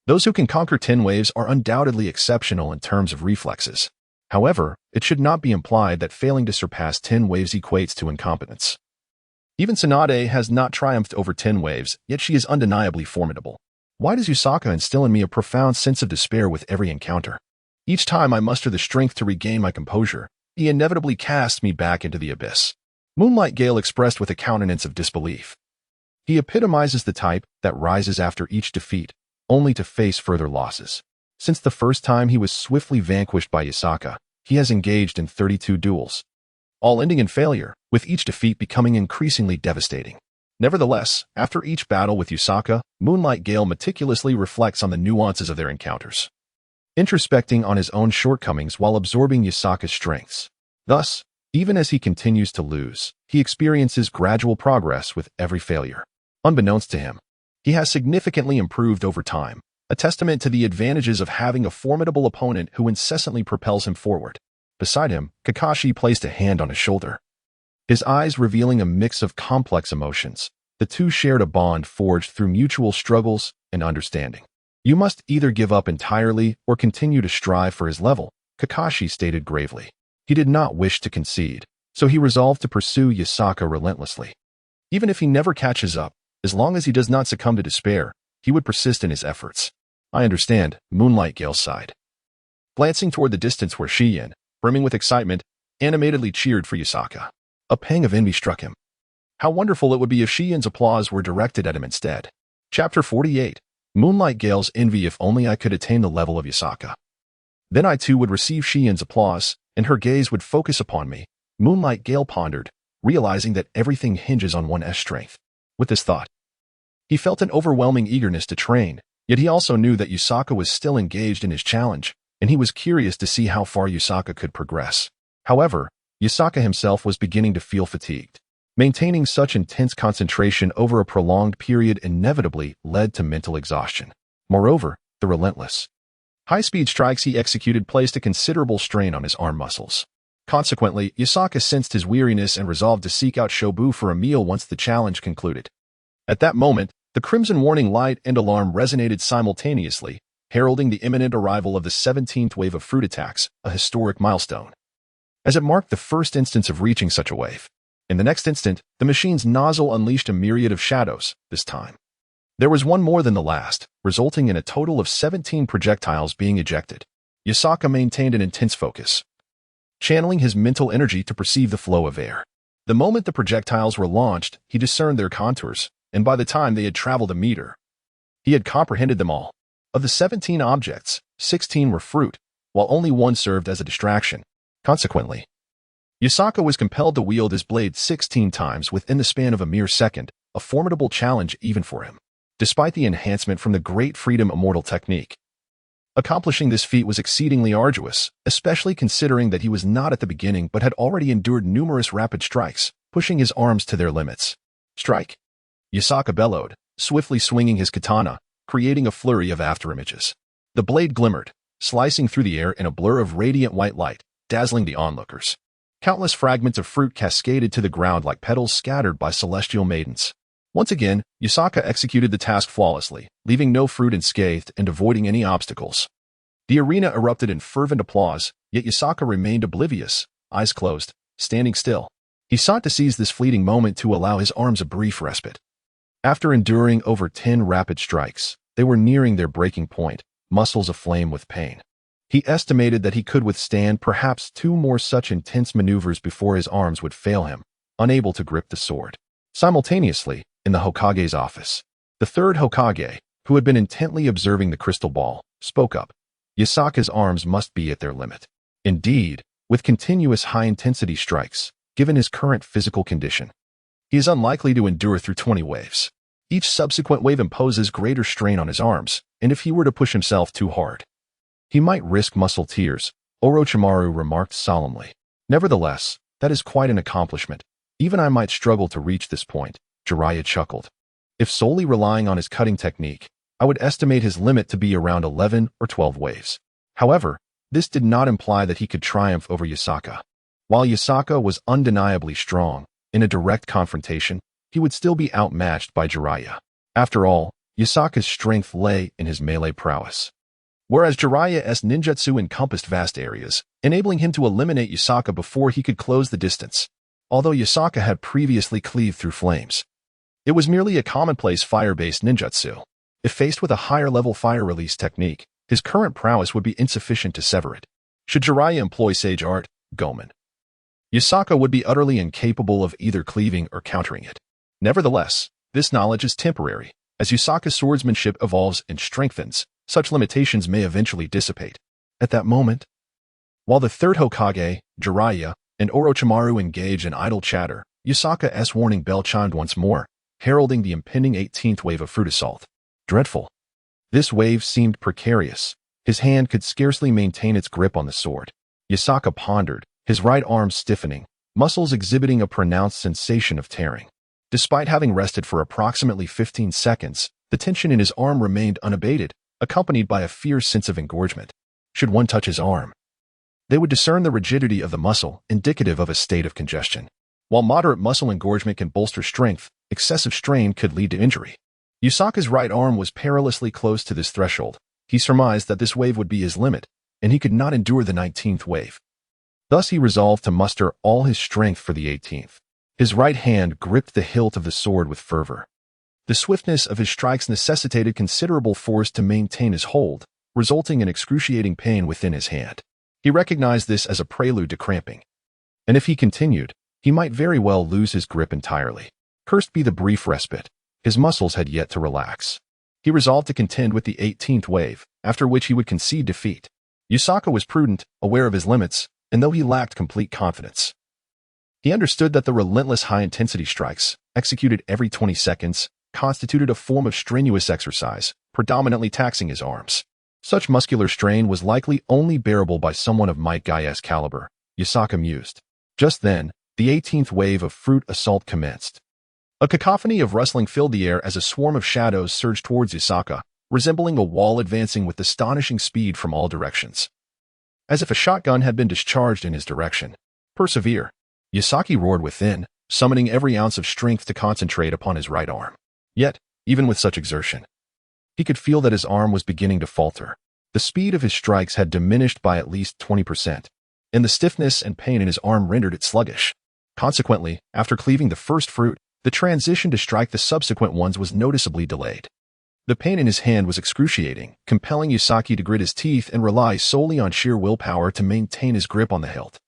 Those who can conquer 10 waves are undoubtedly exceptional in terms of reflexes. However, it should not be implied that failing to surpass 10 waves equates to incompetence. Even Tsunade has not triumphed over 10 waves, yet she is undeniably formidable. Why does Yuzaka instill in me a profound sense of despair with every encounter? Each time I muster the strength to regain my composure, he inevitably casts me back into the abyss. Moonlight Gale expressed with a countenance of disbelief. He epitomizes the type that rises after each defeat, only to face further losses. Since the first time he was swiftly vanquished by Yuzaka, he has engaged in 32 duels, all ending in failure, with each defeat becoming increasingly devastating. Nevertheless, after each battle with Yuzaka, Moonlight Gale meticulously reflects on the nuances of their encounters, introspecting on his own shortcomings while absorbing Yuzaka's strengths. Thus, even as he continues to lose, he experiences gradual progress with every failure. Unbeknownst to him, he has significantly improved over time, a testament to the advantages of having a formidable opponent who incessantly propels him forward. Beside him, Kakashi placed a hand on his shoulder, his eyes revealing a mix of complex emotions. The 2 shared a bond forged through mutual struggles and understanding. You must either give up entirely or continue to strive for his level, Kakashi stated gravely. He did not wish to concede, so he resolved to pursue Yuzaka relentlessly. Even if he never catches up, as long as he does not succumb to despair, he would persist in his efforts. I understand, Moonlight Gale sighed, glancing toward the distance where Shiyin, brimming with excitement, animatedly cheered for Yuzaka. A pang of envy struck him. How wonderful it would be if Shiyin's applause were directed at him instead. Chapter 48. Moonlight Gale's envy if only I could attain the level of Yasaka. Then I too would receive Shien's applause, and her gaze would focus upon me. Moonlight Gale pondered, realizing that everything hinges on one's strength. With this thought, he felt an overwhelming eagerness to train, yet he also knew that Yasaka was still engaged in his challenge, and he was curious to see how far Yasaka could progress. However, Yasaka himself was beginning to feel fatigued. Maintaining such intense concentration over a prolonged period inevitably led to mental exhaustion. Moreover, the relentless, high-speed strikes he executed placed a considerable strain on his arm muscles. Consequently, Yasaka sensed his weariness and resolved to seek out Shobu for a meal once the challenge concluded. At that moment, the crimson warning light and alarm resonated simultaneously, heralding the imminent arrival of the 17th wave of fruit attacks, a historic milestone. As it marked the first instance of reaching such a wave, in the next instant, the machine's nozzle unleashed a myriad of shadows. This time, there was one more than the last, resulting in a total of 17 projectiles being ejected. Yasaka maintained an intense focus, channeling his mental energy to perceive the flow of air. The moment the projectiles were launched, he discerned their contours, and by the time they had traveled a meter, he had comprehended them all. Of the 17 objects, 16 were fruit, while only one served as a distraction. Consequently, Yasaka was compelled to wield his blade 16 times within the span of a mere second, a formidable challenge even for him. Despite the enhancement from the Great Freedom Immortal technique, accomplishing this feat was exceedingly arduous, especially considering that he was not at the beginning but had already endured numerous rapid strikes, pushing his arms to their limits. Strike! Yasaka bellowed, swiftly swinging his katana, creating a flurry of afterimages. The blade glimmered, slicing through the air in a blur of radiant white light, dazzling the onlookers. Countless fragments of fruit cascaded to the ground like petals scattered by celestial maidens. Once again, Yasaka executed the task flawlessly, leaving no fruit unscathed and avoiding any obstacles. The arena erupted in fervent applause, yet Yasaka remained oblivious, eyes closed, standing still. He sought to seize this fleeting moment to allow his arms a brief respite. After enduring over 10 rapid strikes, they were nearing their breaking point, muscles aflame with pain. He estimated that he could withstand perhaps 2 more such intense maneuvers before his arms would fail him, unable to grip the sword. Simultaneously, in the Hokage's office, the third Hokage, who had been intently observing the crystal ball, spoke up. Yasaka's arms must be at their limit. Indeed, with continuous high-intensity strikes, given his current physical condition, he is unlikely to endure through 20 waves. Each subsequent wave imposes greater strain on his arms, and if he were to push himself too hard, he might risk muscle tears, Orochimaru remarked solemnly. Nevertheless, that is quite an accomplishment. Even I might struggle to reach this point, Jiraiya chuckled. If solely relying on his cutting technique, I would estimate his limit to be around 11 or 12 waves. However, this did not imply that he could triumph over Yasaka. While Yasaka was undeniably strong, in a direct confrontation, he would still be outmatched by Jiraiya. After all, Yasaka's strength lay in his melee prowess, whereas Jiraiya's ninjutsu encompassed vast areas, enabling him to eliminate Yasaka before he could close the distance. Although Yasaka had previously cleaved through flames, it was merely a commonplace fire-based ninjutsu. If faced with a higher-level fire release technique, his current prowess would be insufficient to sever it. Should Jiraiya employ Sage Art, Gomen, Yasaka would be utterly incapable of either cleaving or countering it. Nevertheless, this knowledge is temporary. As Yasaka's swordsmanship evolves and strengthens, such limitations may eventually dissipate. At that moment, while the third Hokage, Jiraiya, and Orochimaru engaged in idle chatter, Yasaka's warning bell chimed once more, heralding the impending 18th wave of fruit assault. Dreadful. This wave seemed precarious. His hand could scarcely maintain its grip on the sword. Yasaka pondered, his right arm stiffening, muscles exhibiting a pronounced sensation of tearing. Despite having rested for approximately 15 seconds, the tension in his arm remained unabated, accompanied by a fierce sense of engorgement. Should one touch his arm, they would discern the rigidity of the muscle, indicative of a state of congestion. While moderate muscle engorgement can bolster strength, excessive strain could lead to injury. Yasaka's right arm was perilously close to this threshold. He surmised that this wave would be his limit, and he could not endure the 19th wave. Thus he resolved to muster all his strength for the 18th. His right hand gripped the hilt of the sword with fervor. The swiftness of his strikes necessitated considerable force to maintain his hold, resulting in excruciating pain within his hand. He recognized this as a prelude to cramping, and if he continued, he might very well lose his grip entirely. Cursed be the brief respite. His muscles had yet to relax. He resolved to contend with the 18th wave, after which he would concede defeat. Yusaka was prudent, aware of his limits, and though he lacked complete confidence, he understood that the relentless high-intensity strikes, executed every 20 seconds, constituted a form of strenuous exercise, predominantly taxing his arms. Such muscular strain was likely only bearable by someone of Might Guy's caliber, Yusaka mused. Just then, the 18th wave of fruit assault commenced. A cacophony of rustling filled the air as a swarm of shadows surged towards Yusaka, resembling a wall advancing with astonishing speed from all directions. As if a shotgun had been discharged in his direction. Persevere. Yusaki roared within, summoning every ounce of strength to concentrate upon his right arm. Yet, even with such exertion, he could feel that his arm was beginning to falter. The speed of his strikes had diminished by at least 20%, and the stiffness and pain in his arm rendered it sluggish. Consequently, after cleaving the first fruit, the transition to strike the subsequent ones was noticeably delayed. The pain in his hand was excruciating, compelling Yusaki to grit his teeth and rely solely on sheer willpower to maintain his grip on the hilt.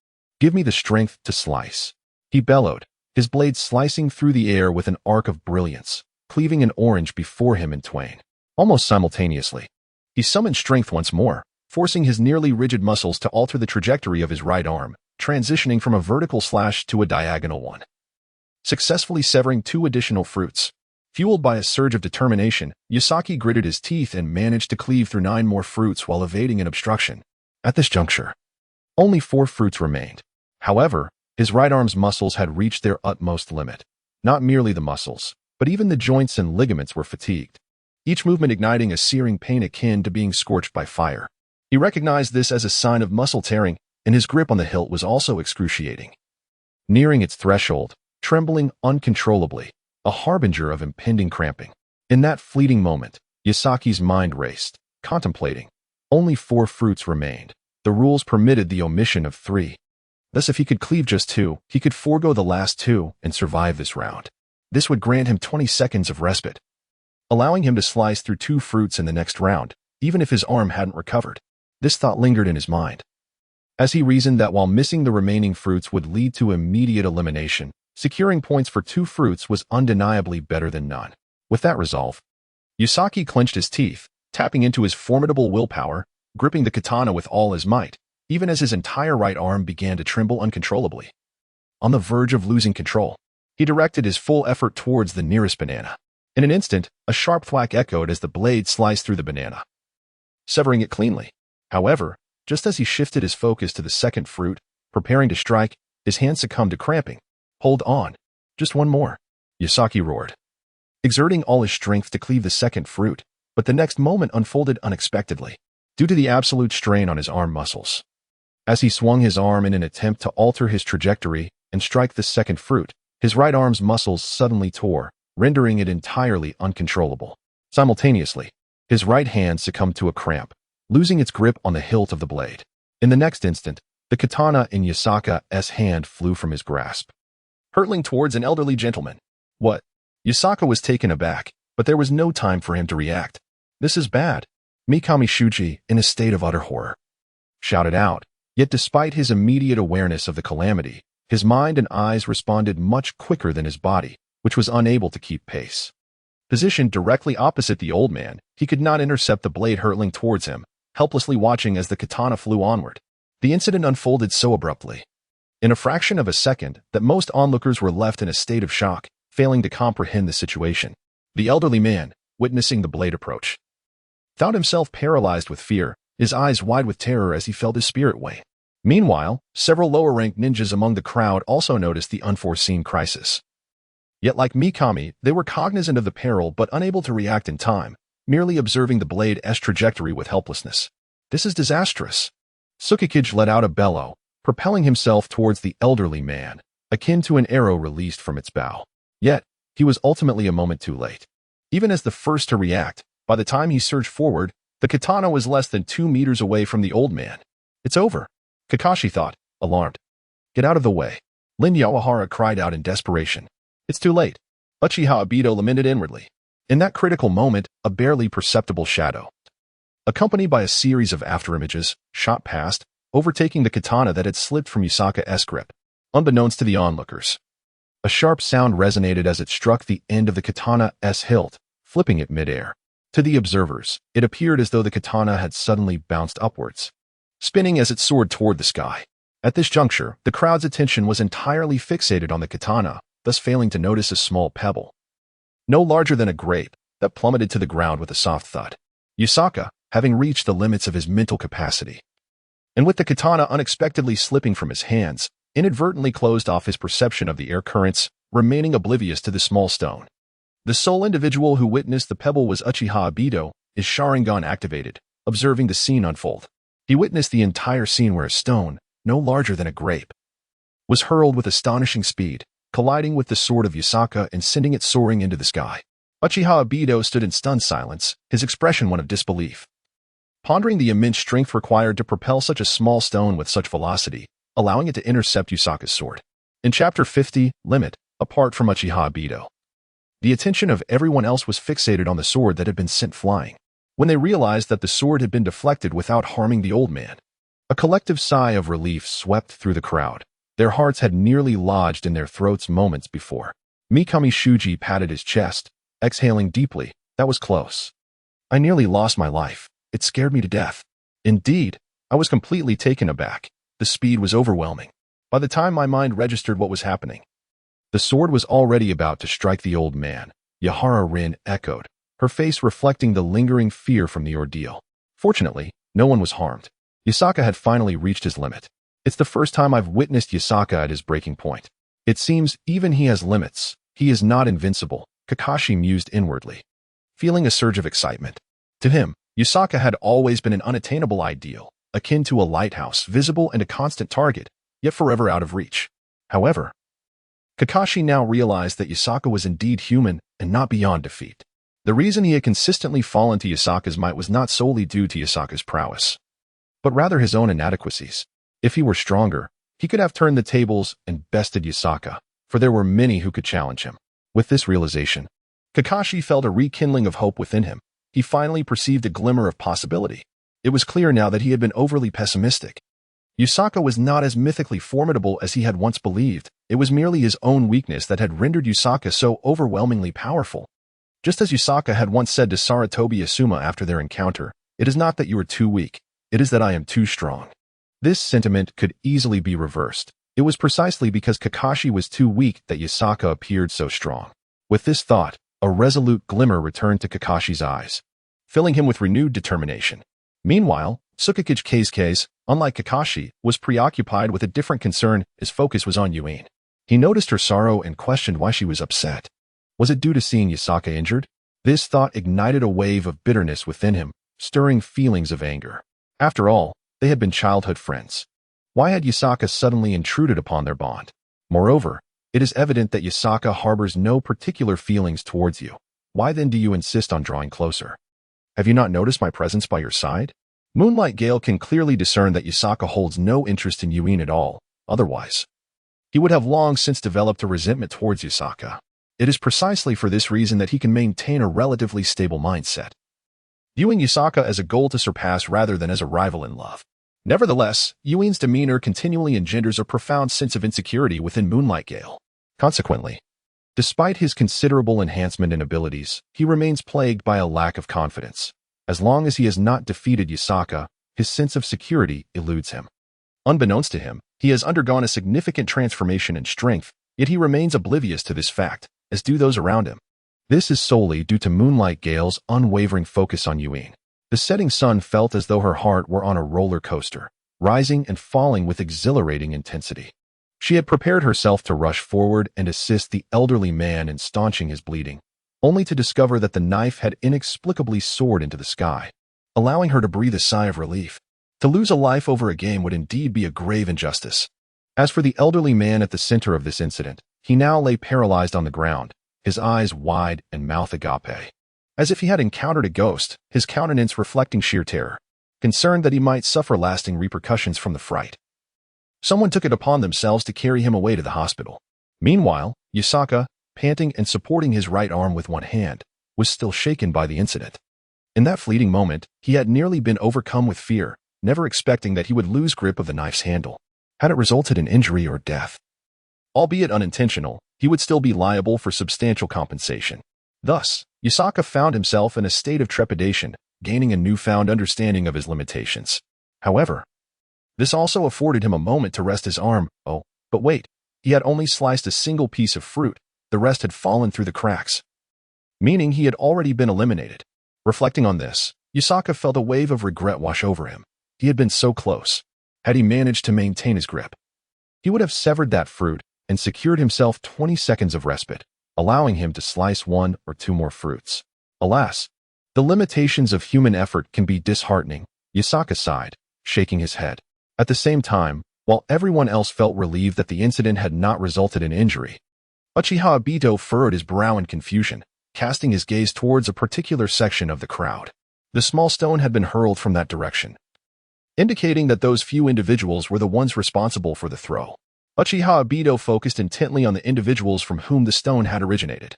"Give me the strength to slice," he bellowed, his blade slicing through the air with an arc of brilliance, cleaving an orange before him in twain. Almost simultaneously, he summoned strength once more, forcing his nearly rigid muscles to alter the trajectory of his right arm, transitioning from a vertical slash to a diagonal one. Successfully severing 2 additional fruits. Fueled by a surge of determination, Yusaki gritted his teeth and managed to cleave through 9 more fruits while evading an obstruction. At this juncture, only 4 fruits remained. However, his right arm's muscles had reached their utmost limit. Not merely the muscles, but even the joints and ligaments were fatigued, each movement igniting a searing pain akin to being scorched by fire. He recognized this as a sign of muscle tearing, and his grip on the hilt was also excruciating. Nearing its threshold, trembling uncontrollably, a harbinger of impending cramping. In that fleeting moment, Yusaki's mind raced, contemplating. Only 4 fruits remained. The rules permitted the omission of 3. Thus, if he could cleave just 2, he could forego the last 2 and survive this round. This would grant him 20 seconds of respite, allowing him to slice through 2 fruits in the next round, even if his arm hadn't recovered. This thought lingered in his mind, as he reasoned that while missing the remaining fruits would lead to immediate elimination, securing points for 2 fruits was undeniably better than none. With that resolve, Yusaki clenched his teeth, tapping into his formidable willpower, gripping the katana with all his might, even as his entire right arm began to tremble uncontrollably. On the verge of losing control, he directed his full effort towards the nearest banana. In an instant, a sharp thwack echoed as the blade sliced through the banana, severing it cleanly. However, just as he shifted his focus to the second fruit, preparing to strike, his hand succumbed to cramping. "Hold on. Just one more," Yusaki roared, exerting all his strength to cleave the second fruit, but the next moment unfolded unexpectedly, due to the absolute strain on his arm muscles. As he swung his arm in an attempt to alter his trajectory and strike the second fruit, his right arm's muscles suddenly tore, rendering it entirely uncontrollable. Simultaneously, his right hand succumbed to a cramp, losing its grip on the hilt of the blade. In the next instant, the katana in Yusaka's hand flew from his grasp, hurtling towards an elderly gentleman. "What?" Yusaka was taken aback, but there was no time for him to react. "This is bad," Mikami Shuji, in a state of utter horror, shouted out. Yet despite his immediate awareness of the calamity, his mind and eyes responded much quicker than his body, which was unable to keep pace. Positioned directly opposite the old man, he could not intercept the blade hurtling towards him, helplessly watching as the katana flew onward. The incident unfolded so abruptly, in a fraction of a second, that most onlookers were left in a state of shock, failing to comprehend the situation. The elderly man, witnessing the blade approach, found himself paralyzed with fear, his eyes wide with terror as he felt his spirit wane. Meanwhile, several lower-ranked ninjas among the crowd also noticed the unforeseen crisis. Yet like Mikami, they were cognizant of the peril but unable to react in time, merely observing the blade's trajectory with helplessness. "This is disastrous." Tsukikage let out a bellow, propelling himself towards the elderly man, akin to an arrow released from its bow. Yet, he was ultimately a moment too late. Even as the first to react, by the time he surged forward, the katana was less than 2 meters away from the old man. "It's over," Kakashi thought, alarmed. "Get out of the way," Lin Yawahara cried out in desperation. "It's too late," Uchiha Obito lamented inwardly. In that critical moment, a barely perceptible shadow, accompanied by a series of afterimages, shot past, overtaking the katana that had slipped from Yusaka's grip. Unbeknownst to the onlookers, a sharp sound resonated as it struck the end of the katana's hilt, flipping it midair. To the observers, it appeared as though the katana had suddenly bounced upwards, spinning as it soared toward the sky. At this juncture, the crowd's attention was entirely fixated on the katana, thus failing to notice a small pebble, no larger than a grape, that plummeted to the ground with a soft thud. Yusaka, having reached the limits of his mental capacity, and with the katana unexpectedly slipping from his hands, inadvertently closed off his perception of the air currents, remaining oblivious to the small stone. The sole individual who witnessed the pebble was Uchiha Obito, his Sharingan activated, observing the scene unfold. He witnessed the entire scene where a stone, no larger than a grape, was hurled with astonishing speed, colliding with the sword of Yusaka and sending it soaring into the sky. Uchiha Obito stood in stunned silence, his expression one of disbelief, pondering the immense strength required to propel such a small stone with such velocity, allowing it to intercept Yusaka's sword. In Chapter 50, Limit, apart from Uchiha Obito, the attention of everyone else was fixated on the sword that had been sent flying. When they realized that the sword had been deflected without harming the old man, a collective sigh of relief swept through the crowd. Their hearts had nearly lodged in their throats moments before. Mikami Shuji patted his chest, exhaling deeply. That was close. I nearly lost my life. It scared me to death. Indeed, I was completely taken aback. The speed was overwhelming. By the time my mind registered what was happening, the sword was already about to strike the old man. Yahara Rin echoed, her face reflecting the lingering fear from the ordeal. Fortunately, no one was harmed. Yusaka had finally reached his limit. It's the first time I've witnessed Yusaka at his breaking point. It seems even he has limits. He is not invincible, Kakashi mused inwardly, feeling a surge of excitement. To him, Yusaka had always been an unattainable ideal, akin to a lighthouse, visible and a constant target, yet forever out of reach. However, Kakashi now realized that Yusaka was indeed human and not beyond defeat. The reason he had consistently fallen to Yusaka's might was not solely due to Yusaka's prowess, but rather his own inadequacies. If he were stronger, he could have turned the tables and bested Yusaka, for there were many who could challenge him. With this realization, Kakashi felt a rekindling of hope within him. He finally perceived a glimmer of possibility. It was clear now that he had been overly pessimistic. Yusaka was not as mythically formidable as he had once believed. It was merely his own weakness that had rendered Yusaka so overwhelmingly powerful. Just as Yusaka had once said to Saratobi Asuma after their encounter, "It is not that you are too weak, it is that I am too strong." This sentiment could easily be reversed. It was precisely because Kakashi was too weak that Yusaka appeared so strong. With this thought, a resolute glimmer returned to Kakashi's eyes, filling him with renewed determination. Meanwhile, Tsukikage Keisuke, unlike Kakashi, was preoccupied with a different concern. His focus was on Yuin. He noticed her sorrow and questioned why she was upset. Was it due to seeing Yusaka injured? This thought ignited a wave of bitterness within him, stirring feelings of anger. After all, they had been childhood friends. Why had Yusaka suddenly intruded upon their bond? Moreover, it is evident that Yusaka harbors no particular feelings towards you. Why then do you insist on drawing closer? Have you not noticed my presence by your side? Moonlight Gale can clearly discern that Yusaka holds no interest in Yuin at all. Otherwise, he would have long since developed a resentment towards Yusaka. It is precisely for this reason that he can maintain a relatively stable mindset, viewing Yusaka as a goal to surpass rather than as a rival in love. Nevertheless, Yuin's demeanor continually engenders a profound sense of insecurity within Moonlight Gale. Consequently, despite his considerable enhancement in abilities, he remains plagued by a lack of confidence. As long as he has not defeated Yusaka, his sense of security eludes him. Unbeknownst to him, he has undergone a significant transformation in strength, yet he remains oblivious to this fact, as do those around him. This is solely due to Moonlight Gale's unwavering focus on Yuin. The setting sun felt as though her heart were on a roller coaster, rising and falling with exhilarating intensity. She had prepared herself to rush forward and assist the elderly man in staunching his bleeding, only to discover that the knife had inexplicably soared into the sky, allowing her to breathe a sigh of relief. To lose a life over a game would indeed be a grave injustice. As for the elderly man at the center of this incident, he now lay paralyzed on the ground, his eyes wide and mouth agape, as if he had encountered a ghost, his countenance reflecting sheer terror, concerned that he might suffer lasting repercussions from the fright. Someone took it upon themselves to carry him away to the hospital. Meanwhile, Yusaka, panting and supporting his right arm with one hand, was still shaken by the incident. In that fleeting moment, he had nearly been overcome with fear, never expecting that he would lose grip of the knife's handle. Had it resulted in injury or death, albeit unintentional, he would still be liable for substantial compensation. Thus, Yasaka found himself in a state of trepidation, gaining a newfound understanding of his limitations. However, this also afforded him a moment to rest his arm. Oh, but wait, he had only sliced a single piece of fruit, the rest had fallen through the cracks, meaning he had already been eliminated. Reflecting on this, Yasaka felt a wave of regret wash over him. He had been so close. Had he managed to maintain his grip, he would have severed that fruit and secured himself 20 seconds of respite, allowing him to slice 1 or 2 more fruits. Alas, the limitations of human effort can be disheartening, Yasaka sighed, shaking his head. At the same time, while everyone else felt relieved that the incident had not resulted in injury, Uchiha Obito furrowed his brow in confusion, casting his gaze towards a particular section of the crowd. The small stone had been hurled from that direction, indicating that those few individuals were the ones responsible for the throw. Uchiha Obito focused intently on the individuals from whom the stone had originated,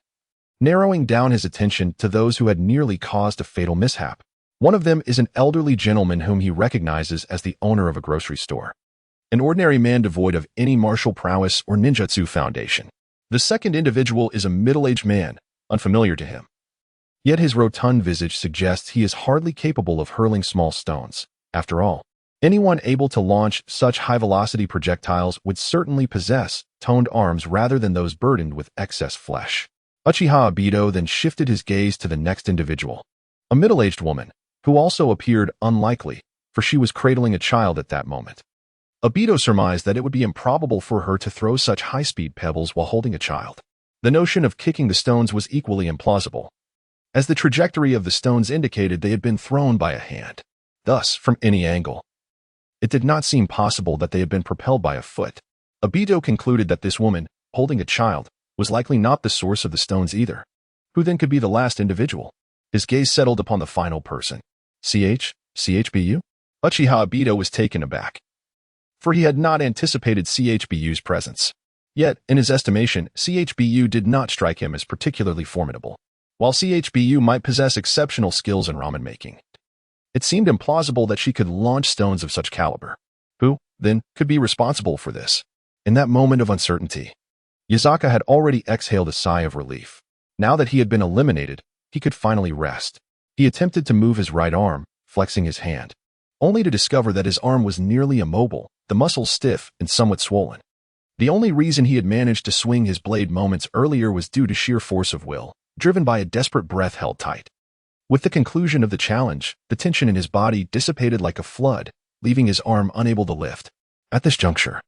narrowing down his attention to those who had nearly caused a fatal mishap. One of them is an elderly gentleman whom he recognizes as the owner of a grocery store, an ordinary man devoid of any martial prowess or ninjutsu foundation. The second individual is a middle-aged man, unfamiliar to him. Yet his rotund visage suggests he is hardly capable of hurling small stones. After all, anyone able to launch such high-velocity projectiles would certainly possess toned arms rather than those burdened with excess flesh. Uchiha Obito then shifted his gaze to the next individual, a middle-aged woman, who also appeared unlikely, for she was cradling a child at that moment. Obito surmised that it would be improbable for her to throw such high-speed pebbles while holding a child. The notion of kicking the stones was equally implausible, as the trajectory of the stones indicated they had been thrown by a hand. Thus, from any angle, it did not seem possible that they had been propelled by a foot. Obito concluded that this woman, holding a child, was likely not the source of the stones either. Who then could be the last individual? His gaze settled upon the final person. CHBU? Uchiha Obito was taken aback, for he had not anticipated CHBU's presence. Yet, in his estimation, CHBU did not strike him as particularly formidable. While CHBU might possess exceptional skills in ramen making, it seemed implausible that she could launch stones of such caliber. Who, then, could be responsible for this? In that moment of uncertainty, Yasaka had already exhaled a sigh of relief. Now that he had been eliminated, he could finally rest. He attempted to move his right arm, flexing his hand, only to discover that his arm was nearly immobile, the muscles stiff and somewhat swollen. The only reason he had managed to swing his blade moments earlier was due to sheer force of will, driven by a desperate breath held tight. With the conclusion of the challenge, the tension in his body dissipated like a flood, leaving his arm unable to lift. At this juncture,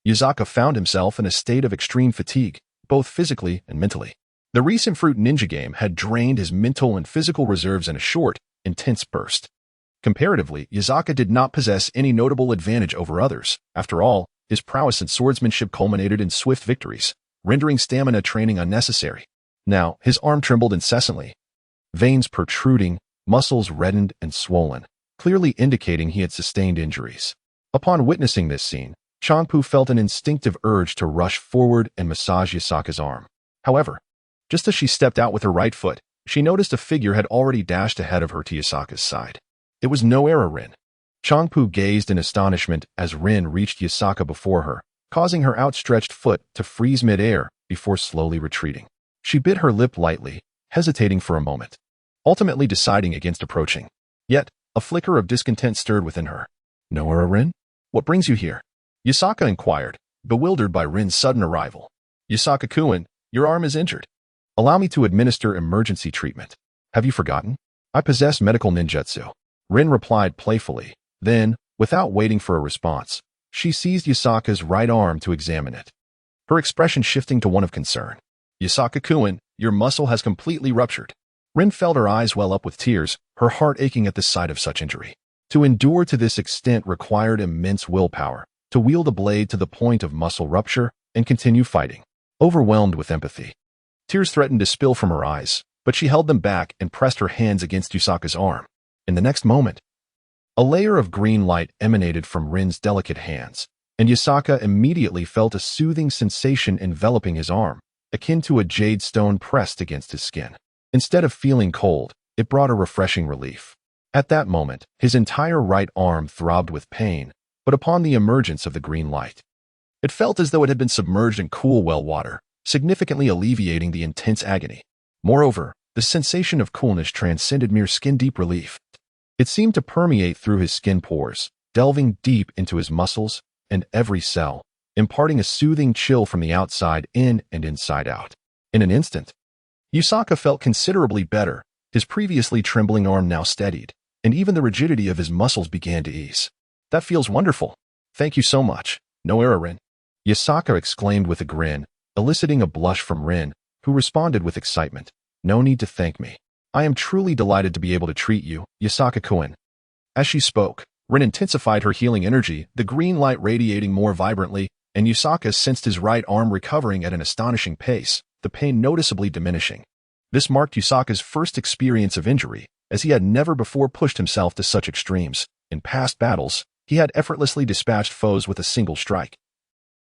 Yasaka found himself in a state of extreme fatigue, both physically and mentally. The recent Fruit Ninja game had drained his mental and physical reserves in a short, intense burst. Comparatively, Yasaka did not possess any notable advantage over others. After all, his prowess and swordsmanship culminated in swift victories, rendering stamina training unnecessary. Now, his arm trembled incessantly, veins protruding, muscles reddened and swollen, clearly indicating he had sustained injuries. Upon witnessing this scene, Changpu felt an instinctive urge to rush forward and massage Yasaka's arm. However, just as she stepped out with her right foot, she noticed a figure had already dashed ahead of her to Yasaka's side. It was no error Rin. Changpu gazed in astonishment as Rin reached Yasaka before her, causing her outstretched foot to freeze mid-air before slowly retreating. She bit her lip lightly, hesitating for a moment, ultimately deciding against approaching. Yet, a flicker of discontent stirred within her. "No error, Rin? What brings you here?" Yasaka inquired, bewildered by Rin's sudden arrival. "Yasaka-kun, your arm is injured. Allow me to administer emergency treatment. Have you forgotten? I possess medical ninjutsu." Rin replied playfully. Then, without waiting for a response, she seized Yasaka's right arm to examine it, her expression shifting to one of concern. "Yasaka-kun, your muscle has completely ruptured." Rin felt her eyes well up with tears, her heart aching at the sight of such injury. To endure to this extent required immense willpower, to wield a blade to the point of muscle rupture and continue fighting. Overwhelmed with empathy, tears threatened to spill from her eyes, but she held them back and pressed her hands against Yasaka's arm. In the next moment, a layer of green light emanated from Rin's delicate hands, and Yasaka immediately felt a soothing sensation enveloping his arm, akin to a jade stone pressed against his skin. Instead of feeling cold, it brought a refreshing relief. At that moment, his entire right arm throbbed with pain, but upon the emergence of the green light, it felt as though it had been submerged in cool well water, significantly alleviating the intense agony. Moreover, The sensation of coolness transcended mere skin-deep relief. It seemed to permeate through his skin pores, delving deep into his muscles and every cell, imparting a soothing chill from the outside in and inside out. In an instant, Yusaka felt considerably better, his previously trembling arm now steadied, and even the rigidity of his muscles began to ease. That feels wonderful. Thank you so much, Noera-rin. Yusaka exclaimed with a grin, eliciting a blush from Rin, who responded with excitement. No need to thank me. I am truly delighted to be able to treat you, Yusaka-kun. As she spoke, Rin intensified her healing energy, the green light radiating more vibrantly, and Yusaka sensed his right arm recovering at an astonishing pace, the pain noticeably diminishing. This marked Yusaka's first experience of injury, as he had never before pushed himself to such extremes. In past battles, he had effortlessly dispatched foes with a single strike,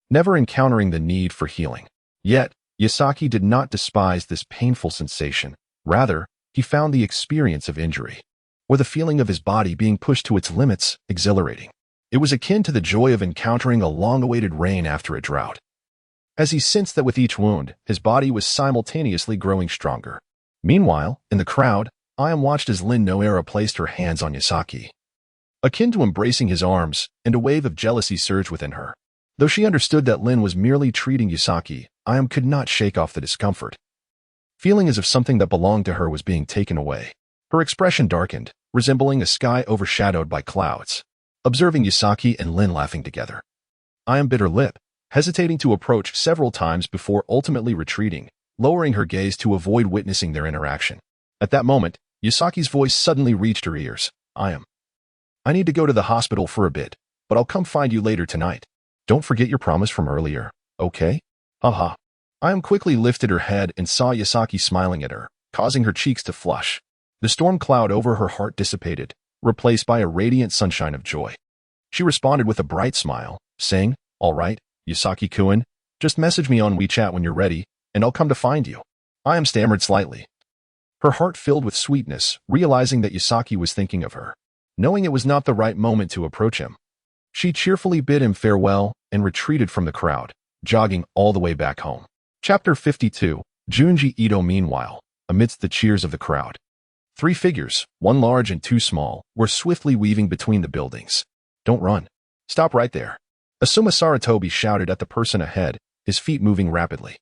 never encountering the need for healing. Yet, Yusaki did not despise this painful sensation. Rather, he found the experience of injury, or the feeling of his body being pushed to its limits, exhilarating. It was akin to the joy of encountering a long-awaited rain after a drought. As he sensed that with each wound, his body was simultaneously growing stronger. Meanwhile, in the crowd, Ayam watched as Lin Noera placed her hands on Yusaki, akin to embracing his arms, and a wave of jealousy surged within her. Though she understood that Lin was merely treating Yusaki, Ayam could not shake off the discomfort, feeling as if something that belonged to her was being taken away. Her expression darkened, resembling a sky overshadowed by clouds, observing Yusaki and Lin laughing together. Ayam bit her lip, hesitating to approach several times before ultimately retreating, lowering her gaze to avoid witnessing their interaction. At that moment, Yusaki's voice suddenly reached her ears. I need to go to the hospital for a bit, but I'll come find you later tonight. Don't forget your promise from earlier, okay? Haha. Ayam quickly lifted her head and saw Yusaki smiling at her, causing her cheeks to flush. The storm cloud over her heart dissipated, replaced by a radiant sunshine of joy. She responded with a bright smile, saying, All right, Yusaki-kun, just message me on WeChat when you're ready, and I'll come to find you. Ayam stammered slightly, her heart filled with sweetness, realizing that Yusaki was thinking of her. Knowing it was not the right moment to approach him, she cheerfully bid him farewell and retreated from the crowd, jogging all the way back home. Chapter 52. Junji Ito. Meanwhile, amidst the cheers of the crowd, 3 figures, one large and 2 small, were swiftly weaving between the buildings. Don't run. Stop right there. Asuma Saratobi shouted at the person ahead, his feet moving rapidly.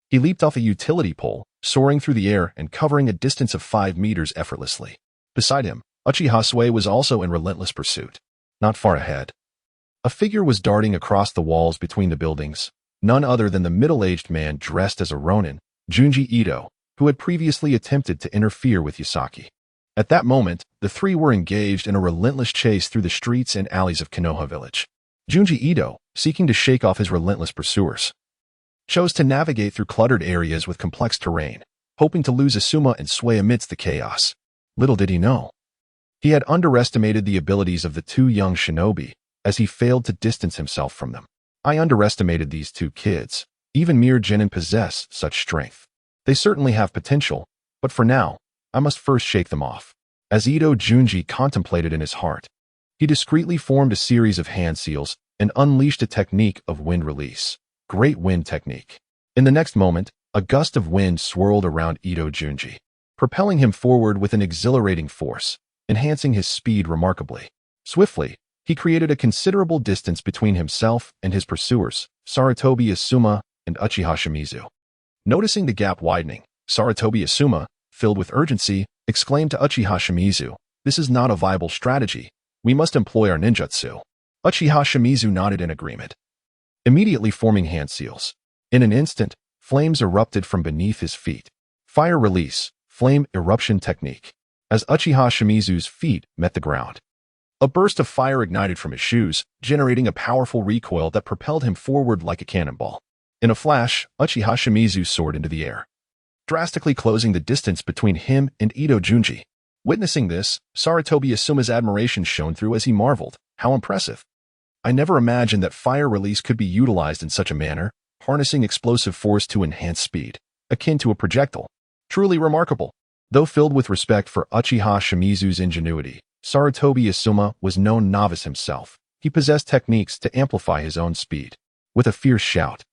He leaped off a utility pole, soaring through the air and covering a distance of 5 meters effortlessly. Beside him, Uchiha Sui was also in relentless pursuit. Not far ahead, a figure was darting across the walls between the buildings, none other than the middle-aged man dressed as a ronin, Junji Ito, who had previously attempted to interfere with Yusaki. At that moment, the 3 were engaged in a relentless chase through the streets and alleys of Konoha village. Junji Ito, seeking to shake off his relentless pursuers, chose to navigate through cluttered areas with complex terrain, hoping to lose Asuma and Sui amidst the chaos. Little did he know, he had underestimated the abilities of the 2 young shinobi, as he failed to distance himself from them. I underestimated these 2 kids. Even mere genin possess such strength. They certainly have potential, but for now, I must first shake them off. As Ito Junji contemplated in his heart, he discreetly formed a series of hand seals and unleashed a technique of wind release. Great wind technique. In the next moment, a gust of wind swirled around Ito Junji, propelling him forward with an exhilarating force, enhancing his speed remarkably. Swiftly, he created a considerable distance between himself and his pursuers, Saratobi Asuma and Uchiha Shimizu. Noticing the gap widening, Saratobi Asuma, filled with urgency, exclaimed to Uchiha Shimizu, "This is not a viable strategy. We must employ our ninjutsu." Uchiha Shimizu nodded in agreement, immediately forming hand seals. In an instant, flames erupted from beneath his feet. Fire release, flame eruption technique. As Uchiha Shimizu's feet met the ground, a burst of fire ignited from his shoes, generating a powerful recoil that propelled him forward like a cannonball. In a flash, Uchiha Shimizu soared into the air, drastically closing the distance between him and Ito Junji. Witnessing this, Saratobi Asuma's admiration shone through as he marveled. How impressive! I never imagined that fire release could be utilized in such a manner, harnessing explosive force to enhance speed, akin to a projectile. Truly remarkable. Though filled with respect for Uchiha Shimizu's ingenuity, Saratobi Asuma was no novice himself. He possessed techniques to amplify his own speed. With a fierce shout,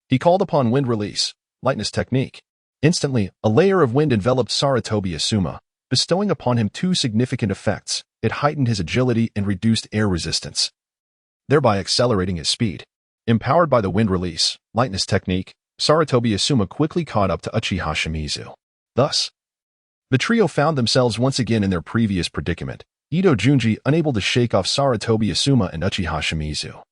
he called upon wind release, lightness technique. Instantly, a layer of wind enveloped Sarutobi Asuma, bestowing upon him two significant effects. It heightened his agility and reduced air resistance, thereby accelerating his speed. Empowered by the wind release, lightness technique, Sarutobi Asuma quickly caught up to Uchiha Shimizu. Thus, the trio found themselves once again in their previous predicament, Ito Junji unable to shake off Sarutobi Asuma and Uchiha Shimizu,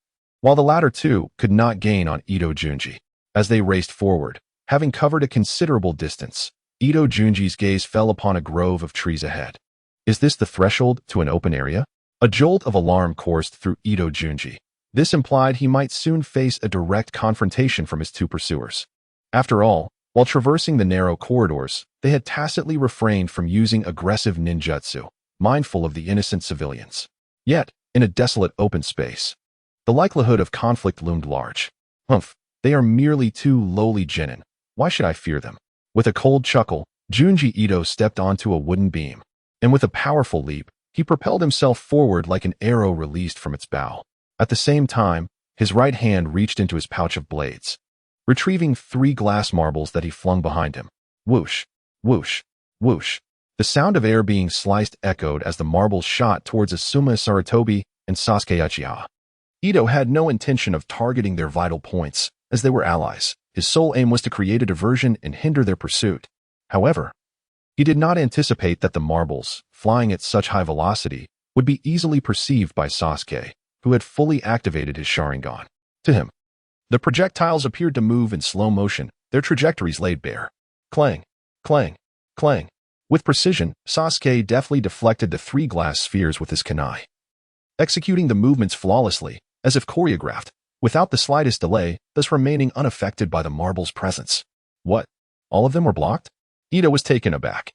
while the latter two could not gain on Ito Junji. As they raced forward, having covered a considerable distance, Ito Junji's gaze fell upon a grove of trees ahead. Is this the threshold to an open area? A jolt of alarm coursed through Ito Junji. This implied he might soon face a direct confrontation from his two pursuers. After all, while traversing the narrow corridors, they had tacitly refrained from using aggressive ninjutsu, mindful of the innocent civilians. Yet, in a desolate open space, the likelihood of conflict loomed large. Humph, they are merely two lowly genin. Why should I fear them? With a cold chuckle, Junji Ito stepped onto a wooden beam, and with a powerful leap, he propelled himself forward like an arrow released from its bow. At the same time, his right hand reached into his pouch of blades, retrieving 3 glass marbles that he flung behind him. Whoosh, whoosh, whoosh. The sound of air being sliced echoed as the marbles shot towards Asuma Sarutobi and Sasuke Uchiha. Ito had no intention of targeting their vital points, as they were allies. His sole aim was to create a diversion and hinder their pursuit. However, he did not anticipate that the marbles, flying at such high velocity, would be easily perceived by Sasuke, who had fully activated his Sharingan. To him, the projectiles appeared to move in slow motion, their trajectories laid bare. Clang, clang, clang. With precision, Sasuke deftly deflected the 3 glass spheres with his kunai, executing the movements flawlessly, as if choreographed, without the slightest delay, thus remaining unaffected by the marble's presence. What? All of them were blocked? Ito was taken aback,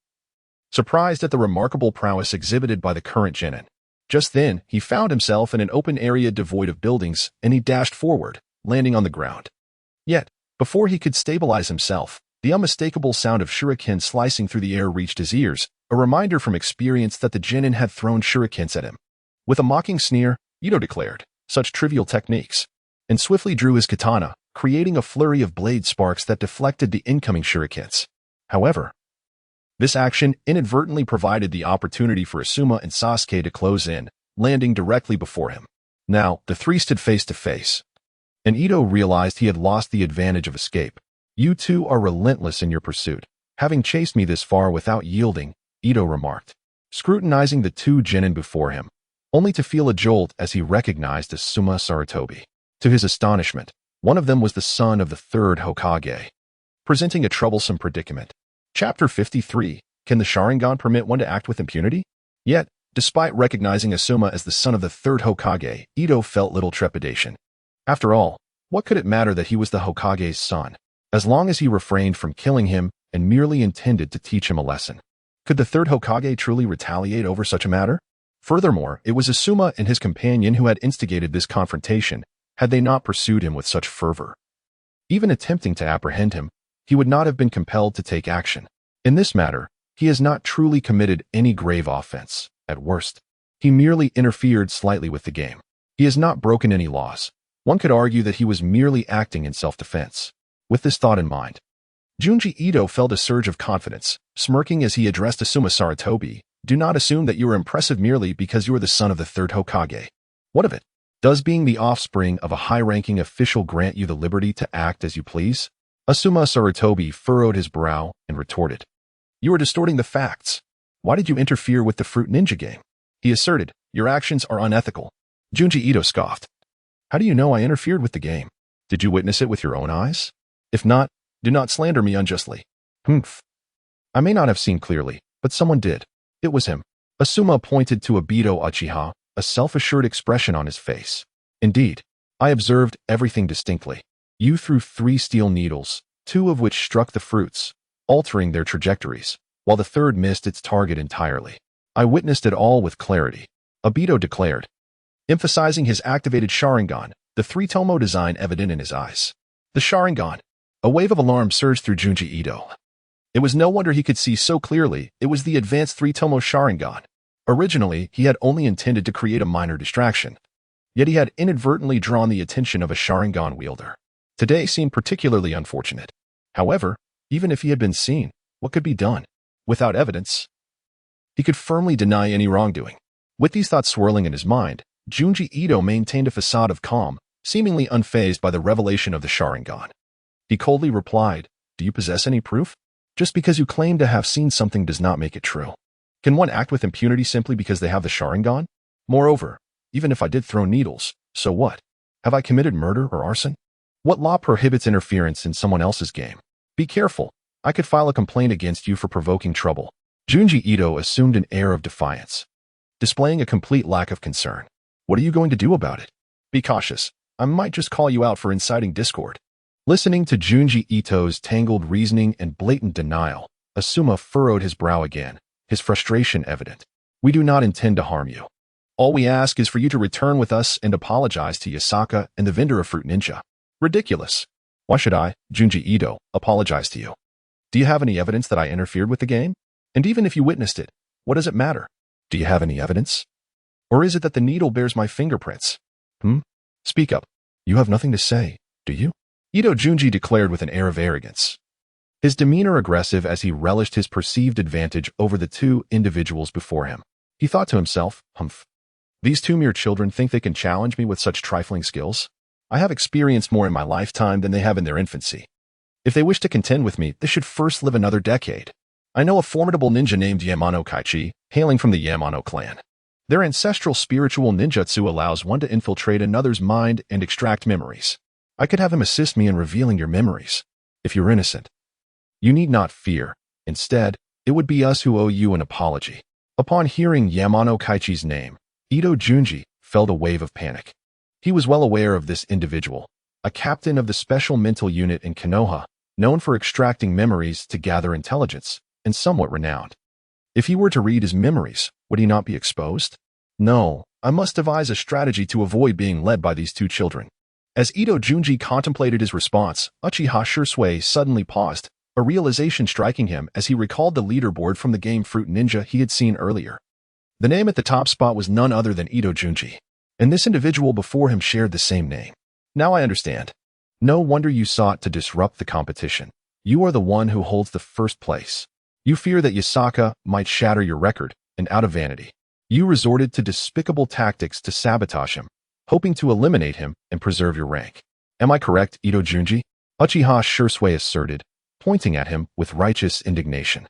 surprised at the remarkable prowess exhibited by the current genin. Just then, he found himself in an open area devoid of buildings, and he dashed forward, landing on the ground. Yet, before he could stabilize himself, the unmistakable sound of shuriken slicing through the air reached his ears, a reminder from experience that the genin had thrown shurikens at him. With a mocking sneer, Ito declared, "Such trivial techniques," and swiftly drew his katana, creating a flurry of blade sparks that deflected the incoming shurikens. However, this action inadvertently provided the opportunity for Asuma and Sasuke to close in, landing directly before him. Now, the three stood face to face, and Ito realized he had lost the advantage of escape. "You two are relentless in your pursuit, having chased me this far without yielding," Ito remarked, scrutinizing the 2 genin before him, only to feel a jolt as he recognized Asuma Sarutobi. To his astonishment, one of them was the son of the 3rd Hokage, presenting a troublesome predicament. Chapter 53. Can the Sharingan permit one to act with impunity? Yet, despite recognizing Asuma as the son of the 3rd Hokage, Ito felt little trepidation. After all, what could it matter that he was the Hokage's son, as long as he refrained from killing him and merely intended to teach him a lesson? Could the 3rd Hokage truly retaliate over such a matter? Furthermore, it was Asuma and his companion who had instigated this confrontation, had they not pursued him with such fervor. Even attempting to apprehend him, he would not have been compelled to take action. In this matter, he has not truly committed any grave offense. At worst, he merely interfered slightly with the game. He has not broken any laws. One could argue that he was merely acting in self-defense. With this thought in mind, Junji Ito felt a surge of confidence, smirking as he addressed Asuma Sarutobi. "Do not assume that you are impressive merely because you are the son of the 3rd Hokage. What of it? Does being the offspring of a high-ranking official grant you the liberty to act as you please?" Asuma Sarutobi furrowed his brow and retorted, "You are distorting the facts. Why did you interfere with the Fruit Ninja game?" He asserted, "Your actions are unethical." Junji Ito scoffed. "How do you know I interfered with the game? Did you witness it with your own eyes? If not, do not slander me unjustly." "Humph. I may not have seen clearly, but someone did. It was him." Asuma pointed to Obito Uchiha, a self-assured expression on his face. "Indeed, I observed everything distinctly. You threw 3 steel needles, 2 of which struck the fruits, altering their trajectories, while the 3rd missed its target entirely. I witnessed it all with clarity," Obito declared, emphasizing his activated Sharingan, the 3-tomo design evident in his eyes. The Sharingan. A wave of alarm surged through Junji Ito. It was no wonder he could see so clearly. It was the advanced 3-tomo Sharingan. Originally, he had only intended to create a minor distraction, yet he had inadvertently drawn the attention of a Sharingan wielder. Today seemed particularly unfortunate. However, Even if he had been seen, what could be done? Without evidence, he could firmly deny any wrongdoing. With these thoughts swirling in his mind, Junji Ito maintained a facade of calm, seemingly unfazed by the revelation of the Sharingan. He coldly replied, "Do you possess any proof? Just because you claim to have seen something does not make it true. Can one act with impunity simply because they have the Sharingan? Moreover, even if I did throw needles, so what? Have I committed murder or arson? What law prohibits interference in someone else's game? Be careful. I could file a complaint against you for provoking trouble." Junji Ito assumed an air of defiance, displaying a complete lack of concern. "What are you going to do about it? Be cautious. I might just call you out for inciting discord." Listening to Junji Ito's tangled reasoning and blatant denial, Asuma furrowed his brow again, his frustration evident. "We do not intend to harm you. All we ask is for you to return with us and apologize to Yasaka and the vendor of Fruit Ninja." "Ridiculous. Why should I, Junji Ito, apologize to you? Do you have any evidence that I interfered with the game? And even if you witnessed it, what does it matter? Do you have any evidence? Or is it that the needle bears my fingerprints? Speak up. You have nothing to say, do you?" Ito Junji declared with an air of arrogance, his demeanor aggressive as he relished his perceived advantage over the two individuals before him. He thought to himself, "These two mere children think they can challenge me with such trifling skills? I have experienced more in my lifetime than they have in their infancy. If they wish to contend with me, they should first live another decade. I know a formidable ninja named Yamano Kaichi, hailing from the Yamano clan. Their ancestral spiritual ninjutsu allows one to infiltrate another's mind and extract memories. I could have him assist me in revealing your memories. If you're innocent, you need not fear. Instead, it would be us who owe you an apology." Upon hearing Yamano Kaichi's name, Ito Junji felt a wave of panic. He was well aware of this individual, a captain of the special mental unit in Konoha, known for extracting memories to gather intelligence, and somewhat renowned. If he were to read his memories, would he not be exposed? No, I must devise a strategy to avoid being led by these two children. As Ito Junji contemplated his response, Uchiha Shursui suddenly paused, a realization striking him as he recalled the leaderboard from the game Fruit Ninja he had seen earlier. The name at the top spot was none other than Ito Junji, and this individual before him shared the same name. "Now I understand. No wonder you sought to disrupt the competition. You are the one who holds the first place. You fear that Yasaka might shatter your record, and out of vanity, you resorted to despicable tactics to sabotage him, hoping to eliminate him and preserve your rank. Am I correct, Ito Junji?" Uchiha Shursui asserted, pointing at him with righteous indignation.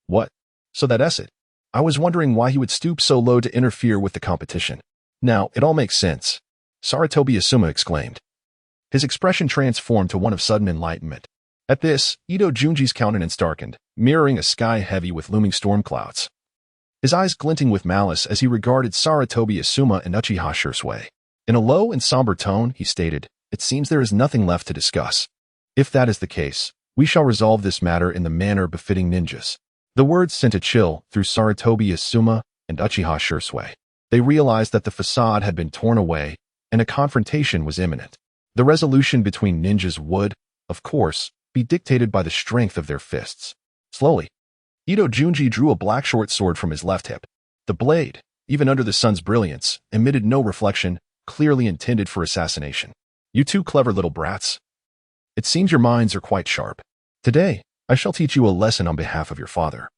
"What? So that's it? I was wondering why he would stoop so low to interfere with the competition. Now, it all makes sense," Saratobi Asuma exclaimed. His expression transformed to one of sudden enlightenment. At this, Ito Junji's countenance darkened, mirroring a sky heavy with looming storm clouds. His eyes glinting with malice as he regarded Saratobi Asuma and Uchiha Shursui. In a low and somber tone, he stated, "It seems there is nothing left to discuss. If that is the case, we shall resolve this matter in the manner befitting ninjas." The words sent a chill through Saratobi Asuma and Uchiha Shursui. They realized that the facade had been torn away, and a confrontation was imminent. The resolution between ninjas would, of course, be dictated by the strength of their fists. Slowly, Ito Junji drew a black short sword from his left hip. The blade, even under the sun's brilliance, emitted no reflection, clearly intended for assassination. "You two clever little brats. It seems your minds are quite sharp. Today, I shall teach you a lesson on behalf of your father.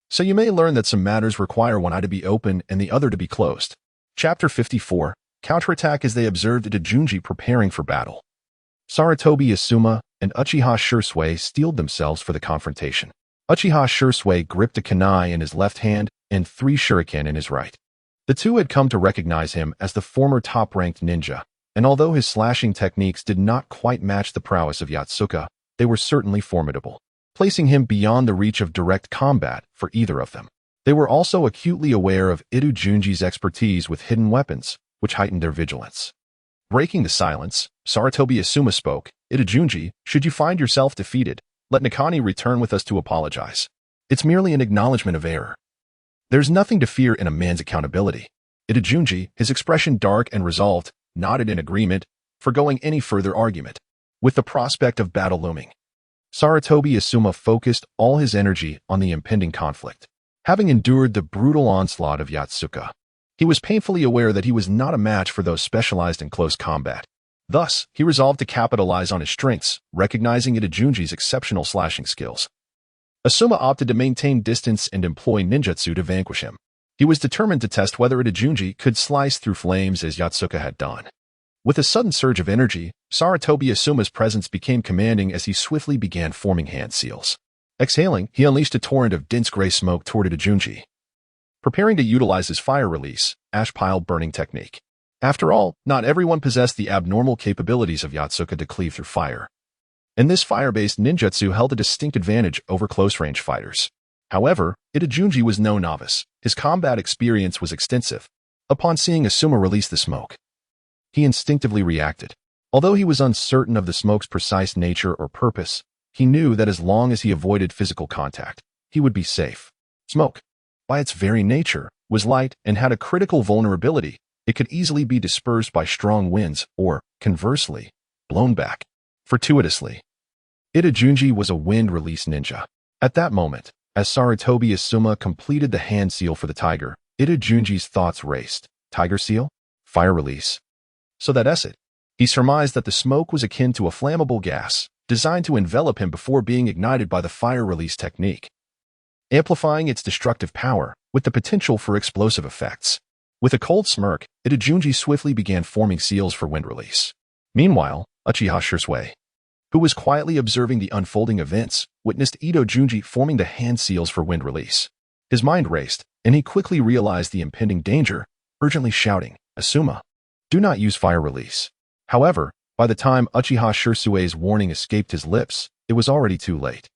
So you may learn that some matters require one eye to be open and the other to be closed." Chapter 54, Counterattack as they observed Ito Junji preparing for battle. Saratobi Asuma and Uchiha Shursui steeled themselves for the confrontation. Uchiha Shursui gripped a kunai in his left hand and 3 shuriken in his right. The two had come to recognize him as the former top-ranked ninja, and although his slashing techniques did not quite match the prowess of Yatsuka, they were certainly formidable, placing him beyond the reach of direct combat for either of them. They were also acutely aware of Ito Junji's expertise with hidden weapons, which heightened their vigilance. Breaking the silence, Saratobi Asuma spoke, "Ito Junji, should you find yourself defeated, let Nakani return with us to apologize. It's merely an acknowledgement of error. There's nothing to fear in a man's accountability." Ito Junji, his expression dark and resolved, nodded in agreement, foregoing any further argument. With the prospect of battle looming, Saratobi Asuma focused all his energy on the impending conflict. Having endured the brutal onslaught of Yatsuka, he was painfully aware that he was not a match for those specialized in close combat. Thus, he resolved to capitalize on his strengths, recognizing Itajunji's exceptional slashing skills. Asuma opted to maintain distance and employ ninjutsu to vanquish him. He was determined to test whether Itajunji could slice through flames as Yotsuka had done. With a sudden surge of energy, Sarutobi Asuma's presence became commanding as he swiftly began forming hand seals. Exhaling, he unleashed a torrent of dense gray smoke toward Itajunji, preparing to utilize his fire release, ash pile burning technique. After all, not everyone possessed the abnormal capabilities of Yotsuka to cleave through fire. And this fire-based ninjutsu held a distinct advantage over close-range fighters. However, Itajunji was no novice. His combat experience was extensive. Upon seeing Asuma release the smoke, he instinctively reacted. Although he was uncertain of the smoke's precise nature or purpose, he knew that as long as he avoided physical contact, he would be safe. Smoke, by its very nature, was light and had a critical vulnerability. It could easily be dispersed by strong winds or, conversely, blown back. Fortuitously, Itajunji was a wind-release ninja. At that moment, as Sarutobi Asuma completed the hand seal for the tiger, Itajunji's thoughts raced. Tiger seal? Fire release. So that's it. He surmised that the smoke was akin to a flammable gas, designed to envelop him before being ignited by the fire release technique, amplifying its destructive power, with the potential for explosive effects. With a cold smirk, Itajunji swiftly began forming seals for wind release. Meanwhile, Uchiha Shirsue, who was quietly observing the unfolding events, witnessed Itajunji forming the hand seals for wind release. His mind raced, and he quickly realized the impending danger, urgently shouting, "Asuma, do not use fire release." However, by the time Uchiha Shirsue's warning escaped his lips, it was already too late.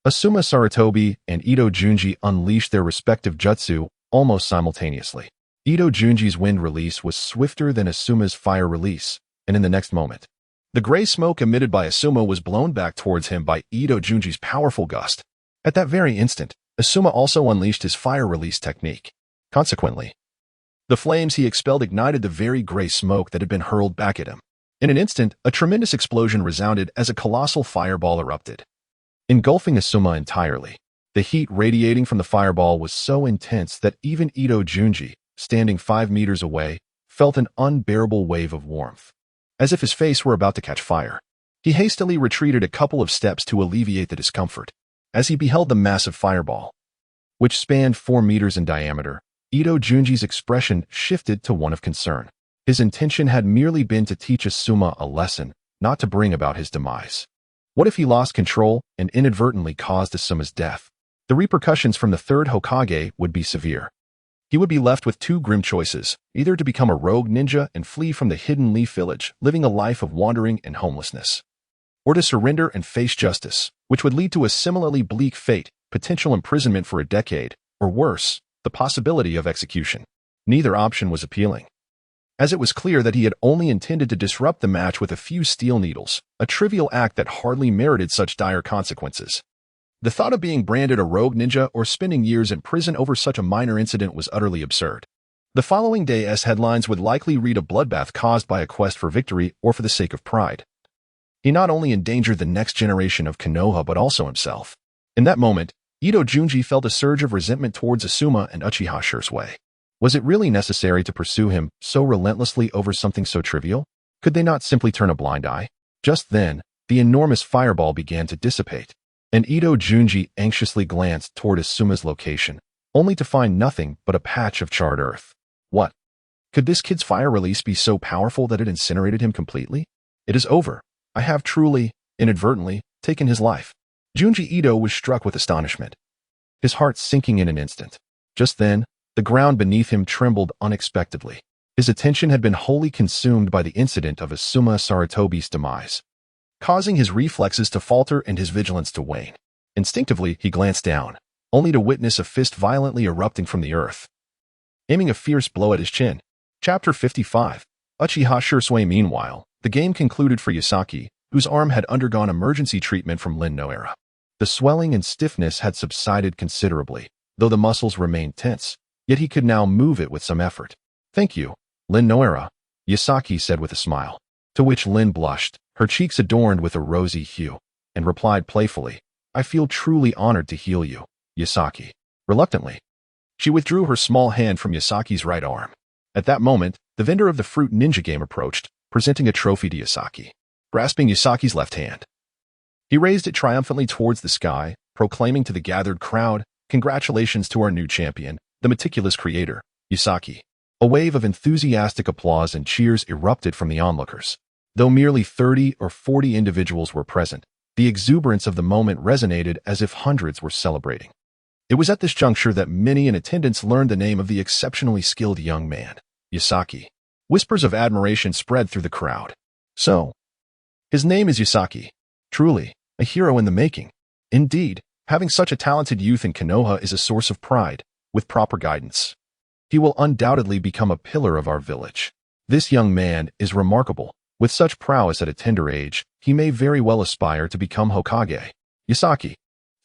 Asuma Sarutobi and Itajunji unleashed their respective jutsu almost simultaneously. Itajunji's wind release was swifter than Asuma's fire release, and in the next moment, the gray smoke emitted by Asuma was blown back towards him by Itajunji's powerful gust. At that very instant, Asuma also unleashed his fire release technique. Consequently, the flames he expelled ignited the very gray smoke that had been hurled back at him. In an instant, a tremendous explosion resounded as a colossal fireball erupted, engulfing Asuma entirely. The heat radiating from the fireball was so intense that even Itajunji, standing 5 meters away, felt an unbearable wave of warmth, as if his face were about to catch fire. He hastily retreated a couple of steps to alleviate the discomfort. As he beheld the massive fireball, which spanned 4 meters in diameter, Itajunji's expression shifted to one of concern. His intention had merely been to teach Asuma a lesson, not to bring about his demise. What if he lost control and inadvertently caused Asuma's death? The repercussions from the third Hokage would be severe. He would be left with 2 grim choices, either to become a rogue ninja and flee from the Hidden Leaf Village, living a life of wandering and homelessness, or to surrender and face justice, which would lead to a similarly bleak fate, potential imprisonment for a decade, or worse, the possibility of execution. Neither option was appealing, as it was clear that he had only intended to disrupt the match with a few steel needles, a trivial act that hardly merited such dire consequences. The thought of being branded a rogue ninja or spending years in prison over such a minor incident was utterly absurd. The following day's headlines would likely read a bloodbath caused by a quest for victory or for the sake of pride. He not only endangered the next generation of Konoha but also himself. In that moment, Itajunji felt a surge of resentment towards Asuma and Uchiha Shirsue. Was it really necessary to pursue him so relentlessly over something so trivial? Could they not simply turn a blind eye? Just then, the enormous fireball began to dissipate, and Itajunji anxiously glanced toward Asuma's location, only to find nothing but a patch of charred earth. What? Could this kid's fire release be so powerful that it incinerated him completely? It is over. I have truly, inadvertently, taken his life. Junji Ito was struck with astonishment, his heart sinking in an instant. Just then, the ground beneath him trembled unexpectedly. His attention had been wholly consumed by the incident of Asuma Sarutobi's demise, causing his reflexes to falter and his vigilance to wane. Instinctively, he glanced down, only to witness a fist violently erupting from the earth, aiming a fierce blow at his chin. Chapter 55. Uchiha Shirsue. Meanwhile, the game concluded for Yasaki, whose arm had undergone emergency treatment from Lin Noera. The swelling and stiffness had subsided considerably, though the muscles remained tense, yet he could now move it with some effort. "Thank you, Lin Noera," Yasaki said with a smile, to which Lin blushed, her cheeks adorned with a rosy hue, and replied playfully, "I feel truly honored to heal you, Yasaki." Reluctantly, she withdrew her small hand from Yasaki's right arm. At that moment, the vendor of the fruit ninja game approached, presenting a trophy to Yasaki. Grasping Yasaki's left hand, he raised it triumphantly towards the sky, proclaiming to the gathered crowd, "Congratulations to our new champion, the meticulous creator, Yasaki." A wave of enthusiastic applause and cheers erupted from the onlookers. Though merely 30 or 40 individuals were present, the exuberance of the moment resonated as if hundreds were celebrating. It was at this juncture that many in attendance learned the name of the exceptionally skilled young man, Yasaki. Whispers of admiration spread through the crowd. So, his name is Yasaki. Truly, a hero in the making. Indeed, having such a talented youth in Konoha is a source of pride. With proper guidance, he will undoubtedly become a pillar of our village. This young man is remarkable. With such prowess at a tender age, he may very well aspire to become Hokage. Yasaki,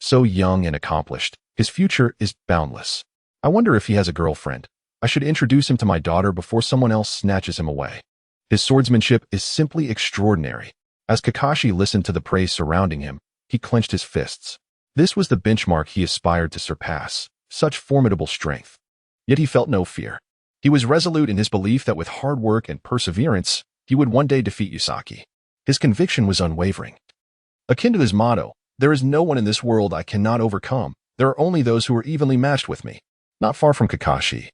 so young and accomplished, his future is boundless. I wonder if he has a girlfriend. I should introduce him to my daughter before someone else snatches him away. His swordsmanship is simply extraordinary. As Kakashi listened to the praise surrounding him, he clenched his fists. This was the benchmark he aspired to surpass, such formidable strength. Yet he felt no fear. He was resolute in his belief that with hard work and perseverance, he would one day defeat Yasaki. His conviction was unwavering. Akin to his motto, "There is no one in this world I cannot overcome. There are only those who are evenly matched with me." Not far from Kakashi,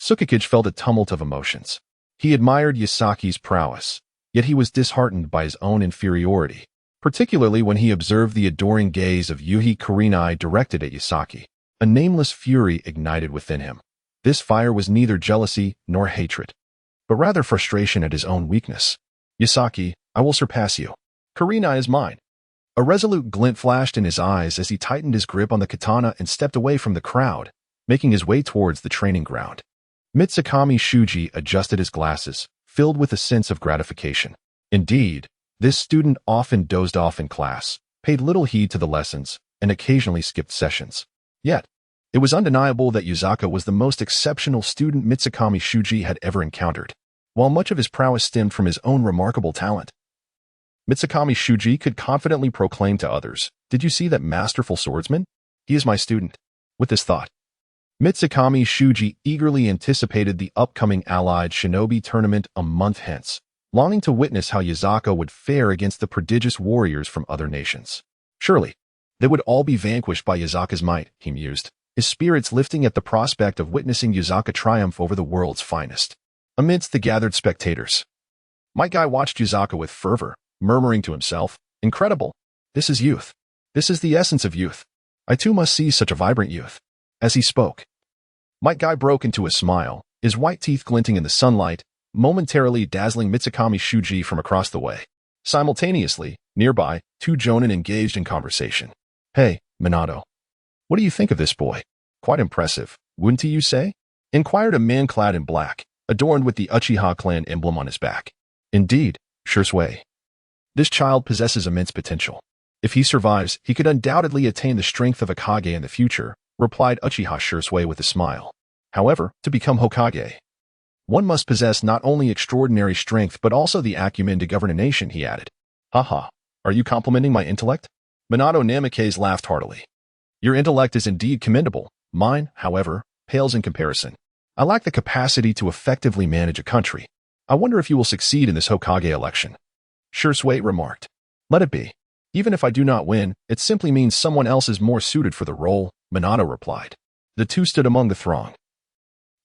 Tsukikage felt a tumult of emotions. He admired Yasaki's prowess, yet he was disheartened by his own inferiority, particularly when he observed the adoring gaze of Yuhi Kurenai directed at Yasaki. A nameless fury ignited within him. This fire was neither jealousy nor hatred, but rather frustration at his own weakness. "Yasaki, I will surpass you. Kurenai is mine." A resolute glint flashed in his eyes as he tightened his grip on the katana and stepped away from the crowd, making his way towards the training ground. Mitsukami Shuji adjusted his glasses, filled with a sense of gratification. Indeed, this student often dozed off in class, paid little heed to the lessons, and occasionally skipped sessions. Yet, it was undeniable that Yuzaka was the most exceptional student Mitsukami Shuji had ever encountered. While much of his prowess stemmed from his own remarkable talent, Mitsukami Shuji could confidently proclaim to others, "Did you see that masterful swordsman? He is my student." With this thought, Mitsukami Shuji eagerly anticipated the upcoming Allied Shinobi tournament a month hence, longing to witness how Yuzaka would fare against the prodigious warriors from other nations. Surely, they would all be vanquished by Yuzaka's might, he mused, his spirits lifting at the prospect of witnessing Yuzaka triumph over the world's finest. Amidst the gathered spectators, my guy watched Yuzaka with fervor, murmuring to himself, "Incredible! This is youth. This is the essence of youth. I too must see such a vibrant youth." As he spoke, Might Guy broke into a smile, his white teeth glinting in the sunlight, momentarily dazzling Mitsukami Shuji from across the way. Simultaneously, nearby, two jonin engaged in conversation. "Hey, Minato. What do you think of this boy? Quite impressive, wouldn't you say?" inquired a man clad in black, adorned with the Uchiha clan emblem on his back. "Indeed, Shursui. This child possesses immense potential. If he survives, he could undoubtedly attain the strength of a Kage in the future," replied Uchiha Shursui with a smile. "However, to become Hokage, one must possess not only extraordinary strength but also the acumen to govern a nation," he added. "Haha, are you complimenting my intellect?" Minato Namikaze laughed heartily. "Your intellect is indeed commendable. Mine, however, pales in comparison. I lack the capacity to effectively manage a country. I wonder if you will succeed in this Hokage election." Shursui remarked. "Let it be. Even if I do not win, it simply means someone else is more suited for the role," Minato replied. The two stood among the throng,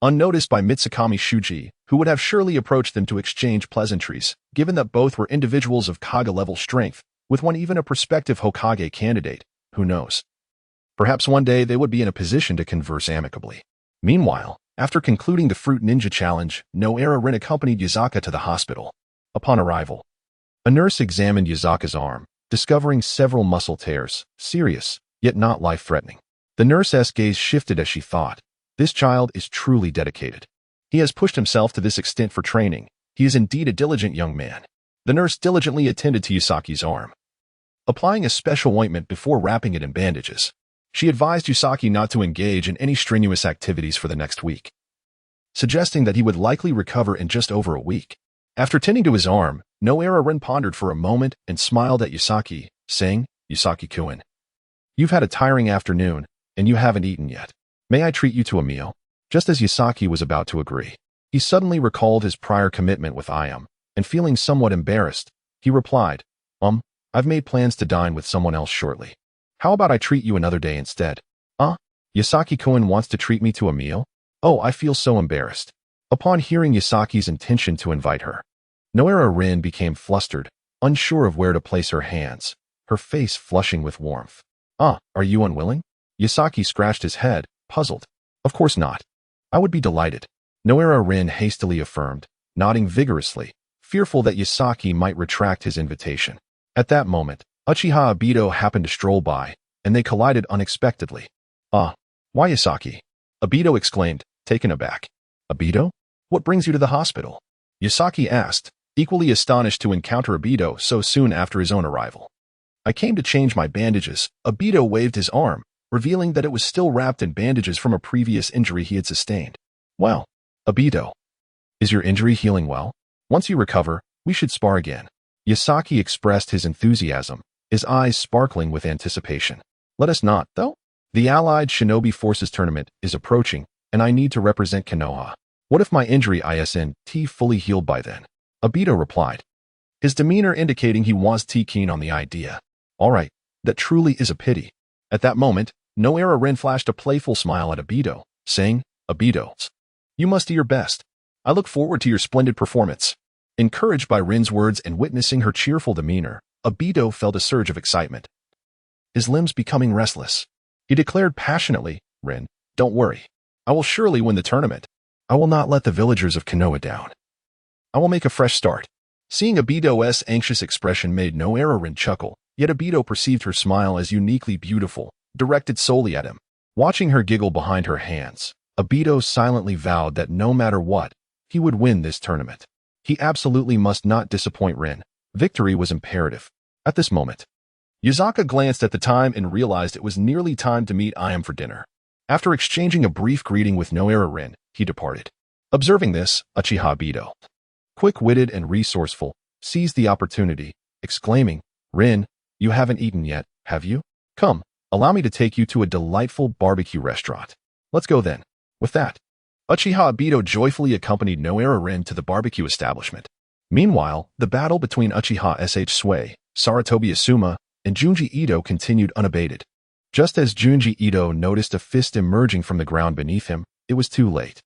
unnoticed by Mitsukami Shuji, who would have surely approached them to exchange pleasantries, given that both were individuals of Kage-level strength, with one even a prospective Hokage candidate. Who knows? Perhaps one day they would be in a position to converse amicably. Meanwhile, after concluding the Fruit Ninja Challenge, Noera Rin accompanied Yuzaka to the hospital. Upon arrival, a nurse examined Yuzaka's arm, discovering several muscle tears, serious, yet not life-threatening. The nurse's gaze shifted as she thought, "This child is truly dedicated. He has pushed himself to this extent for training. He is indeed a diligent young man." The nurse diligently attended to Yusaki's arm, applying a special ointment before wrapping it in bandages. She advised Yusaki not to engage in any strenuous activities for the next week, suggesting that he would likely recover in just over a week. After tending to his arm, Noera Rin pondered for a moment and smiled at Yusaki, saying, "Yusaki-kun, you've had a tiring afternoon, and you haven't eaten yet. May I treat you to a meal?" Just as Yusaki was about to agree, he suddenly recalled his prior commitment with Ayam, and feeling somewhat embarrassed, he replied, I've made plans to dine with someone else shortly. How about I treat you another day instead? Yasaki-kun wants to treat me to a meal? Oh, I feel so embarrassed. Upon hearing Yasaki's intention to invite her, Noera Rin became flustered, unsure of where to place her hands, her face flushing with warmth. Are you unwilling? Yasaki scratched his head, puzzled. Of course not. I would be delighted. Noera Rin hastily affirmed, nodding vigorously, fearful that Yasaki might retract his invitation. At that moment, Uchiha Obito happened to stroll by, and they collided unexpectedly. Why Yasaki? Obito exclaimed, taken aback. Obito? What brings you to the hospital? Yasaki asked, equally astonished to encounter Obito so soon after his own arrival. I came to change my bandages. Obito waved his arm, revealing that it was still wrapped in bandages from a previous injury he had sustained. Well, Obito, is your injury healing well? Once you recover, we should spar again. Yasaki expressed his enthusiasm, his eyes sparkling with anticipation. Let us not, though. The Allied Shinobi Forces tournament is approaching, and I need to represent Konoha. What if my injury isn't fully healed by then? Obito replied, his demeanor indicating he was keen on the idea. All right, that truly is a pity. At that moment, Noera Rin flashed a playful smile at Obito, saying, Obito, you must do your best. I look forward to your splendid performance. Encouraged by Rin's words and witnessing her cheerful demeanor, Obito felt a surge of excitement, his limbs becoming restless. He declared passionately, Rin, don't worry. I will surely win the tournament. I will not let the villagers of Konoha down. I will make a fresh start. Seeing Obito's anxious expression made Noera Rin chuckle, yet Obito perceived her smile as uniquely beautiful, directed solely at him. Watching her giggle behind her hands, Obito silently vowed that no matter what, he would win this tournament. He absolutely must not disappoint Rin. Victory was imperative. At this moment, Yuzaka glanced at the time and realized it was nearly time to meet Ayam for dinner. After exchanging a brief greeting with Noera Rin, he departed. Observing this, Uchiha Obito, quick-witted and resourceful, seized the opportunity, exclaiming, Rin, you haven't eaten yet, have you? Come, allow me to take you to a delightful barbecue restaurant. Let's go then. With that, Uchiha Obito joyfully accompanied Noera Rin to the barbecue establishment. Meanwhile, the battle between Uchiha Sui, Sarutobi Asuma, and Junji Ito continued unabated. Just as Junji Ito noticed a fist emerging from the ground beneath him, it was too late.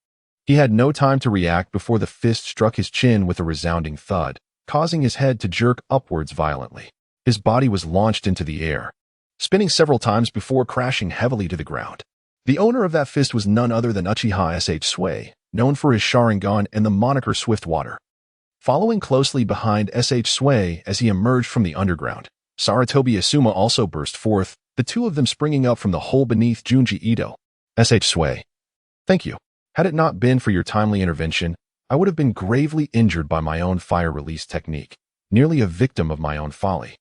He had no time to react before the fist struck his chin with a resounding thud, causing his head to jerk upwards violently. His body was launched into the air, spinning several times before crashing heavily to the ground. The owner of that fist was none other than Uchiha Sui, known for his Sharingan and the moniker Swiftwater. Following closely behind Sui as he emerged from the underground, Sarutobi Asuma also burst forth, the two of them springing up from the hole beneath Junji Ito. Sui. Thank you. Had it not been for your timely intervention, I would have been gravely injured by my own fire release technique, nearly a victim of my own folly.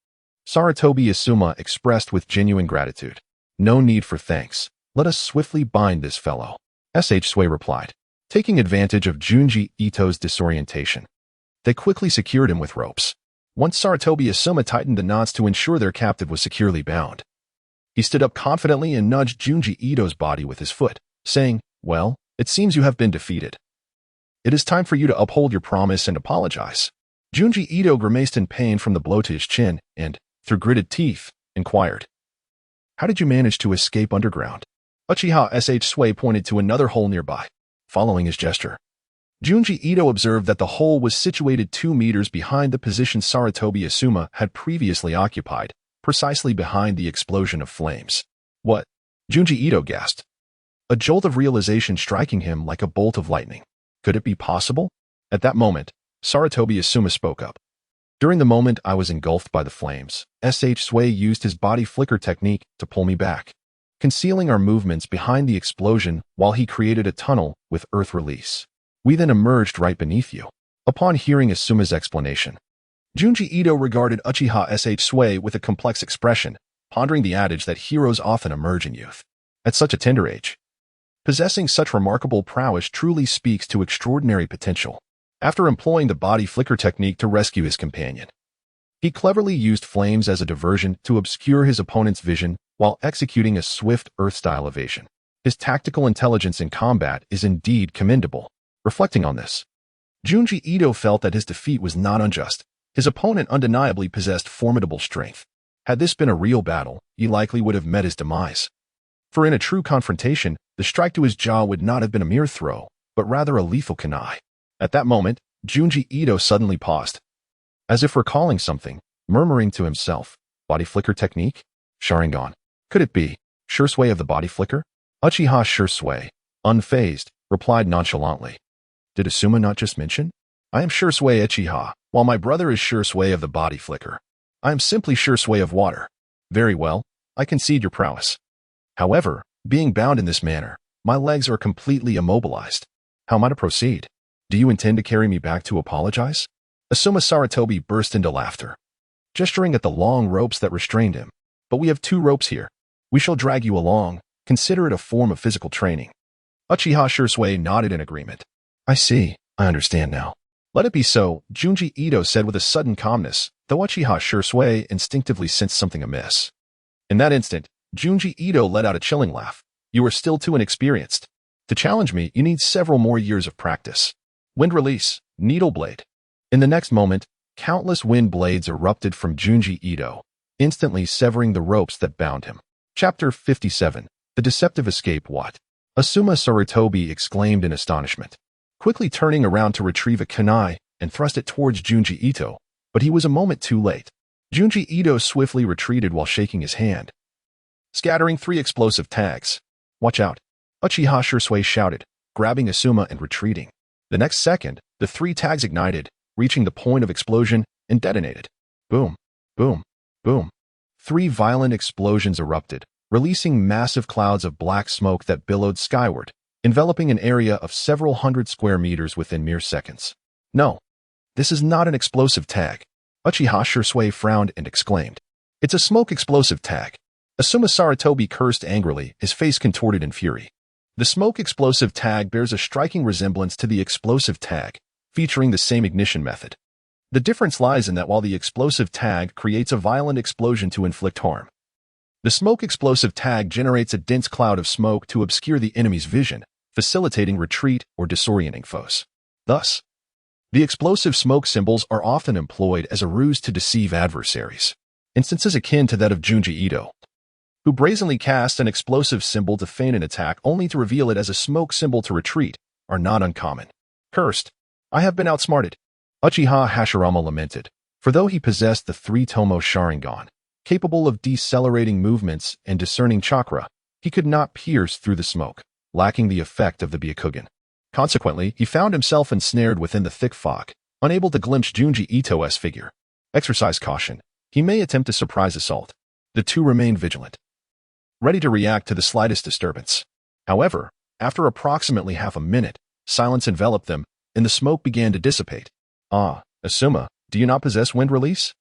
Sarutobi Asuma expressed with genuine gratitude. No need for thanks. Let us swiftly bind this fellow. Sui replied, taking advantage of Junji Ito's disorientation. They quickly secured him with ropes. Once Sarutobi Asuma tightened the knots to ensure their captive was securely bound, he stood up confidently and nudged Junji Ito's body with his foot, saying, well, it seems you have been defeated. It is time for you to uphold your promise and apologize. Junji Ito grimaced in pain from the blow to his chin and, through gritted teeth, inquired, how did you manage to escape underground? Uchiha Sui pointed to another hole nearby. Following his gesture, Junji Ito observed that the hole was situated 2 meters behind the position Sarutobi Asuma had previously occupied, precisely behind the explosion of flames. What? Junji Ito gasped, a jolt of realization striking him like a bolt of lightning. Could it be possible? At that moment, Sarutobi Asuma spoke up. During the moment I was engulfed by the flames, Sui used his body flicker technique to pull me back, concealing our movements behind the explosion while he created a tunnel with earth release. We then emerged right beneath you. Upon hearing Asuma's explanation, Junji Ito regarded Uchiha Sui with a complex expression, pondering the adage that heroes often emerge in youth. At such a tender age, possessing such remarkable prowess truly speaks to extraordinary potential. After employing the body flicker technique to rescue his companion, he cleverly used flames as a diversion to obscure his opponent's vision while executing a swift earth-style evasion. His tactical intelligence in combat is indeed commendable. Reflecting on this, Junji Ito felt that his defeat was not unjust. His opponent undeniably possessed formidable strength. Had this been a real battle, he likely would have met his demise. For in a true confrontation, the strike to his jaw would not have been a mere throw, but rather a lethal kunai. At that moment, Junji Ito suddenly paused, as if recalling something, murmuring to himself, body flicker technique? Sharingan. Could it be sure sway of the body flicker? Uchiha sure sway, unfazed, replied nonchalantly. Did Asuma not just mention? I am sure sway Uchiha, while my brother is sure sway of the body flicker. I am simply sure sway of water. Very well, I concede your prowess. However, being bound in this manner, my legs are completely immobilized. How am I to proceed? Do you intend to carry me back to apologize? Asuma Saratobi burst into laughter, gesturing at the long ropes that restrained him. But we have 2 ropes here. We shall drag you along. Consider it a form of physical training. Uchiha Shursui nodded in agreement. I see. I understand now. Let it be so, Junji Ito said with a sudden calmness, though Uchiha Shursui instinctively sensed something amiss. In that instant, Junji Ito let out a chilling laugh. You are still too inexperienced. To challenge me, you need several more years of practice. Wind release, needle blade. In the next moment, countless wind blades erupted from Junji Ito, instantly severing the ropes that bound him. Chapter 57. The Deceptive Escape. What? Asuma Sarutobi exclaimed in astonishment, quickly turning around to retrieve a kunai and thrust it towards Junji Ito, but he was a moment too late. Junji Ito swiftly retreated while shaking his hand, scattering 3 explosive tags. Watch out! Uchiha Shursui shouted, grabbing Asuma and retreating. The next second, the 3 tags ignited, reaching the point of explosion, and detonated. Boom, boom, boom. 3 violent explosions erupted, releasing massive clouds of black smoke that billowed skyward, enveloping an area of several hundred square meters within mere seconds. No, this is not an explosive tag. Uchiha Shursui frowned and exclaimed. It's a smoke explosive tag. Asuma Sarutobi cursed angrily, his face contorted in fury. The smoke explosive tag bears a striking resemblance to the explosive tag, featuring the same ignition method. The difference lies in that while the explosive tag creates a violent explosion to inflict harm, the smoke explosive tag generates a dense cloud of smoke to obscure the enemy's vision, facilitating retreat or disorienting foes. Thus, the explosive smoke symbols are often employed as a ruse to deceive adversaries. Instances akin to that of Junji Ito, who brazenly cast an explosive symbol to feign an attack only to reveal it as a smoke symbol to retreat, are not uncommon. Cursed! I have been outsmarted. Uchiha Hashirama lamented, for though he possessed the 3-tomo Sharingan, capable of decelerating movements and discerning chakra, he could not pierce through the smoke, lacking the effect of the Byakugan. Consequently, he found himself ensnared within the thick fog, unable to glimpse Junji Ito's figure. Exercise caution. He may attempt a surprise assault. The 2 remained vigilant, ready to react to the slightest disturbance. However, after approximately half a minute, silence enveloped them, and the smoke began to dissipate. Ah, Asuma, do you not possess wind release?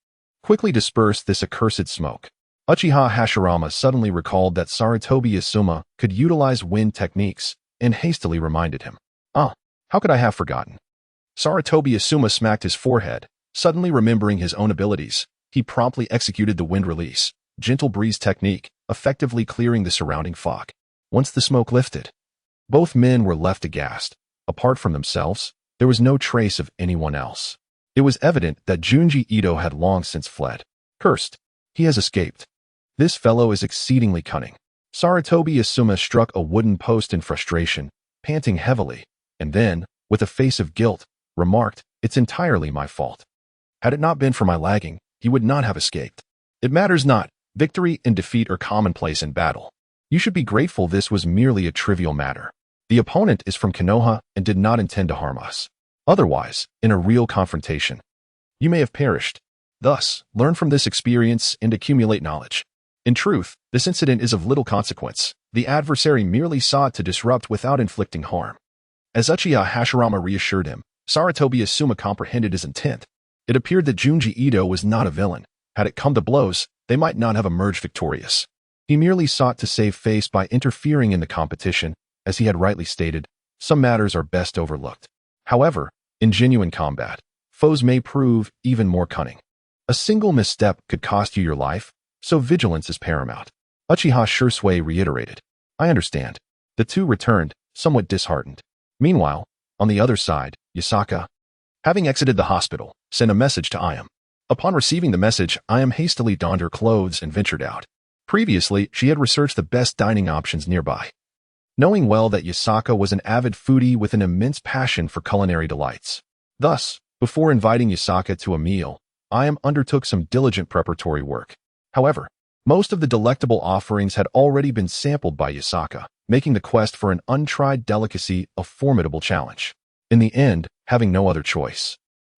Quickly disperse this accursed smoke. Uchiha Hashirama suddenly recalled that Sarutobi Asuma could utilize wind techniques, and hastily reminded him. Ah, how could I have forgotten? Sarutobi Asuma smacked his forehead, suddenly remembering his own abilities. He promptly executed the wind release, gentle breeze technique, effectively clearing the surrounding fog. Once the smoke lifted, both men were left aghast. Apart from themselves, there was no trace of anyone else. It was evident that Junji Ito had long since fled. Cursed! He has escaped. This fellow is exceedingly cunning. Sarutobi Asuma struck a wooden post in frustration, panting heavily, and then, with a face of guilt, remarked, It's entirely my fault. Had it not been for my lagging, he would not have escaped. It matters not. Victory and defeat are commonplace in battle. You should be grateful this was merely a trivial matter. The opponent is from Konoha and did not intend to harm us. Otherwise, in a real confrontation, you may have perished. Thus, learn from this experience and accumulate knowledge. In truth, this incident is of little consequence. The adversary merely sought to disrupt without inflicting harm. As Uchiha Hashirama reassured him, Sarutobi Asuma comprehended his intent. It appeared that Junji Ito was not a villain. Had it come to blows, they might not have emerged victorious. He merely sought to save face by interfering in the competition. As he had rightly stated, some matters are best overlooked. However, in genuine combat, foes may prove even more cunning. A single misstep could cost you your life, so vigilance is paramount. Uchiha Shursui reiterated. I understand. The 2 returned, somewhat disheartened. Meanwhile, on the other side, Yasaka, Having exited the hospital, sent a message to Ayam. Upon receiving the message, Ayam hastily donned her clothes and ventured out. Previously, she had researched the best dining options nearby, knowing well that Yasaka was an avid foodie with an immense passion for culinary delights. Thus, before inviting Yasaka to a meal, Ayam undertook some diligent preparatory work. However, most of the delectable offerings had already been sampled by Yasaka, making the quest for an untried delicacy a formidable challenge. In the end, having no other choice,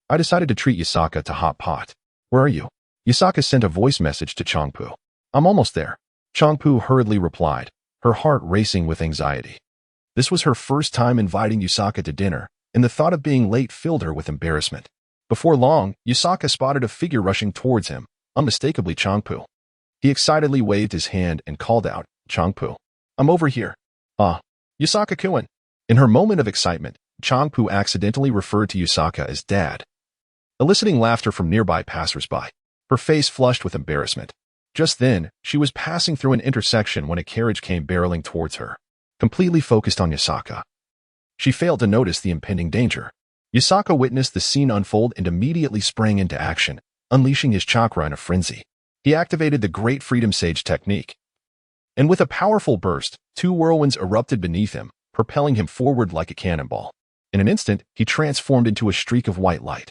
I decided to treat Yasaka to hot pot. Where are you? Yasaka sent a voice message to Changpu. I'm almost there. Changpu hurriedly replied, her heart racing with anxiety. This was her first time inviting Yasaka to dinner, and the thought of being late filled her with embarrassment. Before long, Yasaka spotted a figure rushing towards him, unmistakably Changpu. He excitedly waved his hand and called out, Changpu, I'm over here. Ah, Yasaka-kun. In her moment of excitement, Changpu accidentally referred to Yasaka as Dad, eliciting laughter from nearby passersby. Her face flushed with embarrassment. Just then, she was passing through an intersection when a carriage came barreling towards her. Completely focused on Yasaka, she failed to notice the impending danger. Yasaka witnessed the scene unfold and immediately sprang into action, unleashing his chakra in a frenzy. He activated the Great Freedom Sage technique, and with a powerful burst, 2 whirlwinds erupted beneath him, propelling him forward like a cannonball. In an instant, he transformed into a streak of white light,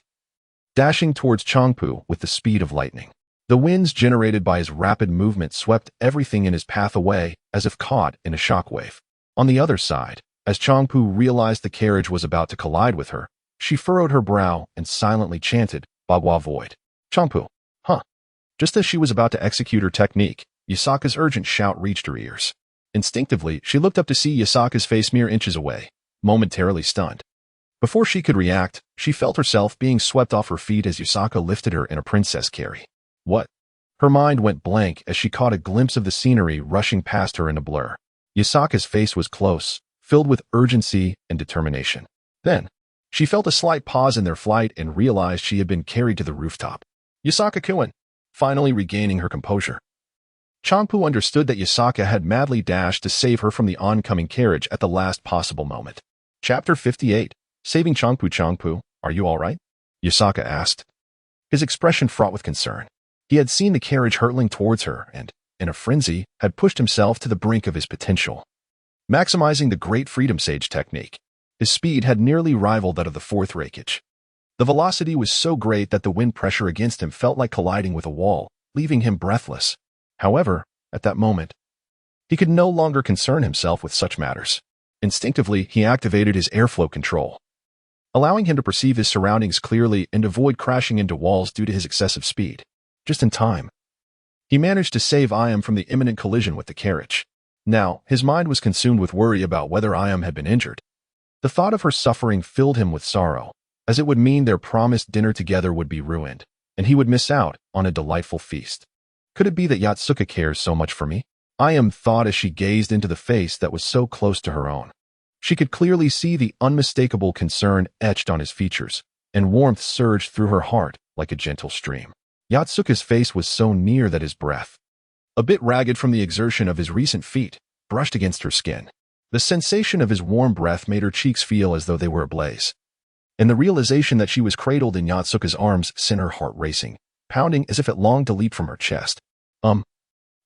dashing towards Changpu with the speed of lightning. The winds generated by his rapid movement swept everything in his path away, as if caught in a shockwave. On the other side, as Changpu realized the carriage was about to collide with her, she furrowed her brow and silently chanted, Bagua Void. Changpu, huh? Just as she was about to execute her technique, Yasaka's urgent shout reached her ears. Instinctively, she looked up to see Yasaka's face mere inches away, momentarily stunned. Before she could react, she felt herself being swept off her feet as Yasaka lifted her in a princess carry. What? Her mind went blank as she caught a glimpse of the scenery rushing past her in a blur. Yasaka's face was close, filled with urgency and determination. Then, she felt a slight pause in their flight and realized she had been carried to the rooftop. Yasaka-kun, finally regaining her composure. Changpu understood that Yasaka had madly dashed to save her from the oncoming carriage at the last possible moment. Chapter 58. Saving Changpu. Changpu, are you all right? Yasaka asked, his expression fraught with concern. He had seen the carriage hurtling towards her and, in a frenzy, had pushed himself to the brink of his potential. Maximizing the Great Freedom Sage technique, his speed had nearly rivaled that of the 4th Reikage. The velocity was so great that the wind pressure against him felt like colliding with a wall, leaving him breathless. However, at that moment, he could no longer concern himself with such matters. Instinctively, he activated his airflow control, allowing him to perceive his surroundings clearly and avoid crashing into walls due to his excessive speed. Just in time, he managed to save Ayam from the imminent collision with the carriage. Now, his mind was consumed with worry about whether Ayam had been injured. The thought of her suffering filled him with sorrow, as it would mean their promised dinner together would be ruined, and he would miss out on a delightful feast. Could it be that Yatsuka cares so much for me? Ayam thought as she gazed into the face that was so close to her own. She could clearly see the unmistakable concern etched on his features, and warmth surged through her heart like a gentle stream. Yatsuka's face was so near that his breath, a bit ragged from the exertion of his recent feat, brushed against her skin. The sensation of his warm breath made her cheeks feel as though they were ablaze, and the realization that she was cradled in Yatsuka's arms sent her heart racing, pounding as if it longed to leap from her chest.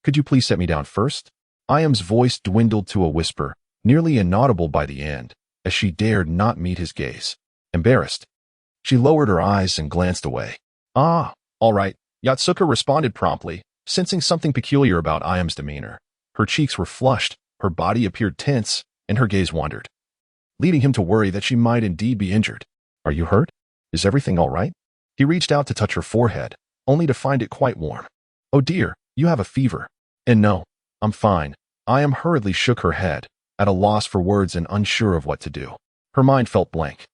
Could you please set me down first? Ayam's voice dwindled to a whisper, nearly inaudible by the end, as she dared not meet his gaze. Embarrassed, she lowered her eyes and glanced away. Ah, all right, Yatsuka responded promptly, sensing something peculiar about Ayam's demeanor. Her cheeks were flushed, her body appeared tense, and her gaze wandered, leading him to worry that she might indeed be injured. Are you hurt? Is everything all right? He reached out to touch her forehead, only to find it quite warm. Oh dear, you have a fever. And no, I'm fine. Ayam hurriedly shook her head, at a loss for words and unsure of what to do. Her mind felt blank.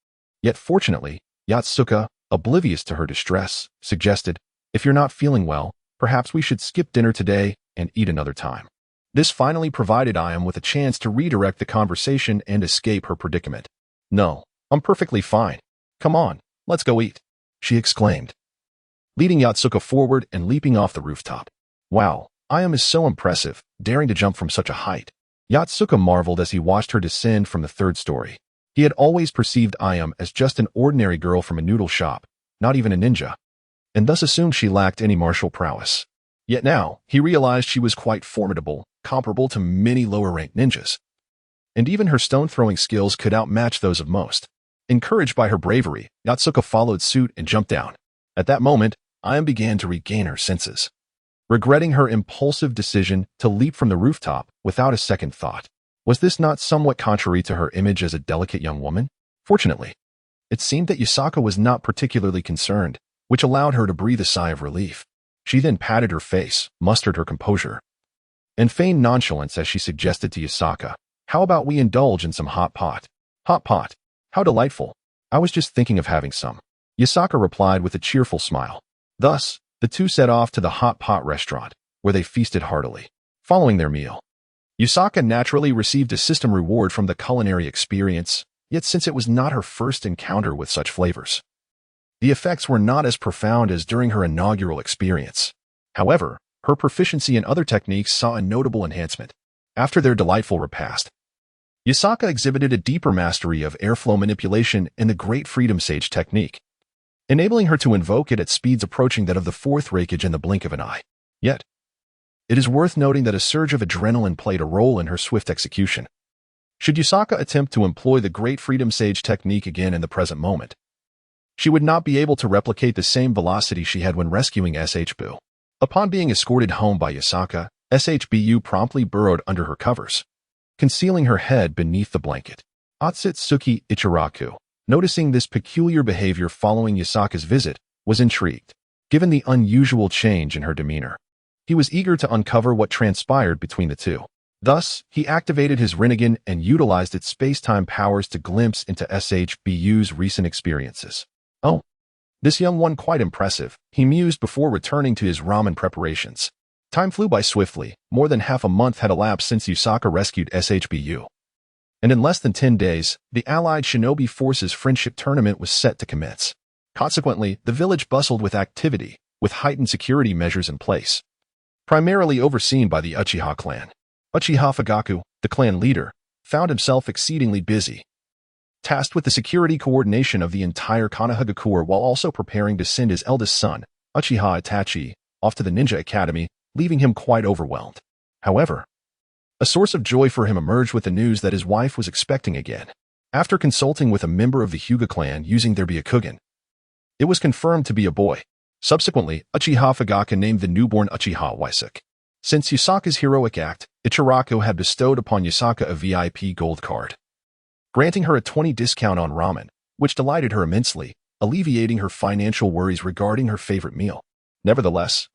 Yet fortunately, Yatsuka, oblivious to her distress, suggested, if you're not feeling well, perhaps we should skip dinner today and eat another time. This finally provided Ayam with a chance to redirect the conversation and escape her predicament. No, I'm perfectly fine. Come on, let's go eat, she exclaimed, leading Yatsuka forward and leaping off the rooftop. Wow, Ayam is so impressive, daring to jump from such a height. Yatsuka marveled as he watched her descend from the 3rd story. He had always perceived Ayam as just an ordinary girl from a noodle shop, not even a ninja, and thus assumed she lacked any martial prowess. Yet now, he realized she was quite formidable, comparable to many lower-ranked ninjas. And even her stone-throwing skills could outmatch those of most. Encouraged by her bravery, Yotsuka followed suit and jumped down. At that moment, Ayam began to regain her senses, regretting her impulsive decision to leap from the rooftop without a second thought. Was this not somewhat contrary to her image as a delicate young woman? Fortunately, it seemed that Yusaka was not particularly concerned, which allowed her to breathe a sigh of relief. She then patted her face, mustered her composure, and feigned nonchalance as she suggested to Yusaka, "How about we indulge in some hot pot?" "Hot pot? How delightful. I was just thinking of having some," Yusaka replied with a cheerful smile. Thus, the two set off to the hot pot restaurant, where they feasted heartily. Following their meal, Yusaka naturally received a system reward from the culinary experience, yet since it was not her first encounter with such flavors, the effects were not as profound as during her inaugural experience. However, her proficiency in other techniques saw a notable enhancement. After their delightful repast, Yusaka exhibited a deeper mastery of airflow manipulation and the Great Freedom Sage technique, enabling her to invoke it at speeds approaching that of the fourth Reikage in the blink of an eye. Yet, it is worth noting that a surge of adrenaline played a role in her swift execution. Should Yusaka attempt to employ the Great Freedom Sage technique again in the present moment, she would not be able to replicate the same velocity she had when rescuing SHBU. Upon being escorted home by Yusaka, SHBU promptly burrowed under her covers, concealing her head beneath the blanket. Otsutsuki Ichiraku, noticing this peculiar behavior following Yusaka's visit, was intrigued, given the unusual change in her demeanor. He was eager to uncover what transpired between the two. Thus, he activated his Rinnegan and utilized its space-time powers to glimpse into SHBU's recent experiences. "Oh, this young one quite impressive," he mused before returning to his ramen preparations. Time flew by swiftly. More than half a month had elapsed since Yusaka rescued SHBU. And in less than 10 days, the Allied Shinobi Forces Friendship Tournament was set to commence. Consequently, the village bustled with activity, with heightened security measures in place, primarily overseen by the Uchiha clan. Uchiha Fugaku, the clan leader, found himself exceedingly busy, tasked with the security coordination of the entire Konohagakure while also preparing to send his eldest son, Uchiha Itachi, off to the ninja academy, leaving him quite overwhelmed. However, a source of joy for him emerged with the news that his wife was expecting again. After consulting with a member of the Hyuga clan using their Byakugan, it was confirmed to be a boy. Subsequently, Uchiha Fugaku named the newborn Uchiha Waisuke. Since Yusaka's heroic act, Ichiraku had bestowed upon Yusaka a VIP gold card, granting her a 20% discount on ramen, which delighted her immensely, alleviating her financial worries regarding her favorite meal. Nevertheless,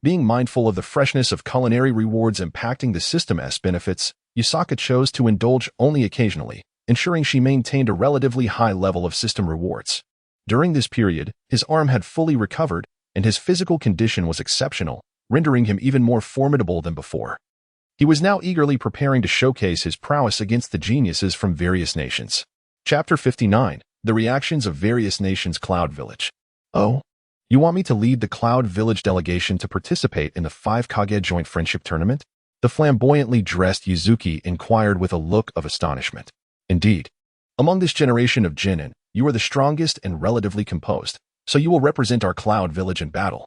being mindful of the freshness of culinary rewards impacting the system's benefits, Yusaka chose to indulge only occasionally, ensuring she maintained a relatively high level of system rewards. During this period, his arm had fully recovered, and his physical condition was exceptional, rendering him even more formidable than before. He was now eagerly preparing to showcase his prowess against the geniuses from various nations. Chapter 59, The Reactions of Various Nations Cloud Village. "Oh, you want me to lead the Cloud Village delegation to participate in the 5 Kage Joint Friendship Tournament?" The flamboyantly dressed Yuzuki inquired with a look of astonishment. "Indeed. Among this generation of genin, you are the strongest and relatively composed, so you will represent our Cloud Village in battle.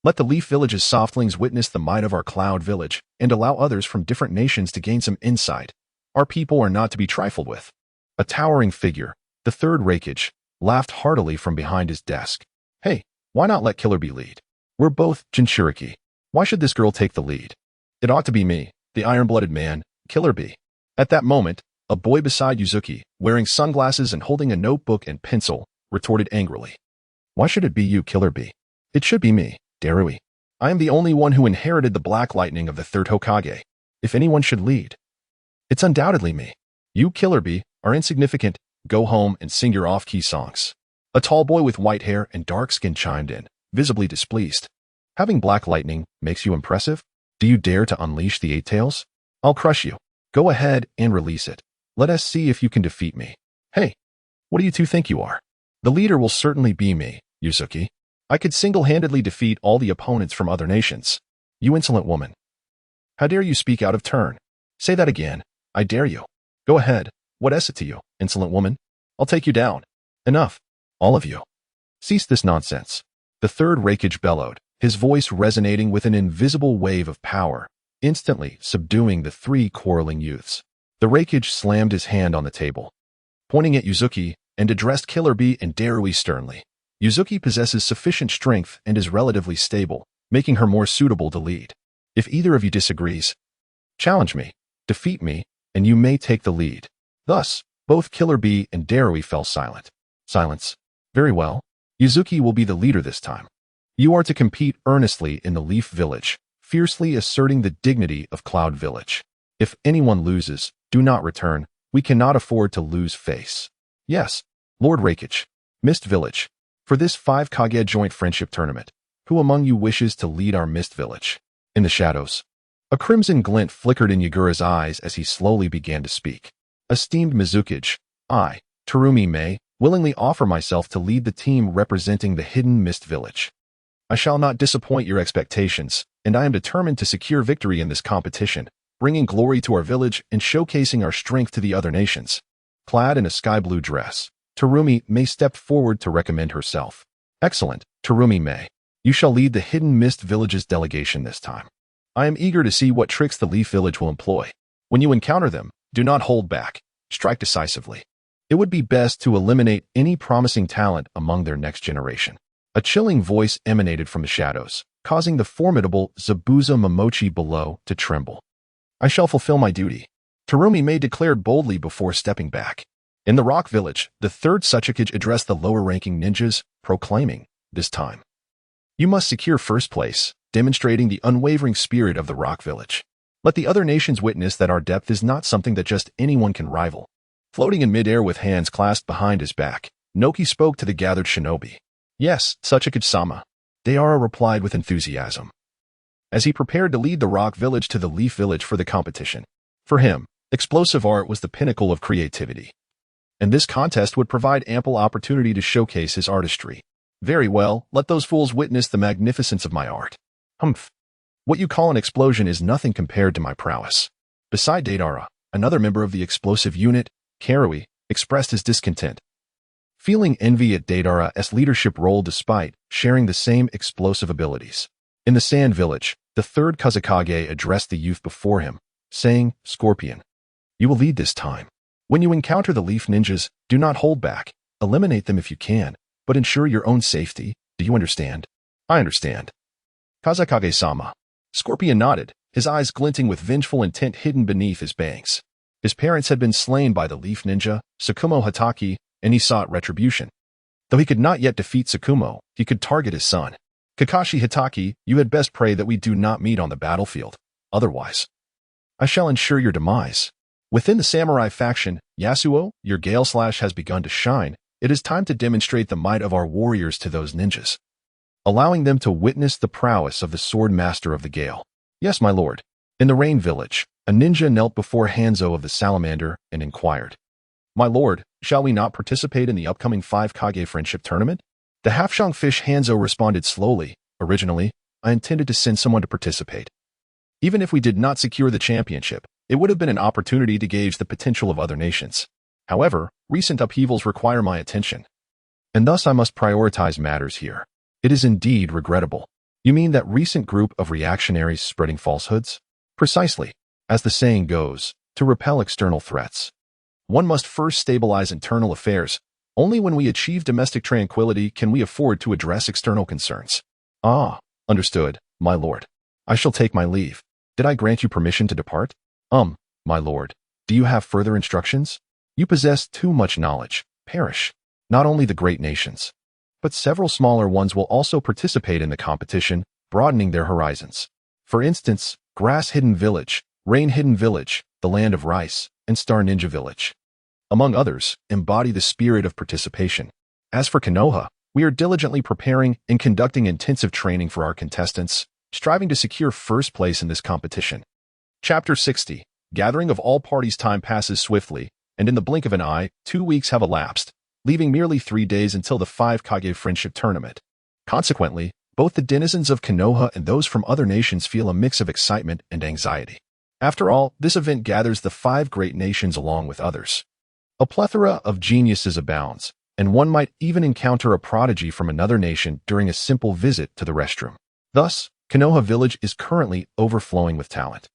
Let the Leaf Village's softlings witness the might of our Cloud Village and allow others from different nations to gain some insight. Our people are not to be trifled with." A towering figure, the third Reikage, laughed heartily from behind his desk. "Hey, why not let Killer Bee lead? We're both Jinchuriki. Why should this girl take the lead? It ought to be me, the iron-blooded man, Killer Bee." At that moment, a boy beside Yuzuki, wearing sunglasses and holding a notebook and pencil, retorted angrily. "Why should it be you, Killer Bee? It should be me, Darui. I am the only one who inherited the black lightning of the third Hokage. If anyone should lead, it's undoubtedly me. You, Killer Bee, are insignificant. Go home and sing your off-key songs." A tall boy with white hair and dark skin chimed in, visibly displeased. "Having black lightning makes you impressive? Do you dare to unleash the 8 tails? I'll crush you. Go ahead and release it. Let us see if you can defeat me. Hey, what do you two think you are? The leader will certainly be me, Yuzuki. I could single-handedly defeat all the opponents from other nations. You insolent woman. How dare you speak out of turn? Say that again. I dare you. Go ahead. What is it to you, insolent woman? I'll take you down. Enough. All of you. Cease this nonsense. The third Rakage bellowed, his voice resonating with an invisible wave of power, instantly subduing the three quarreling youths. The Rakage slammed his hand on the table, pointing at Yuzuki, and addressed Killer Bee and Darui sternly. Yuzuki possesses sufficient strength and is relatively stable, making her more suitable to lead. If either of you disagrees, challenge me, defeat me, and you may take the lead. Thus, both Killer Bee and Darui fell silent. Silence. Very well. Yuzuki will be the leader this time. You are to compete earnestly in the Leaf Village, fiercely asserting the dignity of Cloud Village. If anyone loses, do not return. We cannot afford to lose face. Yes, Lord Rakage. Mist Village. For this 5 Kage joint friendship tournament, who among you wishes to lead our Mist Village? In the shadows, a crimson glint flickered in Yagura's eyes as he slowly began to speak. Esteemed Mizukage, I, Terumi Mei, willingly offer myself to lead the team representing the hidden Mist Village. I shall not disappoint your expectations, and I am determined to secure victory in this competition, bringing glory to our village and showcasing our strength to the other nations. Clad in a sky-blue dress, Terumi Mei stepped forward to recommend herself. Excellent, Terumi Mei. You shall lead the Hidden Mist Village's delegation this time. I am eager to see what tricks the Leaf Village will employ. When you encounter them, do not hold back. Strike decisively. It would be best to eliminate any promising talent among their next generation. A chilling voice emanated from the shadows, causing the formidable Zabuza Momochi below to tremble. I shall fulfill my duty, Terumi Mei declared boldly before stepping back. In the Rock Village, the third Suchikage addressed the lower-ranking ninjas, proclaiming, this time, you must secure first place, demonstrating the unwavering spirit of the Rock Village. Let the other nations witness that our depth is not something that just anyone can rival. Floating in midair with hands clasped behind his back, Noki spoke to the gathered shinobi. Yes, Suchikage-sama. Deara replied with enthusiasm, as he prepared to lead the Rock Village to the Leaf Village for the competition. For him, explosive art was the pinnacle of creativity, and this contest would provide ample opportunity to showcase his artistry. Very well, let those fools witness the magnificence of my art. Humph. What you call an explosion is nothing compared to my prowess. Beside Deidara, another member of the explosive unit, Karui, expressed his discontent, feeling envy at Deidara's leadership role despite sharing the same explosive abilities. In the Sand Village, the third Kazekage addressed the youth before him, saying, Scorpion, you will lead this time. When you encounter the Leaf Ninjas, do not hold back. Eliminate them if you can, but ensure your own safety. Do you understand? I understand. Kazekage-sama. Scorpion nodded, his eyes glinting with vengeful intent hidden beneath his bangs. His parents had been slain by the Leaf Ninja, Tsukumo Hataki, and he sought retribution. Though he could not yet defeat Tsukumo, he could target his son. Kakashi Hataki, you had best pray that we do not meet on the battlefield. Otherwise, I shall ensure your demise. Within the samurai faction, Yasuo, your Gale Slash has begun to shine. It is time to demonstrate the might of our warriors to those ninjas, allowing them to witness the prowess of the sword master of the Gale. Yes, my lord. In the Rain Village, a ninja knelt before Hanzo of the Salamander and inquired, my lord, shall we not participate in the upcoming 5 Kage friendship tournament? The half-shang fish Hanzo responded slowly. Originally, I intended to send someone to participate. Even if we did not secure the championship, it would have been an opportunity to gauge the potential of other nations. However, recent upheavals require my attention, and thus I must prioritize matters here. It is indeed regrettable. You mean that recent group of reactionaries spreading falsehoods? Precisely. As the saying goes, to repel external threats, one must first stabilize internal affairs. Only when we achieve domestic tranquility can we afford to address external concerns. Ah, understood, my lord. I shall take my leave. Did I grant you permission to depart? My lord. Do you have further instructions? You possess too much knowledge. Perish. Not only the great nations, but several smaller ones will also participate in the competition, broadening their horizons. For instance, Grass Hidden Village, Rain Hidden Village, the Land of Rice, and Star Ninja Village, among others, embody the spirit of participation. As for Konoha, we are diligently preparing and conducting intensive training for our contestants, striving to secure first place in this competition. Chapter 60. Gathering of all parties. Time passes swiftly, and in the blink of an eye, 2 weeks have elapsed, leaving merely 3 days until the 5 Kage friendship tournament. Consequently, both the denizens of Konoha and those from other nations feel a mix of excitement and anxiety. After all, this event gathers the 5 great nations along with others, A plethora of geniuses abounds, and one might even encounter a prodigy from another nation during a simple visit to the restroom. Thus, Konoha Village is currently overflowing with talent.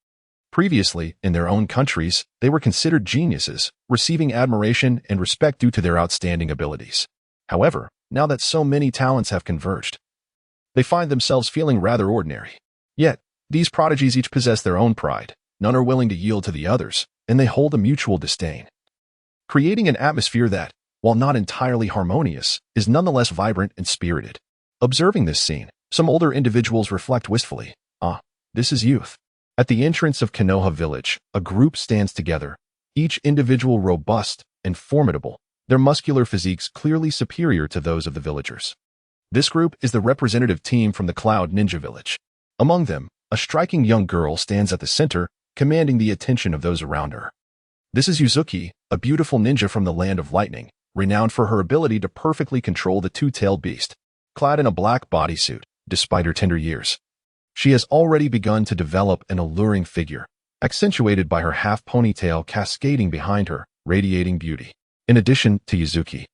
Previously, in their own countries, they were considered geniuses, receiving admiration and respect due to their outstanding abilities. However, now that so many talents have converged, they find themselves feeling rather ordinary. Yet, these prodigies each possess their own pride, none are willing to yield to the others, and they hold a mutual disdain, creating an atmosphere that, while not entirely harmonious, is nonetheless vibrant and spirited. Observing this scene, some older individuals reflect wistfully, this is youth. At the entrance of Konoha Village, a group stands together, each individual robust and formidable, their muscular physiques clearly superior to those of the villagers. This group is the representative team from the Cloud Ninja Village. Among them, a striking young girl stands at the center, commanding the attention of those around her. This is Yuzuki, a beautiful ninja from the Land of Lightning, renowned for her ability to perfectly control the two-tailed beast. Clad in a black bodysuit, despite her tender years, she has already begun to develop an alluring figure, accentuated by her half-ponytail cascading behind her, radiating beauty. In addition to Yuzuki,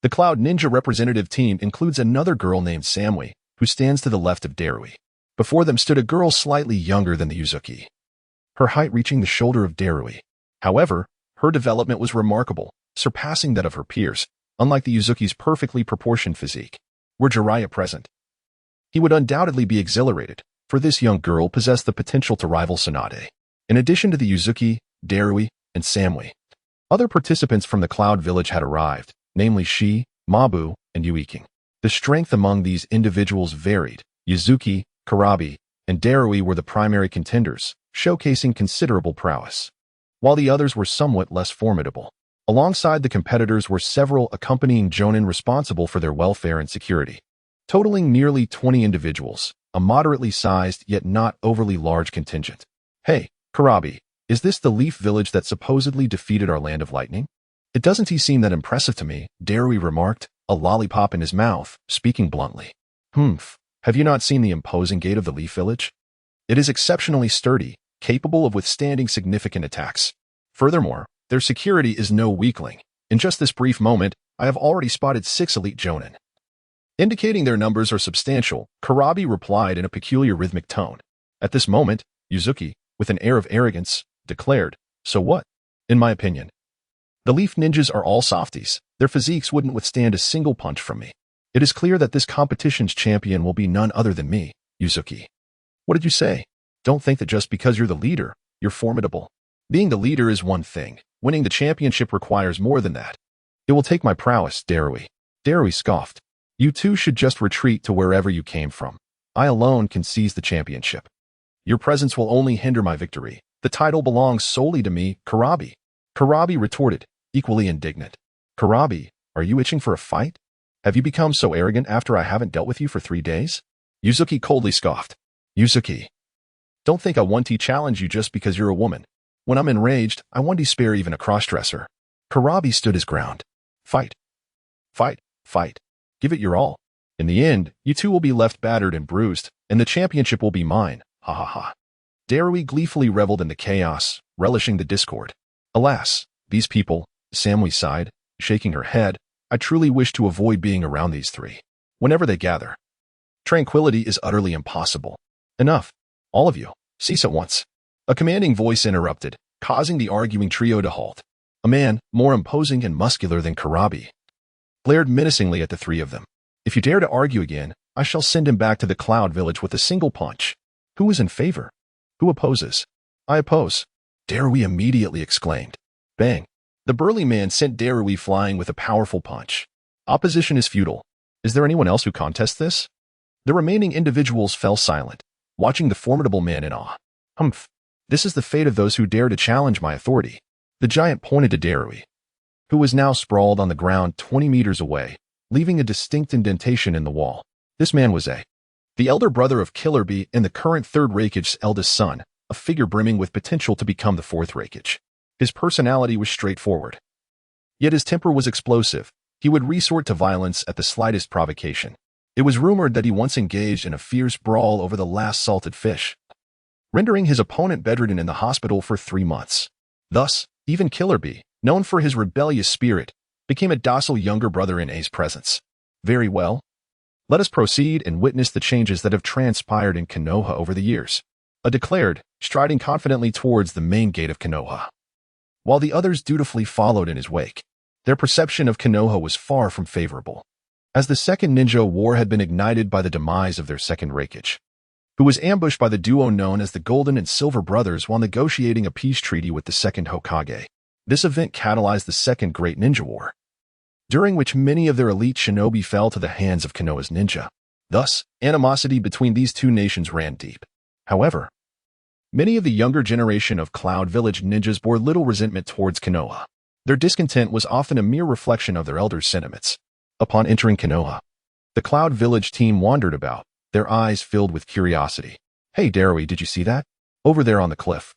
the Cloud Ninja representative team includes another girl named Samui, who stands to the left of Darui. Before them stood a girl slightly younger than the Yuzuki, her height reaching the shoulder of Darui. However, her development was remarkable, surpassing that of her peers. Unlike the Yuzuki's perfectly proportioned physique, were Jiraiya present, he would undoubtedly be exhilarated, for this young girl possessed the potential to rival Tsunade. In addition to the Yuzuki, Darui, and Samui, other participants from the Cloud Village had arrived, namely Shi, Mabu, and Yuiking. The strength among these individuals varied. Yuzuki, Karabi, and Darui were the primary contenders, showcasing considerable prowess, while the others were somewhat less formidable. Alongside the competitors were several accompanying jonin responsible for their welfare and security, totaling nearly 20 individuals, a moderately sized yet not overly large contingent. Hey, Karabi, is this the Leaf Village that supposedly defeated our Land of Lightning? It doesn't seem that impressive to me, Darui remarked, a lollipop in his mouth, speaking bluntly. Have you not seen the imposing gate of the Leaf Village? It is exceptionally sturdy, capable of withstanding significant attacks. Furthermore, their security is no weakling. In just this brief moment, I have already spotted 6 elite jonin. Indicating their numbers are substantial, Karabi replied in a peculiar rhythmic tone. At this moment, Yuzuki, with an air of arrogance, declared, so what? In my opinion, the Leaf Ninjas are all softies. Their physiques wouldn't withstand a single punch from me. It is clear that this competition's champion will be none other than me, Yuzuki. What did you say? Don't think that just because you're the leader, you're formidable. Being the leader is one thing. Winning the championship requires more than that. It will take my prowess, Darui. Darui scoffed. You two should just retreat to wherever you came from. I alone can seize the championship. Your presence will only hinder my victory. The title belongs solely to me, Karabi. Karabi retorted, equally indignant. Karabi, are you itching for a fight? Have you become so arrogant after I haven't dealt with you for 3 days? Yuzuki coldly scoffed. Yuzuki, don't think I want to challenge you just because you're a woman. When I'm enraged, I want to spare even a crossdresser. Karabi stood his ground. Fight. Fight. Fight. Give it your all. In the end, you two will be left battered and bruised, and the championship will be mine. Ha ha ha. Darui gleefully reveled in the chaos, relishing the discord. Alas, these people, Samui sighed, shaking her head, I truly wish to avoid being around these 3. Whenever they gather, tranquility is utterly impossible. Enough. All of you, cease at once. A commanding voice interrupted, causing the arguing trio to halt. A man, more imposing and muscular than Karabi, glared menacingly at the 3 of them. If you dare to argue again, I shall send him back to the Cloud Village with a single punch. Who is in favor? Who opposes? I oppose. Darui immediately exclaimed. Bang. The burly man sent Darui flying with a powerful punch. Opposition is futile. Is there anyone else who contests this? The remaining individuals fell silent, watching the formidable man in awe. This is the fate of those who dare to challenge my authority. The giant pointed to Darui, who was now sprawled on the ground 20 meters away, leaving a distinct indentation in the wall. This man was the elder brother of Killer Bee and the current 3rd Raikage's eldest son, a figure brimming with potential to become the 4th Raikage. His personality was straightforward, yet his temper was explosive. He would resort to violence at the slightest provocation. It was rumored that he once engaged in a fierce brawl over the last salted fish, rendering his opponent bedridden in the hospital for 3 months. Thus, even Killer Bee, known for his rebellious spirit, became a docile younger brother in A's presence. Very well. Let us proceed and witness the changes that have transpired in Konoha over the years. A declared, striding confidently towards the main gate of Konoha. While the others dutifully followed in his wake, their perception of Konoha was far from favorable, as the Second Ninja War had been ignited by the demise of their second Raikage, who was ambushed by the duo known as the Golden and Silver Brothers while negotiating a peace treaty with the second Hokage. This event catalyzed the Second Great Ninja War, during which many of their elite shinobi fell to the hands of Konoha's ninja. Thus, animosity between these two nations ran deep. However, many of the younger generation of Cloud Village ninjas bore little resentment towards Konoha. Their discontent was often a mere reflection of their elders' sentiments. Upon entering Konoha, the Cloud Village team wandered about, their eyes filled with curiosity. Hey Darui, did you see that? Over there on the cliff.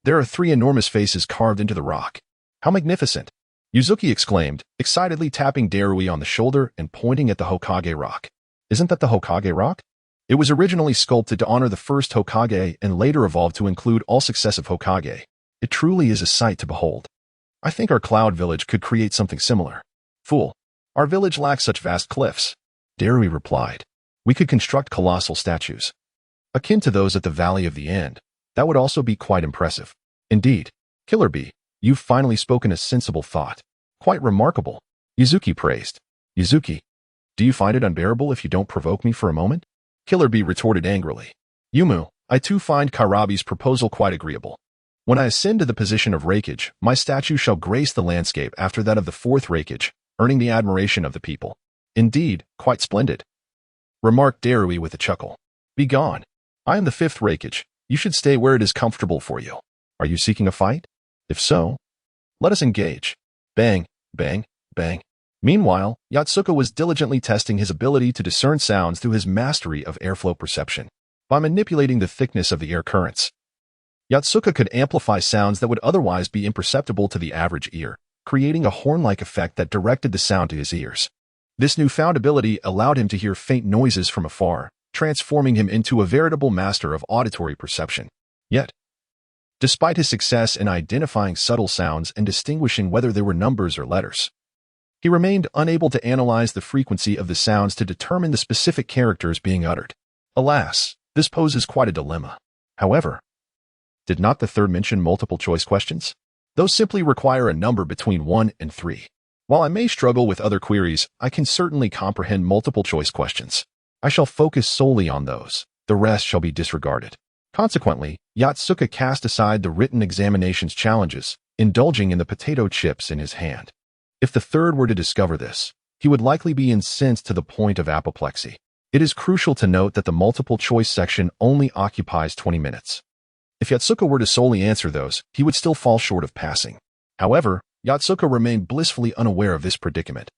There are 3 enormous faces carved into the rock. How magnificent! Yuzuki exclaimed, excitedly tapping Darui on the shoulder and pointing at the Hokage rock. Isn't that the Hokage rock? It was originally sculpted to honor the first Hokage and later evolved to include all successive Hokage. It truly is a sight to behold. I think our Cloud Village could create something similar. Fool, our village lacks such vast cliffs. Darui replied. We could construct colossal statues, akin to those at the Valley of the End. That would also be quite impressive. Indeed, Killer Bee, you've finally spoken a sensible thought. Quite remarkable. Yuzuki praised. Yuzuki, do you find it unbearable if you don't provoke me for a moment? Killer Bee retorted angrily. Yumu, I too find Kairabi's proposal quite agreeable. When I ascend to the position of Raikage, my statue shall grace the landscape after that of the 4th Raikage, earning the admiration of the people. Indeed, quite splendid. Remarked Darui with a chuckle. Be gone. I am the 5th Raikage. You should stay where it is comfortable for you. Are you seeking a fight? If so, let us engage. Bang, bang, bang. Meanwhile, Yotsuka was diligently testing his ability to discern sounds through his mastery of airflow perception. By manipulating the thickness of the air currents, Yotsuka could amplify sounds that would otherwise be imperceptible to the average ear, creating a horn-like effect that directed the sound to his ears. This newfound ability allowed him to hear faint noises from afar, transforming him into a veritable master of auditory perception. Yet, despite his success in identifying subtle sounds and distinguishing whether they were numbers or letters, he remained unable to analyze the frequency of the sounds to determine the specific characters being uttered. Alas, this poses quite a dilemma. However, did not the third mention multiple-choice questions? Those simply require a number between 1 and 3. While I may struggle with other queries, I can certainly comprehend multiple-choice questions. I shall focus solely on those. The rest shall be disregarded. Consequently, Yotsuka cast aside the written examination's challenges, indulging in the potato chips in his hand. If the third were to discover this, he would likely be incensed to the point of apoplexy. It is crucial to note that the multiple-choice section only occupies 20 minutes. If Yotsuka were to solely answer those, he would still fall short of passing. However, Yotsuka remained blissfully unaware of this predicament,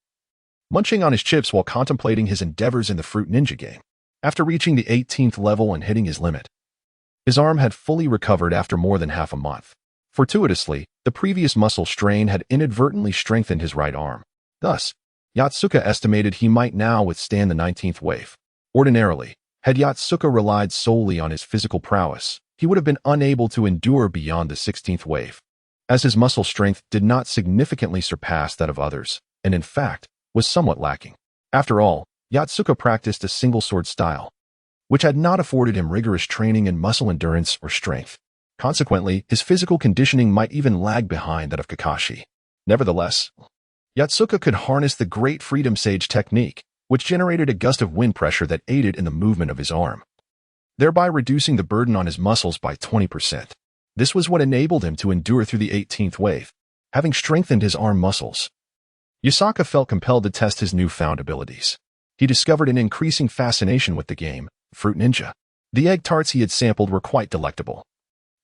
munching on his chips while contemplating his endeavors in the Fruit Ninja game. After reaching the 18th level and hitting his limit, his arm had fully recovered after more than half a month. Fortuitously, the previous muscle strain had inadvertently strengthened his right arm. Thus, Yotsuka estimated he might now withstand the 19th wave. Ordinarily, had Yotsuka relied solely on his physical prowess, he would have been unable to endure beyond the 16th wave, as his muscle strength did not significantly surpass that of others, and in fact, was somewhat lacking. After all, Yotsuka practiced a single sword style, which had not afforded him rigorous training in muscle endurance or strength. Consequently, his physical conditioning might even lag behind that of Kakashi. Nevertheless, Yotsuka could harness the Great Freedom Sage technique, which generated a gust of wind pressure that aided in the movement of his arm, thereby reducing the burden on his muscles by 20%. This was what enabled him to endure through the 18th wave. Having strengthened his arm muscles, Yotsuka felt compelled to test his newfound abilities. He discovered an increasing fascination with the game, Fruit Ninja. The egg tarts he had sampled were quite delectable.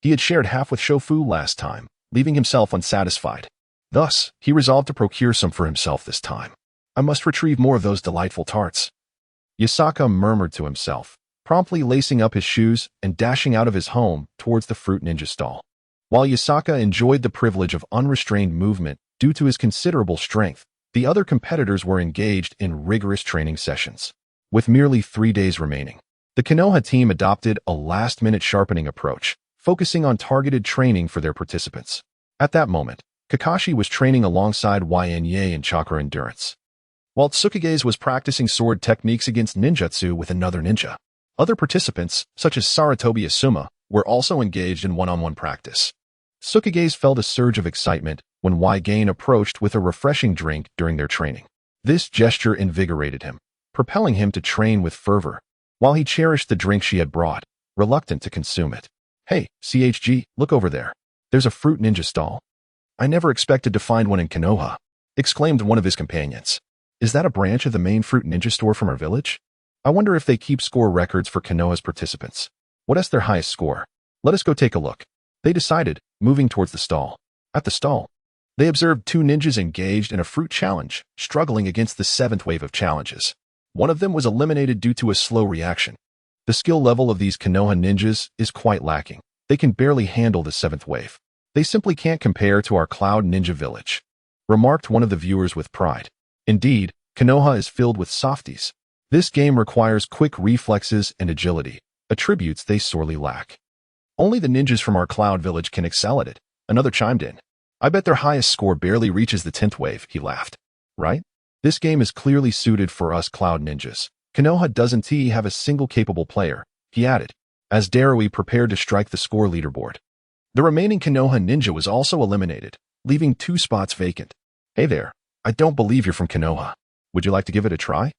He had shared half with Shofu last time, leaving himself unsatisfied. Thus, he resolved to procure some for himself this time. I must retrieve more of those delightful tarts. Yotsuka murmured to himself, promptly lacing up his shoes and dashing out of his home towards the Fruit Ninja stall. While Yotsuka enjoyed the privilege of unrestrained movement due to his considerable strength, the other competitors were engaged in rigorous training sessions. With merely 3 days remaining, the Konoha team adopted a last-minute sharpening approach, focusing on targeted training for their participants. At that moment, Kakashi was training alongside Yanye in chakra endurance, while Tsukigase was practicing sword techniques against ninjutsu with another ninja. Other participants, such as Saratobi Asuma, were also engaged in one-on-one practice. Tsukigase felt a surge of excitement when Yagain approached with a refreshing drink during their training. This gesture invigorated him, propelling him to train with fervor, while he cherished the drink she had brought, reluctant to consume it. "Hey, CHG, look over there. There's a fruit ninja stall. I never expected to find one in Konoha," exclaimed one of his companions. "Is that a branch of the main fruit ninja store from our village? I wonder if they keep score records for Konoha's participants. What is their highest score? Let us go take a look." They decided, moving towards the stall. At the stall, they observed two ninjas engaged in a fruit challenge, struggling against the 7th wave of challenges. One of them was eliminated due to a slow reaction. The skill level of these Konoha ninjas is quite lacking. They can barely handle the 7th wave. "They simply can't compare to our Cloud Ninja village," remarked one of the viewers with pride. Indeed, Konoha is filled with softies. This game requires quick reflexes and agility, attributes they sorely lack. "Only the ninjas from our Cloud village can excel at it," another chimed in. "I bet their highest score barely reaches the 10th wave," he laughed. "Right? This game is clearly suited for us Cloud ninjas. Konoha doesn't have a single capable player," he added, as Darui prepared to strike the score leaderboard. The remaining Konoha ninja was also eliminated, leaving 2 spots vacant. "Hey there, I don't believe you're from Konoha. Would you like to give it a try?"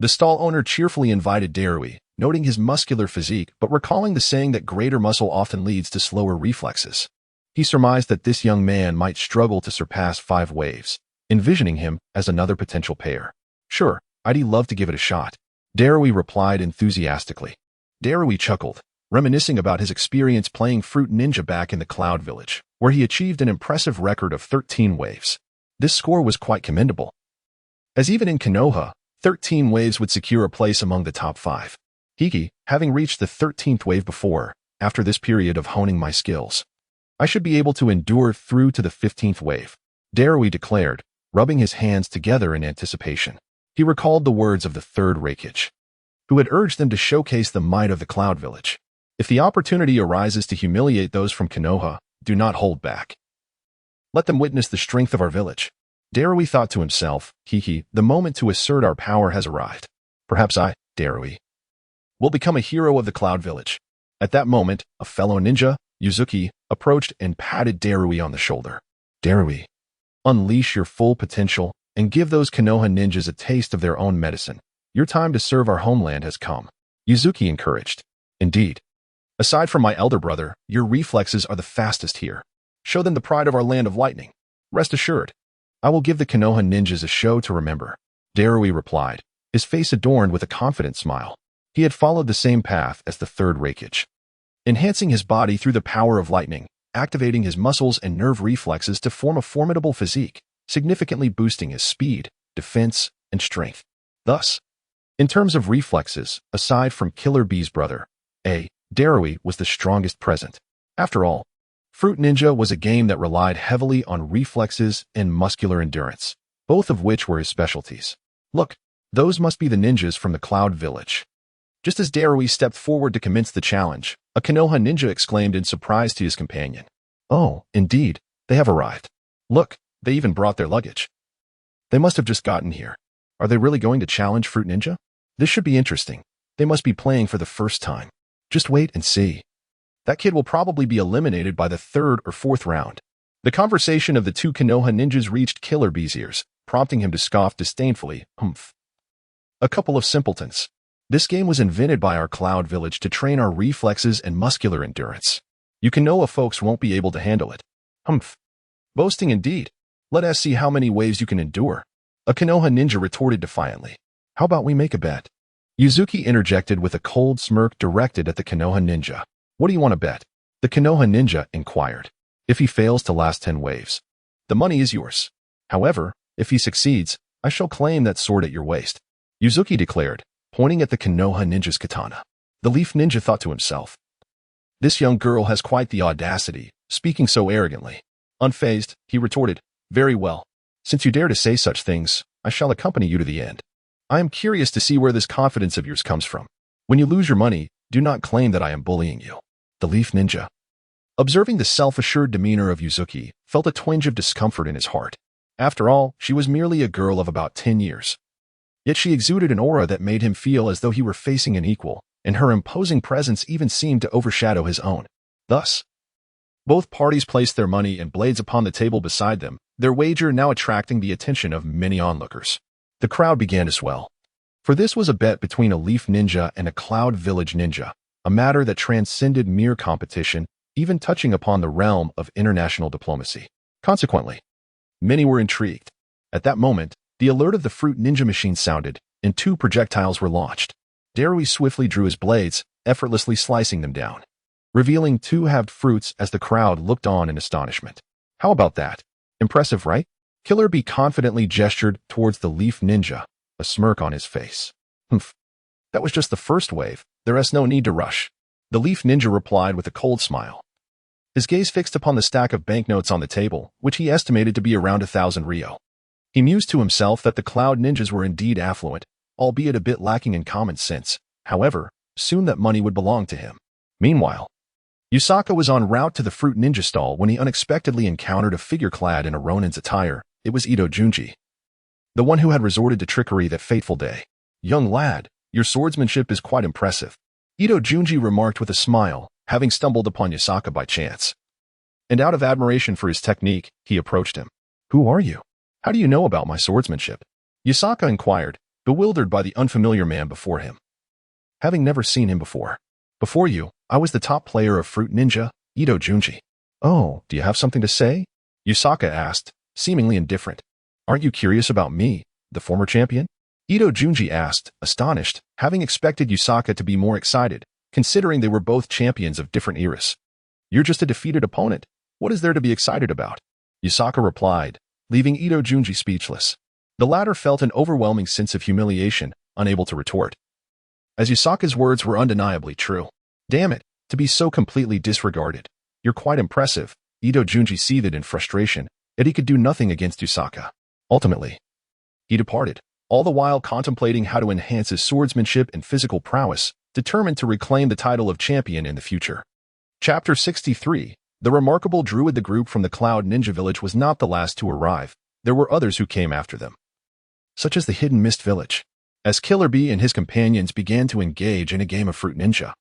The stall owner cheerfully invited Darui, noting his muscular physique but recalling the saying that greater muscle often leads to slower reflexes. He surmised that this young man might struggle to surpass 5 waves, envisioning him as another potential pair. "Sure, I'd love to give it a shot," Darui replied enthusiastically. Darui chuckled, reminiscing about his experience playing Fruit Ninja back in the Cloud Village, where he achieved an impressive record of 13 waves. This score was quite commendable, as even in Konoha, 13 waves would secure a place among the top 5. Hiki, having reached the 13th wave before, after this period of honing my skills, I should be able to endure through to the 15th wave, Darui declared, rubbing his hands together in anticipation. He recalled the words of the 3rd Reikage, who had urged them to showcase the might of the Cloud Village. If the opportunity arises to humiliate those from Konoha, do not hold back. Let them witness the strength of our village. Darui thought to himself, the moment to assert our power has arrived. Perhaps I, Darui, will become a hero of the Cloud Village. At that moment, a fellow ninja, Yuzuki, approached and patted Darui on the shoulder. "Darui, unleash your full potential and give those Konoha ninjas a taste of their own medicine. Your time to serve our homeland has come," Yuzuki encouraged. "Indeed. Aside from my elder brother, your reflexes are the fastest here. Show them the pride of our land of lightning. Rest assured, I will give the Konoha ninjas a show to remember," Darui replied, his face adorned with a confident smile. He had followed the same path as the 3rd Reikage, enhancing his body through the power of lightning, activating his muscles and nerve reflexes to form a formidable physique, significantly boosting his speed, defense, and strength. Thus, in terms of reflexes, aside from Killer Bee's brother, Darui was the strongest present. After all, Fruit Ninja was a game that relied heavily on reflexes and muscular endurance, both of which were his specialties. "Look, those must be the ninjas from the Cloud Village." Just as Darui stepped forward to commence the challenge, a Konoha ninja exclaimed in surprise to his companion. "Oh, indeed, they have arrived. Look, they even brought their luggage. They must have just gotten here. Are they really going to challenge Fruit Ninja? This should be interesting. They must be playing for the first time. Just wait and see. That kid will probably be eliminated by the 3rd or 4th round." The conversation of the 2 Konoha ninjas reached Killer Bee's ears, prompting him to scoff disdainfully. "Humph. A couple of simpletons. This game was invented by our Cloud Village to train our reflexes and muscular endurance. You Konoha folks won't be able to handle it. Humph. Boasting indeed. Let us see how many waves you can endure," a Konoha ninja retorted defiantly. "How about we make a bet?" Yuzuki interjected with a cold smirk directed at the Konoha ninja. "What do you want to bet?" the Konoha ninja inquired. "If he fails to last 10 waves, the money is yours. However, if he succeeds, I shall claim that sword at your waist," Yuzuki declared, pointing at the Konoha ninja's katana. The Leaf Ninja thought to himself, "This young girl has quite the audacity, speaking so arrogantly." Unfazed, he retorted, "Very well. Since you dare to say such things, I shall accompany you to the end. I am curious to see where this confidence of yours comes from. When you lose your money, do not claim that I am bullying you." The Leaf Ninja Observing the self-assured demeanor of Yuzuki felt a twinge of discomfort in his heart. After all, she was merely a girl of about 10 years. Yet she exuded an aura that made him feel as though he were facing an equal, and her imposing presence even seemed to overshadow his own. Thus, both parties placed their money and blades upon the table beside them, their wager now attracting the attention of many onlookers. The crowd began to swell. For this was a bet between a Leaf Ninja and a Cloud Village Ninja, a matter that transcended mere competition, even touching upon the realm of international diplomacy. Consequently, many were intrigued. At that moment, the alert of the Fruit Ninja machine sounded, and 2 projectiles were launched. Darui swiftly drew his blades, effortlessly slicing them down, revealing 2 halved fruits as the crowd looked on in astonishment. How about that? Impressive, right? Killer Bee confidently gestured towards the Leaf Ninja, a smirk on his face. Humph. That was just the first wave. There is no need to rush. The Leaf Ninja replied with a cold smile. His gaze fixed upon the stack of banknotes on the table, which he estimated to be around 1,000 ryo. He mused to himself that the Cloud Ninjas were indeed affluent, albeit a bit lacking in common sense. However, soon that money would belong to him. Meanwhile, Yusaka was en route to the Fruit Ninja stall when he unexpectedly encountered a figure clad in a Ronin's attire. It was Ito Junji, the one who had resorted to trickery that fateful day. Young lad, your swordsmanship is quite impressive, Ito Junji remarked with a smile, having stumbled upon Yusaka by chance. And out of admiration for his technique, he approached him. Who are you? How do you know about my swordsmanship? Yusaka inquired, bewildered by the unfamiliar man before him. Having never seen him before. Before you, I was the top player of Fruit Ninja, Ito Junji. Oh, do you have something to say? Yusaka asked, seemingly indifferent. Aren't you curious about me, the former champion? Ito Junji asked, astonished, having expected Yusaka to be more excited, considering they were both champions of different eras. You're just a defeated opponent. What is there to be excited about? Yusaka replied, leaving Ito Junji speechless. The latter felt an overwhelming sense of humiliation, unable to retort, as Yusaka's words were undeniably true. Damn it, to be so completely disregarded. You're quite impressive, Ito Junji seethed in frustration, yet he could do nothing against Yusaka. Ultimately, he departed, all the while contemplating how to enhance his swordsmanship and physical prowess, determined to reclaim the title of champion in the future. Chapter 63. The remarkable druid. The group from the Cloud Ninja Village was not the last to arrive. There were others who came after them, such as the Hidden Mist Village. As Killer Bee and his companions began to engage in a game of Fruit Ninja,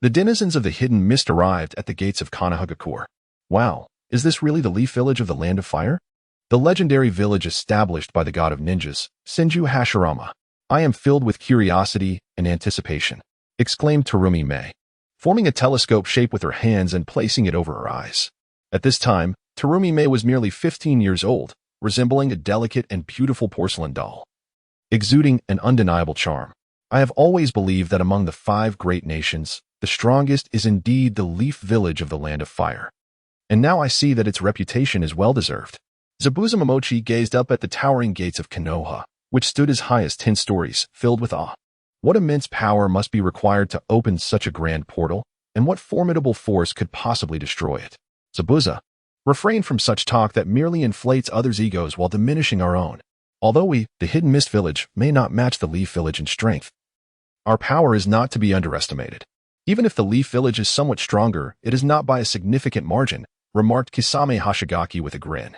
the denizens of the Hidden Mist arrived at the gates of Konohagakure. Wow, is this really the Leaf Village of the Land of Fire? The legendary village established by the god of ninjas, Senju Hashirama. I am filled with curiosity and anticipation, exclaimed Terumi Mei, forming a telescope shape with her hands and placing it over her eyes. At this time, Terumi Mei was merely 15 years old, resembling a delicate and beautiful porcelain doll, exuding an undeniable charm. I have always believed that among the 5 great nations, the strongest is indeed the Leaf Village of the Land of Fire. And now I see that its reputation is well-deserved. Zabuza Momochi gazed up at the towering gates of Konoha, which stood as high as 10 stories, filled with awe. What immense power must be required to open such a grand portal, and what formidable force could possibly destroy it? Zabuza, refrain from such talk that merely inflates others' egos while diminishing our own. Although we, the Hidden Mist Village, may not match the Leaf Village in strength, our power is not to be underestimated. Even if the Leaf Village is somewhat stronger, it is not by a significant margin, remarked Kisame Hashigaki with a grin,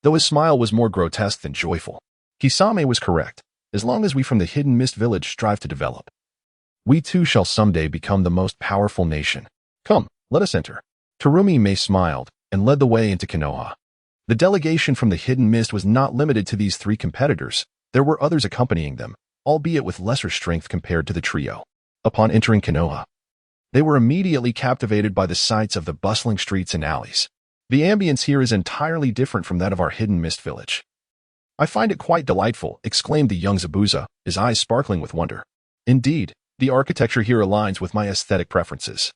though his smile was more grotesque than joyful. Kisame was correct. As long as we from the Hidden Mist Village strive to develop, we too shall someday become the most powerful nation. Come, let us enter. Terumi Mei smiled and led the way into Konoha. The delegation from the Hidden Mist was not limited to these 3 competitors. There were others accompanying them, albeit with lesser strength compared to the trio. Upon entering Konoha, they were immediately captivated by the sights of the bustling streets and alleys. The ambience here is entirely different from that of our Hidden Mist Village. I find it quite delightful, exclaimed the young Zabuza, his eyes sparkling with wonder. Indeed, the architecture here aligns with my aesthetic preferences.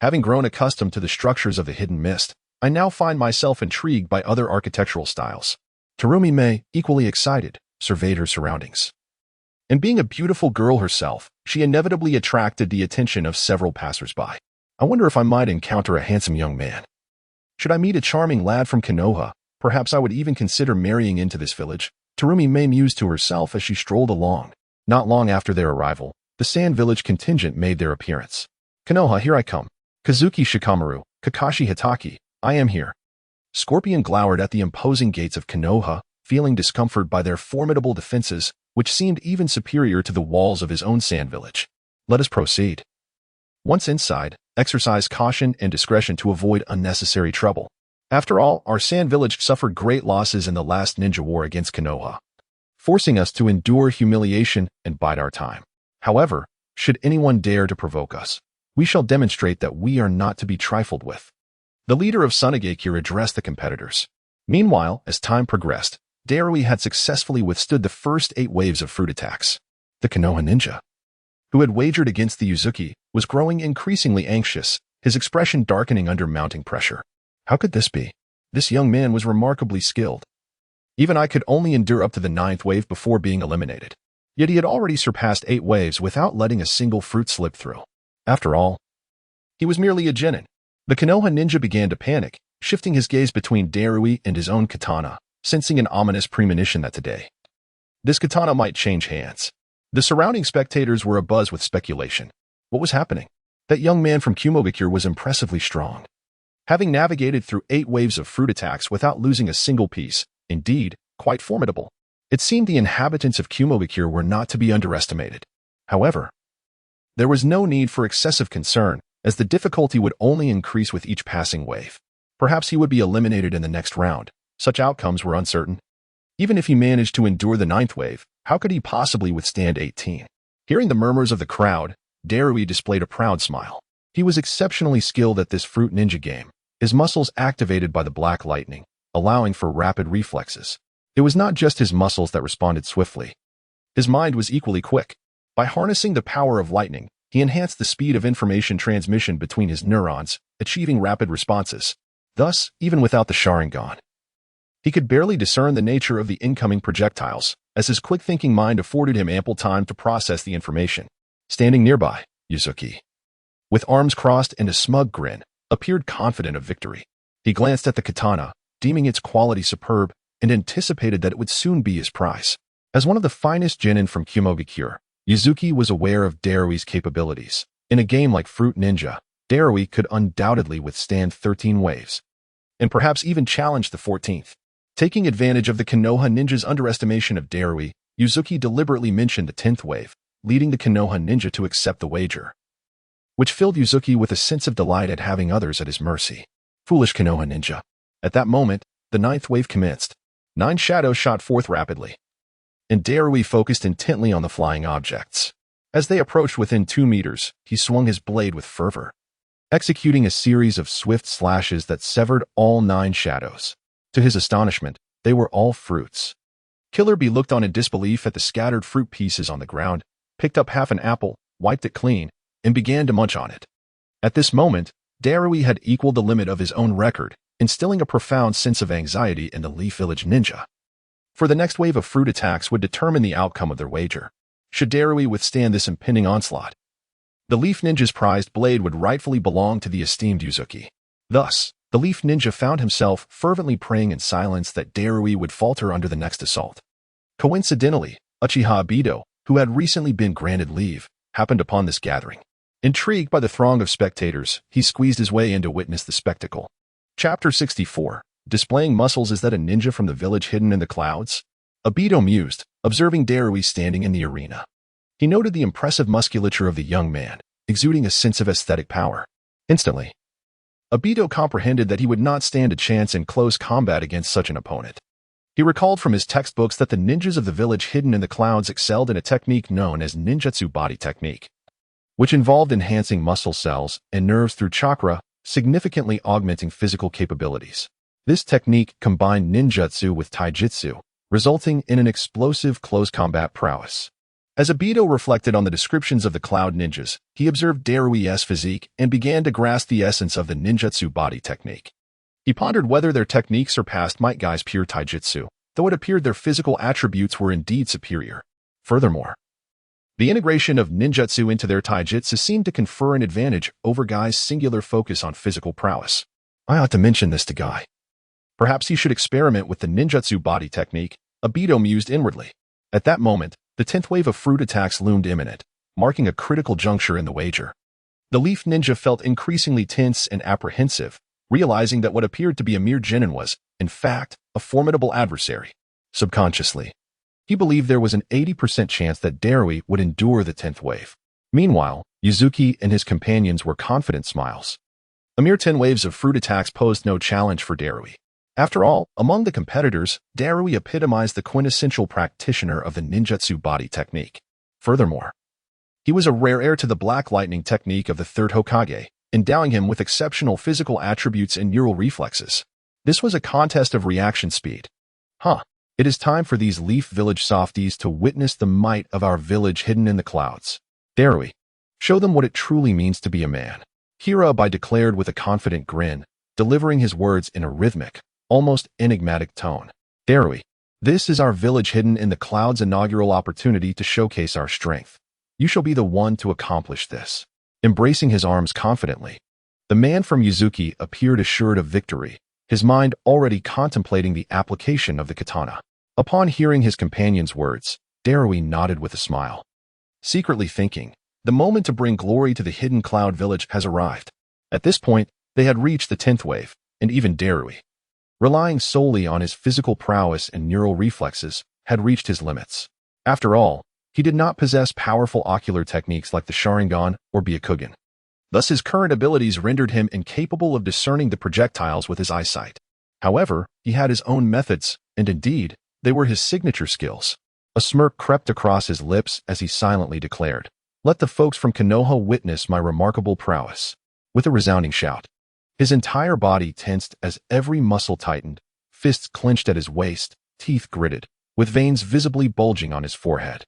Having grown accustomed to the structures of the Hidden Mist, I now find myself intrigued by other architectural styles. Terumi Mei, equally excited, surveyed her surroundings. And being a beautiful girl herself, she inevitably attracted the attention of several passers-by. I wonder if I might encounter a handsome young man. Should I meet a charming lad from Konoha, perhaps I would even consider marrying into this village, Terumi Mei mused to herself as she strolled along. Not long after their arrival, the Sand Village contingent made their appearance. Konoha, here I come. Kazuki Shikamaru, Kakashi Hitaki, I am here. Scorpion glowered at the imposing gates of Konoha, feeling discomfort by their formidable defenses, which seemed even superior to the walls of his own sand village. Let us proceed. Once inside, exercise caution and discretion to avoid unnecessary trouble. After all, our sand village suffered great losses in the last ninja war against Konoha, forcing us to endure humiliation and bide our time. However, should anyone dare to provoke us, we shall demonstrate that we are not to be trifled with. The leader of Sunagakure addressed the competitors. Meanwhile, as time progressed, Darui had successfully withstood the first 8 waves of fruit attacks. The Konoha ninja, who had wagered against the Yuzuki, was growing increasingly anxious, his expression darkening under mounting pressure. How could this be? This young man was remarkably skilled. Even I could only endure up to the 9th wave before being eliminated. Yet he had already surpassed 8 waves without letting a single fruit slip through. After all, he was merely a genin. The Konoha ninja began to panic, shifting his gaze between Darui and his own katana, sensing an ominous premonition that today this katana might change hands. The surrounding spectators were abuzz with speculation. What was happening? That young man from Kumogakure was impressively strong. Having navigated through 8 waves of fruit attacks without losing a single piece, indeed, quite formidable. It seemed the inhabitants of Kumogakure were not to be underestimated. However, there was no need for excessive concern, as the difficulty would only increase with each passing wave. Perhaps he would be eliminated in the next round. Such outcomes were uncertain. Even if he managed to endure the 9th wave, how could he possibly withstand 18? Hearing the murmurs of the crowd, Darui displayed a proud smile. He was exceptionally skilled at this fruit ninja game, his muscles activated by the black lightning, allowing for rapid reflexes. It was not just his muscles that responded swiftly. His mind was equally quick. By harnessing the power of lightning, he enhanced the speed of information transmission between his neurons, achieving rapid responses. Thus, even without the Sharingan, he could barely discern the nature of the incoming projectiles, as his quick-thinking mind afforded him ample time to process the information. Standing nearby, Yuzuki, with arms crossed and a smug grin, appeared confident of victory. He glanced at the katana, deeming its quality superb, and anticipated that it would soon be his prize. As one of the finest genin from Kumogakure, Yuzuki was aware of Darui's capabilities. In a game like Fruit Ninja, Darui could undoubtedly withstand 13 waves, and perhaps even challenge the 14th. Taking advantage of the Konoha ninja's underestimation of Darui, Yuzuki deliberately mentioned the 10th wave, leading the Konoha ninja to accept the wager, which filled Yuzuki with a sense of delight at having others at his mercy. Foolish Konoha ninja. At that moment, the 9th wave commenced. 9 shadows shot forth rapidly, and Darui focused intently on the flying objects. As they approached within 2 meters, he swung his blade with fervor, executing a series of swift slashes that severed all 9 shadows. To his astonishment, they were all fruits. Killer Bee looked on in disbelief at the scattered fruit pieces on the ground, picked up half an apple, wiped it clean, and began to munch on it. At this moment, Darui had equaled the limit of his own record, instilling a profound sense of anxiety in the Leaf Village ninja. For the next wave of fruit attacks would determine the outcome of their wager. Should Darui withstand this impending onslaught, the Leaf Ninja's prized blade would rightfully belong to the esteemed Yuzuki. Thus, the Leaf Ninja found himself fervently praying in silence that Darui would falter under the next assault. Coincidentally, Uchiha Obito, who had recently been granted leave, happened upon this gathering. Intrigued by the throng of spectators, he squeezed his way in to witness the spectacle. Chapter 64. Displaying muscles. Is that a ninja from the village hidden in the clouds? Obito mused, observing Darui standing in the arena. He noted the impressive musculature of the young man, exuding a sense of aesthetic power. Instantly, Obito comprehended that he would not stand a chance in close combat against such an opponent. He recalled from his textbooks that the ninjas of the village hidden in the clouds excelled in a technique known as ninjutsu body technique, which involved enhancing muscle cells and nerves through chakra, significantly augmenting physical capabilities. This technique combined ninjutsu with taijutsu, resulting in an explosive close combat prowess. As Obito reflected on the descriptions of the Cloud Ninjas, he observed Darui's physique and began to grasp the essence of the ninjutsu body technique. He pondered whether their technique surpassed Might Guy's pure taijutsu, though it appeared their physical attributes were indeed superior. Furthermore, the integration of ninjutsu into their taijutsu seemed to confer an advantage over Guy's singular focus on physical prowess. I ought to mention this to Guy. Perhaps he should experiment with the ninjutsu body technique, Obito mused inwardly. At that moment, the 10th wave of fruit attacks loomed imminent, marking a critical juncture in the wager. The Leaf Ninja felt increasingly tense and apprehensive, realizing that what appeared to be a mere genin was, in fact, a formidable adversary. Subconsciously, he believed there was an 80% chance that Darui would endure the 10th wave. Meanwhile, Yuzuki and his companions were confident smiles. A mere 10 waves of fruit attacks posed no challenge for Darui. After all, among the competitors, Darui epitomized the quintessential practitioner of the ninjutsu body technique. Furthermore, he was a rare heir to the Black Lightning technique of the third Hokage, endowing him with exceptional physical attributes and neural reflexes. This was a contest of reaction speed. It is time for these Leaf Village softies to witness the might of our village hidden in the clouds. Darui, show them what it truly means to be a man. Hirabai declared with a confident grin, delivering his words in a rhythmic, almost enigmatic tone. Darui, this is our village hidden in the clouds' inaugural opportunity to showcase our strength. You shall be the one to accomplish this. Embracing his arms confidently, the man from Yuzuki appeared assured of victory, his mind already contemplating the application of the katana. Upon hearing his companion's words, Darui nodded with a smile, secretly thinking, the moment to bring glory to the hidden cloud village has arrived. At this point, they had reached the 10th wave, and even Darui, relying solely on his physical prowess and neural reflexes, had reached his limits. After all, he did not possess powerful ocular techniques like the Sharingan or Byakugan. Thus his current abilities rendered him incapable of discerning the projectiles with his eyesight. However, he had his own methods, and indeed, they were his signature skills. A smirk crept across his lips as he silently declared, "Let the folks from Konoha witness my remarkable prowess." With a resounding shout, his entire body tensed as every muscle tightened, fists clenched at his waist, teeth gritted, with veins visibly bulging on his forehead.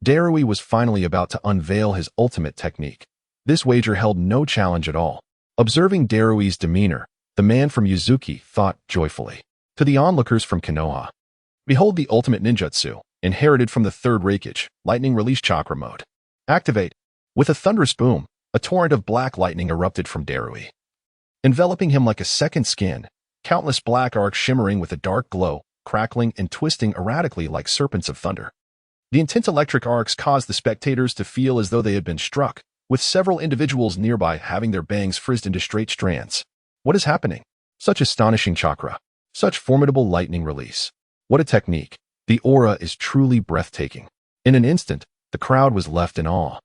Darui was finally about to unveil his ultimate technique. This wager held no challenge at all. Observing Darui's demeanor, the man from Yuzuki thought joyfully. To the onlookers from Konoha, behold the ultimate ninjutsu, inherited from the third Raikage, lightning release chakra mode. Activate. With a thunderous boom, a torrent of black lightning erupted from Darui, enveloping him like a second skin, countless black arcs shimmering with a dark glow, crackling and twisting erratically like serpents of thunder. The intense electric arcs caused the spectators to feel as though they had been struck, with several individuals nearby having their bangs frizzed into straight strands. What is happening? Such astonishing chakra. Such formidable lightning release. What a technique. The aura is truly breathtaking. In an instant, the crowd was left in awe.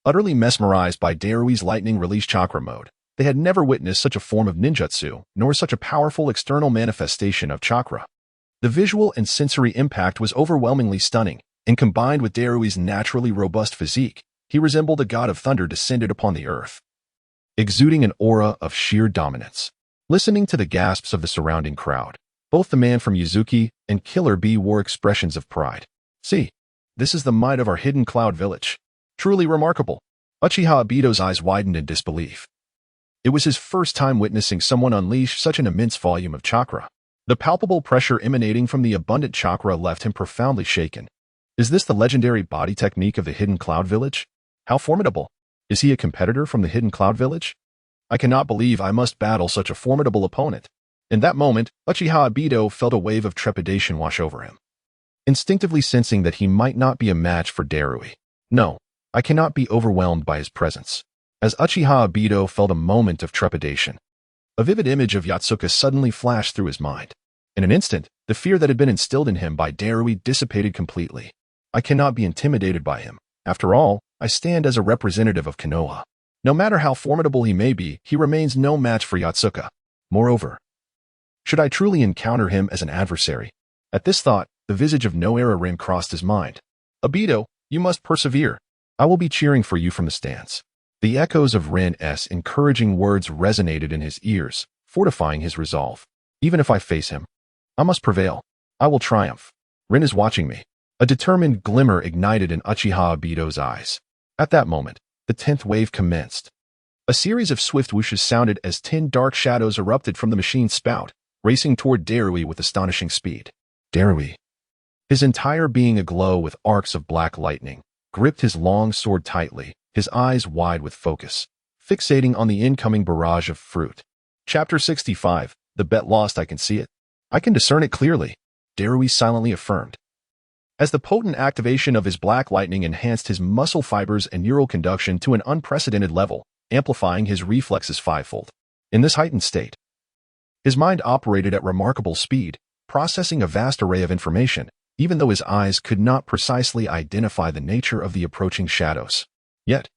Utterly mesmerized by Darui's lightning release chakra mode, they had never witnessed such a form of ninjutsu, nor such a powerful external manifestation of chakra. The visual and sensory impact was overwhelmingly stunning, and combined with Darui's naturally robust physique, he resembled a god of thunder descended upon the earth, exuding an aura of sheer dominance. Listening to the gasps of the surrounding crowd, both the man from Yuzuki and Killer Bee wore expressions of pride. See, this is the might of our hidden cloud village. Truly remarkable. Uchiha Obito's eyes widened in disbelief. It was his first time witnessing someone unleash such an immense volume of chakra. The palpable pressure emanating from the abundant chakra left him profoundly shaken. Is this the legendary body technique of the hidden cloud village? How formidable! Is he a competitor from the hidden cloud village? I cannot believe I must battle such a formidable opponent. In that moment, Uchiha Obito felt a wave of trepidation wash over him, instinctively sensing that he might not be a match for Darui. No, I cannot be overwhelmed by his presence. As Uchiha Obito felt a moment of trepidation, a vivid image of Yotsuka suddenly flashed through his mind. In an instant, the fear that had been instilled in him by Darui dissipated completely. I cannot be intimidated by him. After all, I stand as a representative of Konoha. No matter how formidable he may be, he remains no match for Yotsuka. Moreover, should I truly encounter him as an adversary? At this thought, the visage of Noera Rin crossed his mind. Obito, you must persevere. I will be cheering for you from the stands. The echoes of Rin's encouraging words resonated in his ears, fortifying his resolve. Even if I face him, I must prevail. I will triumph. Rin is watching me. A determined glimmer ignited in Uchiha Obito's eyes. At that moment, the 10th wave commenced. A series of swift whooshes sounded as 10 dark shadows erupted from the machine's spout, racing toward Darui with astonishing speed. Darui, his entire being aglow with arcs of black lightning, gripped his long sword tightly, his eyes wide with focus, fixating on the incoming barrage of fruit. Chapter 65, The Bet Lost. I can see it. I can discern it clearly, Darui silently affirmed. As the potent activation of his black lightning enhanced his muscle fibers and neural conduction to an unprecedented level, amplifying his reflexes fivefold. In this heightened state, his mind operated at remarkable speed, processing a vast array of information, even though his eyes could not precisely identify the nature of the approaching shadows. Yet,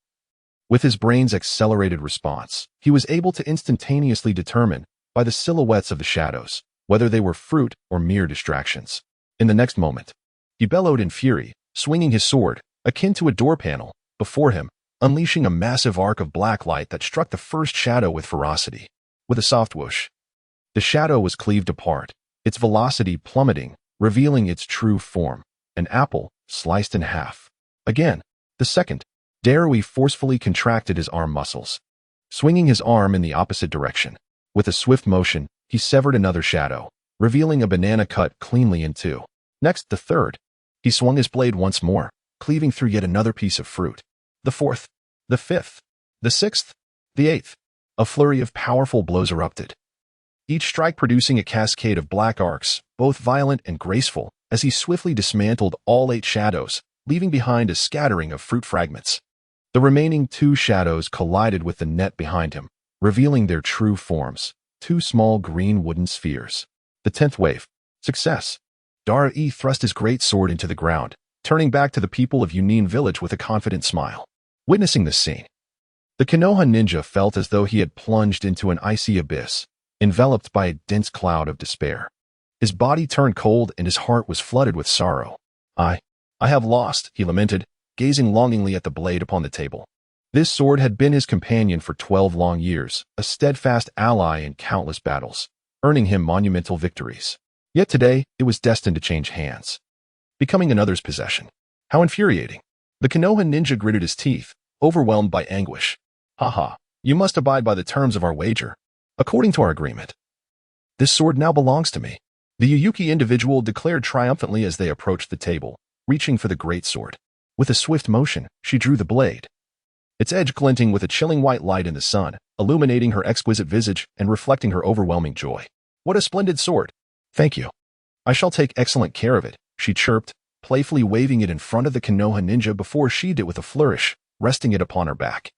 with his brain's accelerated response, he was able to instantaneously determine, by the silhouettes of the shadows, whether they were fruit or mere distractions. In the next moment, he bellowed in fury, swinging his sword, akin to a door panel, before him, unleashing a massive arc of black light that struck the first shadow with ferocity. With a soft whoosh, the shadow was cleaved apart, its velocity plummeting, revealing its true form, an apple sliced in half. Again, the second, Darui forcefully contracted his arm muscles, swinging his arm in the opposite direction. With a swift motion, he severed another shadow, revealing a banana cut cleanly in two. Next, the third. He swung his blade once more, cleaving through yet another piece of fruit. The fourth, the fifth, the sixth, the eighth. A flurry of powerful blows erupted, each strike producing a cascade of black arcs, both violent and graceful, as he swiftly dismantled all 8 shadows, leaving behind a scattering of fruit fragments. The remaining 2 shadows collided with the net behind him, revealing their true forms, 2 small green wooden spheres. The 10th wave. Success. Darui thrust his great sword into the ground, turning back to the people of Yunin village with a confident smile. Witnessing this scene, the Konoha ninja felt as though he had plunged into an icy abyss, enveloped by a dense cloud of despair. His body turned cold and his heart was flooded with sorrow. I have lost, he lamented, gazing longingly at the blade upon the table. This sword had been his companion for 12 long years, a steadfast ally in countless battles, earning him monumental victories. Yet today, it was destined to change hands, becoming another's possession. How infuriating. The Konoha ninja gritted his teeth, overwhelmed by anguish. Haha, you must abide by the terms of our wager. According to our agreement, this sword now belongs to me. The Yuyuki individual declared triumphantly as they approached the table, reaching for the great sword. With a swift motion, she drew the blade, its edge glinting with a chilling white light in the sun, illuminating her exquisite visage and reflecting her overwhelming joy. What a splendid sword! Thank you. I shall take excellent care of it, she chirped, playfully waving it in front of the Konoha ninja before she sheathed it with a flourish, resting it upon her back.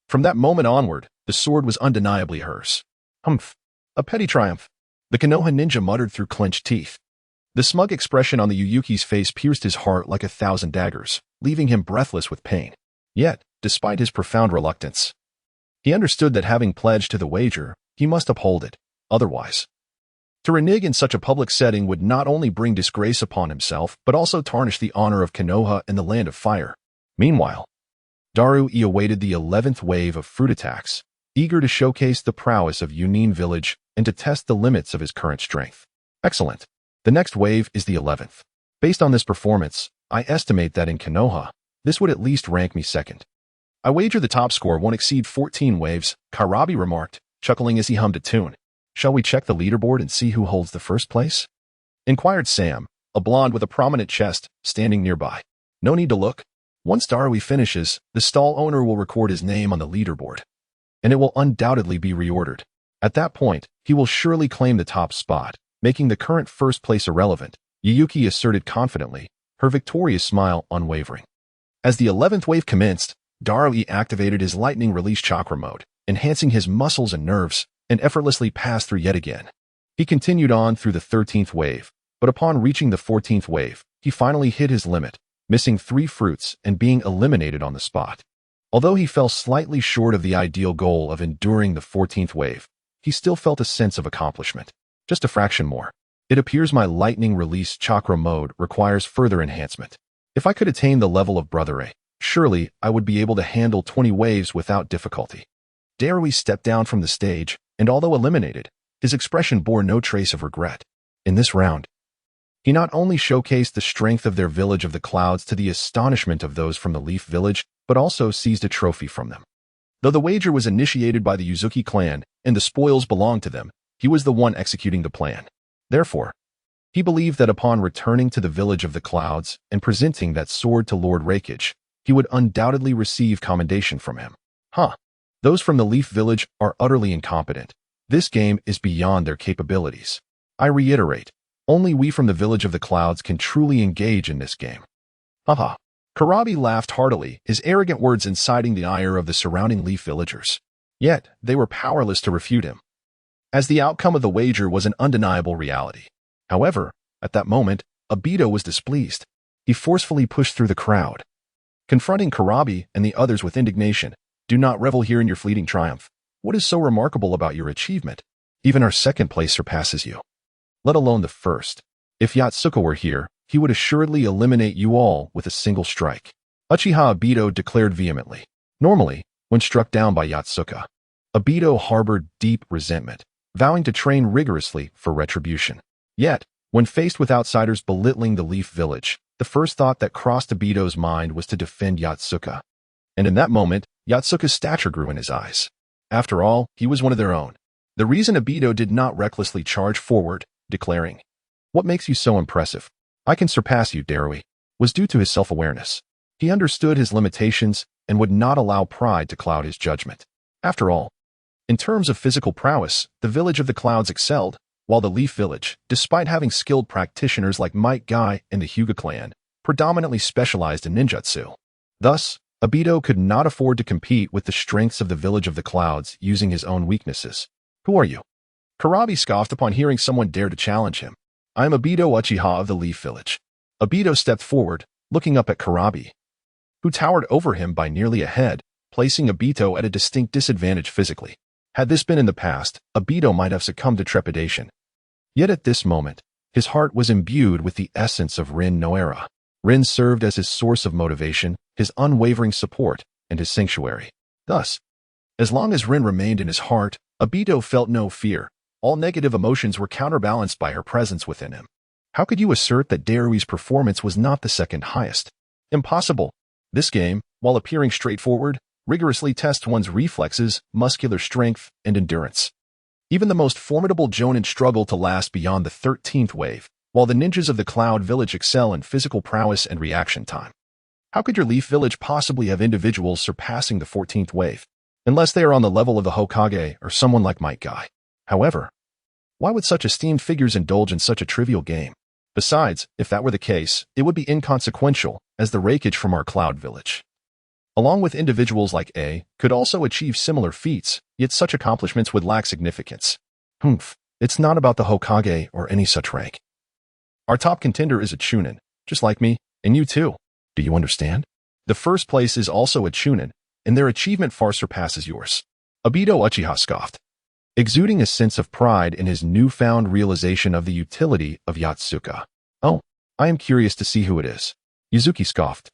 From that moment onward, the sword was undeniably hers. Humph. A petty triumph. The Konoha ninja muttered through clenched teeth. The smug expression on the Yuyuki's face pierced his heart like 1,000 daggers, leaving him breathless with pain. Yet, despite his profound reluctance, he understood that having pledged to the wager, he must uphold it. Otherwise, to renege in such a public setting would not only bring disgrace upon himself, but also tarnish the honor of Konoha and the Land of Fire. Meanwhile, Darui awaited the 11th wave of fruit attacks, eager to showcase the prowess of Yunin village and to test the limits of his current strength. Excellent. The next wave is the 11th. Based on this performance, I estimate that in Konoha, this would at least rank me second. I wager the top score won't exceed 14 waves, Karabi remarked, chuckling as he hummed a tune. Shall we check the leaderboard and see who holds the first place? Inquired Sam, a blonde with a prominent chest, standing nearby. No need to look. Once Darui finishes, the stall owner will record his name on the leaderboard, and it will undoubtedly be reordered. At that point, he will surely claim the top spot, making the current first place irrelevant, Yuyuki asserted confidently, her victorious smile unwavering. As the 11th wave commenced, Darui activated his lightning release chakra mode, enhancing his muscles and nerves, and effortlessly passed through yet again. He continued on through the 13th wave, but upon reaching the 14th wave, he finally hit his limit, missing 3 fruits and being eliminated on the spot. Although he fell slightly short of the ideal goal of enduring the 14th wave, he still felt a sense of accomplishment. Just a fraction more. It appears my lightning release chakra mode requires further enhancement. If I could attain the level of Brother A, surely I would be able to handle 20 waves without difficulty. Darui stepped down from the stage, and although eliminated, his expression bore no trace of regret. In this round, he not only showcased the strength of their village of the clouds to the astonishment of those from the Leaf village, but also seized a trophy from them. Though the wager was initiated by the Yuzuki clan, and the spoils belonged to them, he was the one executing the plan. Therefore, he believed that upon returning to the village of the clouds and presenting that sword to Lord Rakage, he would undoubtedly receive commendation from him. Those from the Leaf village are utterly incompetent. This game is beyond their capabilities. I reiterate, only we from the village of the clouds can truly engage in this game. Karabi laughed heartily, his arrogant words inciting the ire of the surrounding Leaf villagers. Yet, they were powerless to refute him, as the outcome of the wager was an undeniable reality. However, at that moment, Obito was displeased. He forcefully pushed through the crowd, confronting Karabi and the others with indignation. Do not revel here in your fleeting triumph. What is so remarkable about your achievement? Even our second place surpasses you, let alone the first. If Yatsuka were here, he would assuredly eliminate you all with a single strike, Uchiha Obito declared vehemently. Normally, when struck down by Yatsuka, Obito harbored deep resentment, vowing to train rigorously for retribution. Yet, when faced with outsiders belittling the Leaf Village, the first thought that crossed Obito's mind was to defend Yatsuka. And in that moment, Yatsuka's stature grew in his eyes. After all, he was one of their own. The reason Obito did not recklessly charge forward, declaring, "What makes you so impressive? I can surpass you, Darui," was due to his self-awareness. He understood his limitations and would not allow pride to cloud his judgment. After all, in terms of physical prowess, the Village of the Clouds excelled, while the Leaf Village, despite having skilled practitioners like Might Guy and the Hyuga clan, predominantly specialized in ninjutsu. Thus, Obito could not afford to compete with the strengths of the Village of the Clouds using his own weaknesses. Who are you? Karabi scoffed upon hearing someone dare to challenge him. I am Obito Uchiha of the Leaf Village. Obito stepped forward, looking up at Karabi, who towered over him by nearly a head, placing Obito at a distinct disadvantage physically. Had this been in the past, Obito might have succumbed to trepidation. Yet at this moment, his heart was imbued with the essence of Rin Noera. Rin served as his source of motivation, his unwavering support, and his sanctuary. Thus, as long as Rin remained in his heart, Obito felt no fear. All negative emotions were counterbalanced by her presence within him. How could you assert that Darui's performance was not the second highest? Impossible. This game, while appearing straightforward, rigorously tests one's reflexes, muscular strength, and endurance. Even the most formidable Jonin struggle to last beyond the 13th wave, while the ninjas of the Cloud Village excel in physical prowess and reaction time. How could your Leaf Village possibly have individuals surpassing the 14th wave, unless they are on the level of the Hokage or someone like Might Guy? However, why would such esteemed figures indulge in such a trivial game? Besides, if that were the case, it would be inconsequential, as the rakeage from our Cloud Village, along with individuals like A, could also achieve similar feats, yet such accomplishments would lack significance. It's not about the Hokage or any such rank. Our top contender is a Chunin, just like me, and you too. Do you understand? The first place is also a Chunin, and their achievement far surpasses yours. Obito Uchiha scoffed, exuding a sense of pride in his newfound realization of the utility of Yatsuka. Oh, I am curious to see who it is. Yuzuki scoffed,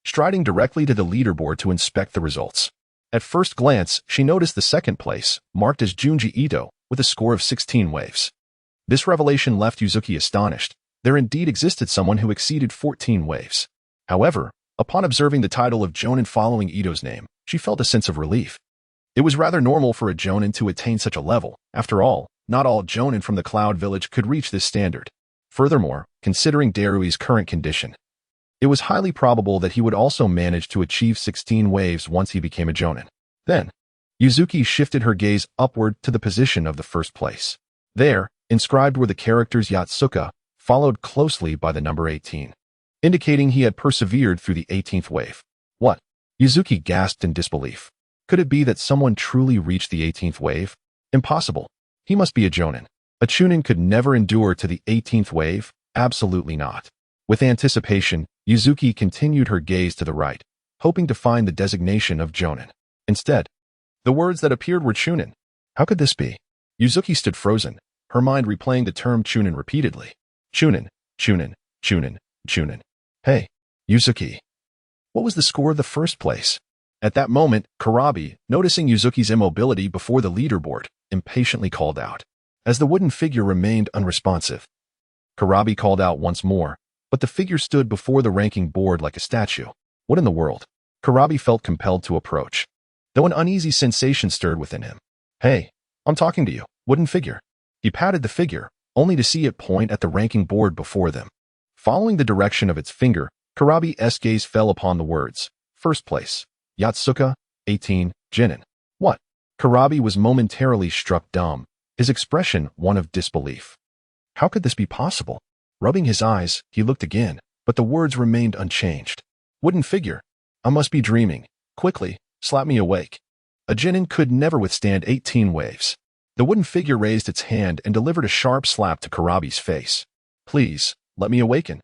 striding directly to the leaderboard to inspect the results. At first glance, she noticed the second place, marked as Junji Ito, with a score of 16 waves. This revelation left Yuzuki astonished. There indeed existed someone who exceeded 14 waves. However, upon observing the title of Jonin following Ito's name, she felt a sense of relief. It was rather normal for a Jonin to attain such a level. After all, not all Jonin from the Cloud Village could reach this standard. Furthermore, considering Darui's current condition, it was highly probable that he would also manage to achieve 16 waves once he became a Jonin. Then, Yuzuki shifted her gaze upward to the position of the first place. There, inscribed were the characters Yatsuka, followed closely by the number 18, indicating he had persevered through the 18th wave. What? Yuzuki gasped in disbelief. Could it be that someone truly reached the 18th wave? Impossible. He must be a Jonin. A Chunin could never endure to the 18th wave? Absolutely not. With anticipation, Yuzuki continued her gaze to the right, hoping to find the designation of Jonin. Instead, the words that appeared were Chunin. How could this be? Yuzuki stood frozen, her mind replaying the term Chunin repeatedly. Chunin, Chunin, Chunin, Chunin. Hey, Yuzuki. What was the score of the first place? At that moment, Karabi, noticing Yuzuki's immobility before the leaderboard, impatiently called out, as the wooden figure remained unresponsive. Karabi called out once more, but the figure stood before the ranking board like a statue. What in the world? Karabi felt compelled to approach, though an uneasy sensation stirred within him. Hey, I'm talking to you, wooden figure. He patted the figure, only to see it point at the ranking board before them. Following the direction of its finger, Karabi's gaze fell upon the words, first place, Yatsuka, 18, Jinin. What? Karabi was momentarily struck dumb, his expression one of disbelief. How could this be possible? Rubbing his eyes, he looked again, but the words remained unchanged. Wooden figure. I must be dreaming. Quickly, slap me awake. A genin could never withstand 18 waves. The wooden figure raised its hand and delivered a sharp slap to Karabi's face. Please, let me awaken.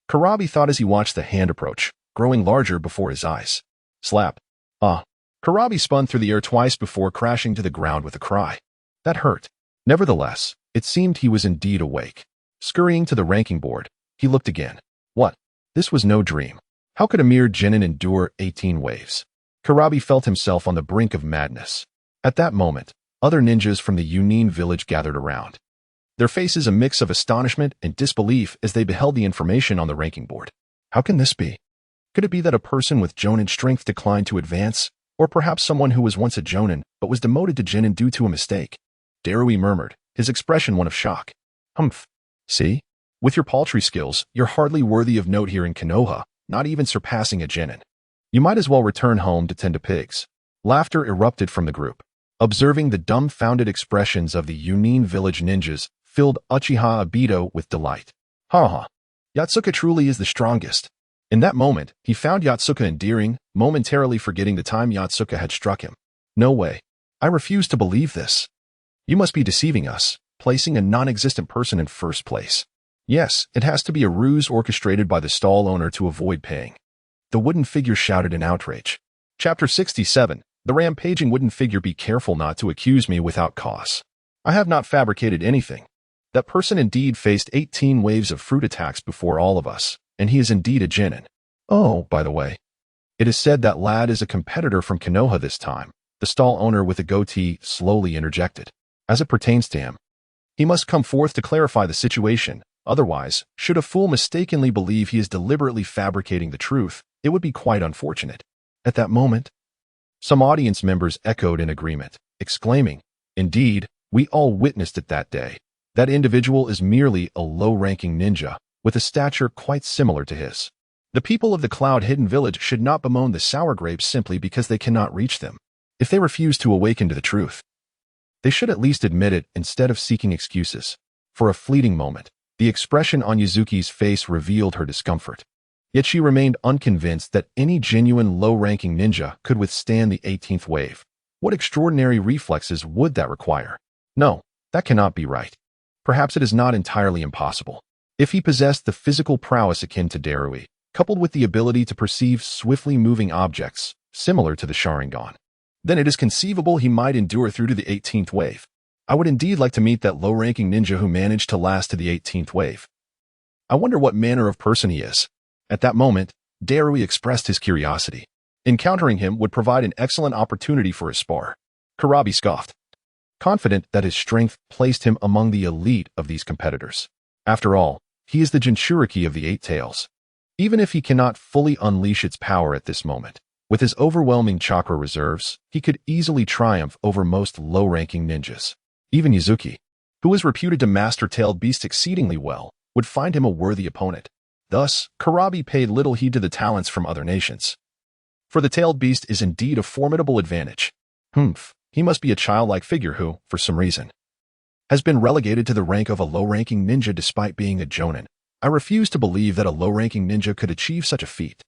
Karabi thought as he watched the hand approach, growing larger before his eyes. Slap. Ah. Karabi spun through the air twice before crashing to the ground with a cry. That hurt. Nevertheless, it seemed he was indeed awake. Scurrying to the ranking board, he looked again. What? This was no dream. How could a mere genin endure 18 waves? Karabi felt himself on the brink of madness. At that moment, other ninjas from the Yunin village gathered around. Their faces a mix of astonishment and disbelief as they beheld the information on the ranking board. How can this be? Could it be that a person with Jonin strength declined to advance, or perhaps someone who was once a Jonin but was demoted to genin due to a mistake? Darui murmured, his expression one of shock. Humph. See? With your paltry skills, you're hardly worthy of note here in Konoha, not even surpassing a genin. You might as well return home to tend to pigs. Laughter erupted from the group. Observing the dumbfounded expressions of the Yunin village ninjas filled Uchiha Obito with delight. Ha ha. Yatsuka truly is the strongest. In that moment, he found Yatsuka endearing, momentarily forgetting the time Yatsuka had struck him. No way. I refuse to believe this. You must be deceiving us, placing a non-existent person in first place. Yes, it has to be a ruse orchestrated by the stall owner to avoid paying. The wooden figure shouted in outrage. Chapter 67. The rampaging wooden figure, be careful not to accuse me without cause. I have not fabricated anything. That person indeed faced 18 waves of fruit attacks before all of us, and he is indeed a genin. Oh, by the way, it is said that lad is a competitor from Konoha this time, the stall owner with a goatee slowly interjected. As it pertains to him, he must come forth to clarify the situation. Otherwise, should a fool mistakenly believe he is deliberately fabricating the truth, it would be quite unfortunate. At that moment, some audience members echoed in agreement, exclaiming, Indeed, we all witnessed it that day. That individual is merely a low-ranking ninja, with a stature quite similar to his. The people of the cloud-hidden village should not bemoan the sour grapes simply because they cannot reach them. If they refuse to awaken to the truth, they should at least admit it instead of seeking excuses. For a fleeting moment, the expression on Yuzuki's face revealed her discomfort. Yet she remained unconvinced that any genuine low-ranking ninja could withstand the 18th wave. What extraordinary reflexes would that require? No, that cannot be right. Perhaps it is not entirely impossible. If he possessed the physical prowess akin to Darui, coupled with the ability to perceive swiftly moving objects, similar to the Sharingan, then it is conceivable he might endure through to the 18th wave. I would indeed like to meet that low-ranking ninja who managed to last to the 18th wave. I wonder what manner of person he is. At that moment, Darui expressed his curiosity. Encountering him would provide an excellent opportunity for a spar. Karabi scoffed, confident that his strength placed him among the elite of these competitors. After all, he is the Jinchuriki of the Eight Tails. Even if he cannot fully unleash its power at this moment, with his overwhelming chakra reserves, he could easily triumph over most low-ranking ninjas. Even Yuzuki, who is reputed to master tailed beasts exceedingly well, would find him a worthy opponent. Thus, Karabi paid little heed to the talents from other nations. For the tailed beast is indeed a formidable advantage. He must be a childlike figure who, for some reason, has been relegated to the rank of a low-ranking ninja despite being a jonin. I refuse to believe that a low-ranking ninja could achieve such a feat.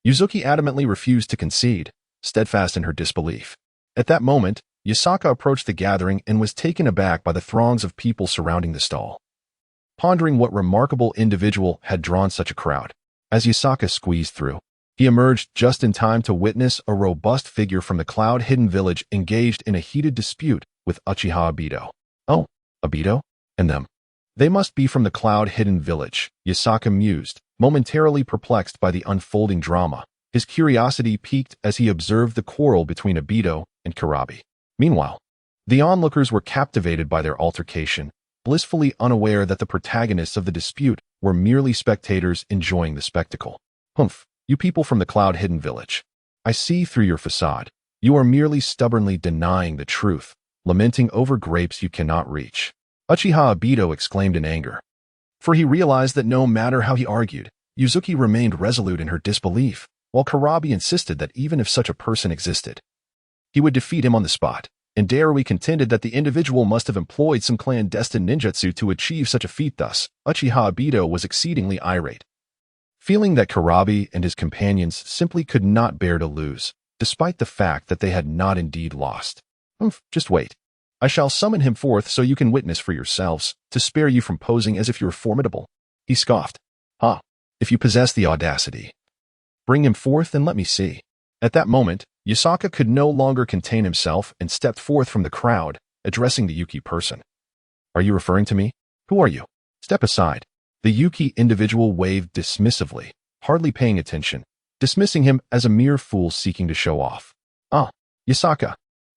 Yuzuki adamantly refused to concede, steadfast in her disbelief. At that moment, Yasaka approached the gathering and was taken aback by the throngs of people surrounding the stall. Pondering what remarkable individual had drawn such a crowd, as Yasaka squeezed through, he emerged just in time to witness a robust figure from the cloud-hidden village engaged in a heated dispute with Uchiha Obito. Oh, Obito? And them. They must be from the cloud-hidden village, Yasaka mused, momentarily perplexed by the unfolding drama. His curiosity piqued as he observed the quarrel between Obito and Karabi. Meanwhile, the onlookers were captivated by their altercation, blissfully unaware that the protagonists of the dispute were merely spectators enjoying the spectacle. You people from the cloud-hidden village. I see through your facade. You are merely stubbornly denying the truth, lamenting over grapes you cannot reach. Uchiha Obito exclaimed in anger. For he realized that no matter how he argued, Yuzuki remained resolute in her disbelief, while Karabi insisted that even if such a person existed, he would defeat him on the spot, and Darui contended that the individual must have employed some clandestine ninjutsu to achieve such a feat. Thus, Uchiha Obito was exceedingly irate. Feeling that Karabi and his companions simply could not bear to lose, despite the fact that they had not indeed lost. Just wait. I shall summon him forth so you can witness for yourselves, to spare you from posing as if you were formidable. He scoffed. If you possess the audacity, bring him forth and let me see. At that moment, Yasaka could no longer contain himself and stepped forth from the crowd, addressing the Yuki person. Are you referring to me? Who are you? Step aside. The Yuki individual waved dismissively, hardly paying attention, dismissing him as a mere fool seeking to show off. Yasaka,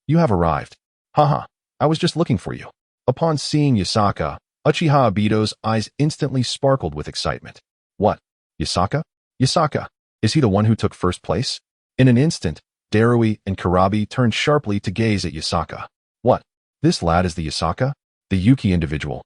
you have arrived. I was just looking for you. Upon seeing Yasaka, Uchiha Obito's eyes instantly sparkled with excitement. What? Yasaka? Yasaka, is he the one who took first place? In an instant, Darui and Kurabi turned sharply to gaze at Yasaka. What? This lad is the Yasaka? The Yuki individual,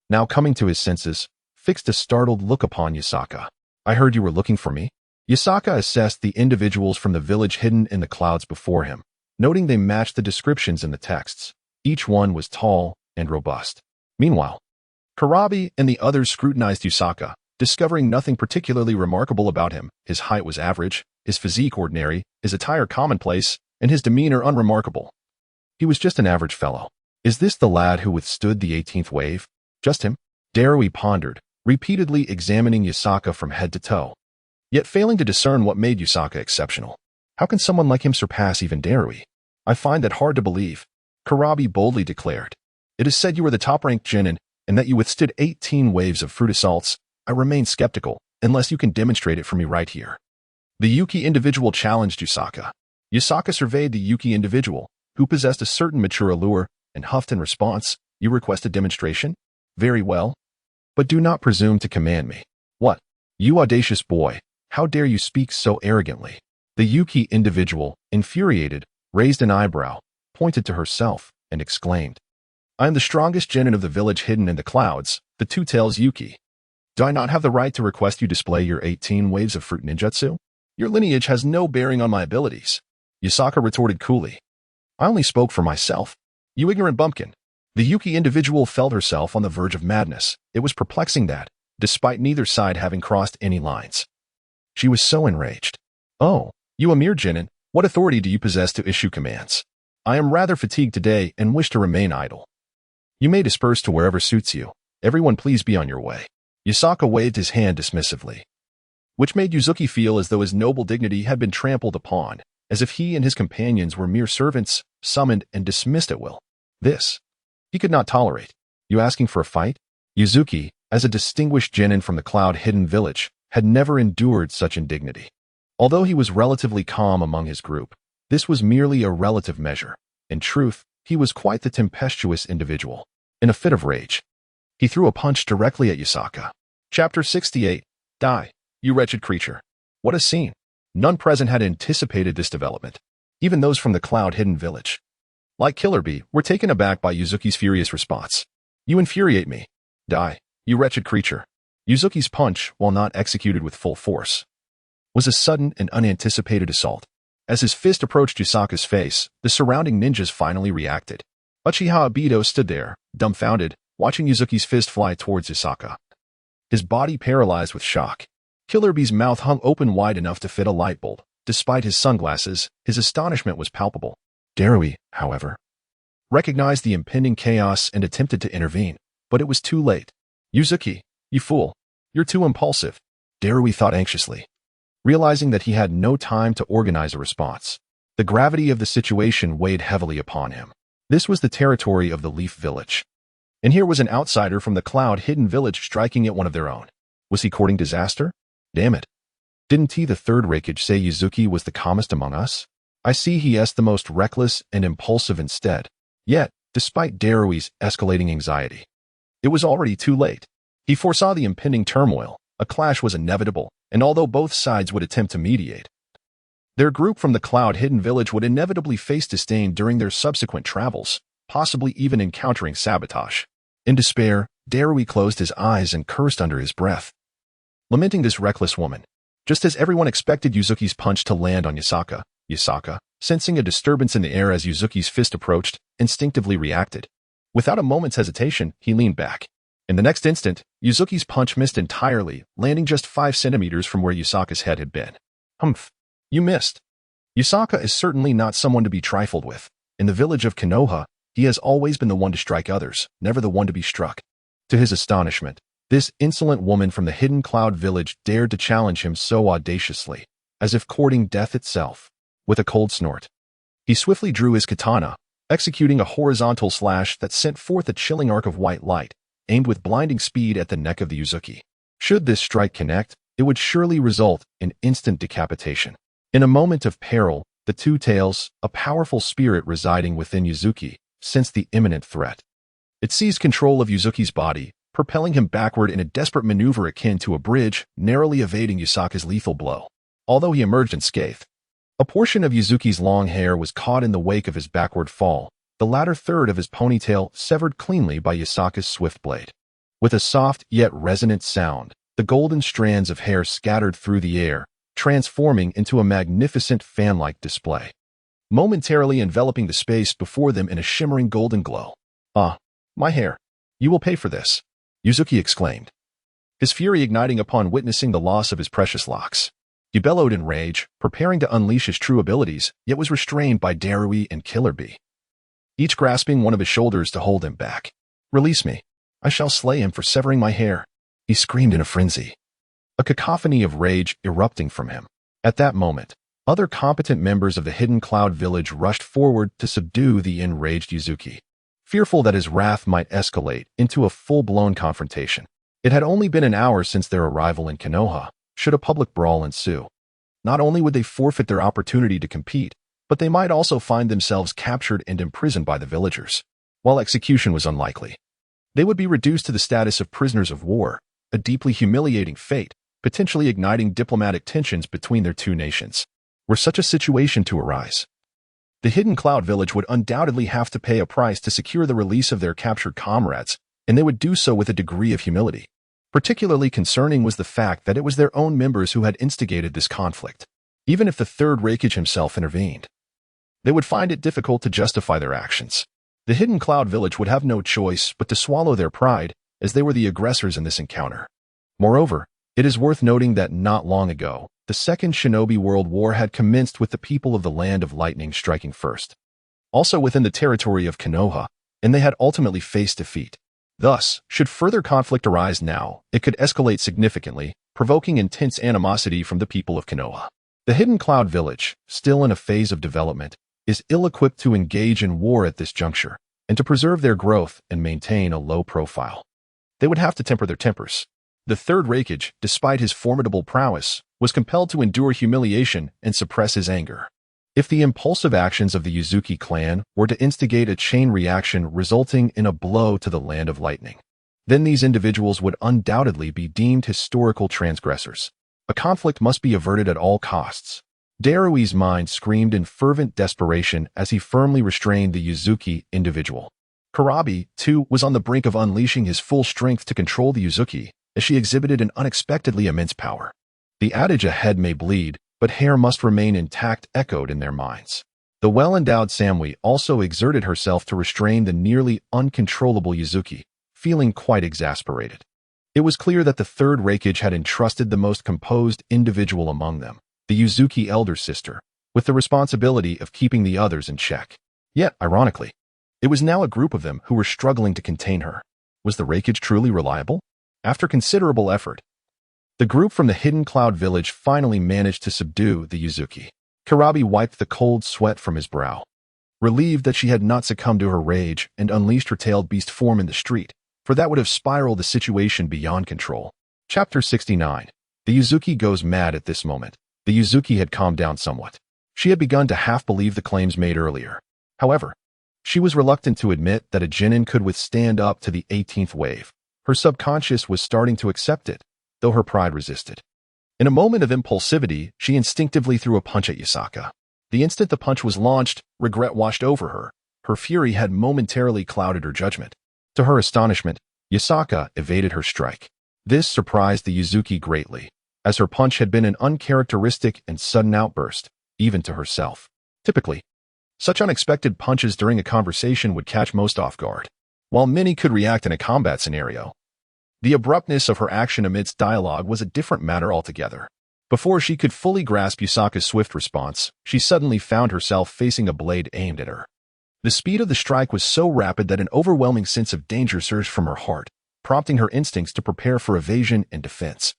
now coming to his senses, fixed a startled look upon Yasaka. I heard you were looking for me? Yasaka assessed the individuals from the village hidden in the clouds before him, noting they matched the descriptions in the texts. Each one was tall and robust. Meanwhile, Kurabi and the others scrutinized Yasaka, discovering nothing particularly remarkable about him. His height was average, his physique ordinary, his attire commonplace, and his demeanor unremarkable. He was just an average fellow. Is this the lad who withstood the 18th wave? Just him? Darui pondered, repeatedly examining Yasaka from head to toe, yet failing to discern what made Yasaka exceptional. How can someone like him surpass even Darui? I find that hard to believe, Kurabi boldly declared. It is said you were the top-ranked genin, and that you withstood 18 waves of fruit assaults. I remain skeptical, unless you can demonstrate it for me right here. The Yuki individual challenged Yasaka. Yasaka surveyed the Yuki individual, who possessed a certain mature allure, and huffed in response. You request a demonstration? Very well. But do not presume to command me. What? You audacious boy, how dare you speak so arrogantly? The Yuki individual, infuriated, raised an eyebrow, pointed to herself, and exclaimed. I am the strongest genin of the village hidden in the clouds, the Two-Tails Yuki. Do I not have the right to request you display your 18 waves of fruit ninjutsu? Your lineage has no bearing on my abilities. Yasaka retorted coolly. I only spoke for myself. You ignorant bumpkin. The Yuki individual felt herself on the verge of madness. It was perplexing that, despite neither side having crossed any lines, she was so enraged. Oh, you a mere genin, what authority do you possess to issue commands? I am rather fatigued today and wish to remain idle. You may disperse to wherever suits you. Everyone please be on your way. Yasaka waved his hand dismissively, which made Yuzuki feel as though his noble dignity had been trampled upon, as if he and his companions were mere servants, summoned and dismissed at will. This he could not tolerate. You asking for a fight? Yuzuki, as a distinguished genin from the cloud-hidden village, had never endured such indignity. Although he was relatively calm among his group, this was merely a relative measure. In truth, he was quite the tempestuous individual. In a fit of rage, he threw a punch directly at Yasaka. Chapter 68. Die, you wretched creature. What a scene. None present had anticipated this development. Even those from the cloud-hidden village, like Killer Bee, were taken aback by Yuzuki's furious response. You infuriate me. Die, you wretched creature. Yuzuki's punch, while not executed with full force, was a sudden and unanticipated assault. As his fist approached Yasaka's face, the surrounding ninjas finally reacted. Uchiha Obito stood there, dumbfounded, watching Yuzuki's fist fly towards Yasaka, his body paralyzed with shock. Killer Bee's mouth hung open wide enough to fit a light bulb. Despite his sunglasses, his astonishment was palpable. Darui, however, recognized the impending chaos and attempted to intervene, but it was too late. Yuzuki, you fool. You're too impulsive, Darui thought anxiously, realizing that he had no time to organize a response. The gravity of the situation weighed heavily upon him. This was the territory of the Leaf Village, and here was an outsider from the cloud-hidden village striking at one of their own. Was he courting disaster? Damn it. Didn't he, the third Raikage, say Yuzuki was the calmest among us? I see he is the most reckless and impulsive instead. Yet, despite Darui's escalating anxiety, it was already too late. He foresaw the impending turmoil. A clash was inevitable, and although both sides would attempt to mediate, their group from the cloud-hidden village would inevitably face disdain during their subsequent travels, possibly even encountering sabotage. In despair, Darui closed his eyes and cursed under his breath, lamenting this reckless woman. Just as everyone expected Yuzuki's punch to land on Yasaka, Yasaka, sensing a disturbance in the air as Yuzuki's fist approached, instinctively reacted. Without a moment's hesitation, he leaned back. In the next instant, Yuzuki's punch missed entirely, landing just 5 centimeters from where Yasaka's head had been. Humph. You missed. Yusaka is certainly not someone to be trifled with. In the village of Konoha, he has always been the one to strike others, never the one to be struck. To his astonishment, this insolent woman from the Hidden Cloud village dared to challenge him so audaciously, as if courting death itself. With a cold snort, he swiftly drew his katana, executing a horizontal slash that sent forth a chilling arc of white light, aimed with blinding speed at the neck of the Yuzuki. Should this strike connect, it would surely result in instant decapitation. In a moment of peril, the Two Tails, a powerful spirit residing within Yuzuki, sensed the imminent threat. It seized control of Yuzuki's body, propelling him backward in a desperate maneuver akin to a bridge, narrowly evading Yusaka's lethal blow. Although he emerged unscathed, a portion of Yuzuki's long hair was caught in the wake of his backward fall, the latter third of his ponytail severed cleanly by Yusaka's swift blade. With a soft yet resonant sound, the golden strands of hair scattered through the air, transforming into a magnificent fan-like display, momentarily enveloping the space before them in a shimmering golden glow. "Ah, my hair. You will pay for this," Yuzuki exclaimed, his fury igniting upon witnessing the loss of his precious locks. He bellowed in rage, preparing to unleash his true abilities, yet was restrained by Darui and Killer Bee, each grasping one of his shoulders to hold him back. "Release me. I shall slay him for severing my hair," he screamed in a frenzy, a cacophony of rage erupting from him. At that moment, other competent members of the Hidden Cloud village rushed forward to subdue the enraged Yuzuki, fearful that his wrath might escalate into a full-blown confrontation. It had only been an hour since their arrival in Konoha. Should a public brawl ensue, not only would they forfeit their opportunity to compete, but they might also find themselves captured and imprisoned by the villagers. While execution was unlikely, they would be reduced to the status of prisoners of war, a deeply humiliating fate, potentially igniting diplomatic tensions between their two nations. Were such a situation to arise, the Hidden Cloud village would undoubtedly have to pay a price to secure the release of their captured comrades, and they would do so with a degree of humility. Particularly concerning was the fact that it was their own members who had instigated this conflict. Even if the third Raikage himself intervened, they would find it difficult to justify their actions. The Hidden Cloud village would have no choice but to swallow their pride, as they were the aggressors in this encounter. Moreover, it is worth noting that not long ago, the Second Shinobi World War had commenced with the people of the Land of Lightning striking first, also within the territory of Konoha, and they had ultimately faced defeat. Thus, should further conflict arise now, it could escalate significantly, provoking intense animosity from the people of Konoha. The Hidden Cloud village, still in a phase of development, is ill-equipped to engage in war at this juncture, and to preserve their growth and maintain a low profile, they would have to temper their tempers. The third Raikage, despite his formidable prowess, was compelled to endure humiliation and suppress his anger. If the impulsive actions of the Yuzuki clan were to instigate a chain reaction resulting in a blow to the Land of Lightning, then these individuals would undoubtedly be deemed historical transgressors. A conflict must be averted at all costs. Darui's mind screamed in fervent desperation as he firmly restrained the Yuzuki individual. Kurabi, too, was on the brink of unleashing his full strength to control the Yuzuki, as she exhibited an unexpectedly immense power. The adage "a head may bleed, but hair must remain intact" echoed in their minds. The well-endowed Samui also exerted herself to restrain the nearly uncontrollable Yuzuki, feeling quite exasperated. It was clear that the third Raikage had entrusted the most composed individual among them, the Yuzuki elder sister, with the responsibility of keeping the others in check. Yet, ironically, it was now a group of them who were struggling to contain her. Was the Raikage truly reliable? After considerable effort, the group from the Hidden Cloud village finally managed to subdue the Yuzuki. Kurabi wiped the cold sweat from his brow, relieved that she had not succumbed to her rage and unleashed her tailed beast form in the street, for that would have spiraled the situation beyond control. Chapter 69. The Yuzuki goes mad. At this moment, the Yuzuki had calmed down somewhat. She had begun to half believe the claims made earlier. However, she was reluctant to admit that a genin could withstand up to the 18th wave. Her subconscious was starting to accept it, though her pride resisted. In a moment of impulsivity, she instinctively threw a punch at Yusaka. The instant the punch was launched, regret washed over her. Her fury had momentarily clouded her judgment. To her astonishment, Yusaka evaded her strike. This surprised the Yuzuki greatly, as her punch had been an uncharacteristic and sudden outburst, even to herself. Typically, such unexpected punches during a conversation would catch most off guard, while many could react in a combat scenario. The abruptness of her action amidst dialogue was a different matter altogether. Before she could fully grasp Yusaka's swift response, she suddenly found herself facing a blade aimed at her. The speed of the strike was so rapid that an overwhelming sense of danger surged from her heart, prompting her instincts to prepare for evasion and defense.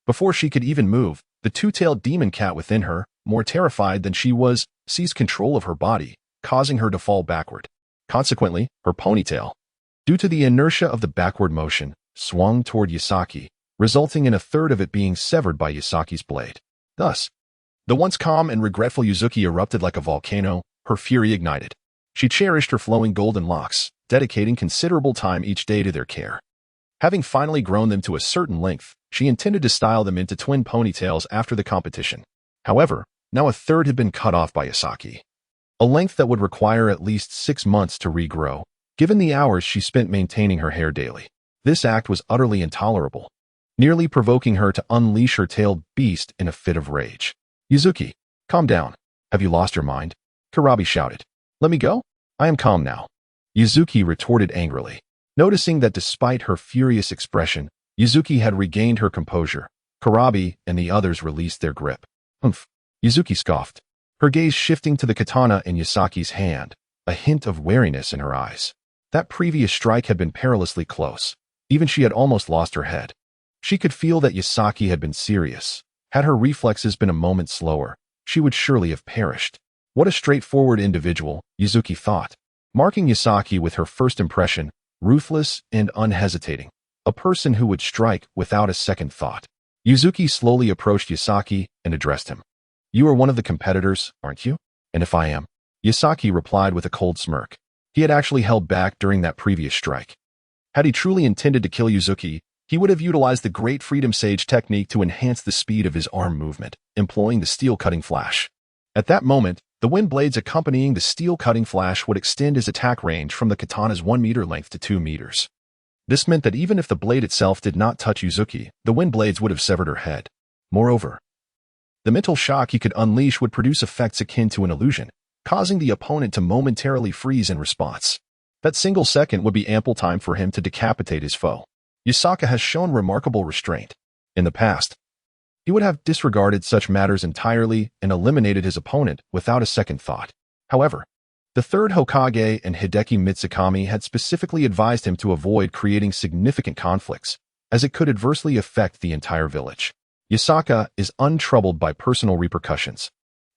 Before she could even move, the two-tailed demon cat within her, more terrified than she was, seized control of her body, causing her to fall backward. Consequently, her ponytail, due to the inertia of the backward motion, swung toward Yusaki, resulting in a third of it being severed by Yusaki's blade. Thus, the once calm and regretful Yuzuki erupted like a volcano, her fury ignited. She cherished her flowing golden locks, dedicating considerable time each day to their care. Having finally grown them to a certain length, she intended to style them into twin ponytails after the competition. However, now a third had been cut off by Yusaki, a length that would require at least 6 months to regrow, given the hours she spent maintaining her hair daily. This act was utterly intolerable, nearly provoking her to unleash her tailed beast in a fit of rage. "Yuzuki, calm down. Have you lost your mind?" Kurabi shouted. "Let me go? I am calm now." Yuzuki retorted angrily. Noticing that despite her furious expression, Yuzuki had regained her composure, Kurabi and the others released their grip. "Humph," Yuzuki scoffed, her gaze shifting to the katana in Yusaki's hand, a hint of wariness in her eyes. That previous strike had been perilously close. Even she had almost lost her head. She could feel that Yusaki had been serious. Had her reflexes been a moment slower, she would surely have perished. What a straightforward individual, Yuzuki thought, marking Yusaki with her first impression, ruthless and unhesitating, a person who would strike without a second thought. Yuzuki slowly approached Yusaki and addressed him. "You are one of the competitors, aren't you?" "And if I am," Yusaki replied with a cold smirk. He had actually held back during that previous strike. Had he truly intended to kill Yuzuki, he would have utilized the Great Freedom Sage technique to enhance the speed of his arm movement, employing the steel-cutting flash. At that moment, the wind blades accompanying the steel-cutting flash would extend his attack range from the katana's 1 meter length to 2 meters. This meant that even if the blade itself did not touch Yuzuki, the wind blades would have severed her head. Moreover, the mental shock he could unleash would produce effects akin to an illusion, causing the opponent to momentarily freeze in response. That single second would be ample time for him to decapitate his foe. Yusaka has shown remarkable restraint. In the past, he would have disregarded such matters entirely and eliminated his opponent without a second thought. However, the third Hokage and Hideki Mitsukami had specifically advised him to avoid creating significant conflicts, as it could adversely affect the entire village. Yusaka is untroubled by personal repercussions.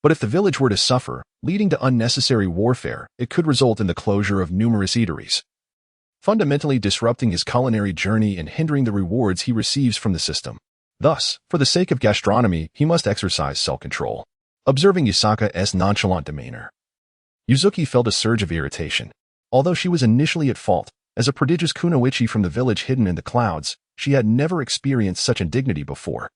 But if the village were to suffer, leading to unnecessary warfare, it could result in the closure of numerous eateries, fundamentally disrupting his culinary journey and hindering the rewards he receives from the system. Thus, for the sake of gastronomy, he must exercise self-control. Observing Yusaka's nonchalant demeanor, Yuzuki felt a surge of irritation. Although she was initially at fault, as a prodigious kunoichi from the village hidden in the clouds, she had never experienced such indignity before.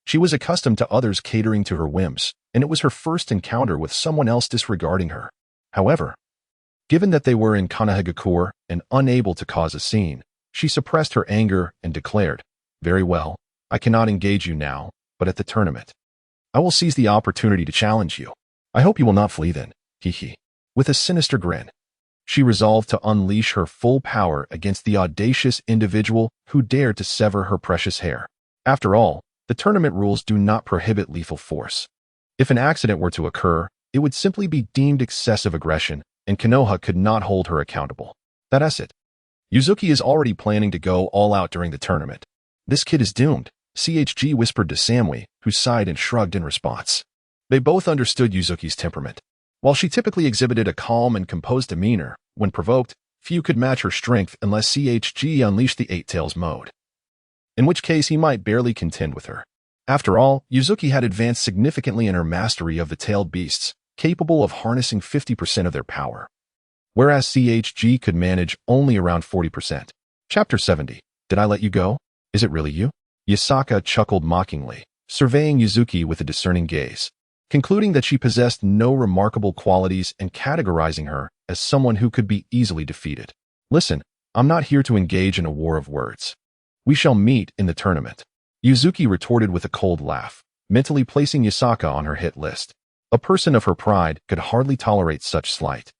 She was accustomed to others catering to her whims, and it was her first encounter with someone else disregarding her. However, given that they were in Kanahagakure and unable to cause a scene, she suppressed her anger and declared, "Very well. I cannot engage you now, but at the tournament, I will seize the opportunity to challenge you. I hope you will not flee then." Hee. With a sinister grin, she resolved to unleash her full power against the audacious individual who dared to sever her precious hair. After all, the tournament rules do not prohibit lethal force. If an accident were to occur, it would simply be deemed excessive aggression, and Konoha could not hold her accountable. That's it. Yuzuki is already planning to go all out during the tournament. This kid is doomed, CHG whispered to Samui, who sighed and shrugged in response. They both understood Yuzuki's temperament. While she typically exhibited a calm and composed demeanor, when provoked, few could match her strength unless CHG unleashed the Eight Tails mode, in which case he might barely contend with her. After all, Yuzuki had advanced significantly in her mastery of the tailed beasts, capable of harnessing 50% of their power, whereas CHG could manage only around 40%. Chapter 70. Did I let you go? Is it really you? Yusaka chuckled mockingly, surveying Yuzuki with a discerning gaze, concluding that she possessed no remarkable qualities and categorizing her as someone who could be easily defeated. Listen, I'm not here to engage in a war of words. We shall meet in the tournament. Yuzuki retorted with a cold laugh, mentally placing Yusaka on her hit list. A person of her pride could hardly tolerate such slight,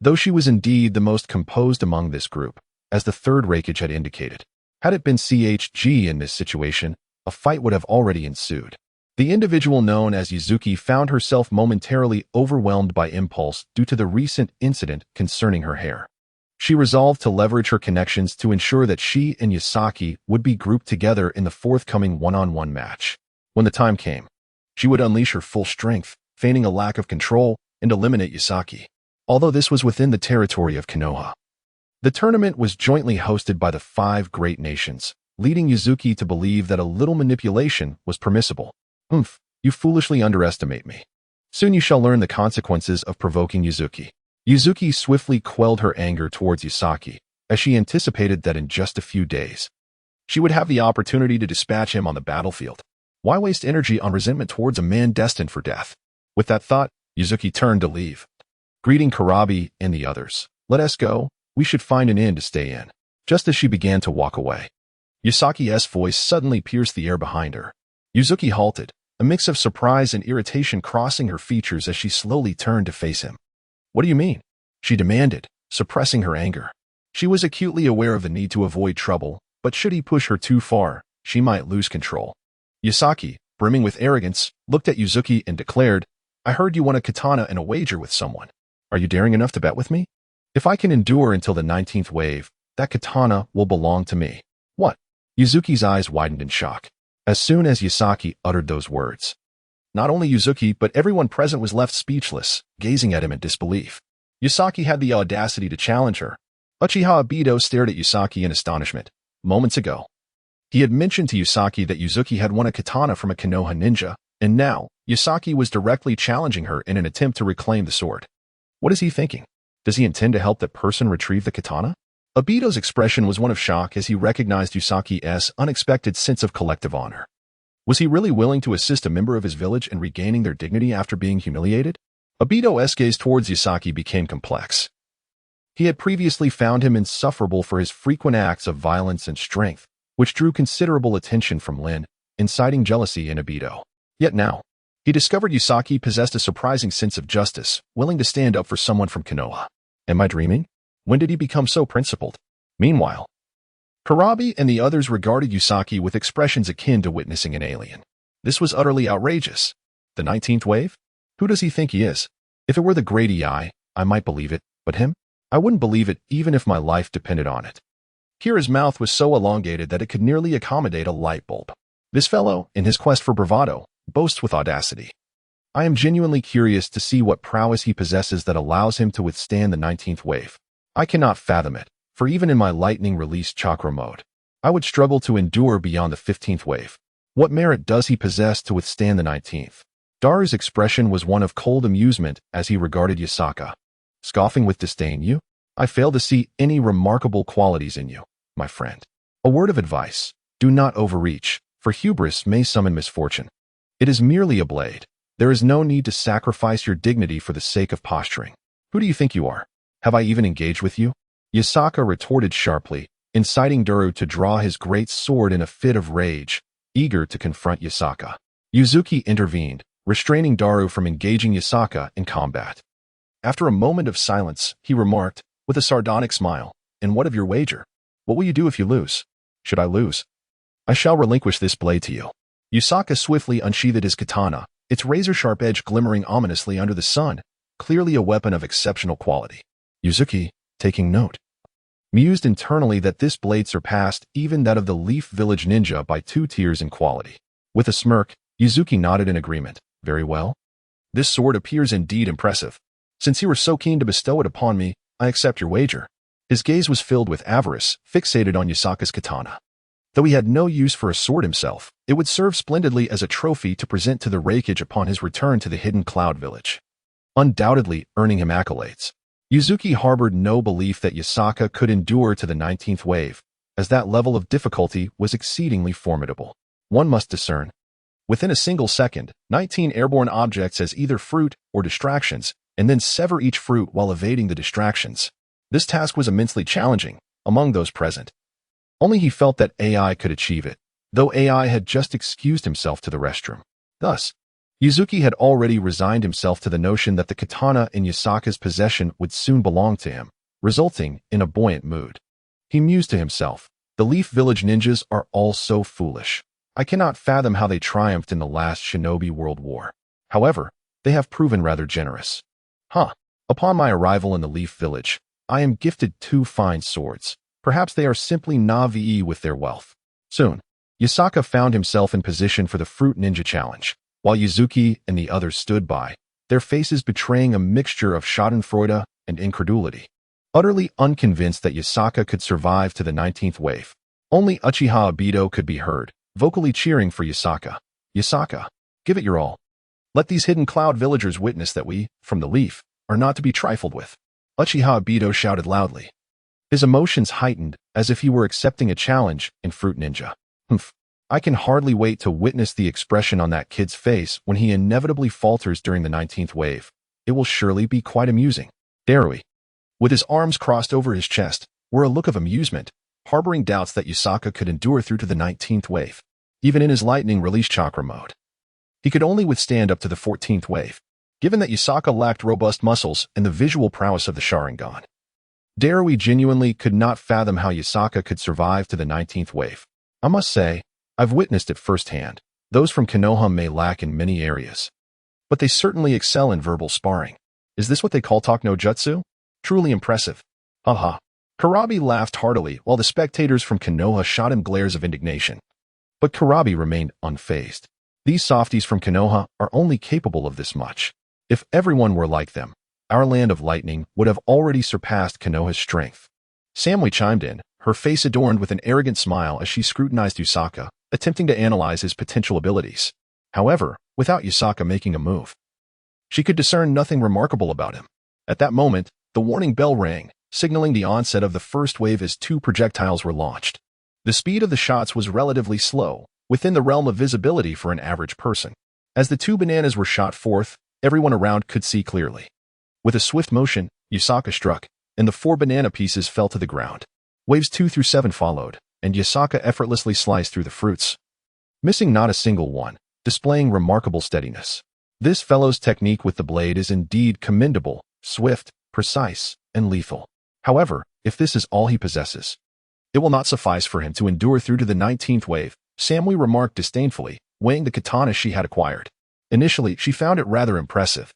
though she was indeed the most composed among this group, as the third Reikage had indicated. Had it been CHG in this situation, a fight would have already ensued. The individual known as Yuzuki found herself momentarily overwhelmed by impulse due to the recent incident concerning her hair. She resolved to leverage her connections to ensure that she and Yasaki would be grouped together in the forthcoming one-on-one match. When the time came, she would unleash her full strength, feigning a lack of control, and eliminate Yasaki. Although this was within the territory of Konoha. The tournament was jointly hosted by the 5 great nations, leading Yuzuki to believe that a little manipulation was permissible. You foolishly underestimate me. Soon you shall learn the consequences of provoking Yuzuki. Yuzuki swiftly quelled her anger towards Yasaki, as she anticipated that in just a few days, she would have the opportunity to dispatch him on the battlefield. Why waste energy on resentment towards a man destined for death? With that thought, Yuzuki turned to leave. Greeting Kurabi and the others. Let us go, we should find an inn to stay in. Just as she began to walk away, Yasaki's voice suddenly pierced the air behind her. Yuzuki halted, a mix of surprise and irritation crossing her features as she slowly turned to face him. What do you mean? She demanded, suppressing her anger. She was acutely aware of the need to avoid trouble, but should he push her too far, she might lose control. Yasaki, brimming with arrogance, looked at Yuzuki and declared, I heard you won a katana and a wager with someone. Are you daring enough to bet with me? If I can endure until the 19th wave, that katana will belong to me. What? Yuzuki's eyes widened in shock. As soon as Yasaki uttered those words, not only Yuzuki but everyone present was left speechless, gazing at him in disbelief. Yasaki had the audacity to challenge her. Uchiha Obito stared at Yasaki in astonishment. Moments ago, he had mentioned to Yasaki that Yuzuki had won a katana from a Konoha ninja, and now, Yasaki was directly challenging her in an attempt to reclaim the sword. What is he thinking? Does he intend to help that person retrieve the katana? Obito's expression was one of shock as he recognized Yasaki's unexpected sense of collective honor. Was he really willing to assist a member of his village in regaining their dignity after being humiliated? Obito's gaze towards Yasaki became complex. He had previously found him insufferable for his frequent acts of violence and strength, which drew considerable attention from Lin, inciting jealousy in Obito. Yet now, he discovered Yasaki possessed a surprising sense of justice, willing to stand up for someone from Konoha. Am I dreaming? When did he become so principled? Meanwhile, Kurabi and the others regarded Yasaki with expressions akin to witnessing an alien. This was utterly outrageous. The 19th wave? Who does he think he is? If it were the great EI, I might believe it, but him? I wouldn't believe it even if my life depended on it. Kira's mouth was so elongated that it could nearly accommodate a light bulb. This fellow, in his quest for bravado, boasts with audacity. I am genuinely curious to see what prowess he possesses that allows him to withstand the 19th wave. I cannot fathom it, for even in my lightning-release chakra mode, I would struggle to endure beyond the 15th wave. What merit does he possess to withstand the 19th? Daru's expression was one of cold amusement as he regarded Yasaka. Scoffing with disdain, I fail to see any remarkable qualities in you, my friend. A word of advice, do not overreach, for hubris may summon misfortune. It is merely a blade. There is no need to sacrifice your dignity for the sake of posturing. Who do you think you are? Have I even engaged with you? Yasaka retorted sharply, inciting Daru to draw his great sword in a fit of rage, eager to confront Yasaka. Yuzuki intervened, restraining Daru from engaging Yasaka in combat. After a moment of silence, he remarked, with a sardonic smile, and what of your wager? What will you do if you lose? Should I lose? I shall relinquish this blade to you. Yasaka swiftly unsheathed his katana, its razor-sharp edge glimmering ominously under the sun, clearly a weapon of exceptional quality. Yuzuki, taking note, mused internally that this blade surpassed even that of the Leaf Village Ninja by 2 tiers in quality. With a smirk, Yuzuki nodded in agreement. Very well. This sword appears indeed impressive. Since you were so keen to bestow it upon me, I accept your wager. His gaze was filled with avarice, fixated on Yasaka's katana. Though he had no use for a sword himself, it would serve splendidly as a trophy to present to the Raikage upon his return to the hidden cloud village, undoubtedly earning him accolades. Yuzuki harbored no belief that Yasaka could endure to the 19th wave, as that level of difficulty was exceedingly formidable. One must discern, within a single second, 19 airborne objects as either fruit or distractions, and then sever each fruit while evading the distractions. This task was immensely challenging among those present. Only he felt that AI could achieve it, though AI had just excused himself to the restroom. Thus, Yuzuki had already resigned himself to the notion that the katana in Yasaka's possession would soon belong to him, resulting in a buoyant mood. He mused to himself, the Leaf Village ninjas are all so foolish. I cannot fathom how they triumphed in the last Shinobi World War. However, they have proven rather generous. Upon my arrival in the Leaf Village, I am gifted 2 fine swords. Perhaps they are simply Navi with their wealth. Soon, Yasaka found himself in position for the Fruit Ninja Challenge, while Yuzuki and the others stood by, their faces betraying a mixture of schadenfreude and incredulity. Utterly unconvinced that Yasaka could survive to the 19th wave, only Uchiha Obito could be heard, vocally cheering for Yasaka. Yasaka, give it your all. Let these hidden cloud villagers witness that we, from the Leaf, are not to be trifled with. Uchiha Obito shouted loudly. His emotions heightened as if he were accepting a challenge in Fruit Ninja. I can hardly wait to witness the expression on that kid's face when he inevitably falters during the 19th wave. It will surely be quite amusing. Darui, with his arms crossed over his chest, wore a look of amusement, harboring doubts that Yasaka could endure through to the 19th wave. Even in his lightning release chakra mode, he could only withstand up to the 14th wave, given that Yasaka lacked robust muscles and the visual prowess of the Sharingan. Darui genuinely could not fathom how Yasaka could survive to the 19th wave. I must say, I've witnessed it firsthand. Those from Konoha may lack in many areas, but they certainly excel in verbal sparring. Is this what they call talk no jutsu? Truly impressive. Haha. Karabi laughed heartily while the spectators from Konoha shot him glares of indignation. But Karabi remained unfazed. These softies from Konoha are only capable of this much. If everyone were like them, our land of lightning would have already surpassed Konoha's strength. Samui chimed in, her face adorned with an arrogant smile as she scrutinized Yasaka, attempting to analyze his potential abilities. However, without Yasaka making a move, she could discern nothing remarkable about him. At that moment, the warning bell rang, signaling the onset of the first wave as 2 projectiles were launched. The speed of the shots was relatively slow, within the realm of visibility for an average person. As the 2 bananas were shot forth, everyone around could see clearly. With a swift motion, Yasaka struck, and the 4 banana pieces fell to the ground. Waves 2 through 7 followed, and Yasaka effortlessly sliced through the fruits, missing not a single one, displaying remarkable steadiness. This fellow's technique with the blade is indeed commendable, swift, precise, and lethal. However, if this is all he possesses, it will not suffice for him to endure through to the 19th wave, Samui remarked disdainfully, weighing the katana she had acquired. Initially, she found it rather impressive,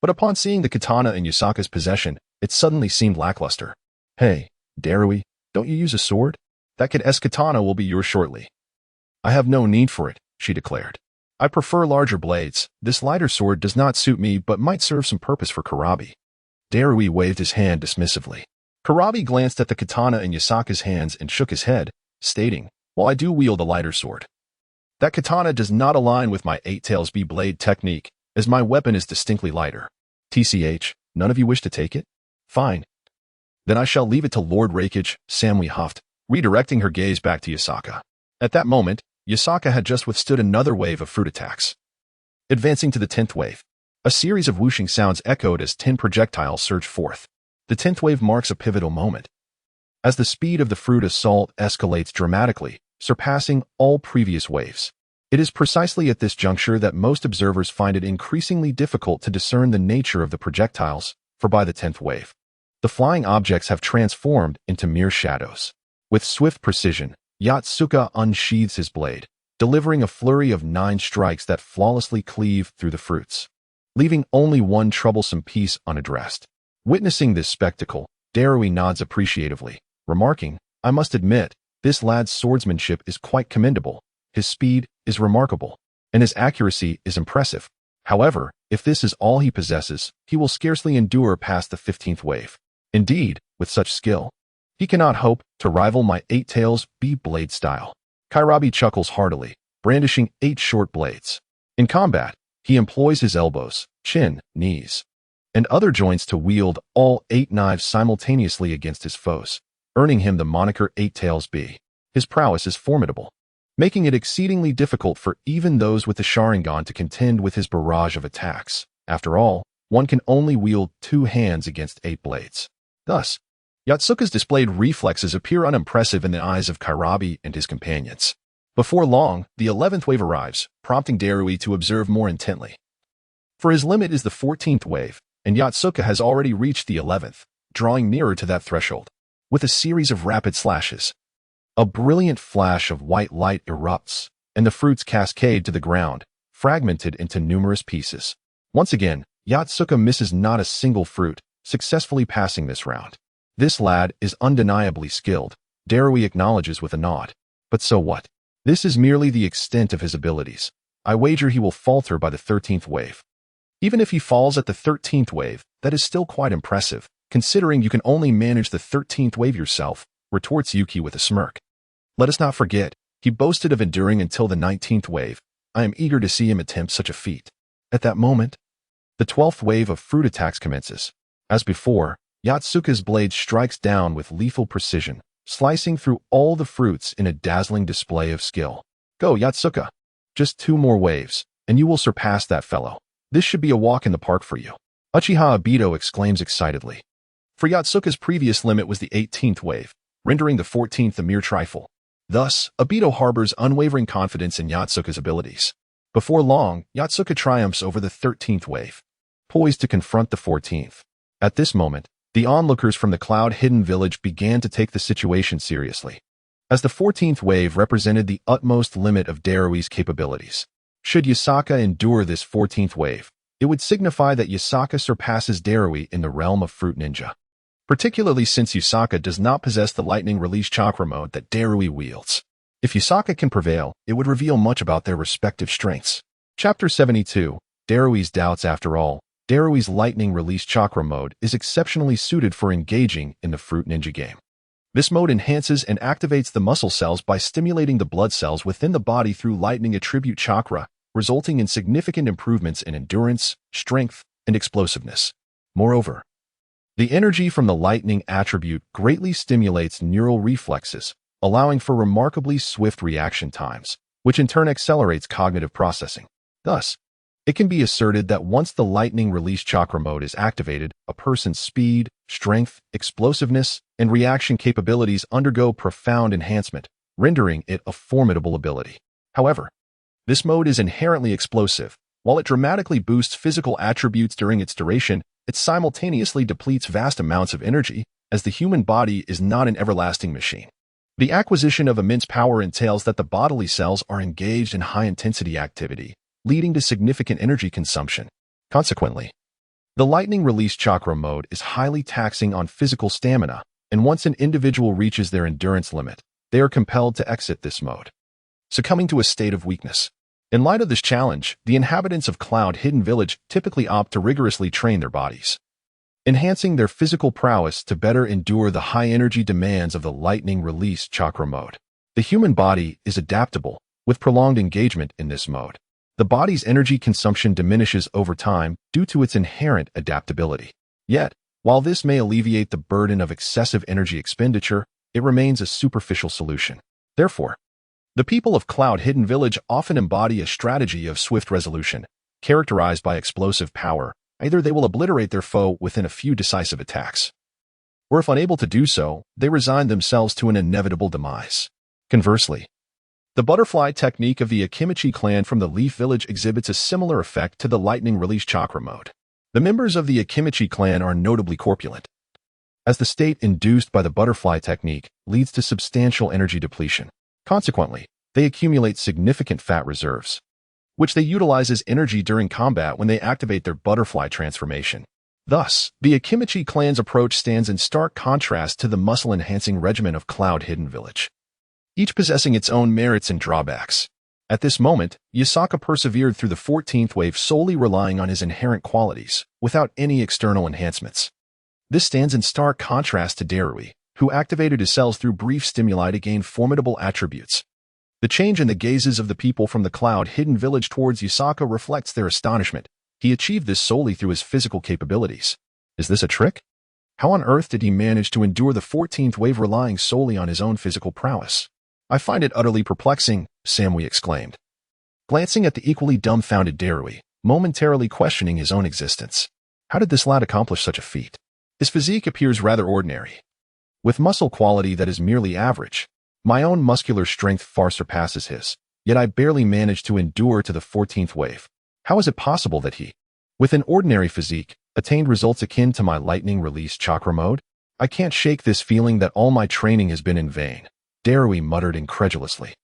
but upon seeing the katana in Yasaka's possession, it suddenly seemed lackluster. Hey, Darui, don't you use a sword? That kid-esque katana will be yours shortly. I have no need for it, she declared. I prefer larger blades. This lighter sword does not suit me but might serve some purpose for Karabi. Darui waved his hand dismissively. Karabi glanced at the katana in Yasaka's hands and shook his head, stating, Well, I do wield a lighter sword. That katana does not align with my 8 tails B blade technique, as my weapon is distinctly lighter. TCH, none of you wish to take it? Fine. Then I shall leave it to Lord Raikage, Samui huffed, redirecting her gaze back to Yasaka. At that moment, Yasaka had just withstood another wave of fruit attacks. Advancing to the 10th wave, a series of whooshing sounds echoed as 10 projectiles surged forth. The 10th wave marks a pivotal moment, as the speed of the fruit assault escalates dramatically, surpassing all previous waves. It is precisely at this juncture that most observers find it increasingly difficult to discern the nature of the projectiles, for by the 10th wave, the flying objects have transformed into mere shadows. With swift precision, Yatsuka unsheathes his blade, delivering a flurry of 9 strikes that flawlessly cleave through the fruits, leaving only one troublesome piece unaddressed. Witnessing this spectacle, Darui nods appreciatively, remarking, I must admit, this lad's swordsmanship is quite commendable, his speed is remarkable, and his accuracy is impressive. However, if this is all he possesses, he will scarcely endure past the 15th wave. Indeed, with such skill, he cannot hope to rival my 8 tails B blade style. Kairabi chuckles heartily, brandishing 8 short blades. In combat, he employs his elbows, chin, knees, and other joints to wield all 8 knives simultaneously against his foes, earning him the moniker 8 tails B. His prowess is formidable, making it exceedingly difficult for even those with the Sharingan to contend with his barrage of attacks. After all, one can only wield 2 hands against 8 blades. Thus, Yatsuka's displayed reflexes appear unimpressive in the eyes of Kairabi and his companions. Before long, the 11th wave arrives, prompting Darui to observe more intently. For his limit is the 14th wave, and Yatsuka has already reached the 11th, drawing nearer to that threshold. With a series of rapid slashes, a brilliant flash of white light erupts, and the fruits cascade to the ground, fragmented into numerous pieces. Once again, Yotsuka misses not a single fruit, successfully passing this round. This lad is undeniably skilled, Darui acknowledges with a nod. But so what? This is merely the extent of his abilities. I wager he will falter by the 13th wave. Even if he falls at the 13th wave, that is still quite impressive, considering you can only manage the 13th wave yourself, retorts Yuki with a smirk. Let us not forget, he boasted of enduring until the 19th wave. I am eager to see him attempt such a feat. At that moment, the 12th wave of fruit attacks commences. As before, Yotsuka's blade strikes down with lethal precision, slicing through all the fruits in a dazzling display of skill. Go, Yotsuka! Just 2 more waves, and you will surpass that fellow. This should be a walk in the park for you. Uchiha Obito exclaims excitedly. For Yotsuka's previous limit was the 18th wave, rendering the 14th a mere trifle. Thus, Obito harbors unwavering confidence in Yotsuka's abilities. Before long, Yotsuka triumphs over the 13th wave, poised to confront the 14th. At this moment, the onlookers from the cloud-hidden village began to take the situation seriously, as the 14th wave represented the utmost limit of Darui's capabilities. Should Yasaka endure this 14th wave, it would signify that Yasaka surpasses Darui in the realm of Fruit Ninja, particularly since Yasaka does not possess the lightning release chakra mode that Darui wields. If Yasaka can prevail, it would reveal much about their respective strengths. Chapter 72, Darui's Doubts. After all, Darui's lightning release chakra mode is exceptionally suited for engaging in the Fruit Ninja game. This mode enhances and activates the muscle cells by stimulating the blood cells within the body through lightning attribute chakra, resulting in significant improvements in endurance, strength, and explosiveness. Moreover, the energy from the lightning attribute greatly stimulates neural reflexes, allowing for remarkably swift reaction times, which in turn accelerates cognitive processing. Thus, it can be asserted that once the lightning release chakra mode is activated, a person's speed, strength, explosiveness, and reaction capabilities undergo profound enhancement, rendering it a formidable ability. However, this mode is inherently explosive. While it dramatically boosts physical attributes during its duration, it simultaneously depletes vast amounts of energy, as the human body is not an everlasting machine. The acquisition of immense power entails that the bodily cells are engaged in high-intensity activity, leading to significant energy consumption. Consequently, the lightning release chakra mode is highly taxing on physical stamina, and once an individual reaches their endurance limit, they are compelled to exit this mode, succumbing to a state of weakness. In light of this challenge, the inhabitants of Cloud Hidden Village typically opt to rigorously train their bodies, enhancing their physical prowess to better endure the high-energy demands of the lightning release chakra mode. The human body is adaptable, with prolonged engagement in this mode. The body's energy consumption diminishes over time due to its inherent adaptability. Yet, while this may alleviate the burden of excessive energy expenditure, it remains a superficial solution. Therefore, the people of Cloud Hidden Village often embody a strategy of swift resolution, characterized by explosive power. Either they will obliterate their foe within a few decisive attacks, or if unable to do so, they resign themselves to an inevitable demise. Conversely, the butterfly technique of the Akimichi clan from the Leaf Village exhibits a similar effect to the lightning release chakra mode. The members of the Akimichi clan are notably corpulent, as the state induced by the butterfly technique leads to substantial energy depletion. Consequently, they accumulate significant fat reserves, which they utilize as energy during combat when they activate their butterfly transformation. Thus, the Akimichi clan's approach stands in stark contrast to the muscle-enhancing regimen of Cloud Hidden Village, each possessing its own merits and drawbacks. At this moment, Yasaka persevered through the 14th wave solely relying on his inherent qualities, without any external enhancements. This stands in stark contrast to Darui, who activated his cells through brief stimuli to gain formidable attributes. The change in the gazes of the people from the Cloud Hidden Village towards Yasaka reflects their astonishment. He achieved this solely through his physical capabilities. Is this a trick? How on earth did he manage to endure the 14th wave relying solely on his own physical prowess? I find it utterly perplexing, Samui exclaimed, glancing at the equally dumbfounded Darui, momentarily questioning his own existence. How did this lad accomplish such a feat? His physique appears rather ordinary, with muscle quality that is merely average. My own muscular strength far surpasses his, yet I barely managed to endure to the 14th wave. How is it possible that he, with an ordinary physique, attained results akin to my lightning release chakra mode? I can't shake this feeling that all my training has been in vain, Darui muttered incredulously.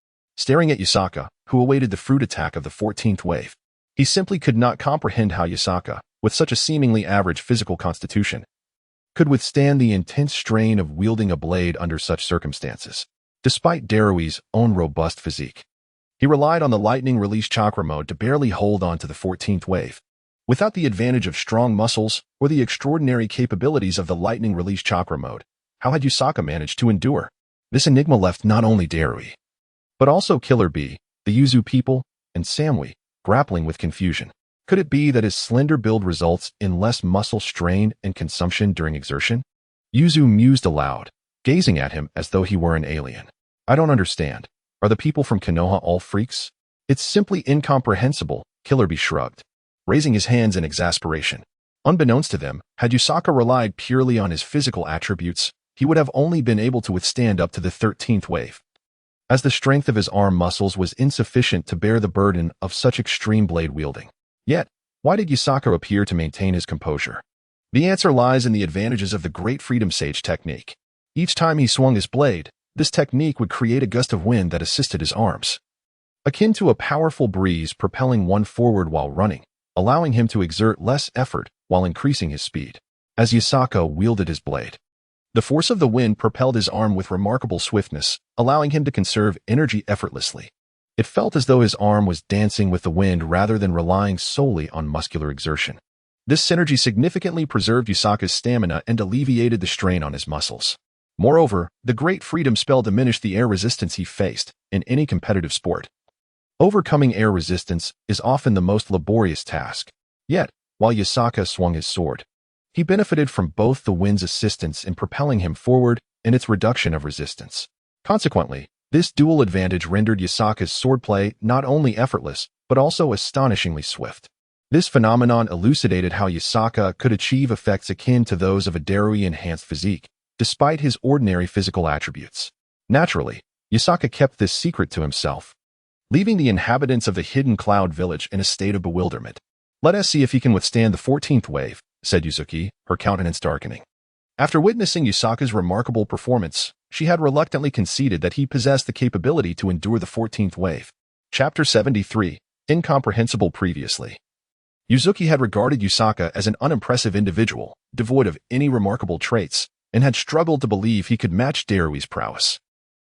staring at Yasaka, who awaited the fruit attack of the 14th wave. He simply could not comprehend how Yasaka, with such a seemingly average physical constitution, could withstand the intense strain of wielding a blade under such circumstances. Despite Darui's own robust physique, he relied on the lightning release chakra mode to barely hold on to the 14th wave. Without the advantage of strong muscles or the extraordinary capabilities of the lightning release chakra mode, how had Yasaka managed to endure? This enigma left not only Darui, but also Killer Bee, the Yuzu people, and Samui, grappling with confusion. Could it be that his slender build results in less muscle strain and consumption during exertion? Yuzu mused aloud, gazing at him as though he were an alien. I don't understand. Are the people from Konoha all freaks? It's simply incomprehensible, Killer Bee shrugged, raising his hands in exasperation. Unbeknownst to them, had Yasaka relied purely on his physical attributes, he would have only been able to withstand up to the 13th wave, as the strength of his arm muscles was insufficient to bear the burden of such extreme blade wielding. Yet, why did Yasaka appear to maintain his composure? The answer lies in the advantages of the Great Freedom Sage technique. Each time he swung his blade, this technique would create a gust of wind that assisted his arms, akin to a powerful breeze propelling one forward while running, allowing him to exert less effort while increasing his speed. As Yasaka wielded his blade, the force of the wind propelled his arm with remarkable swiftness, allowing him to conserve energy effortlessly. It felt as though his arm was dancing with the wind rather than relying solely on muscular exertion. This synergy significantly preserved Yasaka's stamina and alleviated the strain on his muscles. Moreover, the Great Freedom spell diminished the air resistance he faced in any competitive sport. Overcoming air resistance is often the most laborious task. Yet, while Yasaka swung his sword, he benefited from both the wind's assistance in propelling him forward and its reduction of resistance. Consequently, this dual advantage rendered Yasaka's swordplay not only effortless, but also astonishingly swift. This phenomenon elucidated how Yasaka could achieve effects akin to those of a Darui-enhanced physique, despite his ordinary physical attributes. Naturally, Yasaka kept this secret to himself, leaving the inhabitants of the hidden cloud village in a state of bewilderment. Let us see if he can withstand the 14th wave, said Yuzuki, her countenance darkening. After witnessing Yasaka's remarkable performance, she had reluctantly conceded that he possessed the capability to endure the 14th wave. Chapter 73, Incomprehensible Previously. Yuzuki had regarded Yasaka as an unimpressive individual, devoid of any remarkable traits, and had struggled to believe he could match Darui's prowess.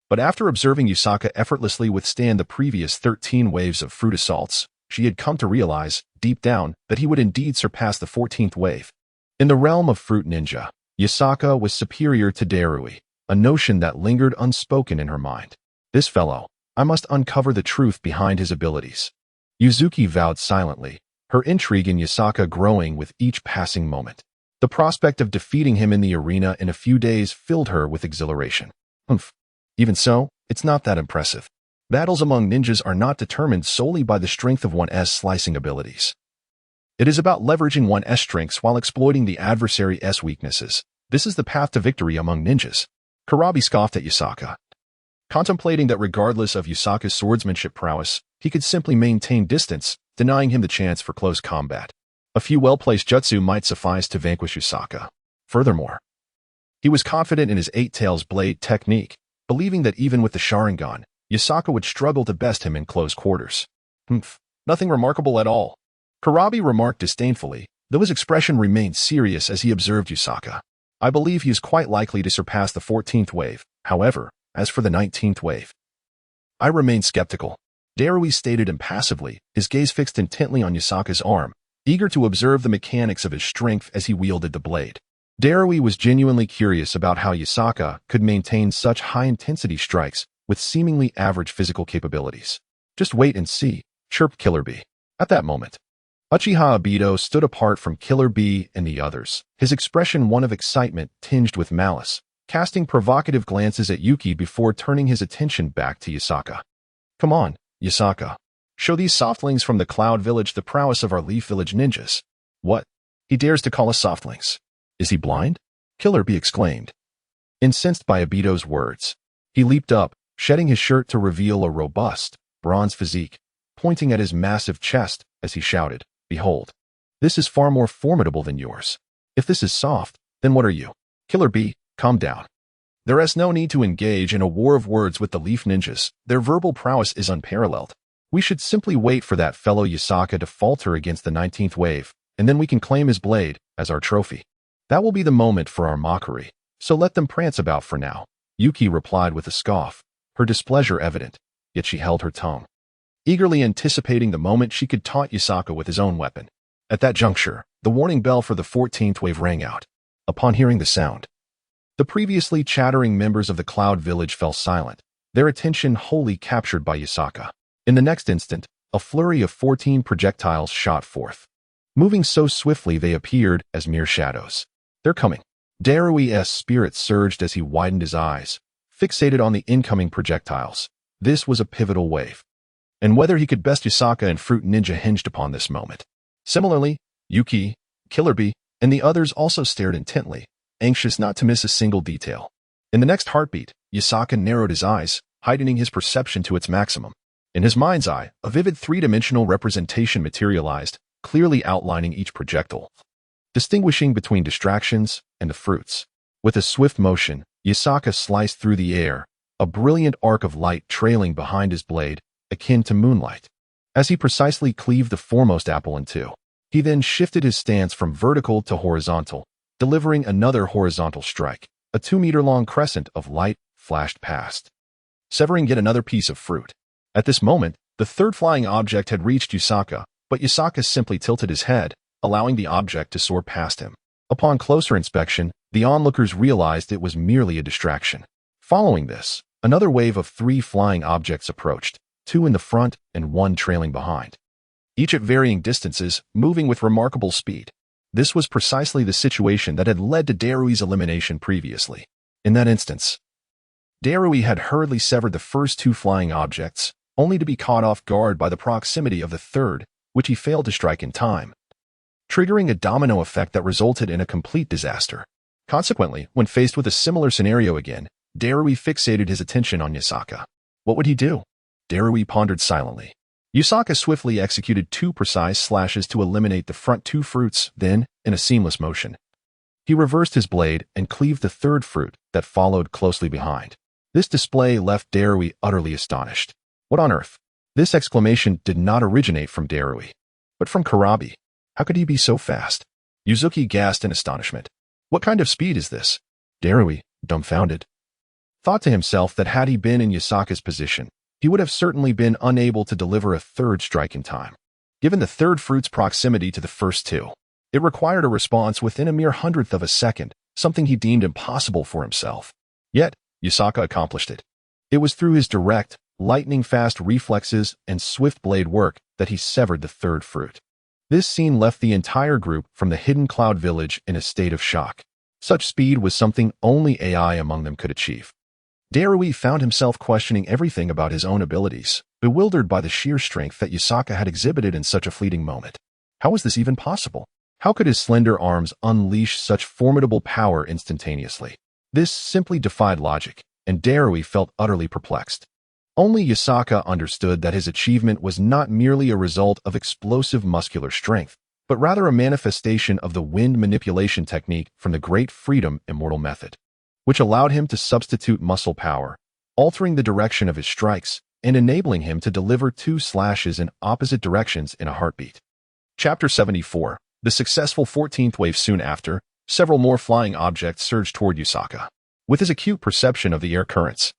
But after observing Yasaka effortlessly withstand the previous 13 waves of fruit assaults, she had come to realize, deep down, that he would indeed surpass the 14th wave. In the realm of fruit ninja, Yasaka was superior to Darui, a notion that lingered unspoken in her mind. This fellow, I must uncover the truth behind his abilities. Yuzuki vowed silently, her intrigue in Yasaka growing with each passing moment. The prospect of defeating him in the arena in a few days filled her with exhilaration. Even so, it's not that impressive. Battles among ninjas are not determined solely by the strength of one's slicing abilities. It is about leveraging one's strengths while exploiting the adversary's weaknesses. This is the path to victory among ninjas. Kurabi scoffed at Yasaka, contemplating that regardless of Yasaka's swordsmanship prowess, he could simply maintain distance, denying him the chance for close combat. A few well-placed jutsu might suffice to vanquish Yasaka. Furthermore, he was confident in his Eight Tails blade technique, believing that even with the Sharingan, Yasaka would struggle to best him in close quarters. Nothing remarkable at all, Kurabi remarked disdainfully, though his expression remained serious as he observed Yasaka. I believe he is quite likely to surpass the 14th wave. However, as for the 19th wave, I remain skeptical. Darui stated impassively, his gaze fixed intently on Yasaka's arm, eager to observe the mechanics of his strength as he wielded the blade. Darui was genuinely curious about how Yasaka could maintain such high-intensity strikes with seemingly average physical capabilities. Just wait and see, chirped Killer Bee. At that moment, Uchiha Obito stood apart from Killer Bee and the others, his expression one of excitement tinged with malice, casting provocative glances at Yuki before turning his attention back to Yasaka. Come on, Yasaka. Show these softlings from the Cloud Village the prowess of our Leaf Village ninjas. What? He dares to call us softlings. Is he blind? Killer Bee exclaimed. Incensed by Obito's words, he leaped up, shedding his shirt to reveal a robust, bronze physique, pointing at his massive chest as he shouted, Behold, this is far more formidable than yours. If this is soft, then what are you? Killer Bee, calm down. There is no need to engage in a war of words with the Leaf Ninjas. Their verbal prowess is unparalleled. We should simply wait for that fellow Yasaka to falter against the 19th wave, and then we can claim his blade as our trophy. That will be the moment for our mockery, so let them prance about for now. Yuki replied with a scoff, her displeasure evident, yet she held her tongue, eagerly anticipating the moment she could taunt Yasaka with his own weapon. At that juncture, the warning bell for the 14th wave rang out. Upon hearing the sound, the previously chattering members of the Cloud Village fell silent, their attention wholly captured by Yasaka. In the next instant, a flurry of 14 projectiles shot forth. Moving so swiftly they appeared as mere shadows. They're coming. Darui's spirit surged as he widened his eyes, fixated on the incoming projectiles. This was a pivotal wave, and whether he could best Yasaka and Fruit Ninja hinged upon this moment. Similarly, Yuki, Killer Bee, and the others also stared intently, anxious not to miss a single detail. In the next heartbeat, Yasaka narrowed his eyes, heightening his perception to its maximum. In his mind's eye, a vivid three-dimensional representation materialized, clearly outlining each projectile, distinguishing between distractions and the fruits. With a swift motion, Yasaka sliced through the air, a brilliant arc of light trailing behind his blade, akin to moonlight. As he precisely cleaved the foremost apple in two, he then shifted his stance from vertical to horizontal, delivering another horizontal strike. A 2-meter-long crescent of light flashed past, severing yet another piece of fruit. At this moment, the third flying object had reached Yasaka, but Yasaka simply tilted his head, allowing the object to soar past him. Upon closer inspection, the onlookers realized it was merely a distraction. Following this, another wave of 3 flying objects approached, 2 in the front and 1 trailing behind, each at varying distances, moving with remarkable speed. This was precisely the situation that had led to Darui's elimination previously. In that instance, Darui had hurriedly severed the first 2 flying objects, only to be caught off guard by the proximity of the third, which he failed to strike in time, triggering a domino effect that resulted in a complete disaster. Consequently, when faced with a similar scenario again, Darui fixated his attention on Yasaka. What would he do? Darui pondered silently. Yasaka swiftly executed 2 precise slashes to eliminate the front 2 fruits, then, in a seamless motion, he reversed his blade and cleaved the third fruit that followed closely behind. This display left Darui utterly astonished. What on earth? This exclamation did not originate from Darui, but from Karabi. How could he be so fast? Yuzuki gasped in astonishment. What kind of speed is this? Darui, dumbfounded, thought to himself that had he been in Yasaka's position, he would have certainly been unable to deliver a third strike in time. Given the third fruit's proximity to the first 2, it required a response within a mere hundredth of a second, something he deemed impossible for himself. Yet, Yasaka accomplished it. It was through his direct, lightning-fast reflexes and swift blade work that he severed the third fruit. This scene left the entire group from the hidden Cloud Village in a state of shock. Such speed was something only AI among them could achieve. Darui found himself questioning everything about his own abilities, bewildered by the sheer strength that Yasaka had exhibited in such a fleeting moment. How was this even possible? How could his slender arms unleash such formidable power instantaneously? This simply defied logic, and Darui felt utterly perplexed. Only Yasaka understood that his achievement was not merely a result of explosive muscular strength, but rather a manifestation of the wind manipulation technique from the Great Freedom Immortal Method, which allowed him to substitute muscle power, altering the direction of his strikes and enabling him to deliver 2 slashes in opposite directions in a heartbeat. Chapter 74. The successful 14th wave. Soon after, several more flying objects surged toward Yasaka. With his acute perception of the air currents,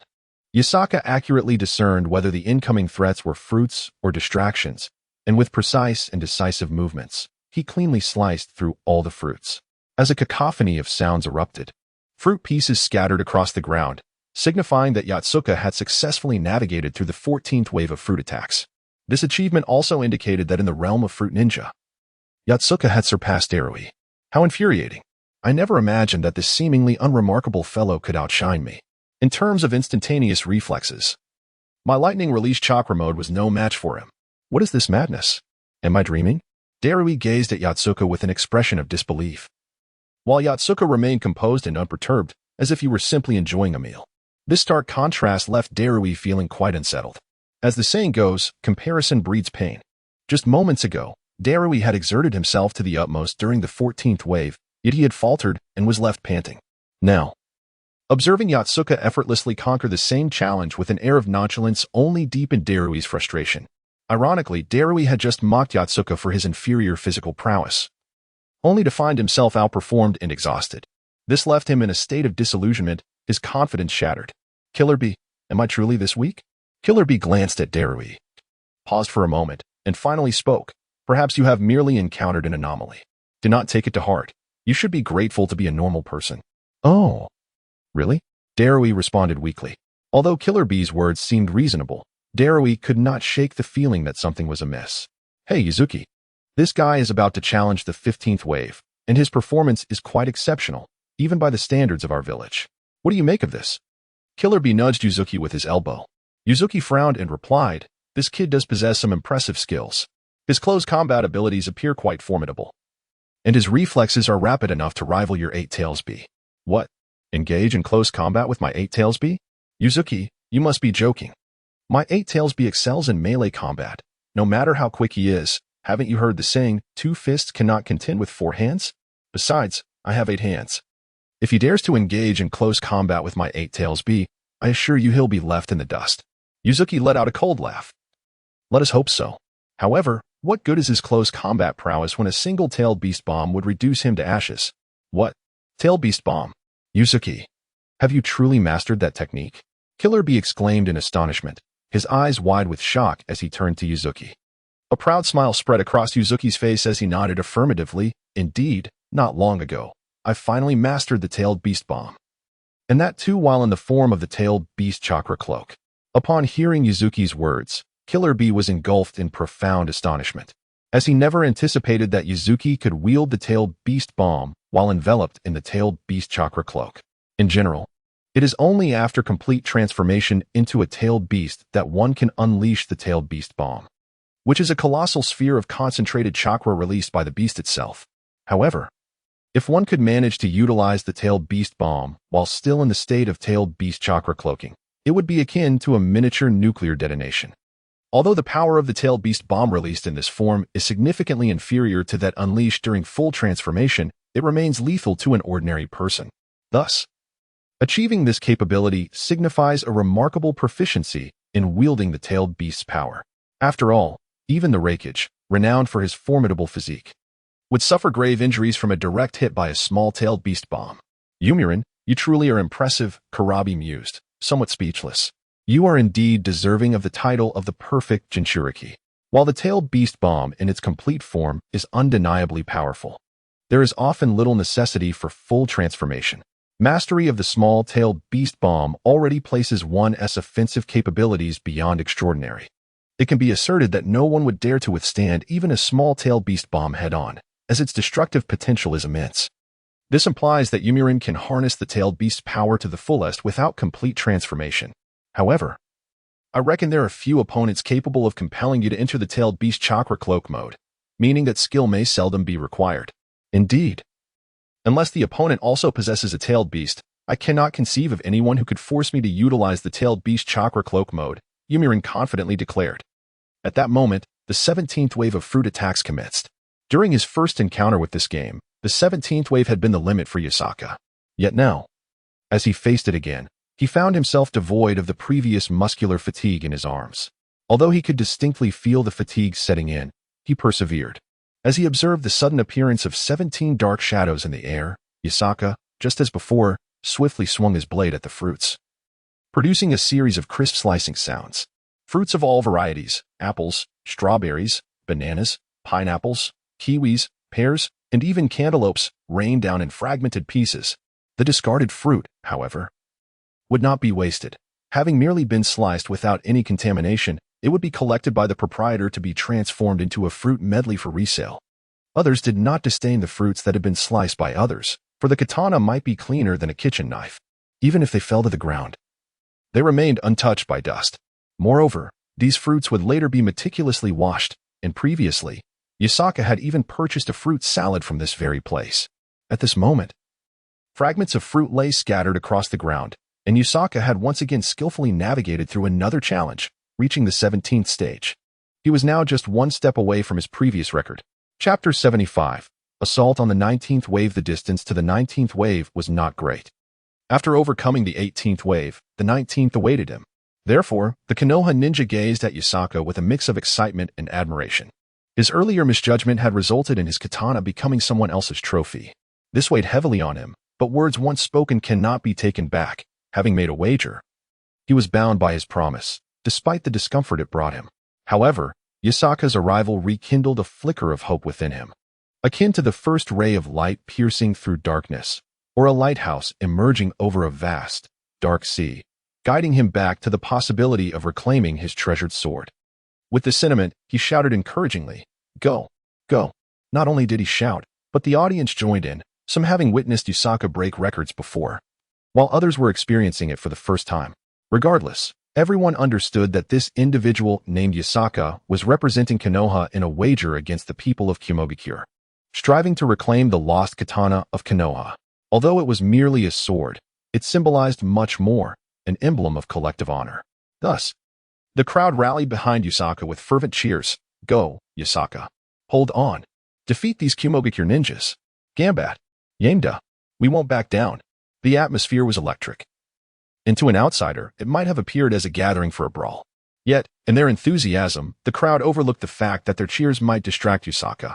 Yasaka accurately discerned whether the incoming threats were fruits or distractions, and with precise and decisive movements, he cleanly sliced through all the fruits. As a cacophony of sounds erupted, fruit pieces scattered across the ground, signifying that Yatsuka had successfully navigated through the 14th wave of fruit attacks. This achievement also indicated that in the realm of Fruit Ninja, Yatsuka had surpassed Darui. How infuriating. I never imagined that this seemingly unremarkable fellow could outshine me. In terms of instantaneous reflexes, my lightning release chakra mode was no match for him. What is this madness? Am I dreaming? Darui gazed at Yatsuka with an expression of disbelief, while Yatsuka remained composed and unperturbed, as if he were simply enjoying a meal. This stark contrast left Darui feeling quite unsettled. As the saying goes, comparison breeds pain. Just moments ago, Darui had exerted himself to the utmost during the 14th wave, yet he had faltered and was left panting. Now, Observing Yotsuka effortlessly conquer the same challenge with an air of nonchalance only deepened Darui's frustration. Ironically, Darui had just mocked Yotsuka for his inferior physical prowess, only to find himself outperformed and exhausted. This left him in a state of disillusionment, his confidence shattered. Killer Bee, am I truly this weak? Killer Bee glanced at Darui, paused for a moment, and finally spoke. Perhaps you have merely encountered an anomaly. Do not take it to heart. You should be grateful to be a normal person. Oh, really? Darui responded weakly. Although Killer Bee's words seemed reasonable, Darui could not shake the feeling that something was amiss. Hey, Yuzuki. This guy is about to challenge the 15th wave, and his performance is quite exceptional, even by the standards of our village. What do you make of this? Killer Bee nudged Yuzuki with his elbow. Yuzuki frowned and replied, this kid does possess some impressive skills. His close combat abilities appear quite formidable, and his reflexes are rapid enough to rival your 8-Tails Bee. What? Engage in close combat with my 8-Tails Bee? Yuzuki, you must be joking. My 8-Tails Bee excels in melee combat. No matter how quick he is, haven't you heard the saying, 2 fists cannot contend with 4 hands? Besides, I have 8 hands. If he dares to engage in close combat with my 8-Tails Bee, I assure you he'll be left in the dust. Yuzuki let out a cold laugh. Let us hope so. However, what good is his close combat prowess when a single-tailed beast bomb would reduce him to ashes? What? Tail beast bomb? Yuzuki, have you truly mastered that technique? Killer Bee exclaimed in astonishment, his eyes wide with shock as he turned to Yuzuki. A proud smile spread across Yuzuki's face as he nodded affirmatively. Indeed, not long ago, I finally mastered the tailed beast bomb. And that too while in the form of the tailed beast chakra cloak. Upon hearing Yuzuki's words, Killer Bee was engulfed in profound astonishment, as he never anticipated that Yuzuki could wield the tailed beast bomb while enveloped in the tailed beast chakra cloak. In general, it is only after complete transformation into a tailed beast that one can unleash the tailed beast bomb, which is a colossal sphere of concentrated chakra released by the beast itself. However, if one could manage to utilize the tailed beast bomb while still in the state of tailed beast chakra cloaking, it would be akin to a miniature nuclear detonation. Although the power of the tailed beast bomb released in this form is significantly inferior to that unleashed during full transformation, it remains lethal to an ordinary person. Thus, achieving this capability signifies a remarkable proficiency in wielding the tailed beast's power. After all, even the Raikage, renowned for his formidable physique, would suffer grave injuries from a direct hit by a small-tailed beast bomb. Yumirin, you truly are impressive, Karabi mused, somewhat speechless. You are indeed deserving of the title of the perfect Jinchuriki. While the tailed beast bomb in its complete form is undeniably powerful, there is often little necessity for full transformation. Mastery of the small-tailed beast bomb already places one's offensive capabilities beyond extraordinary. It can be asserted that no one would dare to withstand even a small-tailed beast bomb head-on, as its destructive potential is immense. This implies that Yumirin can harness the tailed beast's power to the fullest without complete transformation. However, I reckon there are few opponents capable of compelling you to enter the tailed beast chakra cloak mode, meaning that skill may seldom be required. Indeed, unless the opponent also possesses a tailed beast, I cannot conceive of anyone who could force me to utilize the tailed beast chakra cloak mode, Yumirin confidently declared. At that moment, the 17th wave of fruit attacks commenced. During his first encounter with this game, the 17th wave had been the limit for Yasaka. Yet now, as he faced it again, he found himself devoid of the previous muscular fatigue in his arms. Although he could distinctly feel the fatigue setting in, he persevered. As he observed the sudden appearance of 17 dark shadows in the air, Yasaka, just as before, swiftly swung his blade at the fruits, producing a series of crisp slicing sounds. Fruits of all varieties, apples, strawberries, bananas, pineapples, kiwis, pears, and even cantaloupes, rained down in fragmented pieces. The discarded fruit, however, would not be wasted. Having merely been sliced without any contamination, it would be collected by the proprietor to be transformed into a fruit medley for resale. Others did not disdain the fruits that had been sliced by others, for the katana might be cleaner than a kitchen knife. Even if they fell to the ground, they remained untouched by dust. Moreover, these fruits would later be meticulously washed, and previously, Yasaka had even purchased a fruit salad from this very place. At this moment, fragments of fruit lay scattered across the ground, and Yasaka had once again skillfully navigated through another challenge, reaching the 17th stage. He was now just one step away from his previous record. Chapter 75. Assault on the 19th wave. The distance to the 19th wave was not great. After overcoming the 18th wave, the 19th awaited him. Therefore, the Konoha ninja gazed at Yusaka with a mix of excitement and admiration. His earlier misjudgment had resulted in his katana becoming someone else's trophy. This weighed heavily on him, but words once spoken cannot be taken back. Having made a wager, he was bound by his promise, despite the discomfort it brought him. However, Yusaka's arrival rekindled a flicker of hope within him, akin to the first ray of light piercing through darkness, or a lighthouse emerging over a vast, dark sea, guiding him back to the possibility of reclaiming his treasured sword. With this sentiment, he shouted encouragingly, "Go, go." Not only did he shout, but the audience joined in, some having witnessed Yusaka break records before, while others were experiencing it for the first time. Regardless, everyone understood that this individual named Yusaka was representing Konoha in a wager against the people of Kumogakure, striving to reclaim the lost katana of Konoha. Although it was merely a sword, it symbolized much more, an emblem of collective honor. Thus, the crowd rallied behind Yusaka with fervent cheers. "Go, Yusaka. Hold on. Defeat these Kumogakure ninjas. Gambat. Yamda. We won't back down." The atmosphere was electric. And to an outsider, it might have appeared as a gathering for a brawl. Yet, in their enthusiasm, the crowd overlooked the fact that their cheers might distract Yusaka,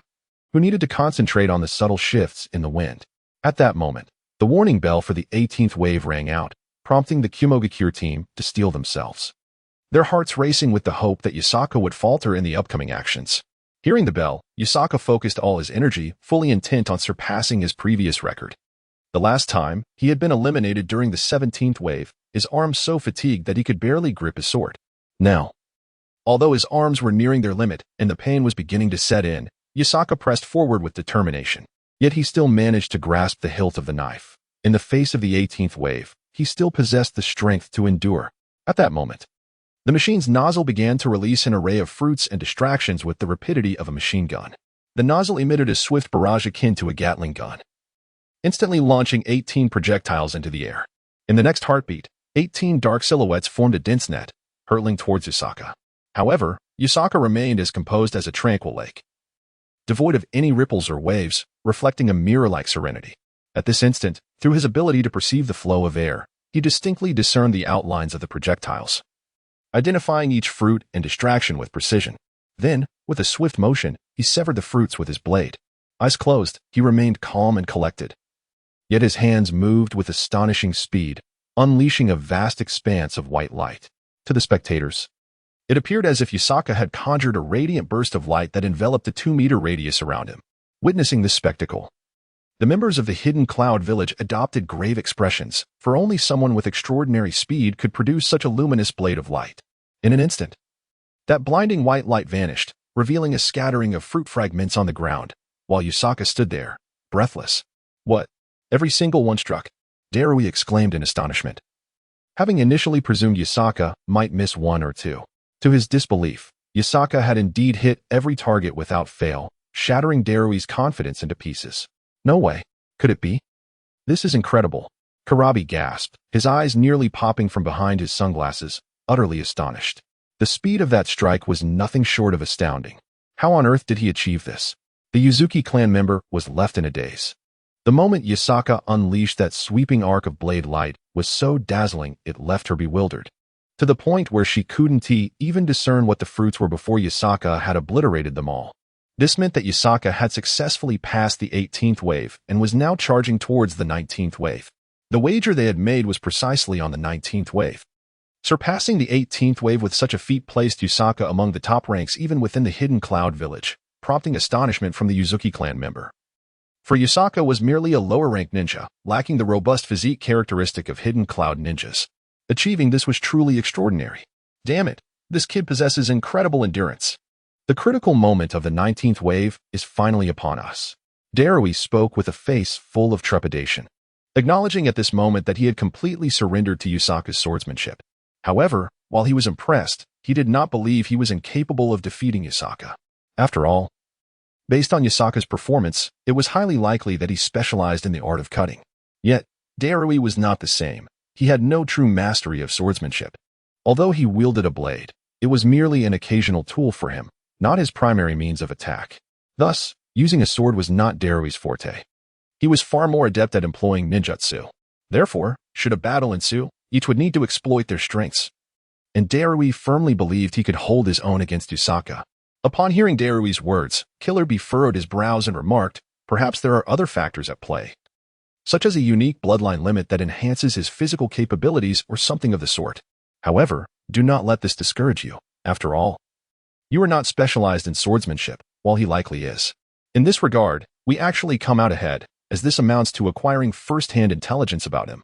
who needed to concentrate on the subtle shifts in the wind. At that moment, the warning bell for the 18th wave rang out, prompting the Kumogakure team to steel themselves, their hearts racing with the hope that Yusaka would falter in the upcoming actions. Hearing the bell, Yusaka focused all his energy, fully intent on surpassing his previous record. The last time, he had been eliminated during the 17th wave, his arms so fatigued that he could barely grip his sword. Now, although his arms were nearing their limit and the pain was beginning to set in, Yusaka pressed forward with determination. Yet he still managed to grasp the hilt of the knife. In the face of the 18th wave, he still possessed the strength to endure. At that moment, the machine's nozzle began to release an array of fruits and distractions with the rapidity of a machine gun. The nozzle emitted a swift barrage akin to a Gatling gun, instantly launching 18 projectiles into the air. In the next heartbeat, 18 dark silhouettes formed a dense net, hurtling towards Yusaka. However, Yusaka remained as composed as a tranquil lake, devoid of any ripples or waves, reflecting a mirror-like serenity. At this instant, through his ability to perceive the flow of air, he distinctly discerned the outlines of the projectiles, identifying each fruit and distraction with precision. Then, with a swift motion, he severed the fruits with his blade. Eyes closed, he remained calm and collected. Yet his hands moved with astonishing speed, unleashing a vast expanse of white light. To the spectators, it appeared as if Yusaka had conjured a radiant burst of light that enveloped a 2-meter radius around him. Witnessing this spectacle, the members of the Hidden Cloud Village adopted grave expressions, for only someone with extraordinary speed could produce such a luminous blade of light. In an instant, that blinding white light vanished, revealing a scattering of fruit fragments on the ground, while Yusaka stood there, breathless. "What? Every single one struck?" Darui exclaimed in astonishment, having initially presumed Yusaka might miss one or two. To his disbelief, Yusaka had indeed hit every target without fail, shattering Darui's confidence into pieces. "No way. Could it be? This is incredible." Karabi gasped, his eyes nearly popping from behind his sunglasses, utterly astonished. The speed of that strike was nothing short of astounding. How on earth did he achieve this? The Yuzuki clan member was left in a daze. The moment Yusaka unleashed that sweeping arc of blade light was so dazzling it left her bewildered, to the point where she couldn't even discern what the fruits were before Yusaka had obliterated them all. This meant that Yusaka had successfully passed the 18th wave and was now charging towards the 19th wave. The wager they had made was precisely on the 19th wave. Surpassing the 18th wave with such a feat placed Yusaka among the top ranks even within the Hidden Cloud Village, prompting astonishment from the Yuzuki clan member. For Yusaka was merely a lower-ranked ninja, lacking the robust physique characteristic of Hidden Cloud ninjas. Achieving this was truly extraordinary. Damn it, this kid possesses incredible endurance. The critical moment of the 19th wave is finally upon us. Darui spoke with a face full of trepidation, acknowledging at this moment that he had completely surrendered to Yusaka's swordsmanship. However, while he was impressed, he did not believe he was incapable of defeating Yusaka. After all, based on Yusaka's performance, it was highly likely that he specialized in the art of cutting. Yet, Darui was not the same. He had no true mastery of swordsmanship. Although he wielded a blade, it was merely an occasional tool for him, not his primary means of attack. Thus, using a sword was not Darui's forte. He was far more adept at employing ninjutsu. Therefore, should a battle ensue, each would need to exploit their strengths. And Darui firmly believed he could hold his own against Yusaka. Upon hearing Darui's words, Killer Bee furrowed his brows and remarked, perhaps there are other factors at play, such as a unique bloodline limit that enhances his physical capabilities or something of the sort. However, do not let this discourage you. After all, you are not specialized in swordsmanship, while he likely is. In this regard, we actually come out ahead, as this amounts to acquiring first-hand intelligence about him,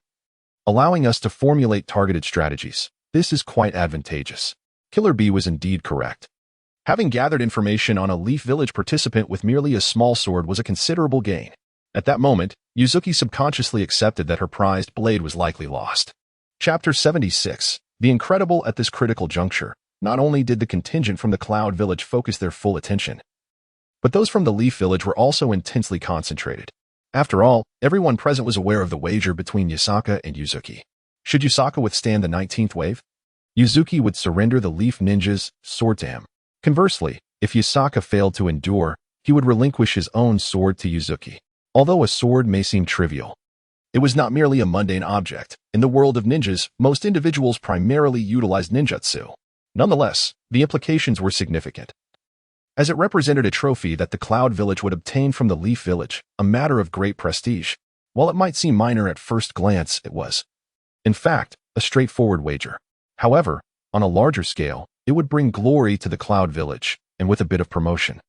allowing us to formulate targeted strategies. This is quite advantageous. Killer Bee was indeed correct. Having gathered information on a Leaf Village participant with merely a small sword was a considerable gain. At that moment, Yuzuki subconsciously accepted that her prized blade was likely lost. Chapter 76. The Incredible. At this critical juncture, not only did the contingent from the Cloud Village focus their full attention, but those from the Leaf Village were also intensely concentrated. After all, everyone present was aware of the wager between Yusaka and Yuzuki. Should Yusaka withstand the 19th wave, Yuzuki would surrender the Leaf Ninja's sword to him. Conversely, if Yusaka failed to endure, he would relinquish his own sword to Yuzuki. Although a sword may seem trivial, it was not merely a mundane object. In the world of ninjas, most individuals primarily utilized ninjutsu. Nonetheless, the implications were significant, as it represented a trophy that the Cloud Village would obtain from the Leaf Village, a matter of great prestige. While it might seem minor at first glance, it was, in fact, a straightforward wager. However, on a larger scale, it would bring glory to the Cloud Village, and with a bit of promotion,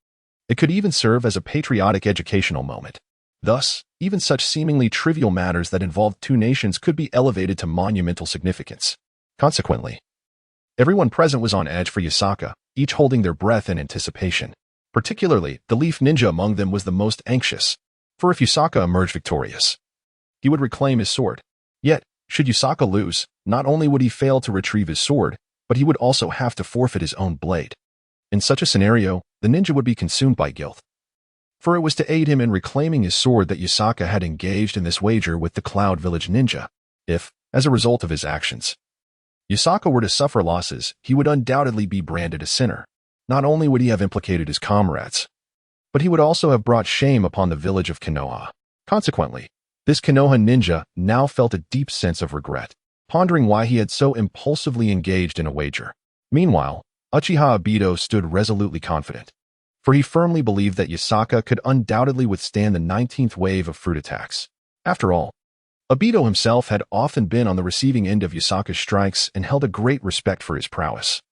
it could even serve as a patriotic educational moment. Thus, even such seemingly trivial matters that involved two nations could be elevated to monumental significance. Consequently, everyone present was on edge for Yusaka, each holding their breath in anticipation. Particularly, the Leaf Ninja among them was the most anxious, for if Yusaka emerged victorious, he would reclaim his sword. Yet, should Yusaka lose, not only would he fail to retrieve his sword, but he would also have to forfeit his own blade. In such a scenario, the ninja would be consumed by guilt, for it was to aid him in reclaiming his sword that Yusaka had engaged in this wager with the Cloud Village ninja. If, as a result of his actions, Yusaka were to suffer losses, he would undoubtedly be branded a sinner. Not only would he have implicated his comrades, but he would also have brought shame upon the village of Konoha. Consequently, this Konoha ninja now felt a deep sense of regret, pondering why he had so impulsively engaged in a wager. Meanwhile, Uchiha Obito stood resolutely confident, for he firmly believed that Yusaka could undoubtedly withstand the 19th wave of fruit attacks. After all, Obito himself had often been on the receiving end of Yusaka's strikes and held a great respect for his prowess,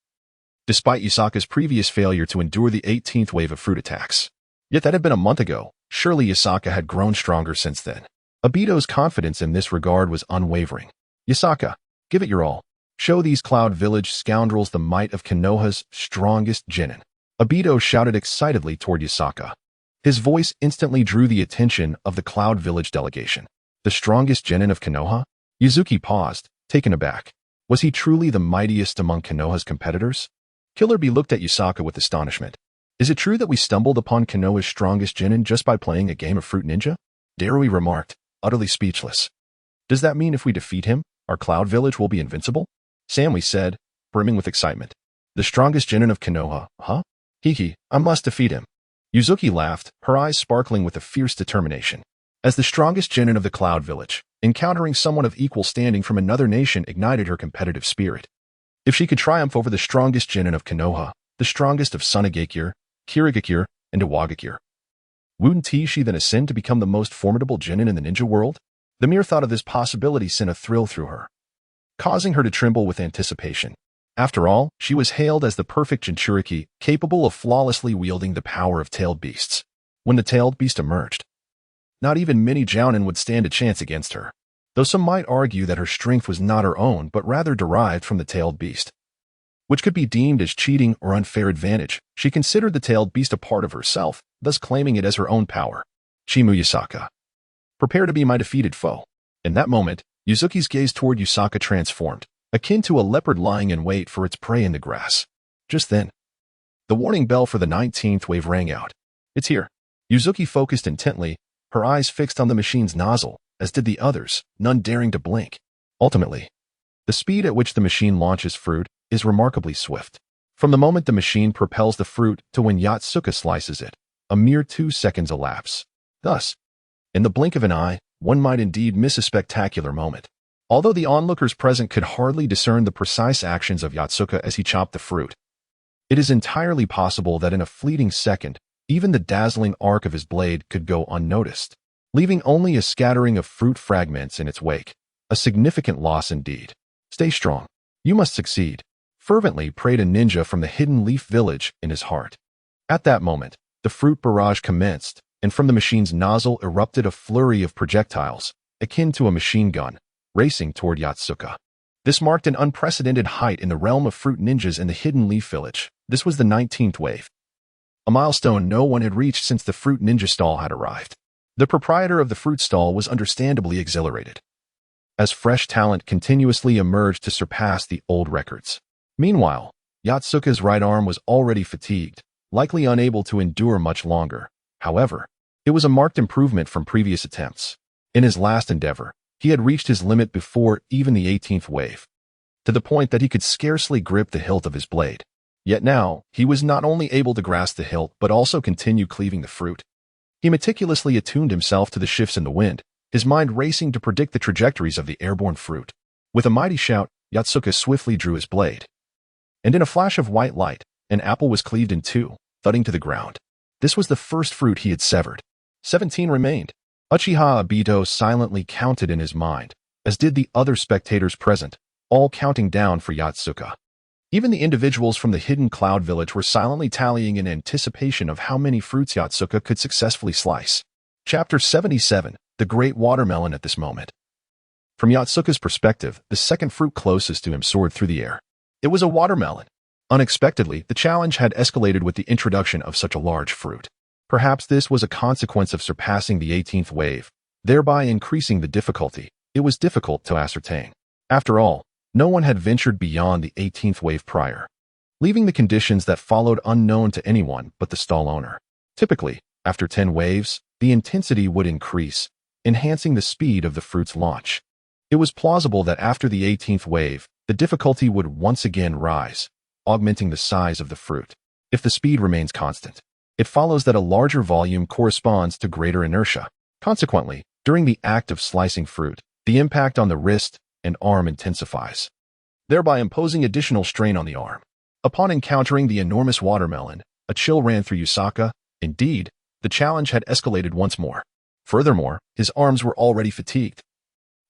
despite Yusaka's previous failure to endure the 18th wave of fruit attacks. Yet that had been a month ago. Surely Yusaka had grown stronger since then. Obito's confidence in this regard was unwavering. Yusaka, give it your all. Show these Cloud Village scoundrels the might of Konoha's strongest genin. Obito shouted excitedly toward Yusaka. His voice instantly drew the attention of the Cloud Village delegation. The strongest genin of Konoha? Yuzuki paused, taken aback. Was he truly the mightiest among Konoha's competitors? Killer Bee looked at Yusaka with astonishment. Is it true that we stumbled upon Konoha's strongest genin just by playing a game of Fruit Ninja? Darui remarked, utterly speechless. Does that mean if we defeat him, our Cloud Village will be invincible? Samui said, brimming with excitement. The strongest genin of Konoha, huh? Hiki, I must defeat him. Yuzuki laughed, her eyes sparkling with a fierce determination. As the strongest genin of the Cloud Village, encountering someone of equal standing from another nation ignited her competitive spirit. If she could triumph over the strongest genin of Konoha, the strongest of Sunagakure, Kirigakure, and Iwagakure, wouldn't she then ascend to become the most formidable genin in the ninja world? The mere thought of this possibility sent a thrill through her, causing her to tremble with anticipation. After all, she was hailed as the perfect Jinchuriki, capable of flawlessly wielding the power of tailed beasts. When the tailed beast emerged, not even many jounin would stand a chance against her, though some might argue that her strength was not her own but rather derived from the tailed beast, which could be deemed as cheating or unfair advantage. She considered the tailed beast a part of herself, thus claiming it as her own power. Chimu Yusaka, prepare to be my defeated foe. In that moment, Yuzuki's gaze toward Yusaka transformed, akin to a leopard lying in wait for its prey in the grass. Just then, the warning bell for the 19th wave rang out. It's here. Yuzuki focused intently, her eyes fixed on the machine's nozzle, as did the others, none daring to blink. Ultimately, the speed at which the machine launches fruit is remarkably swift. From the moment the machine propels the fruit to when Yotsuka slices it, a mere 2 seconds elapse. Thus, in the blink of an eye, one might indeed miss a spectacular moment. Although the onlookers present could hardly discern the precise actions of Yotsuka as he chopped the fruit, it is entirely possible that in a fleeting second, even the dazzling arc of his blade could go unnoticed, leaving only a scattering of fruit fragments in its wake. A significant loss indeed. Stay strong. You must succeed, fervently prayed a ninja from the hidden leaf village in his heart. At that moment, the fruit barrage commenced, and from the machine's nozzle erupted a flurry of projectiles, akin to a machine gun, racing toward Yotsuka. This marked an unprecedented height in the realm of fruit ninjas in the hidden leaf village. This was the 19th wave, a milestone no one had reached since the fruit ninja stall had arrived. The proprietor of the fruit stall was understandably exhilarated, as fresh talent continuously emerged to surpass the old records. Meanwhile, Yotsuka's right arm was already fatigued, likely unable to endure much longer. However, it was a marked improvement from previous attempts. In his last endeavor, he had reached his limit before even the 18th wave, to the point that he could scarcely grip the hilt of his blade. Yet now, he was not only able to grasp the hilt but also continue cleaving the fruit. He meticulously attuned himself to the shifts in the wind, his mind racing to predict the trajectories of the airborne fruit. With a mighty shout, Yotsuka swiftly drew his blade, and in a flash of white light, an apple was cleaved in two, thudding to the ground. This was the first fruit he had severed. 17 remained. Uchiha Obito silently counted in his mind, as did the other spectators present, all counting down for Yotsuka. Even the individuals from the hidden cloud village were silently tallying in anticipation of how many fruits Yotsuka could successfully slice. Chapter 77, The Great Watermelon. At this moment, from Yotsuka's perspective, the second fruit closest to him soared through the air. It was a watermelon. Unexpectedly, the challenge had escalated with the introduction of such a large fruit. Perhaps this was a consequence of surpassing the 18th wave, thereby increasing the difficulty. It was difficult to ascertain. After all, no one had ventured beyond the 18th wave prior, leaving the conditions that followed unknown to anyone but the stall owner. Typically, after 10 waves, the intensity would increase, enhancing the speed of the fruit's launch. It was plausible that after the 18th wave, the difficulty would once again rise, augmenting the size of the fruit. If the speed remains constant, it follows that a larger volume corresponds to greater inertia. Consequently, during the act of slicing fruit, the impact on the wrist and arm intensifies, thereby imposing additional strain on the arm. Upon encountering the enormous watermelon, a chill ran through Yusaka. Indeed, the challenge had escalated once more. Furthermore, his arms were already fatigued,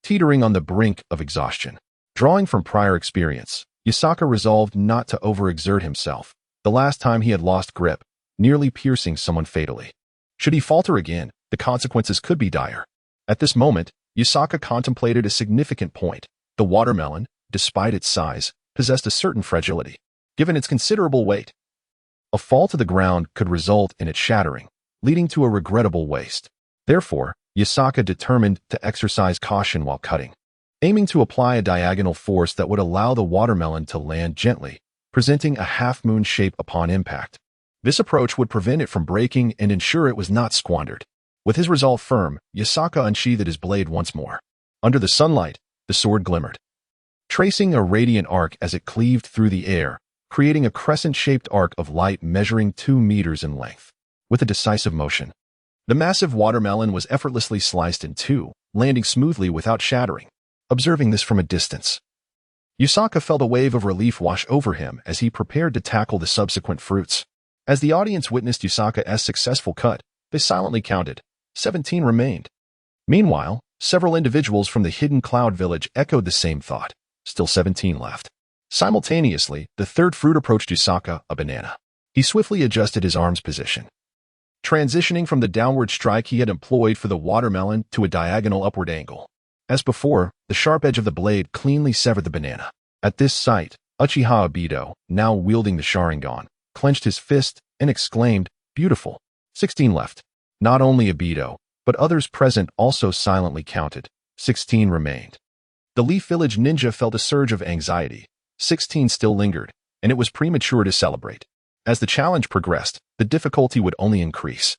teetering on the brink of exhaustion. Drawing from prior experience, Yusaka resolved not to overexert himself. The last time he had lost grip, nearly piercing someone fatally. Should he falter again, the consequences could be dire. At this moment, Yusaka contemplated a significant point. The watermelon, despite its size, possessed a certain fragility. Given its considerable weight, a fall to the ground could result in its shattering, leading to a regrettable waste. Therefore, Yusaka determined to exercise caution while cutting, aiming to apply a diagonal force that would allow the watermelon to land gently, presenting a half-moon shape upon impact. This approach would prevent it from breaking and ensure it was not squandered. With his resolve firm, Yusaka unsheathed his blade once more. Under the sunlight, the sword glimmered, tracing a radiant arc as it cleaved through the air, creating a crescent-shaped arc of light measuring 2 meters in length. With a decisive motion, the massive watermelon was effortlessly sliced in two, landing smoothly without shattering. Observing this from a distance, Yusaka felt a wave of relief wash over him as he prepared to tackle the subsequent fruits. As the audience witnessed Yusaka's successful cut, they silently counted. 17 remained. Meanwhile, several individuals from the hidden cloud village echoed the same thought. Still 17 left. Simultaneously, the third fruit approached Yusaka, a banana. He swiftly adjusted his arm's position, transitioning from the downward strike he had employed for the watermelon to a diagonal upward angle. As before, the sharp edge of the blade cleanly severed the banana. At this sight, Uchiha Obito, now wielding the Sharingan, clenched his fist and exclaimed, "Beautiful." 16 left. Not only Obito, but others present also silently counted. 16 remained. The Leaf Village ninja felt a surge of anxiety. 16 still lingered, and it was premature to celebrate. As the challenge progressed, the difficulty would only increase.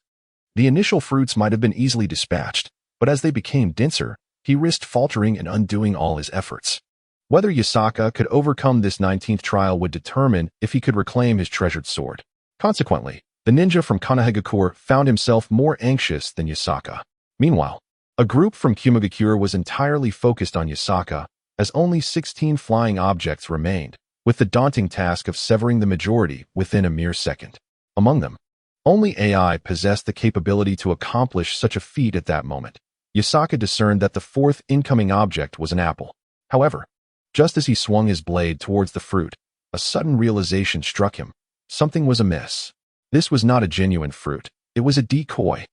The initial fruits might have been easily dispatched, but as they became denser, he risked faltering and undoing all his efforts. Whether Yusaka could overcome this 19th trial would determine if he could reclaim his treasured sword. Consequently, the ninja from Kanahegakure found himself more anxious than Yusaka. Meanwhile, A group from Kumagakure was entirely focused on Yasaka, as only 16 flying objects remained, with the daunting task of severing the majority within a mere second. Among them, only AI possessed the capability to accomplish such a feat at that moment. Yasaka discerned that the fourth incoming object was an apple. However, just as he swung his blade towards the fruit, a sudden realization struck him. Something was amiss. This was not a genuine fruit. It was a decoy.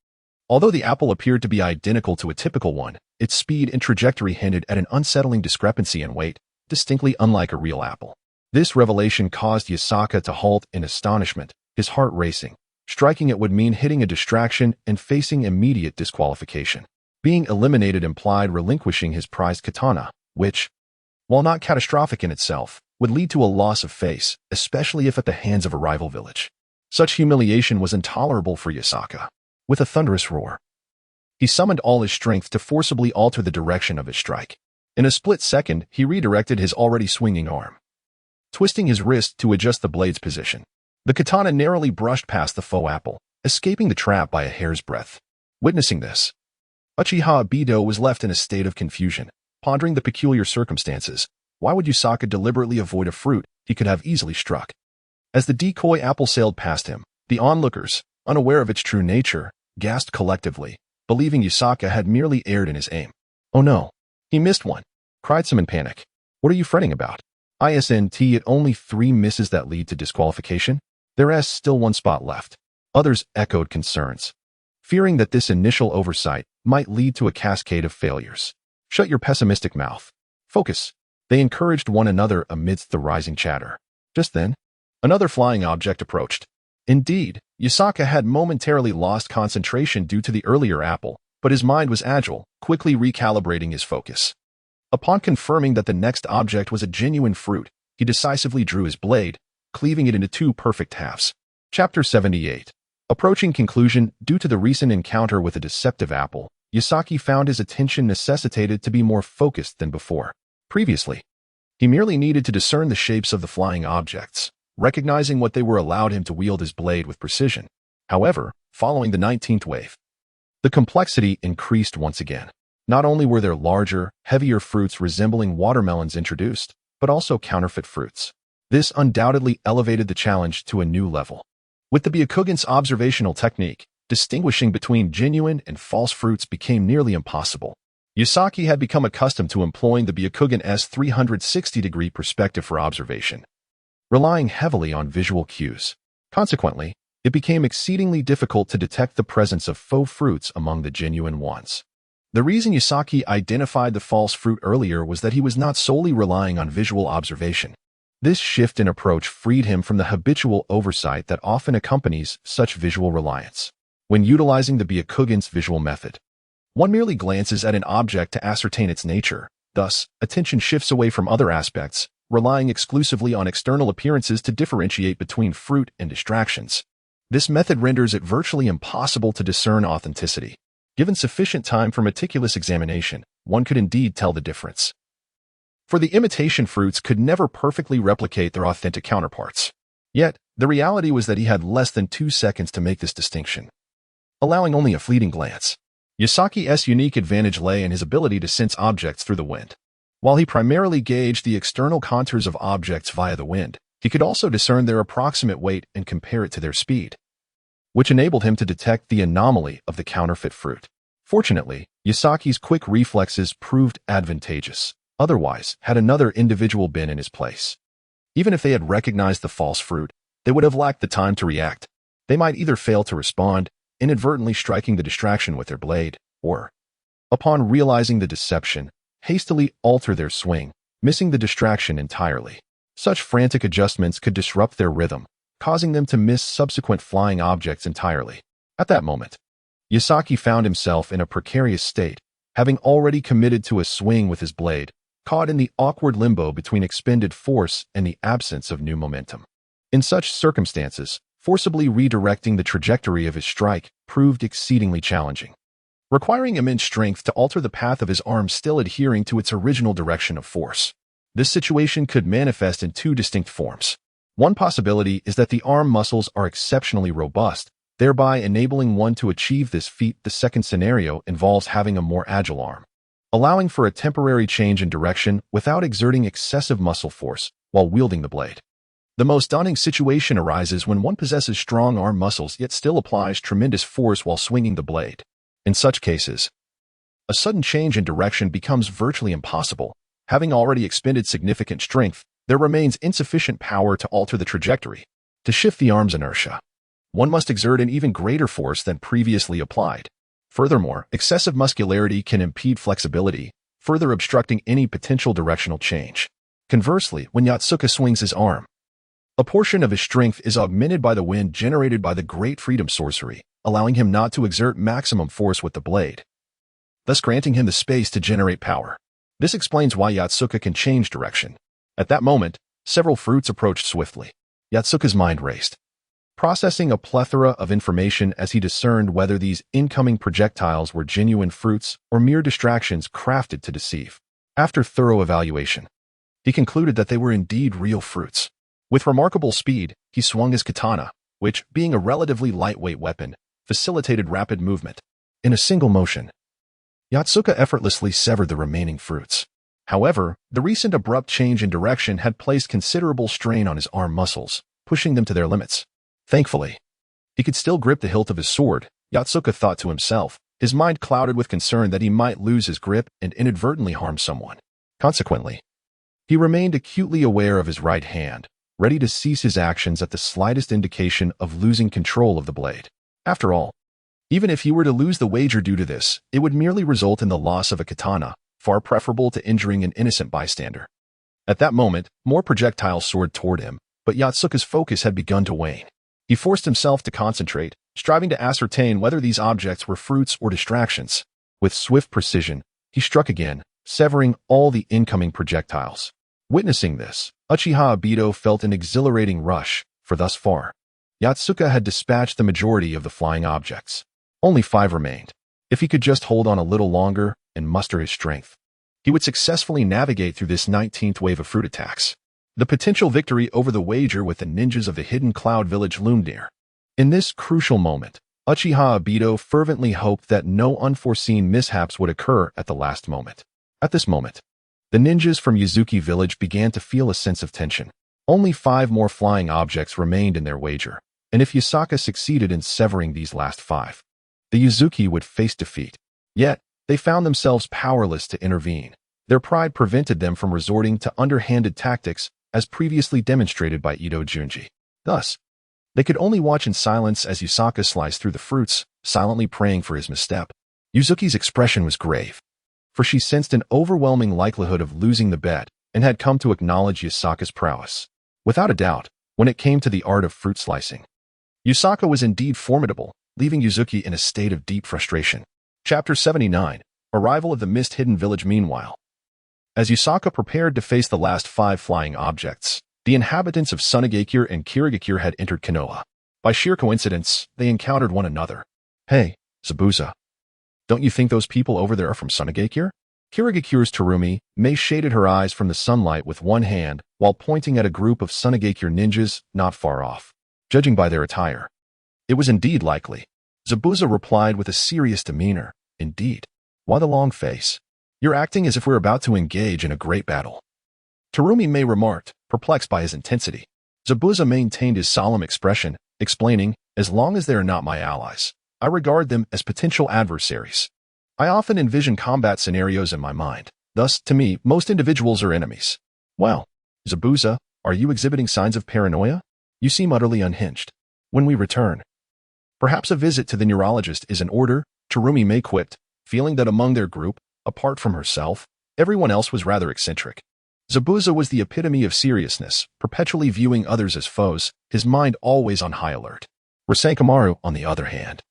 Although the apple appeared to be identical to a typical one, its speed and trajectory hinted at an unsettling discrepancy in weight, distinctly unlike a real apple. This revelation caused Yasaka to halt in astonishment, his heart racing. Striking it would mean hitting a distraction and facing immediate disqualification. Being eliminated implied relinquishing his prized katana, which, while not catastrophic in itself, would lead to a loss of face, especially if at the hands of a rival village. Such humiliation was intolerable for Yasaka. With a thunderous roar, he summoned all his strength to forcibly alter the direction of his strike. In a split second, he redirected his already swinging arm, twisting his wrist to adjust the blade's position. The katana narrowly brushed past the faux apple, escaping the trap by a hair's breadth. Witnessing this, Uchiha Ibido was left in a state of confusion, pondering the peculiar circumstances. Why would Yasaka deliberately avoid a fruit he could have easily struck? As the decoy apple sailed past him, the onlookers, unaware of its true nature, gasped collectively, believing Yasaka had merely erred in his aim. "Oh no, he missed one," cried some in panic. "What are you fretting about? Isn't it only 3 misses that lead to disqualification? There's still 1 spot left." Others echoed concerns, fearing that this initial oversight might lead to a cascade of failures. "Shut your pessimistic mouth. Focus," they encouraged one another amidst the rising chatter. Just then, another flying object approached. Indeed, Yasaka had momentarily lost concentration due to the earlier apple, but his mind was agile, quickly recalibrating his focus. Upon confirming that the next object was a genuine fruit, he decisively drew his blade, cleaving it into 2 perfect halves. Chapter 78. Approaching conclusion. Due to the recent encounter with a deceptive apple, Yasaki found his attention necessitated to be more focused than before. Previously, he merely needed to discern the shapes of the flying objects, recognizing what they were allowed him to wield his blade with precision. However, following the 19th wave, the complexity increased once again. Not only were there larger, heavier fruits resembling watermelons introduced, but also counterfeit fruits. This undoubtedly elevated the challenge to a new level. With the Byakugan's observational technique, distinguishing between genuine and false fruits became nearly impossible. Yasaki had become accustomed to employing the Byakugan's 360-degree perspective for observation, relying heavily on visual cues. Consequently, it became exceedingly difficult to detect the presence of faux fruits among the genuine ones. The reason Yasaki identified the false fruit earlier was that he was not solely relying on visual observation. This shift in approach freed him from the habitual oversight that often accompanies such visual reliance. When utilizing the Byakugan's visual method, one merely glances at an object to ascertain its nature. Thus, attention shifts away from other aspects, relying exclusively on external appearances to differentiate between fruit and distractions. This method renders it virtually impossible to discern authenticity. Given sufficient time for meticulous examination, one could indeed tell the difference. For the imitation fruits could never perfectly replicate their authentic counterparts. Yet, the reality was that he had less than 2 seconds to make this distinction, allowing only a fleeting glance. Yasaki's unique advantage lay in his ability to sense objects through the wind. While he primarily gauged the external contours of objects via the wind, he could also discern their approximate weight and compare it to their speed, which enabled him to detect the anomaly of the counterfeit fruit. Fortunately, Yasaki's quick reflexes proved advantageous. Otherwise, had another individual been in his place, even if they had recognized the false fruit, they would have lacked the time to react. They might either fail to respond, inadvertently striking the distraction with their blade, or, upon realizing the deception, hastily alter their swing, missing the distraction entirely. Such frantic adjustments could disrupt their rhythm, causing them to miss subsequent flying objects entirely. At that moment, Yasaki found himself in a precarious state, having already committed to a swing with his blade, caught in the awkward limbo between expended force and the absence of new momentum. In such circumstances, forcibly redirecting the trajectory of his strike proved exceedingly challenging, requiring immense strength to alter the path of his arm still adhering to its original direction of force. This situation could manifest in 2 distinct forms. One possibility is that the arm muscles are exceptionally robust, thereby enabling one to achieve this feat. The second scenario involves having a more agile arm, allowing for a temporary change in direction without exerting excessive muscle force while wielding the blade. The most daunting situation arises when one possesses strong arm muscles yet still applies tremendous force while swinging the blade. In such cases, a sudden change in direction becomes virtually impossible. Having already expended significant strength, there remains insufficient power to alter the trajectory. To shift the arm's inertia, one must exert an even greater force than previously applied. Furthermore, excessive muscularity can impede flexibility, further obstructing any potential directional change. Conversely, when Yotsuka swings his arm, a portion of his strength is augmented by the wind generated by the Great Freedom Sorcery, allowing him not to exert maximum force with the blade, thus granting him the space to generate power. This explains why Yotsuka can change direction. At that moment, several fruits approached swiftly. Yotsuka's mind raced, processing a plethora of information as he discerned whether these incoming projectiles were genuine fruits or mere distractions crafted to deceive. After thorough evaluation, he concluded that they were indeed real fruits. With remarkable speed, he swung his katana, which, being a relatively lightweight weapon, facilitated rapid movement. In a single motion, Yotsuka effortlessly severed the remaining fruits. However, the recent abrupt change in direction had placed considerable strain on his arm muscles, pushing them to their limits. Thankfully, he could still grip the hilt of his sword, Yotsuka thought to himself, his mind clouded with concern that he might lose his grip and inadvertently harm someone. Consequently, he remained acutely aware of his right hand, ready to cease his actions at the slightest indication of losing control of the blade. After all, even if he were to lose the wager due to this, it would merely result in the loss of a katana, far preferable to injuring an innocent bystander. At that moment, more projectiles soared toward him, but Yotsuka's focus had begun to wane. He forced himself to concentrate, striving to ascertain whether these objects were fruits or distractions. With swift precision, he struck again, severing all the incoming projectiles. Witnessing this, Uchiha Obito felt an exhilarating rush, for thus far, Yotsuka had dispatched the majority of the flying objects. Only 5 remained. If he could just hold on a little longer and muster his strength, he would successfully navigate through this 19th wave of fruit attacks. The potential victory over the wager with the ninjas of the Hidden Cloud Village loomed near. In this crucial moment, Uchiha Obito fervently hoped that no unforeseen mishaps would occur at the last moment. At this moment, the ninjas from Yuzuki Village began to feel a sense of tension. Only 5 more flying objects remained in their wager, and if Yusaka succeeded in severing these last 5, the Yuzuki would face defeat. Yet, they found themselves powerless to intervene. Their pride prevented them from resorting to underhanded tactics as previously demonstrated by Ito Junji. Thus, they could only watch in silence as Yusaka sliced through the fruits, silently praying for his misstep. Yuzuki's expression was grave, for she sensed an overwhelming likelihood of losing the bet and had come to acknowledge Yusaka's prowess. Without a doubt, when it came to the art of fruit slicing, Yusaka was indeed formidable, leaving Yuzuki in a state of deep frustration. Chapter 79, Arrival of the Mist-Hidden Village. Meanwhile, as Yusaka prepared to face the last 5 flying objects, the inhabitants of Sunagakure and Kirigakure had entered Konoha. By sheer coincidence, they encountered one another. "Hey, Zabuza, don't you think those people over there are from Sunagakure?" Kirigakure's Terumi Mei shaded her eyes from the sunlight with one hand while pointing at a group of Sunagakure ninjas not far off. Judging by their attire, it was indeed likely. Zabuza replied with a serious demeanor. "Indeed. Why the long face? You're acting as if we're about to engage in a great battle." Terumi Mei remarked, perplexed by his intensity. Zabuza maintained his solemn expression, explaining, "As long as they are not my allies, I regard them as potential adversaries. I often envision combat scenarios in my mind. Thus, to me, most individuals are enemies." "Well, Zabuza, are you exhibiting signs of paranoia? You seem utterly unhinged. When we return, perhaps a visit to the neurologist is in order," Terumi Mei quipped, feeling that among their group, apart from herself, everyone else was rather eccentric. Zabuza was the epitome of seriousness, perpetually viewing others as foes, his mind always on high alert. Rasenkamaru, on the other hand,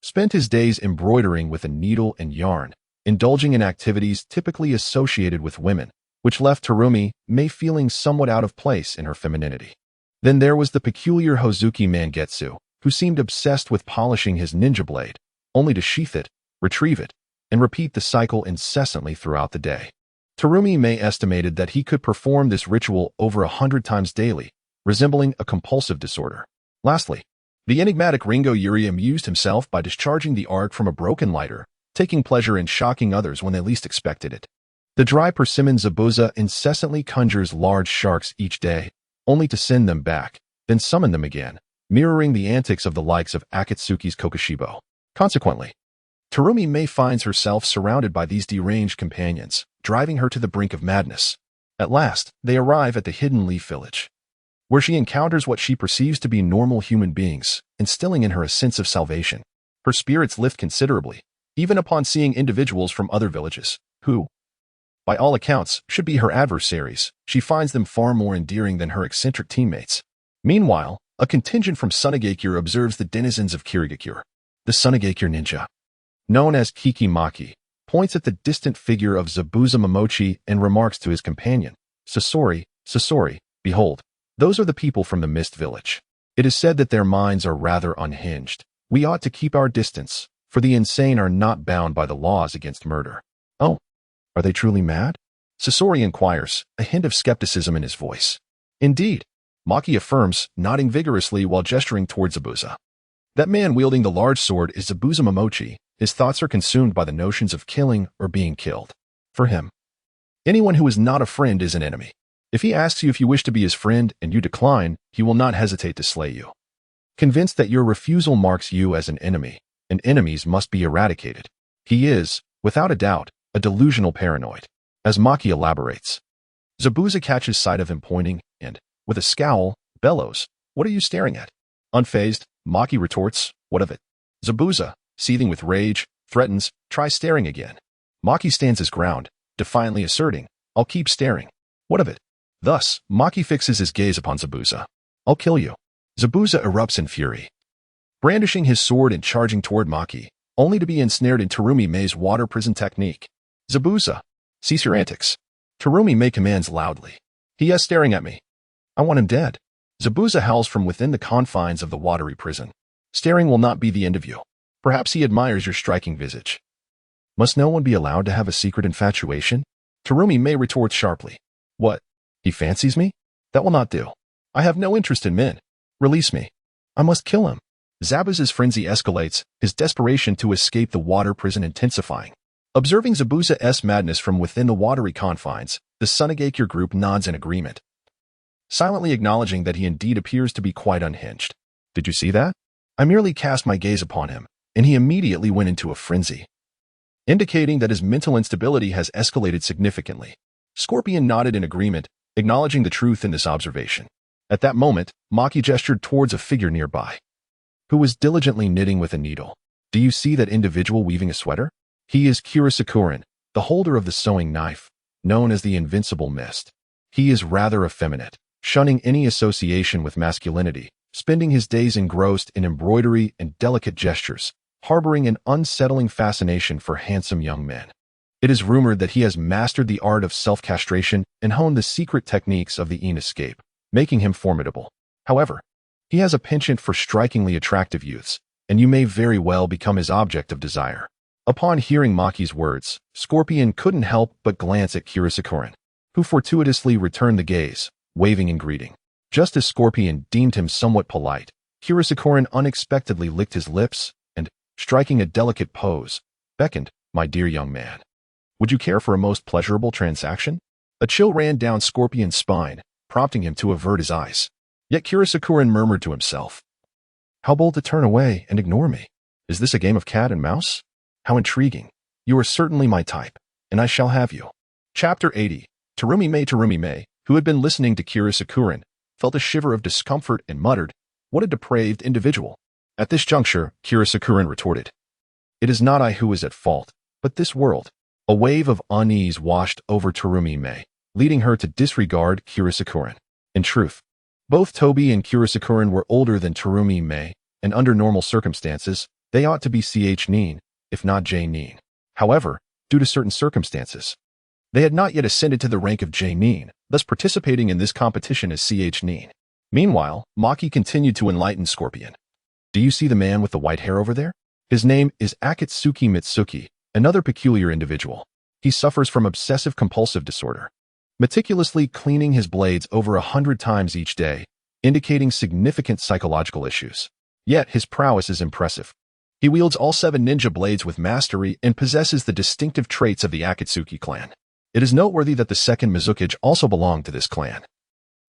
spent his days embroidering with a needle and yarn, indulging in activities typically associated with women, which left Terumi Mei feeling somewhat out of place in her femininity. Then there was the peculiar Hozuki Mangetsu, who seemed obsessed with polishing his ninja blade, only to sheath it, retrieve it, and repeat the cycle incessantly throughout the day. Terumi Mei estimated that he could perform this ritual over 100 times daily, resembling a compulsive disorder. Lastly, The enigmatic Ringo Yuri amused himself by discharging the arc from a broken lighter, taking pleasure in shocking others when they least expected it. The dry persimmon Zabuza incessantly conjures large sharks each day, only to send them back, then summon them again, mirroring the antics of the likes of Akatsuki's Kokoshibo. Consequently, Terumi Mei finds herself surrounded by these deranged companions, driving her to the brink of madness. At last, they arrive at the hidden leaf village, where she encounters what she perceives to be normal human beings, instilling in her a sense of salvation. Her spirits lift considerably, even upon seeing individuals from other villages, who, by all accounts, should be her adversaries. She finds them far more endearing than her eccentric teammates. Meanwhile, a contingent from Sunagakure observes the denizens of Kirigakure. The Sunagakure ninja, known as Kikimaki, points at the distant figure of Zabuza Momochi and remarks to his companion, Sasori, behold, those are the people from the Mist Village. It is said that their minds are rather unhinged. We ought to keep our distance, for the insane are not bound by the laws against murder. Oh, are they truly mad? Sasori inquires, a hint of skepticism in his voice. Indeed, Maki affirms, nodding vigorously while gesturing toward Zabuza. That man wielding the large sword is Zabuza Momochi. His thoughts are consumed by the notions of killing or being killed. For him, anyone who is not a friend is an enemy. If he asks you if you wish to be his friend and you decline, he will not hesitate to slay you. Convinced that your refusal marks you as an enemy, and enemies must be eradicated, he is, without a doubt, a delusional paranoid. As Maki elaborates, Zabuza catches sight of him pointing and, with a scowl, bellows, "What are you staring at?" Unfazed, Maki retorts, "What of it?" Zabuza, seething with rage, threatens, "Try staring again." Maki stands his ground, defiantly asserting, "I'll keep staring. What of it?" Thus, Maki fixes his gaze upon Zabuza. "I'll kill you." Zabuza erupts in fury, brandishing his sword and charging toward Maki, only to be ensnared in Terumi Mei's water prison technique. "Zabuza, cease your antics." Terumi Mei commands loudly. "He is staring at me. I want him dead." Zabuza howls from within the confines of the watery prison. "Staring will not be the end of you. Perhaps he admires your striking visage." "Must no one be allowed to have a secret infatuation?" Terumi Mei retorts sharply. "What? He fancies me? That will not do. I have no interest in men. Release me. I must kill him." Zabuza's frenzy escalates, his desperation to escape the water prison intensifying. Observing Zabuza's madness from within the watery confines, the Sunagakure group nods in agreement, silently acknowledging that he indeed appears to be quite unhinged. "Did you see that? I merely cast my gaze upon him, and he immediately went into a frenzy," indicating that his mental instability has escalated significantly. Scorpion nodded in agreement, acknowledging the truth in this observation. At that moment, Maki gestured towards a figure nearby, who was diligently knitting with a needle. "Do you see that individual weaving a sweater? He is Kirisakuren, the holder of the sewing knife, known as the Invincible Mist. He is rather effeminate, shunning any association with masculinity, spending his days engrossed in embroidery and delicate gestures, harboring an unsettling fascination for handsome young men. It is rumored that he has mastered the art of self-castration and honed the secret techniques of the escape, making him formidable. However, he has a penchant for strikingly attractive youths, and you may very well become his object of desire." Upon hearing Maki's words, Scorpion couldn't help but glance at Kirisakuren, who fortuitously returned the gaze, waving in greeting. Just as Scorpion deemed him somewhat polite, Kirisakuren unexpectedly licked his lips and, striking a delicate pose, beckoned, "My dear young man, would you care for a most pleasurable transaction?" A chill ran down Scorpion's spine, prompting him to avert his eyes. Yet Kirisakuren murmured to himself, "How bold to turn away and ignore me. Is this a game of cat and mouse? How intriguing. You are certainly my type, and I shall have you." Chapter 80. Terumi Mei, who had been listening to Kirisakuren, felt a shiver of discomfort and muttered, "What a depraved individual." At this juncture, Kirisakuren retorted, "It is not I who is at fault, but this world." A wave of unease washed over Terumi Mei, leading her to disregard Kirisakuren. In truth, both Tobi and Kirisakuren were older than Terumi Mei, and under normal circumstances, they ought to be Nin, if not Nin. However, due to certain circumstances, they had not yet ascended to the rank of Nin, thus participating in this competition as Nin. Meanwhile, Maki continued to enlighten Scorpion. "Do you see the man with the white hair over there? His name is Akatsuki Mitsuki, another peculiar individual. He suffers from obsessive-compulsive disorder, meticulously cleaning his blades over 100 times each day, indicating significant psychological issues. Yet his prowess is impressive. He wields all 7 ninja blades with mastery and possesses the distinctive traits of the Akatsuki clan. It is noteworthy that the second Mizukage also belonged to this clan,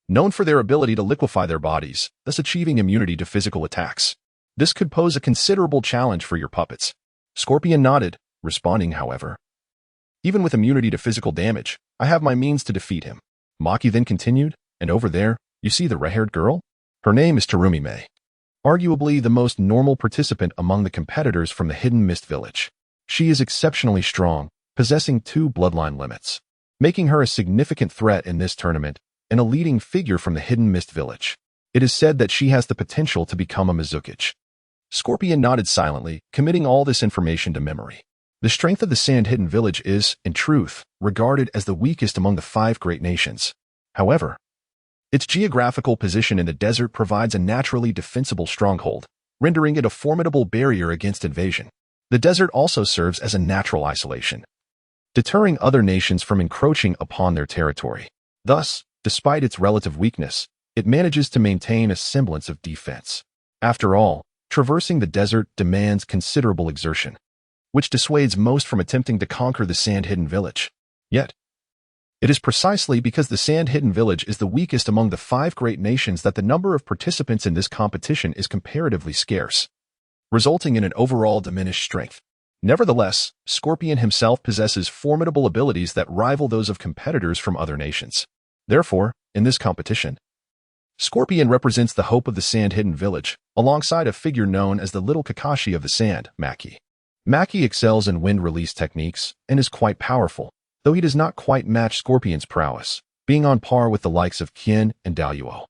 known for their ability to liquefy their bodies, thus achieving immunity to physical attacks. This could pose a considerable challenge for your puppets. Scorpion nodded, responding, however, even with immunity to physical damage, I have my means to defeat him. Maki then continued, and over there, you see the red-haired girl? Her name is Terumi Mei, arguably the most normal participant among the competitors from the Hidden Mist Village. She is exceptionally strong, possessing 2 bloodline limits, making her a significant threat in this tournament and a leading figure from the Hidden Mist Village. It is said that she has the potential to become a Mizukage. Scorpion nodded silently, committing all this information to memory. The strength of the Sand Hidden Village is, in truth, regarded as the weakest among the 5 great nations. However, its geographical position in the desert provides a naturally defensible stronghold, rendering it a formidable barrier against invasion. The desert also serves as a natural isolation, deterring other nations from encroaching upon their territory. Thus, despite its relative weakness, it manages to maintain a semblance of defense. After all, traversing the desert demands considerable exertion, which dissuades most from attempting to conquer the Sand Hidden Village. Yet, it is precisely because the Sand Hidden Village is the weakest among the 5 great nations that the number of participants in this competition is comparatively scarce, resulting in an overall diminished strength. Nevertheless, Scorpion himself possesses formidable abilities that rival those of competitors from other nations. Therefore, in this competition, Scorpion represents the hope of the Sand Hidden Village, alongside a figure known as the Little Kakashi of the Sand, Maki. Maki excels in wind release techniques and is quite powerful, though he does not quite match Scorpion's prowess, being on par with the likes of Kin and Daluo.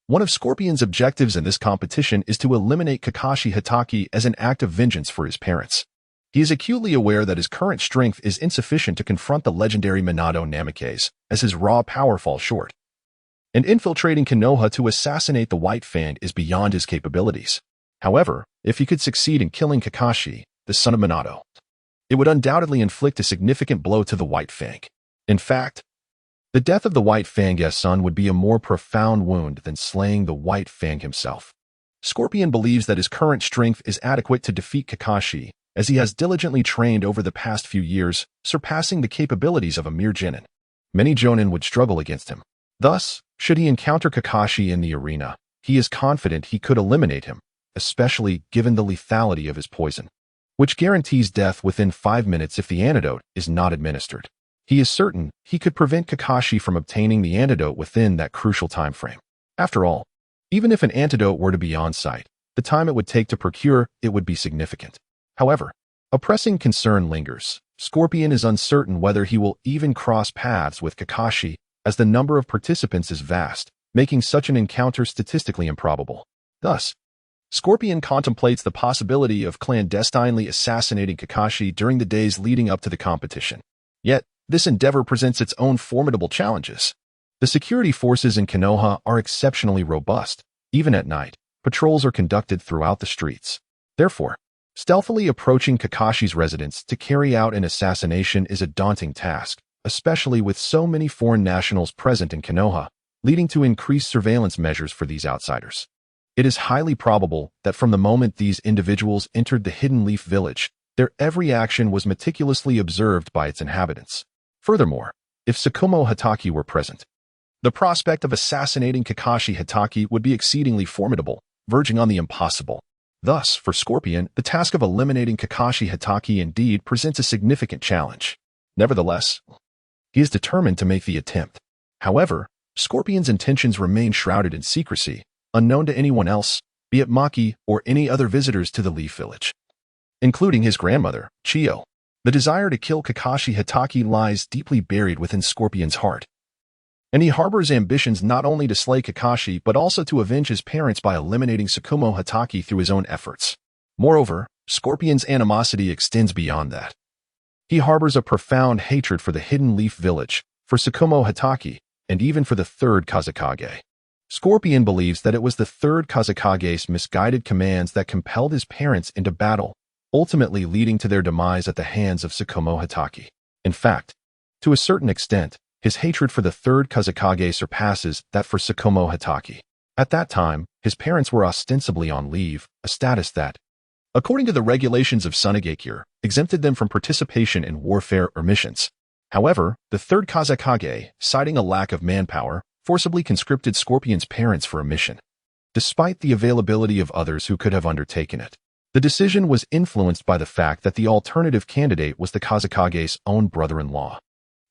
One of Scorpion's objectives in this competition is to eliminate Kakashi Hatake as an act of vengeance for his parents. He is acutely aware that his current strength is insufficient to confront the legendary Minato Namikaze, as his raw power falls short. And infiltrating Konoha to assassinate the White Fang is beyond his capabilities. However, if he could succeed in killing Kakashi, the son of Minato, it would undoubtedly inflict a significant blow to the White Fang. In fact, the death of the White Fang's son would be a more profound wound than slaying the White Fang himself. Scorpion believes that his current strength is adequate to defeat Kakashi, as he has diligently trained over the past few years, surpassing the capabilities of a mere genin. Many jonin would struggle against him. Thus, should he encounter Kakashi in the arena, he is confident he could eliminate him, especially given the lethality of his poison, which guarantees death within 5 minutes if the antidote is not administered. He is certain he could prevent Kakashi from obtaining the antidote within that crucial time frame. After all, even if an antidote were to be on site, the time it would take to procure it would be significant. However, a pressing concern lingers. Scorpion is uncertain whether he will even cross paths with Kakashi, as the number of participants is vast, making such an encounter statistically improbable. Thus, Scorpion contemplates the possibility of clandestinely assassinating Kakashi during the days leading up to the competition. Yet, this endeavor presents its own formidable challenges. The security forces in Konoha are exceptionally robust. Even at night, patrols are conducted throughout the streets. Therefore, stealthily approaching Kakashi's residence to carry out an assassination is a daunting task, especially with so many foreign nationals present in Konoha, leading to increased surveillance measures for these outsiders. It is highly probable that from the moment these individuals entered the Hidden Leaf Village, their every action was meticulously observed by its inhabitants. Furthermore, if Tsukumo Hatake were present, the prospect of assassinating Kakashi Hatake would be exceedingly formidable, verging on the impossible. Thus, for Scorpion, the task of eliminating Kakashi Hatake indeed presents a significant challenge. Nevertheless, he is determined to make the attempt. However, Scorpion's intentions remain shrouded in secrecy, unknown to anyone else, be it Maki or any other visitors to the Leaf Village, including his grandmother, Chiyo. The desire to kill Kakashi Hatake lies deeply buried within Scorpion's heart, and he harbors ambitions not only to slay Kakashi but also to avenge his parents by eliminating Tsukumo Hatake through his own efforts. Moreover, Scorpion's animosity extends beyond that. He harbors a profound hatred for the Hidden Leaf Village, for Tsukumo Hatake, and even for the third Kazekage. Scorpion believes that it was the third Kazekage's misguided commands that compelled his parents into battle, ultimately leading to their demise at the hands of Tsukumo Hatake. In fact, to a certain extent, his hatred for the third Kazekage surpasses that for Tsukumo Hatake. At that time, his parents were ostensibly on leave, a status that, according to the regulations of Sunagakure, exempted them from participation in warfare or missions. However, the third Kazekage, citing a lack of manpower, forcibly conscripted Scorpion's parents for a mission. Despite the availability of others who could have undertaken it, the decision was influenced by the fact that the alternative candidate was the Kazekage's own brother-in-law,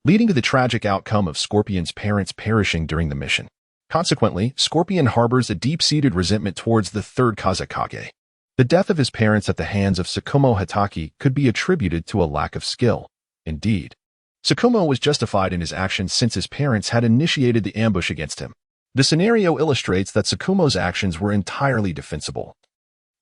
leading to the tragic outcome of Scorpion's parents perishing during the mission. Consequently, Scorpion harbors a deep-seated resentment towards the third Kazekage. The death of his parents at the hands of Tsukumo Hitaki could be attributed to a lack of skill. Indeed, Tsukumo was justified in his actions since his parents had initiated the ambush against him. The scenario illustrates that Tsukumo's actions were entirely defensible,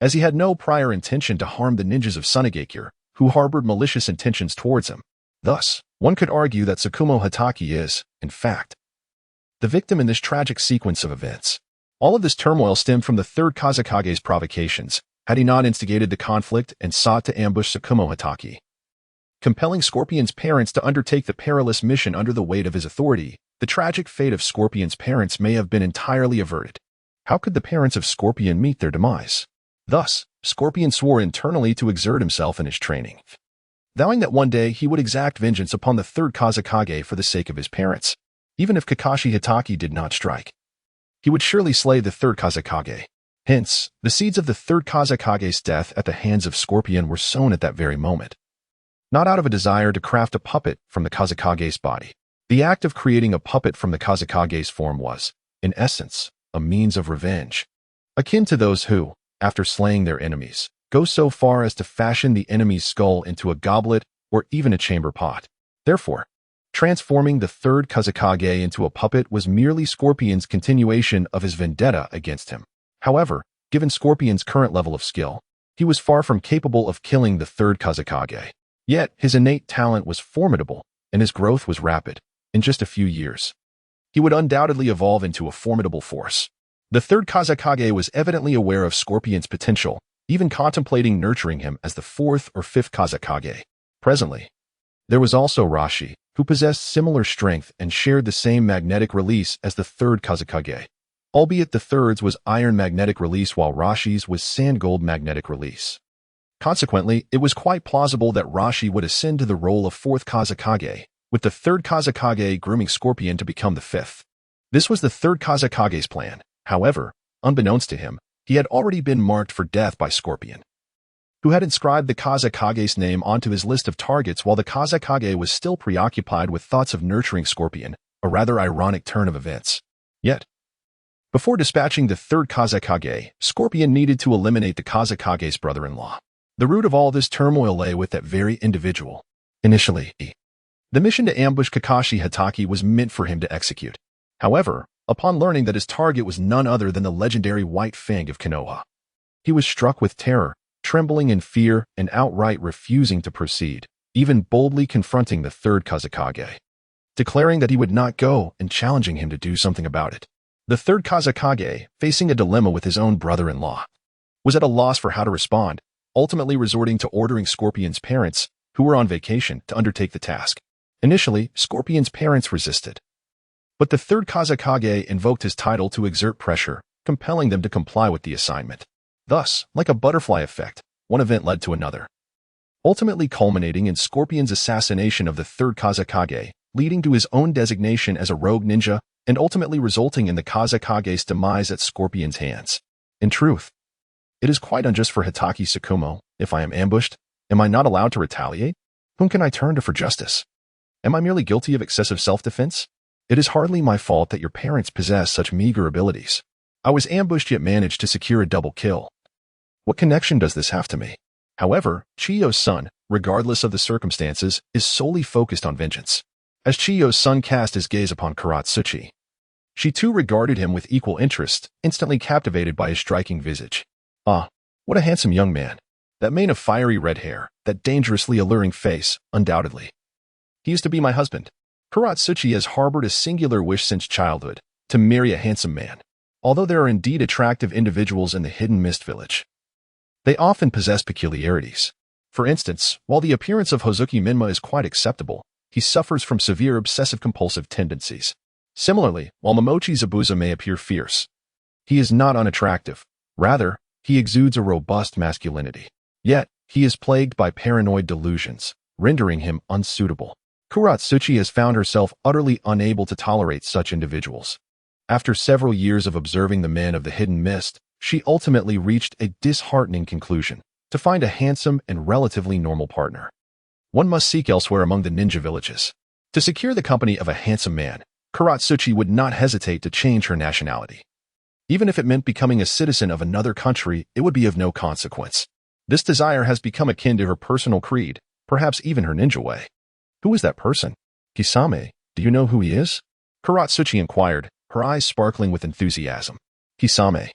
as he had no prior intention to harm the ninjas of Sunagakure, who harbored malicious intentions towards him. Thus, one could argue that Tsukumo Hitaki is, in fact, the victim in this tragic sequence of events. All of this turmoil stemmed from the third Kazekage's provocations, had he not instigated the conflict and sought to ambush Tsukumo Hitaki, compelling Scorpion's parents to undertake the perilous mission under the weight of his authority. The tragic fate of Scorpion's parents may have been entirely averted. How could the parents of Scorpion meet their demise? Thus, Scorpion swore internally to exert himself in his training, vowing that one day he would exact vengeance upon the third Kazekage for the sake of his parents. Even if Kakashi Hitaki did not strike, he would surely slay the third Kazekage. Hence, the seeds of the third Kazekage's death at the hands of Scorpion were sown at that very moment, not out of a desire to craft a puppet from the Kazekage's body. The act of creating a puppet from the Kazekage's form was, in essence, a means of revenge, akin to those who, after slaying their enemies, go so far as to fashion the enemy's skull into a goblet or even a chamber pot. Therefore, transforming the third Kazekage into a puppet was merely Scorpion's continuation of his vendetta against him. However, given Scorpion's current level of skill, he was far from capable of killing the third Kazekage. Yet, his innate talent was formidable, and his growth was rapid. In just a few years, he would undoubtedly evolve into a formidable force. The third Kazekage was evidently aware of Scorpion's potential, even contemplating nurturing him as the fourth or fifth Kazekage. Presently, there was also Rashi, who possessed similar strength and shared the same magnetic release as the third Kazekage, albeit the third's was iron magnetic release while Rashi's was sand-gold magnetic release. Consequently, it was quite plausible that Rashi would ascend to the role of fourth Kazekage, with the third Kazekage grooming Scorpion to become the fifth. This was the third Kazekage's plan. However, unbeknownst to him, he had already been marked for death by Scorpion, who had inscribed the Kazekage's name onto his list of targets while the Kazekage was still preoccupied with thoughts of nurturing Scorpion, a rather ironic turn of events. Yet, before dispatching the third Kazekage, Scorpion needed to eliminate the Kazekage's brother-in-law. The root of all this turmoil lay with that very individual. Initially, the mission to ambush Kakashi Hitaki was meant for him to execute. However, upon learning that his target was none other than the legendary White Fang of Konoha, he was struck with terror, trembling in fear and outright refusing to proceed, even boldly confronting the third Kazekage, declaring that he would not go and challenging him to do something about it. The third Kazekage, facing a dilemma with his own brother-in-law, was at a loss for how to respond, ultimately resorting to ordering Scorpion's parents, who were on vacation, to undertake the task. Initially, Scorpion's parents resisted, but the third Kazekage invoked his title to exert pressure, compelling them to comply with the assignment. Thus, like a butterfly effect, one event led to another, ultimately culminating in Scorpion's assassination of the third Kazekage, leading to his own designation as a rogue ninja, and ultimately resulting in the Kazekage's demise at Scorpion's hands. In truth, it is quite unjust for Hitaki Tsukumo. If I am ambushed, am I not allowed to retaliate? Whom can I turn to for justice? Am I merely guilty of excessive self-defense? It is hardly my fault that your parents possess such meager abilities. I was ambushed yet managed to secure a double kill. What connection does this have to me? However, Chiyo's son, regardless of the circumstances, is solely focused on vengeance. As Chiyo's son cast his gaze upon Karatsuchi, she too regarded him with equal interest, instantly captivated by his striking visage. Ah, what a handsome young man. That mane of fiery red hair, that dangerously alluring face, undoubtedly. He is to be my husband. Karatsuchi has harbored a singular wish since childhood, to marry a handsome man. Although there are indeed attractive individuals in the Hidden Mist Village, they often possess peculiarities. For instance, while the appearance of Hozuki Minma is quite acceptable, he suffers from severe obsessive-compulsive tendencies. Similarly, while Momochi Zabuza may appear fierce, He is not unattractive. Rather, he exudes a robust masculinity. Yet, he is plagued by paranoid delusions, rendering him unsuitable. Kuratsuchi has found herself utterly unable to tolerate such individuals. After several years of observing the men of the hidden mist, she ultimately reached a disheartening conclusion: to find a handsome and relatively normal partner, one must seek elsewhere among the ninja villages. To secure the company of a handsome man, Kuratsuchi would not hesitate to change her nationality. Even if it meant becoming a citizen of another country, it would be of no consequence. This desire has become akin to her personal creed, perhaps even her ninja way. Who is that person? Kisame, do you know who he is? Kuratsuchi inquired, her eyes sparkling with enthusiasm. Kisame.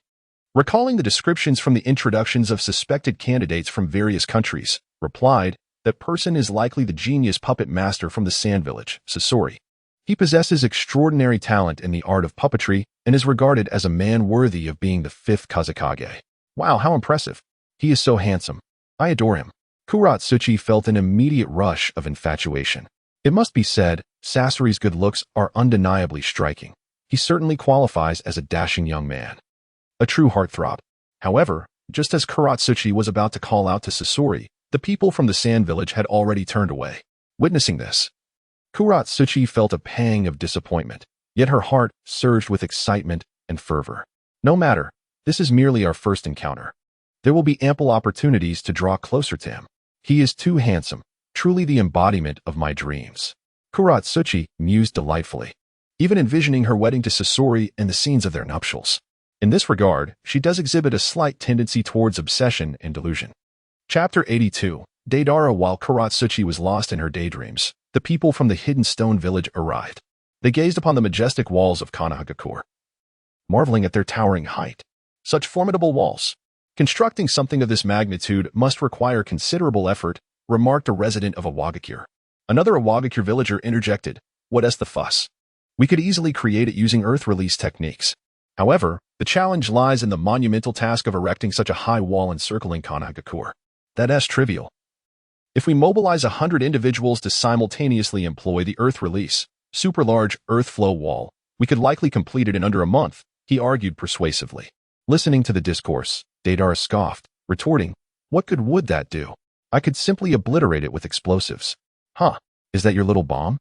Recalling the descriptions from the introductions of suspected candidates from various countries, replied, that person is likely the genius puppet master from the sand village, Sasori. He possesses extraordinary talent in the art of puppetry and is regarded as a man worthy of being the 5th Kazekage. Wow, how impressive. He is so handsome. I adore him. Kuratsuchi felt an immediate rush of infatuation. It must be said, Sasori's good looks are undeniably striking. He certainly qualifies as a dashing young man. A true heartthrob. However, just as Kuratsuchi was about to call out to Sasori, the people from the sand village had already turned away. Witnessing this, Kuratsuchi felt a pang of disappointment, yet her heart surged with excitement and fervor. No matter, this is merely our first encounter. There will be ample opportunities to draw closer to him. He is too handsome, truly the embodiment of my dreams. Kuratsuchi mused delightfully, even envisioning her wedding to Sasori and the scenes of their nuptials. In this regard, she does exhibit a slight tendency towards obsession and delusion. Chapter 82. Deidara. While Kuratsuchi was lost in her daydreams, the people from the hidden stone village arrived. They gazed upon the majestic walls of Konohagakure, marveling at their towering height. Such formidable walls. Constructing something of this magnitude must require considerable effort, remarked a resident of Awagakure. Another Awagakure villager interjected, "What is the fuss? We could easily create it using earth release techniques." However, the challenge lies in the monumental task of erecting such a high wall encircling Konohagakure. That's trivial. If we mobilize 100 individuals to simultaneously employ the earth release, super large earth flow wall, we could likely complete it in under a month, he argued persuasively. Listening to the discourse, Deidara scoffed, retorting, "What good would that do? I could simply obliterate it with explosives." Huh, is that your little bomb?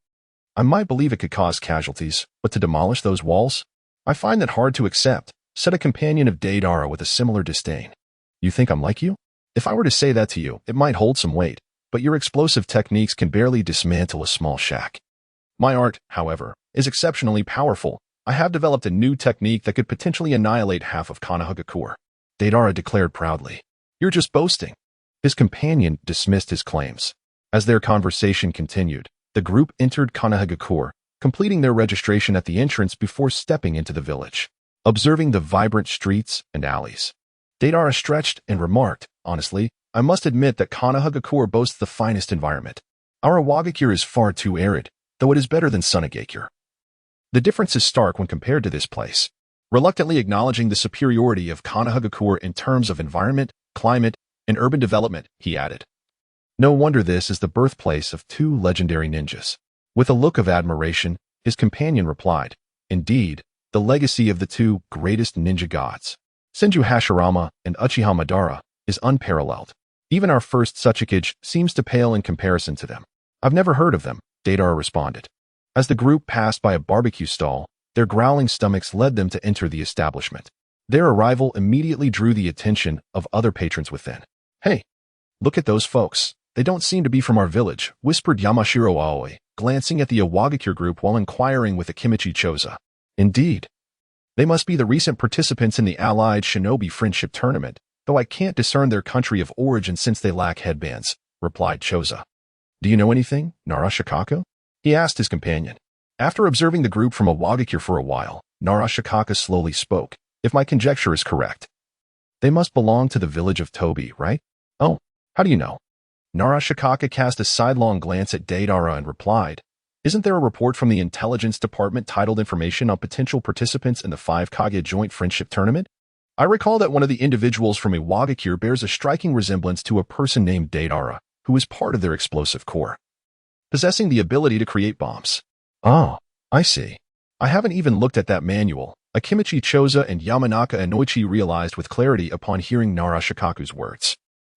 I might believe it could cause casualties, but to demolish those walls? I find that hard to accept, said a companion of Deidara with a similar disdain. You think I'm like you? If I were to say that to you, it might hold some weight, but your explosive techniques can barely dismantle a small shack. My art, however, is exceptionally powerful. I have developed a new technique that could potentially annihilate half of Konohagakure. Deidara declared proudly. You're just boasting. His companion dismissed his claims. As their conversation continued, the group entered Konohagakure, completing their registration at the entrance before stepping into the village. Observing the vibrant streets and alleys, Deidara stretched and remarked, honestly, I must admit that Konohagakure boasts the finest environment. Our Awagakure is far too arid, though it is better than Sunagakure. The difference is stark when compared to this place. Reluctantly acknowledging the superiority of Konohagakure in terms of environment, climate, and urban development, he added. No wonder this is the birthplace of 2 legendary ninjas. With a look of admiration, his companion replied, Indeed, the legacy of the 2 greatest ninja gods, Senju Hashirama and Uchiha Madara, is unparalleled. Even our first Tsuchikage seems to pale in comparison to them. I've never heard of them, Deidara responded. As the group passed by a barbecue stall, their growling stomachs led them to enter the establishment. Their arrival immediately drew the attention of other patrons within. Hey, look at those folks. They don't seem to be from our village, whispered Yamashiro Aoi, glancing at the Awagakure group while inquiring with Akimichi Choza. Indeed. They must be the recent participants in the Allied Shinobi Friendship Tournament, though I can't discern their country of origin since they lack headbands, replied Choza. Do you know anything, Narashikaka? He asked his companion. After observing the group from Awagakure for a while, Narashikaka slowly spoke, if my conjecture is correct. They must belong to the village of Tobi, right? Oh, how do you know? Narashikaka cast a sidelong glance at Deidara and replied, Isn't there a report from the Intelligence Department titled Information on Potential Participants in the 5 Kage Joint Friendship Tournament? I recall that one of the individuals from Awagakure bears a striking resemblance to a person named Deidara, who is part of their explosive corps, possessing the ability to create bombs. Oh, I see. I haven't even looked at that manual, Akimichi Choza and Yamanaka Inoichi realized with clarity upon hearing Narashikaku's words.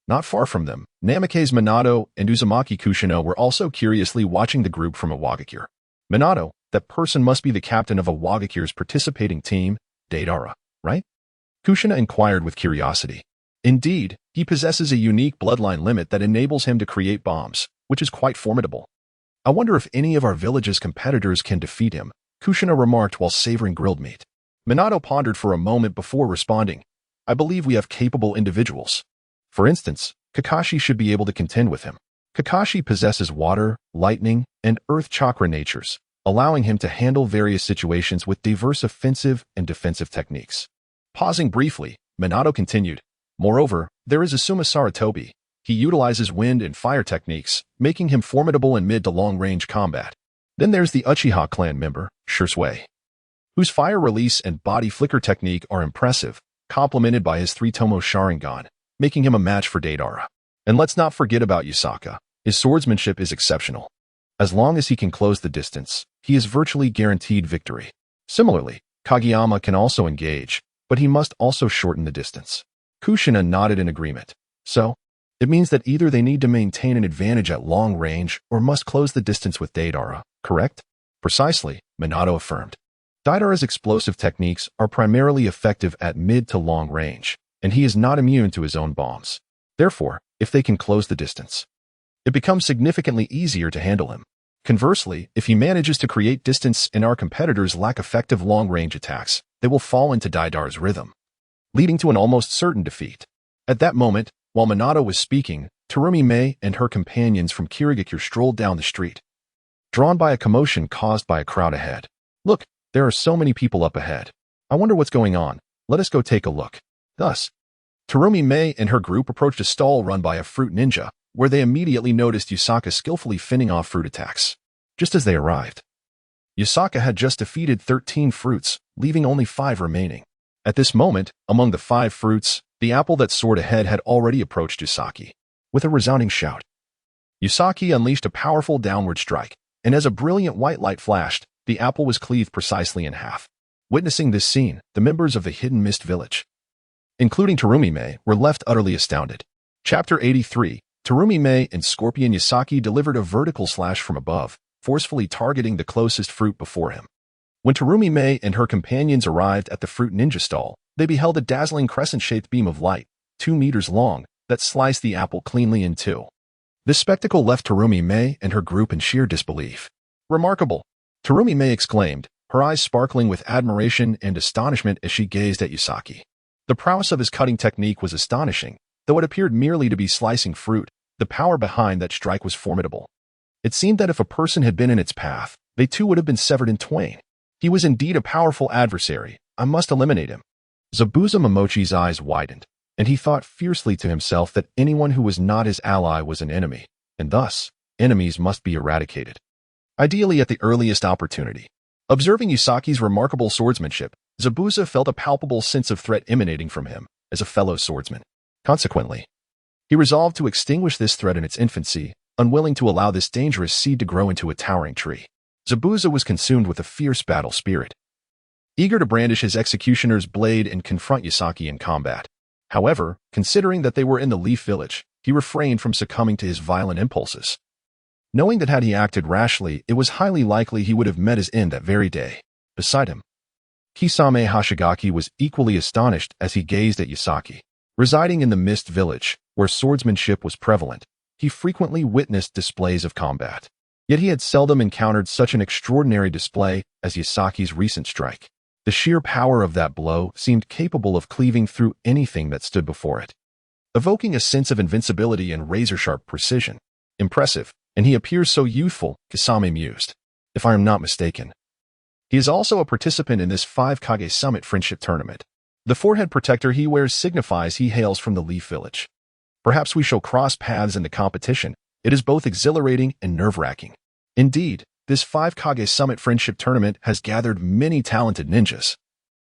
Not far from them, Namikaze Minato and Uzumaki Kushina were also curiously watching the group from Iwagakure. Minato, that person must be the captain of Iwagakure's participating team, Deidara, right? Kushina inquired with curiosity. Indeed, he possesses a unique bloodline limit that enables him to create bombs, which is quite formidable. I wonder if any of our village's competitors can defeat him, Kushina remarked while savoring grilled meat. Minato pondered for a moment before responding. I believe we have capable individuals. For instance, Kakashi should be able to contend with him. Kakashi possesses water, lightning, and earth chakra natures, allowing him to handle various situations with diverse offensive and defensive techniques. Pausing briefly, Minato continued, moreover, there is Asuma Saratobi. He utilizes wind and fire techniques, making him formidable in mid to long-range combat. Then there's the Uchiha clan member, Shisui, whose fire release and body flicker technique are impressive, complemented by his three-tomo Sharingan, making him a match for Deidara. And let's not forget about Yusaka. His swordsmanship is exceptional. As long as he can close the distance, he is virtually guaranteed victory. Similarly, Kageyama can also engage, but he must also shorten the distance. Kushina nodded in agreement. So, it means that either they need to maintain an advantage at long range or must close the distance with Deidara, correct? Precisely, Minato affirmed. Deidara's explosive techniques are primarily effective at mid to long range, and he is not immune to his own bombs. Therefore, if they can close the distance, it becomes significantly easier to handle him. Conversely, if he manages to create distance and our competitors lack effective long-range attacks, they will fall into Deidara's rhythm, leading to an almost certain defeat. At that moment, while Minato was speaking, Terumi Mei and her companions from Kirigakure strolled down the street, drawn by a commotion caused by a crowd ahead. Look, there are so many people up ahead. I wonder what's going on. Let us go take a look. Thus, Terumi Mei and her group approached a stall run by a fruit ninja, where they immediately noticed Yusaka skillfully fending off fruit attacks. Just as they arrived, Yusaka had just defeated 13 fruits, leaving only 5 remaining. At this moment, among the 5 fruits, the apple that soared ahead had already approached Yusaki. With a resounding shout, Yusaki unleashed a powerful downward strike, and as a brilliant white light flashed, the apple was cleaved precisely in half. Witnessing this scene, the members of the Hidden Mist Village, including Terumi Mei, were left utterly astounded. Chapter 83. Terumi Mei and Scorpion Yusaki delivered a vertical slash from above, forcefully targeting the closest fruit before him. When Terumi Mei and her companions arrived at the fruit ninja stall, they beheld a dazzling crescent-shaped beam of light, 2 meters long, that sliced the apple cleanly in two. This spectacle left Terumi Mei and her group in sheer disbelief. Remarkable! Terumi Mei exclaimed, her eyes sparkling with admiration and astonishment as she gazed at Yusaki. The prowess of his cutting technique was astonishing. Though it appeared merely to be slicing fruit, the power behind that strike was formidable. It seemed that if a person had been in its path, they too would have been severed in twain. He was indeed a powerful adversary. I must eliminate him. Zabuza Momochi's eyes widened, and he thought fiercely to himself that anyone who was not his ally was an enemy, and thus, enemies must be eradicated. Ideally at the earliest opportunity. Observing Yusaki's remarkable swordsmanship, Zabuza felt a palpable sense of threat emanating from him as a fellow swordsman. Consequently, he resolved to extinguish this threat in its infancy, unwilling to allow this dangerous seed to grow into a towering tree. Zabuza was consumed with a fierce battle spirit, eager to brandish his executioner's blade and confront Yusaki in combat. However, considering that they were in the Leaf Village, he refrained from succumbing to his violent impulses, knowing that had he acted rashly, it was highly likely he would have met his end that very day. Beside him, Kisame Hashigaki was equally astonished as he gazed at Yusaki. Residing in the Mist Village, where swordsmanship was prevalent, he frequently witnessed displays of combat. Yet he had seldom encountered such an extraordinary display as Yusaki's recent strike. The sheer power of that blow seemed capable of cleaving through anything that stood before it, evoking a sense of invincibility and razor-sharp precision. Impressive, and he appears so youthful, Kisame mused. If I am not mistaken, he is also a participant in this 5 Kage Summit Friendship Tournament. The forehead protector he wears signifies he hails from the Leaf Village. Perhaps we shall cross paths in the competition. It is both exhilarating and nerve-wracking. Indeed, this 5 Kage Summit Friendship Tournament has gathered many talented ninjas.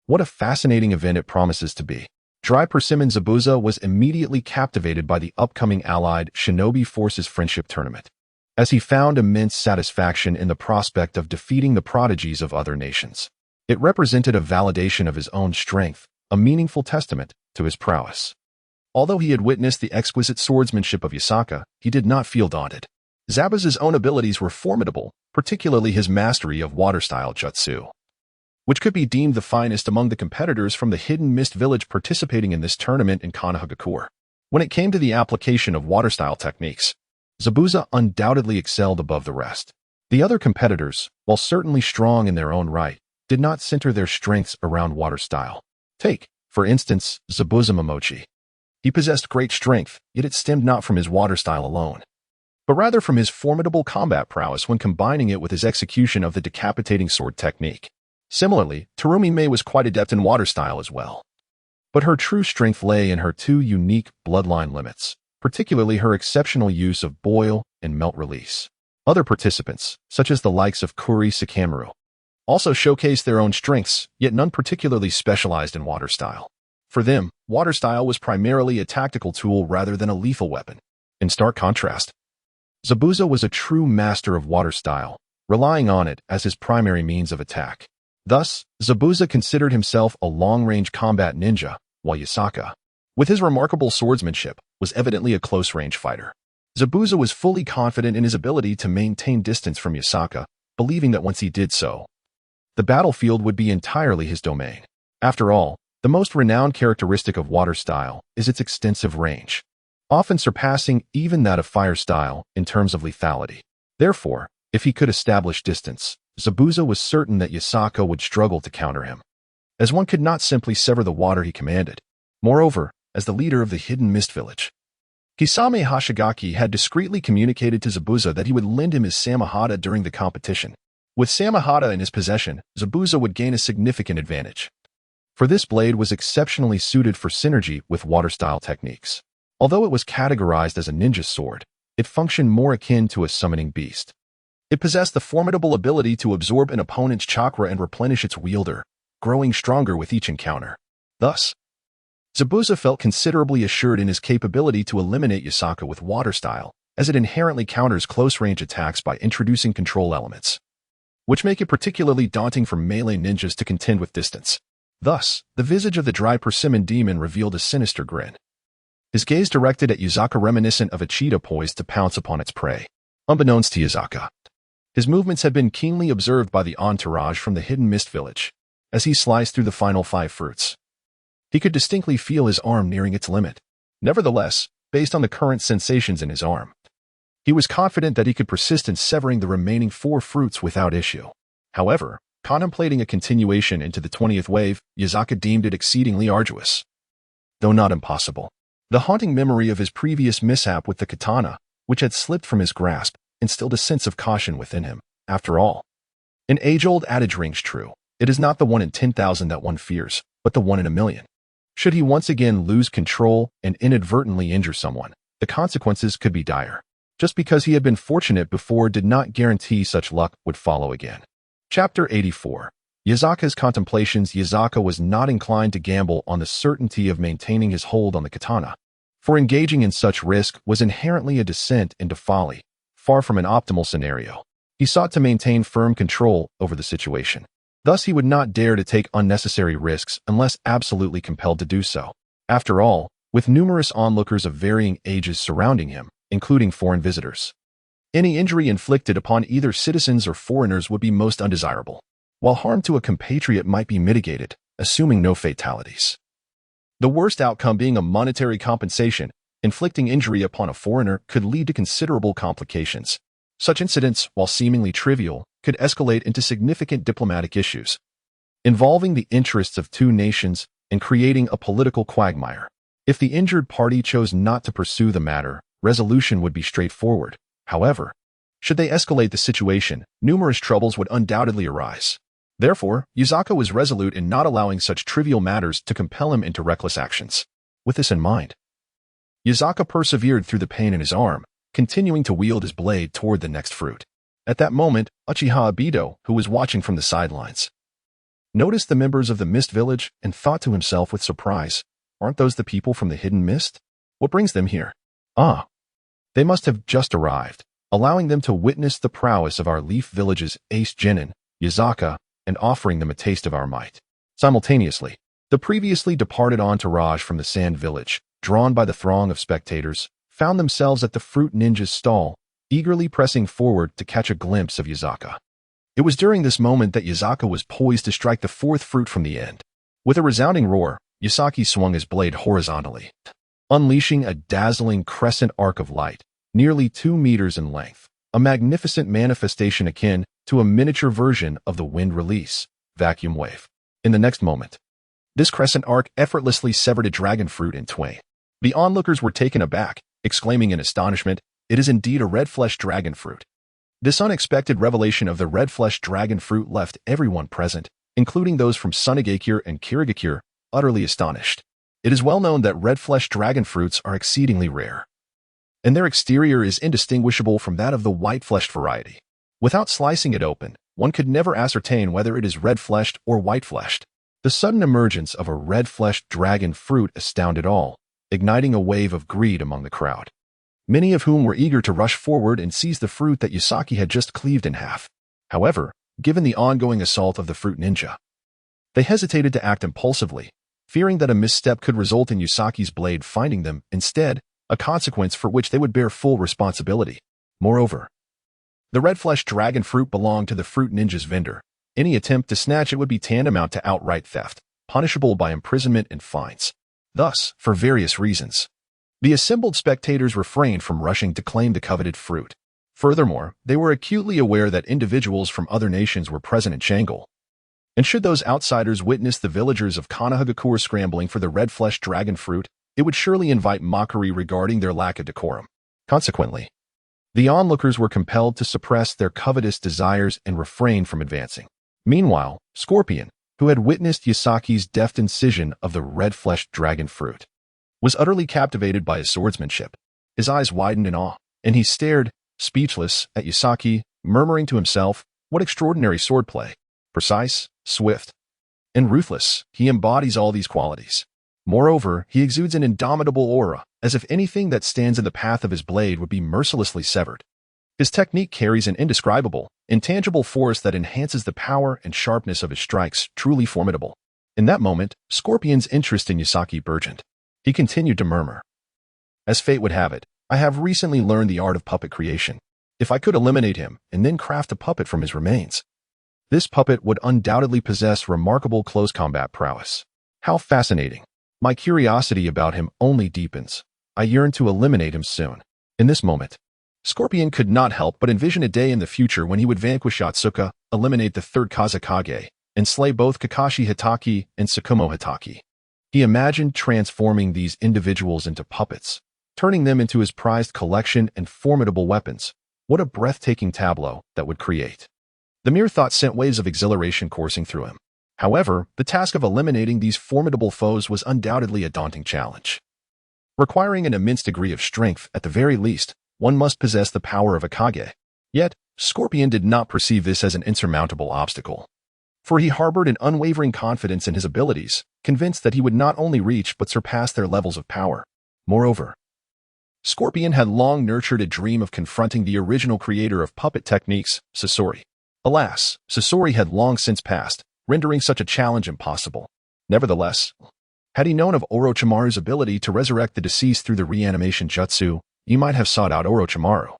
What a fascinating event it promises to be. Dry Persimmon Zabuza was immediately captivated by the upcoming Allied Shinobi Forces Friendship Tournament, as he found immense satisfaction in the prospect of defeating the prodigies of other nations. It represented a validation of his own strength, a meaningful testament to his prowess. Although he had witnessed the exquisite swordsmanship of Yasaka, he did not feel daunted. Zabuza's own abilities were formidable, particularly his mastery of water-style jutsu, which could be deemed the finest among the competitors from the Hidden Mist Village participating in this tournament in Konohagakure. When it came to the application of water-style techniques, Zabuza undoubtedly excelled above the rest. The other competitors, while certainly strong in their own right, did not center their strengths around water-style. Take, for instance, Zabuza Momochi. He possessed great strength, yet it stemmed not from his water-style alone, but rather from his formidable combat prowess when combining it with his execution of the decapitating sword technique. Similarly, Terumi Mei was quite adept in water-style as well. But her true strength lay in her two unique bloodline limits, particularly her exceptional use of boil and melt release. Other participants, such as the likes of Kuri Sakamaru, also showcased their own strengths, yet none particularly specialized in water-style. For them, water-style was primarily a tactical tool rather than a lethal weapon. In stark contrast, Zabuza was a true master of water-style, relying on it as his primary means of attack. Thus, Zabuza considered himself a long-range combat ninja, while Yasaka, with his remarkable swordsmanship, was evidently a close-range fighter. Zabuza was fully confident in his ability to maintain distance from Yasaka, believing that once he did so, the battlefield would be entirely his domain. After all, the most renowned characteristic of water-style is its extensive range, often surpassing even that of fire-style in terms of lethality. Therefore, if he could establish distance, Zabuza was certain that Yasaka would struggle to counter him, as one could not simply sever the water he commanded. Moreover, as the leader of the Hidden Mist Village, Kisame Hashigaki had discreetly communicated to Zabuza that he would lend him his Samahata during the competition. With Samahata in his possession, Zabuza would gain a significant advantage, for this blade was exceptionally suited for synergy with water-style techniques. Although it was categorized as a ninja sword, it functioned more akin to a summoning beast. It possessed the formidable ability to absorb an opponent's chakra and replenish its wielder, growing stronger with each encounter. Thus, Zabuza felt considerably assured in his capability to eliminate Yasaka with water-style, as it inherently counters close-range attacks by introducing control elements, which make it particularly daunting for melee ninjas to contend with distance. Thus, the visage of the dry persimmon demon revealed a sinister grin, his gaze directed at Yasaka reminiscent of a cheetah poised to pounce upon its prey. Unbeknownst to Yasaka, his movements had been keenly observed by the entourage from the Hidden Mist Village. As he sliced through the final 5 fruits, he could distinctly feel his arm nearing its limit. Nevertheless, based on the current sensations in his arm, he was confident that he could persist in severing the remaining 4 fruits without issue. However, contemplating a continuation into the 20th wave, Yasaka deemed it exceedingly arduous, though not impossible. The haunting memory of his previous mishap with the katana, which had slipped from his grasp, instilled a sense of caution within him. After all, an age-old adage rings true. It is not the 1 in 10,000 that one fears, but the 1 in a million. Should he once again lose control and inadvertently injure someone, the consequences could be dire. Just because he had been fortunate before did not guarantee such luck would follow again. Chapter 84. Yasaka's contemplations. Yasaka was not inclined to gamble on the certainty of maintaining his hold on the katana, for engaging in such risk was inherently a descent into folly, far from an optimal scenario. He sought to maintain firm control over the situation. Thus, he would not dare to take unnecessary risks unless absolutely compelled to do so. After all, with numerous onlookers of varying ages surrounding him, including foreign visitors, any injury inflicted upon either citizens or foreigners would be most undesirable, while harm to a compatriot might be mitigated, assuming no fatalities. The worst outcome being a monetary compensation. Inflicting injury upon a foreigner could lead to considerable complications. Such incidents, while seemingly trivial, could escalate into significant diplomatic issues, involving the interests of 2 nations and creating a political quagmire. If the injured party chose not to pursue the matter, resolution would be straightforward. However, should they escalate the situation, numerous troubles would undoubtedly arise. Therefore, Yasaka was resolute in not allowing such trivial matters to compel him into reckless actions. With this in mind, Yasaka persevered through the pain in his arm, continuing to wield his blade toward the next fruit. At that moment, Uchiha Abido, who was watching from the sidelines, noticed the members of the Mist Village and thought to himself with surprise, "Aren't those the people from the Hidden Mist? What brings them here? Ah, they must have just arrived," allowing them to witness the prowess of our Leaf Village's ace genin, Yasaka, and offering them a taste of our might. Simultaneously, the previously departed entourage from the Sand Village, drawn by the throng of spectators, found themselves at the Fruit Ninja's stall, eagerly pressing forward to catch a glimpse of Yuzaka. It was during this moment that Yuzaka was poised to strike the fourth fruit from the end. With a resounding roar, Yuzaki swung his blade horizontally, unleashing a dazzling crescent arc of light, nearly 2 meters in length, a magnificent manifestation akin to a miniature version of the wind release, vacuum wave. In the next moment, this crescent arc effortlessly severed a dragon fruit in twain. The onlookers were taken aback, exclaiming in astonishment, "It is indeed a red-fleshed dragon fruit." This unexpected revelation of the red-fleshed dragon fruit left everyone present, including those from Sunagakure and Kirigakure, utterly astonished. It is well known that red-fleshed dragon fruits are exceedingly rare, and their exterior is indistinguishable from that of the white-fleshed variety. Without slicing it open, one could never ascertain whether it is red-fleshed or white-fleshed. The sudden emergence of a red-fleshed dragon fruit astounded all, igniting a wave of greed among the crowd, many of whom were eager to rush forward and seize the fruit that Yuzaki had just cleaved in half. However, given the ongoing assault of the Fruit Ninja, they hesitated to act impulsively, fearing that a misstep could result in Yusaki's blade finding them instead, a consequence for which they would bear full responsibility. Moreover, the red-fleshed dragon fruit belonged to the Fruit Ninja's vendor. Any attempt to snatch it would be tantamount to outright theft, punishable by imprisonment and fines. Thus, for various reasons, the assembled spectators refrained from rushing to claim the coveted fruit. Furthermore, they were acutely aware that individuals from other nations were present in Chang'an, and should those outsiders witness the villagers of Konohagakure scrambling for the red-fleshed dragon fruit, it would surely invite mockery regarding their lack of decorum. Consequently, the onlookers were compelled to suppress their covetous desires and refrain from advancing. Meanwhile, Scorpion, who had witnessed Yusaki's deft incision of the red-fleshed dragon fruit, was utterly captivated by his swordsmanship. His eyes widened in awe, and he stared, speechless, at Yusaki, murmuring to himself, "What extraordinary swordplay! Precise, swift, and ruthless, he embodies all these qualities. Moreover, he exudes an indomitable aura, as if anything that stands in the path of his blade would be mercilessly severed. His technique carries an indescribable, intangible force that enhances the power and sharpness of his strikes, truly formidable." In that moment, Scorpion's interest in Yusaki burgeoned. He continued to murmur, "As fate would have it, I have recently learned the art of puppet creation. If I could eliminate him and then craft a puppet from his remains, this puppet would undoubtedly possess remarkable close combat prowess. How fascinating! My curiosity about him only deepens. I yearn to eliminate him soon." In this moment, Scorpion could not help but envision a day in the future when he would vanquish Yotsuka, eliminate the third Kazekage, and slay both Kakashi Hitaki and Tsukumo Hitaki. He imagined transforming these individuals into puppets, turning them into his prized collection and formidable weapons. What a breathtaking tableau that would create. The mere thought sent waves of exhilaration coursing through him. However, the task of eliminating these formidable foes was undoubtedly a daunting challenge, requiring an immense degree of strength. At the very least, one must possess the power of a Kage. Yet, Scorpion did not perceive this as an insurmountable obstacle, for he harbored an unwavering confidence in his abilities, convinced that he would not only reach but surpass their levels of power. Moreover, Scorpion had long nurtured a dream of confronting the original creator of puppet techniques, Sasori. Alas, Sasori had long since passed, rendering such a challenge impossible. Nevertheless, had he known of Orochimaru's ability to resurrect the deceased through the reanimation jutsu, he might have sought out Orochimaru,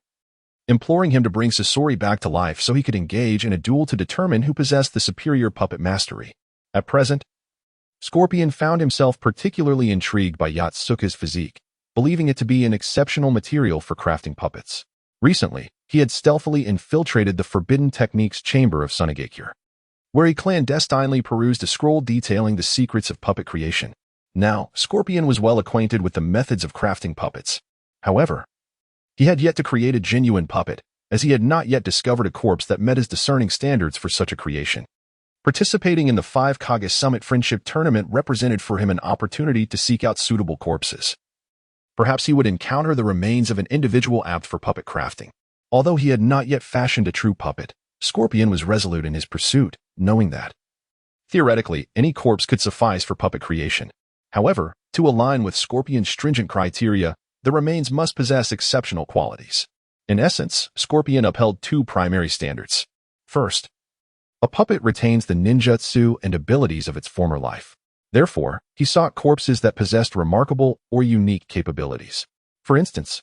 imploring him to bring Sasori back to life so he could engage in a duel to determine who possessed the superior puppet mastery. At present, Scorpion found himself particularly intrigued by Yotsuka's physique, believing it to be an exceptional material for crafting puppets. Recently, he had stealthily infiltrated the Forbidden Techniques chamber of Sunagakure, where he clandestinely perused a scroll detailing the secrets of puppet creation. Now, Scorpion was well acquainted with the methods of crafting puppets. However, he had yet to create a genuine puppet, as he had not yet discovered a corpse that met his discerning standards for such a creation. Participating in the 5 Kage Summit Friendship Tournament represented for him an opportunity to seek out suitable corpses. Perhaps he would encounter the remains of an individual apt for puppet crafting. Although he had not yet fashioned a true puppet, Scorpion was resolute in his pursuit, knowing that, theoretically, any corpse could suffice for puppet creation. However, to align with Scorpion's stringent criteria, the remains must possess exceptional qualities. In essence, Scorpion upheld 2 primary standards. First, A puppet retains the ninjutsu and abilities of its former life. Therefore, he sought corpses that possessed remarkable or unique capabilities. For instance,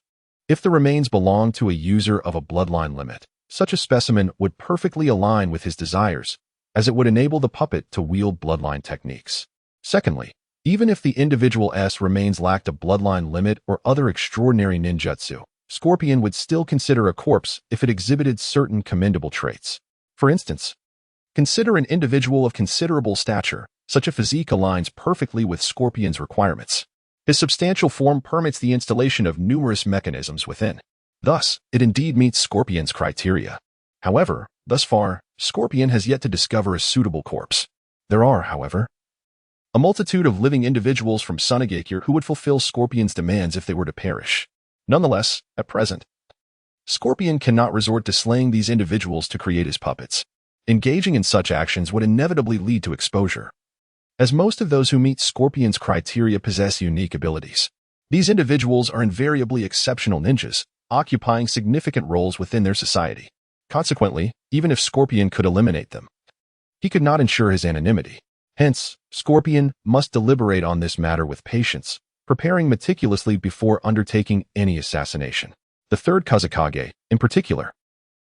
if the remains belonged to a user of a bloodline limit, such a specimen would perfectly align with his desires, as it would enable the puppet to wield bloodline techniques. Secondly, even if the individual's remains lacked a bloodline limit or other extraordinary ninjutsu, Scorpion would still consider a corpse if it exhibited certain commendable traits. For instance, consider an individual of considerable stature. Such a physique aligns perfectly with Scorpion's requirements. His substantial form permits the installation of numerous mechanisms within. Thus, it indeed meets Scorpion's criteria. However, thus far, Scorpion has yet to discover a suitable corpse. There are, however, a multitude of living individuals from Sunagakure who would fulfill Scorpion's demands if they were to perish. Nonetheless, at present, Scorpion cannot resort to slaying these individuals to create his puppets. Engaging in such actions would inevitably lead to exposure, as most of those who meet Scorpion's criteria possess unique abilities. These individuals are invariably exceptional ninjas, occupying significant roles within their society. Consequently, even if Scorpion could eliminate them, he could not ensure his anonymity. Hence, Scorpion must deliberate on this matter with patience, preparing meticulously before undertaking any assassination. The third Kazekage, in particular,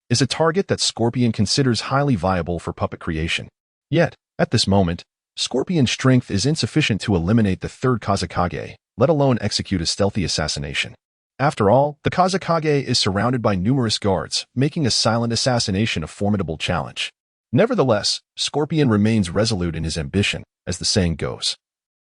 is a target that Scorpion considers highly viable for puppet creation. Yet, at this moment, Scorpion's strength is insufficient to eliminate the third Kazekage, let alone execute a stealthy assassination. After all, the Kazekage is surrounded by numerous guards, making a silent assassination a formidable challenge. Nevertheless, Scorpion remains resolute in his ambition, as the saying goes.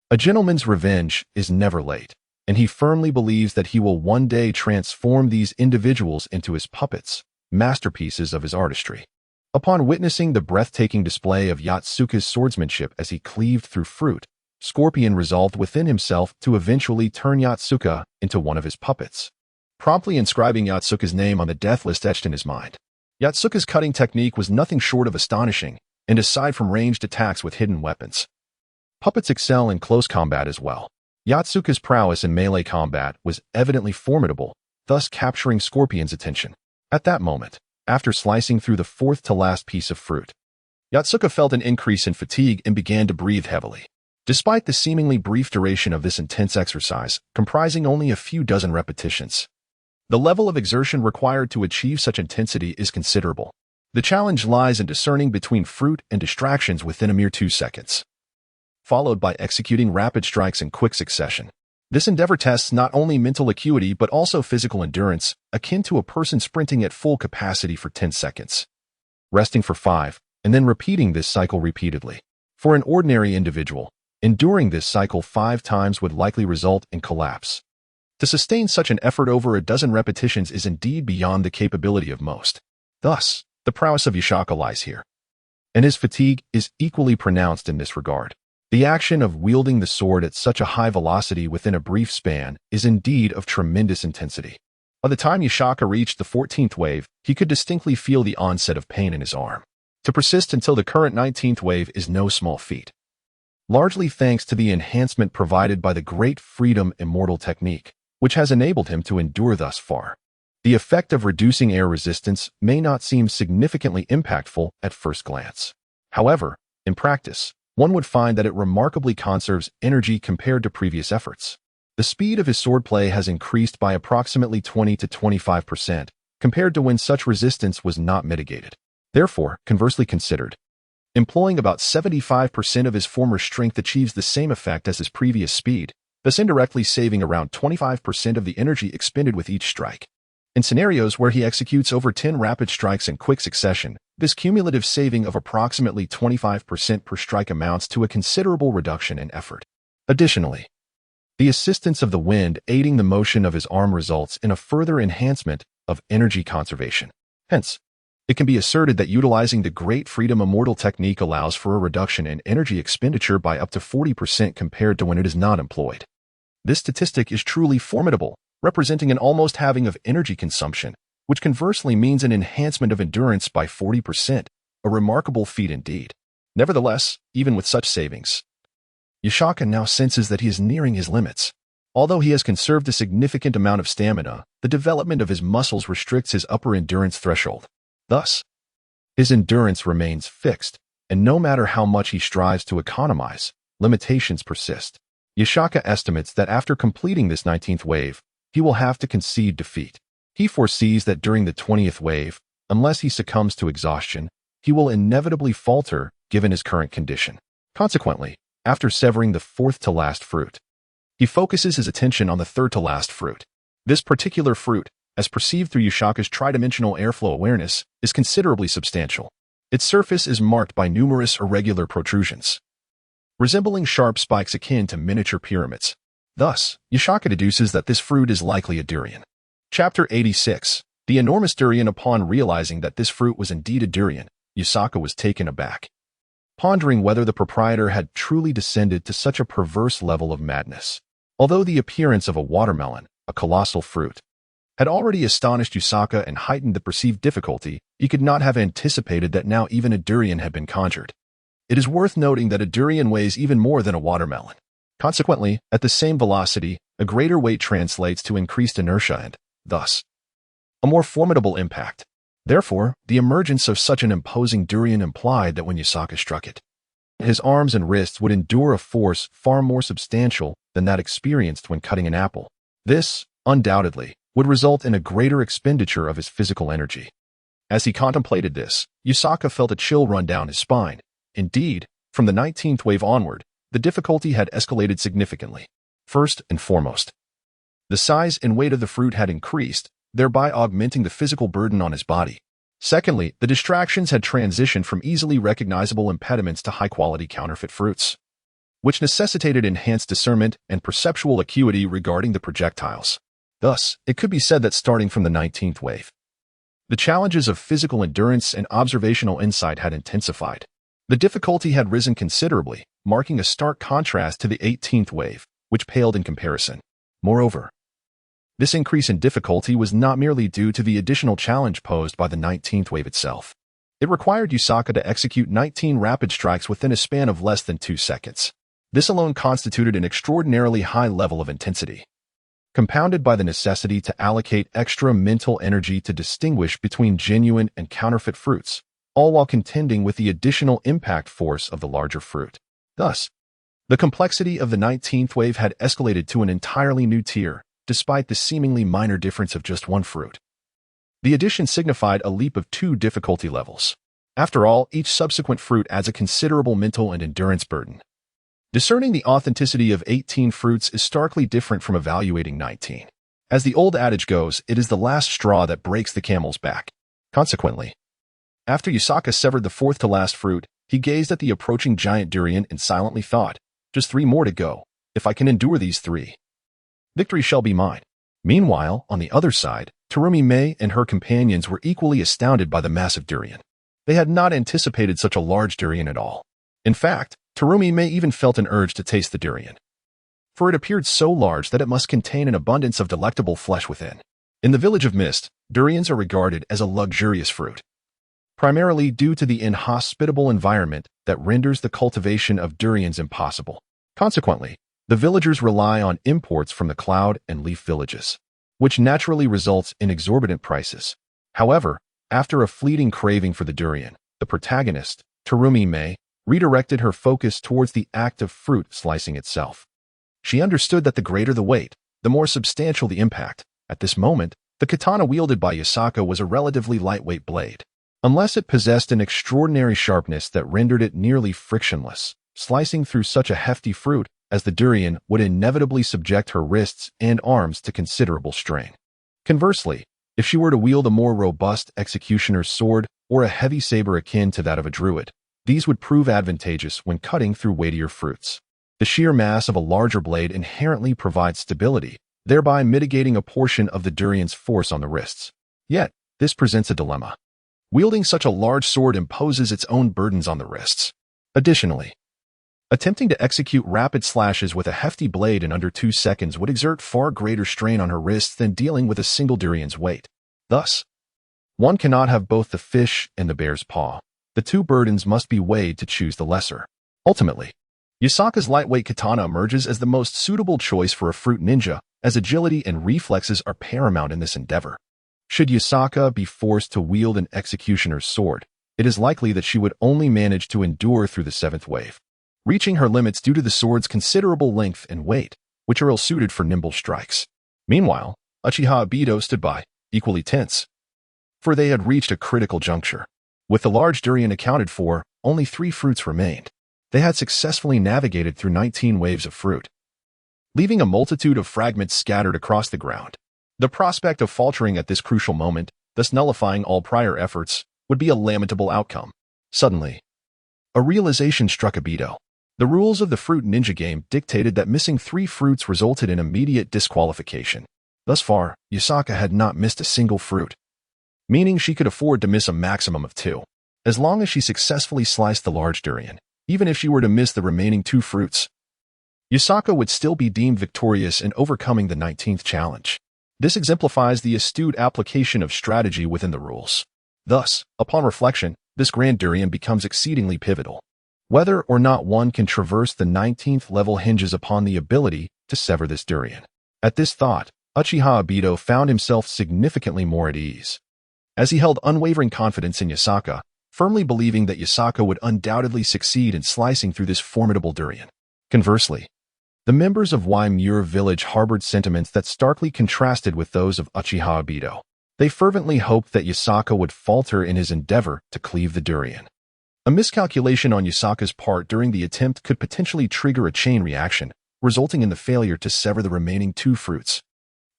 A gentleman's revenge is never late, and he firmly believes that he will one day transform these individuals into his puppets, masterpieces of his artistry. Upon witnessing the breathtaking display of Yatsuka's swordsmanship as he cleaved through fruit, Scorpion resolved within himself to eventually turn Yatsuka into one of his puppets, promptly inscribing Yatsuka's name on the death list etched in his mind. Yatsuka's cutting technique was nothing short of astonishing, and aside from ranged attacks with hidden weapons, puppets excel in close combat as well. Yatsuka's prowess in melee combat was evidently formidable, thus capturing Scorpion's attention. At that moment, after slicing through the fourth-to-last piece of fruit, Yatsuka felt an increase in fatigue and began to breathe heavily. Despite the seemingly brief duration of this intense exercise, comprising only a few dozen repetitions, the level of exertion required to achieve such intensity is considerable. The challenge lies in discerning between fruit and distractions within a mere 2 seconds, followed by executing rapid strikes in quick succession. This endeavor tests not only mental acuity but also physical endurance, akin to a person sprinting at full capacity for 10 seconds, resting for 5, and then repeating this cycle repeatedly. For an ordinary individual, enduring this cycle 5 times would likely result in collapse. To sustain such an effort over a dozen repetitions is indeed beyond the capability of most. Thus, the prowess of Yashaka lies here, and his fatigue is equally pronounced in this regard. The action of wielding the sword at such a high velocity within a brief span is indeed of tremendous intensity. By the time Yashaka reached the 14th wave, he could distinctly feel the onset of pain in his arm. To persist until the current 19th wave is no small feat, largely thanks to the enhancement provided by the Great Freedom Immortal technique, which has enabled him to endure thus far. The effect of reducing air resistance may not seem significantly impactful at first glance. However, in practice, one would find that it remarkably conserves energy compared to previous efforts. The speed of his swordplay has increased by approximately 20 to 25% compared to when such resistance was not mitigated. Therefore, conversely considered, employing about 75% of his former strength achieves the same effect as his previous speed, thus indirectly saving around 25% of the energy expended with each strike. In scenarios where he executes over 10 rapid strikes in quick succession, this cumulative saving of approximately 25% per strike amounts to a considerable reduction in effort. Additionally, the assistance of the wind aiding the motion of his arm results in a further enhancement of energy conservation. Hence, it can be asserted that utilizing the Great Freedom Immortal technique allows for a reduction in energy expenditure by up to 40% compared to when it is not employed. This statistic is truly formidable, representing an almost halving of energy consumption, which conversely means an enhancement of endurance by 40%, a remarkable feat indeed. Nevertheless, even with such savings, Yashaka now senses that he is nearing his limits. Although he has conserved a significant amount of stamina, the development of his muscles restricts his upper endurance threshold. Thus, His endurance remains fixed, and no matter how much he strives to economize, limitations persist. Yashaka estimates that after completing this 19th wave, he will have to concede defeat. He foresees that during the 20th wave, unless he succumbs to exhaustion, he will inevitably falter given his current condition. Consequently, after severing the fourth-to-last fruit, he focuses his attention on the third-to-last fruit. This particular fruit, as perceived through Yashaka's tridimensional airflow awareness, is considerably substantial. Its surface is marked by numerous irregular protrusions, resembling sharp spikes akin to miniature pyramids. Thus, Yashaka deduces that this fruit is likely a durian. Chapter 86. The enormous durian. Upon realizing that this fruit was indeed a durian, Yashaka was taken aback, pondering whether the proprietor had truly descended to such a perverse level of madness. Although the appearance of a watermelon, a colossal fruit, had already astonished Yashaka and heightened the perceived difficulty, he could not have anticipated that now even a durian had been conjured. It is worth noting that a durian weighs even more than a watermelon. Consequently, at the same velocity, a greater weight translates to increased inertia and, thus, a more formidable impact. Therefore, the emergence of such an imposing durian implied that when Yashaka struck it, his arms and wrists would endure a force far more substantial than that experienced when cutting an apple. This, undoubtedly, would result in a greater expenditure of his physical energy. As he contemplated this, Yashaka felt a chill run down his spine. Indeed, from the 19th wave onward, the difficulty had escalated significantly. First and foremost, the size and weight of the fruit had increased, thereby augmenting the physical burden on his body. Secondly, the distractions had transitioned from easily recognizable impediments to high-quality counterfeit fruits, which necessitated enhanced discernment and perceptual acuity regarding the projectiles. Thus, it could be said that starting from the 19th wave, the challenges of physical endurance and observational insight had intensified. The difficulty had risen considerably, marking a stark contrast to the 18th wave, which paled in comparison. Moreover, this increase in difficulty was not merely due to the additional challenge posed by the 19th wave itself. It required Yashaka to execute 19 rapid strikes within a span of less than 2 seconds. This alone constituted an extraordinarily high level of intensity, compounded by the necessity to allocate extra mental energy to distinguish between genuine and counterfeit fruits, all while contending with the additional impact force of the larger fruit. Thus, the complexity of the 19th wave had escalated to an entirely new tier, despite the seemingly minor difference of just one fruit. The addition signified a leap of 2 difficulty levels. After all, each subsequent fruit adds a considerable mental and endurance burden. Discerning the authenticity of 18 fruits is starkly different from evaluating 19. As the old adage goes, it is the last straw that breaks the camel's back. Consequently, after Yashaka severed the fourth-to-last fruit, he gazed at the approaching giant durian and silently thought, "Just 3 more to go. If I can endure these 3, victory shall be mine." Meanwhile, on the other side, Terumi Mei and her companions were equally astounded by the massive durian. They had not anticipated such a large durian at all. In fact, Terumi Mei even felt an urge to taste the durian, for it appeared so large that it must contain an abundance of delectable flesh within. In the village of Mist, durians are regarded as a luxurious fruit, primarily due to the inhospitable environment that renders the cultivation of durians impossible. Consequently, the villagers rely on imports from the cloud and leaf villages, which naturally results in exorbitant prices. However, after a fleeting craving for the durian, the protagonist, Terumi Mei, redirected her focus towards the act of fruit slicing itself. She understood that the greater the weight, the more substantial the impact. At this moment, the katana wielded by Yashaka was a relatively lightweight blade. Unless it possessed an extraordinary sharpness that rendered it nearly frictionless, slicing through such a hefty fruit as the durian would inevitably subject her wrists and arms to considerable strain. Conversely, if she were to wield a more robust executioner's sword or a heavy saber akin to that of a druid, these would prove advantageous when cutting through weightier fruits. The sheer mass of a larger blade inherently provides stability, thereby mitigating a portion of the durian's force on the wrists. Yet, this presents a dilemma. Wielding such a large sword imposes its own burdens on the wrists. Additionally, attempting to execute rapid slashes with a hefty blade in under 2 seconds would exert far greater strain on her wrists than dealing with a single durian's weight. Thus, one cannot have both the fish and the bear's paw. The 2 burdens must be weighed to choose the lesser. Ultimately, Yashaka's lightweight katana emerges as the most suitable choice for a fruit ninja, as agility and reflexes are paramount in this endeavor. Should Yashaka be forced to wield an executioner's sword, it is likely that she would only manage to endure through the seventh wave, reaching her limits due to the sword's considerable length and weight, which are ill-suited for nimble strikes. Meanwhile, Uchiha Obito stood by, equally tense, for they had reached a critical juncture. With the large durian accounted for, only 3 fruits remained. They had successfully navigated through 19 waves of fruit, leaving a multitude of fragments scattered across the ground. The prospect of faltering at this crucial moment, thus nullifying all prior efforts, would be a lamentable outcome. Suddenly, a realization struck Obito. The rules of the Fruit Ninja game dictated that missing 3 fruits resulted in immediate disqualification. Thus far, Yusaka had not missed a single fruit, meaning she could afford to miss a maximum of 2. As long as she successfully sliced the large durian, even if she were to miss the remaining 2 fruits, Yusaka would still be deemed victorious in overcoming the 19th challenge. This exemplifies the astute application of strategy within the rules. Thus, upon reflection, this grand durian becomes exceedingly pivotal. Whether or not one can traverse the 19th level hinges upon the ability to sever this durian. At this thought, Uchiha Obito found himself significantly more at ease, as he held unwavering confidence in Yusaka, firmly believing that Yusaka would undoubtedly succeed in slicing through this formidable durian. Conversely, the members of Wymure village harbored sentiments that starkly contrasted with those of Uchiha Obito. They fervently hoped that Yusaka would falter in his endeavor to cleave the durian. A miscalculation on Yusaka's part during the attempt could potentially trigger a chain reaction, resulting in the failure to sever the remaining 2 fruits.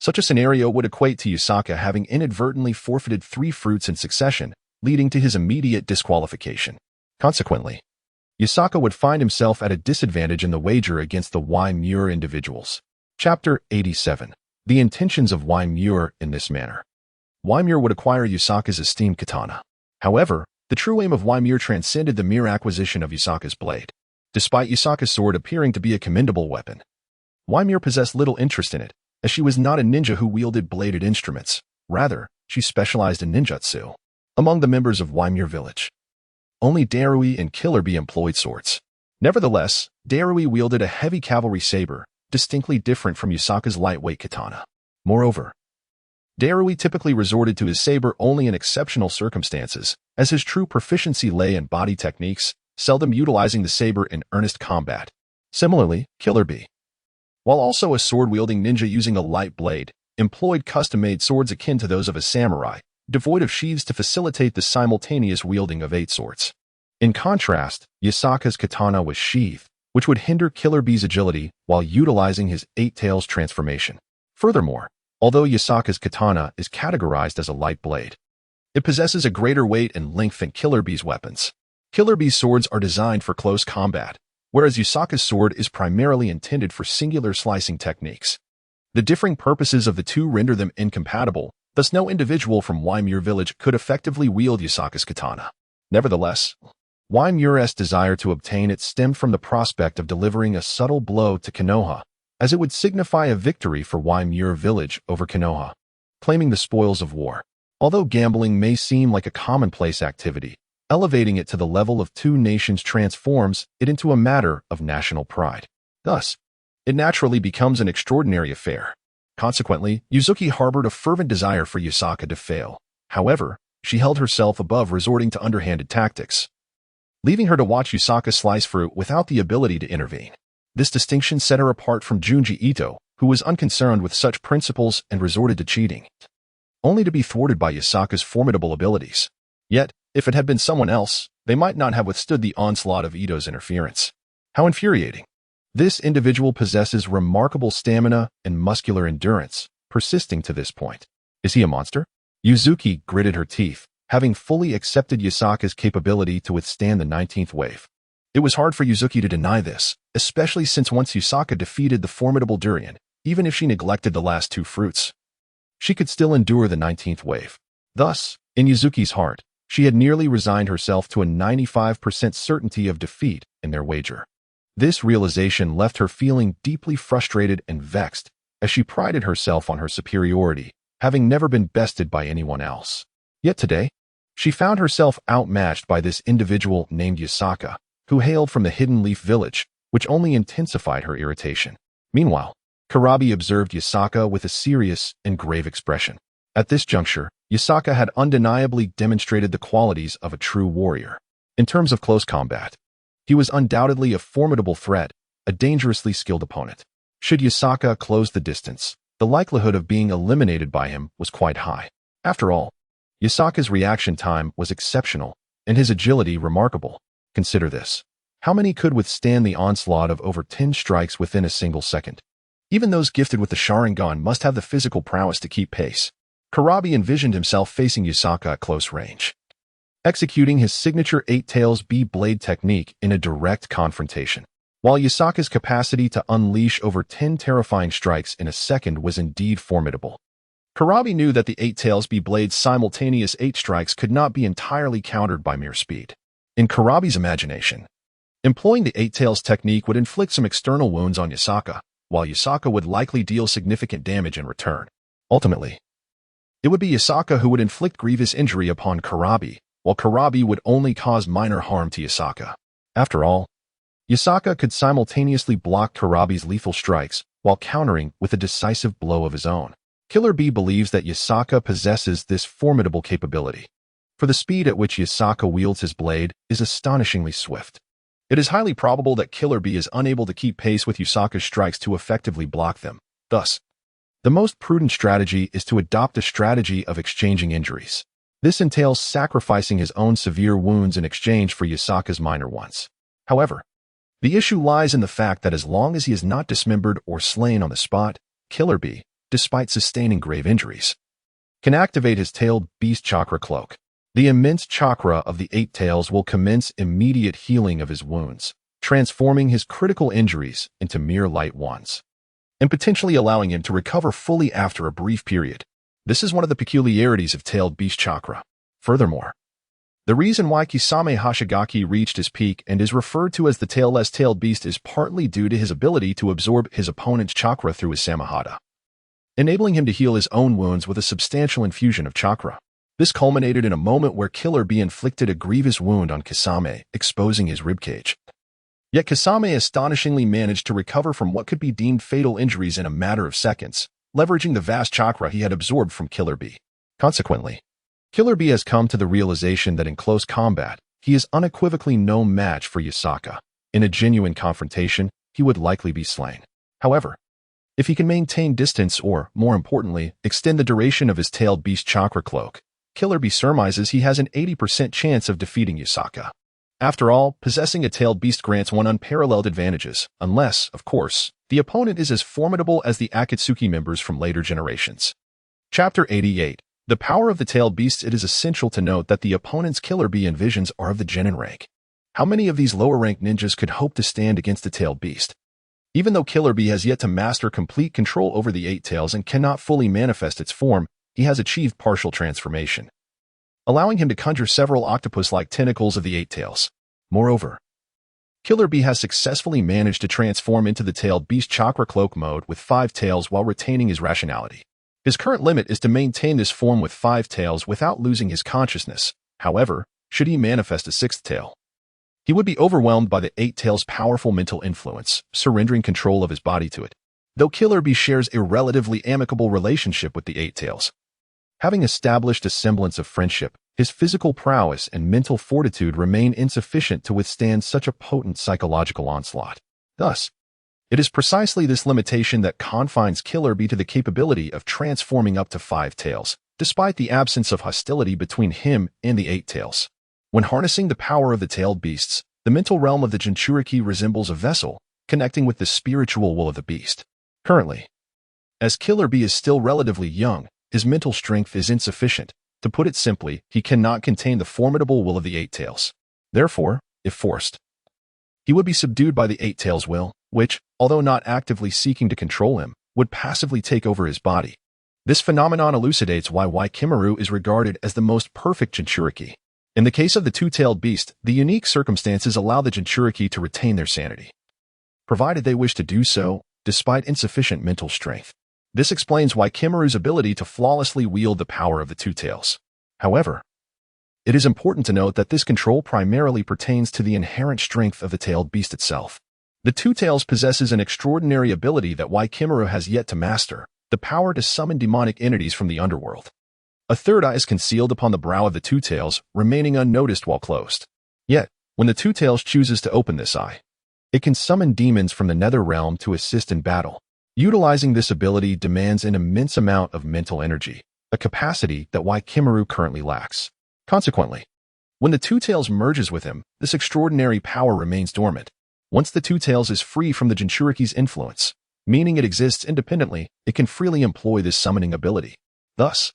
Such a scenario would equate to Yusaka having inadvertently forfeited 3 fruits in succession, leading to his immediate disqualification. Consequently, Yusaka would find himself at a disadvantage in the wager against the Wymure individuals. Chapter 87. The intentions of Wymure in this manner. Wymure would acquire Yusaka's esteemed katana. However, the true aim of Wymure transcended the mere acquisition of Yusaka's blade. Despite Yusaka's sword appearing to be a commendable weapon, Wymure possessed little interest in it, as she was not a ninja who wielded bladed instruments. Rather, she specialized in ninjutsu. Among the members of Wymure village, only Darui and Killer Bee employed swords. Nevertheless, Darui wielded a heavy cavalry saber, distinctly different from Yusaka's lightweight katana. Moreover, Darui typically resorted to his saber only in exceptional circumstances, as his true proficiency lay in body techniques, seldom utilizing the saber in earnest combat. Similarly, Killer Bee, while also a sword-wielding ninja using a light blade, employed custom-made swords akin to those of a samurai, devoid of sheaths to facilitate the simultaneous wielding of 8 swords. In contrast, Yusaka's katana was sheathed, which would hinder Killer Bee's agility while utilizing his 8 tails transformation. Furthermore, although Yusaka's katana is categorized as a light blade, it possesses a greater weight and length than Killer Bee's weapons. Killer Bee's swords are designed for close combat, whereas Yusaka's sword is primarily intended for singular slicing techniques. The differing purposes of the two render them incompatible, thus no individual from Wymure village could effectively wield Yusaka's katana. Nevertheless, Wymure's desire to obtain it stemmed from the prospect of delivering a subtle blow to Konoha, as it would signify a victory for Wymure village over Konoha, claiming the spoils of war. Although gambling may seem like a commonplace activity, elevating it to the level of 2 nations transforms it into a matter of national pride. Thus, it naturally becomes an extraordinary affair. Consequently, Yuzuki harbored a fervent desire for Yusaka to fail. However, she held herself above resorting to underhanded tactics, leaving her to watch Yusaka slice fruit without the ability to intervene. This distinction set her apart from Junji Ito, who was unconcerned with such principles and resorted to cheating, only to be thwarted by Yusaka's formidable abilities. Yet, if it had been someone else, they might not have withstood the onslaught of Ito's interference. How infuriating! This individual possesses remarkable stamina and muscular endurance, persisting to this point. Is he a monster? Yuzuki gritted her teeth, having fully accepted Yusaka's capability to withstand the 19th wave. It was hard for Yuzuki to deny this, especially since once Yusaka defeated the formidable durian, even if she neglected the last 2 fruits, she could still endure the 19th wave. Thus, in Yuzuki's heart, she had nearly resigned herself to a 95% certainty of defeat in their wager. This realization left her feeling deeply frustrated and vexed, as she prided herself on her superiority, having never been bested by anyone else. Yet today, she found herself outmatched by this individual named Yusaka, who hailed from the Hidden Leaf village, which only intensified her irritation. Meanwhile, Karabi observed Yusaka with a serious and grave expression. At this juncture, Yasaka had undeniably demonstrated the qualities of a true warrior. In terms of close combat, he was undoubtedly a formidable threat, a dangerously skilled opponent. Should Yasaka close the distance, the likelihood of being eliminated by him was quite high. After all, Yasaka's reaction time was exceptional, and his agility remarkable. Consider this. How many could withstand the onslaught of over 10 strikes within a single second? Even those gifted with the Sharingan must have the physical prowess to keep pace. Kurabi envisioned himself facing Yasaka at close range, executing his signature 8 Tails B-Blade technique in a direct confrontation. While Yasaka's capacity to unleash over 10 terrifying strikes in a second was indeed formidable, Kurabi knew that the 8 Tails B-Blade's simultaneous 8 strikes could not be entirely countered by mere speed. In Kurabi's imagination, employing the 8 Tails technique would inflict some external wounds on Yasaka, while Yasaka would likely deal significant damage in return. Ultimately, it would be Yasaka who would inflict grievous injury upon Kurabi, while Kurabi would only cause minor harm to Yasaka. After all, Yasaka could simultaneously block Kurabi's lethal strikes while countering with a decisive blow of his own. Killer Bee believes that Yasaka possesses this formidable capability, for the speed at which Yasaka wields his blade is astonishingly swift. It is highly probable that Killer Bee is unable to keep pace with Yasaka's strikes to effectively block them. Thus, the most prudent strategy is to adopt a strategy of exchanging injuries. This entails sacrificing his own severe wounds in exchange for Yasaka's minor ones. However, the issue lies in the fact that as long as he is not dismembered or slain on the spot, Killer Bee, despite sustaining grave injuries, can activate his tailed beast chakra cloak. The immense chakra of the 8 Tails will commence immediate healing of his wounds, transforming his critical injuries into mere light ones, and potentially allowing him to recover fully after a brief period. This is one of the peculiarities of tailed beast chakra. Furthermore, the reason why Kisame Hashigaki reached his peak and is referred to as the tailless tailed beast is partly due to his ability to absorb his opponent's chakra through his Samahata, enabling him to heal his own wounds with a substantial infusion of chakra. This culminated in a moment where Killer Bee inflicted a grievous wound on Kisame, exposing his ribcage. Yet Kisame astonishingly managed to recover from what could be deemed fatal injuries in a matter of seconds, leveraging the vast chakra he had absorbed from Killer Bee. Consequently, Killer Bee has come to the realization that in close combat, he is unequivocally no match for Yasaka. In a genuine confrontation, he would likely be slain. However, if he can maintain distance or, more importantly, extend the duration of his tailed beast chakra cloak, Killer Bee surmises he has an 80% chance of defeating Yasaka. After all, possessing a tailed beast grants one unparalleled advantages, unless, of course, the opponent is as formidable as the Akatsuki members from later generations. Chapter 88. The power of the tailed beasts. It is essential to note that the opponent's Killer Bee envisions are of the genin rank. How many of these lower-ranked ninjas could hope to stand against the tailed beast? Even though Killer Bee has yet to master complete control over the 8 Tails and cannot fully manifest its form, he has achieved partial transformation, allowing him to conjure several octopus-like tentacles of the 8 Tails. Moreover, Killer Bee has successfully managed to transform into the tailed beast chakra cloak mode with 5 tails while retaining his rationality. His current limit is to maintain this form with 5 tails without losing his consciousness. However, should he manifest a 6th tail, he would be overwhelmed by the 8 Tails' powerful mental influence, surrendering control of his body to it. Though Killer Bee shares a relatively amicable relationship with the 8 Tails, having established a semblance of friendship, his physical prowess and mental fortitude remain insufficient to withstand such a potent psychological onslaught. Thus, it is precisely this limitation that confines Killer Bee to the capability of transforming up to 5 tails, despite the absence of hostility between him and the 8 Tails. When harnessing the power of the tailed beasts, the mental realm of the Jinchuriki resembles a vessel, connecting with the spiritual will of the beast. Currently, as Killer Bee is still relatively young, his mental strength is insufficient. To put it simply, he cannot contain the formidable will of the 8 Tails. Therefore, if forced, he would be subdued by the 8 Tails' will, which, although not actively seeking to control him, would passively take over his body. This phenomenon elucidates why Kimaru is regarded as the most perfect Jinchuriki. In the case of the 2-tailed beast, the unique circumstances allow the Jinchuriki to retain their sanity, provided they wish to do so, despite insufficient mental strength. This explains why Kimaru's ability to flawlessly wield the power of the 2 Tails. However, it is important to note that this control primarily pertains to the inherent strength of the tailed beast itself. The 2 Tails possesses an extraordinary ability that Kimaru has yet to master, the power to summon demonic entities from the underworld. A third eye is concealed upon the brow of the Two Tails, remaining unnoticed while closed. Yet, when the Two Tails chooses to open this eye, it can summon demons from the Nether Realm to assist in battle. Utilizing this ability demands an immense amount of mental energy, a capacity that Waikimaru currently lacks. Consequently, when the Two Tails merges with him, this extraordinary power remains dormant. Once the Two Tails is free from the Jinchuriki's influence, meaning it exists independently, it can freely employ this summoning ability. Thus,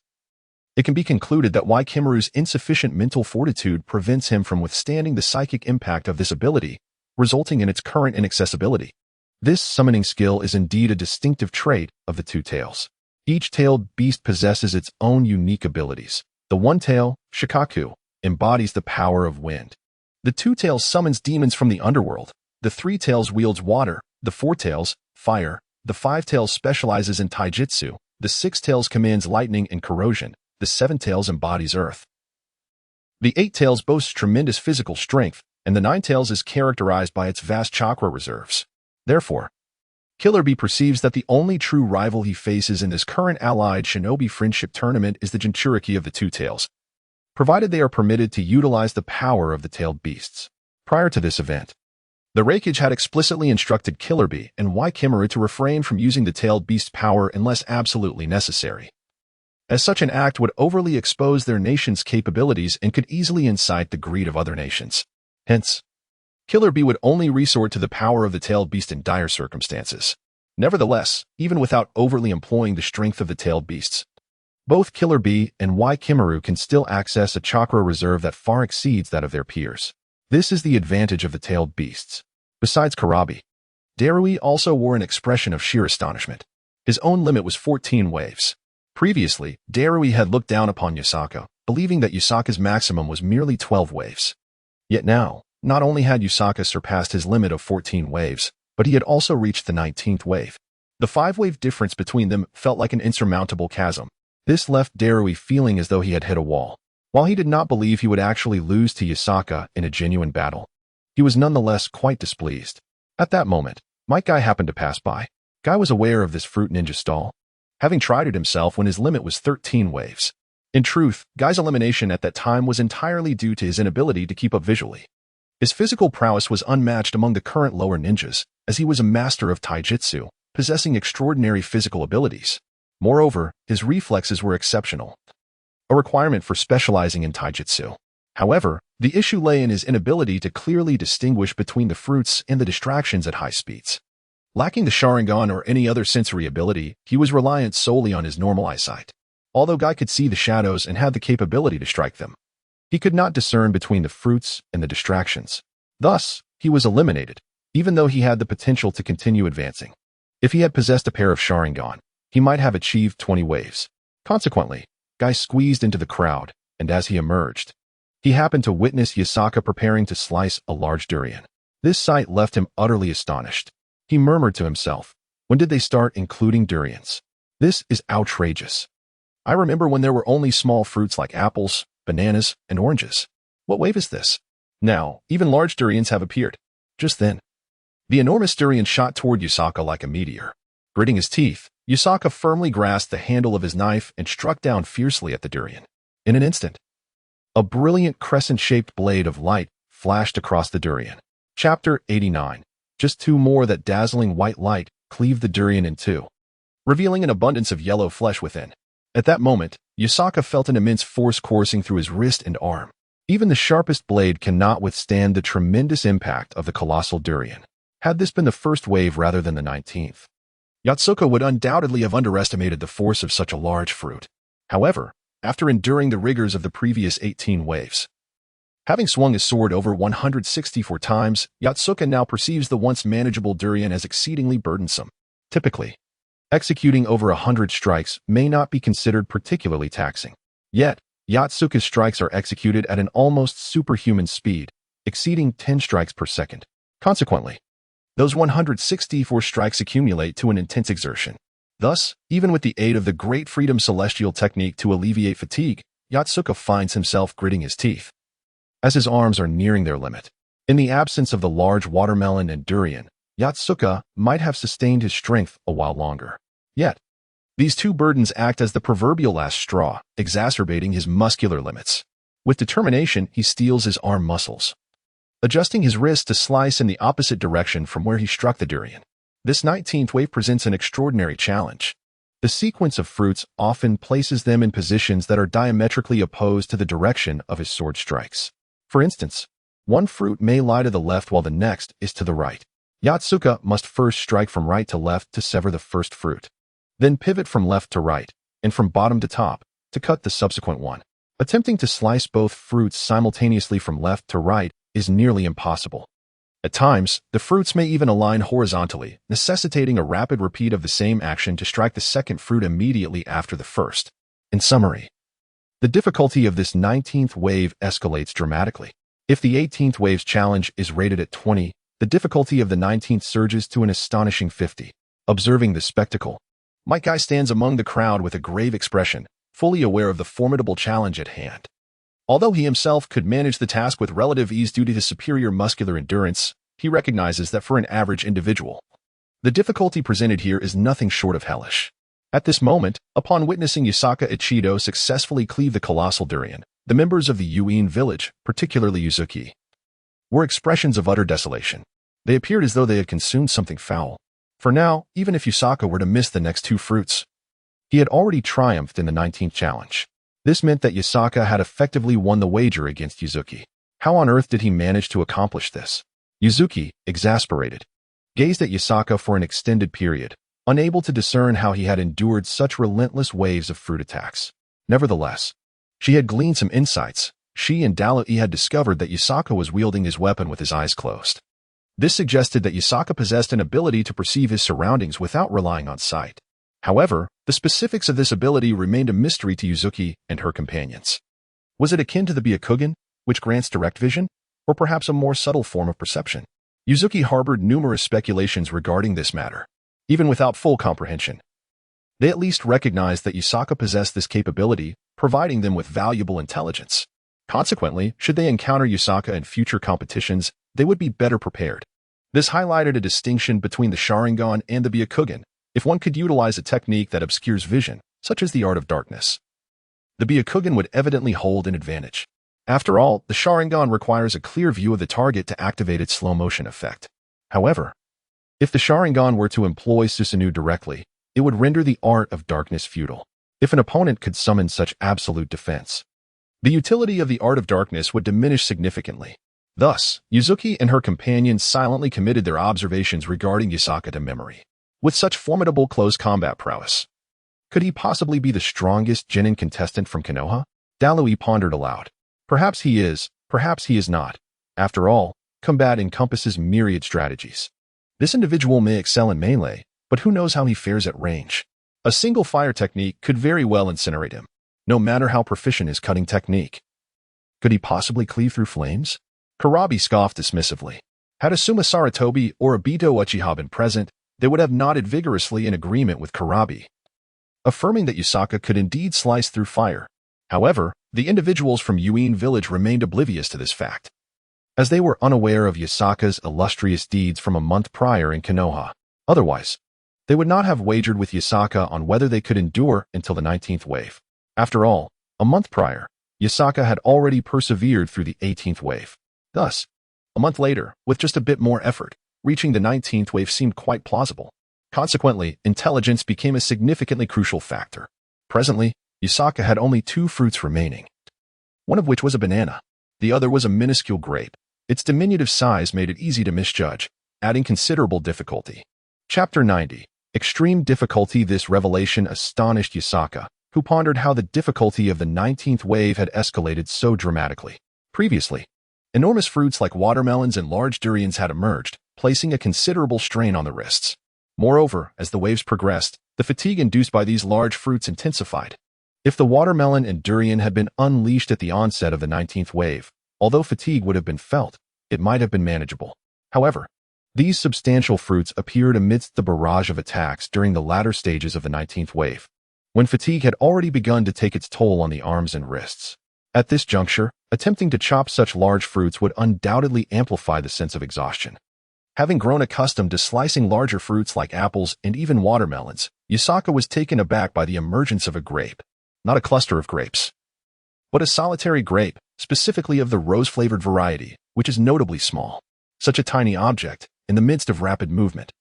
it can be concluded that Waikimaru's insufficient mental fortitude prevents him from withstanding the psychic impact of this ability, resulting in its current inaccessibility. This summoning skill is indeed a distinctive trait of the Two Tails. Each tailed beast possesses its own unique abilities. The One Tail, Shikaku, embodies the power of wind. The Two Tails summons demons from the underworld. The Three Tails wields water. The Four Tails, fire. The Five Tails specializes in taijutsu. The Six Tails commands lightning and corrosion. The Seven Tails embodies earth. The Eight Tails boasts tremendous physical strength, and the Nine Tails is characterized by its vast chakra reserves. Therefore, Killer Bee perceives that the only true rival he faces in this current allied shinobi friendship tournament is the Jinchuriki of the Two Tails, provided they are permitted to utilize the power of the tailed beasts. Prior to this event, the Reikage had explicitly instructed Killer Bee and Waikimaru to refrain from using the tailed beast power unless absolutely necessary, as such an act would overly expose their nation's capabilities and could easily incite the greed of other nations. Hence, Killer Bee would only resort to the power of the tailed beast in dire circumstances. Nevertheless, even without overtly employing the strength of the tailed beasts, both Killer Bee and Waikimaru can still access a chakra reserve that far exceeds that of their peers. This is the advantage of the tailed beasts. Besides Karabi, Darui also wore an expression of sheer astonishment. His own limit was 14 waves. Previously, Darui had looked down upon Yusaka, believing that Yusaka's maximum was merely 12 waves. Yet now, not only had Yusaka surpassed his limit of 14 waves, but he had also reached the 19th wave. The 5-wave difference between them felt like an insurmountable chasm. This left Darui feeling as though he had hit a wall. While he did not believe he would actually lose to Yusaka in a genuine battle, he was nonetheless quite displeased. At that moment, Might Guy happened to pass by. Guy was aware of this fruit ninja stall, having tried it himself when his limit was 13 waves. In truth, Guy's elimination at that time was entirely due to his inability to keep up visually. His physical prowess was unmatched among the current lower ninjas, as he was a master of taijutsu, possessing extraordinary physical abilities. Moreover, his reflexes were exceptional, a requirement for specializing in taijutsu. However, the issue lay in his inability to clearly distinguish between the fruits and the distractions at high speeds. Lacking the Sharingan or any other sensory ability, he was reliant solely on his normal eyesight. Although Guy could see the shadows and had the capability to strike them, he could not discern between the fruits and the distractions. Thus, he was eliminated, even though he had the potential to continue advancing. If he had possessed a pair of Sharingan, he might have achieved 20 waves. Consequently, Guy squeezed into the crowd, and as he emerged, he happened to witness Yusaka preparing to slice a large durian. This sight left him utterly astonished. He murmured to himself, "When did they start including durians? This is outrageous. I remember when there were only small fruits like apples, bananas, and oranges. What wave is this? Now, even large durians have appeared." Just then, the enormous durian shot toward Yusaka like a meteor. Gritting his teeth, Yusaka firmly grasped the handle of his knife and struck down fiercely at the durian. In an instant, a brilliant crescent-shaped blade of light flashed across the durian. Chapter 89. Just two more that dazzling white light cleaved the durian in two, revealing an abundance of yellow flesh within. At that moment, Yusaka felt an immense force coursing through his wrist and arm. Even the sharpest blade cannot withstand the tremendous impact of the colossal durian. Had this been the first wave rather than the 19th, Yotsuka would undoubtedly have underestimated the force of such a large fruit. However, after enduring the rigors of the previous 18 waves, having swung his sword over 164 times, Yotsuka now perceives the once manageable durian as exceedingly burdensome. Typically, executing over 100 strikes may not be considered particularly taxing. Yet, Yotsuka's strikes are executed at an almost superhuman speed, exceeding 10 strikes per second. Consequently, those 164 strikes accumulate to an intense exertion. Thus, even with the aid of the Great Freedom Celestial technique to alleviate fatigue, Yotsuka finds himself gritting his teeth, as his arms are nearing their limit. In the absence of the large watermelon and durian, Yotsuka might have sustained his strength a while longer. Yet, These two burdens act as the proverbial last straw, exacerbating his muscular limits. With determination, he steels his arm muscles, adjusting his wrist to slice in the opposite direction from where he struck the durian. This 19th wave presents an extraordinary challenge. The sequence of fruits often places them in positions that are diametrically opposed to the direction of his sword strikes. For instance, one fruit may lie to the left while the next is to the right. Yotsuka must first strike from right to left to sever the first fruit, then pivot from left to right, and from bottom to top, to cut the subsequent one. Attempting to slice both fruits simultaneously from left to right is nearly impossible. At times, the fruits may even align horizontally, necessitating a rapid repeat of the same action to strike the second fruit immediately after the first. In summary, the difficulty of this 19th wave escalates dramatically. If the 18th wave's challenge is rated at 20, the difficulty of the 19th surges to an astonishing 50. Observing this spectacle, Mike Guy stands among the crowd with a grave expression, fully aware of the formidable challenge at hand. Although he himself could manage the task with relative ease due to his superior muscular endurance, he recognizes that for an average individual, the difficulty presented here is nothing short of hellish. At this moment, upon witnessing Yasaka Ichido successfully cleave the colossal durian, the members of the Yuin village, particularly Yuzuki, were expressions of utter desolation. They appeared as though they had consumed something foul. For now, even if Yasaka were to miss the next two fruits, he had already triumphed in the 19th challenge. This meant that Yasaka had effectively won the wager against Yuzuki. How on earth did he manage to accomplish this? Yuzuki, exasperated, gazed at Yasaka for an extended period, unable to discern how he had endured such relentless waves of fruit attacks. Nevertheless, she had gleaned some insights. She and Dalai had discovered that Yasaka was wielding his weapon with his eyes closed. This suggested that Yasaka possessed an ability to perceive his surroundings without relying on sight. However, the specifics of this ability remained a mystery to Yuzuki and her companions. Was it akin to the Byakugan, which grants direct vision, or perhaps a more subtle form of perception? Yuzuki harbored numerous speculations regarding this matter. Even without full comprehension, they at least recognized that Yasaka possessed this capability, providing them with valuable intelligence. Consequently, should they encounter Yasaka in future competitions, they would be better prepared. This highlighted a distinction between the Sharingan and the Byakugan. If one could utilize a technique that obscures vision, such as the art of darkness, the Byakugan would evidently hold an advantage. After all, the Sharingan requires a clear view of the target to activate its slow-motion effect. However, if the Sharingan were to employ Susanoo directly, it would render the art of darkness futile. If an opponent could summon such absolute defense, the utility of the art of darkness would diminish significantly. Thus, Yuzuki and her companions silently committed their observations regarding Yasaka to memory. With such formidable close combat prowess, could he possibly be the strongest genin contestant from Konoha? Dalui pondered aloud. Perhaps he is not. After all, combat encompasses myriad strategies. This individual may excel in melee, but who knows how he fares at range? A single fire technique could very well incinerate him, no matter how proficient his cutting technique. Could he possibly cleave through flames? Karabi scoffed dismissively. Had Asuma Saratobi or Obito Uchiha been present, they would have nodded vigorously in agreement with Karabi, affirming that Yasaka could indeed slice through fire. However, the individuals from Yuin village remained oblivious to this fact, as they were unaware of Yasaka's illustrious deeds from a month prior in Konoha. Otherwise, they would not have wagered with Yasaka on whether they could endure until the 19th wave. After all, a month prior, Yasaka had already persevered through the 18th wave. Thus, a month later, with just a bit more effort, reaching the 19th wave seemed quite plausible. Consequently, intelligence became a significantly crucial factor. Presently, Yasaka had only two fruits remaining, one of which was a banana. The other was a minuscule grape. Its diminutive size made it easy to misjudge, adding considerable difficulty. Chapter 90. Extreme difficulty. This revelation astonished Yasaka, who pondered how the difficulty of the 19th wave had escalated so dramatically. Previously, enormous fruits like watermelons and large durians had emerged, placing a considerable strain on the wrists. Moreover, as the waves progressed, the fatigue induced by these large fruits intensified. If the watermelon and durian had been unleashed at the onset of the 19th wave, although fatigue would have been felt, it might have been manageable. However, these substantial fruits appeared amidst the barrage of attacks during the latter stages of the 19th wave, when fatigue had already begun to take its toll on the arms and wrists. At this juncture, attempting to chop such large fruits would undoubtedly amplify the sense of exhaustion. Having grown accustomed to slicing larger fruits like apples and even watermelons, Yasaka was taken aback by the emergence of a grape. Not a cluster of grapes, but a solitary grape, specifically of the rose-flavored variety, which is notably small. Such a tiny object, in the midst of rapid movement,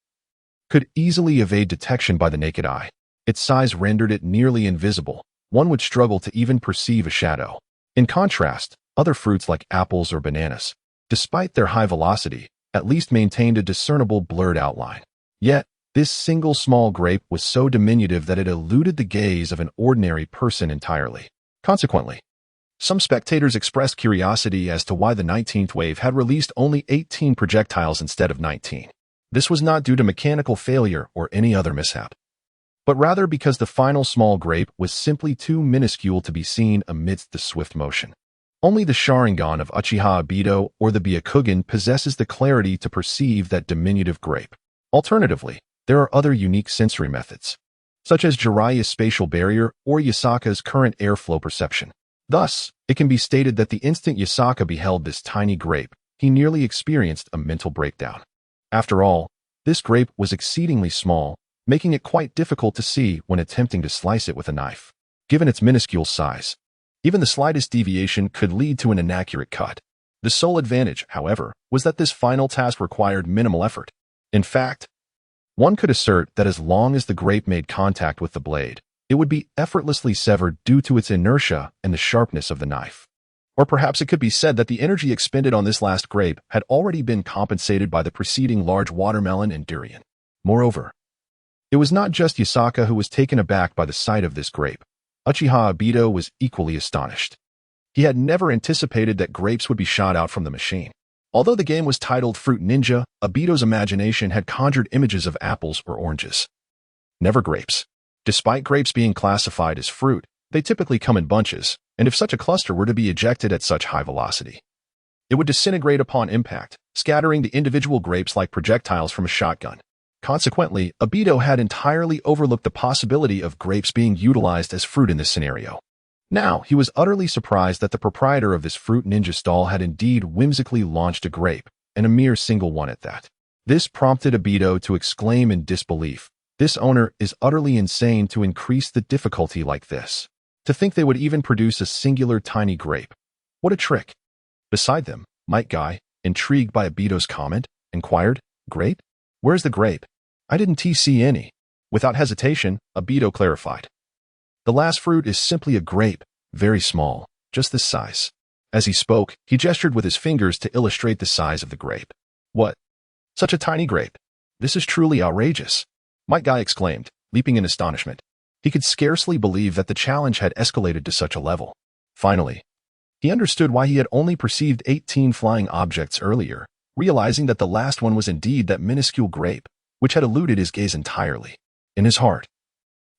could easily evade detection by the naked eye. Its size rendered it nearly invisible. One would struggle to even perceive a shadow. In contrast, other fruits like apples or bananas, despite their high velocity, at least maintained a discernible blurred outline. Yet, this single small grape was so diminutive that it eluded the gaze of an ordinary person entirely. Consequently, some spectators expressed curiosity as to why the 19th wave had released only 18 projectiles instead of 19. This was not due to mechanical failure or any other mishap, but rather because the final small grape was simply too minuscule to be seen amidst the swift motion. Only the Sharingan of Uchiha Obito or the Byakugan possesses the clarity to perceive that diminutive grape. Alternatively, there are other unique sensory methods, such as Jiraiya's spatial barrier or Yasaka's current airflow perception. Thus, it can be stated that the instant Yasaka beheld this tiny grape, he nearly experienced a mental breakdown. After all, this grape was exceedingly small, making it quite difficult to see when attempting to slice it with a knife. Given its minuscule size, even the slightest deviation could lead to an inaccurate cut. The sole advantage, however, was that this final task required minimal effort. In fact, one could assert that as long as the grape made contact with the blade, it would be effortlessly severed due to its inertia and the sharpness of the knife. Or perhaps it could be said that the energy expended on this last grape had already been compensated by the preceding large watermelon and durian. Moreover, it was not just Yasaka who was taken aback by the sight of this grape. Uchiha Obito was equally astonished. He had never anticipated that grapes would be shot out from the machine. Although the game was titled Fruit Ninja, Obito's imagination had conjured images of apples or oranges. Never grapes. Despite grapes being classified as fruit, they typically come in bunches, and if such a cluster were to be ejected at such high velocity, it would disintegrate upon impact, scattering the individual grapes like projectiles from a shotgun. Consequently, Obito had entirely overlooked the possibility of grapes being utilized as fruit in this scenario. Now, he was utterly surprised that the proprietor of this Fruit Ninja stall had indeed whimsically launched a grape, and a mere single one at that. This prompted Obito to exclaim in disbelief, "This owner is utterly insane to increase the difficulty like this. To think they would even produce a singular tiny grape. What a trick." Beside them, Might Guy, intrigued by Obito's comment, inquired, "Grape? Where's the grape? I didn't see any." Without hesitation, Obito clarified, "The last fruit is simply a grape, very small, just this size." As he spoke, he gestured with his fingers to illustrate the size of the grape. "What? Such a tiny grape? This is truly outrageous," Might Guy exclaimed, leaping in astonishment. He could scarcely believe that the challenge had escalated to such a level. Finally, he understood why he had only perceived 18 flying objects earlier, realizing that the last one was indeed that minuscule grape, which had eluded his gaze entirely. In his heart,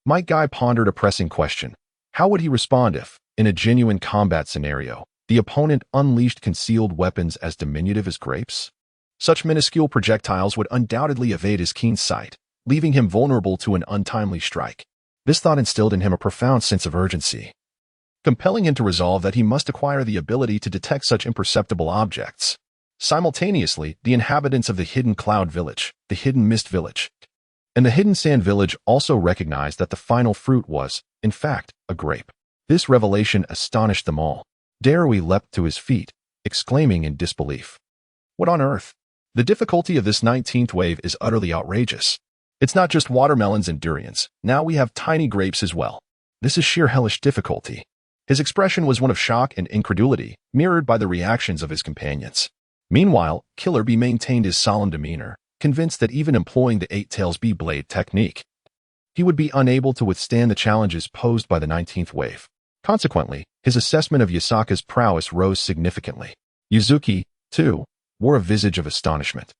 Might Guy pondered a pressing question. How would he respond if, in a genuine combat scenario, the opponent unleashed concealed weapons as diminutive as grapes? Such minuscule projectiles would undoubtedly evade his keen sight, leaving him vulnerable to an untimely strike. This thought instilled in him a profound sense of urgency, compelling him to resolve that he must acquire the ability to detect such imperceptible objects. Simultaneously, the inhabitants of the Hidden Cloud Village, the Hidden Mist Village, and the Hidden Sand Village also recognized that the final fruit was, in fact, a grape. This revelation astonished them all. Darui leapt to his feet, exclaiming in disbelief, "What on earth? The difficulty of this 19th wave is utterly outrageous. It's not just watermelons and durians. Now we have tiny grapes as well. This is sheer hellish difficulty." His expression was one of shock and incredulity, mirrored by the reactions of his companions. Meanwhile, Killer Bee maintained his solemn demeanor, convinced that even employing the Eight Tails Bee blade technique, he would be unable to withstand the challenges posed by the 19th wave. Consequently, his assessment of Yasaka's prowess rose significantly. Yuzuki, too, wore a visage of astonishment,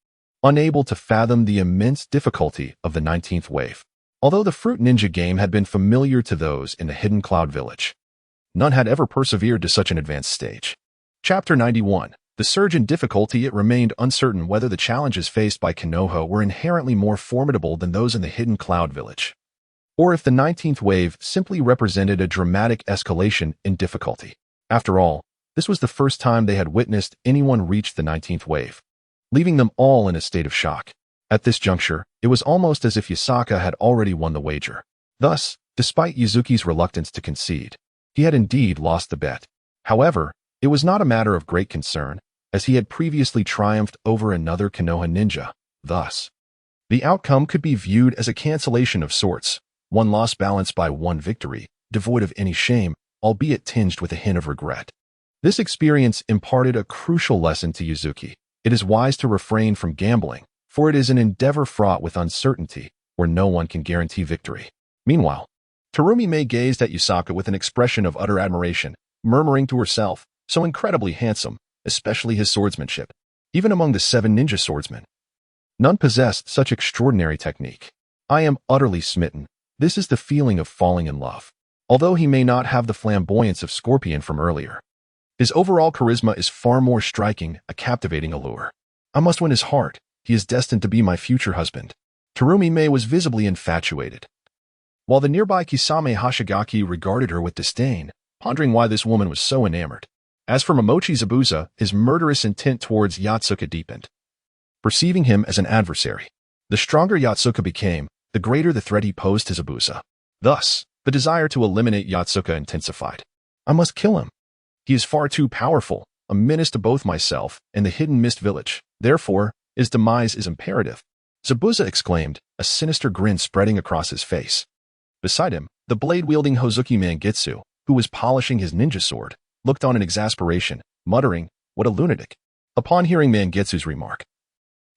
unable to fathom the immense difficulty of the 19th wave. Although the Fruit Ninja game had been familiar to those in the Hidden Cloud Village, none had ever persevered to such an advanced stage. Chapter 91. The surge in difficulty. It remained uncertain whether the challenges faced by Konoha were inherently more formidable than those in the Hidden Cloud Village, or if the 19th wave simply represented a dramatic escalation in difficulty. After all, this was the first time they had witnessed anyone reach the 19th wave. leaving them all in a state of shock. At this juncture, it was almost as if Yasaka had already won the wager. Thus, despite Yuzuki's reluctance to concede, he had indeed lost the bet. However, it was not a matter of great concern, as he had previously triumphed over another Konoha ninja. Thus, the outcome could be viewed as a cancellation of sorts, one loss balanced by one victory, devoid of any shame, albeit tinged with a hint of regret. This experience imparted a crucial lesson to Yuzuki. It is wise to refrain from gambling, for it is an endeavor fraught with uncertainty, where no one can guarantee victory. Meanwhile, Terumi Mei gazed at Yasaka with an expression of utter admiration, murmuring to herself, so incredibly handsome, especially his swordsmanship. Even among the 7 ninja swordsmen, none possessed such extraordinary technique. I am utterly smitten. This is the feeling of falling in love. Although he may not have the flamboyance of Scorpion from earlier, his overall charisma is far more striking, a captivating allure. I must win his heart. He is destined to be my future husband. Terumi Mei was visibly infatuated, while the nearby Kisame Hashigaki regarded her with disdain, pondering why this woman was so enamored. As for Momochi Zabuza, his murderous intent towards Yatsuka deepened. Perceiving him as an adversary, the stronger Yatsuka became, the greater the threat he posed to Zabuza. Thus, the desire to eliminate Yatsuka intensified. I must kill him. He is far too powerful, a menace to both myself and the Hidden Mist Village. Therefore, his demise is imperative. Zabuza exclaimed, a sinister grin spreading across his face. Beside him, the blade-wielding Hozuki Mangetsu, who was polishing his ninja sword, looked on in exasperation, muttering, what a lunatic. Upon hearing Mangetsu's remark,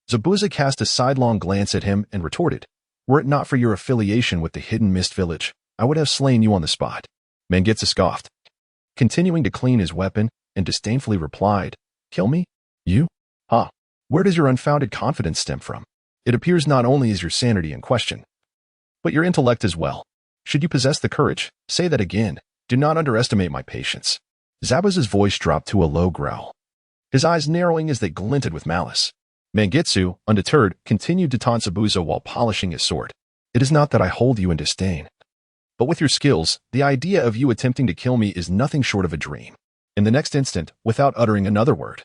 Zabuza cast a sidelong glance at him and retorted, were it not for your affiliation with the Hidden Mist Village, I would have slain you on the spot. Mangetsu scoffed, continuing to clean his weapon, and disdainfully replied, kill me? You? Ha! Where does your unfounded confidence stem from? It appears not only is your sanity in question, but your intellect as well. Should you possess the courage, say that again. Do not underestimate my patience. Zabuza's voice dropped to a low growl, his eyes narrowing as they glinted with malice. Mangetsu, undeterred, continued to taunt Zabuza while polishing his sword. It is not that I hold you in disdain, but with your skills, the idea of you attempting to kill me is nothing short of a dream. In the next instant, without uttering another word,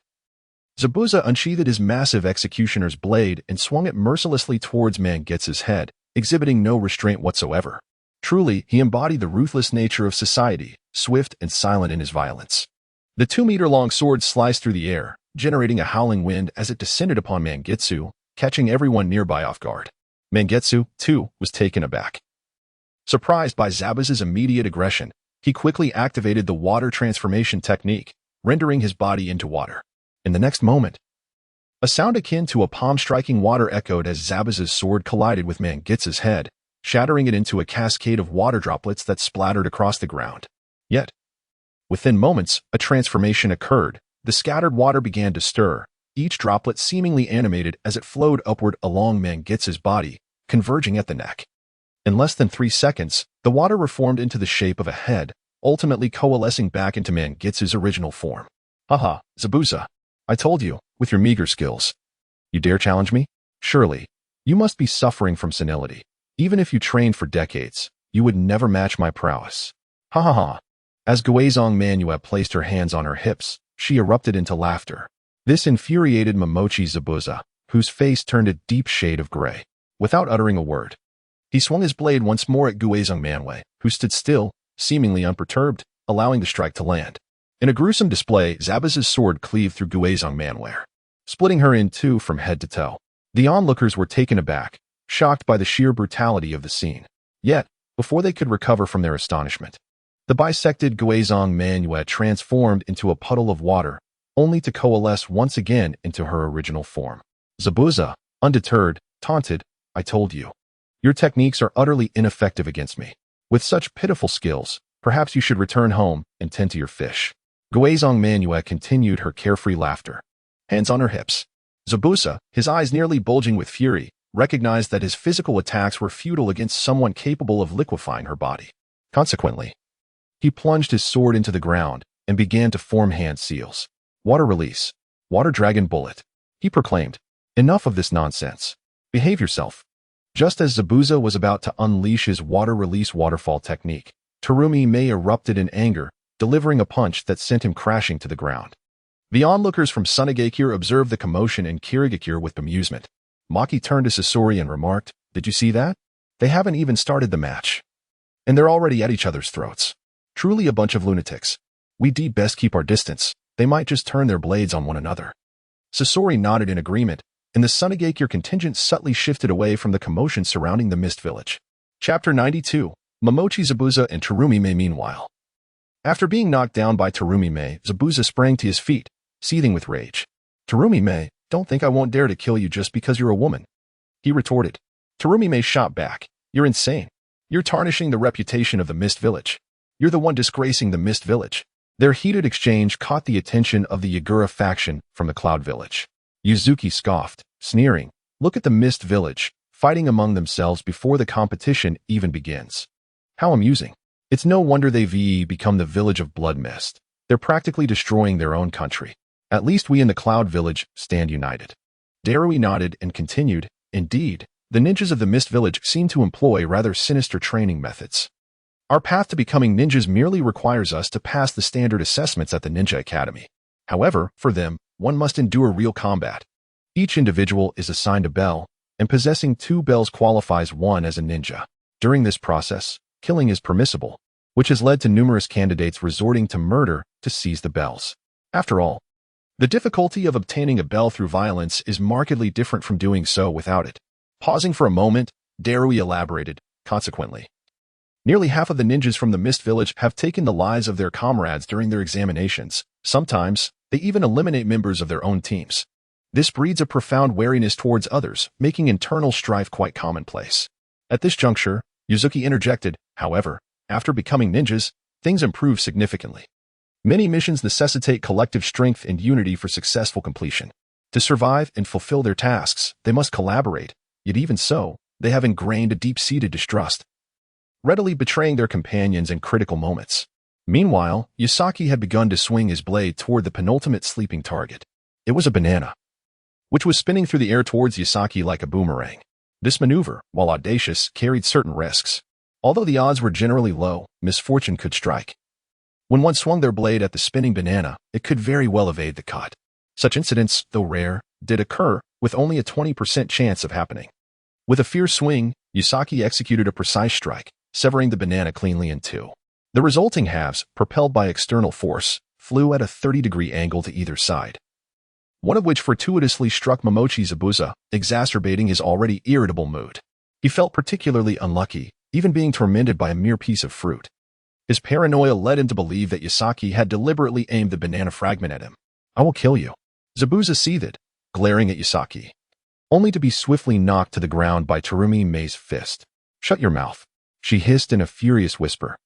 Zabuza unsheathed his massive executioner's blade and swung it mercilessly towards Mangetsu's head, exhibiting no restraint whatsoever. Truly, he embodied the ruthless nature of society, swift and silent in his violence. The 2-meter-long sword sliced through the air, generating a howling wind as it descended upon Mangetsu, catching everyone nearby off guard. Mangetsu, too, was taken aback. Surprised by Zabuza's immediate aggression, he quickly activated the water transformation technique, rendering his body into water. In the next moment, a sound akin to a palm striking water echoed as Zabuza's sword collided with Mangetsu's head, shattering it into a cascade of water droplets that splattered across the ground. Yet, within moments, a transformation occurred. The scattered water began to stir, each droplet seemingly animated as it flowed upward along Mangetsu's body, converging at the neck. In less than 3 seconds, the water reformed into the shape of a head, ultimately coalescing back into Mangetsu's original form. Haha, Zabuza. I told you, with your meager skills. You dare challenge me? Surely, you must be suffering from senility. Even if you trained for decades, you would never match my prowess. Ha ha ha. As Guizhong Manua placed her hands on her hips, she erupted into laughter. This infuriated Momochi Zabuza, whose face turned a deep shade of gray. Without uttering a word, he swung his blade once more at Guizhong Manwei, who stood still, seemingly unperturbed, allowing the strike to land. In a gruesome display, Zabuza's sword cleaved through Guizhong Manwei, splitting her in two from head to toe. The onlookers were taken aback, shocked by the sheer brutality of the scene. Yet, before they could recover from their astonishment, the bisected Guizhong Manwei transformed into a puddle of water, only to coalesce once again into her original form. Zabuza, undeterred, taunted, I told you. Your techniques are utterly ineffective against me. With such pitiful skills, perhaps you should return home and tend to your fish. Guizhong Manwei continued her carefree laughter, hands on her hips. Zabuza, his eyes nearly bulging with fury, recognized that his physical attacks were futile against someone capable of liquefying her body. Consequently, he plunged his sword into the ground and began to form hand seals. Water release. Water dragon bullet. He proclaimed. Enough of this nonsense. Behave yourself. Just as Zabuza was about to unleash his water release waterfall technique, Terumi Mei erupted in anger, delivering a punch that sent him crashing to the ground. The onlookers from Sunagakure observed the commotion in Kirigakure with amusement. Maki turned to Sasori and remarked, "Did you see that? They haven't even started the match. And they're already at each other's throats. Truly a bunch of lunatics. We'd best keep our distance. They might just turn their blades on one another." Sasori nodded in agreement, and the Sunagakure contingent subtly shifted away from the commotion surrounding the Mist Village. Chapter 92. Momochi Zabuza and Terumime. Meanwhile, after being knocked down by Terumime, Zabuza sprang to his feet, seething with rage. "Terumime, don't think I won't dare to kill you just because you're a woman," he retorted. Terumime shot back, "You're insane. You're tarnishing the reputation of the Mist Village. You're the one disgracing the Mist Village." Their heated exchange caught the attention of the Yagura faction from the Cloud Village. Yuzuki scoffed, sneering, "Look at the Mist Village, fighting among themselves before the competition even begins. How amusing. It's no wonder they've become the Village of Blood Mist. They're practically destroying their own country. At least we in the Cloud Village stand united." Darui nodded and continued, "Indeed, the ninjas of the Mist Village seem to employ rather sinister training methods. Our path to becoming ninjas merely requires us to pass the standard assessments at the Ninja Academy. However, for them, one must endure real combat. Each individual is assigned a bell, and possessing 2 bells qualifies one as a ninja. During this process, killing is permissible, which has led to numerous candidates resorting to murder to seize the bells. After all, the difficulty of obtaining a bell through violence is markedly different from doing so without it." Pausing for a moment, Darui elaborated, "Consequently, nearly half of the ninjas from the Mist Village have taken the lives of their comrades during their examinations. Sometimes, they even eliminate members of their own teams. This breeds a profound wariness towards others, making internal strife quite commonplace." At this juncture, Yuzuki interjected, "However, after becoming ninjas, things improve significantly. Many missions necessitate collective strength and unity for successful completion. To survive and fulfill their tasks, they must collaborate, yet even so, they have ingrained a deep-seated distrust, readily betraying their companions in critical moments." Meanwhile, Yasaki had begun to swing his blade toward the penultimate sleeping target. It was a banana, which was spinning through the air towards Yasaki like a boomerang. This maneuver, while audacious, carried certain risks. Although the odds were generally low, misfortune could strike. When one swung their blade at the spinning banana, it could very well evade the cut. Such incidents, though rare, did occur, with only a 20% chance of happening. With a fierce swing, Yasaki executed a precise strike, severing the banana cleanly in 2. The resulting halves, propelled by external force, flew at a 30-degree angle to either side, one of which fortuitously struck Momochi Zabuza, exacerbating his already irritable mood. He felt particularly unlucky, even being tormented by a mere piece of fruit. His paranoia led him to believe that Yasaki had deliberately aimed the banana fragment at him. "I will kill you." Zabuza seethed, glaring at Yasaki, only to be swiftly knocked to the ground by Terumime's fist. "Shut your mouth," she hissed in a furious whisper,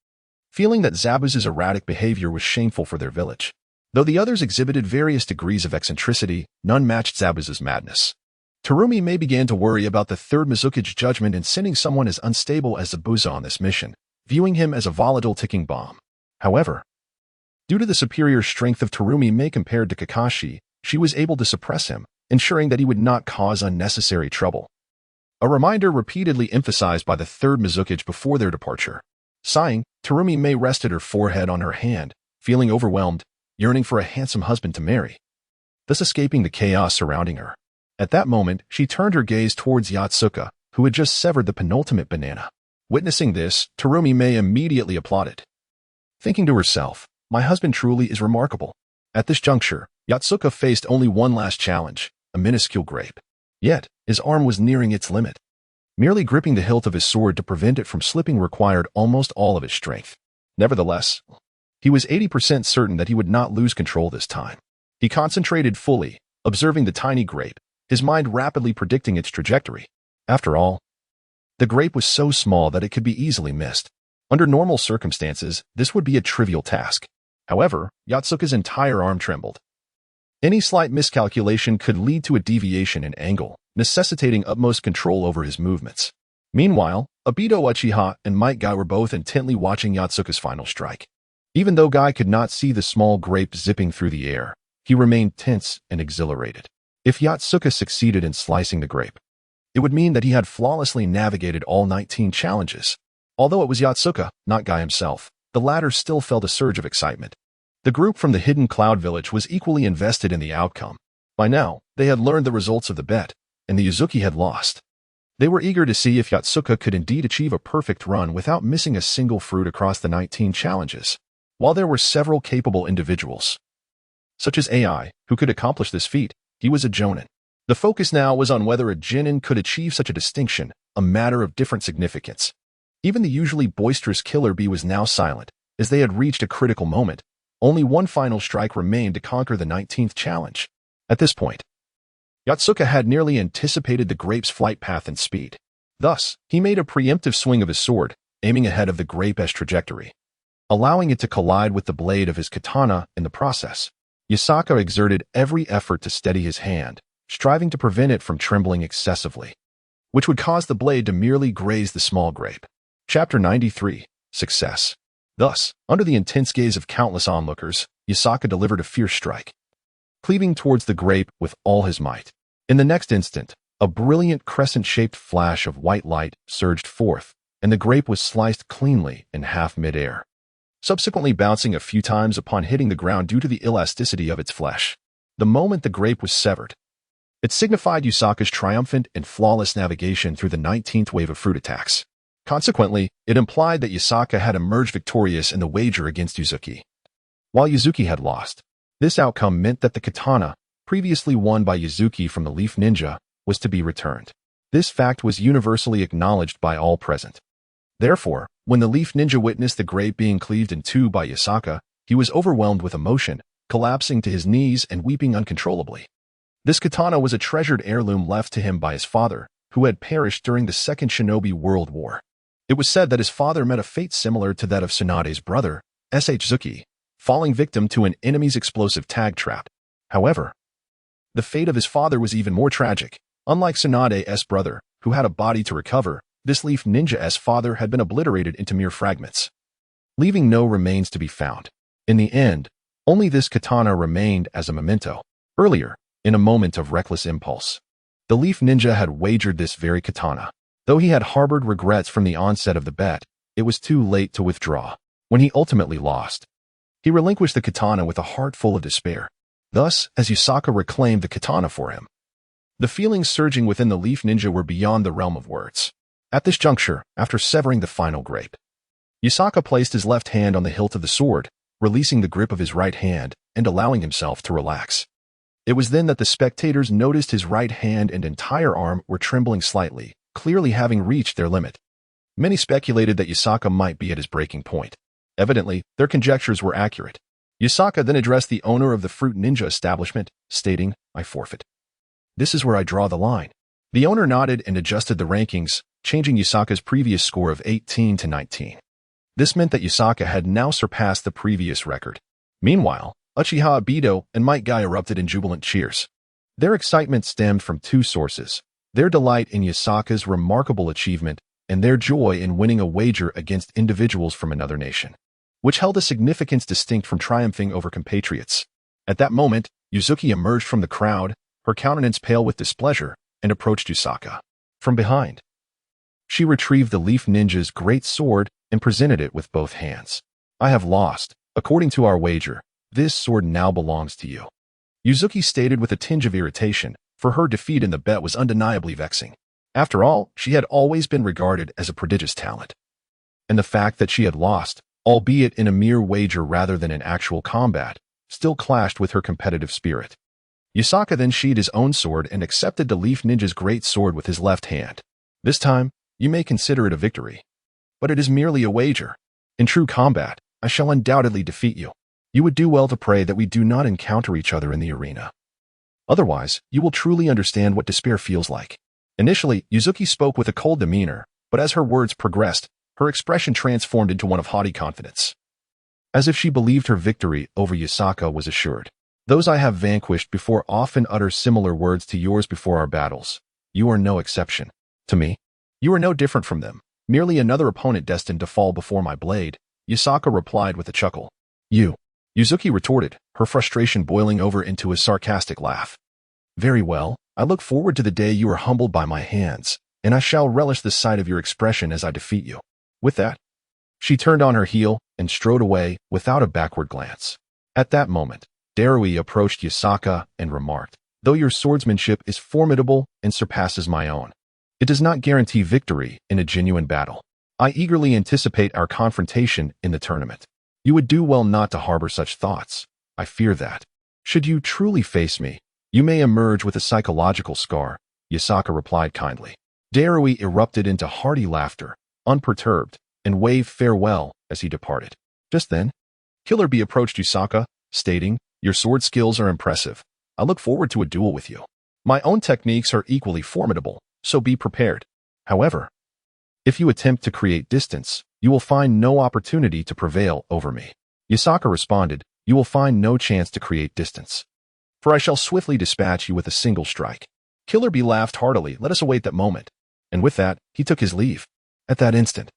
feeling that Zabuza's erratic behavior was shameful for their village. Though the others exhibited various degrees of eccentricity, none matched Zabuza's madness. Terumime began to worry about the third Mizuki's judgment in sending someone as unstable as Zabuza on this mission, viewing him as a volatile ticking bomb. However, due to the superior strength of Terumime compared to Kakashi, she was able to suppress him, ensuring that he would not cause unnecessary trouble. A reminder repeatedly emphasized by the third Mizuki before their departure. Sighing, Terumime rested her forehead on her hand, feeling overwhelmed, yearning for a handsome husband to marry, thus escaping the chaos surrounding her. At that moment, she turned her gaze towards Yatsuka, who had just severed the penultimate banana. Witnessing this, Terumime immediately applauded, thinking to herself, "My husband truly is remarkable." At this juncture, Yatsuka faced only one last challenge, a minuscule grape. Yet, his arm was nearing its limit. Merely gripping the hilt of his sword to prevent it from slipping required almost all of his strength. Nevertheless, he was 80% certain that he would not lose control this time. He concentrated fully, observing the tiny grape, his mind rapidly predicting its trajectory. After all, the grape was so small that it could be easily missed. Under normal circumstances, this would be a trivial task. However, Yatsuka's entire arm trembled. Any slight miscalculation could lead to a deviation in angle, necessitating utmost control over his movements. Meanwhile, Obito Uchiha and Might Guy were both intently watching Yatsuka's final strike. Even though Guy could not see the small grape zipping through the air, he remained tense and exhilarated. If Yatsuka succeeded in slicing the grape, it would mean that he had flawlessly navigated all 19 challenges. Although it was Yatsuka, not Guy himself, the latter still felt a surge of excitement. The group from the hidden cloud village was equally invested in the outcome. By now, they had learned the results of the bet, and the Yuzuki had lost. They were eager to see if Yotsuka could indeed achieve a perfect run without missing a single fruit across the 19 challenges. While there were several capable individuals, such as AI, who could accomplish this feat, he was a jonin. The focus now was on whether a genin could achieve such a distinction, a matter of different significance. Even the usually boisterous Killer Bee was now silent, as they had reached a critical moment. Only one final strike remained to conquer the 19th challenge. At this point, Yotsuka had nearly anticipated the grape's flight path and speed. Thus, he made a preemptive swing of his sword, aiming ahead of the grape's trajectory, allowing it to collide with the blade of his katana in the process. Yusaka exerted every effort to steady his hand, striving to prevent it from trembling excessively, which would cause the blade to merely graze the small grape. Chapter 93. Success. Thus, under the intense gaze of countless onlookers, Yusaka delivered a fierce strike, cleaving towards the grape with all his might. In the next instant, a brilliant crescent-shaped flash of white light surged forth, and the grape was sliced cleanly in half mid-air, subsequently bouncing a few times upon hitting the ground due to the elasticity of its flesh. The moment the grape was severed, it signified Yusaka's triumphant and flawless navigation through the 19th wave of fruit attacks. Consequently, it implied that Yusaka had emerged victorious in the wager against Yuzuki, while Yuzuki had lost. This outcome meant that the katana, previously won by Yuzuki from the Leaf Ninja, was to be returned. This fact was universally acknowledged by all present. Therefore, when the Leaf Ninja witnessed the grape being cleaved in two by Yusaka, he was overwhelmed with emotion, collapsing to his knees and weeping uncontrollably. This katana was a treasured heirloom left to him by his father, who had perished during the Second Shinobi World War. It was said that his father met a fate similar to that of Tsunade's brother, Zuki, falling victim to an enemy's explosive tag trap. However, the fate of his father was even more tragic. Unlike Tsunade's brother, who had a body to recover, this Leaf Ninja's father had been obliterated into mere fragments, leaving no remains to be found. In the end, only this katana remained as a memento. Earlier, in a moment of reckless impulse, the Leaf Ninja had wagered this very katana. Though he had harbored regrets from the onset of the bet, it was too late to withdraw. When he ultimately lost, he relinquished the katana with a heart full of despair. Thus, as Yusaka reclaimed the katana for him, the feelings surging within the Leaf Ninja were beyond the realm of words. At this juncture, after severing the final grape, Yusaka placed his left hand on the hilt of the sword, releasing the grip of his right hand and allowing himself to relax. It was then that the spectators noticed his right hand and entire arm were trembling slightly, clearly having reached their limit. Many speculated that Yusaka might be at his breaking point. Evidently, their conjectures were accurate. Yusaka then addressed the owner of the Fruit Ninja establishment, stating, "I forfeit. This is where I draw the line." The owner nodded and adjusted the rankings, changing Yusaka's previous score of 18 to 19. This meant that Yusaka had now surpassed the previous record. Meanwhile, Uchiha Obito and Might Guy erupted in jubilant cheers. Their excitement stemmed from two sources: their delight in Yusaka's remarkable achievement and their joy in winning a wager against individuals from another nation, which held a significance distinct from triumphing over compatriots. At that moment, Yuzuki emerged from the crowd, her countenance pale with displeasure, and approached Yusaka from behind. She retrieved the Leaf Ninja's great sword and presented it with both hands. "I have lost. According to our wager, this sword now belongs to you," Yuzuki stated with a tinge of irritation, for her defeat in the bet was undeniably vexing. After all, she had always been regarded as a prodigious talent, and the fact that she had lost, albeit in a mere wager rather than in actual combat, still clashed with her competitive spirit. Yusaka then sheathed his own sword and accepted the Leaf Ninja's great sword with his left hand. "This time, you may consider it a victory, but it is merely a wager. In true combat, I shall undoubtedly defeat you. You would do well to pray that we do not encounter each other in the arena. Otherwise, you will truly understand what despair feels like." Initially, Yuzuki spoke with a cold demeanor, but as her words progressed, her expression transformed into one of haughty confidence, as if she believed her victory over Yusaka was assured. "Those I have vanquished before often utter similar words to yours before our battles. You are no exception. To me, you are no different from them, merely another opponent destined to fall before my blade," Yusaka replied with a chuckle. "You," Yuzuki retorted, her frustration boiling over into a sarcastic laugh. "Very well, I look forward to the day you are humbled by my hands, and I shall relish the sight of your expression as I defeat you." With that, she turned on her heel and strode away without a backward glance. At that moment, Darui approached Yasaka and remarked, "Though your swordsmanship is formidable and surpasses my own, it does not guarantee victory in a genuine battle. I eagerly anticipate our confrontation in the tournament. You would do well not to harbor such thoughts. I fear that, should you truly face me, you may emerge with a psychological scar," Yasaka replied kindly. Darui erupted into hearty laughter, unperturbed, and waved farewell as he departed. Just then, Killer Bee approached Yasaka, stating, "Your sword skills are impressive. I look forward to a duel with you. My own techniques are equally formidable, so be prepared. However, if you attempt to create distance, you will find no opportunity to prevail over me." Yasaka responded, "You will find no chance to create distance, for I shall swiftly dispatch you with a single strike." Killer Bee laughed heartily. "Let us await that moment." And with that, he took his leave. At that instant,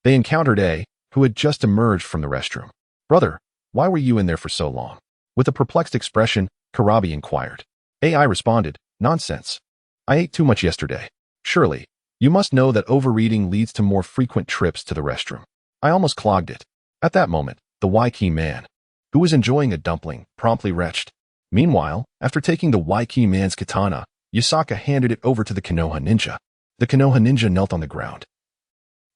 they encountered A, who had just emerged from the restroom. "Brother, why were you in there for so long?" With a perplexed expression, Karabi inquired. AI responded, "Nonsense. I ate too much yesterday. Surely, you must know that overeating leads to more frequent trips to the restroom. I almost clogged it." At that moment, the Waikiki man, who was enjoying a dumpling, promptly retched. Meanwhile, after taking the Waikiki man's katana, Yasaka handed it over to the Konoha ninja. The Konoha ninja knelt on the ground,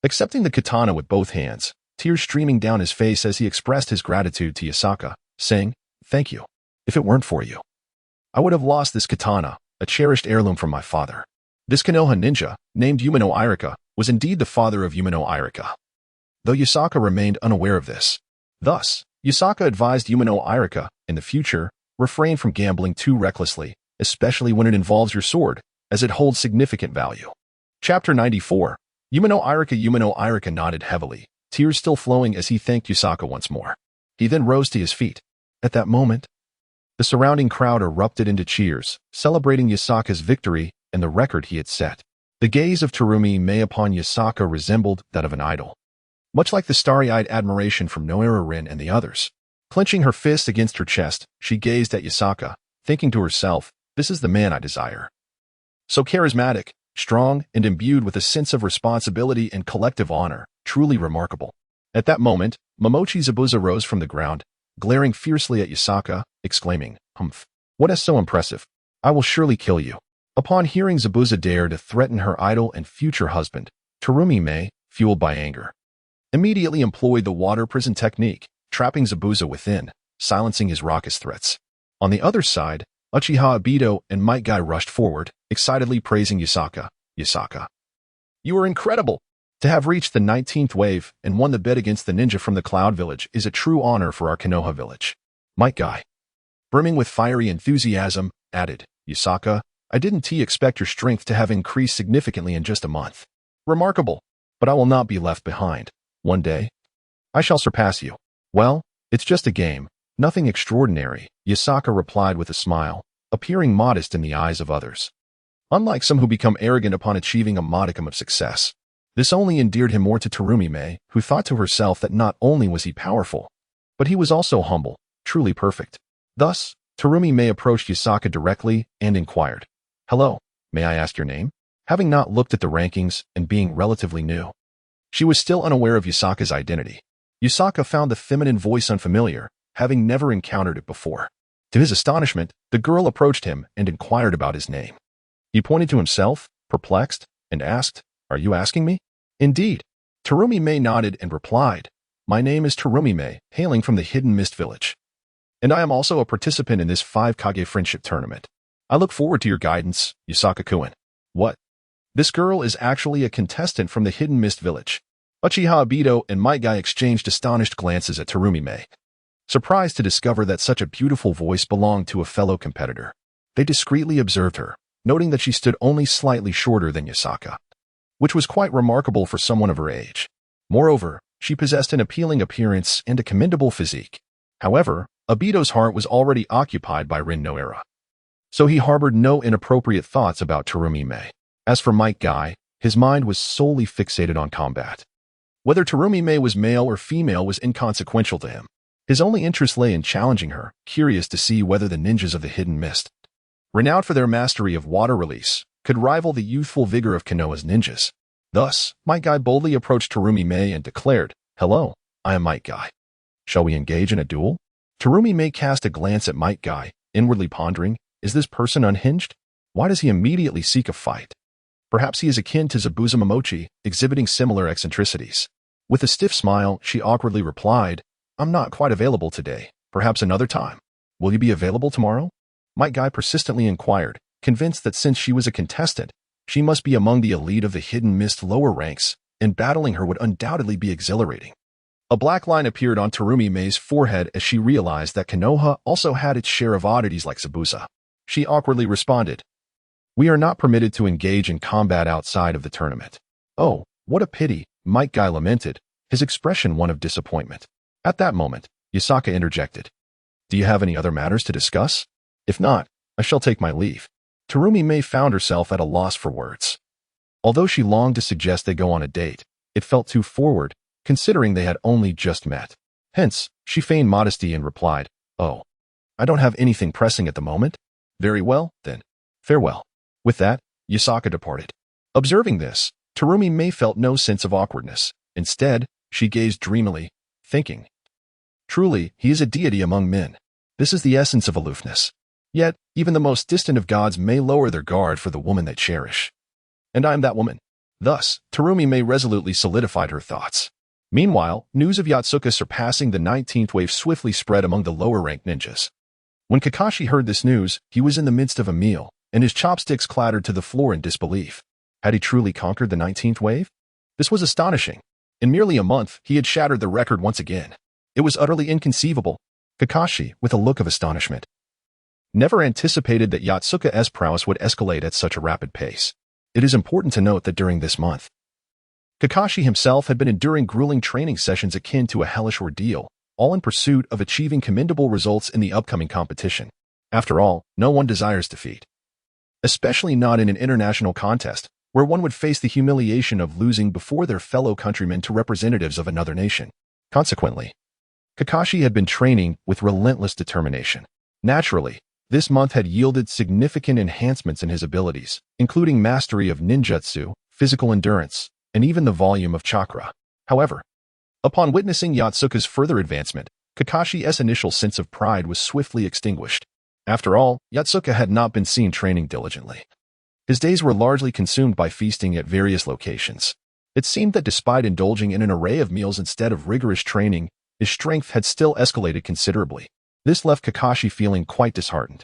accepting the katana with both hands, tears streaming down his face as he expressed his gratitude to Yasaka, saying, "Thank you. If it weren't for you, I would have lost this katana, a cherished heirloom from my father." This Konoha ninja, named Umino Irika, was indeed the father of Umino Irika, though Yasaka remained unaware of this. Thus, Yasaka advised Umino Irika, in the future, refrain from gambling too recklessly, especially when it involves your sword, as it holds significant value. Chapter 94. Umino Irika nodded heavily, tears still flowing as he thanked Yasaka once more. He then rose to his feet. At that moment, the surrounding crowd erupted into cheers, celebrating Yasaka's victory and the record he had set. The gaze of Terumi Mei upon Yasaka resembled that of an idol, much like the starry-eyed admiration from Noera Rin and the others. Clenching her fist against her chest, she gazed at Yasaka, thinking to herself, "This is the man I desire. So charismatic, strong, and imbued with a sense of responsibility and collective honor, truly remarkable." At that moment, Momochi Zabuza rose from the ground, glaring fiercely at Yasaka, exclaiming, "Humph! What is so impressive? I will surely kill you." Upon hearing Zabuza dare to threaten her idol and future husband, Terumi Mei, fueled by anger, immediately employed the water prison technique, trapping Zabuza within, silencing his raucous threats. On the other side, Uchiha Obito and Might Guy rushed forward, excitedly praising Yasaka. "Yasaka, you are incredible! To have reached the 19th wave and won the bet against the ninja from the Cloud Village is a true honor for our Konoha village." Might Guy, brimming with fiery enthusiasm, added, "Yasaka, I didn't expect your strength to have increased significantly in just a month. Remarkable, but I will not be left behind. One day, I shall surpass you." "Well, it's just a game, nothing extraordinary," Yasaka replied with a smile, appearing modest in the eyes of others. Unlike some who become arrogant upon achieving a modicum of success, this only endeared him more to Terumi Mei, who thought to herself that not only was he powerful, but he was also humble, truly perfect. Thus, Terumi Mei approached Yasaka directly and inquired, "Hello, may I ask your name?" Having not looked at the rankings and being relatively new, she was still unaware of Yasaka's identity. Yasaka found the feminine voice unfamiliar, having never encountered it before. To his astonishment, the girl approached him and inquired about his name. He pointed to himself, perplexed, and asked, "Are you asking me?" "Indeed." Terumi Mei nodded and replied, "My name is Terumi Mei, hailing from the Hidden Mist Village. And I am also a participant in this 5 Kage Friendship Tournament. I look forward to your guidance, Yasaka-kun." "What? This girl is actually a contestant from the Hidden Mist Village." Uchiha Obito and Might Guy exchanged astonished glances at Terumi Mei, surprised to discover that such a beautiful voice belonged to a fellow competitor. They discreetly observed her, noting that she stood only slightly shorter than Yasaka, which was quite remarkable for someone of her age. Moreover, she possessed an appealing appearance and a commendable physique. However, Obito's heart was already occupied by Rin Noera, so he harbored no inappropriate thoughts about Terumi Mei. As for Might Guy, his mind was solely fixated on combat. Whether Terumi Mei was male or female was inconsequential to him. His only interest lay in challenging her, curious to see whether the ninjas of the Hidden Mist, renowned for their mastery of water release, could rival the youthful vigor of Konoha's ninjas. Thus, Might Guy boldly approached Terumi Mei and declared, "Hello, I am Might Guy. Shall we engage in a duel?" Terumi may cast a glance at Might Guy, inwardly pondering, is this person unhinged? Why does he immediately seek a fight? Perhaps he is akin to Zabuza Momochi, exhibiting similar eccentricities. With a stiff smile, she awkwardly replied, I'm not quite available today. Perhaps another time. Will you be available tomorrow? Might Guy persistently inquired, convinced that since she was a contestant, she must be among the elite of the hidden mist lower ranks, and battling her would undoubtedly be exhilarating. A black line appeared on Terumi Mei's forehead as she realized that Konoha also had its share of oddities like Zabuza. She awkwardly responded, We are not permitted to engage in combat outside of the tournament. Oh, what a pity, Might Guy lamented, his expression one of disappointment. At that moment, Yasaka interjected. Do you have any other matters to discuss? If not, I shall take my leave. Terumi Mei found herself at a loss for words. Although she longed to suggest they go on a date, it felt too forward, considering they had only just met. Hence, she feigned modesty and replied, Oh, I don't have anything pressing at the moment. Very well, then. Farewell. With that, Yasaka departed. Observing this, Terumi Mei felt no sense of awkwardness. Instead, she gazed dreamily, thinking, Truly, he is a deity among men. This is the essence of aloofness. Yet, even the most distant of gods may lower their guard for the woman they cherish. And I am that woman. Thus, Terumi Mei resolutely solidified her thoughts. Meanwhile, news of Yatsuka surpassing the 19th wave swiftly spread among the lower-ranked ninjas. When Kakashi heard this news, he was in the midst of a meal, and his chopsticks clattered to the floor in disbelief. Had he truly conquered the 19th wave? This was astonishing. In merely a month, he had shattered the record once again. It was utterly inconceivable. Kakashi, with a look of astonishment, never anticipated that Yatsuka's prowess would escalate at such a rapid pace. It is important to note that during this month, Kakashi himself had been enduring grueling training sessions akin to a hellish ordeal, all in pursuit of achieving commendable results in the upcoming competition. After all, no one desires defeat. Especially not in an international contest, where one would face the humiliation of losing before their fellow countrymen to representatives of another nation. Consequently, Kakashi had been training with relentless determination. Naturally, this month had yielded significant enhancements in his abilities, including mastery of ninjutsu, physical endurance, and even the volume of chakra. However, upon witnessing Yatsuka's further advancement, Kakashi's initial sense of pride was swiftly extinguished. After all, Yatsuka had not been seen training diligently. His days were largely consumed by feasting at various locations. It seemed that despite indulging in an array of meals instead of rigorous training, his strength had still escalated considerably. This left Kakashi feeling quite disheartened.